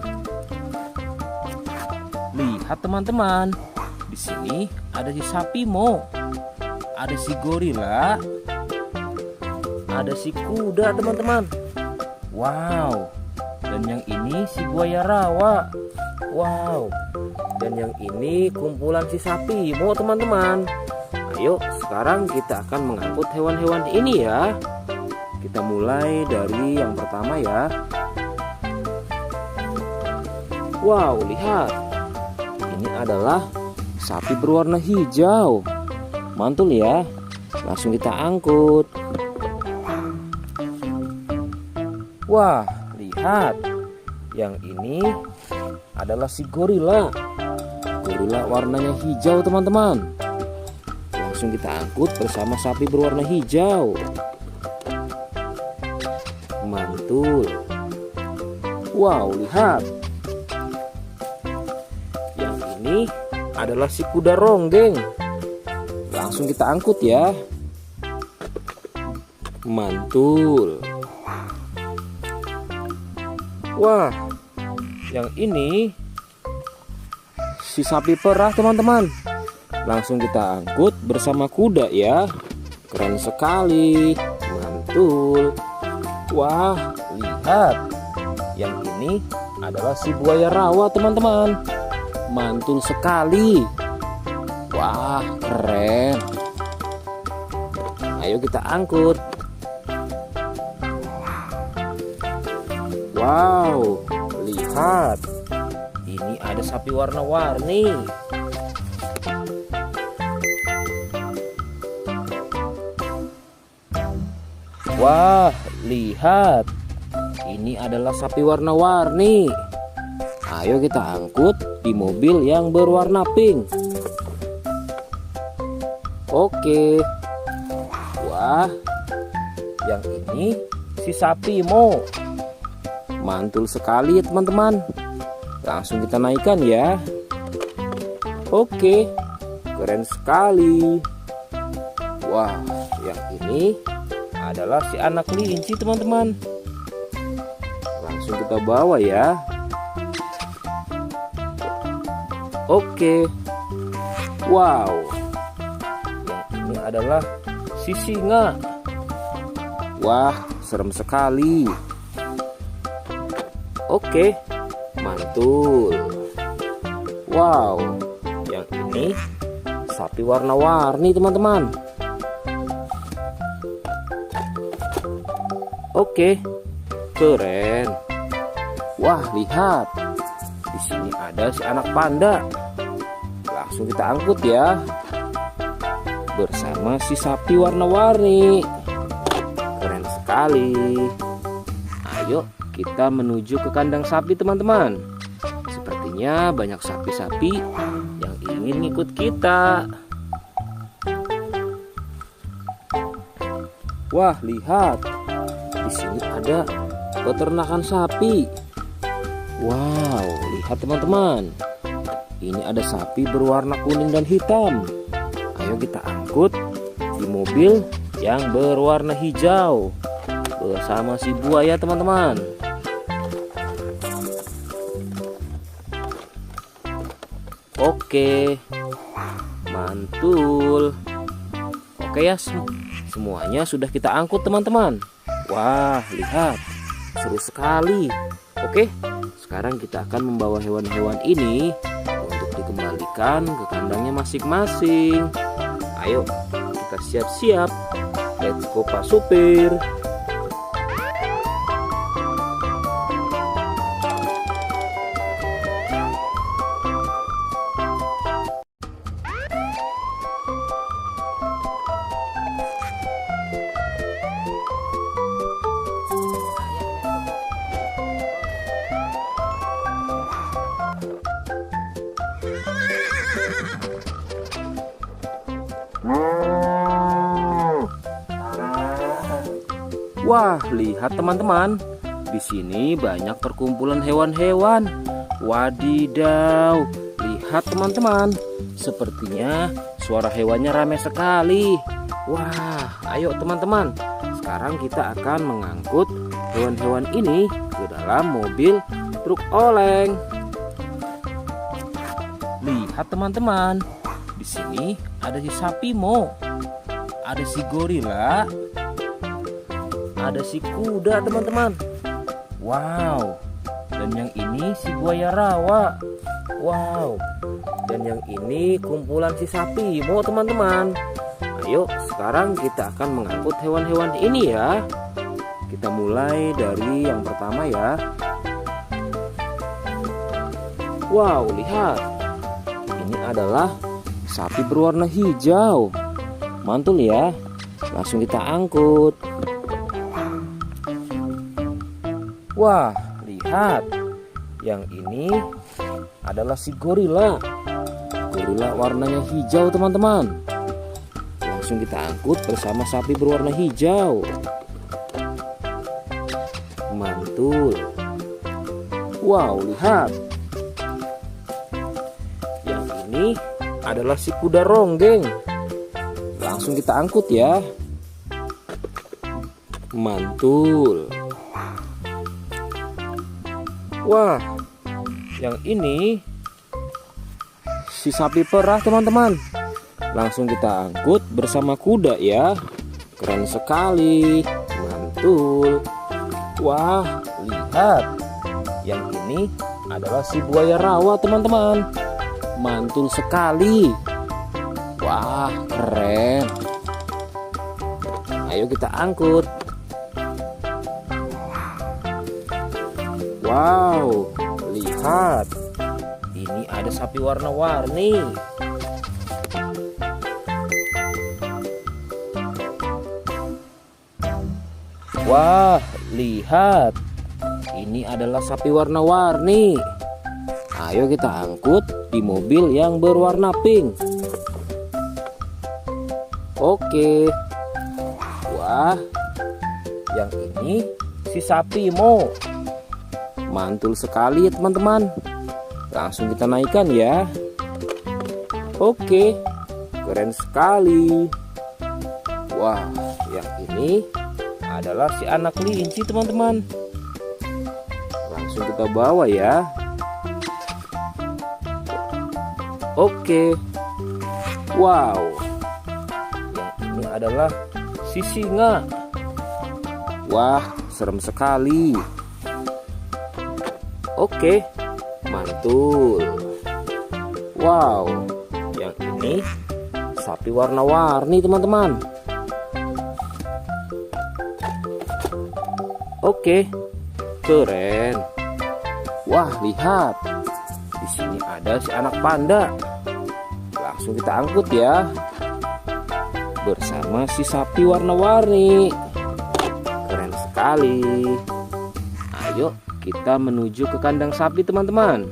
Lihat teman-teman. Di sini ada si sapi Mo. Ada si gorila. Ada si kuda teman-teman. Wow. Dan yang ini si buaya rawa. Wow. Dan yang ini kumpulan si sapi Mo teman-teman. Ayo sekarang kita akan mengangkut hewan-hewan ini ya. Kita mulai dari yang pertama ya. Wow, lihat. Ini adalah sapi berwarna hijau. Mantul ya. Langsung kita angkut. Wah, lihat. Yang ini adalah si gorila. Gorila warnanya hijau teman-teman. Langsung kita angkut bersama sapi berwarna hijau. Mantul. Wow, lihat. Yang ini adalah si kuda ronggeng. Langsung kita angkut ya. Mantul. Wah, yang ini si sapi perah teman-teman. Langsung kita angkut bersama kuda ya. Keren sekali. Mantul. Wah, lihat. Yang ini adalah si buaya rawa teman-teman. Mantul sekali. Wah, keren. Ayo kita angkut. Wow, lihat. Ini ada sapi warna-warni. Wah, lihat. Ini adalah sapi warna-warni. Ayo kita angkut di mobil yang berwarna pink. Oke. Wah, yang ini si sapi Mo. Mantul sekali ya teman-teman. Langsung kita naikkan ya. Oke, keren sekali. Wah, yang ini adalah si anak kelinci teman-teman. Langsung kita bawa ya. Oke. Wow. Yang ini adalah si singa. Wah, serem sekali. Oke, mantul. Wow, yang ini sapi warna-warni teman-teman. Oke, keren. Wah, lihat. Di sini ada si anak panda. Langsung kita angkut ya. Bersama si sapi warna-warni. Keren sekali. Ayo kita menuju ke kandang sapi teman-teman. Sepertinya banyak sapi-sapi yang ingin ngikut kita. Wah, lihat. Di sini ada peternakan sapi. Wow, lihat teman-teman. Ini ada sapi berwarna kuning dan hitam. Ayo kita angkut di mobil yang berwarna hijau bersama si buaya teman-teman. Oke, mantul. Oke ya, semuanya sudah kita angkut teman-teman. Wah, lihat, seru sekali. Oke, sekarang kita akan membawa hewan-hewan ini untuk dikembalikan ke kandangnya masing-masing. Ayo, kita siap-siap. Let's go Pak Supir. Wah, lihat teman-teman. Di sini banyak perkumpulan hewan-hewan. Wadidaw, lihat teman-teman. Sepertinya suara hewannya ramai sekali. Wah, ayo teman-teman. Sekarang kita akan mengangkut hewan-hewan ini ke dalam mobil truk oleng. Lihat teman-teman. Di sini ada si sapi Mo. Ada si gorila, ada si kuda teman-teman. Wow. Dan yang ini si buaya rawa. Wow. Dan yang ini kumpulan si sapi Mo teman-teman. Ayo sekarang kita akan mengangkut hewan-hewan ini ya. Kita mulai dari yang pertama ya. Wow, lihat. Ini adalah sapi berwarna hijau. Mantul ya. Langsung kita angkut. Wah, lihat. Yang ini adalah si gorila. Gorila warnanya hijau teman-teman. Langsung kita angkut bersama sapi berwarna hijau. Mantul. Wow, lihat. Yang ini adalah si kuda ronggeng. Langsung kita angkut ya. Mantul. Wah, yang ini si sapi perah teman-teman. Langsung kita angkut bersama kuda ya. Keren sekali. Mantul. Wah, lihat. Yang ini adalah si buaya rawa teman-teman. Mantul sekali. Wah, keren. Ayo kita angkut. Wow, lihat. Ini ada sapi warna-warni. Wah, lihat. Ini adalah sapi warna-warni. Ayo kita angkut di mobil yang berwarna pink. Oke. Wah, yang ini si sapi Mo. Mantul sekali ya teman-teman. Langsung kita naikkan ya. Oke, keren sekali. Wah, yang ini adalah si anak kelinci teman-teman. Langsung kita bawa ya. Oke. Wow. Yang ini adalah si singa. Wah, serem sekali. Oke, mantul. Wow, yang ini sapi warna-warni teman-teman. Oke, keren. Wah, lihat. Di sini ada si anak panda. Langsung kita angkut ya. Bersama si sapi warna-warni. Keren sekali. Ayo kita menuju ke kandang sapi teman-teman.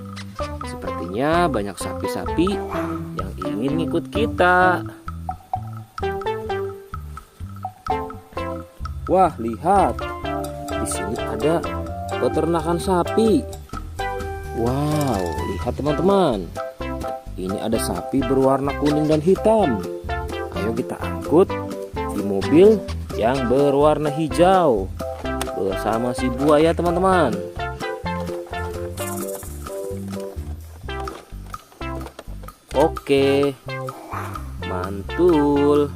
Sepertinya banyak sapi-sapi yang ingin ngikut kita. Wah, lihat. Di sini ada peternakan sapi. Wow, lihat teman-teman. Ini ada sapi berwarna kuning dan hitam. Ayo kita angkut di mobil yang berwarna hijau bersama si buaya teman-teman. Oke, mantul.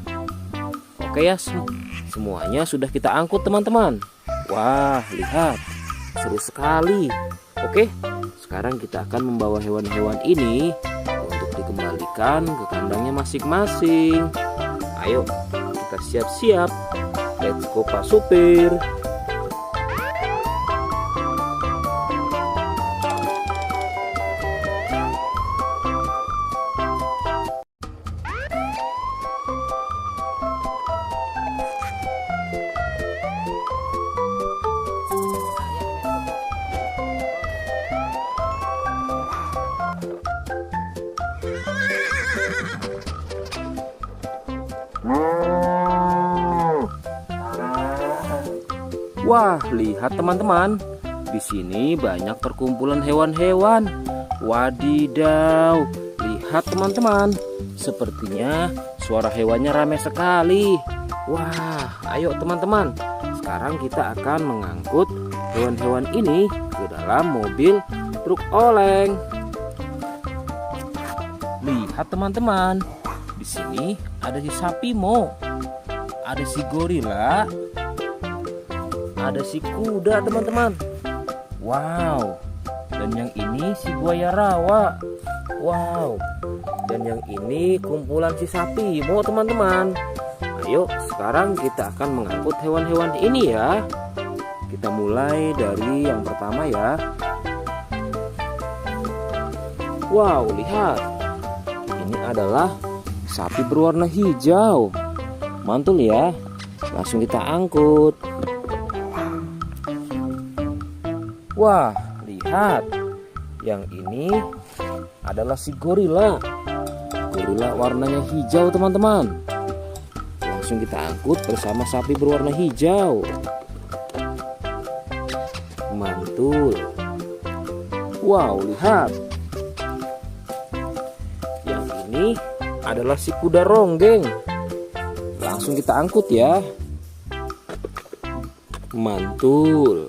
Oke ya, semuanya sudah kita angkut teman-teman. Wah, lihat, seru sekali. Oke, sekarang kita akan membawa hewan-hewan ini untuk dikembalikan ke kandangnya masing-masing. Ayo, kita siap-siap. Let's go Pak Supir. Wah, lihat teman-teman. Di sini banyak perkumpulan hewan-hewan. Wadidaw, lihat teman-teman. Sepertinya suara hewannya ramai sekali. Wah, ayo teman-teman. Sekarang kita akan mengangkut hewan-hewan ini ke dalam mobil truk oleng. Lihat teman-teman. Di sini ada si sapi Mo. Ada si gorila. Ada si kuda teman-teman. Wow. Dan yang ini si buaya rawa. Wow. Dan yang ini kumpulan si sapi Mo teman-teman. Ayo sekarang kita akan mengangkut hewan-hewan ini ya. Kita mulai dari yang pertama ya. Wow, lihat. Ini adalah sapi berwarna hijau. Mantul ya. Langsung kita angkut. Wah, lihat. Yang ini adalah si gorila. Gorila warnanya hijau teman-teman. Langsung kita angkut bersama sapi berwarna hijau. Mantul. Wow, lihat. Yang ini adalah si kuda ronggeng. Langsung kita angkut ya. Mantul.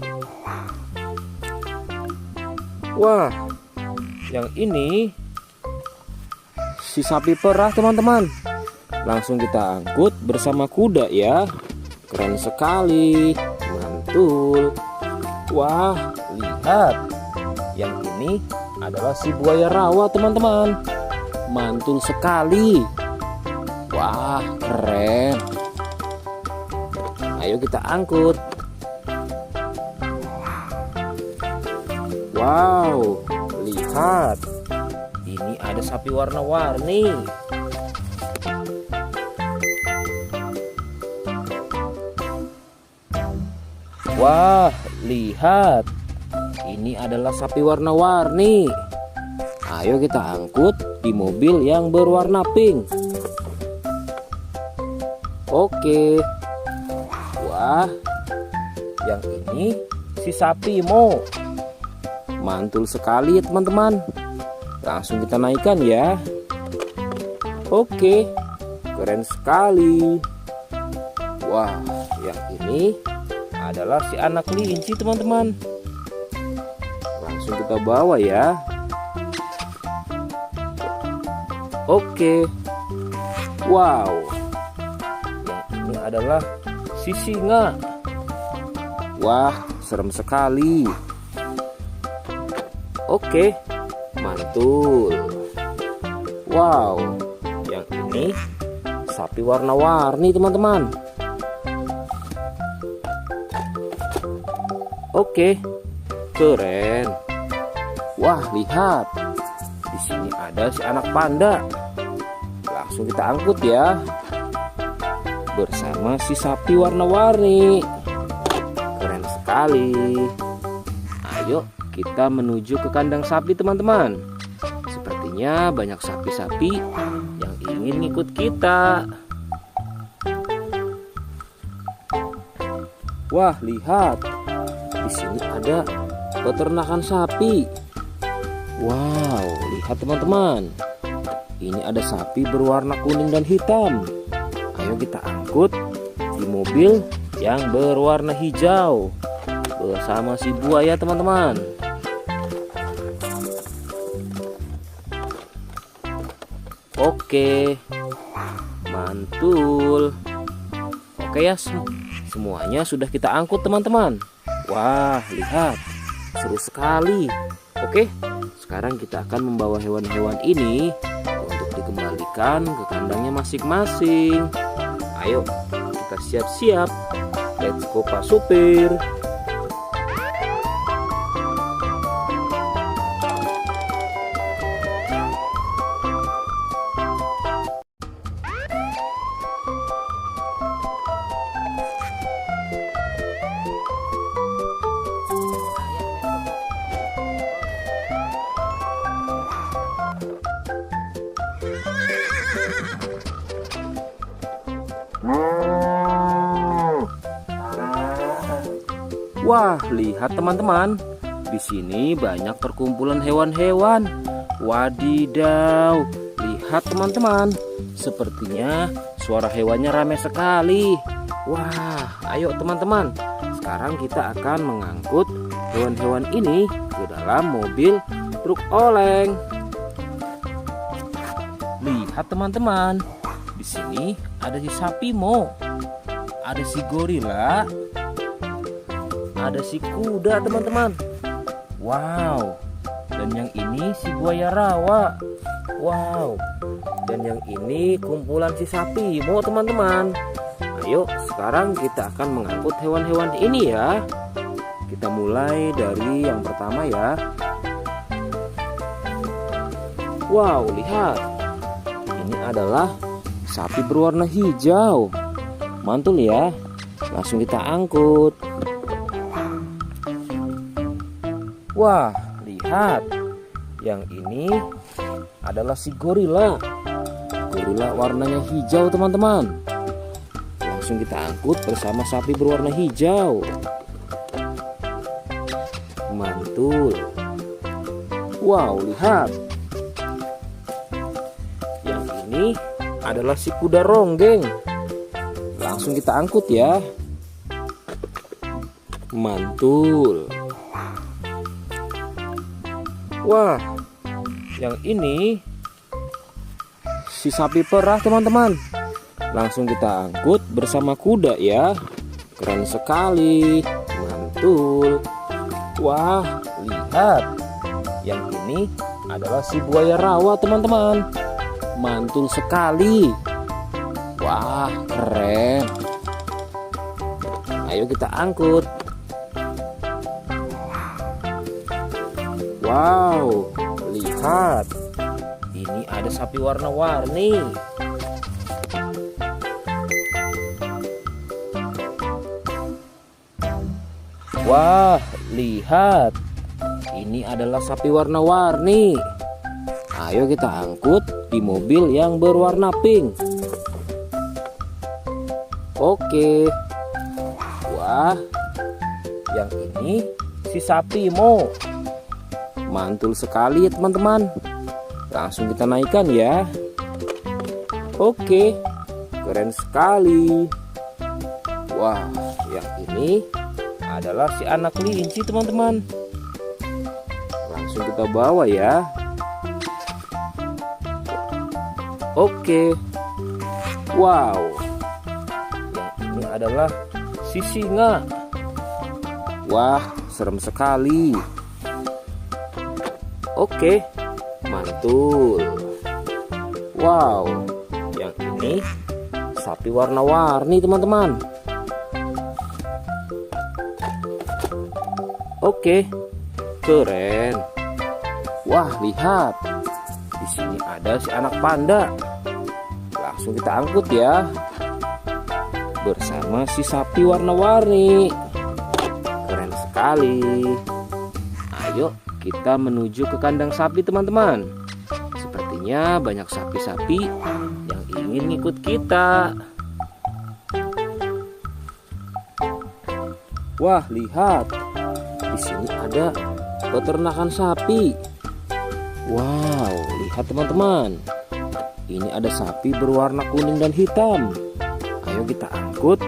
Wah, yang ini si sapi perah teman-teman. Langsung kita angkut bersama kuda ya. Keren sekali. Mantul. Wah, lihat. Yang ini adalah si buaya rawa teman-teman. Mantul sekali. Wah, keren. Ayo kita angkut. Wow, lihat. Ini ada sapi warna-warni. Wah, lihat. Ini adalah sapi warna-warni. Ayo kita angkut di mobil yang berwarna pink. Oke. Wah, yang ini si sapi Mo. Mantul sekali ya teman-teman. Langsung kita naikkan ya. Oke, keren sekali. Wah, yang ini adalah si anak kelinci teman-teman. Langsung kita bawa ya. Oke. Wow. Yang ini adalah si singa. Wah, serem sekali. Oke, mantul. Wow, yang ini sapi warna-warni teman-teman. Oke, keren. Wah, lihat. Di sini ada si anak panda. Langsung kita angkut ya. Bersama si sapi warna-warni. Keren sekali. Ayo kita menuju ke kandang sapi teman-teman. Sepertinya banyak sapi-sapi yang ingin ikut kita. Wah, lihat. Di sini ada peternakan sapi. Wow, lihat teman-teman. Ini ada sapi berwarna kuning dan hitam. Ayo kita angkut di mobil yang berwarna hijau bersama si buaya teman-teman. Oke, mantul. Oke ya, semuanya sudah kita angkut teman-teman. Wah, lihat, seru sekali. Oke, sekarang kita akan membawa hewan-hewan ini untuk dikembalikan ke kandangnya masing-masing. Ayo, kita siap-siap. Let's go Pak Supir. Wah, lihat teman-teman. Di sini banyak perkumpulan hewan-hewan. Wadidaw, lihat teman-teman. Sepertinya suara hewannya ramai sekali. Wah, ayo teman-teman. Sekarang kita akan mengangkut hewan-hewan ini ke dalam mobil truk oleng. Lihat teman-teman. Di sini ada si sapi Mo. Ada si gorila. Ada si kuda teman-teman. Wow. Dan yang ini si buaya rawa. Wow. Dan yang ini kumpulan si sapi Mo teman-teman. Ayo sekarang kita akan mengangkut hewan-hewan ini ya. Kita mulai dari yang pertama ya. Wow, lihat. Ini adalah sapi berwarna hijau. Mantul ya. Langsung kita angkut. Wah, lihat. Yang ini adalah si gorila. Gorila warnanya hijau teman-teman. Langsung kita angkut bersama sapi berwarna hijau. Mantul. Wow, lihat. Yang ini adalah si kuda ronggeng. Langsung kita angkut ya. Mantul. Wah, yang ini si sapi perah teman-teman. Langsung kita angkut bersama kuda ya. Keren sekali. Mantul. Wah, lihat. Yang ini adalah si buaya rawa teman-teman. Mantul sekali. Wah, keren. Ayo kita angkut. Wow, lihat. Ini ada sapi warna-warni. Wah, lihat. Ini adalah sapi warna-warni. Ayo kita angkut di mobil yang berwarna pink. Oke. Wah, yang ini si sapi Mo. Mantul sekali ya teman-teman. Langsung kita naikkan ya. Oke, keren sekali. Wah, yang ini adalah si anak kelinci teman-teman. Langsung kita bawa ya. Oke. Wow. Yang ini adalah si singa. Wah, serem sekali. Oke, mantul. Wow, yang ini sapi warna-warni teman-teman. Oke, keren. Wah, lihat. Di sini ada si anak panda. Langsung kita angkut ya. Bersama si sapi warna-warni. Keren sekali. Ayo kita menuju ke kandang sapi teman-teman. Sepertinya banyak sapi-sapi yang ingin ikut kita. Wah, lihat. Di sini ada peternakan sapi. Wow, lihat teman-teman. Ini ada sapi berwarna kuning dan hitam. Ayo kita angkut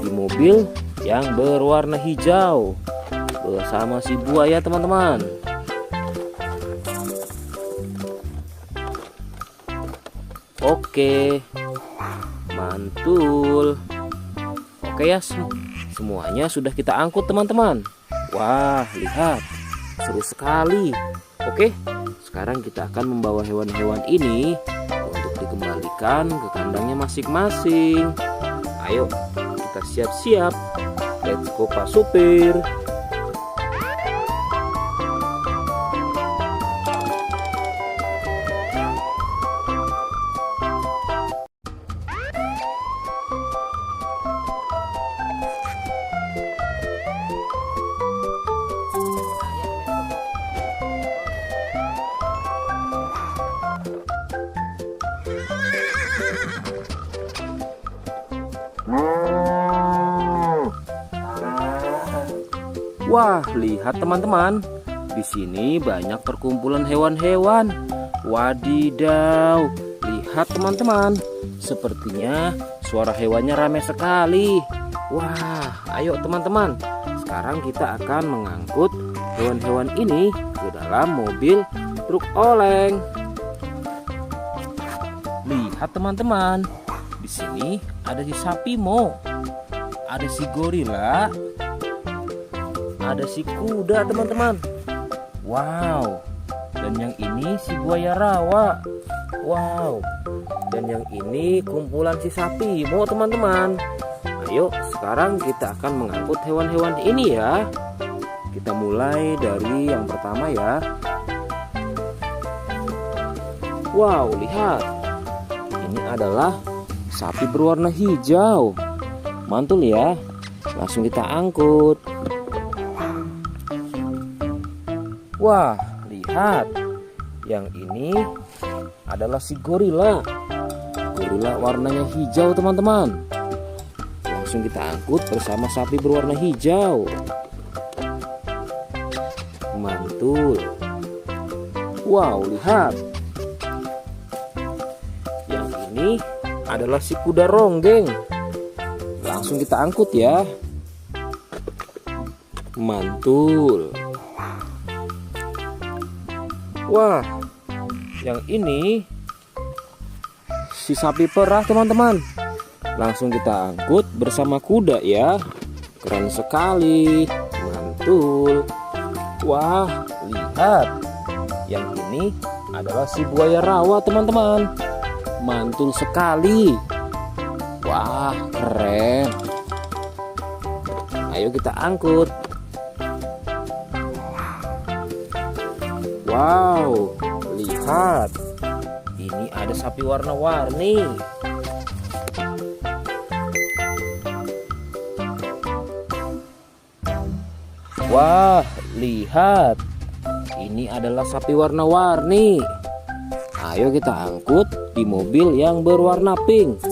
di mobil yang berwarna hijau bersama si buaya teman-teman. Oke, mantul. Oke ya, semuanya sudah kita angkut teman-teman. Wah, lihat, seru sekali. Oke, sekarang kita akan membawa hewan-hewan ini untuk dikembalikan ke kandangnya masing-masing. Ayo, kita siap-siap. Let's go Pak Supir. Wah, lihat teman-teman. Di sini banyak perkumpulan hewan-hewan. Wadidaw, lihat teman-teman. Sepertinya suara hewannya ramai sekali. Wah, ayo teman-teman. Sekarang kita akan mengangkut hewan-hewan ini ke dalam mobil truk oleng. Lihat teman-teman. Di sini ada si sapi Mo. Ada si gorila. Ada si kuda teman-teman. Wow. Dan yang ini si buaya rawa. Wow. Dan yang ini kumpulan si sapi Mo teman-teman. Ayo sekarang kita akan mengangkut hewan-hewan ini ya. Kita mulai dari yang pertama ya. Wow, lihat. Ini adalah sapi berwarna hijau. Mantul ya. Langsung kita angkut. Wah, lihat. Yang ini adalah si gorila. Gorila warnanya hijau teman-teman. Langsung kita angkut bersama sapi berwarna hijau. Mantul. Wow, lihat. Yang ini adalah si kuda ronggeng. Langsung kita angkut ya. Mantul. Wah, yang ini si sapi perah teman-teman. Langsung kita angkut bersama kuda ya. Keren sekali. Mantul. Wah, lihat. Yang ini adalah si buaya rawa teman-teman. Mantul sekali. Wah, keren. Ayo kita angkut. Wow, lihat. Ini ada sapi warna-warni. Wah, lihat. Ini adalah sapi warna-warni. Ayo kita angkut di mobil yang berwarna pink.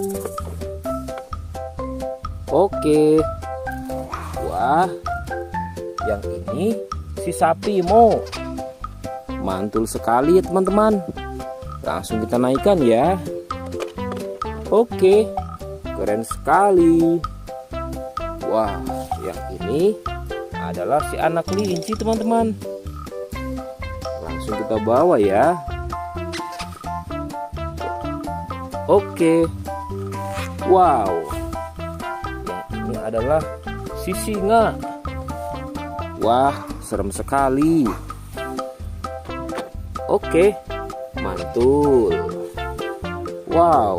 Oke. Wah, yang ini si sapi Mo. Mantul sekali ya teman-teman. Langsung kita naikkan ya. Oke, keren sekali. Wah, yang ini adalah si anak kelinci teman-teman. Langsung kita bawa ya. Oke. Wow. Yang ini adalah si singa. Wah, serem sekali. Oke, mantul. Wow,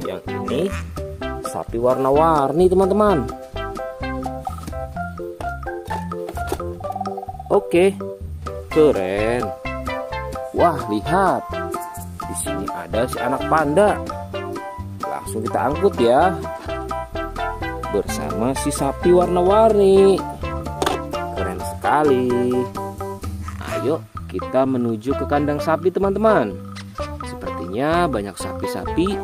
yang ini sapi warna-warni teman-teman. Oke, keren. Wah, lihat. Di sini ada si anak panda. Langsung kita angkut ya. Bersama si sapi warna-warni. Keren sekali. Ayo kita menuju ke kandang sapi teman-teman. Sepertinya banyak sapi-sapi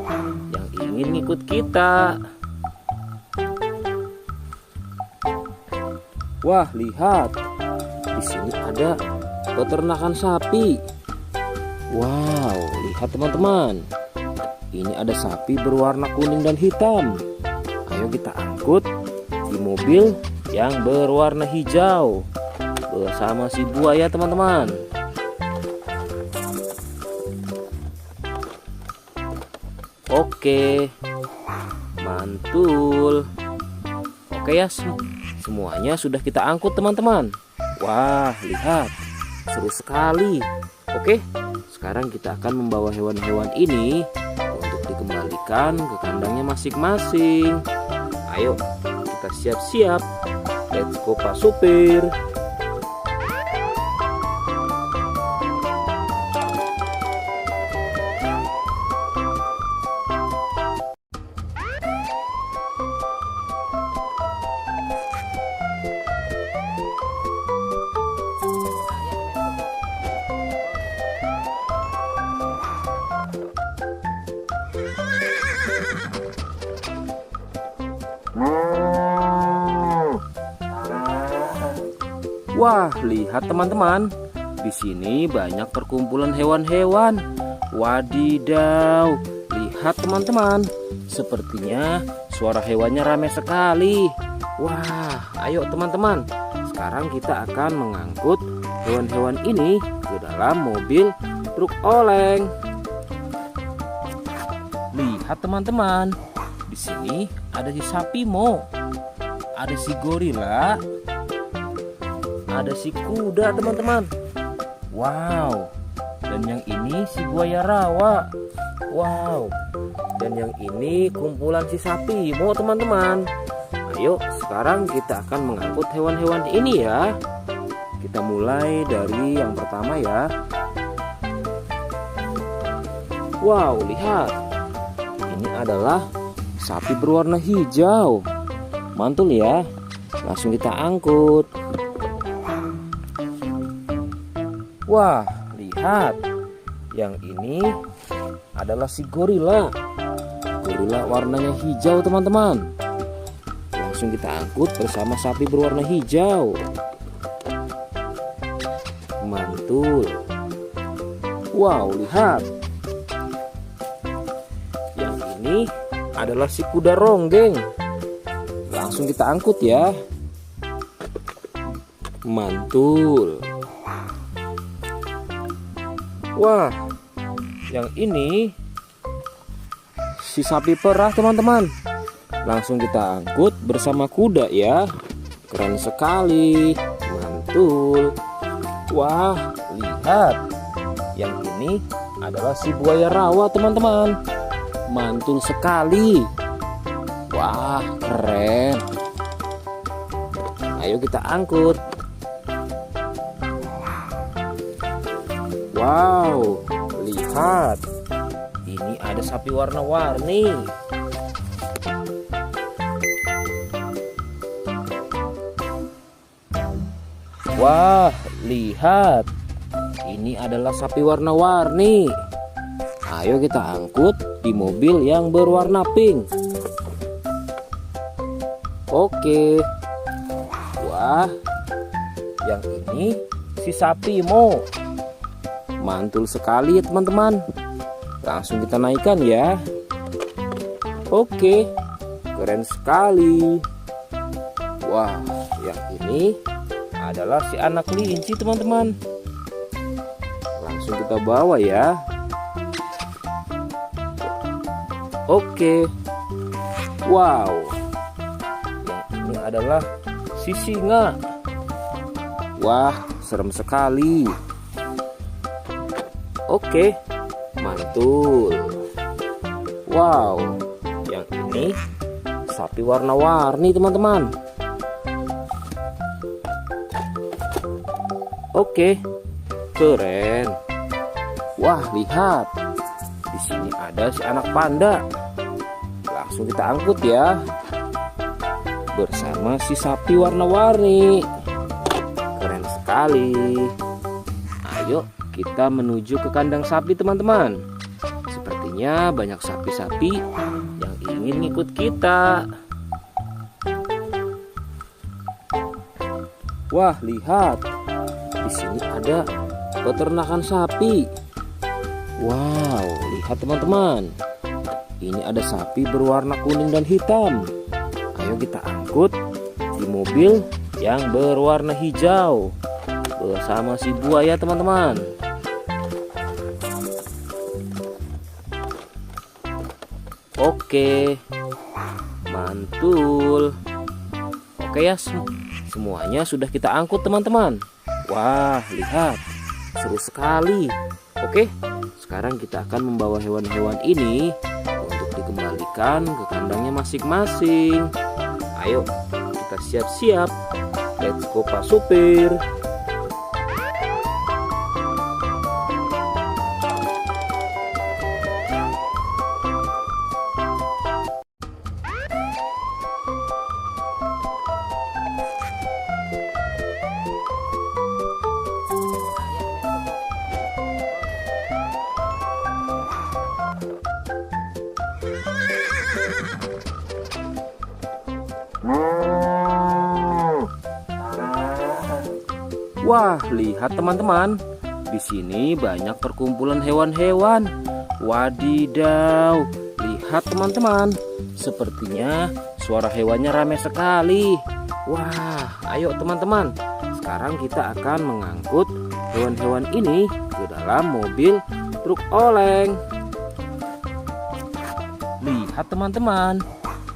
yang ingin ikut kita. Wah, lihat. Di sini ada peternakan sapi. Wow, lihat teman-teman. Ini ada sapi berwarna kuning dan hitam. Ayo kita angkut di mobil yang berwarna hijau bersama si buaya teman-teman. Oke, mantul. Oke ya, semuanya sudah kita angkut teman-teman. Wah, lihat, seru sekali. Oke, sekarang kita akan membawa hewan-hewan ini untuk dikembalikan ke kandangnya masing-masing. Ayo, kita siap-siap. Let's go Pak Supir. Wah, lihat teman-teman. Di sini banyak perkumpulan hewan-hewan. Wadidaw, lihat teman-teman. Sepertinya suara hewannya ramai sekali. Wah, ayo teman-teman. Sekarang kita akan mengangkut hewan-hewan ini ke dalam mobil truk oleng. Lihat teman-teman. Di sini ada si sapi Mo. Ada si gorila. Ada si kuda teman-teman. Wow. Dan yang ini si buaya rawa. Wow. Dan yang ini kumpulan si sapi Mo teman-teman. Ayo sekarang kita akan mengangkut hewan-hewan ini ya. Kita mulai dari yang pertama ya. Wow, lihat. Ini adalah sapi berwarna hijau. Mantul ya. Langsung kita angkut. Wah, lihat. Yang ini adalah si gorila. Gorila warnanya hijau teman-teman. Langsung kita angkut bersama sapi berwarna hijau. Mantul. Wow, lihat. Yang ini adalah si kuda ronggeng. Langsung kita angkut ya. Mantul. Wah, yang ini si sapi perah teman-teman. Langsung kita angkut bersama kuda ya. Keren sekali. Mantul. Wah, lihat. Yang ini adalah si buaya rawa teman-teman. Mantul sekali. Wah, keren. Ayo kita angkut. Wow, lihat. Ini ada sapi warna-warni. Wah, lihat. Ini adalah sapi warna-warni. Ayo kita angkut di mobil yang berwarna pink. Oke. Wah, yang ini si sapi Mo. Mantul sekali ya teman-teman. Langsung kita naikkan ya. Oke, keren sekali. Wah, yang ini adalah si anak kelinci teman-teman. Langsung kita bawa ya. Oke. Wow. Yang ini adalah si singa. Wah, serem sekali. Oke, mantul. Wow, yang ini sapi warna-warni teman-teman. Oke, keren. Wah, lihat. Di sini ada si anak panda. Langsung kita angkut ya. Bersama si sapi warna-warni. Keren sekali. Ayo kita menuju ke kandang sapi teman-teman. Sepertinya banyak sapi-sapi yang ingin ngikut kita. Wah, lihat. Di sini ada peternakan sapi. Wow, lihat teman-teman. Ini ada sapi berwarna kuning dan hitam. Ayo kita angkut di mobil yang berwarna hijau bersama si buaya teman-teman. Oke, mantul. Oke ya, semuanya sudah kita angkut teman-teman. Wah, lihat, seru sekali. Oke, sekarang kita akan membawa hewan-hewan ini untuk dikembalikan ke kandangnya masing-masing. Ayo, kita siap-siap. Let's go Pak Supir. Wah, lihat teman-teman. Di sini banyak perkumpulan hewan-hewan. Wadidaw, lihat teman-teman. Sepertinya suara hewannya ramai sekali. Wah, ayo teman-teman. Sekarang kita akan mengangkut hewan-hewan ini ke dalam mobil truk oleng. Lihat teman-teman.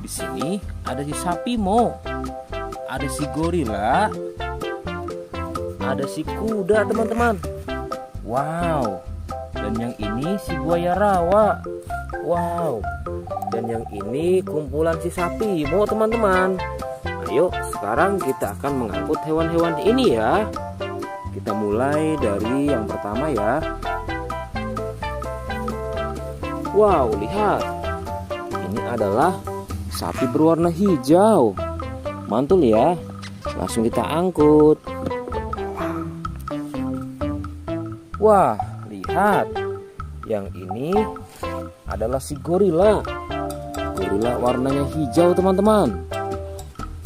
Di sini ada si sapi Mo. Ada si gorila. Ada si kuda teman-teman. Wow. Dan yang ini si buaya rawa. Wow. Dan yang ini kumpulan si sapi Mo teman-teman. Ayo sekarang kita akan mengangkut hewan-hewan ini ya. Kita mulai dari yang pertama ya. Wow, lihat. Ini adalah sapi berwarna hijau. Mantul ya. Langsung kita angkut. Wah, lihat. Yang ini adalah si gorila. Gorila warnanya hijau teman-teman.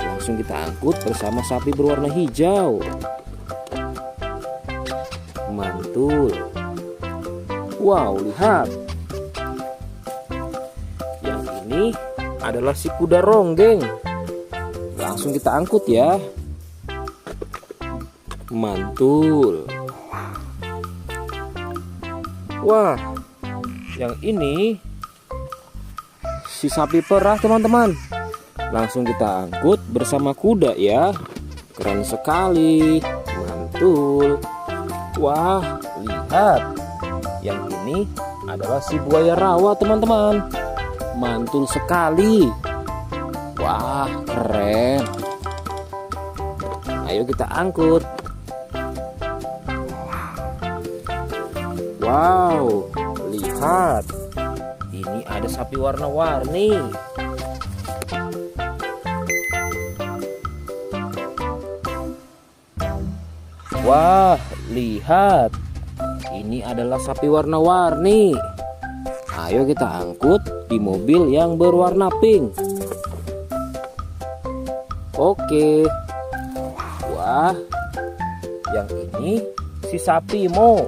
Langsung kita angkut bersama sapi berwarna hijau. Mantul. Wow, lihat. Yang ini adalah si kuda ronggeng. Langsung kita angkut ya. Mantul. Wah, yang ini si sapi perah teman-teman. Langsung kita angkut bersama kuda ya. Keren sekali. Mantul. Wah, lihat. Yang ini adalah si buaya rawa teman-teman. Mantul sekali. Wah, keren. Ayo kita angkut. Wow, lihat. Ini ada sapi warna-warni. Wah, lihat. Ini adalah sapi warna-warni. Ayo kita angkut di mobil yang berwarna pink. Oke. Wah, yang ini si sapi Mo.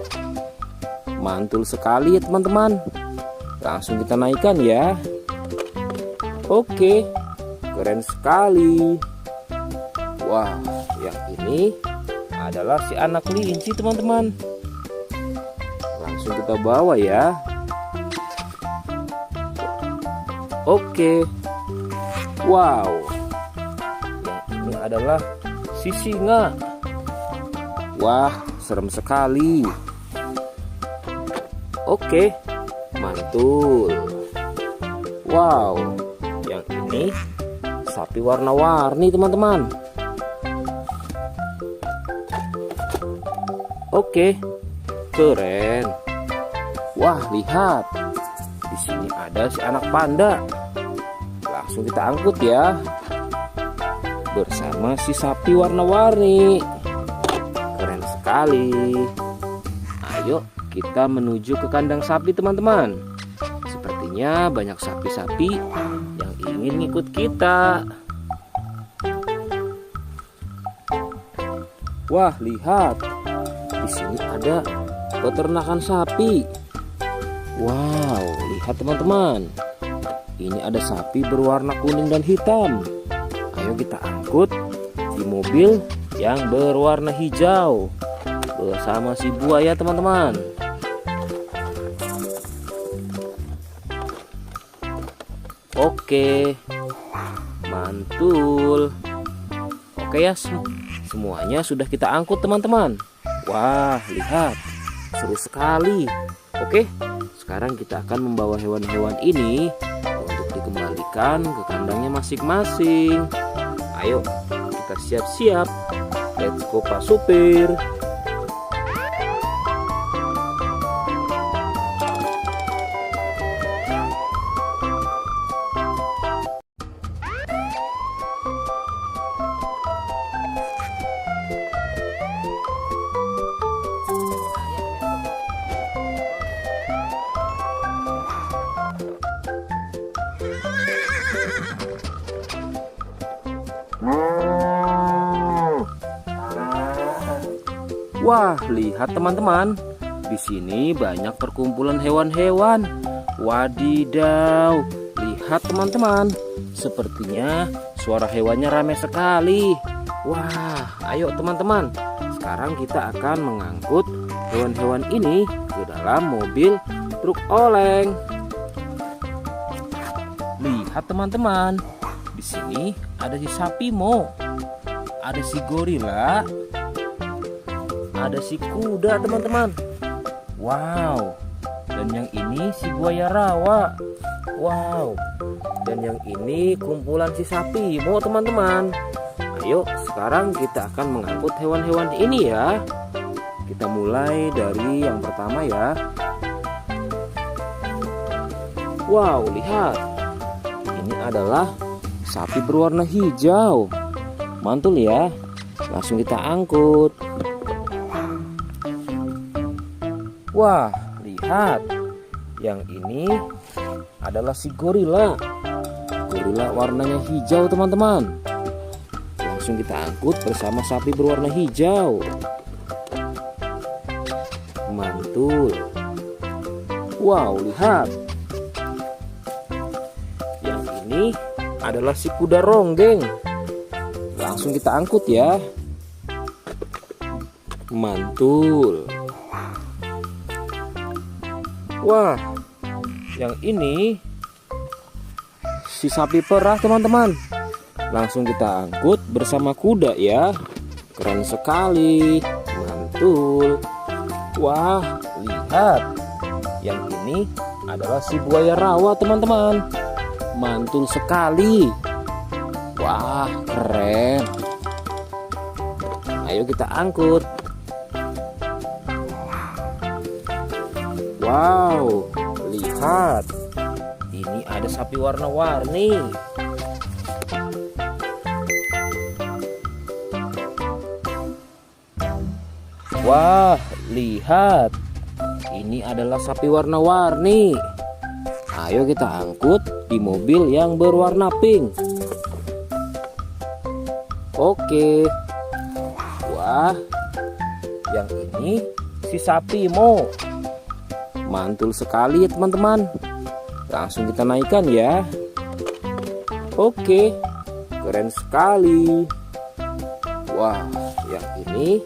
Mantul sekali ya teman-teman. Langsung kita naikkan ya. Oke, keren sekali. Wah, yang ini adalah si anak kelinci teman-teman. Langsung kita bawa ya. Oke. Wow. Yang ini adalah si singa. Wah, serem sekali. Oke, mantul. Wow, yang ini sapi warna-warni teman-teman. Oke, keren. Wah, lihat. Di sini ada si anak panda. Langsung kita angkut ya. Bersama si sapi warna-warni. Keren sekali. Ayo kita menuju ke kandang sapi teman-teman. Sepertinya banyak sapi-sapi yang ingin ngikut kita. Wah, lihat. Di sini ada peternakan sapi. Wow, lihat teman-teman. Ini ada sapi berwarna kuning dan hitam. Ayo kita angkut di mobil yang berwarna hijau bersama si buaya teman-teman. Oke, mantul. Oke ya, semuanya sudah kita angkut teman-teman. Wah, lihat, seru sekali. Oke, sekarang kita akan membawa hewan-hewan ini untuk dikembalikan ke kandangnya masing-masing. Ayo, kita siap-siap. Let's go Pak Supir. Wah, lihat teman-teman. Di sini banyak perkumpulan hewan-hewan. Wadidaw, lihat teman-teman. Sepertinya suara hewannya ramai sekali. Wah, ayo teman-teman. Sekarang kita akan mengangkut hewan-hewan ini ke dalam mobil truk oleng. Lihat teman-teman. Di sini ada si sapi Mo. Ada si gorila. Ada si kuda teman-teman. Wow. Dan yang ini si buaya rawa. Wow. Dan yang ini kumpulan si sapi Mo teman-teman. Ayo sekarang kita akan mengangkut hewan-hewan ini ya. Kita mulai dari yang pertama ya. Wow, lihat. Ini adalah sapi berwarna hijau. Mantul ya. Langsung kita angkut. Wah, lihat. Yang ini adalah si gorila. Gorila warnanya hijau teman-teman. Langsung kita angkut bersama sapi berwarna hijau. Mantul. Wow, lihat. Yang ini adalah si kuda ronggeng. Langsung kita angkut ya. Mantul. Wah, yang ini si sapi perah teman-teman. Langsung kita angkut bersama kuda ya. Keren sekali. Mantul. Wah, lihat. Yang ini adalah si buaya rawa teman-teman. Mantul sekali. Wah, keren. Ayo kita angkut. Wow, lihat. Ini ada sapi warna-warni. Wah, lihat. Ini adalah sapi warna-warni. Ayo kita angkut di mobil yang berwarna pink. Oke. Wah, yang ini si sapi Mo. Mantul sekali ya teman-teman. Langsung kita naikkan ya. Oke, keren sekali. Wah, yang ini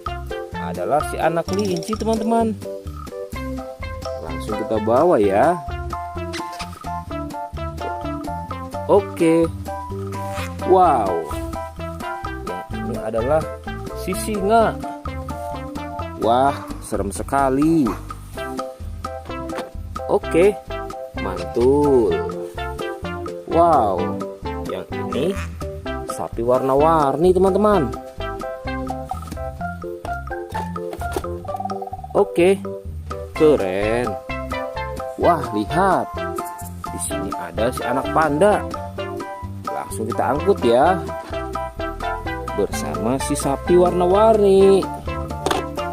adalah si anak kelinci teman-teman. Langsung kita bawa ya. Oke. Wow. Yang ini adalah si singa. Wah, serem sekali. Oke, mantul. Wow, yang ini sapi warna-warni teman-teman. Oke, keren. Wah, lihat. Di sini ada si anak panda. Langsung kita angkut ya. Bersama si sapi warna-warni.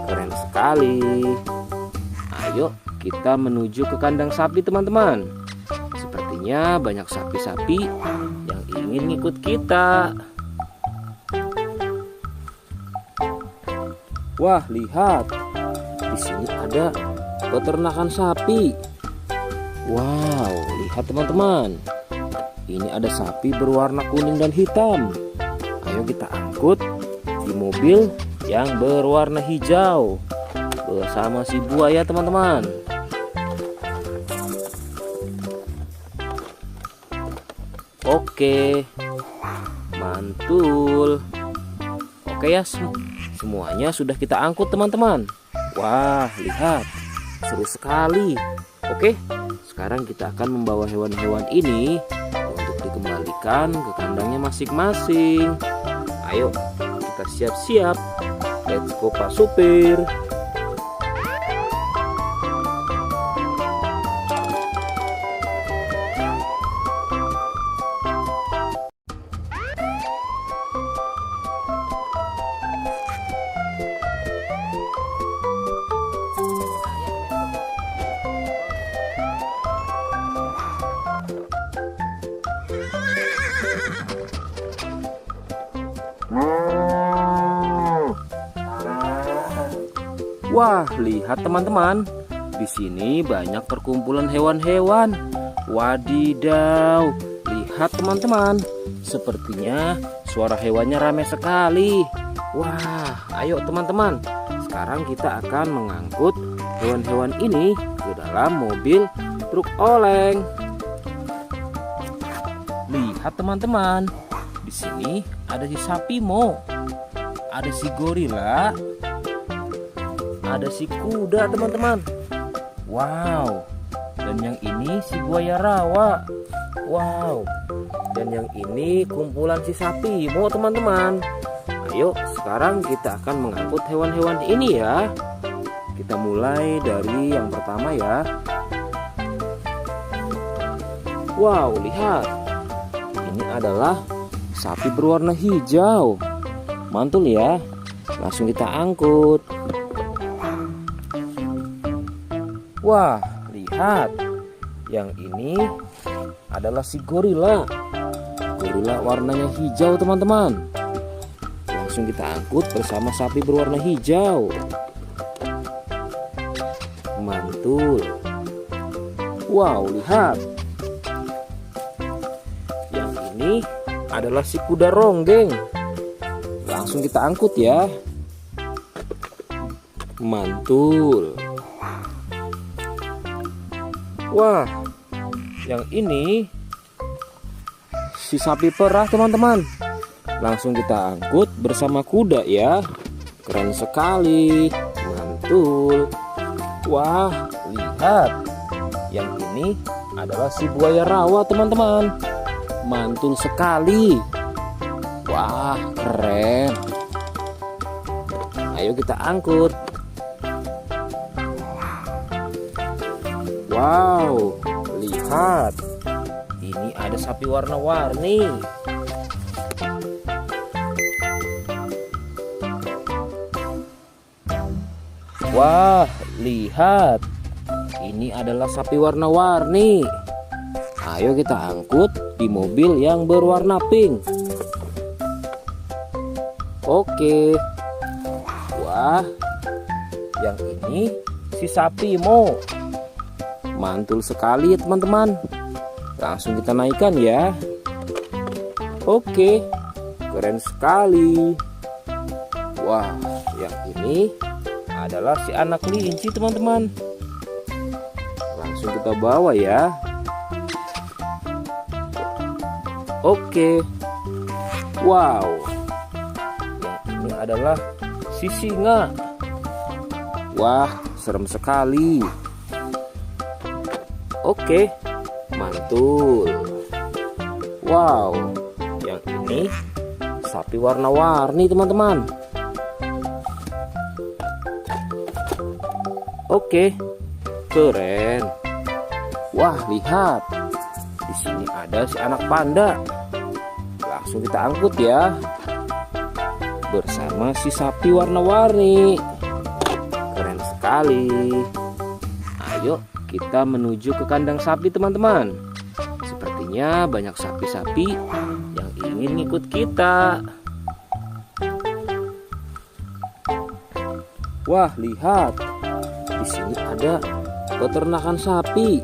Keren sekali. Ayo kita menuju ke kandang sapi teman-teman. Sepertinya banyak sapi-sapi yang ingin ngikut kita. Wah, lihat. Di sini ada peternakan sapi. Wow, lihat teman-teman. Ini ada sapi berwarna kuning dan hitam. Ayo kita angkut di mobil yang berwarna hijau bersama si buaya teman-teman. Oke, mantul. Oke ya, semuanya sudah kita angkut teman-teman. Wah, lihat, seru sekali. Oke, sekarang kita akan membawa hewan-hewan ini untuk dikembalikan ke kandangnya masing-masing. Ayo, kita siap-siap. Let's go Pak Supir. Wah, lihat teman-teman. Di sini banyak perkumpulan hewan-hewan. Wadidaw, lihat teman-teman. Sepertinya suara hewannya ramai sekali. Wah, ayo teman-teman. Sekarang kita akan mengangkut hewan-hewan ini ke dalam mobil truk oleng. Lihat teman-teman. Di sini ada si sapi Mo. Ada si gorila. Ada si kuda teman-teman. Wow. Dan yang ini si buaya rawa. Wow. Dan yang ini kumpulan si sapi Mo teman-teman. Ayo sekarang kita akan mengangkut hewan-hewan ini ya. Kita mulai dari yang pertama ya. Wow, lihat. Ini adalah sapi berwarna hijau. Mantul ya. Langsung kita angkut. Wah, lihat. Yang ini adalah si gorila. Gorila warnanya hijau teman-teman. Langsung kita angkut bersama sapi berwarna hijau. Mantul. Wow, lihat. Yang ini adalah si kuda ronggeng. Langsung kita angkut ya. Mantul. Wah, yang ini si sapi perah teman-teman. Langsung kita angkut bersama kuda ya. Keren sekali. Mantul. Wah, lihat. Yang ini adalah si buaya rawa teman-teman. Mantul sekali. Wah, keren. Ayo kita angkut. Wow, lihat. Ini ada sapi warna-warni. Wah, lihat. Ini adalah sapi warna-warni. Ayo kita angkut di mobil yang berwarna pink. Oke. Wah, yang ini si sapi Mo. Mantul sekali ya teman-teman. Langsung kita naikkan ya. Oke, keren sekali. Wah, yang ini adalah si anak kelinci teman-teman. Langsung kita bawa ya. Oke. Wow. Yang ini adalah si singa. Wah, serem sekali. Oke, mantul. Wow, yang ini sapi warna-warni teman-teman. Oke, keren. Wah, lihat. Di sini ada si anak panda. Langsung kita angkut ya. Bersama si sapi warna-warni. Keren sekali. Ayo kita menuju ke kandang sapi teman-teman. Sepertinya banyak sapi-sapi yang ingin ikut kita. Wah, lihat. Di sini ada peternakan sapi.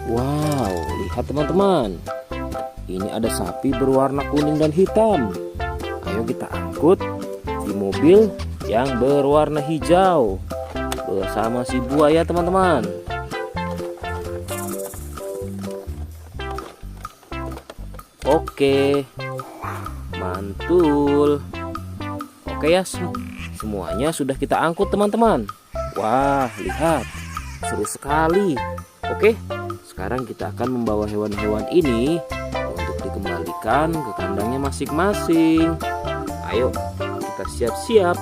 Wow, lihat teman-teman. Ini ada sapi berwarna kuning dan hitam. Ayo kita angkut di mobil yang berwarna hijau bersama si buaya teman-teman. Oke, mantul. Oke ya, semuanya sudah kita angkut teman-teman. Wah, lihat, seru sekali. Oke, sekarang kita akan membawa hewan-hewan ini untuk dikembalikan ke kandangnya masing-masing. Ayo, kita siap-siap.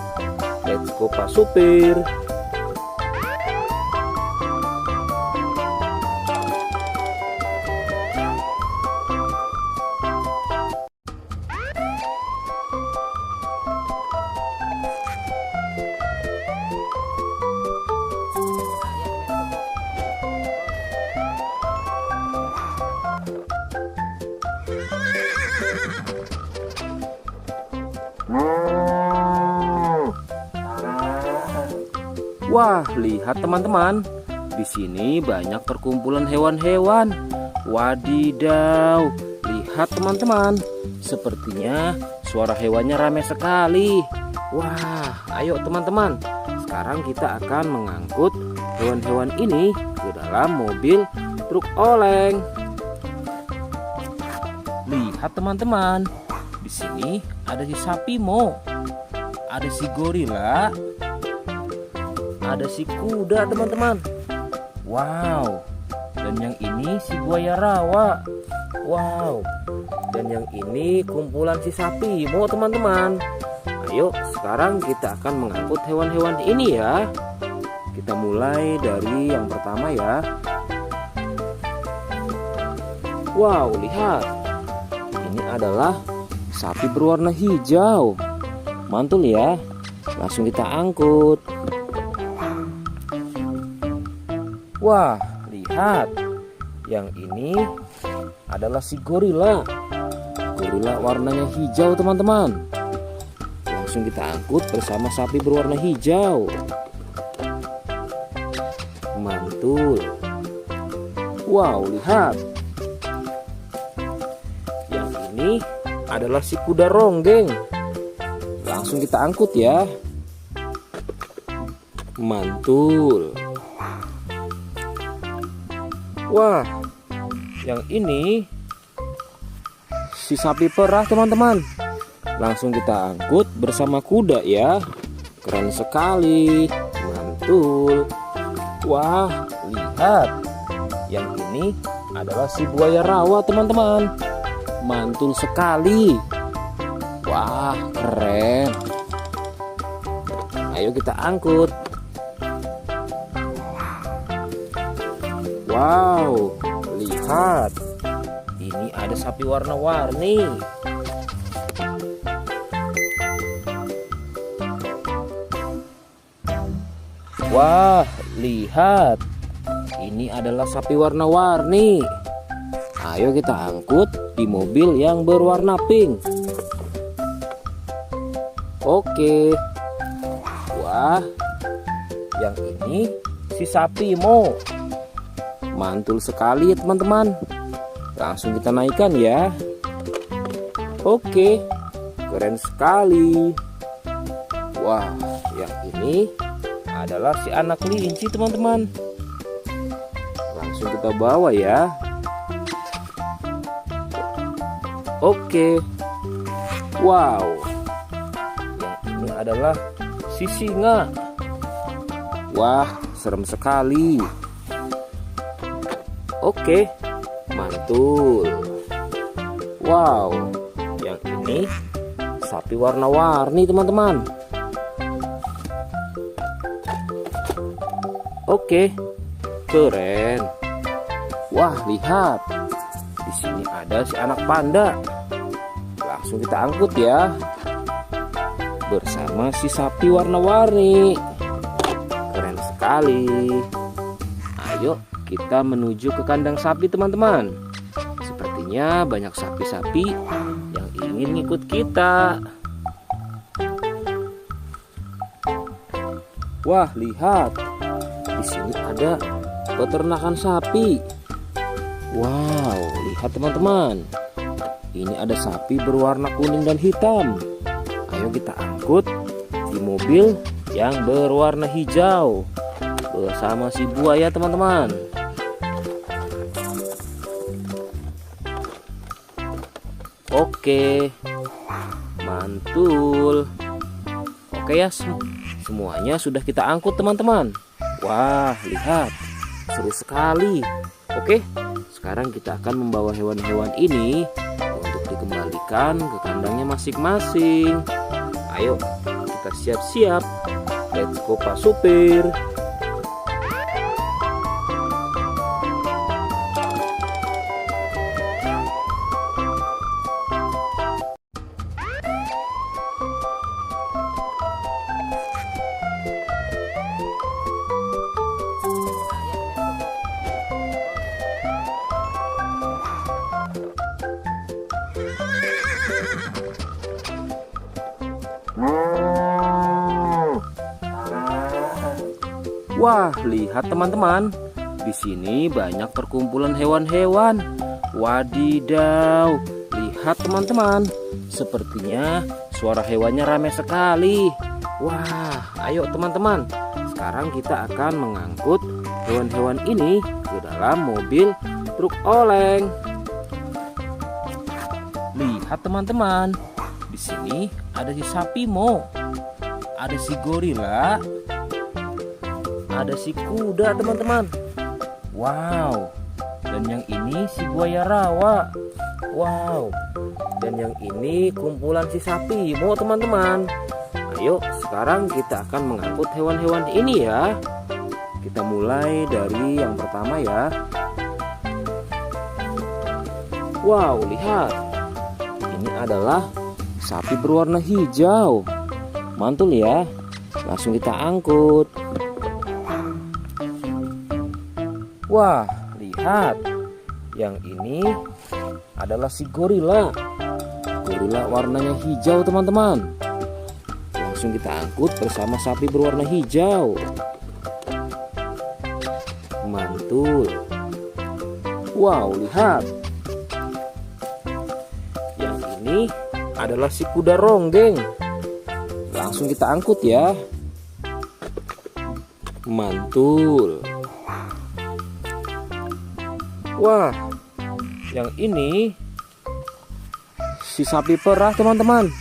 Let's go Pak Supir. Wah, lihat teman-teman. Di sini banyak perkumpulan hewan-hewan. Wadidaw, lihat teman-teman. Sepertinya suara hewannya ramai sekali. Wah, ayo teman-teman. Sekarang kita akan mengangkut hewan-hewan ini ke dalam mobil truk oleng. Lihat teman-teman. Di sini ada si sapi Mo. Ada si gorila. Ada si kuda teman-teman. Wow. Dan yang ini si buaya rawa. Wow. Dan yang ini kumpulan si sapi Mo teman-teman. Ayo sekarang kita akan mengangkut hewan-hewan ini ya. Kita mulai dari yang pertama ya. Wow, lihat. Ini adalah sapi berwarna hijau. Mantul ya. Langsung kita angkut. Wah, lihat. Yang ini adalah si gorila. Gorila warnanya hijau teman-teman. Langsung kita angkut bersama sapi berwarna hijau. Mantul. Wow, lihat. Yang ini adalah si kuda ronggeng. Langsung kita angkut ya. Mantul. Wah, yang ini si sapi perah teman-teman. Langsung kita angkut bersama kuda ya. Keren sekali. Mantul. Wah, lihat. Yang ini adalah si buaya rawa teman-teman. Mantul sekali. Wah, keren. Ayo kita angkut. Wow, lihat. Ini ada sapi warna-warni. Wah, lihat. Ini adalah sapi warna-warni. Ayo kita angkut di mobil yang berwarna pink. Oke. Wah, yang ini si sapi Mo. Mantul sekali ya teman-teman. Langsung kita naikkan ya. Oke, keren sekali. Wah, yang ini adalah si anak kelinci teman-teman. Langsung kita bawa ya. Oke. Wow. Yang ini adalah si singa. Wah, serem sekali. Oke, mantul. Wow, yang ini sapi warna-warni teman-teman. Oke, keren. Wah, lihat. Di sini ada si anak panda. Langsung kita angkut ya. Bersama si sapi warna-warni. Keren sekali. Ayo kita menuju ke kandang sapi teman-teman. Sepertinya banyak sapi-sapi yang ingin ngikut kita. Wah, lihat. Di sini ada peternakan sapi. Wow, lihat teman-teman. Ini ada sapi berwarna kuning dan hitam. Ayo kita angkut di mobil yang berwarna hijau bersama si buaya teman-teman. Oke, mantul. Oke ya, semuanya sudah kita angkut teman-teman. Wah, lihat, seru sekali. Oke, sekarang kita akan membawa hewan-hewan ini untuk dikembalikan ke kandangnya masing-masing. Ayo, kita siap-siap. Let's go Pak Supir. Wah, lihat teman-teman. Di sini banyak perkumpulan hewan-hewan. Wadidaw, lihat teman-teman. Sepertinya suara hewannya ramai sekali. Wah, ayo teman-teman. Sekarang kita akan mengangkut hewan-hewan ini ke dalam mobil truk oleng. Lihat teman-teman. Di sini ada si sapi Mo. Ada si gorila. Ada si kuda teman-teman. Wow. Dan yang ini si buaya rawa. Wow. Dan yang ini kumpulan si sapi Mo teman-teman. Ayo sekarang kita akan mengangkut hewan-hewan ini ya. Kita mulai dari yang pertama ya. Wow, lihat. Ini adalah sapi berwarna hijau. Mantul ya. Langsung kita angkut. Wah, lihat. Yang ini adalah si gorila. Gorila warnanya hijau teman-teman. Langsung kita angkut bersama sapi berwarna hijau. Mantul. Wow, lihat. Yang ini adalah si kuda ronggeng. Langsung kita angkut ya. Mantul. Wah, yang ini si sapi perah teman-teman.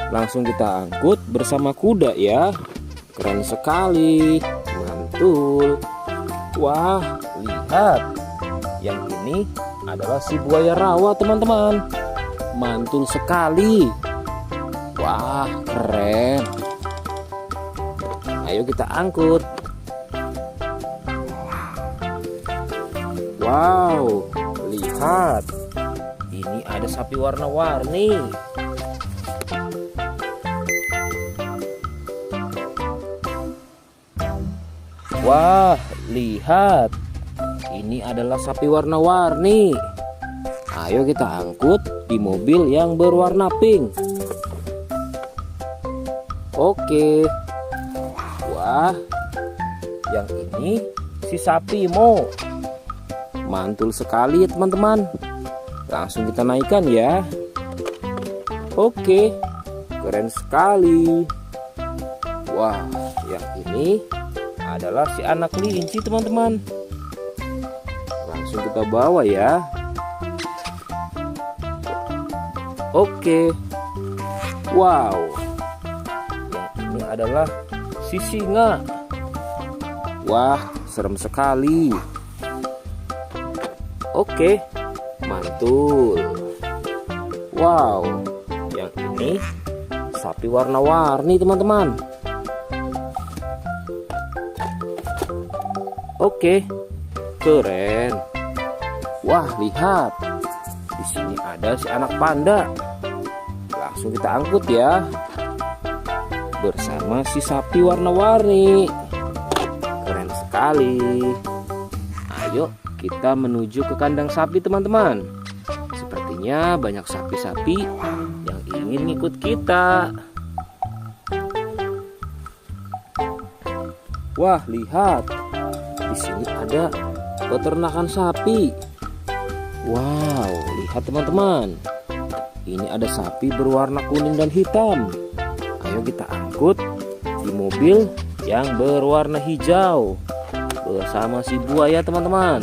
Langsung kita angkut bersama kuda ya. Keren sekali. Mantul. Wah, lihat. Yang ini adalah si buaya rawa teman-teman. Mantul sekali. Wah, keren. Ayo kita angkut. Wow, lihat. Ini ada sapi warna-warni. Wah, lihat. Ini adalah sapi warna-warni. Ayo kita angkut di mobil yang berwarna pink. Oke. Wah, yang ini si sapi Mo. Mantul sekali ya teman-teman. Langsung kita naikkan ya. Oke, keren sekali. Wah, yang ini adalah si anak kelinci teman-teman. Langsung kita bawa ya. Oke. Wow. Yang ini adalah si singa. Wah, serem sekali. Oke, mantul. Wow, yang ini sapi warna-warni teman-teman. Oke, keren. Wah, lihat. Di sini ada si anak panda. Langsung kita angkut ya. Bersama si sapi warna-warni. Keren sekali. Ayo kita menuju ke kandang sapi teman-teman. Sepertinya banyak sapi-sapi yang ingin ngikut kita. Wah, lihat. Di sini ada peternakan sapi. Wow, lihat teman-teman. Ini ada sapi berwarna kuning dan hitam. Ayo kita angkut di mobil yang berwarna hijau bersama si buaya teman-teman.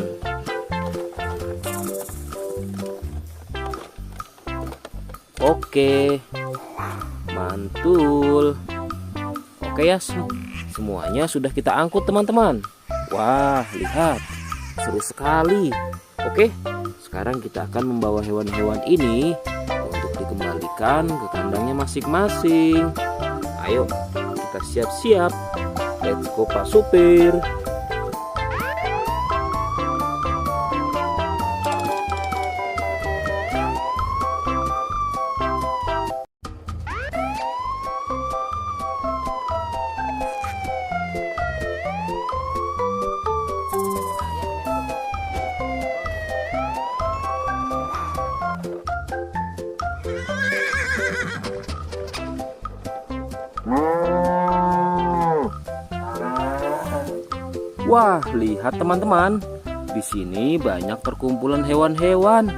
Oke, mantul. Oke ya, semuanya sudah kita angkut teman-teman. Wah, lihat, seru sekali. Oke, sekarang kita akan membawa hewan-hewan ini untuk dikembalikan ke kandangnya masing-masing. Ayo, kita siap-siap. Let's go Pak Supir. Wah, lihat teman-teman. Di sini banyak perkumpulan hewan-hewan.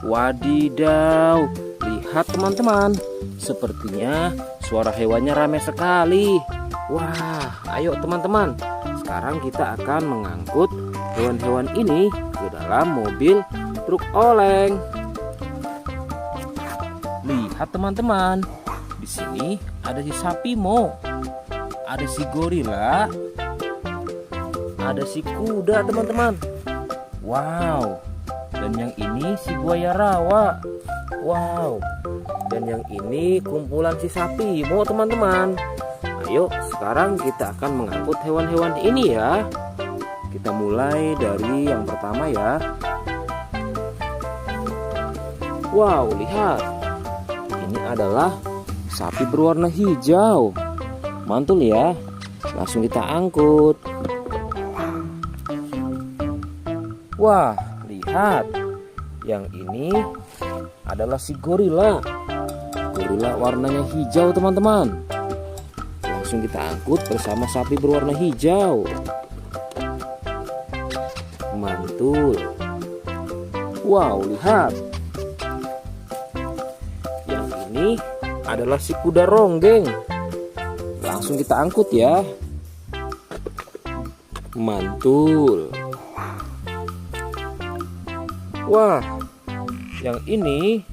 Wadidaw, lihat teman-teman. Sepertinya suara hewannya ramai sekali. Wah, ayo teman-teman. Sekarang kita akan mengangkut hewan-hewan ini ke dalam mobil truk oleng. Lihat teman-teman. Di sini ada si sapi Mo. Ada si gorila. Ada si kuda teman-teman. Wow. Dan yang ini si buaya rawa. Wow. Dan yang ini kumpulan si sapi Mo teman-teman. Ayo sekarang kita akan mengangkut hewan-hewan ini ya. Kita mulai dari yang pertama ya. Wow, lihat. Ini adalah sapi berwarna hijau. Mantul ya. Langsung kita angkut. Wah, lihat. Yang ini adalah si gorila. Gorila warnanya hijau teman-teman. Langsung kita angkut bersama sapi berwarna hijau. Mantul. Wow, lihat. Yang ini adalah si kuda ronggeng. Langsung kita angkut ya. Mantul. Wah, yang ini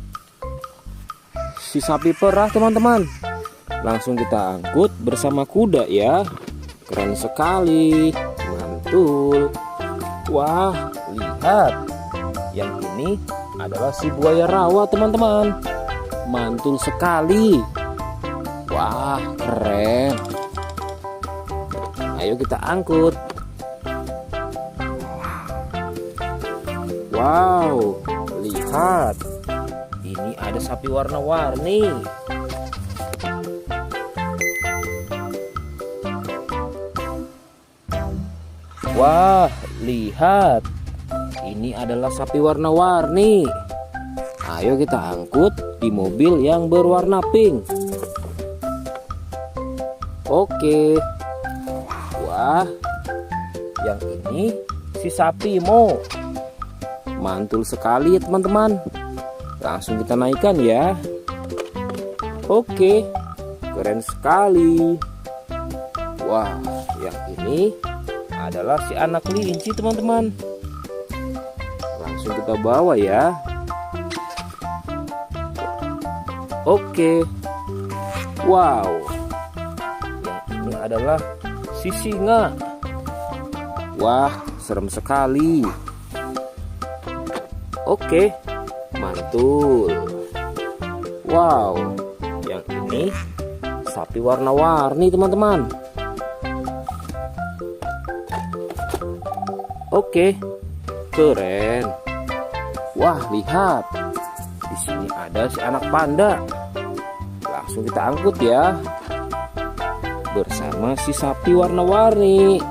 si sapi perah teman-teman. Langsung kita angkut bersama kuda ya. Keren sekali. Mantul. Wah, lihat. Yang ini adalah si buaya rawa teman-teman. Mantul sekali. Wah, keren. Ayo kita angkut. Wow, lihat. Ini ada sapi warna-warni. Wah, lihat. Ini adalah sapi warna-warni. Ayo kita angkut di mobil yang berwarna pink. Oke. Wah, yang ini si sapi Mo. Mantul sekali ya teman-teman. Langsung kita naikkan ya. Oke, keren sekali. Wah, yang ini adalah si anak kelinci teman-teman. Langsung kita bawa ya. Oke. Wow. Yang ini adalah si singa. Wah, serem sekali. Oke, mantul. Wow, yang ini sapi warna-warni teman-teman. Oke, keren. Wah, lihat. Di sini ada si anak panda. Langsung kita angkut ya. Bersama si sapi warna-warni.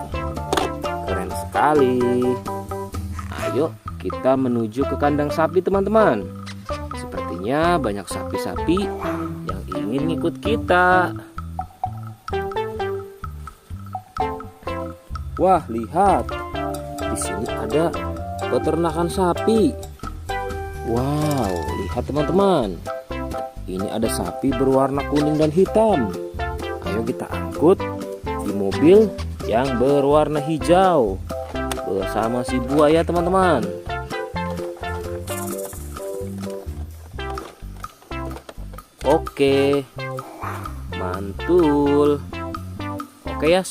Keren sekali. Ayo kita menuju ke kandang sapi teman-teman. Sepertinya banyak sapi-sapi yang ingin ngikut kita. Wah, lihat. Di sini ada peternakan sapi. Wow, lihat teman-teman. Ini ada sapi berwarna kuning dan hitam. Ayo kita angkut di mobil yang berwarna hijau bersama si buaya teman-teman. Oke, mantul. Oke ya,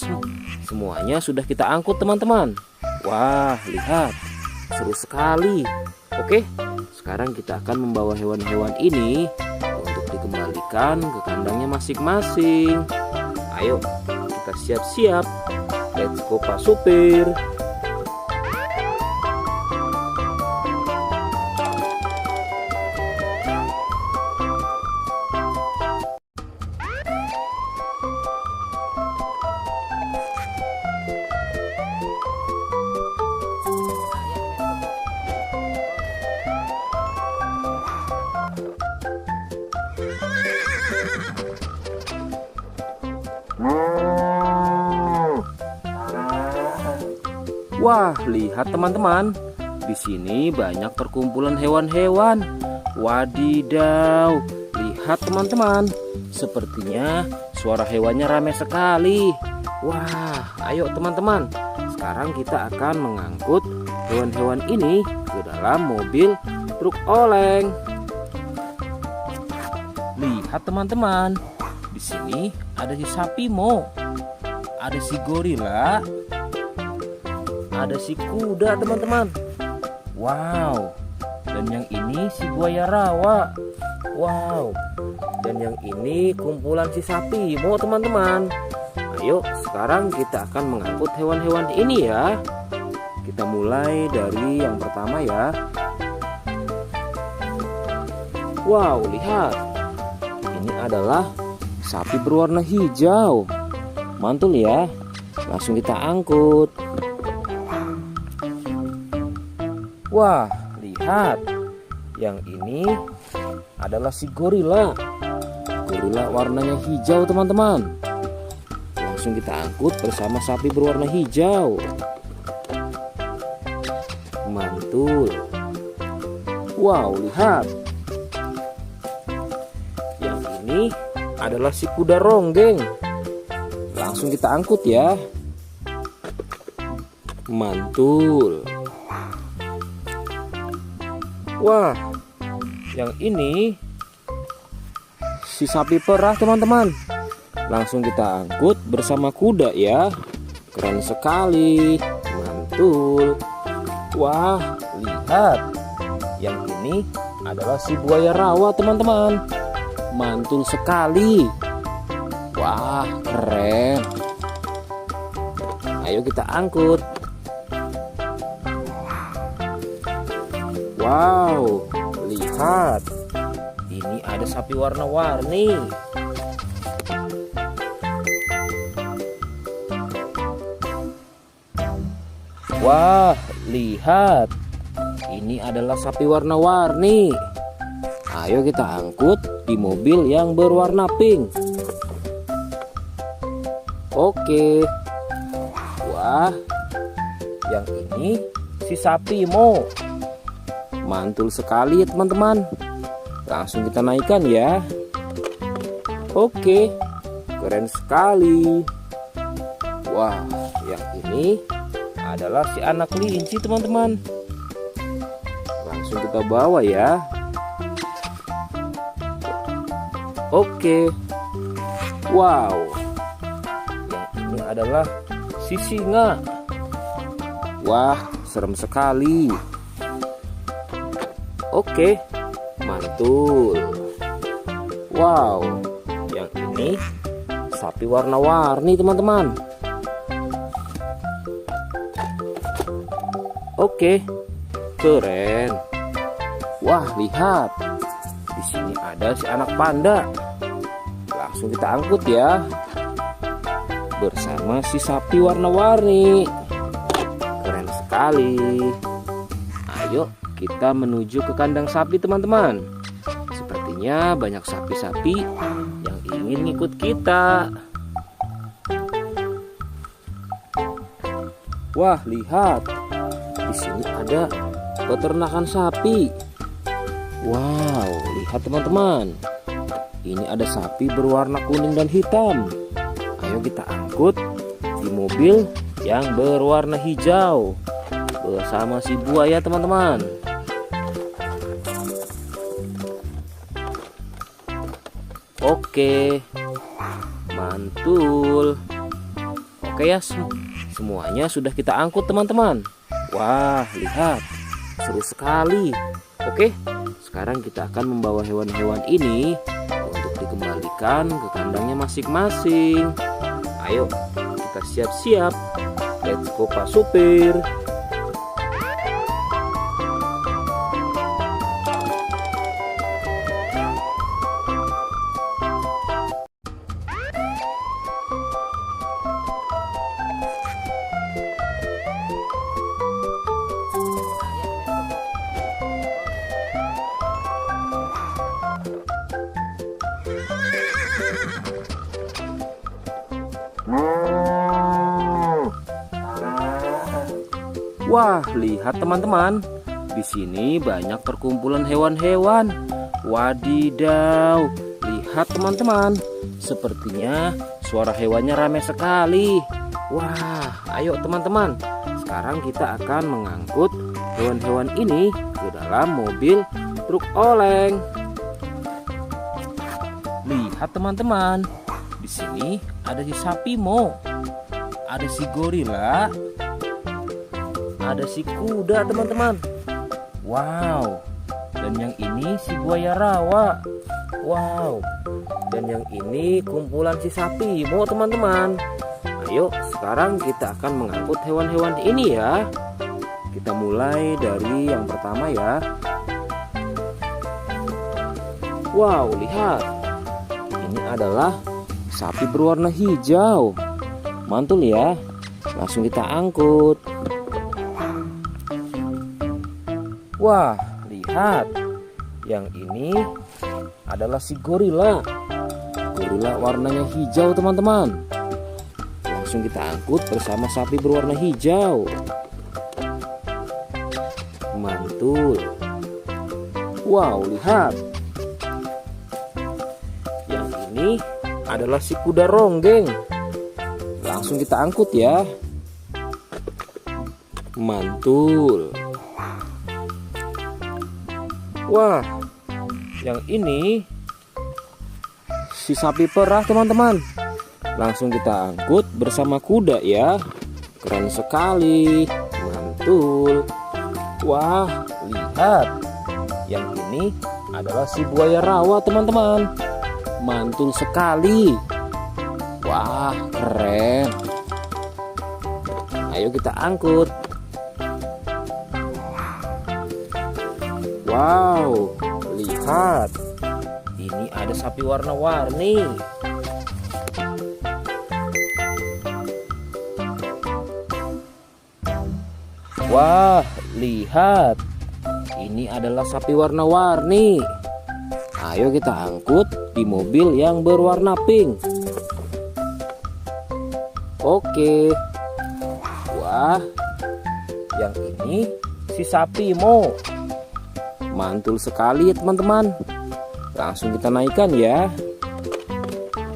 semuanya sudah kita angkut teman-teman. Wah, lihat, seru sekali. Oke, sekarang kita akan membawa hewan-hewan ini untuk dikembalikan ke kandangnya masing-masing. Ayo, kita siap-siap. Let's go Pak Supir. Wah, lihat teman-teman. Di sini banyak perkumpulan hewan-hewan. Wadidaw, lihat teman-teman. Sepertinya suara hewannya ramai sekali. Wah, ayo teman-teman. Sekarang kita akan mengangkut hewan-hewan ini ke dalam mobil truk oleng. Lihat teman-teman. Di sini ada si sapi Mo. Ada si gorila. Ada si kuda teman-teman. Wow. Dan yang ini si buaya rawa. Wow. Dan yang ini kumpulan si sapi Mo teman-teman. Ayo sekarang kita akan mengangkut hewan-hewan ini ya. Kita mulai dari yang pertama ya. Wow, lihat. Ini adalah sapi berwarna hijau. Mantul ya. Langsung kita angkut. Wah, lihat. Yang ini adalah si gorila. Gorila warnanya hijau teman-teman. Langsung kita angkut bersama sapi berwarna hijau. Mantul. Wow, lihat. Yang ini adalah si kuda ronggeng. Langsung kita angkut ya. Mantul. Wah, yang ini si sapi perah teman-teman. Langsung kita angkut bersama kuda ya. Keren sekali. Mantul. Wah, lihat. Yang ini adalah si buaya rawa teman-teman. Mantul sekali. Wah, keren. Ayo kita angkut. Wow, lihat. Ini ada sapi warna-warni. Wah, lihat. Ini adalah sapi warna-warni. Ayo kita angkut di mobil yang berwarna pink. Oke. Wah, yang ini si sapi Mo. Mantul sekali ya teman-teman. Langsung kita naikkan ya. Oke, keren sekali. Wah, yang ini adalah si anak kelinci teman-teman. Langsung kita bawa ya. Oke. Wow. Yang ini adalah si singa. Wah, serem sekali. Oke, mantul. Wow, yang ini sapi warna-warni teman-teman. Oke, keren. Wah, lihat. Di sini ada si anak panda. Langsung kita angkut ya. Bersama si sapi warna-warni. Keren sekali. Ayo kita menuju ke kandang sapi teman-teman. Sepertinya banyak sapi-sapi yang ingin ngikut kita. Wah, lihat. Di sini ada peternakan sapi. Wow, lihat teman-teman. Ini ada sapi berwarna kuning dan hitam. Ayo kita angkut di mobil yang berwarna hijau bersama si buaya teman-teman. Oke, mantul. Oke ya, semuanya sudah kita angkut teman-teman. Wah, lihat, seru sekali. Oke, sekarang kita akan membawa hewan-hewan ini untuk dikembalikan ke kandangnya masing-masing. Ayo, kita siap-siap. Let's go Pak Supir. Wah, lihat teman-teman. Di sini banyak perkumpulan hewan-hewan. Wadidaw, lihat teman-teman. Sepertinya suara hewannya ramai sekali. Wah, ayo teman-teman. Sekarang kita akan mengangkut hewan-hewan ini ke dalam mobil truk oleng. Lihat teman-teman. Di sini ada si sapi Mo. Ada si gorila. Ada si kuda teman-teman. Wow. Dan yang ini si buaya rawa. Wow. Dan yang ini kumpulan si sapi Mo teman-teman. Ayo sekarang kita akan mengangkut hewan-hewan ini ya. Kita mulai dari yang pertama ya. Wow, lihat. Ini adalah sapi berwarna hijau. Mantul ya. Langsung kita angkut. Wah, lihat. Yang ini adalah si gorila. Gorila warnanya hijau teman-teman. Langsung kita angkut bersama sapi berwarna hijau. Mantul. Wow, lihat. Yang ini adalah si kuda ronggeng. Langsung kita angkut ya. Mantul. Wah, yang ini si sapi perah teman-teman. Langsung kita angkut bersama kuda ya. Keren sekali. Mantul. Wah, lihat. Yang ini adalah si buaya rawa teman-teman. Mantul sekali. Wah, keren. Ayo kita angkut. Wow, lihat. Ini ada sapi warna-warni. Wah, lihat. Ini adalah sapi warna-warni. Ayo kita angkut di mobil yang berwarna pink. Oke. Wah, yang ini si sapi Mo. Mantul sekali ya teman-teman. Langsung kita naikkan ya.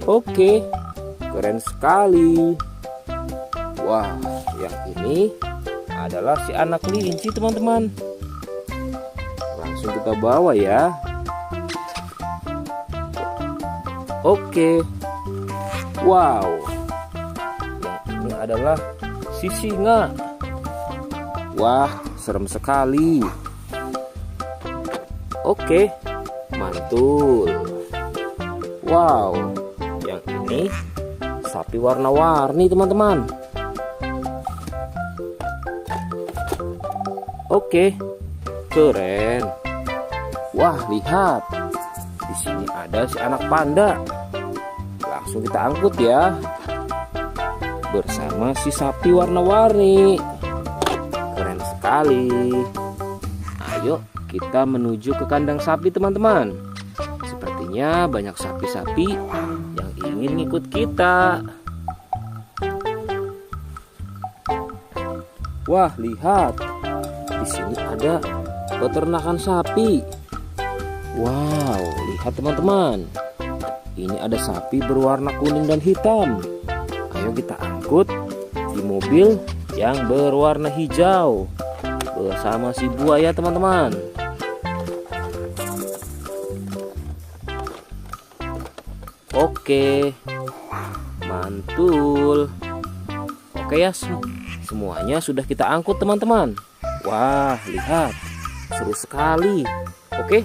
Oke, keren sekali. Wah, yang ini adalah si anak kelinci teman-teman. Langsung kita bawa ya. Oke. Wow. Yang ini adalah si singa. Wah, serem sekali. Oke, mantul. Wow, yang ini sapi warna-warni teman-teman. Oke, keren. Wah, lihat. Di sini ada si anak panda. Langsung kita angkut ya. Bersama si sapi warna-warni. Keren sekali. Ayo kita menuju ke kandang sapi teman-teman. Sepertinya banyak sapi-sapi yang ingin ikut kita. Wah, lihat. Di sini ada peternakan sapi. Wow, lihat teman-teman. Ini ada sapi berwarna kuning dan hitam. Ayo kita angkut di mobil yang berwarna hijau bersama si buaya teman-teman. Oke, mantul. Oke ya, semuanya sudah kita angkut teman-teman. Wah, lihat, seru sekali. Oke,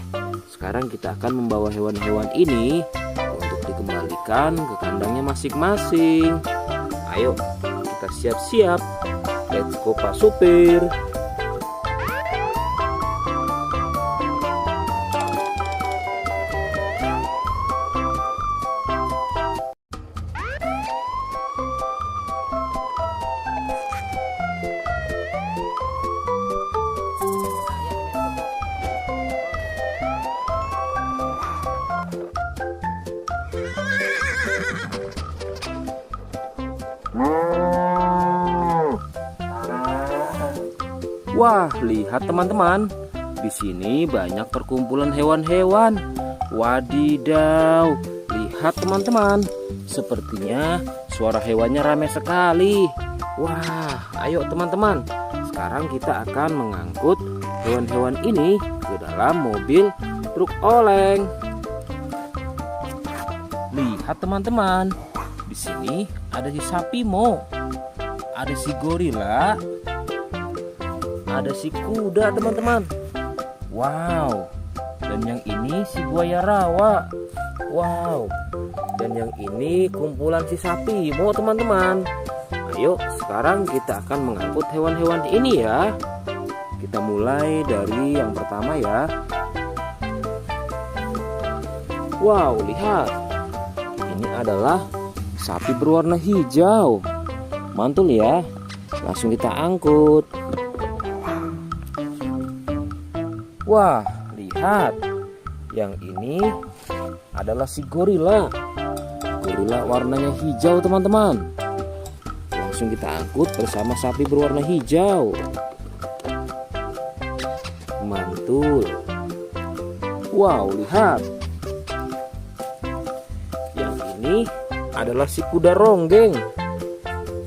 sekarang kita akan membawa hewan-hewan ini untuk dikembalikan ke kandangnya masing-masing. Ayo, kita siap-siap. Let's go Pak Supir. Wah, lihat teman-teman. Di sini banyak perkumpulan hewan-hewan. Wadidaw, lihat teman-teman. Sepertinya suara hewannya ramai sekali. Wah, ayo teman-teman. Sekarang kita akan mengangkut hewan-hewan ini ke dalam mobil truk oleng. Lihat teman-teman. Di sini ada si sapi Mo. Ada si gorila. Ada si kuda teman-teman. Wow. Dan yang ini si buaya rawa. Wow. Dan yang ini kumpulan si sapi Mo teman-teman. Ayo sekarang kita akan mengangkut hewan-hewan ini ya. Kita mulai dari yang pertama ya. Wow, lihat. Ini adalah sapi berwarna hijau. Mantul ya. Langsung kita angkut. Wah, lihat. Yang ini adalah si gorila. Gorila warnanya hijau teman-teman. Langsung kita angkut bersama sapi berwarna hijau. Mantul. Wow, lihat. Yang ini adalah si kuda ronggeng.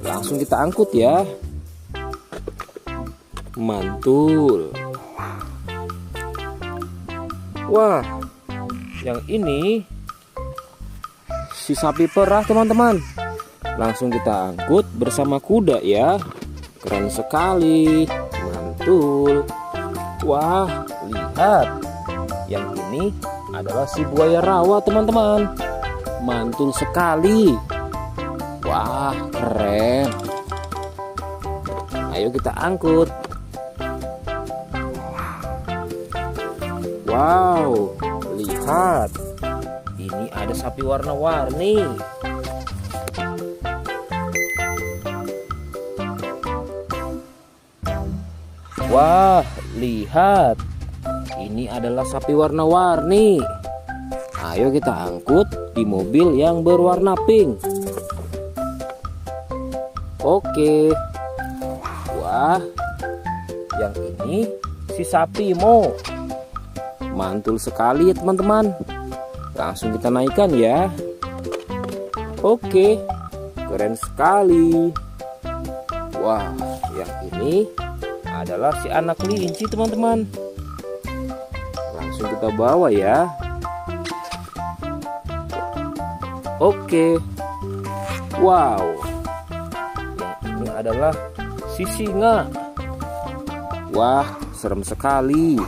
Langsung kita angkut ya. Mantul. Wah, yang ini si sapi perah teman-teman. Langsung kita angkut bersama kuda ya. Keren sekali. Mantul. Wah, lihat. Yang ini adalah si buaya rawa teman-teman. Mantul sekali. Wah, keren. Ayo kita angkut. Wow, lihat. Ini ada sapi warna-warni. Wah, lihat. Ini adalah sapi warna-warni. Ayo kita angkut di mobil yang berwarna pink. Oke. Wah, yang ini si sapi Mo. Mantul sekali ya teman-teman. Langsung kita naikkan ya. Oke, keren sekali. Wah, yang ini adalah si anak kelinci teman-teman. Langsung kita bawa ya. Oke. Wow. Yang ini adalah si singa. Wah, serem sekali.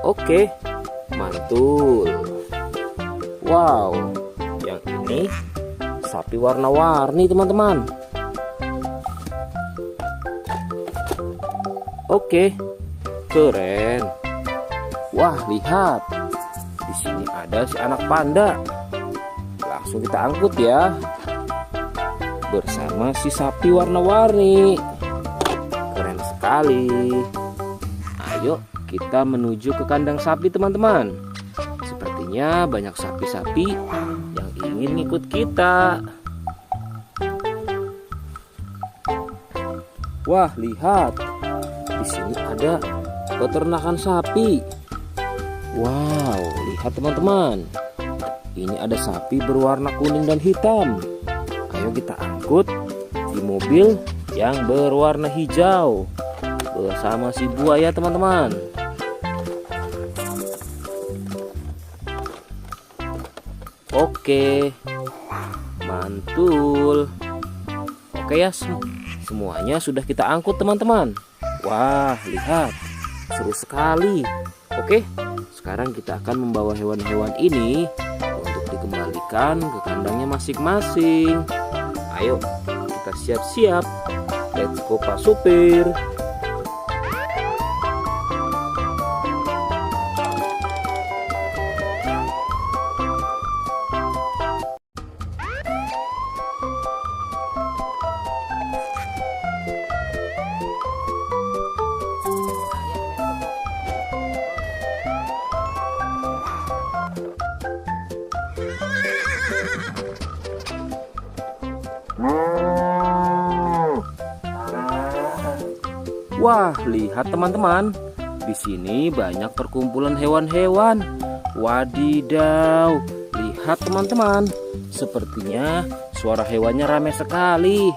Oke, mantul. Wow, yang ini sapi warna-warni teman-teman. Oke, keren. Wah, lihat. Di sini ada si anak panda. Langsung kita angkut ya. Bersama si sapi warna-warni. Keren sekali. Ayo kita menuju ke kandang sapi teman-teman. Sepertinya banyak sapi-sapi yang ingin ikut kita. Wah, lihat. Di sini ada peternakan sapi. Wow, lihat teman-teman. Ini ada sapi berwarna kuning dan hitam. Ayo kita angkut di mobil yang berwarna hijau bersama si buaya teman-teman. Oke, mantul. Oke ya, semuanya sudah kita angkut teman-teman. Wah, lihat, seru sekali. Oke, sekarang kita akan membawa hewan-hewan ini untuk dikembalikan ke kandangnya masing-masing. Ayo, kita siap-siap. Let's go Pak Supir. Wah, lihat teman-teman. Di sini banyak perkumpulan hewan-hewan. Wadidaw, lihat teman-teman. Sepertinya suara hewannya ramai sekali.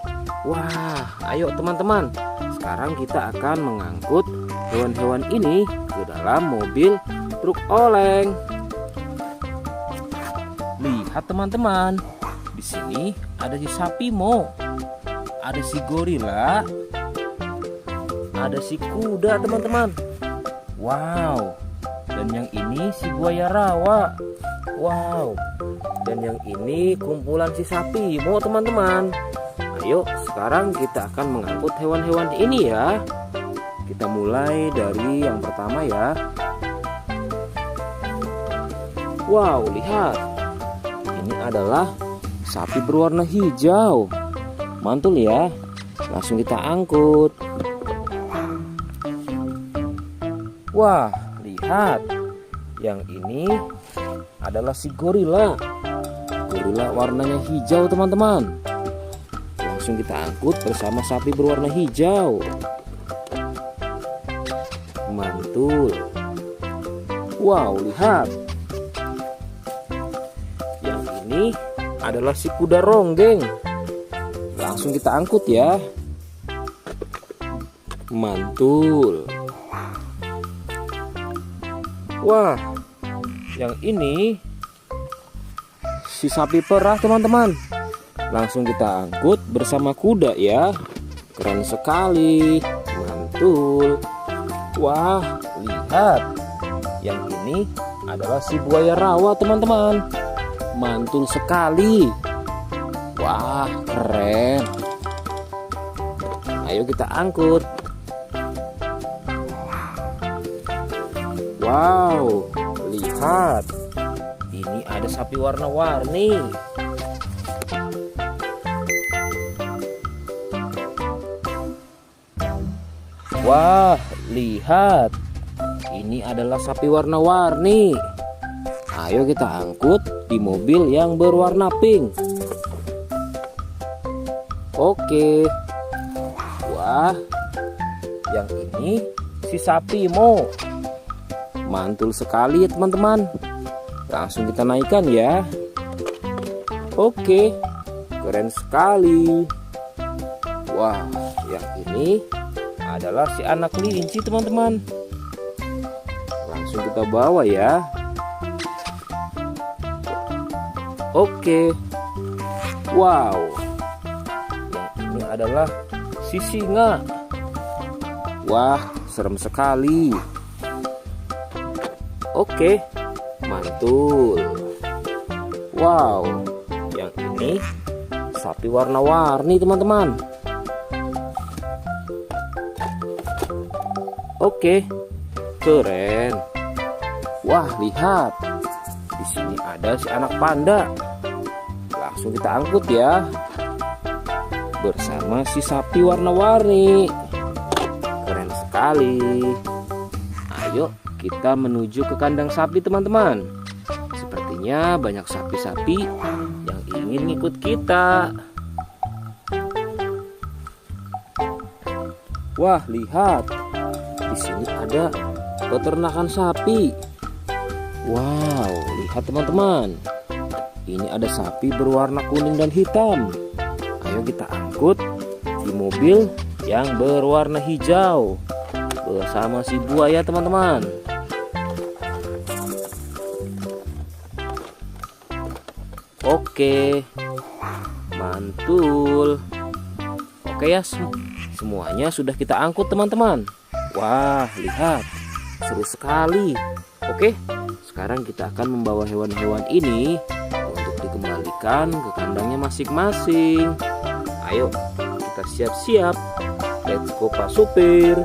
Wah, ayo teman-teman. Sekarang kita akan mengangkut hewan-hewan ini ke dalam mobil truk oleng. Lihat teman-teman. Di sini ada si sapi Mo. Ada si gorila. Ada si kuda teman-teman. Wow. Dan yang ini si buaya rawa. Wow. Dan yang ini kumpulan si sapi Mo teman-teman. Ayo sekarang kita akan mengangkut hewan-hewan ini ya. Kita mulai dari yang pertama ya. Wow, lihat. Ini adalah sapi berwarna hijau. Mantul ya. Langsung kita angkut. Wah, lihat. Yang ini adalah si gorila. Gorila warnanya hijau teman-teman. Langsung kita angkut bersama sapi berwarna hijau. Mantul. Wow, lihat. Yang ini adalah si kuda ronggeng. Langsung kita angkut ya. Mantul. Wah, yang ini si sapi perah teman-teman. Langsung kita angkut bersama kuda ya. Keren sekali. Mantul. Wah, lihat. Yang ini adalah si buaya rawa teman-teman. Mantul sekali. Wah, keren. Ayo kita angkut. Wow, lihat. Ini ada sapi warna-warni. Wah, lihat. Ini adalah sapi warna-warni. Ayo kita angkut di mobil yang berwarna pink. Oke. Wah, yang ini si sapi Mo. Mantul sekali ya teman-teman. Langsung kita naikkan ya. Oke, keren sekali. Wah, yang ini adalah si anak kelinci teman-teman. Langsung kita bawa ya. Oke. Wow. Yang ini adalah si singa. Wah, serem sekali. Oke, mantul. Wow, yang ini sapi warna-warni teman-teman. Oke, keren. Wah, lihat. Di sini ada si anak panda. Langsung kita angkut ya. Bersama si sapi warna-warni. Keren sekali. Ayo kita menuju ke kandang sapi teman-teman. Sepertinya banyak sapi-sapi yang ingin ikut kita. Wah, lihat. Di sini ada peternakan sapi. Wow, lihat teman-teman. Ini ada sapi berwarna kuning dan hitam. Ayo kita angkut di mobil yang berwarna hijau bersama si buaya teman-teman. Oke, mantul. Oke ya, semuanya sudah kita angkut teman-teman. Wah, lihat, seru sekali. Oke, sekarang kita akan membawa hewan-hewan ini untuk dikembalikan ke kandangnya masing-masing. Ayo, kita siap-siap. Let's go Pak Supir.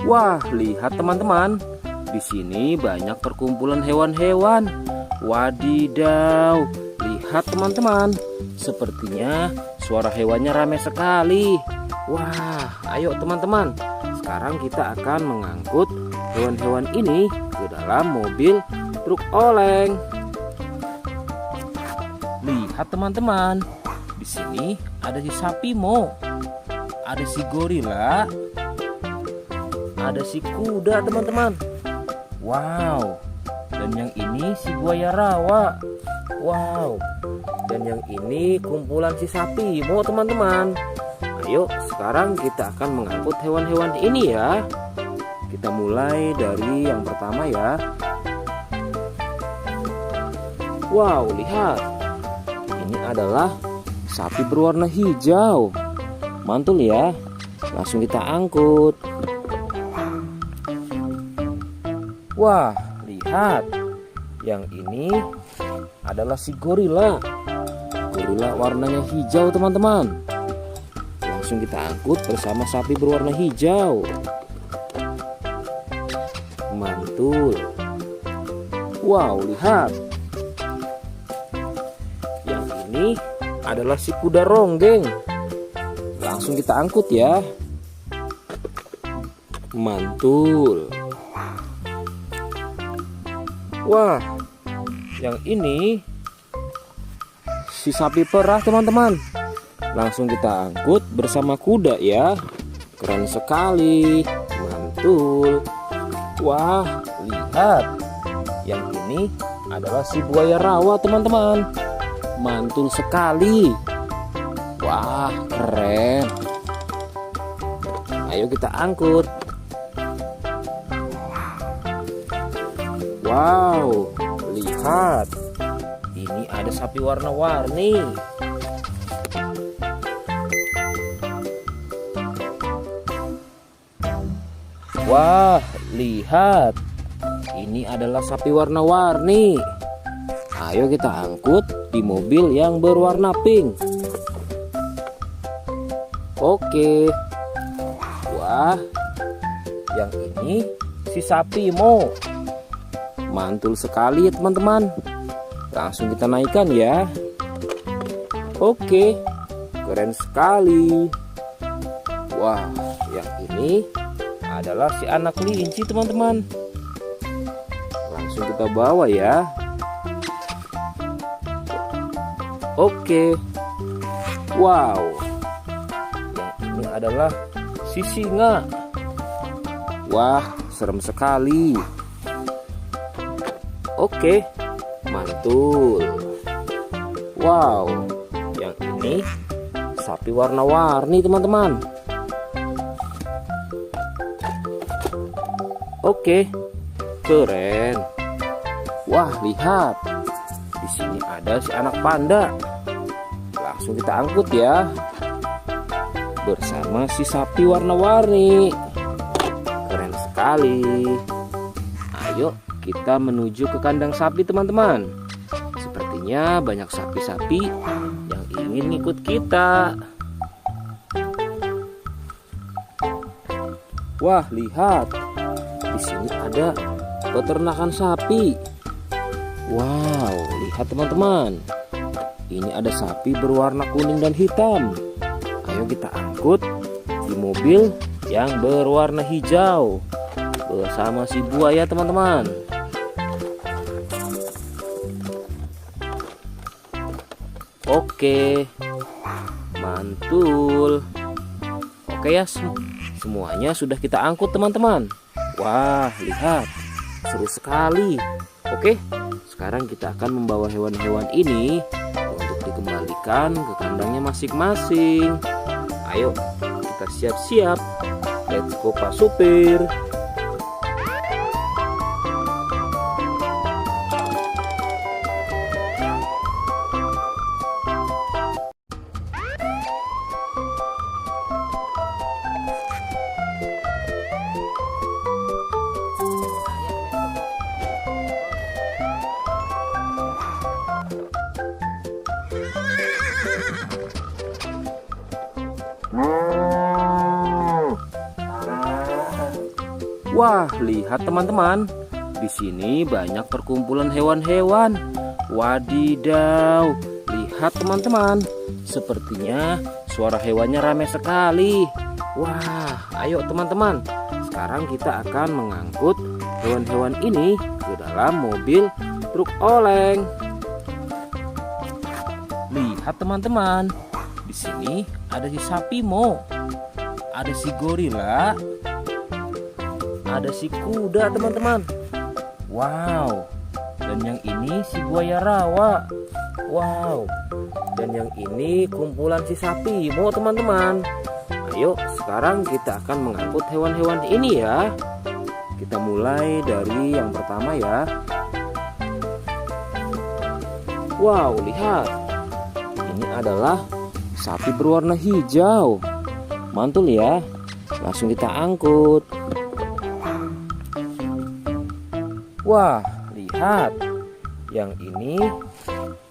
Wah, lihat teman-teman. Di sini banyak perkumpulan hewan-hewan. Wadidaw, lihat teman-teman. Sepertinya suara hewannya ramai sekali. Wah, ayo teman-teman. Sekarang kita akan mengangkut hewan-hewan ini ke dalam mobil truk oleng. Lihat teman-teman. Di sini ada si sapi Mo. Ada si gorila. Ada si kuda teman-teman. Wow. Dan yang ini si buaya rawa. Wow. Dan yang ini kumpulan si sapi Mo teman-teman. Ayo sekarang kita akan mengangkut hewan-hewan ini ya. Kita mulai dari yang pertama ya. Wow, lihat. Ini adalah sapi berwarna hijau. Mantul ya. Langsung kita angkut. Wah, lihat. Yang ini adalah si gorila. Gorila warnanya hijau teman-teman. Langsung kita angkut bersama sapi berwarna hijau. Mantul. Wow, lihat. Yang ini adalah si kuda ronggeng. Langsung kita angkut ya. Mantul. Wah, yang ini si sapi perah teman-teman. Langsung kita angkut bersama kuda ya. Keren sekali. Mantul. Wah, lihat. Yang ini adalah si buaya rawa teman-teman. Mantul sekali. Wah, keren. Ayo kita angkut. Wow, lihat. Ini ada sapi warna-warni. Wah, lihat. Ini adalah sapi warna-warni. Ayo kita angkut di mobil yang berwarna pink. Oke. Wah, yang ini si sapi Mo. Mantul sekali ya teman-teman. Langsung kita naikkan ya. Oke, keren sekali. Wah, yang ini adalah si anak kelinci teman-teman. Langsung kita bawa ya. Oke. Wow. Yang ini adalah si singa. Wah, serem sekali. Oke, mantul. Wow, yang ini sapi warna-warni teman-teman. Oke, keren. Wah, lihat. Di sini ada si anak panda. Langsung kita angkut ya. Bersama si sapi warna-warni. Keren sekali. Ayo kita menuju ke kandang sapi teman-teman. Sepertinya banyak sapi-sapi yang ingin ngikut kita. Wah, lihat. Di sini ada peternakan sapi. Wow, lihat teman-teman. Ini ada sapi berwarna kuning dan hitam. Ayo kita angkut di mobil yang berwarna hijau bersama si buaya teman-teman. Oke, mantul. Oke ya, semuanya sudah kita angkut teman-teman. Wah, lihat, seru sekali. Oke, sekarang kita akan membawa hewan-hewan ini untuk dikembalikan ke kandangnya masing-masing. Ayo, kita siap-siap. Let's go Pak Supir. Wah, lihat teman-teman. Di sini banyak perkumpulan hewan-hewan. Wadidaw, lihat teman-teman. Sepertinya suara hewannya ramai sekali. Wah, ayo teman-teman. Sekarang kita akan mengangkut hewan-hewan ini ke dalam mobil truk oleng. Lihat teman-teman. Di sini ada si sapi Mo. Ada si gorila, ada si kuda teman-teman. Wow. Dan yang ini si buaya rawa. Wow. Dan yang ini kumpulan si sapi Mo teman-teman. Ayo sekarang kita akan mengangkut hewan-hewan ini ya. Kita mulai dari yang pertama ya. Wow, lihat. Ini adalah sapi berwarna hijau. Mantul ya. Langsung kita angkut. Wah, lihat. Yang ini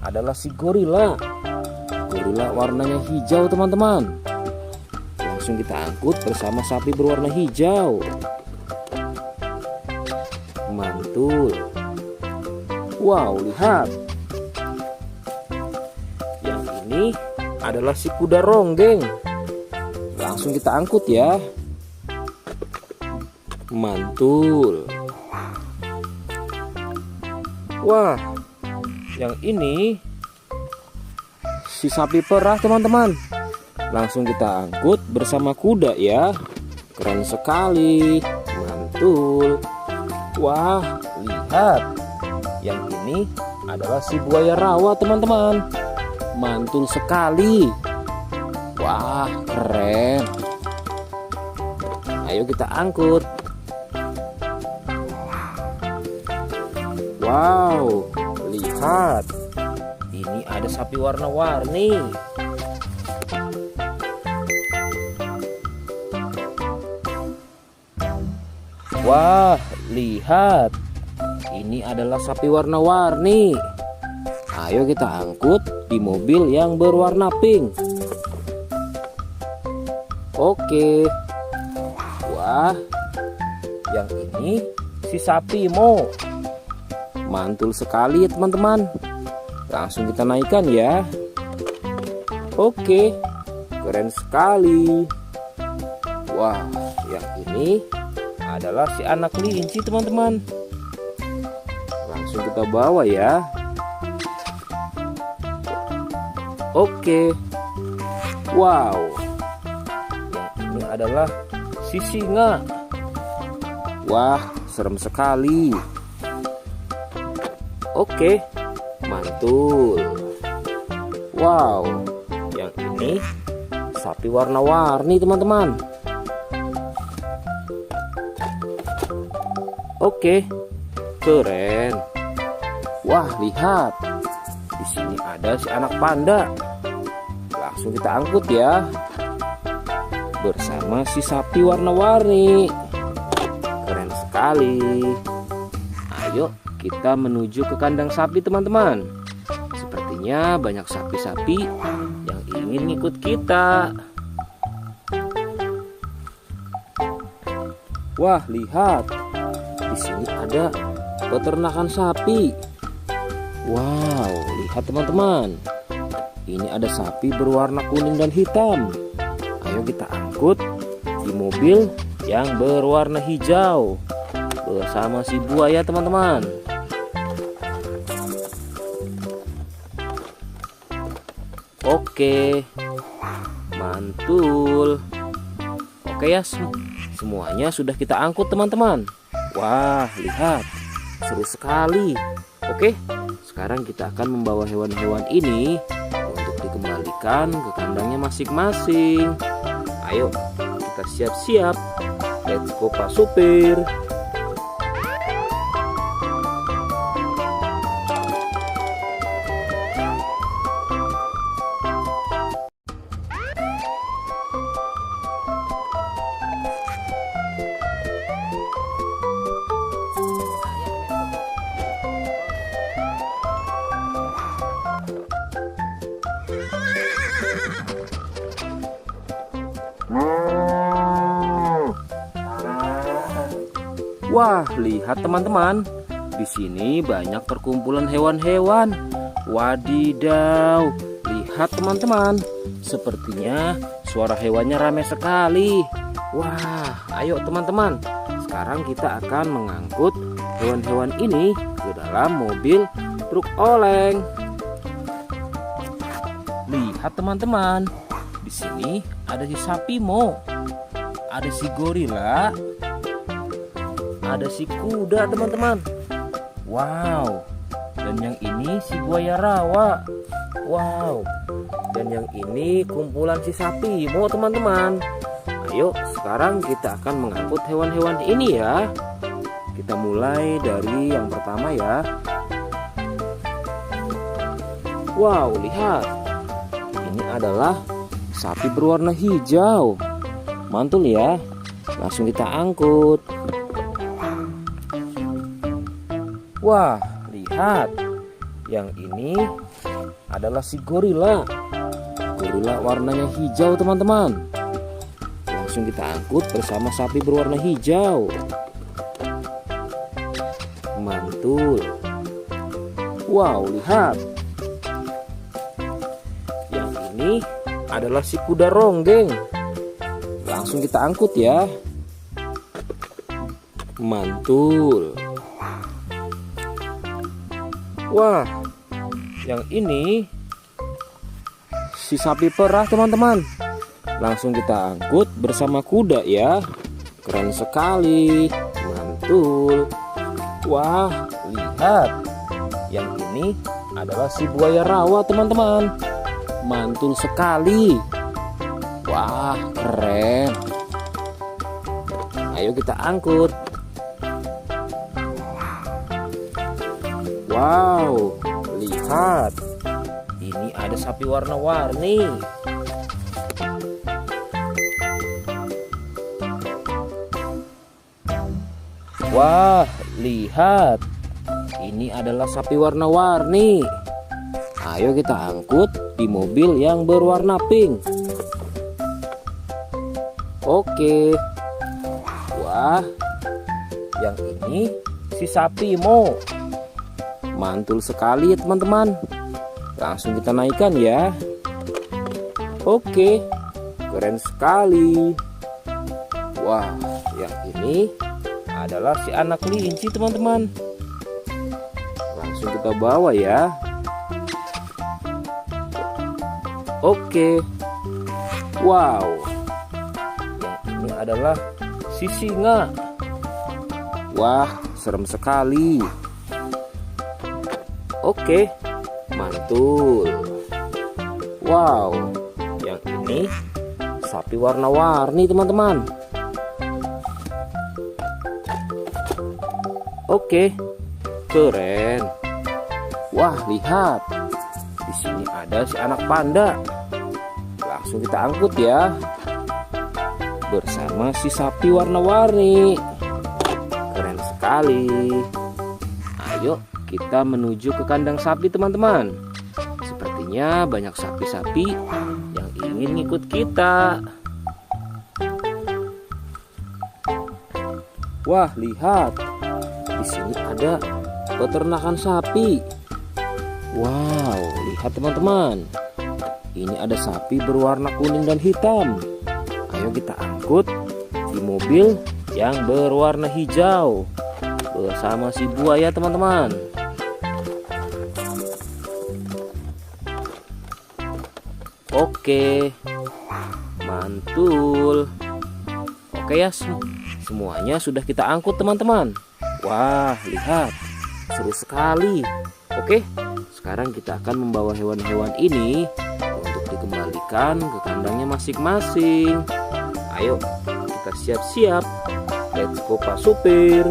adalah si gorila. Gorila warnanya hijau teman-teman. Langsung kita angkut bersama sapi berwarna hijau. Mantul. Wow, lihat. Yang ini adalah si kuda ronggeng. Langsung kita angkut ya. Mantul. Wah, yang ini si sapi perah teman-teman. Langsung kita angkut bersama kuda ya. Keren sekali. Mantul. Wah, lihat. Yang ini adalah si buaya rawa teman-teman. Mantul sekali. Wah, keren. Ayo kita angkut. Wow, lihat. Ini ada sapi warna-warni. Wah, lihat. Ini adalah sapi warna-warni. Ayo kita angkut di mobil yang berwarna pink. Oke. Wah, yang ini si sapi Mo. Mantul sekali ya teman-teman. Langsung kita naikkan ya. Oke, keren sekali. Wah, yang ini adalah si anak kelinci teman-teman. Langsung kita bawa ya. Oke. Wow. Yang ini adalah si singa. Wah, serem sekali. Oke, mantul. Wow, yang ini sapi warna-warni teman-teman. Oke, keren. Wah, lihat. Di sini ada si anak panda. Langsung kita angkut ya. Bersama si sapi warna-warni. Keren sekali. Ayo kita menuju ke kandang sapi teman-teman. Sepertinya banyak sapi-sapi yang ingin ngikut kita. Wah, lihat. Di sini ada peternakan sapi. Wow, lihat teman-teman. Ini ada sapi berwarna kuning dan hitam. Ayo kita angkut di mobil yang berwarna hijau bersama si buaya teman-teman. Oke, mantul. Oke ya, semuanya sudah kita angkut teman-teman. Wah, lihat, seru sekali. Oke, sekarang kita akan membawa hewan-hewan ini untuk dikembalikan ke kandangnya masing-masing. Ayo, kita siap-siap. Let's go Pak Supir. Wah, lihat teman-teman. Di sini banyak perkumpulan hewan-hewan. Wadidaw, lihat teman-teman. Sepertinya suara hewannya ramai sekali. Wah, ayo teman-teman. Sekarang kita akan mengangkut hewan-hewan ini ke dalam mobil truk oleng. Lihat teman-teman. Di sini ada si sapi Mo. Ada si gorila. Ada si kuda teman-teman. Wow. Dan yang ini si buaya rawa. Wow. Dan yang ini kumpulan si sapi Mo teman-teman. Ayo sekarang kita akan mengangkut hewan-hewan ini ya. Kita mulai dari yang pertama ya. Wow, lihat. Ini adalah sapi berwarna hijau. Mantul ya. Langsung kita angkut. Wah, lihat. Yang ini adalah si gorila. Gorila warnanya hijau teman-teman. Langsung kita angkut bersama sapi berwarna hijau. Mantul. Wow, lihat. Yang ini adalah si kuda ronggeng. Langsung kita angkut ya. Mantul. Wah, yang ini si sapi perah teman-teman. Langsung kita angkut bersama kuda ya. Keren sekali. Mantul. Wah, lihat. Yang ini adalah si buaya rawa teman-teman. Mantul sekali. Wah, keren. Ayo kita angkut. Wow, lihat. Ini ada sapi warna-warni. Wah, lihat. Ini adalah sapi warna-warni. Ayo kita angkut di mobil yang berwarna pink. Oke. Wah, yang ini si sapi Mo. Mantul sekali ya teman-teman. Langsung kita naikkan ya. Oke, keren sekali. Wah, yang ini adalah si anak kelinci teman-teman. Langsung kita bawa ya. Oke. Wow. Yang ini adalah si singa. Wah, serem sekali. Oke, mantul. Wow, yang ini sapi warna-warni teman-teman. Oke, keren. Wah, lihat. Di sini ada si anak panda. Langsung kita angkut ya. Bersama si sapi warna-warni. Keren sekali. Ayo kita menuju ke kandang sapi teman-teman. Sepertinya banyak sapi-sapi yang ingin ikut kita. Wah, lihat. Di sini ada peternakan sapi. Wow, lihat teman-teman. Ini ada sapi berwarna kuning dan hitam. Ayo kita angkut di mobil yang berwarna hijau bersama si buaya teman-teman. Oke, mantul. Oke ya, semuanya sudah kita angkut teman-teman. Wah, lihat, seru sekali. Oke, sekarang kita akan membawa hewan-hewan ini untuk dikembalikan ke kandangnya masing-masing. Ayo, kita siap-siap. Let's go Pak Supir.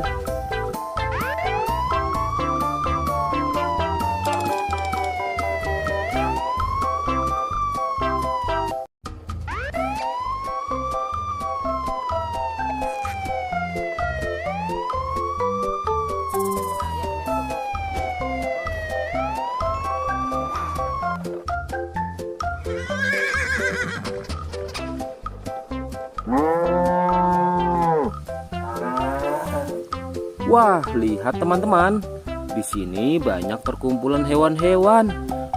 Wah, lihat teman-teman. Di sini banyak perkumpulan hewan-hewan.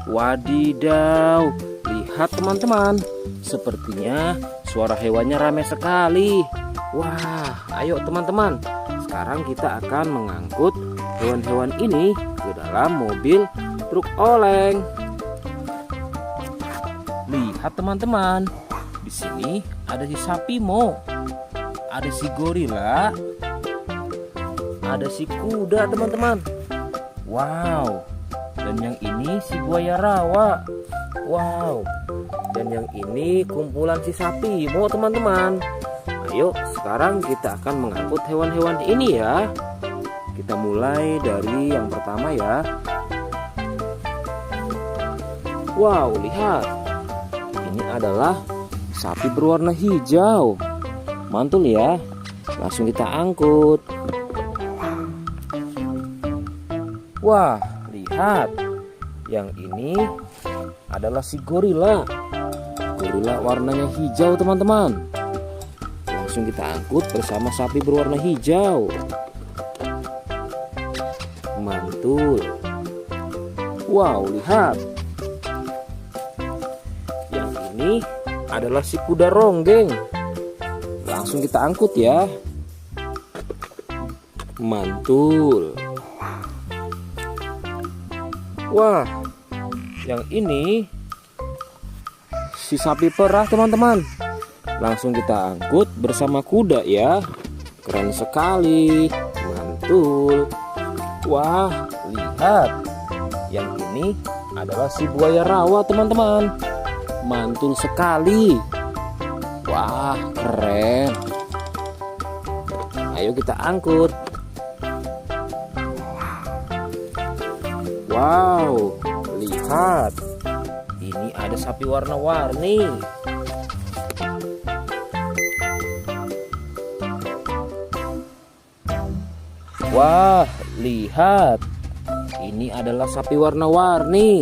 Wadidaw, lihat teman-teman. Sepertinya suara hewannya ramai sekali. Wah, ayo teman-teman. Sekarang kita akan mengangkut hewan-hewan ini ke dalam mobil truk oleng. Lihat teman-teman. Di sini ada si sapi Mo, ada si gorila, ada si kuda teman-teman. Wow. Dan yang ini si buaya rawa. Wow. Dan yang ini kumpulan si sapi Mo teman-teman. Ayo sekarang kita akan mengangkut hewan-hewan ini ya. Kita mulai dari yang pertama ya. Wow, lihat. Ini adalah sapi berwarna hijau. Mantul ya. Langsung kita angkut. Wah, lihat. Yang ini adalah si gorila. Gorila warnanya hijau teman-teman. Langsung kita angkut bersama sapi berwarna hijau. Mantul. Wow, lihat. Yang ini adalah si kuda ronggeng. Langsung kita angkut ya. Mantul. Wah, yang ini si sapi perah teman-teman. Langsung kita angkut bersama kuda ya. Keren sekali. Mantul. Wah, lihat. Yang ini adalah si buaya rawa teman-teman. Mantul sekali. Wah, keren. Ayo kita angkut. Wow, lihat. Ini ada sapi warna-warni. Wah, lihat. Ini adalah sapi warna-warni.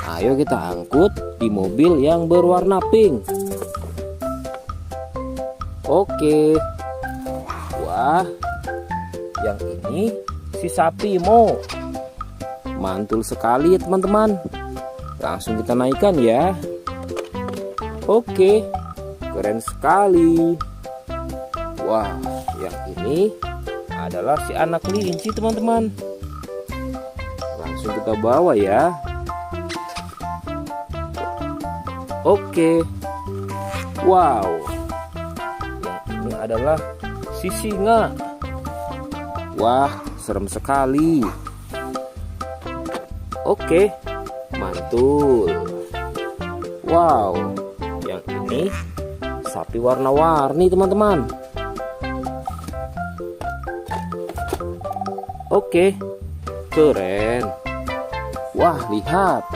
Ayo kita angkut di mobil yang berwarna pink. Oke. Wah, yang ini si sapi Mo. Mantul sekali ya teman-teman. Langsung kita naikkan ya. Oke, keren sekali. Wah, yang ini adalah si anak kelinci teman-teman. Langsung kita bawa ya. Oke. Wow. Yang ini adalah si singa. Wah, serem sekali. Oke, mantul. Wow, yang ini sapi warna-warni teman-teman. Oke, keren. Wah, lihat.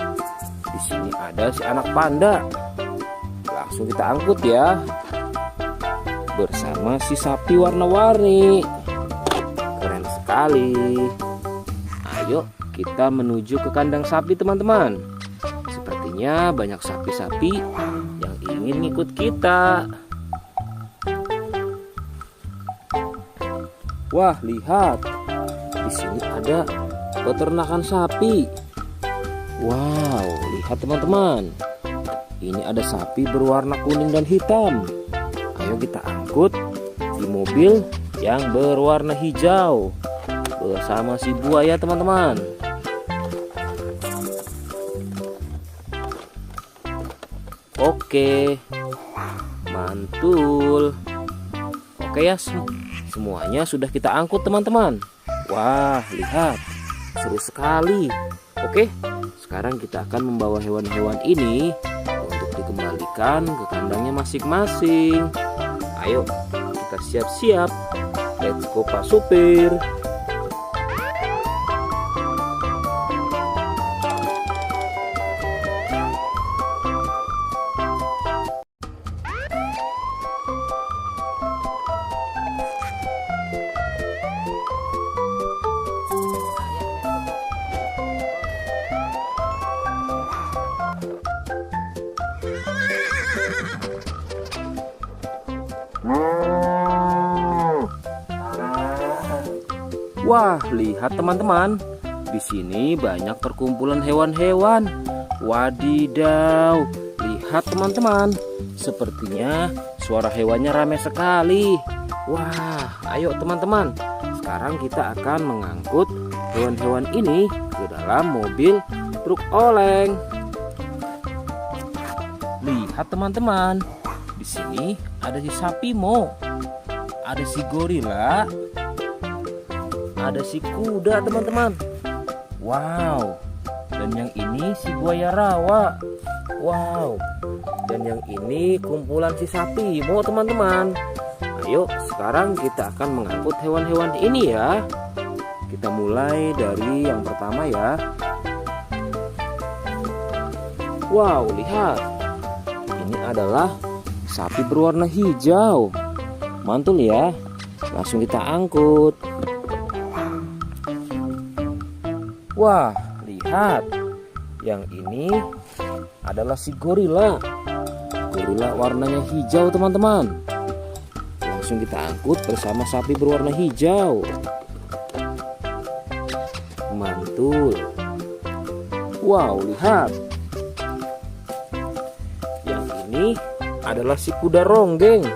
Di sini ada si anak panda. Langsung kita angkut ya. Bersama si sapi warna-warni. Keren sekali. Ayo kita menuju ke kandang sapi teman-teman. Sepertinya banyak sapi-sapi yang ingin ikut kita. Wah, lihat. Di sini ada peternakan sapi. Wow, lihat teman-teman. Ini ada sapi berwarna kuning dan hitam. Ayo kita angkut di mobil yang berwarna hijau bersama si buaya teman-teman. Oke, mantul. Oke ya, semuanya sudah kita angkut teman-teman. Wah, lihat, seru sekali. Oke, sekarang kita akan membawa hewan-hewan ini untuk dikembalikan ke kandangnya masing-masing. Ayo, kita siap-siap. Let's go Pak Supir. Wah, lihat teman-teman. Di sini banyak perkumpulan hewan-hewan. Wadidaw, lihat teman-teman. Sepertinya suara hewannya ramai sekali. Wah, ayo teman-teman. Sekarang kita akan mengangkut hewan-hewan ini ke dalam mobil truk oleng. Lihat teman-teman. Di sini ada si sapi Mo. Ada si gorila. Ada si kuda teman-teman. Wow. Dan yang ini si buaya rawa. Wow. Dan yang ini kumpulan si sapi Mo teman-teman. Ayo sekarang kita akan mengangkut hewan-hewan ini ya. Kita mulai dari yang pertama ya. Wow, lihat. Ini adalah sapi berwarna hijau. Mantul ya. Langsung kita angkut. Wah, lihat. Yang ini adalah si gorila. Gorila warnanya hijau teman-teman. Langsung kita angkut bersama sapi berwarna hijau. Mantul. Wow, lihat. Yang ini adalah si kuda ronggeng.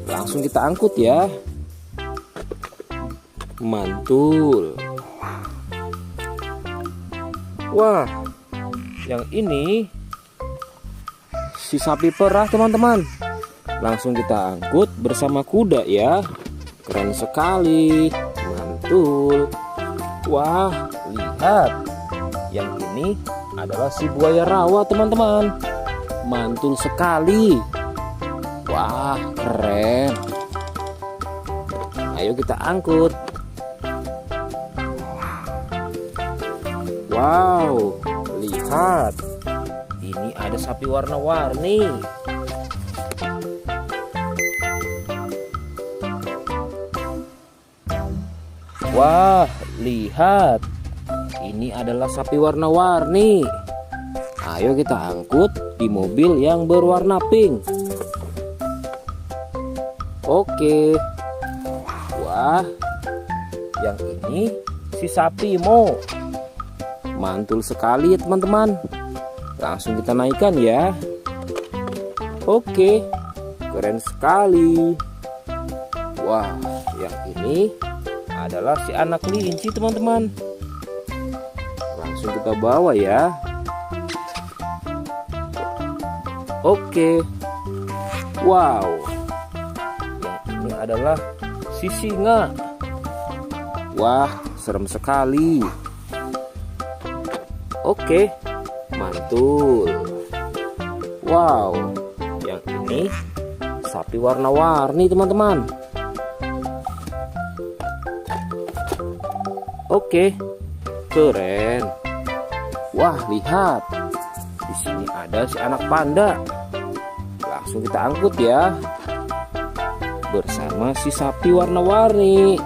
Langsung kita angkut ya. Mantul. Wah, yang ini si sapi perah teman-teman. Langsung kita angkut bersama kuda ya. Keren sekali. Mantul. Wah, lihat. Yang ini adalah si buaya rawa teman-teman. Mantul sekali. Wah, keren. Ayo kita angkut. Wow, lihat. Ini ada sapi warna-warni. Wah, lihat. Ini adalah sapi warna-warni. Ayo kita angkut di mobil yang berwarna pink. Oke. Wah, yang ini si sapi Mo. Mantul sekali ya teman-teman. Langsung kita naikkan ya. Oke, keren sekali. Wah, yang ini adalah si anak kelinci teman-teman. Langsung kita bawa ya. Oke. Wow. Yang ini adalah si singa. Wah, serem sekali. Oke, mantul. Wow, yang ini sapi warna-warni teman-teman. Oke, keren. Wah, lihat. Di sini ada si anak panda. Langsung kita angkut ya. Bersama si sapi warna-warni.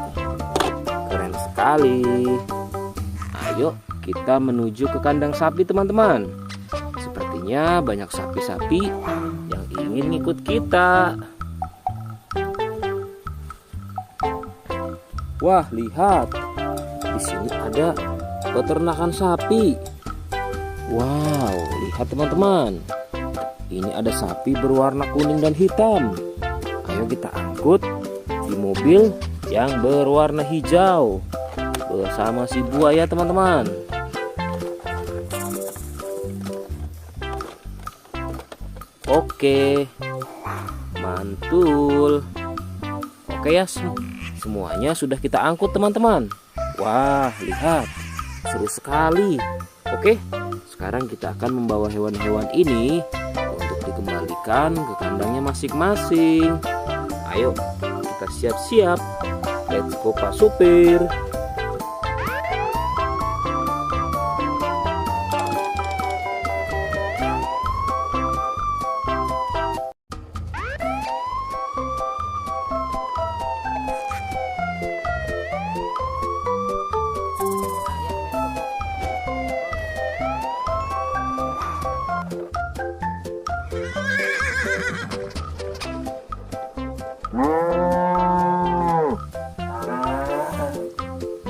Keren sekali. Ayo kita menuju ke kandang sapi teman-teman. Sepertinya banyak sapi-sapi yang ingin ikut kita. Wah, lihat. Di sini ada peternakan sapi. Wow, lihat teman-teman. Ini ada sapi berwarna kuning dan hitam. Ayo kita angkut di mobil yang berwarna hijau bersama si buaya teman-teman. Oke, mantul. Oke ya, semuanya sudah kita angkut teman-teman. Wah, lihat, seru sekali. Oke, sekarang kita akan membawa hewan-hewan ini untuk dikembalikan ke kandangnya masing-masing. Ayo, kita siap-siap. Let's go Pak Supir.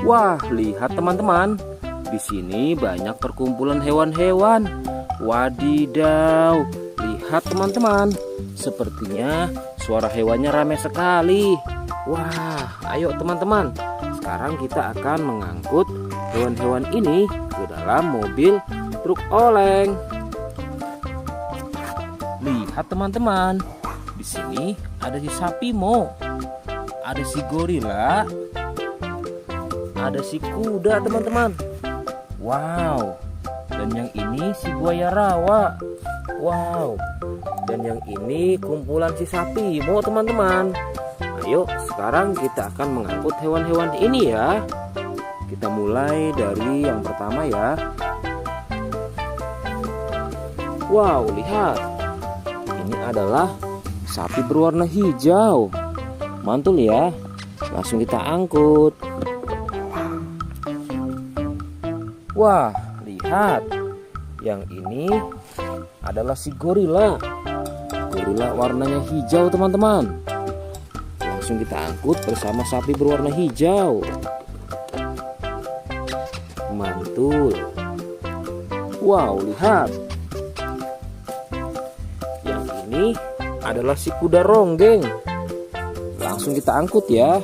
Wah, lihat teman-teman. Di sini banyak perkumpulan hewan-hewan. Wadidaw, lihat teman-teman. Sepertinya suara hewannya ramai sekali. Wah, ayo teman-teman. Sekarang kita akan mengangkut hewan-hewan ini ke dalam mobil truk oleng. Lihat teman-teman. Di sini ada si sapi Mo, ada si gorila, ada si kuda teman-teman. Wow. Dan yang ini si buaya rawa. Wow. Dan yang ini kumpulan si sapi Mo teman-teman. Ayo sekarang kita akan mengangkut hewan-hewan ini ya. Kita mulai dari yang pertama ya. Wow, lihat. Ini adalah sapi berwarna hijau. Mantul ya. Langsung kita angkut. Wah, lihat. Yang ini adalah si gorila. Gorila warnanya hijau teman-teman. Langsung kita angkut bersama sapi berwarna hijau. Mantul. Wow, lihat. Yang ini adalah si kuda ronggeng. Langsung kita angkut ya.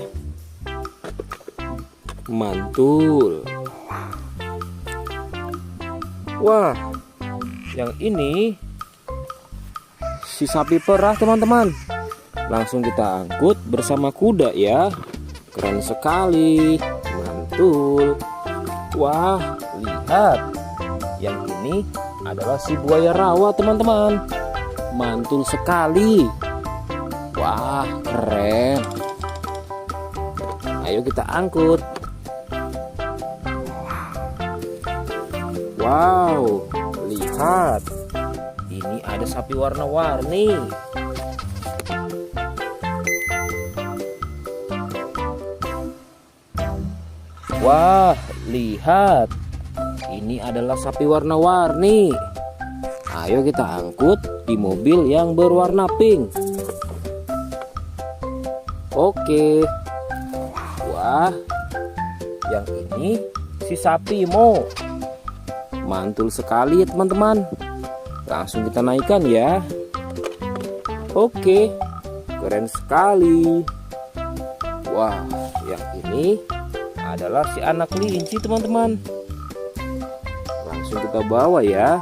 Mantul. Wah, yang ini si sapi perah teman-teman. Langsung kita angkut bersama kuda ya. Keren sekali. Mantul. Wah, lihat. Yang ini adalah si buaya rawa teman-teman. Mantul sekali. Wah, keren. Ayo kita angkut. Wow, lihat. Ini ada sapi warna-warni. Wah, lihat. Ini adalah sapi warna-warni. Ayo kita angkut di mobil yang berwarna pink. Oke. Wah, yang ini si sapi Mo. Mantul sekali ya teman-teman. Langsung kita naikkan ya. Oke, keren sekali. Wah, yang ini adalah si anak kelinci teman-teman. Langsung kita bawa ya.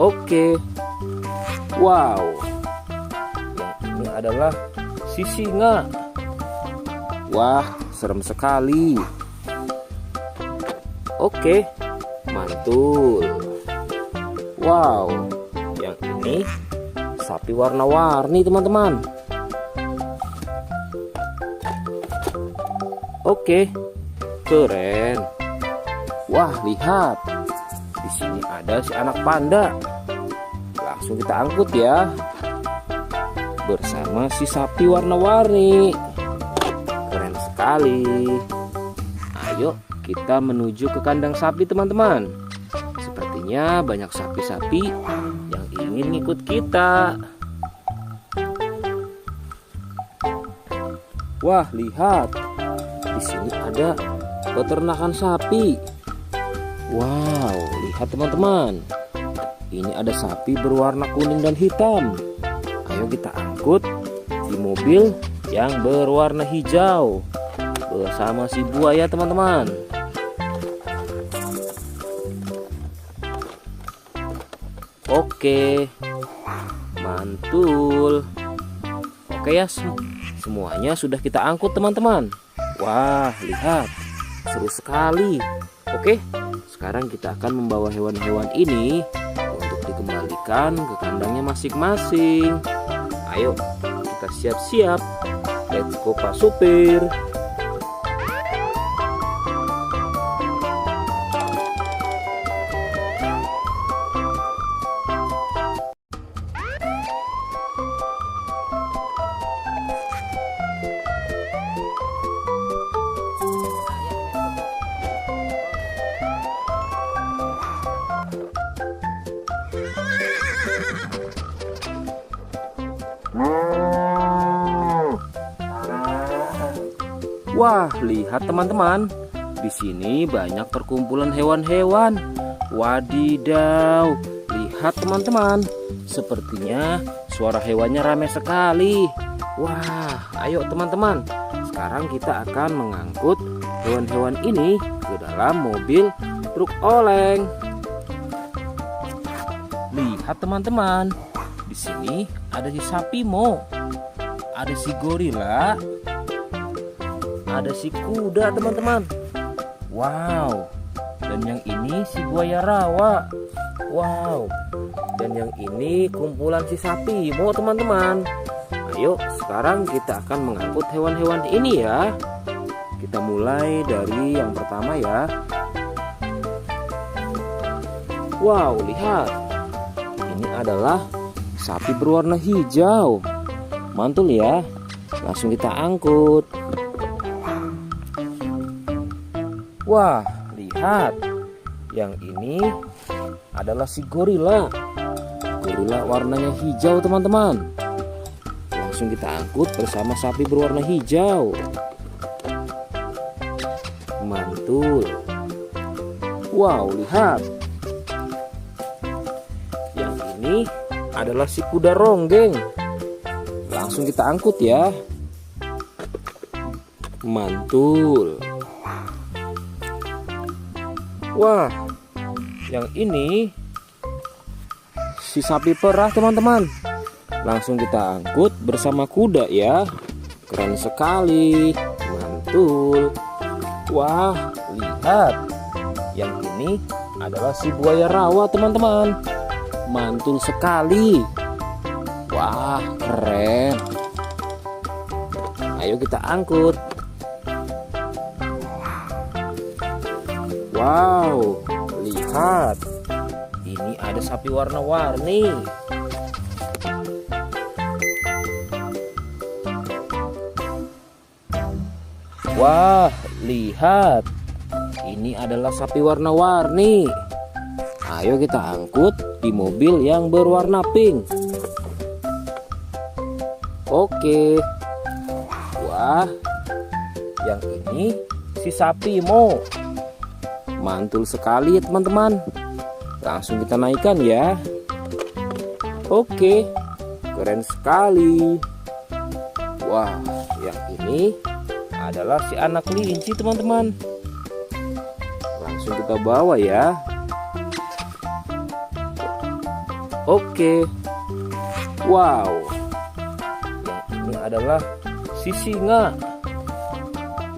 Oke. Wow. Yang ini adalah si singa. Wah, serem sekali. Oke, mantul. Wow, yang ini sapi warna-warni teman-teman. Oke, keren. Wah, lihat. Di sini ada si anak panda. Langsung kita angkut ya. Bersama si sapi warna-warni. Keren sekali. Ayo kita menuju ke kandang sapi teman-teman. Sepertinya banyak sapi-sapi yang ingin ngikut kita. Wah, lihat. Di sini ada peternakan sapi. Wow, lihat teman-teman. Ini ada sapi berwarna kuning dan hitam. Ayo kita angkut di mobil yang berwarna hijau bersama si buaya teman-teman. Oke, mantul. Oke ya, semuanya sudah kita angkut teman-teman. Wah, lihat, seru sekali. Oke, sekarang kita akan membawa hewan-hewan ini untuk dikembalikan ke kandangnya masing-masing. Ayo, kita siap-siap. Let's go Pak Supir. Wah, lihat teman-teman. Di sini banyak perkumpulan hewan-hewan. Wadidaw, lihat teman-teman. Sepertinya suara hewannya ramai sekali. Wah, ayo teman-teman. Sekarang kita akan mengangkut hewan-hewan ini ke dalam mobil truk oleng. Lihat teman-teman. Di sini ada si sapi Mo. Ada si gorila, ada si kuda teman-teman. Wow. Dan yang ini si buaya rawa. Wow. Dan yang ini kumpulan si sapi Mo teman-teman. Ayo sekarang kita akan mengangkut hewan-hewan ini ya. Kita mulai dari yang pertama ya. Wow, lihat. Ini adalah sapi berwarna hijau. Mantul ya. Langsung kita angkut. Wah, lihat. Yang ini adalah si gorila. Gorila warnanya hijau teman-teman. Langsung kita angkut bersama sapi berwarna hijau. Mantul. Wow, lihat. Yang ini adalah si kuda ronggeng. Langsung kita angkut ya. Mantul. Wah, yang ini si sapi perah teman-teman. Langsung kita angkut bersama kuda ya. Keren sekali. Mantul. Wah, lihat. Yang ini adalah si buaya rawa teman-teman. Mantul sekali. Wah, keren. Ayo kita angkut. Wow, lihat. Ini ada sapi warna-warni. Wah, lihat. Ini adalah sapi warna-warni. Ayo kita angkut di mobil yang berwarna pink. Oke. Wah, yang ini si sapi Mo. Mantul sekali ya teman-teman. Langsung kita naikkan ya. Oke, keren sekali. Wah, yang ini adalah si anak kelinci teman-teman. Langsung kita bawa ya. Oke. Wow. Yang ini adalah si singa.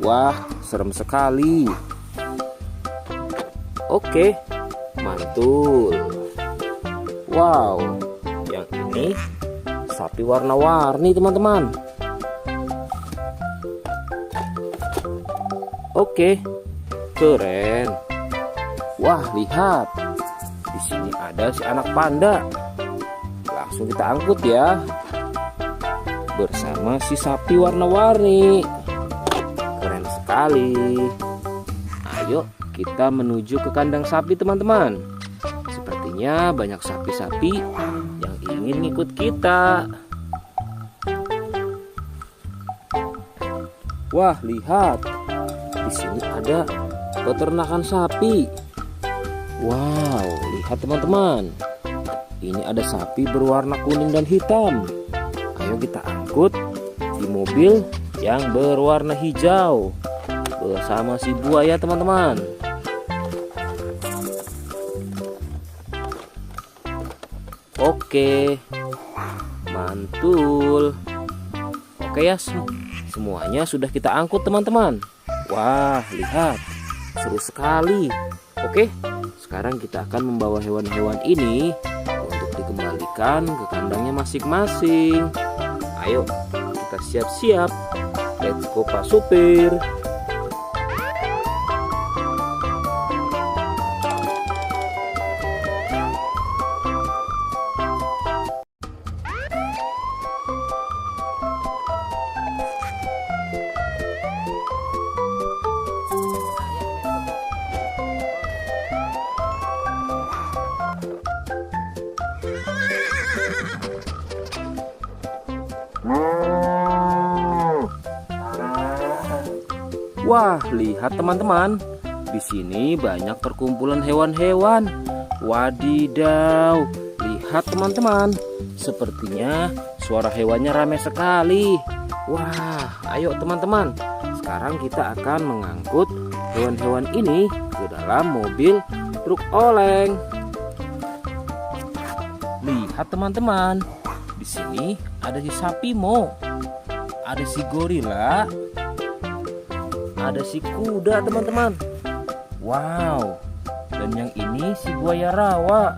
Wah, serem sekali. Oke, mantul. Wow, yang ini sapi warna-warni teman-teman. Oke, keren. Wah, lihat. Di sini ada si anak panda. Langsung kita angkut ya. Bersama si sapi warna-warni. Keren sekali. Ayo kita menuju ke kandang sapi teman-teman. Sepertinya banyak sapi-sapi yang ingin ngikut kita. Wah, lihat. Di sini ada peternakan sapi. Wow, lihat teman-teman. Ini ada sapi berwarna kuning dan hitam. Ayo kita angkut di mobil yang berwarna hijau bersama si buaya teman-teman. Oke, mantul. Oke ya, semuanya sudah kita angkut teman-teman. Wah, lihat, seru sekali. Oke, sekarang kita akan membawa hewan-hewan ini untuk dikembalikan ke kandangnya masing-masing. Ayo, kita siap-siap. Let's go Pak Supir. Wah, lihat teman-teman. Di sini banyak perkumpulan hewan-hewan. Wadidaw, lihat teman-teman. Sepertinya suara hewannya ramai sekali. Wah, ayo teman-teman. Sekarang kita akan mengangkut hewan-hewan ini ke dalam mobil truk oleng. Lihat teman-teman. Di sini ada si sapi Mo. Ada si gorila. Ada si kuda teman-teman. Wow. Dan yang ini si buaya rawa.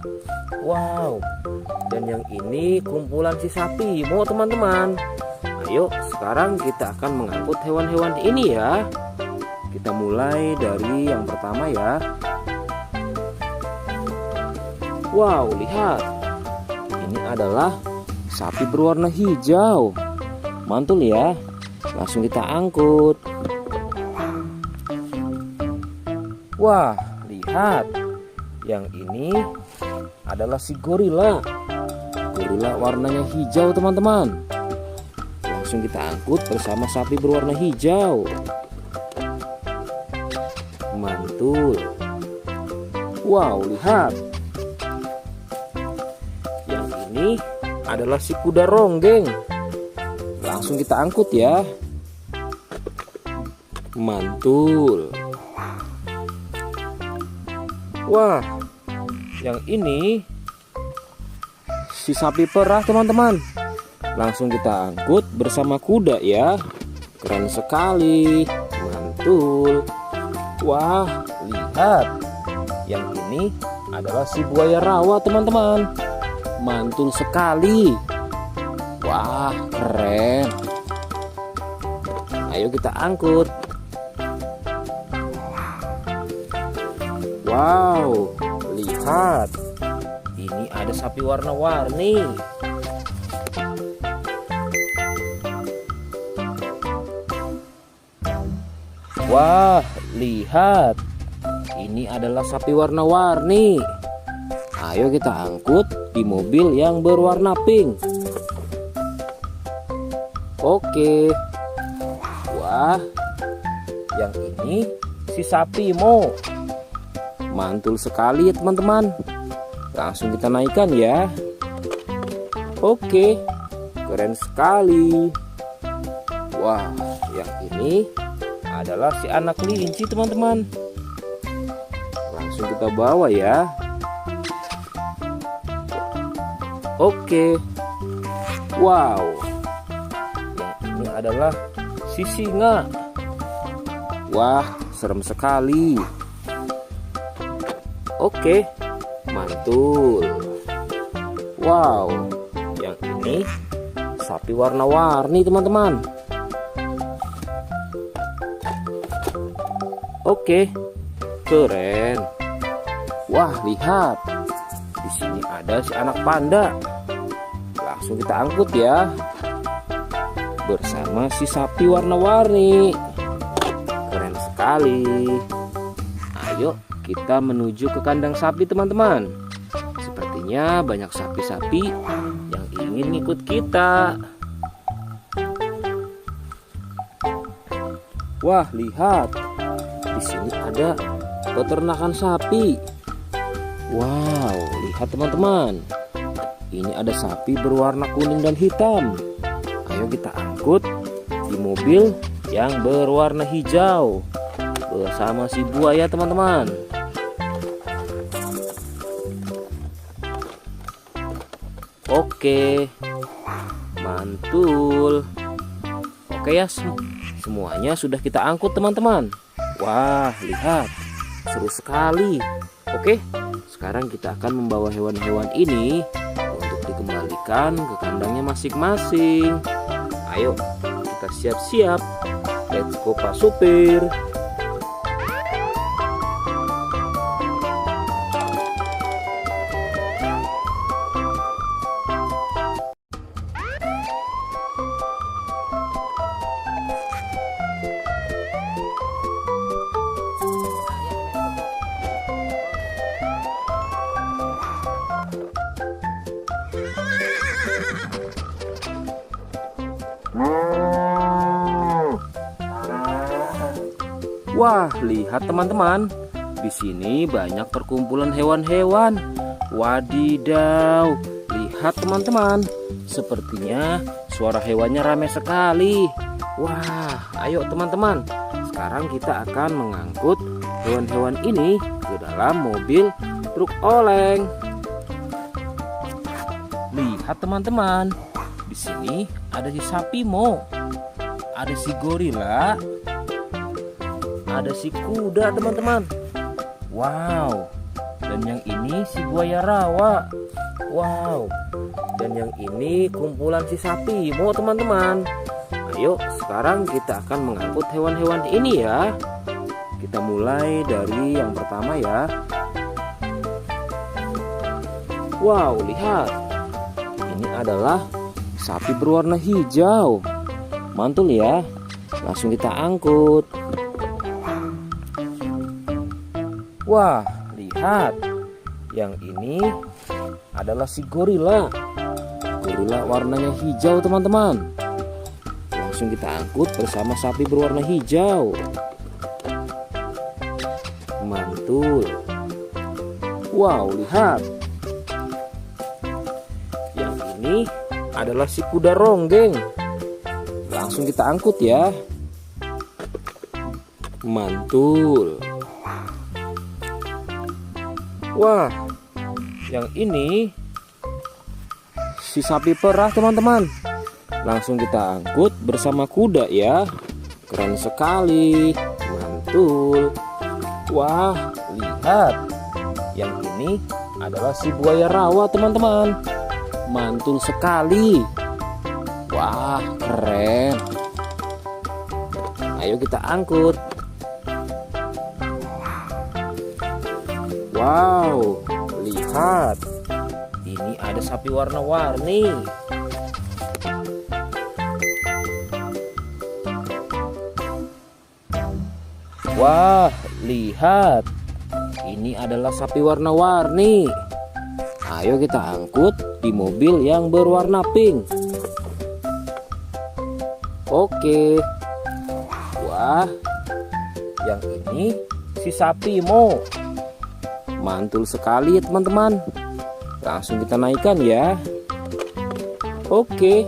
Wow. Dan yang ini kumpulan si sapi Mo teman-teman. Ayo sekarang kita akan mengangkut hewan-hewan ini ya. Kita mulai dari yang pertama ya. Wow, lihat. Ini adalah sapi berwarna hijau. Mantul ya. Langsung kita angkut. Wah, lihat. Yang ini adalah si gorila. Gorila warnanya hijau teman-teman. Langsung kita angkut bersama sapi berwarna hijau. Mantul. Wow, lihat. Yang ini adalah si kuda ronggeng. Langsung kita angkut ya. Mantul. Wah, yang ini si sapi perah teman-teman. Langsung kita angkut bersama kuda ya. Keren sekali. Mantul. Wah, lihat. Yang ini adalah si buaya rawa teman-teman. Mantul sekali. Wah, keren. Ayo kita angkut. Wow, lihat. Ini ada sapi warna-warni. Wah, lihat. Ini adalah sapi warna-warni. Ayo kita angkut di mobil yang berwarna pink. Oke. Wah, yang ini si sapi Mo. Mantul sekali ya teman-teman. Langsung kita naikkan ya. Oke, keren sekali. Wah, yang ini adalah si anak kelinci teman-teman. Langsung kita bawa ya. Oke. Wow. Yang ini adalah si singa. Wah, serem sekali. Oke, mantul. Wow, yang ini sapi warna-warni teman-teman. Oke, keren. Wah, lihat. Di sini ada si anak panda. Langsung kita angkut ya. Bersama si sapi warna-warni. Keren sekali. Ayo kita menuju ke kandang sapi teman-teman. Sepertinya banyak sapi-sapi yang ingin ikut kita. Wah, lihat. Di sini ada peternakan sapi. Wow, lihat teman-teman. Ini ada sapi berwarna kuning dan hitam. Ayo kita angkut di mobil yang berwarna hijau bersama si buaya teman-teman. Oke, mantul. Oke ya, semuanya sudah kita angkut teman-teman. Wah, lihat, seru sekali. Oke, sekarang kita akan membawa hewan-hewan ini untuk dikembalikan ke kandangnya masing-masing. Ayo, kita siap-siap. Let's go Pak Supir. Wah, lihat teman-teman. Di sini banyak perkumpulan hewan-hewan. Wadidaw, lihat teman-teman. Sepertinya suara hewannya ramai sekali. Wah, ayo teman-teman. Sekarang kita akan mengangkut hewan-hewan ini ke dalam mobil truk oleng. Lihat teman-teman. Di sini ada si sapi Mo. Ada si gorila. Ada si kuda teman-teman. Wow. Dan yang ini si buaya rawa. Wow. Dan yang ini kumpulan si sapi Mo teman-teman. Ayo sekarang kita akan mengangkut hewan-hewan ini ya. Kita mulai dari yang pertama ya. Wow, lihat. Ini adalah sapi berwarna hijau. Mantul ya. Langsung kita angkut. Wah, lihat. Yang ini adalah si gorila. Gorila warnanya hijau teman-teman. Langsung kita angkut bersama sapi berwarna hijau. Mantul. Wow, lihat. Yang ini adalah si kuda ronggeng. Langsung kita angkut ya. Mantul. Wah, yang ini si sapi perah teman-teman. Langsung kita angkut bersama kuda ya. Keren sekali. Mantul. Wah, lihat. Yang ini adalah si buaya rawa teman-teman. Mantul sekali. Wah, keren. Ayo kita angkut. Wow, lihat. Ini ada sapi warna-warni. Wah, lihat. Ini adalah sapi warna-warni. Ayo kita angkut di mobil yang berwarna pink. Oke. Wah, yang ini si sapi Mo. Mantul sekali ya teman-teman. Langsung kita naikkan ya. Oke,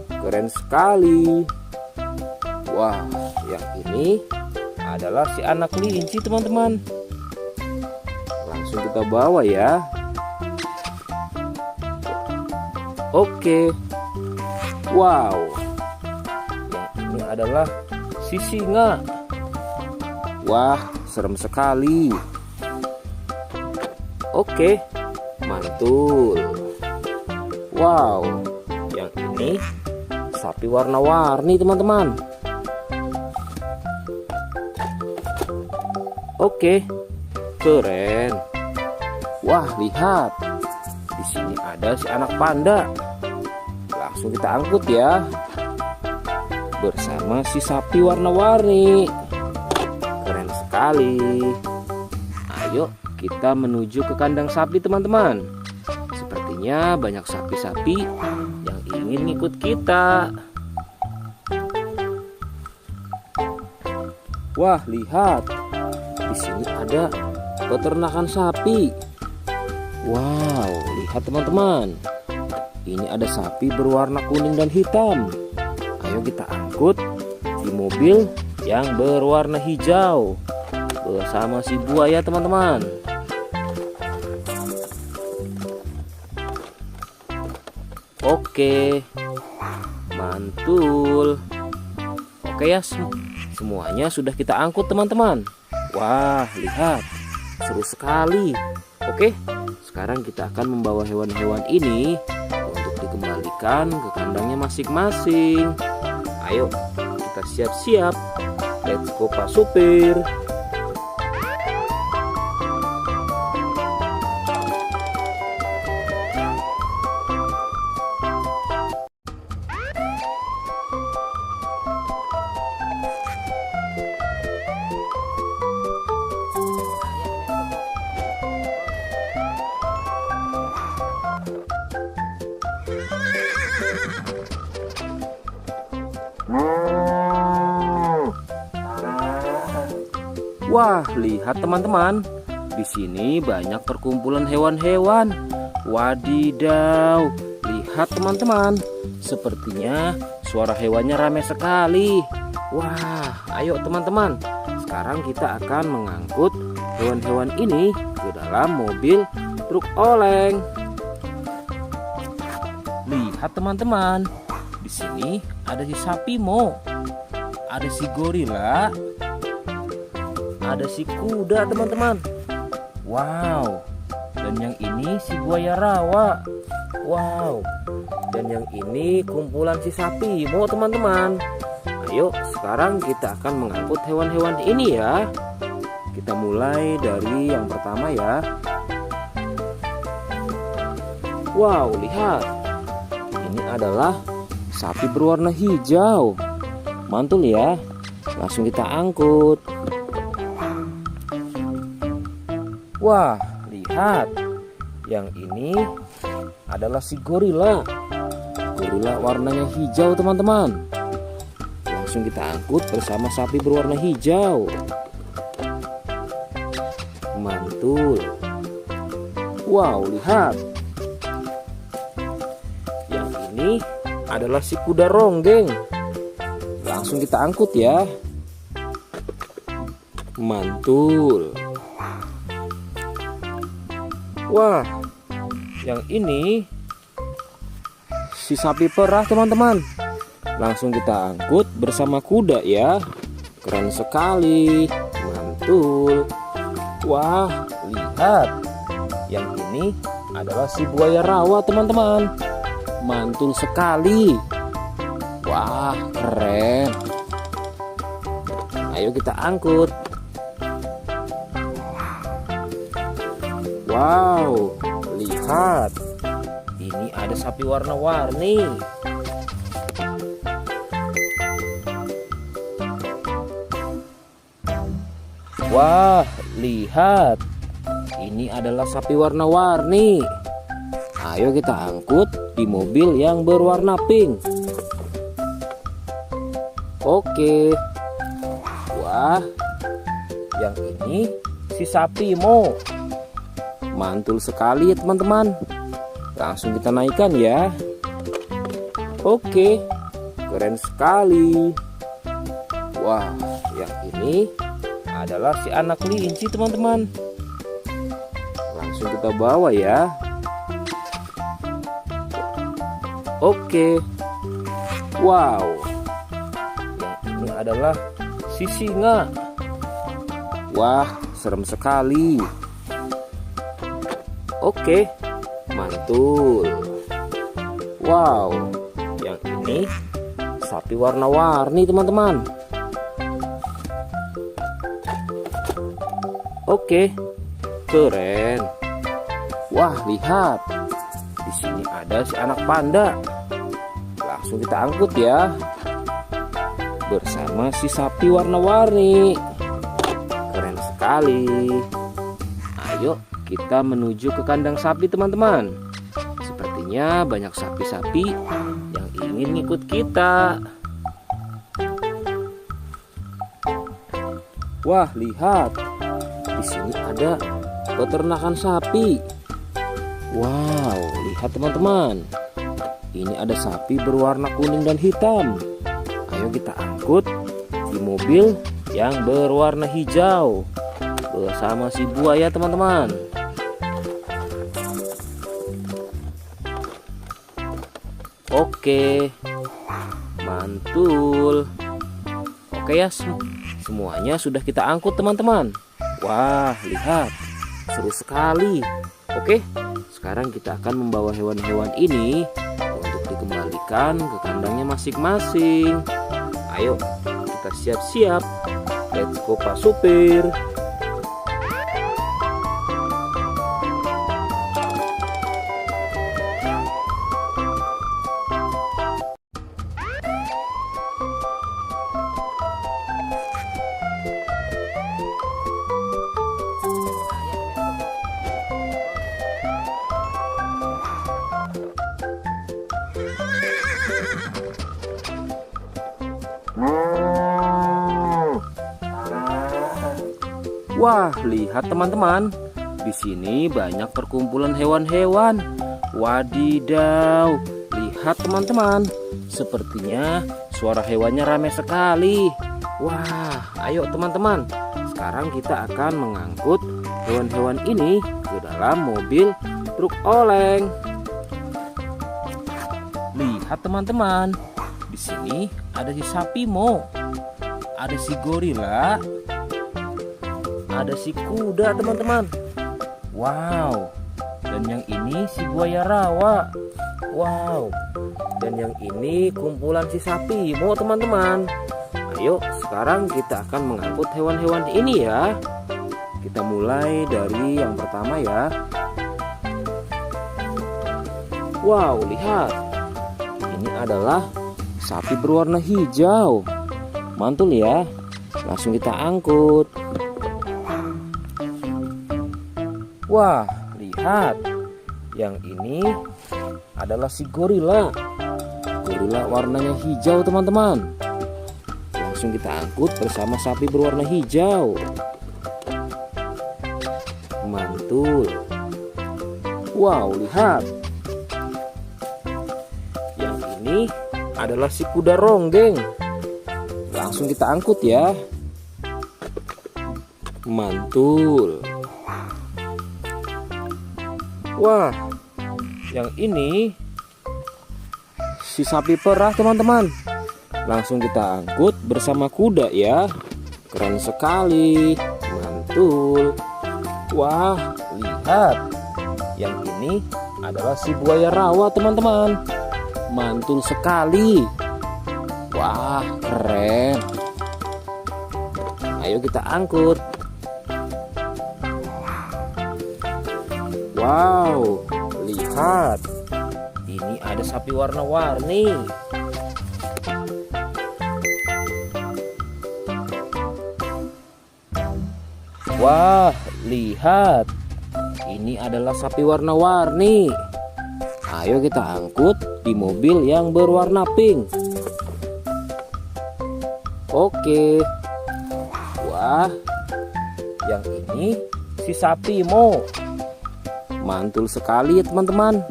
keren sekali. Wah, yang ini adalah si anak kelinci teman-teman. Langsung kita bawa ya. Oke. Wow, yang ini adalah si singa. Wah, serem sekali. Oke, mantul. Wow, yang ini sapi warna-warni teman-teman. Oke, keren. Wah, lihat. Di sini ada si anak panda. Langsung kita angkut ya. Bersama si sapi warna-warni. Keren sekali. Ayo kita menuju ke kandang sapi teman-teman. Sepertinya banyak sapi-sapi yang ingin ikut kita. Wah, lihat. Di sini ada peternakan sapi. Wow, lihat teman-teman. Ini ada sapi berwarna kuning dan hitam. Ayo kita angkut di mobil yang berwarna hijau bersama si buaya teman-teman. Oke, mantul. Oke ya, semuanya sudah kita angkut teman-teman. Wah, lihat, seru sekali. Oke, sekarang kita akan membawa hewan-hewan ini untuk dikembalikan ke kandangnya masing-masing. Ayo, kita siap-siap. Let's go Pak Supir. Wah, lihat teman-teman. Di sini banyak perkumpulan hewan-hewan. Wadidaw, lihat teman-teman. Sepertinya suara hewannya ramai sekali. Wah, ayo teman-teman. Sekarang kita akan mengangkut hewan-hewan ini ke dalam mobil truk oleng. Lihat teman-teman. Di sini ada si sapi Mo. Ada si gorila. Ada si kuda teman-teman. Wow. Dan yang ini si buaya rawa. Wow. Dan yang ini kumpulan si sapi Mo teman-teman. Ayo sekarang kita akan mengangkut hewan-hewan ini ya. Kita mulai dari yang pertama ya. Wow, lihat. Ini adalah sapi berwarna hijau. Mantul ya. Langsung kita angkut. Wah, lihat. Yang ini adalah si gorila. Gorila warnanya hijau teman-teman. Langsung kita angkut bersama sapi berwarna hijau. Mantul. Wow, lihat. Yang ini adalah si kuda ronggeng. Langsung kita angkut ya. Mantul. Wah, yang ini si sapi perah teman-teman. Langsung kita angkut bersama kuda ya. Keren sekali. Mantul. Wah, lihat. Yang ini adalah si buaya rawa teman-teman. Mantul sekali. Wah, keren. Ayo kita angkut. Wow, lihat. Ini ada sapi warna-warni. Wah, lihat. Ini adalah sapi warna-warni. Ayo kita angkut di mobil yang berwarna pink. Oke. Wah, yang ini si sapi Mo. Mantul sekali ya teman-teman. Langsung kita naikkan ya. Oke, keren sekali. Wah, yang ini adalah si anak kelinci teman-teman. Langsung kita bawa ya. Oke. Wow. Yang ini adalah si singa. Wah, serem sekali. Oke, mantul. Wow, yang ini sapi warna-warni teman-teman. Oke, keren. Wah, lihat. Di sini ada si anak panda. Langsung kita angkut ya. Bersama si sapi warna-warni. Keren sekali. Ayo kita menuju ke kandang sapi teman-teman. Sepertinya banyak sapi-sapi yang ingin ngikut kita. Wah, lihat. Di sini ada peternakan sapi. Wow, lihat teman-teman. Ini ada sapi berwarna kuning dan hitam. Ayo kita angkut di mobil yang berwarna hijau bersama si buaya teman-teman. Oke, mantul. Oke ya, semuanya sudah kita angkut teman-teman. Wah, lihat, seru sekali. Oke, sekarang kita akan membawa hewan-hewan ini untuk dikembalikan ke kandangnya masing-masing. Ayo, kita siap-siap. Let's go Pak Supir. Wah, lihat teman-teman. Di sini banyak perkumpulan hewan-hewan. Wadidaw, lihat teman-teman. Sepertinya suara hewannya ramai sekali. Wah, ayo teman-teman. Sekarang kita akan mengangkut hewan-hewan ini ke dalam mobil truk oleng. Lihat teman-teman. Di sini ada si sapi Mo. Ada si gorila. Ada si kuda teman-teman. Wow. Dan yang ini si buaya rawa. Wow. Dan yang ini kumpulan si sapi Mo teman-teman. Ayo sekarang kita akan mengangkut hewan-hewan ini ya. Kita mulai dari yang pertama ya. Wow, lihat. Ini adalah sapi berwarna hijau. Mantul ya. Langsung kita angkut. Wah, lihat. Yang ini adalah si gorila. Gorila warnanya hijau teman-teman. Langsung kita angkut bersama sapi berwarna hijau. Mantul. Wow, lihat. Yang ini adalah si kuda ronggeng. Langsung kita angkut ya. Mantul. Wah, yang ini si sapi perah teman-teman. Langsung kita angkut bersama kuda ya. Keren sekali. Mantul. Wah, lihat. Yang ini adalah si buaya rawa teman-teman. Mantul sekali. Wah, keren. Ayo kita angkut. Wow, lihat. Ini ada sapi warna-warni. Wah, lihat. Ini adalah sapi warna-warni. Ayo kita angkut di mobil yang berwarna pink. Oke. Wah, yang ini si sapi Mo. Mantul sekali ya teman-teman.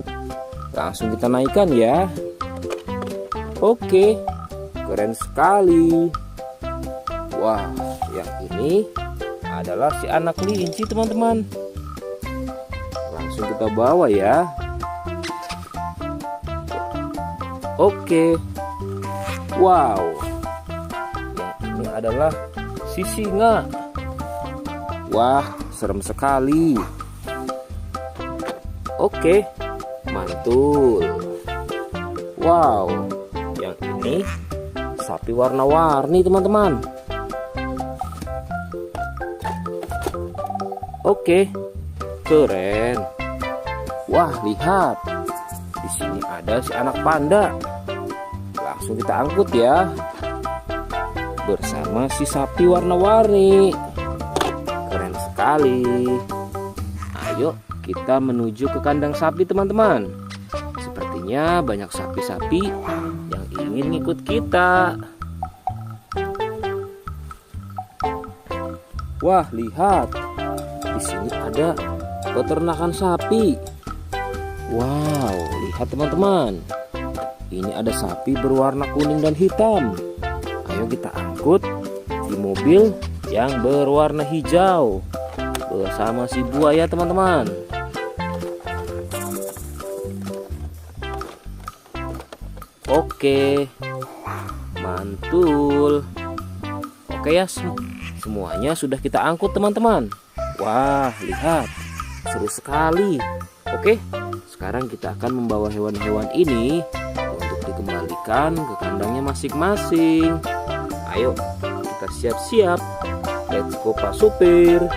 Langsung kita naikkan ya. Oke, keren sekali. Wah, yang ini adalah si anak kelinci teman-teman. Langsung kita bawa ya. Oke. Wow. Yang ini adalah si singa. Wah, serem sekali. Oke, mantul. Wow, yang ini sapi warna-warni teman-teman. Oke, keren. Wah, lihat. Di sini ada si anak panda. Langsung kita angkut ya. Bersama si sapi warna-warni. Keren sekali. Ayo kita menuju ke kandang sapi teman-teman. Sepertinya banyak sapi-sapi yang ingin ngikut kita. Wah, lihat. Di sini ada peternakan sapi. Wow, lihat teman-teman. Ini ada sapi berwarna kuning dan hitam. Ayo kita angkut di mobil yang berwarna hijau bersama si buaya teman-teman. Oke, mantul. Oke ya, semuanya sudah kita angkut teman-teman. Wah, lihat, seru sekali. Oke, sekarang kita akan membawa hewan-hewan ini untuk dikembalikan ke kandangnya masing-masing. Ayo, kita siap-siap. Let's go Pak Supir.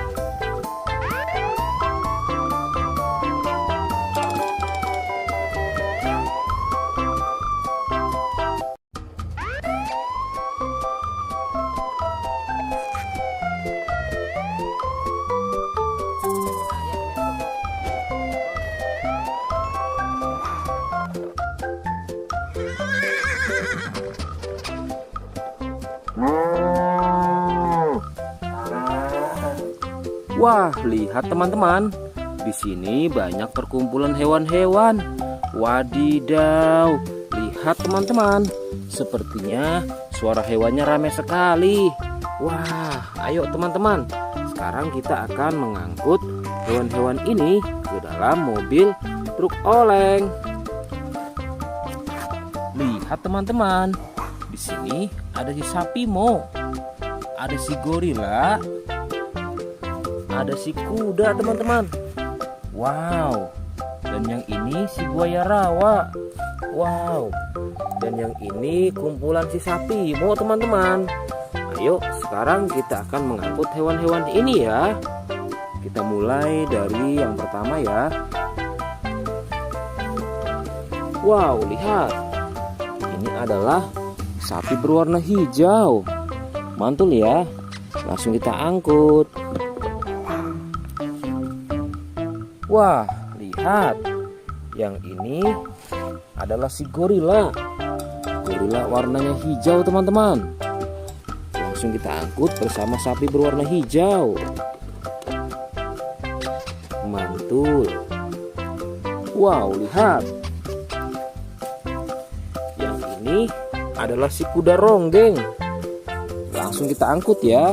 Wah, lihat teman-teman. Di sini banyak perkumpulan hewan-hewan. Wadidaw, lihat teman-teman. Sepertinya suara hewannya ramai sekali. Wah, ayo teman-teman. Sekarang kita akan mengangkut hewan-hewan ini ke dalam mobil truk oleng. Lihat teman-teman. Di sini ada si sapi Mo. Ada si gorila. Ada si kuda teman-teman. Wow. Dan yang ini si buaya rawa. Wow. Dan yang ini kumpulan si sapi Mo teman-teman. Ayo sekarang kita akan mengangkut hewan-hewan ini ya. Kita mulai dari yang pertama ya. Wow, lihat. Ini adalah sapi berwarna hijau. Mantul ya. Langsung kita angkut. Wah, lihat. Yang ini adalah si gorila. Gorila warnanya hijau teman-teman. Langsung kita angkut bersama sapi berwarna hijau. Mantul. Wow, lihat. Yang ini adalah si kuda ronggeng. Langsung kita angkut ya.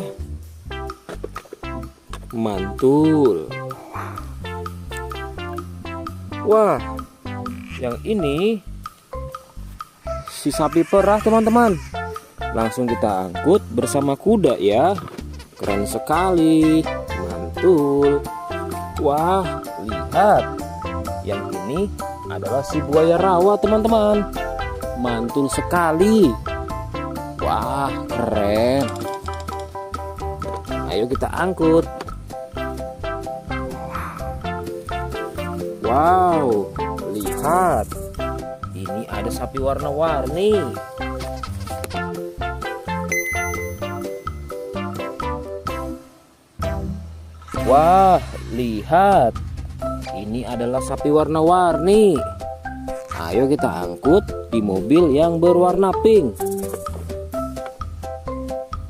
Mantul. Wah, yang ini si sapi perah teman-teman. Langsung kita angkut bersama kuda ya. Keren sekali. Mantul. Wah, lihat. Yang ini adalah si buaya rawa teman-teman. Mantul sekali. Wah, keren. Ayo kita angkut. Wow, lihat. Ini ada sapi warna-warni. Wah, lihat. Ini adalah sapi warna-warni. Ayo kita angkut di mobil yang berwarna pink.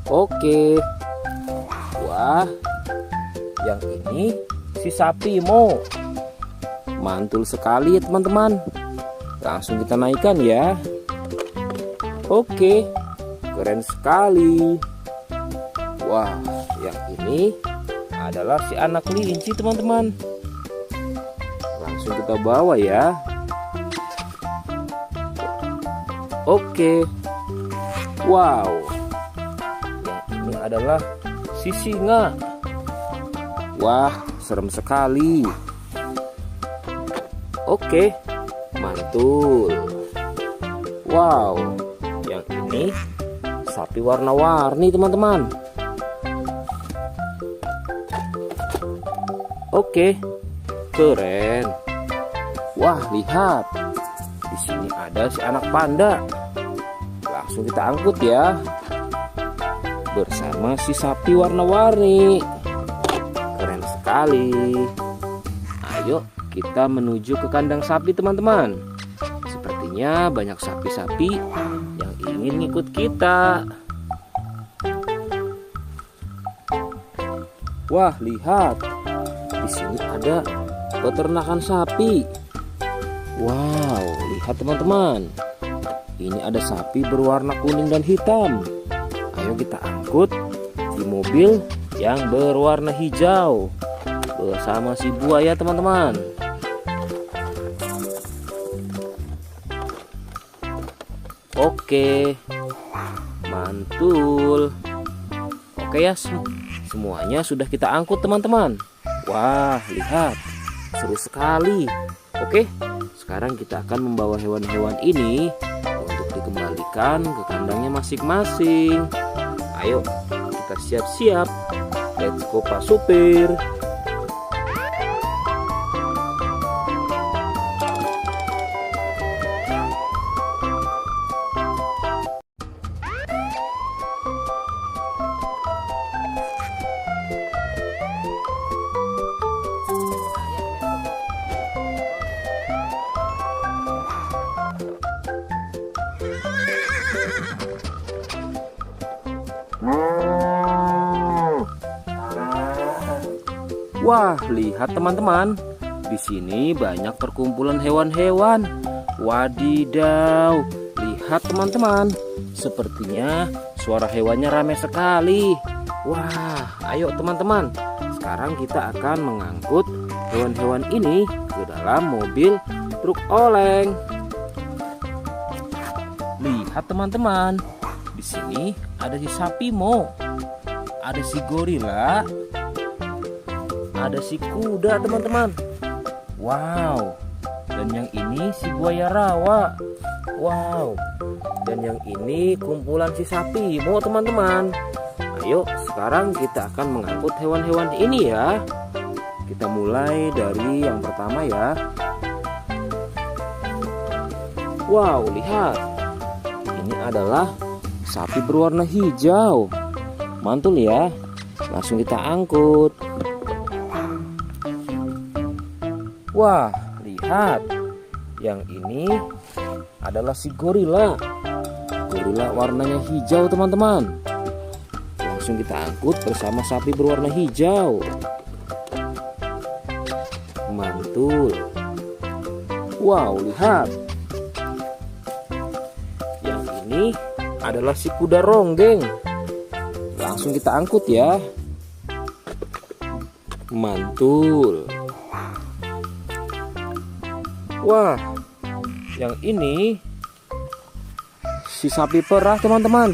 Oke. Wah, yang ini si sapi Mo. Mantul sekali ya teman-teman. Langsung kita naikkan ya. Oke, keren sekali. Wah, yang ini adalah si anak kelinci teman-teman. Langsung kita bawa ya. Oke. Wow. Yang ini adalah si singa. Wah, serem sekali. Oke, mantul. Wow, yang ini sapi warna-warni teman-teman. Oke, keren. Wah, lihat. Di sini ada si anak panda. Langsung kita angkut ya. Bersama si sapi warna-warni. Keren sekali. Ayo kita menuju ke kandang sapi teman-teman. Sepertinya banyak sapi-sapi yang ingin ngikut kita. Wah, lihat. Di sini ada peternakan sapi. Wow, lihat teman-teman. Ini ada sapi berwarna kuning dan hitam. Ayo kita angkut di mobil yang berwarna hijau bersama si buaya teman-teman. Oke, mantul. Oke ya, semuanya sudah kita angkut teman-teman. Wah, lihat, seru sekali. Oke, sekarang kita akan membawa hewan-hewan ini untuk dikembalikan ke kandangnya masing-masing. Ayo, kita siap-siap. Let's go Pak Supir. Wah, lihat teman-teman. Di sini banyak perkumpulan hewan-hewan. Wadidaw, lihat teman-teman. Sepertinya suara hewannya ramai sekali. Wah, ayo teman-teman. Sekarang kita akan mengangkut hewan-hewan ini ke dalam mobil truk oleng. Lihat teman-teman. Di sini ada si sapi Mo. Ada si gorila. Ada si kuda teman-teman. Wow. Dan yang ini si buaya rawa. Wow. Dan yang ini kumpulan si sapi Mo teman-teman. Ayo sekarang kita akan mengangkut hewan-hewan ini ya. Kita mulai dari yang pertama ya. Wow, lihat. Ini adalah sapi berwarna hijau. Mantul ya. Langsung kita angkut. Wah, lihat. Yang ini adalah si gorila. Gorila warnanya hijau teman-teman. Langsung kita angkut bersama sapi berwarna hijau. Mantul. Wow, lihat. Yang ini adalah si kuda ronggeng. Langsung kita angkut ya. Mantul. Wah, yang ini si sapi perah teman-teman.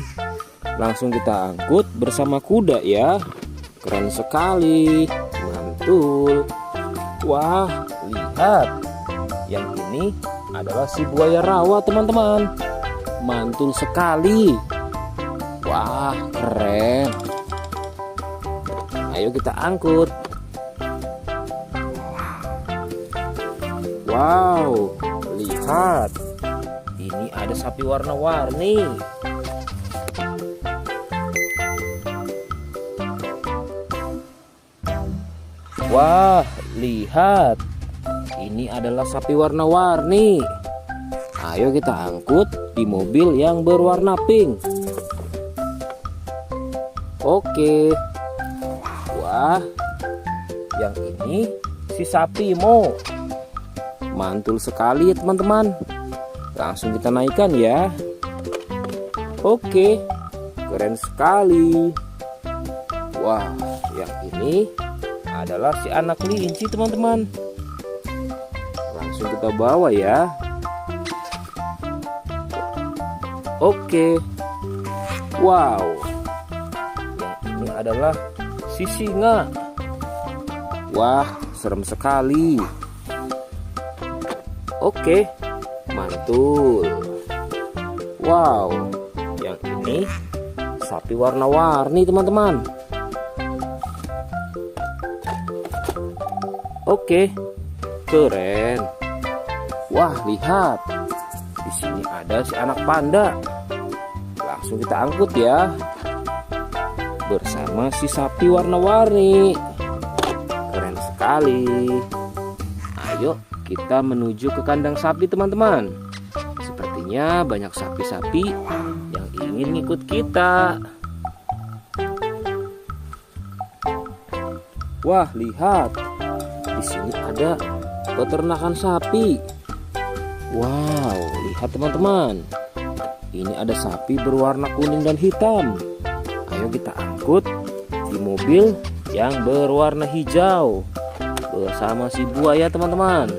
Langsung kita angkut bersama kuda ya. Keren sekali. Mantul. Wah, lihat. Yang ini adalah si buaya rawa teman-teman. Mantul sekali. Wah, keren. Ayo kita angkut. Wow, lihat. Ini ada sapi warna-warni. Wah, lihat. Ini adalah sapi warna-warni. Ayo kita angkut di mobil yang berwarna pink. Oke. Wah, yang ini si sapi Mo. Mantul sekali ya teman-teman. Langsung kita naikkan ya. Oke, keren sekali. Wah, yang ini adalah si anak kelinci teman-teman. Langsung kita bawa ya. Oke. Wow. Yang ini adalah si singa. Wah, serem sekali. Oke, mantul. Wow, yang ini sapi warna-warni teman-teman. Oke, keren. Wah, lihat. Di sini ada si anak panda. Langsung kita angkut ya. Bersama si sapi warna-warni. Keren sekali. Ayo kita menuju ke kandang sapi teman-teman. Sepertinya banyak sapi-sapi yang ingin ngikut kita. Wah, lihat. Di sini ada peternakan sapi. Wow, lihat teman-teman. Ini ada sapi berwarna kuning dan hitam. Ayo kita angkut di mobil yang berwarna hijau bersama si buaya teman-teman.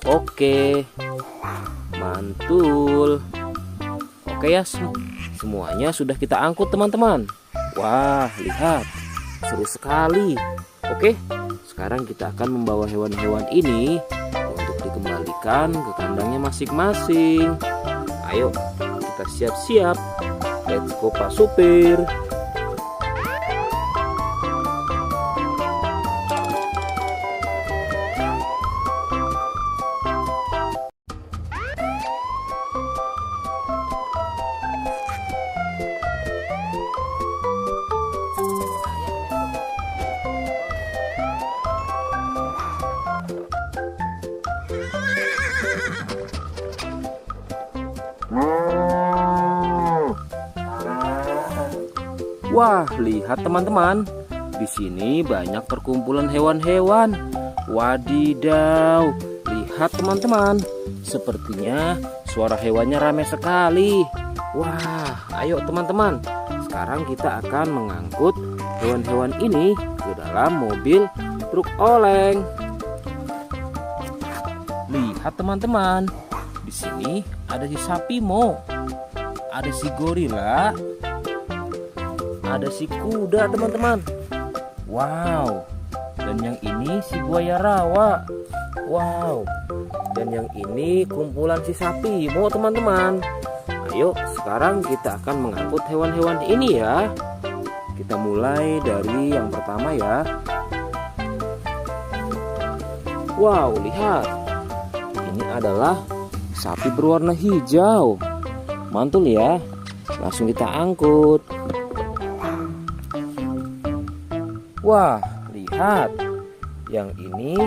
Oke, mantul. Oke ya, semuanya sudah kita angkut teman-teman. Wah, lihat, seru sekali. Oke, sekarang kita akan membawa hewan-hewan ini untuk dikembalikan ke kandangnya masing-masing. Ayo, kita siap-siap. Let's go Pak Supir. Wah, lihat teman-teman. Di sini banyak perkumpulan hewan-hewan. Wadidaw, lihat teman-teman. Sepertinya suara hewannya ramai sekali. Wah, ayo teman-teman. Sekarang kita akan mengangkut hewan-hewan ini ke dalam mobil truk oleng. Lihat teman-teman. Di sini ada si sapi Mo. Ada si gorila. Ada si kuda teman-teman. Wow. Dan yang ini si buaya rawa. Wow. Dan yang ini kumpulan si sapi Mo teman-teman. Ayo sekarang kita akan mengangkut hewan-hewan ini ya. Kita mulai dari yang pertama ya. Wow, lihat. Ini adalah sapi berwarna hijau. Mantul ya. Langsung kita angkut. Wah, lihat. Yang ini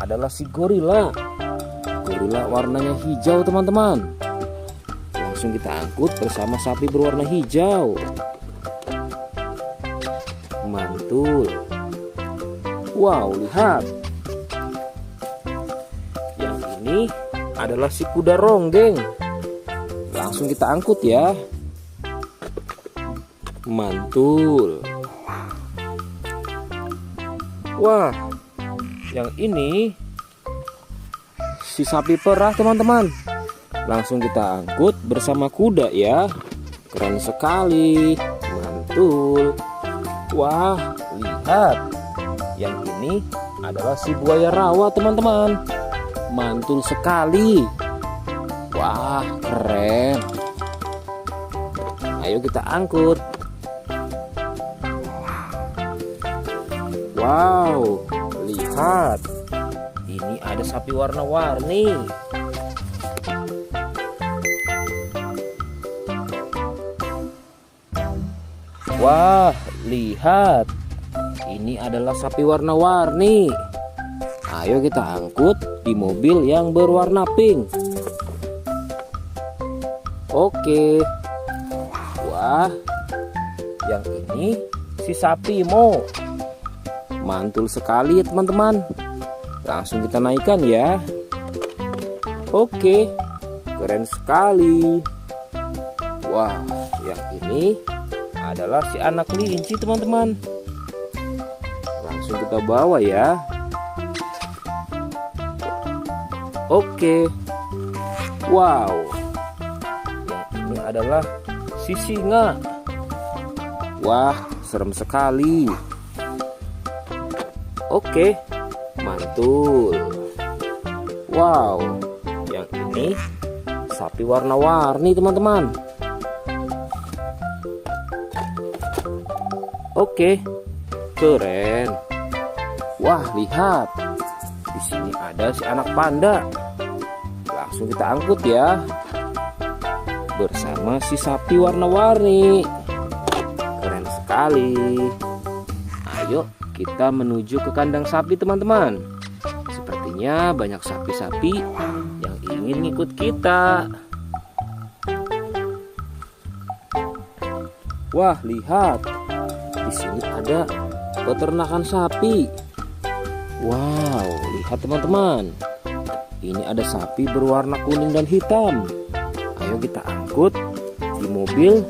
adalah si gorila. Gorila warnanya hijau teman-teman. Langsung kita angkut bersama sapi berwarna hijau. Mantul. Wow, lihat. Yang ini adalah si kuda ronggeng. Langsung kita angkut ya. Mantul. Wah, yang ini si sapi perah teman-teman. Langsung kita angkut bersama kuda ya. Keren sekali. Mantul. Wah, lihat. Yang ini adalah si buaya rawa teman-teman. Mantul sekali. Wah, keren. Ayo kita angkut. Wow, lihat. Ini ada sapi warna-warni. Wah, lihat. Ini adalah sapi warna-warni. Ayo kita angkut di mobil yang berwarna pink. Oke. Wah, yang ini si sapi Mo. Mantul sekali ya teman-teman. Langsung kita naikkan ya. Oke, keren sekali. Wah, yang ini adalah si anak kelinci teman-teman. Langsung kita bawa ya. Oke. Wow. Yang ini adalah si singa. Wah, serem sekali. Oke, mantul. Wow, yang ini sapi warna-warni teman-teman. Oke, keren. Wah, lihat. Di sini ada si anak panda. Langsung kita angkut ya. Bersama si sapi warna-warni. Keren sekali. Ayo kita menuju ke kandang sapi teman-teman. Sepertinya banyak sapi-sapi yang ingin ikut kita. Wah, lihat. Di sini ada peternakan sapi. Wow, lihat teman-teman. Ini ada sapi berwarna kuning dan hitam. Ayo kita angkut di mobil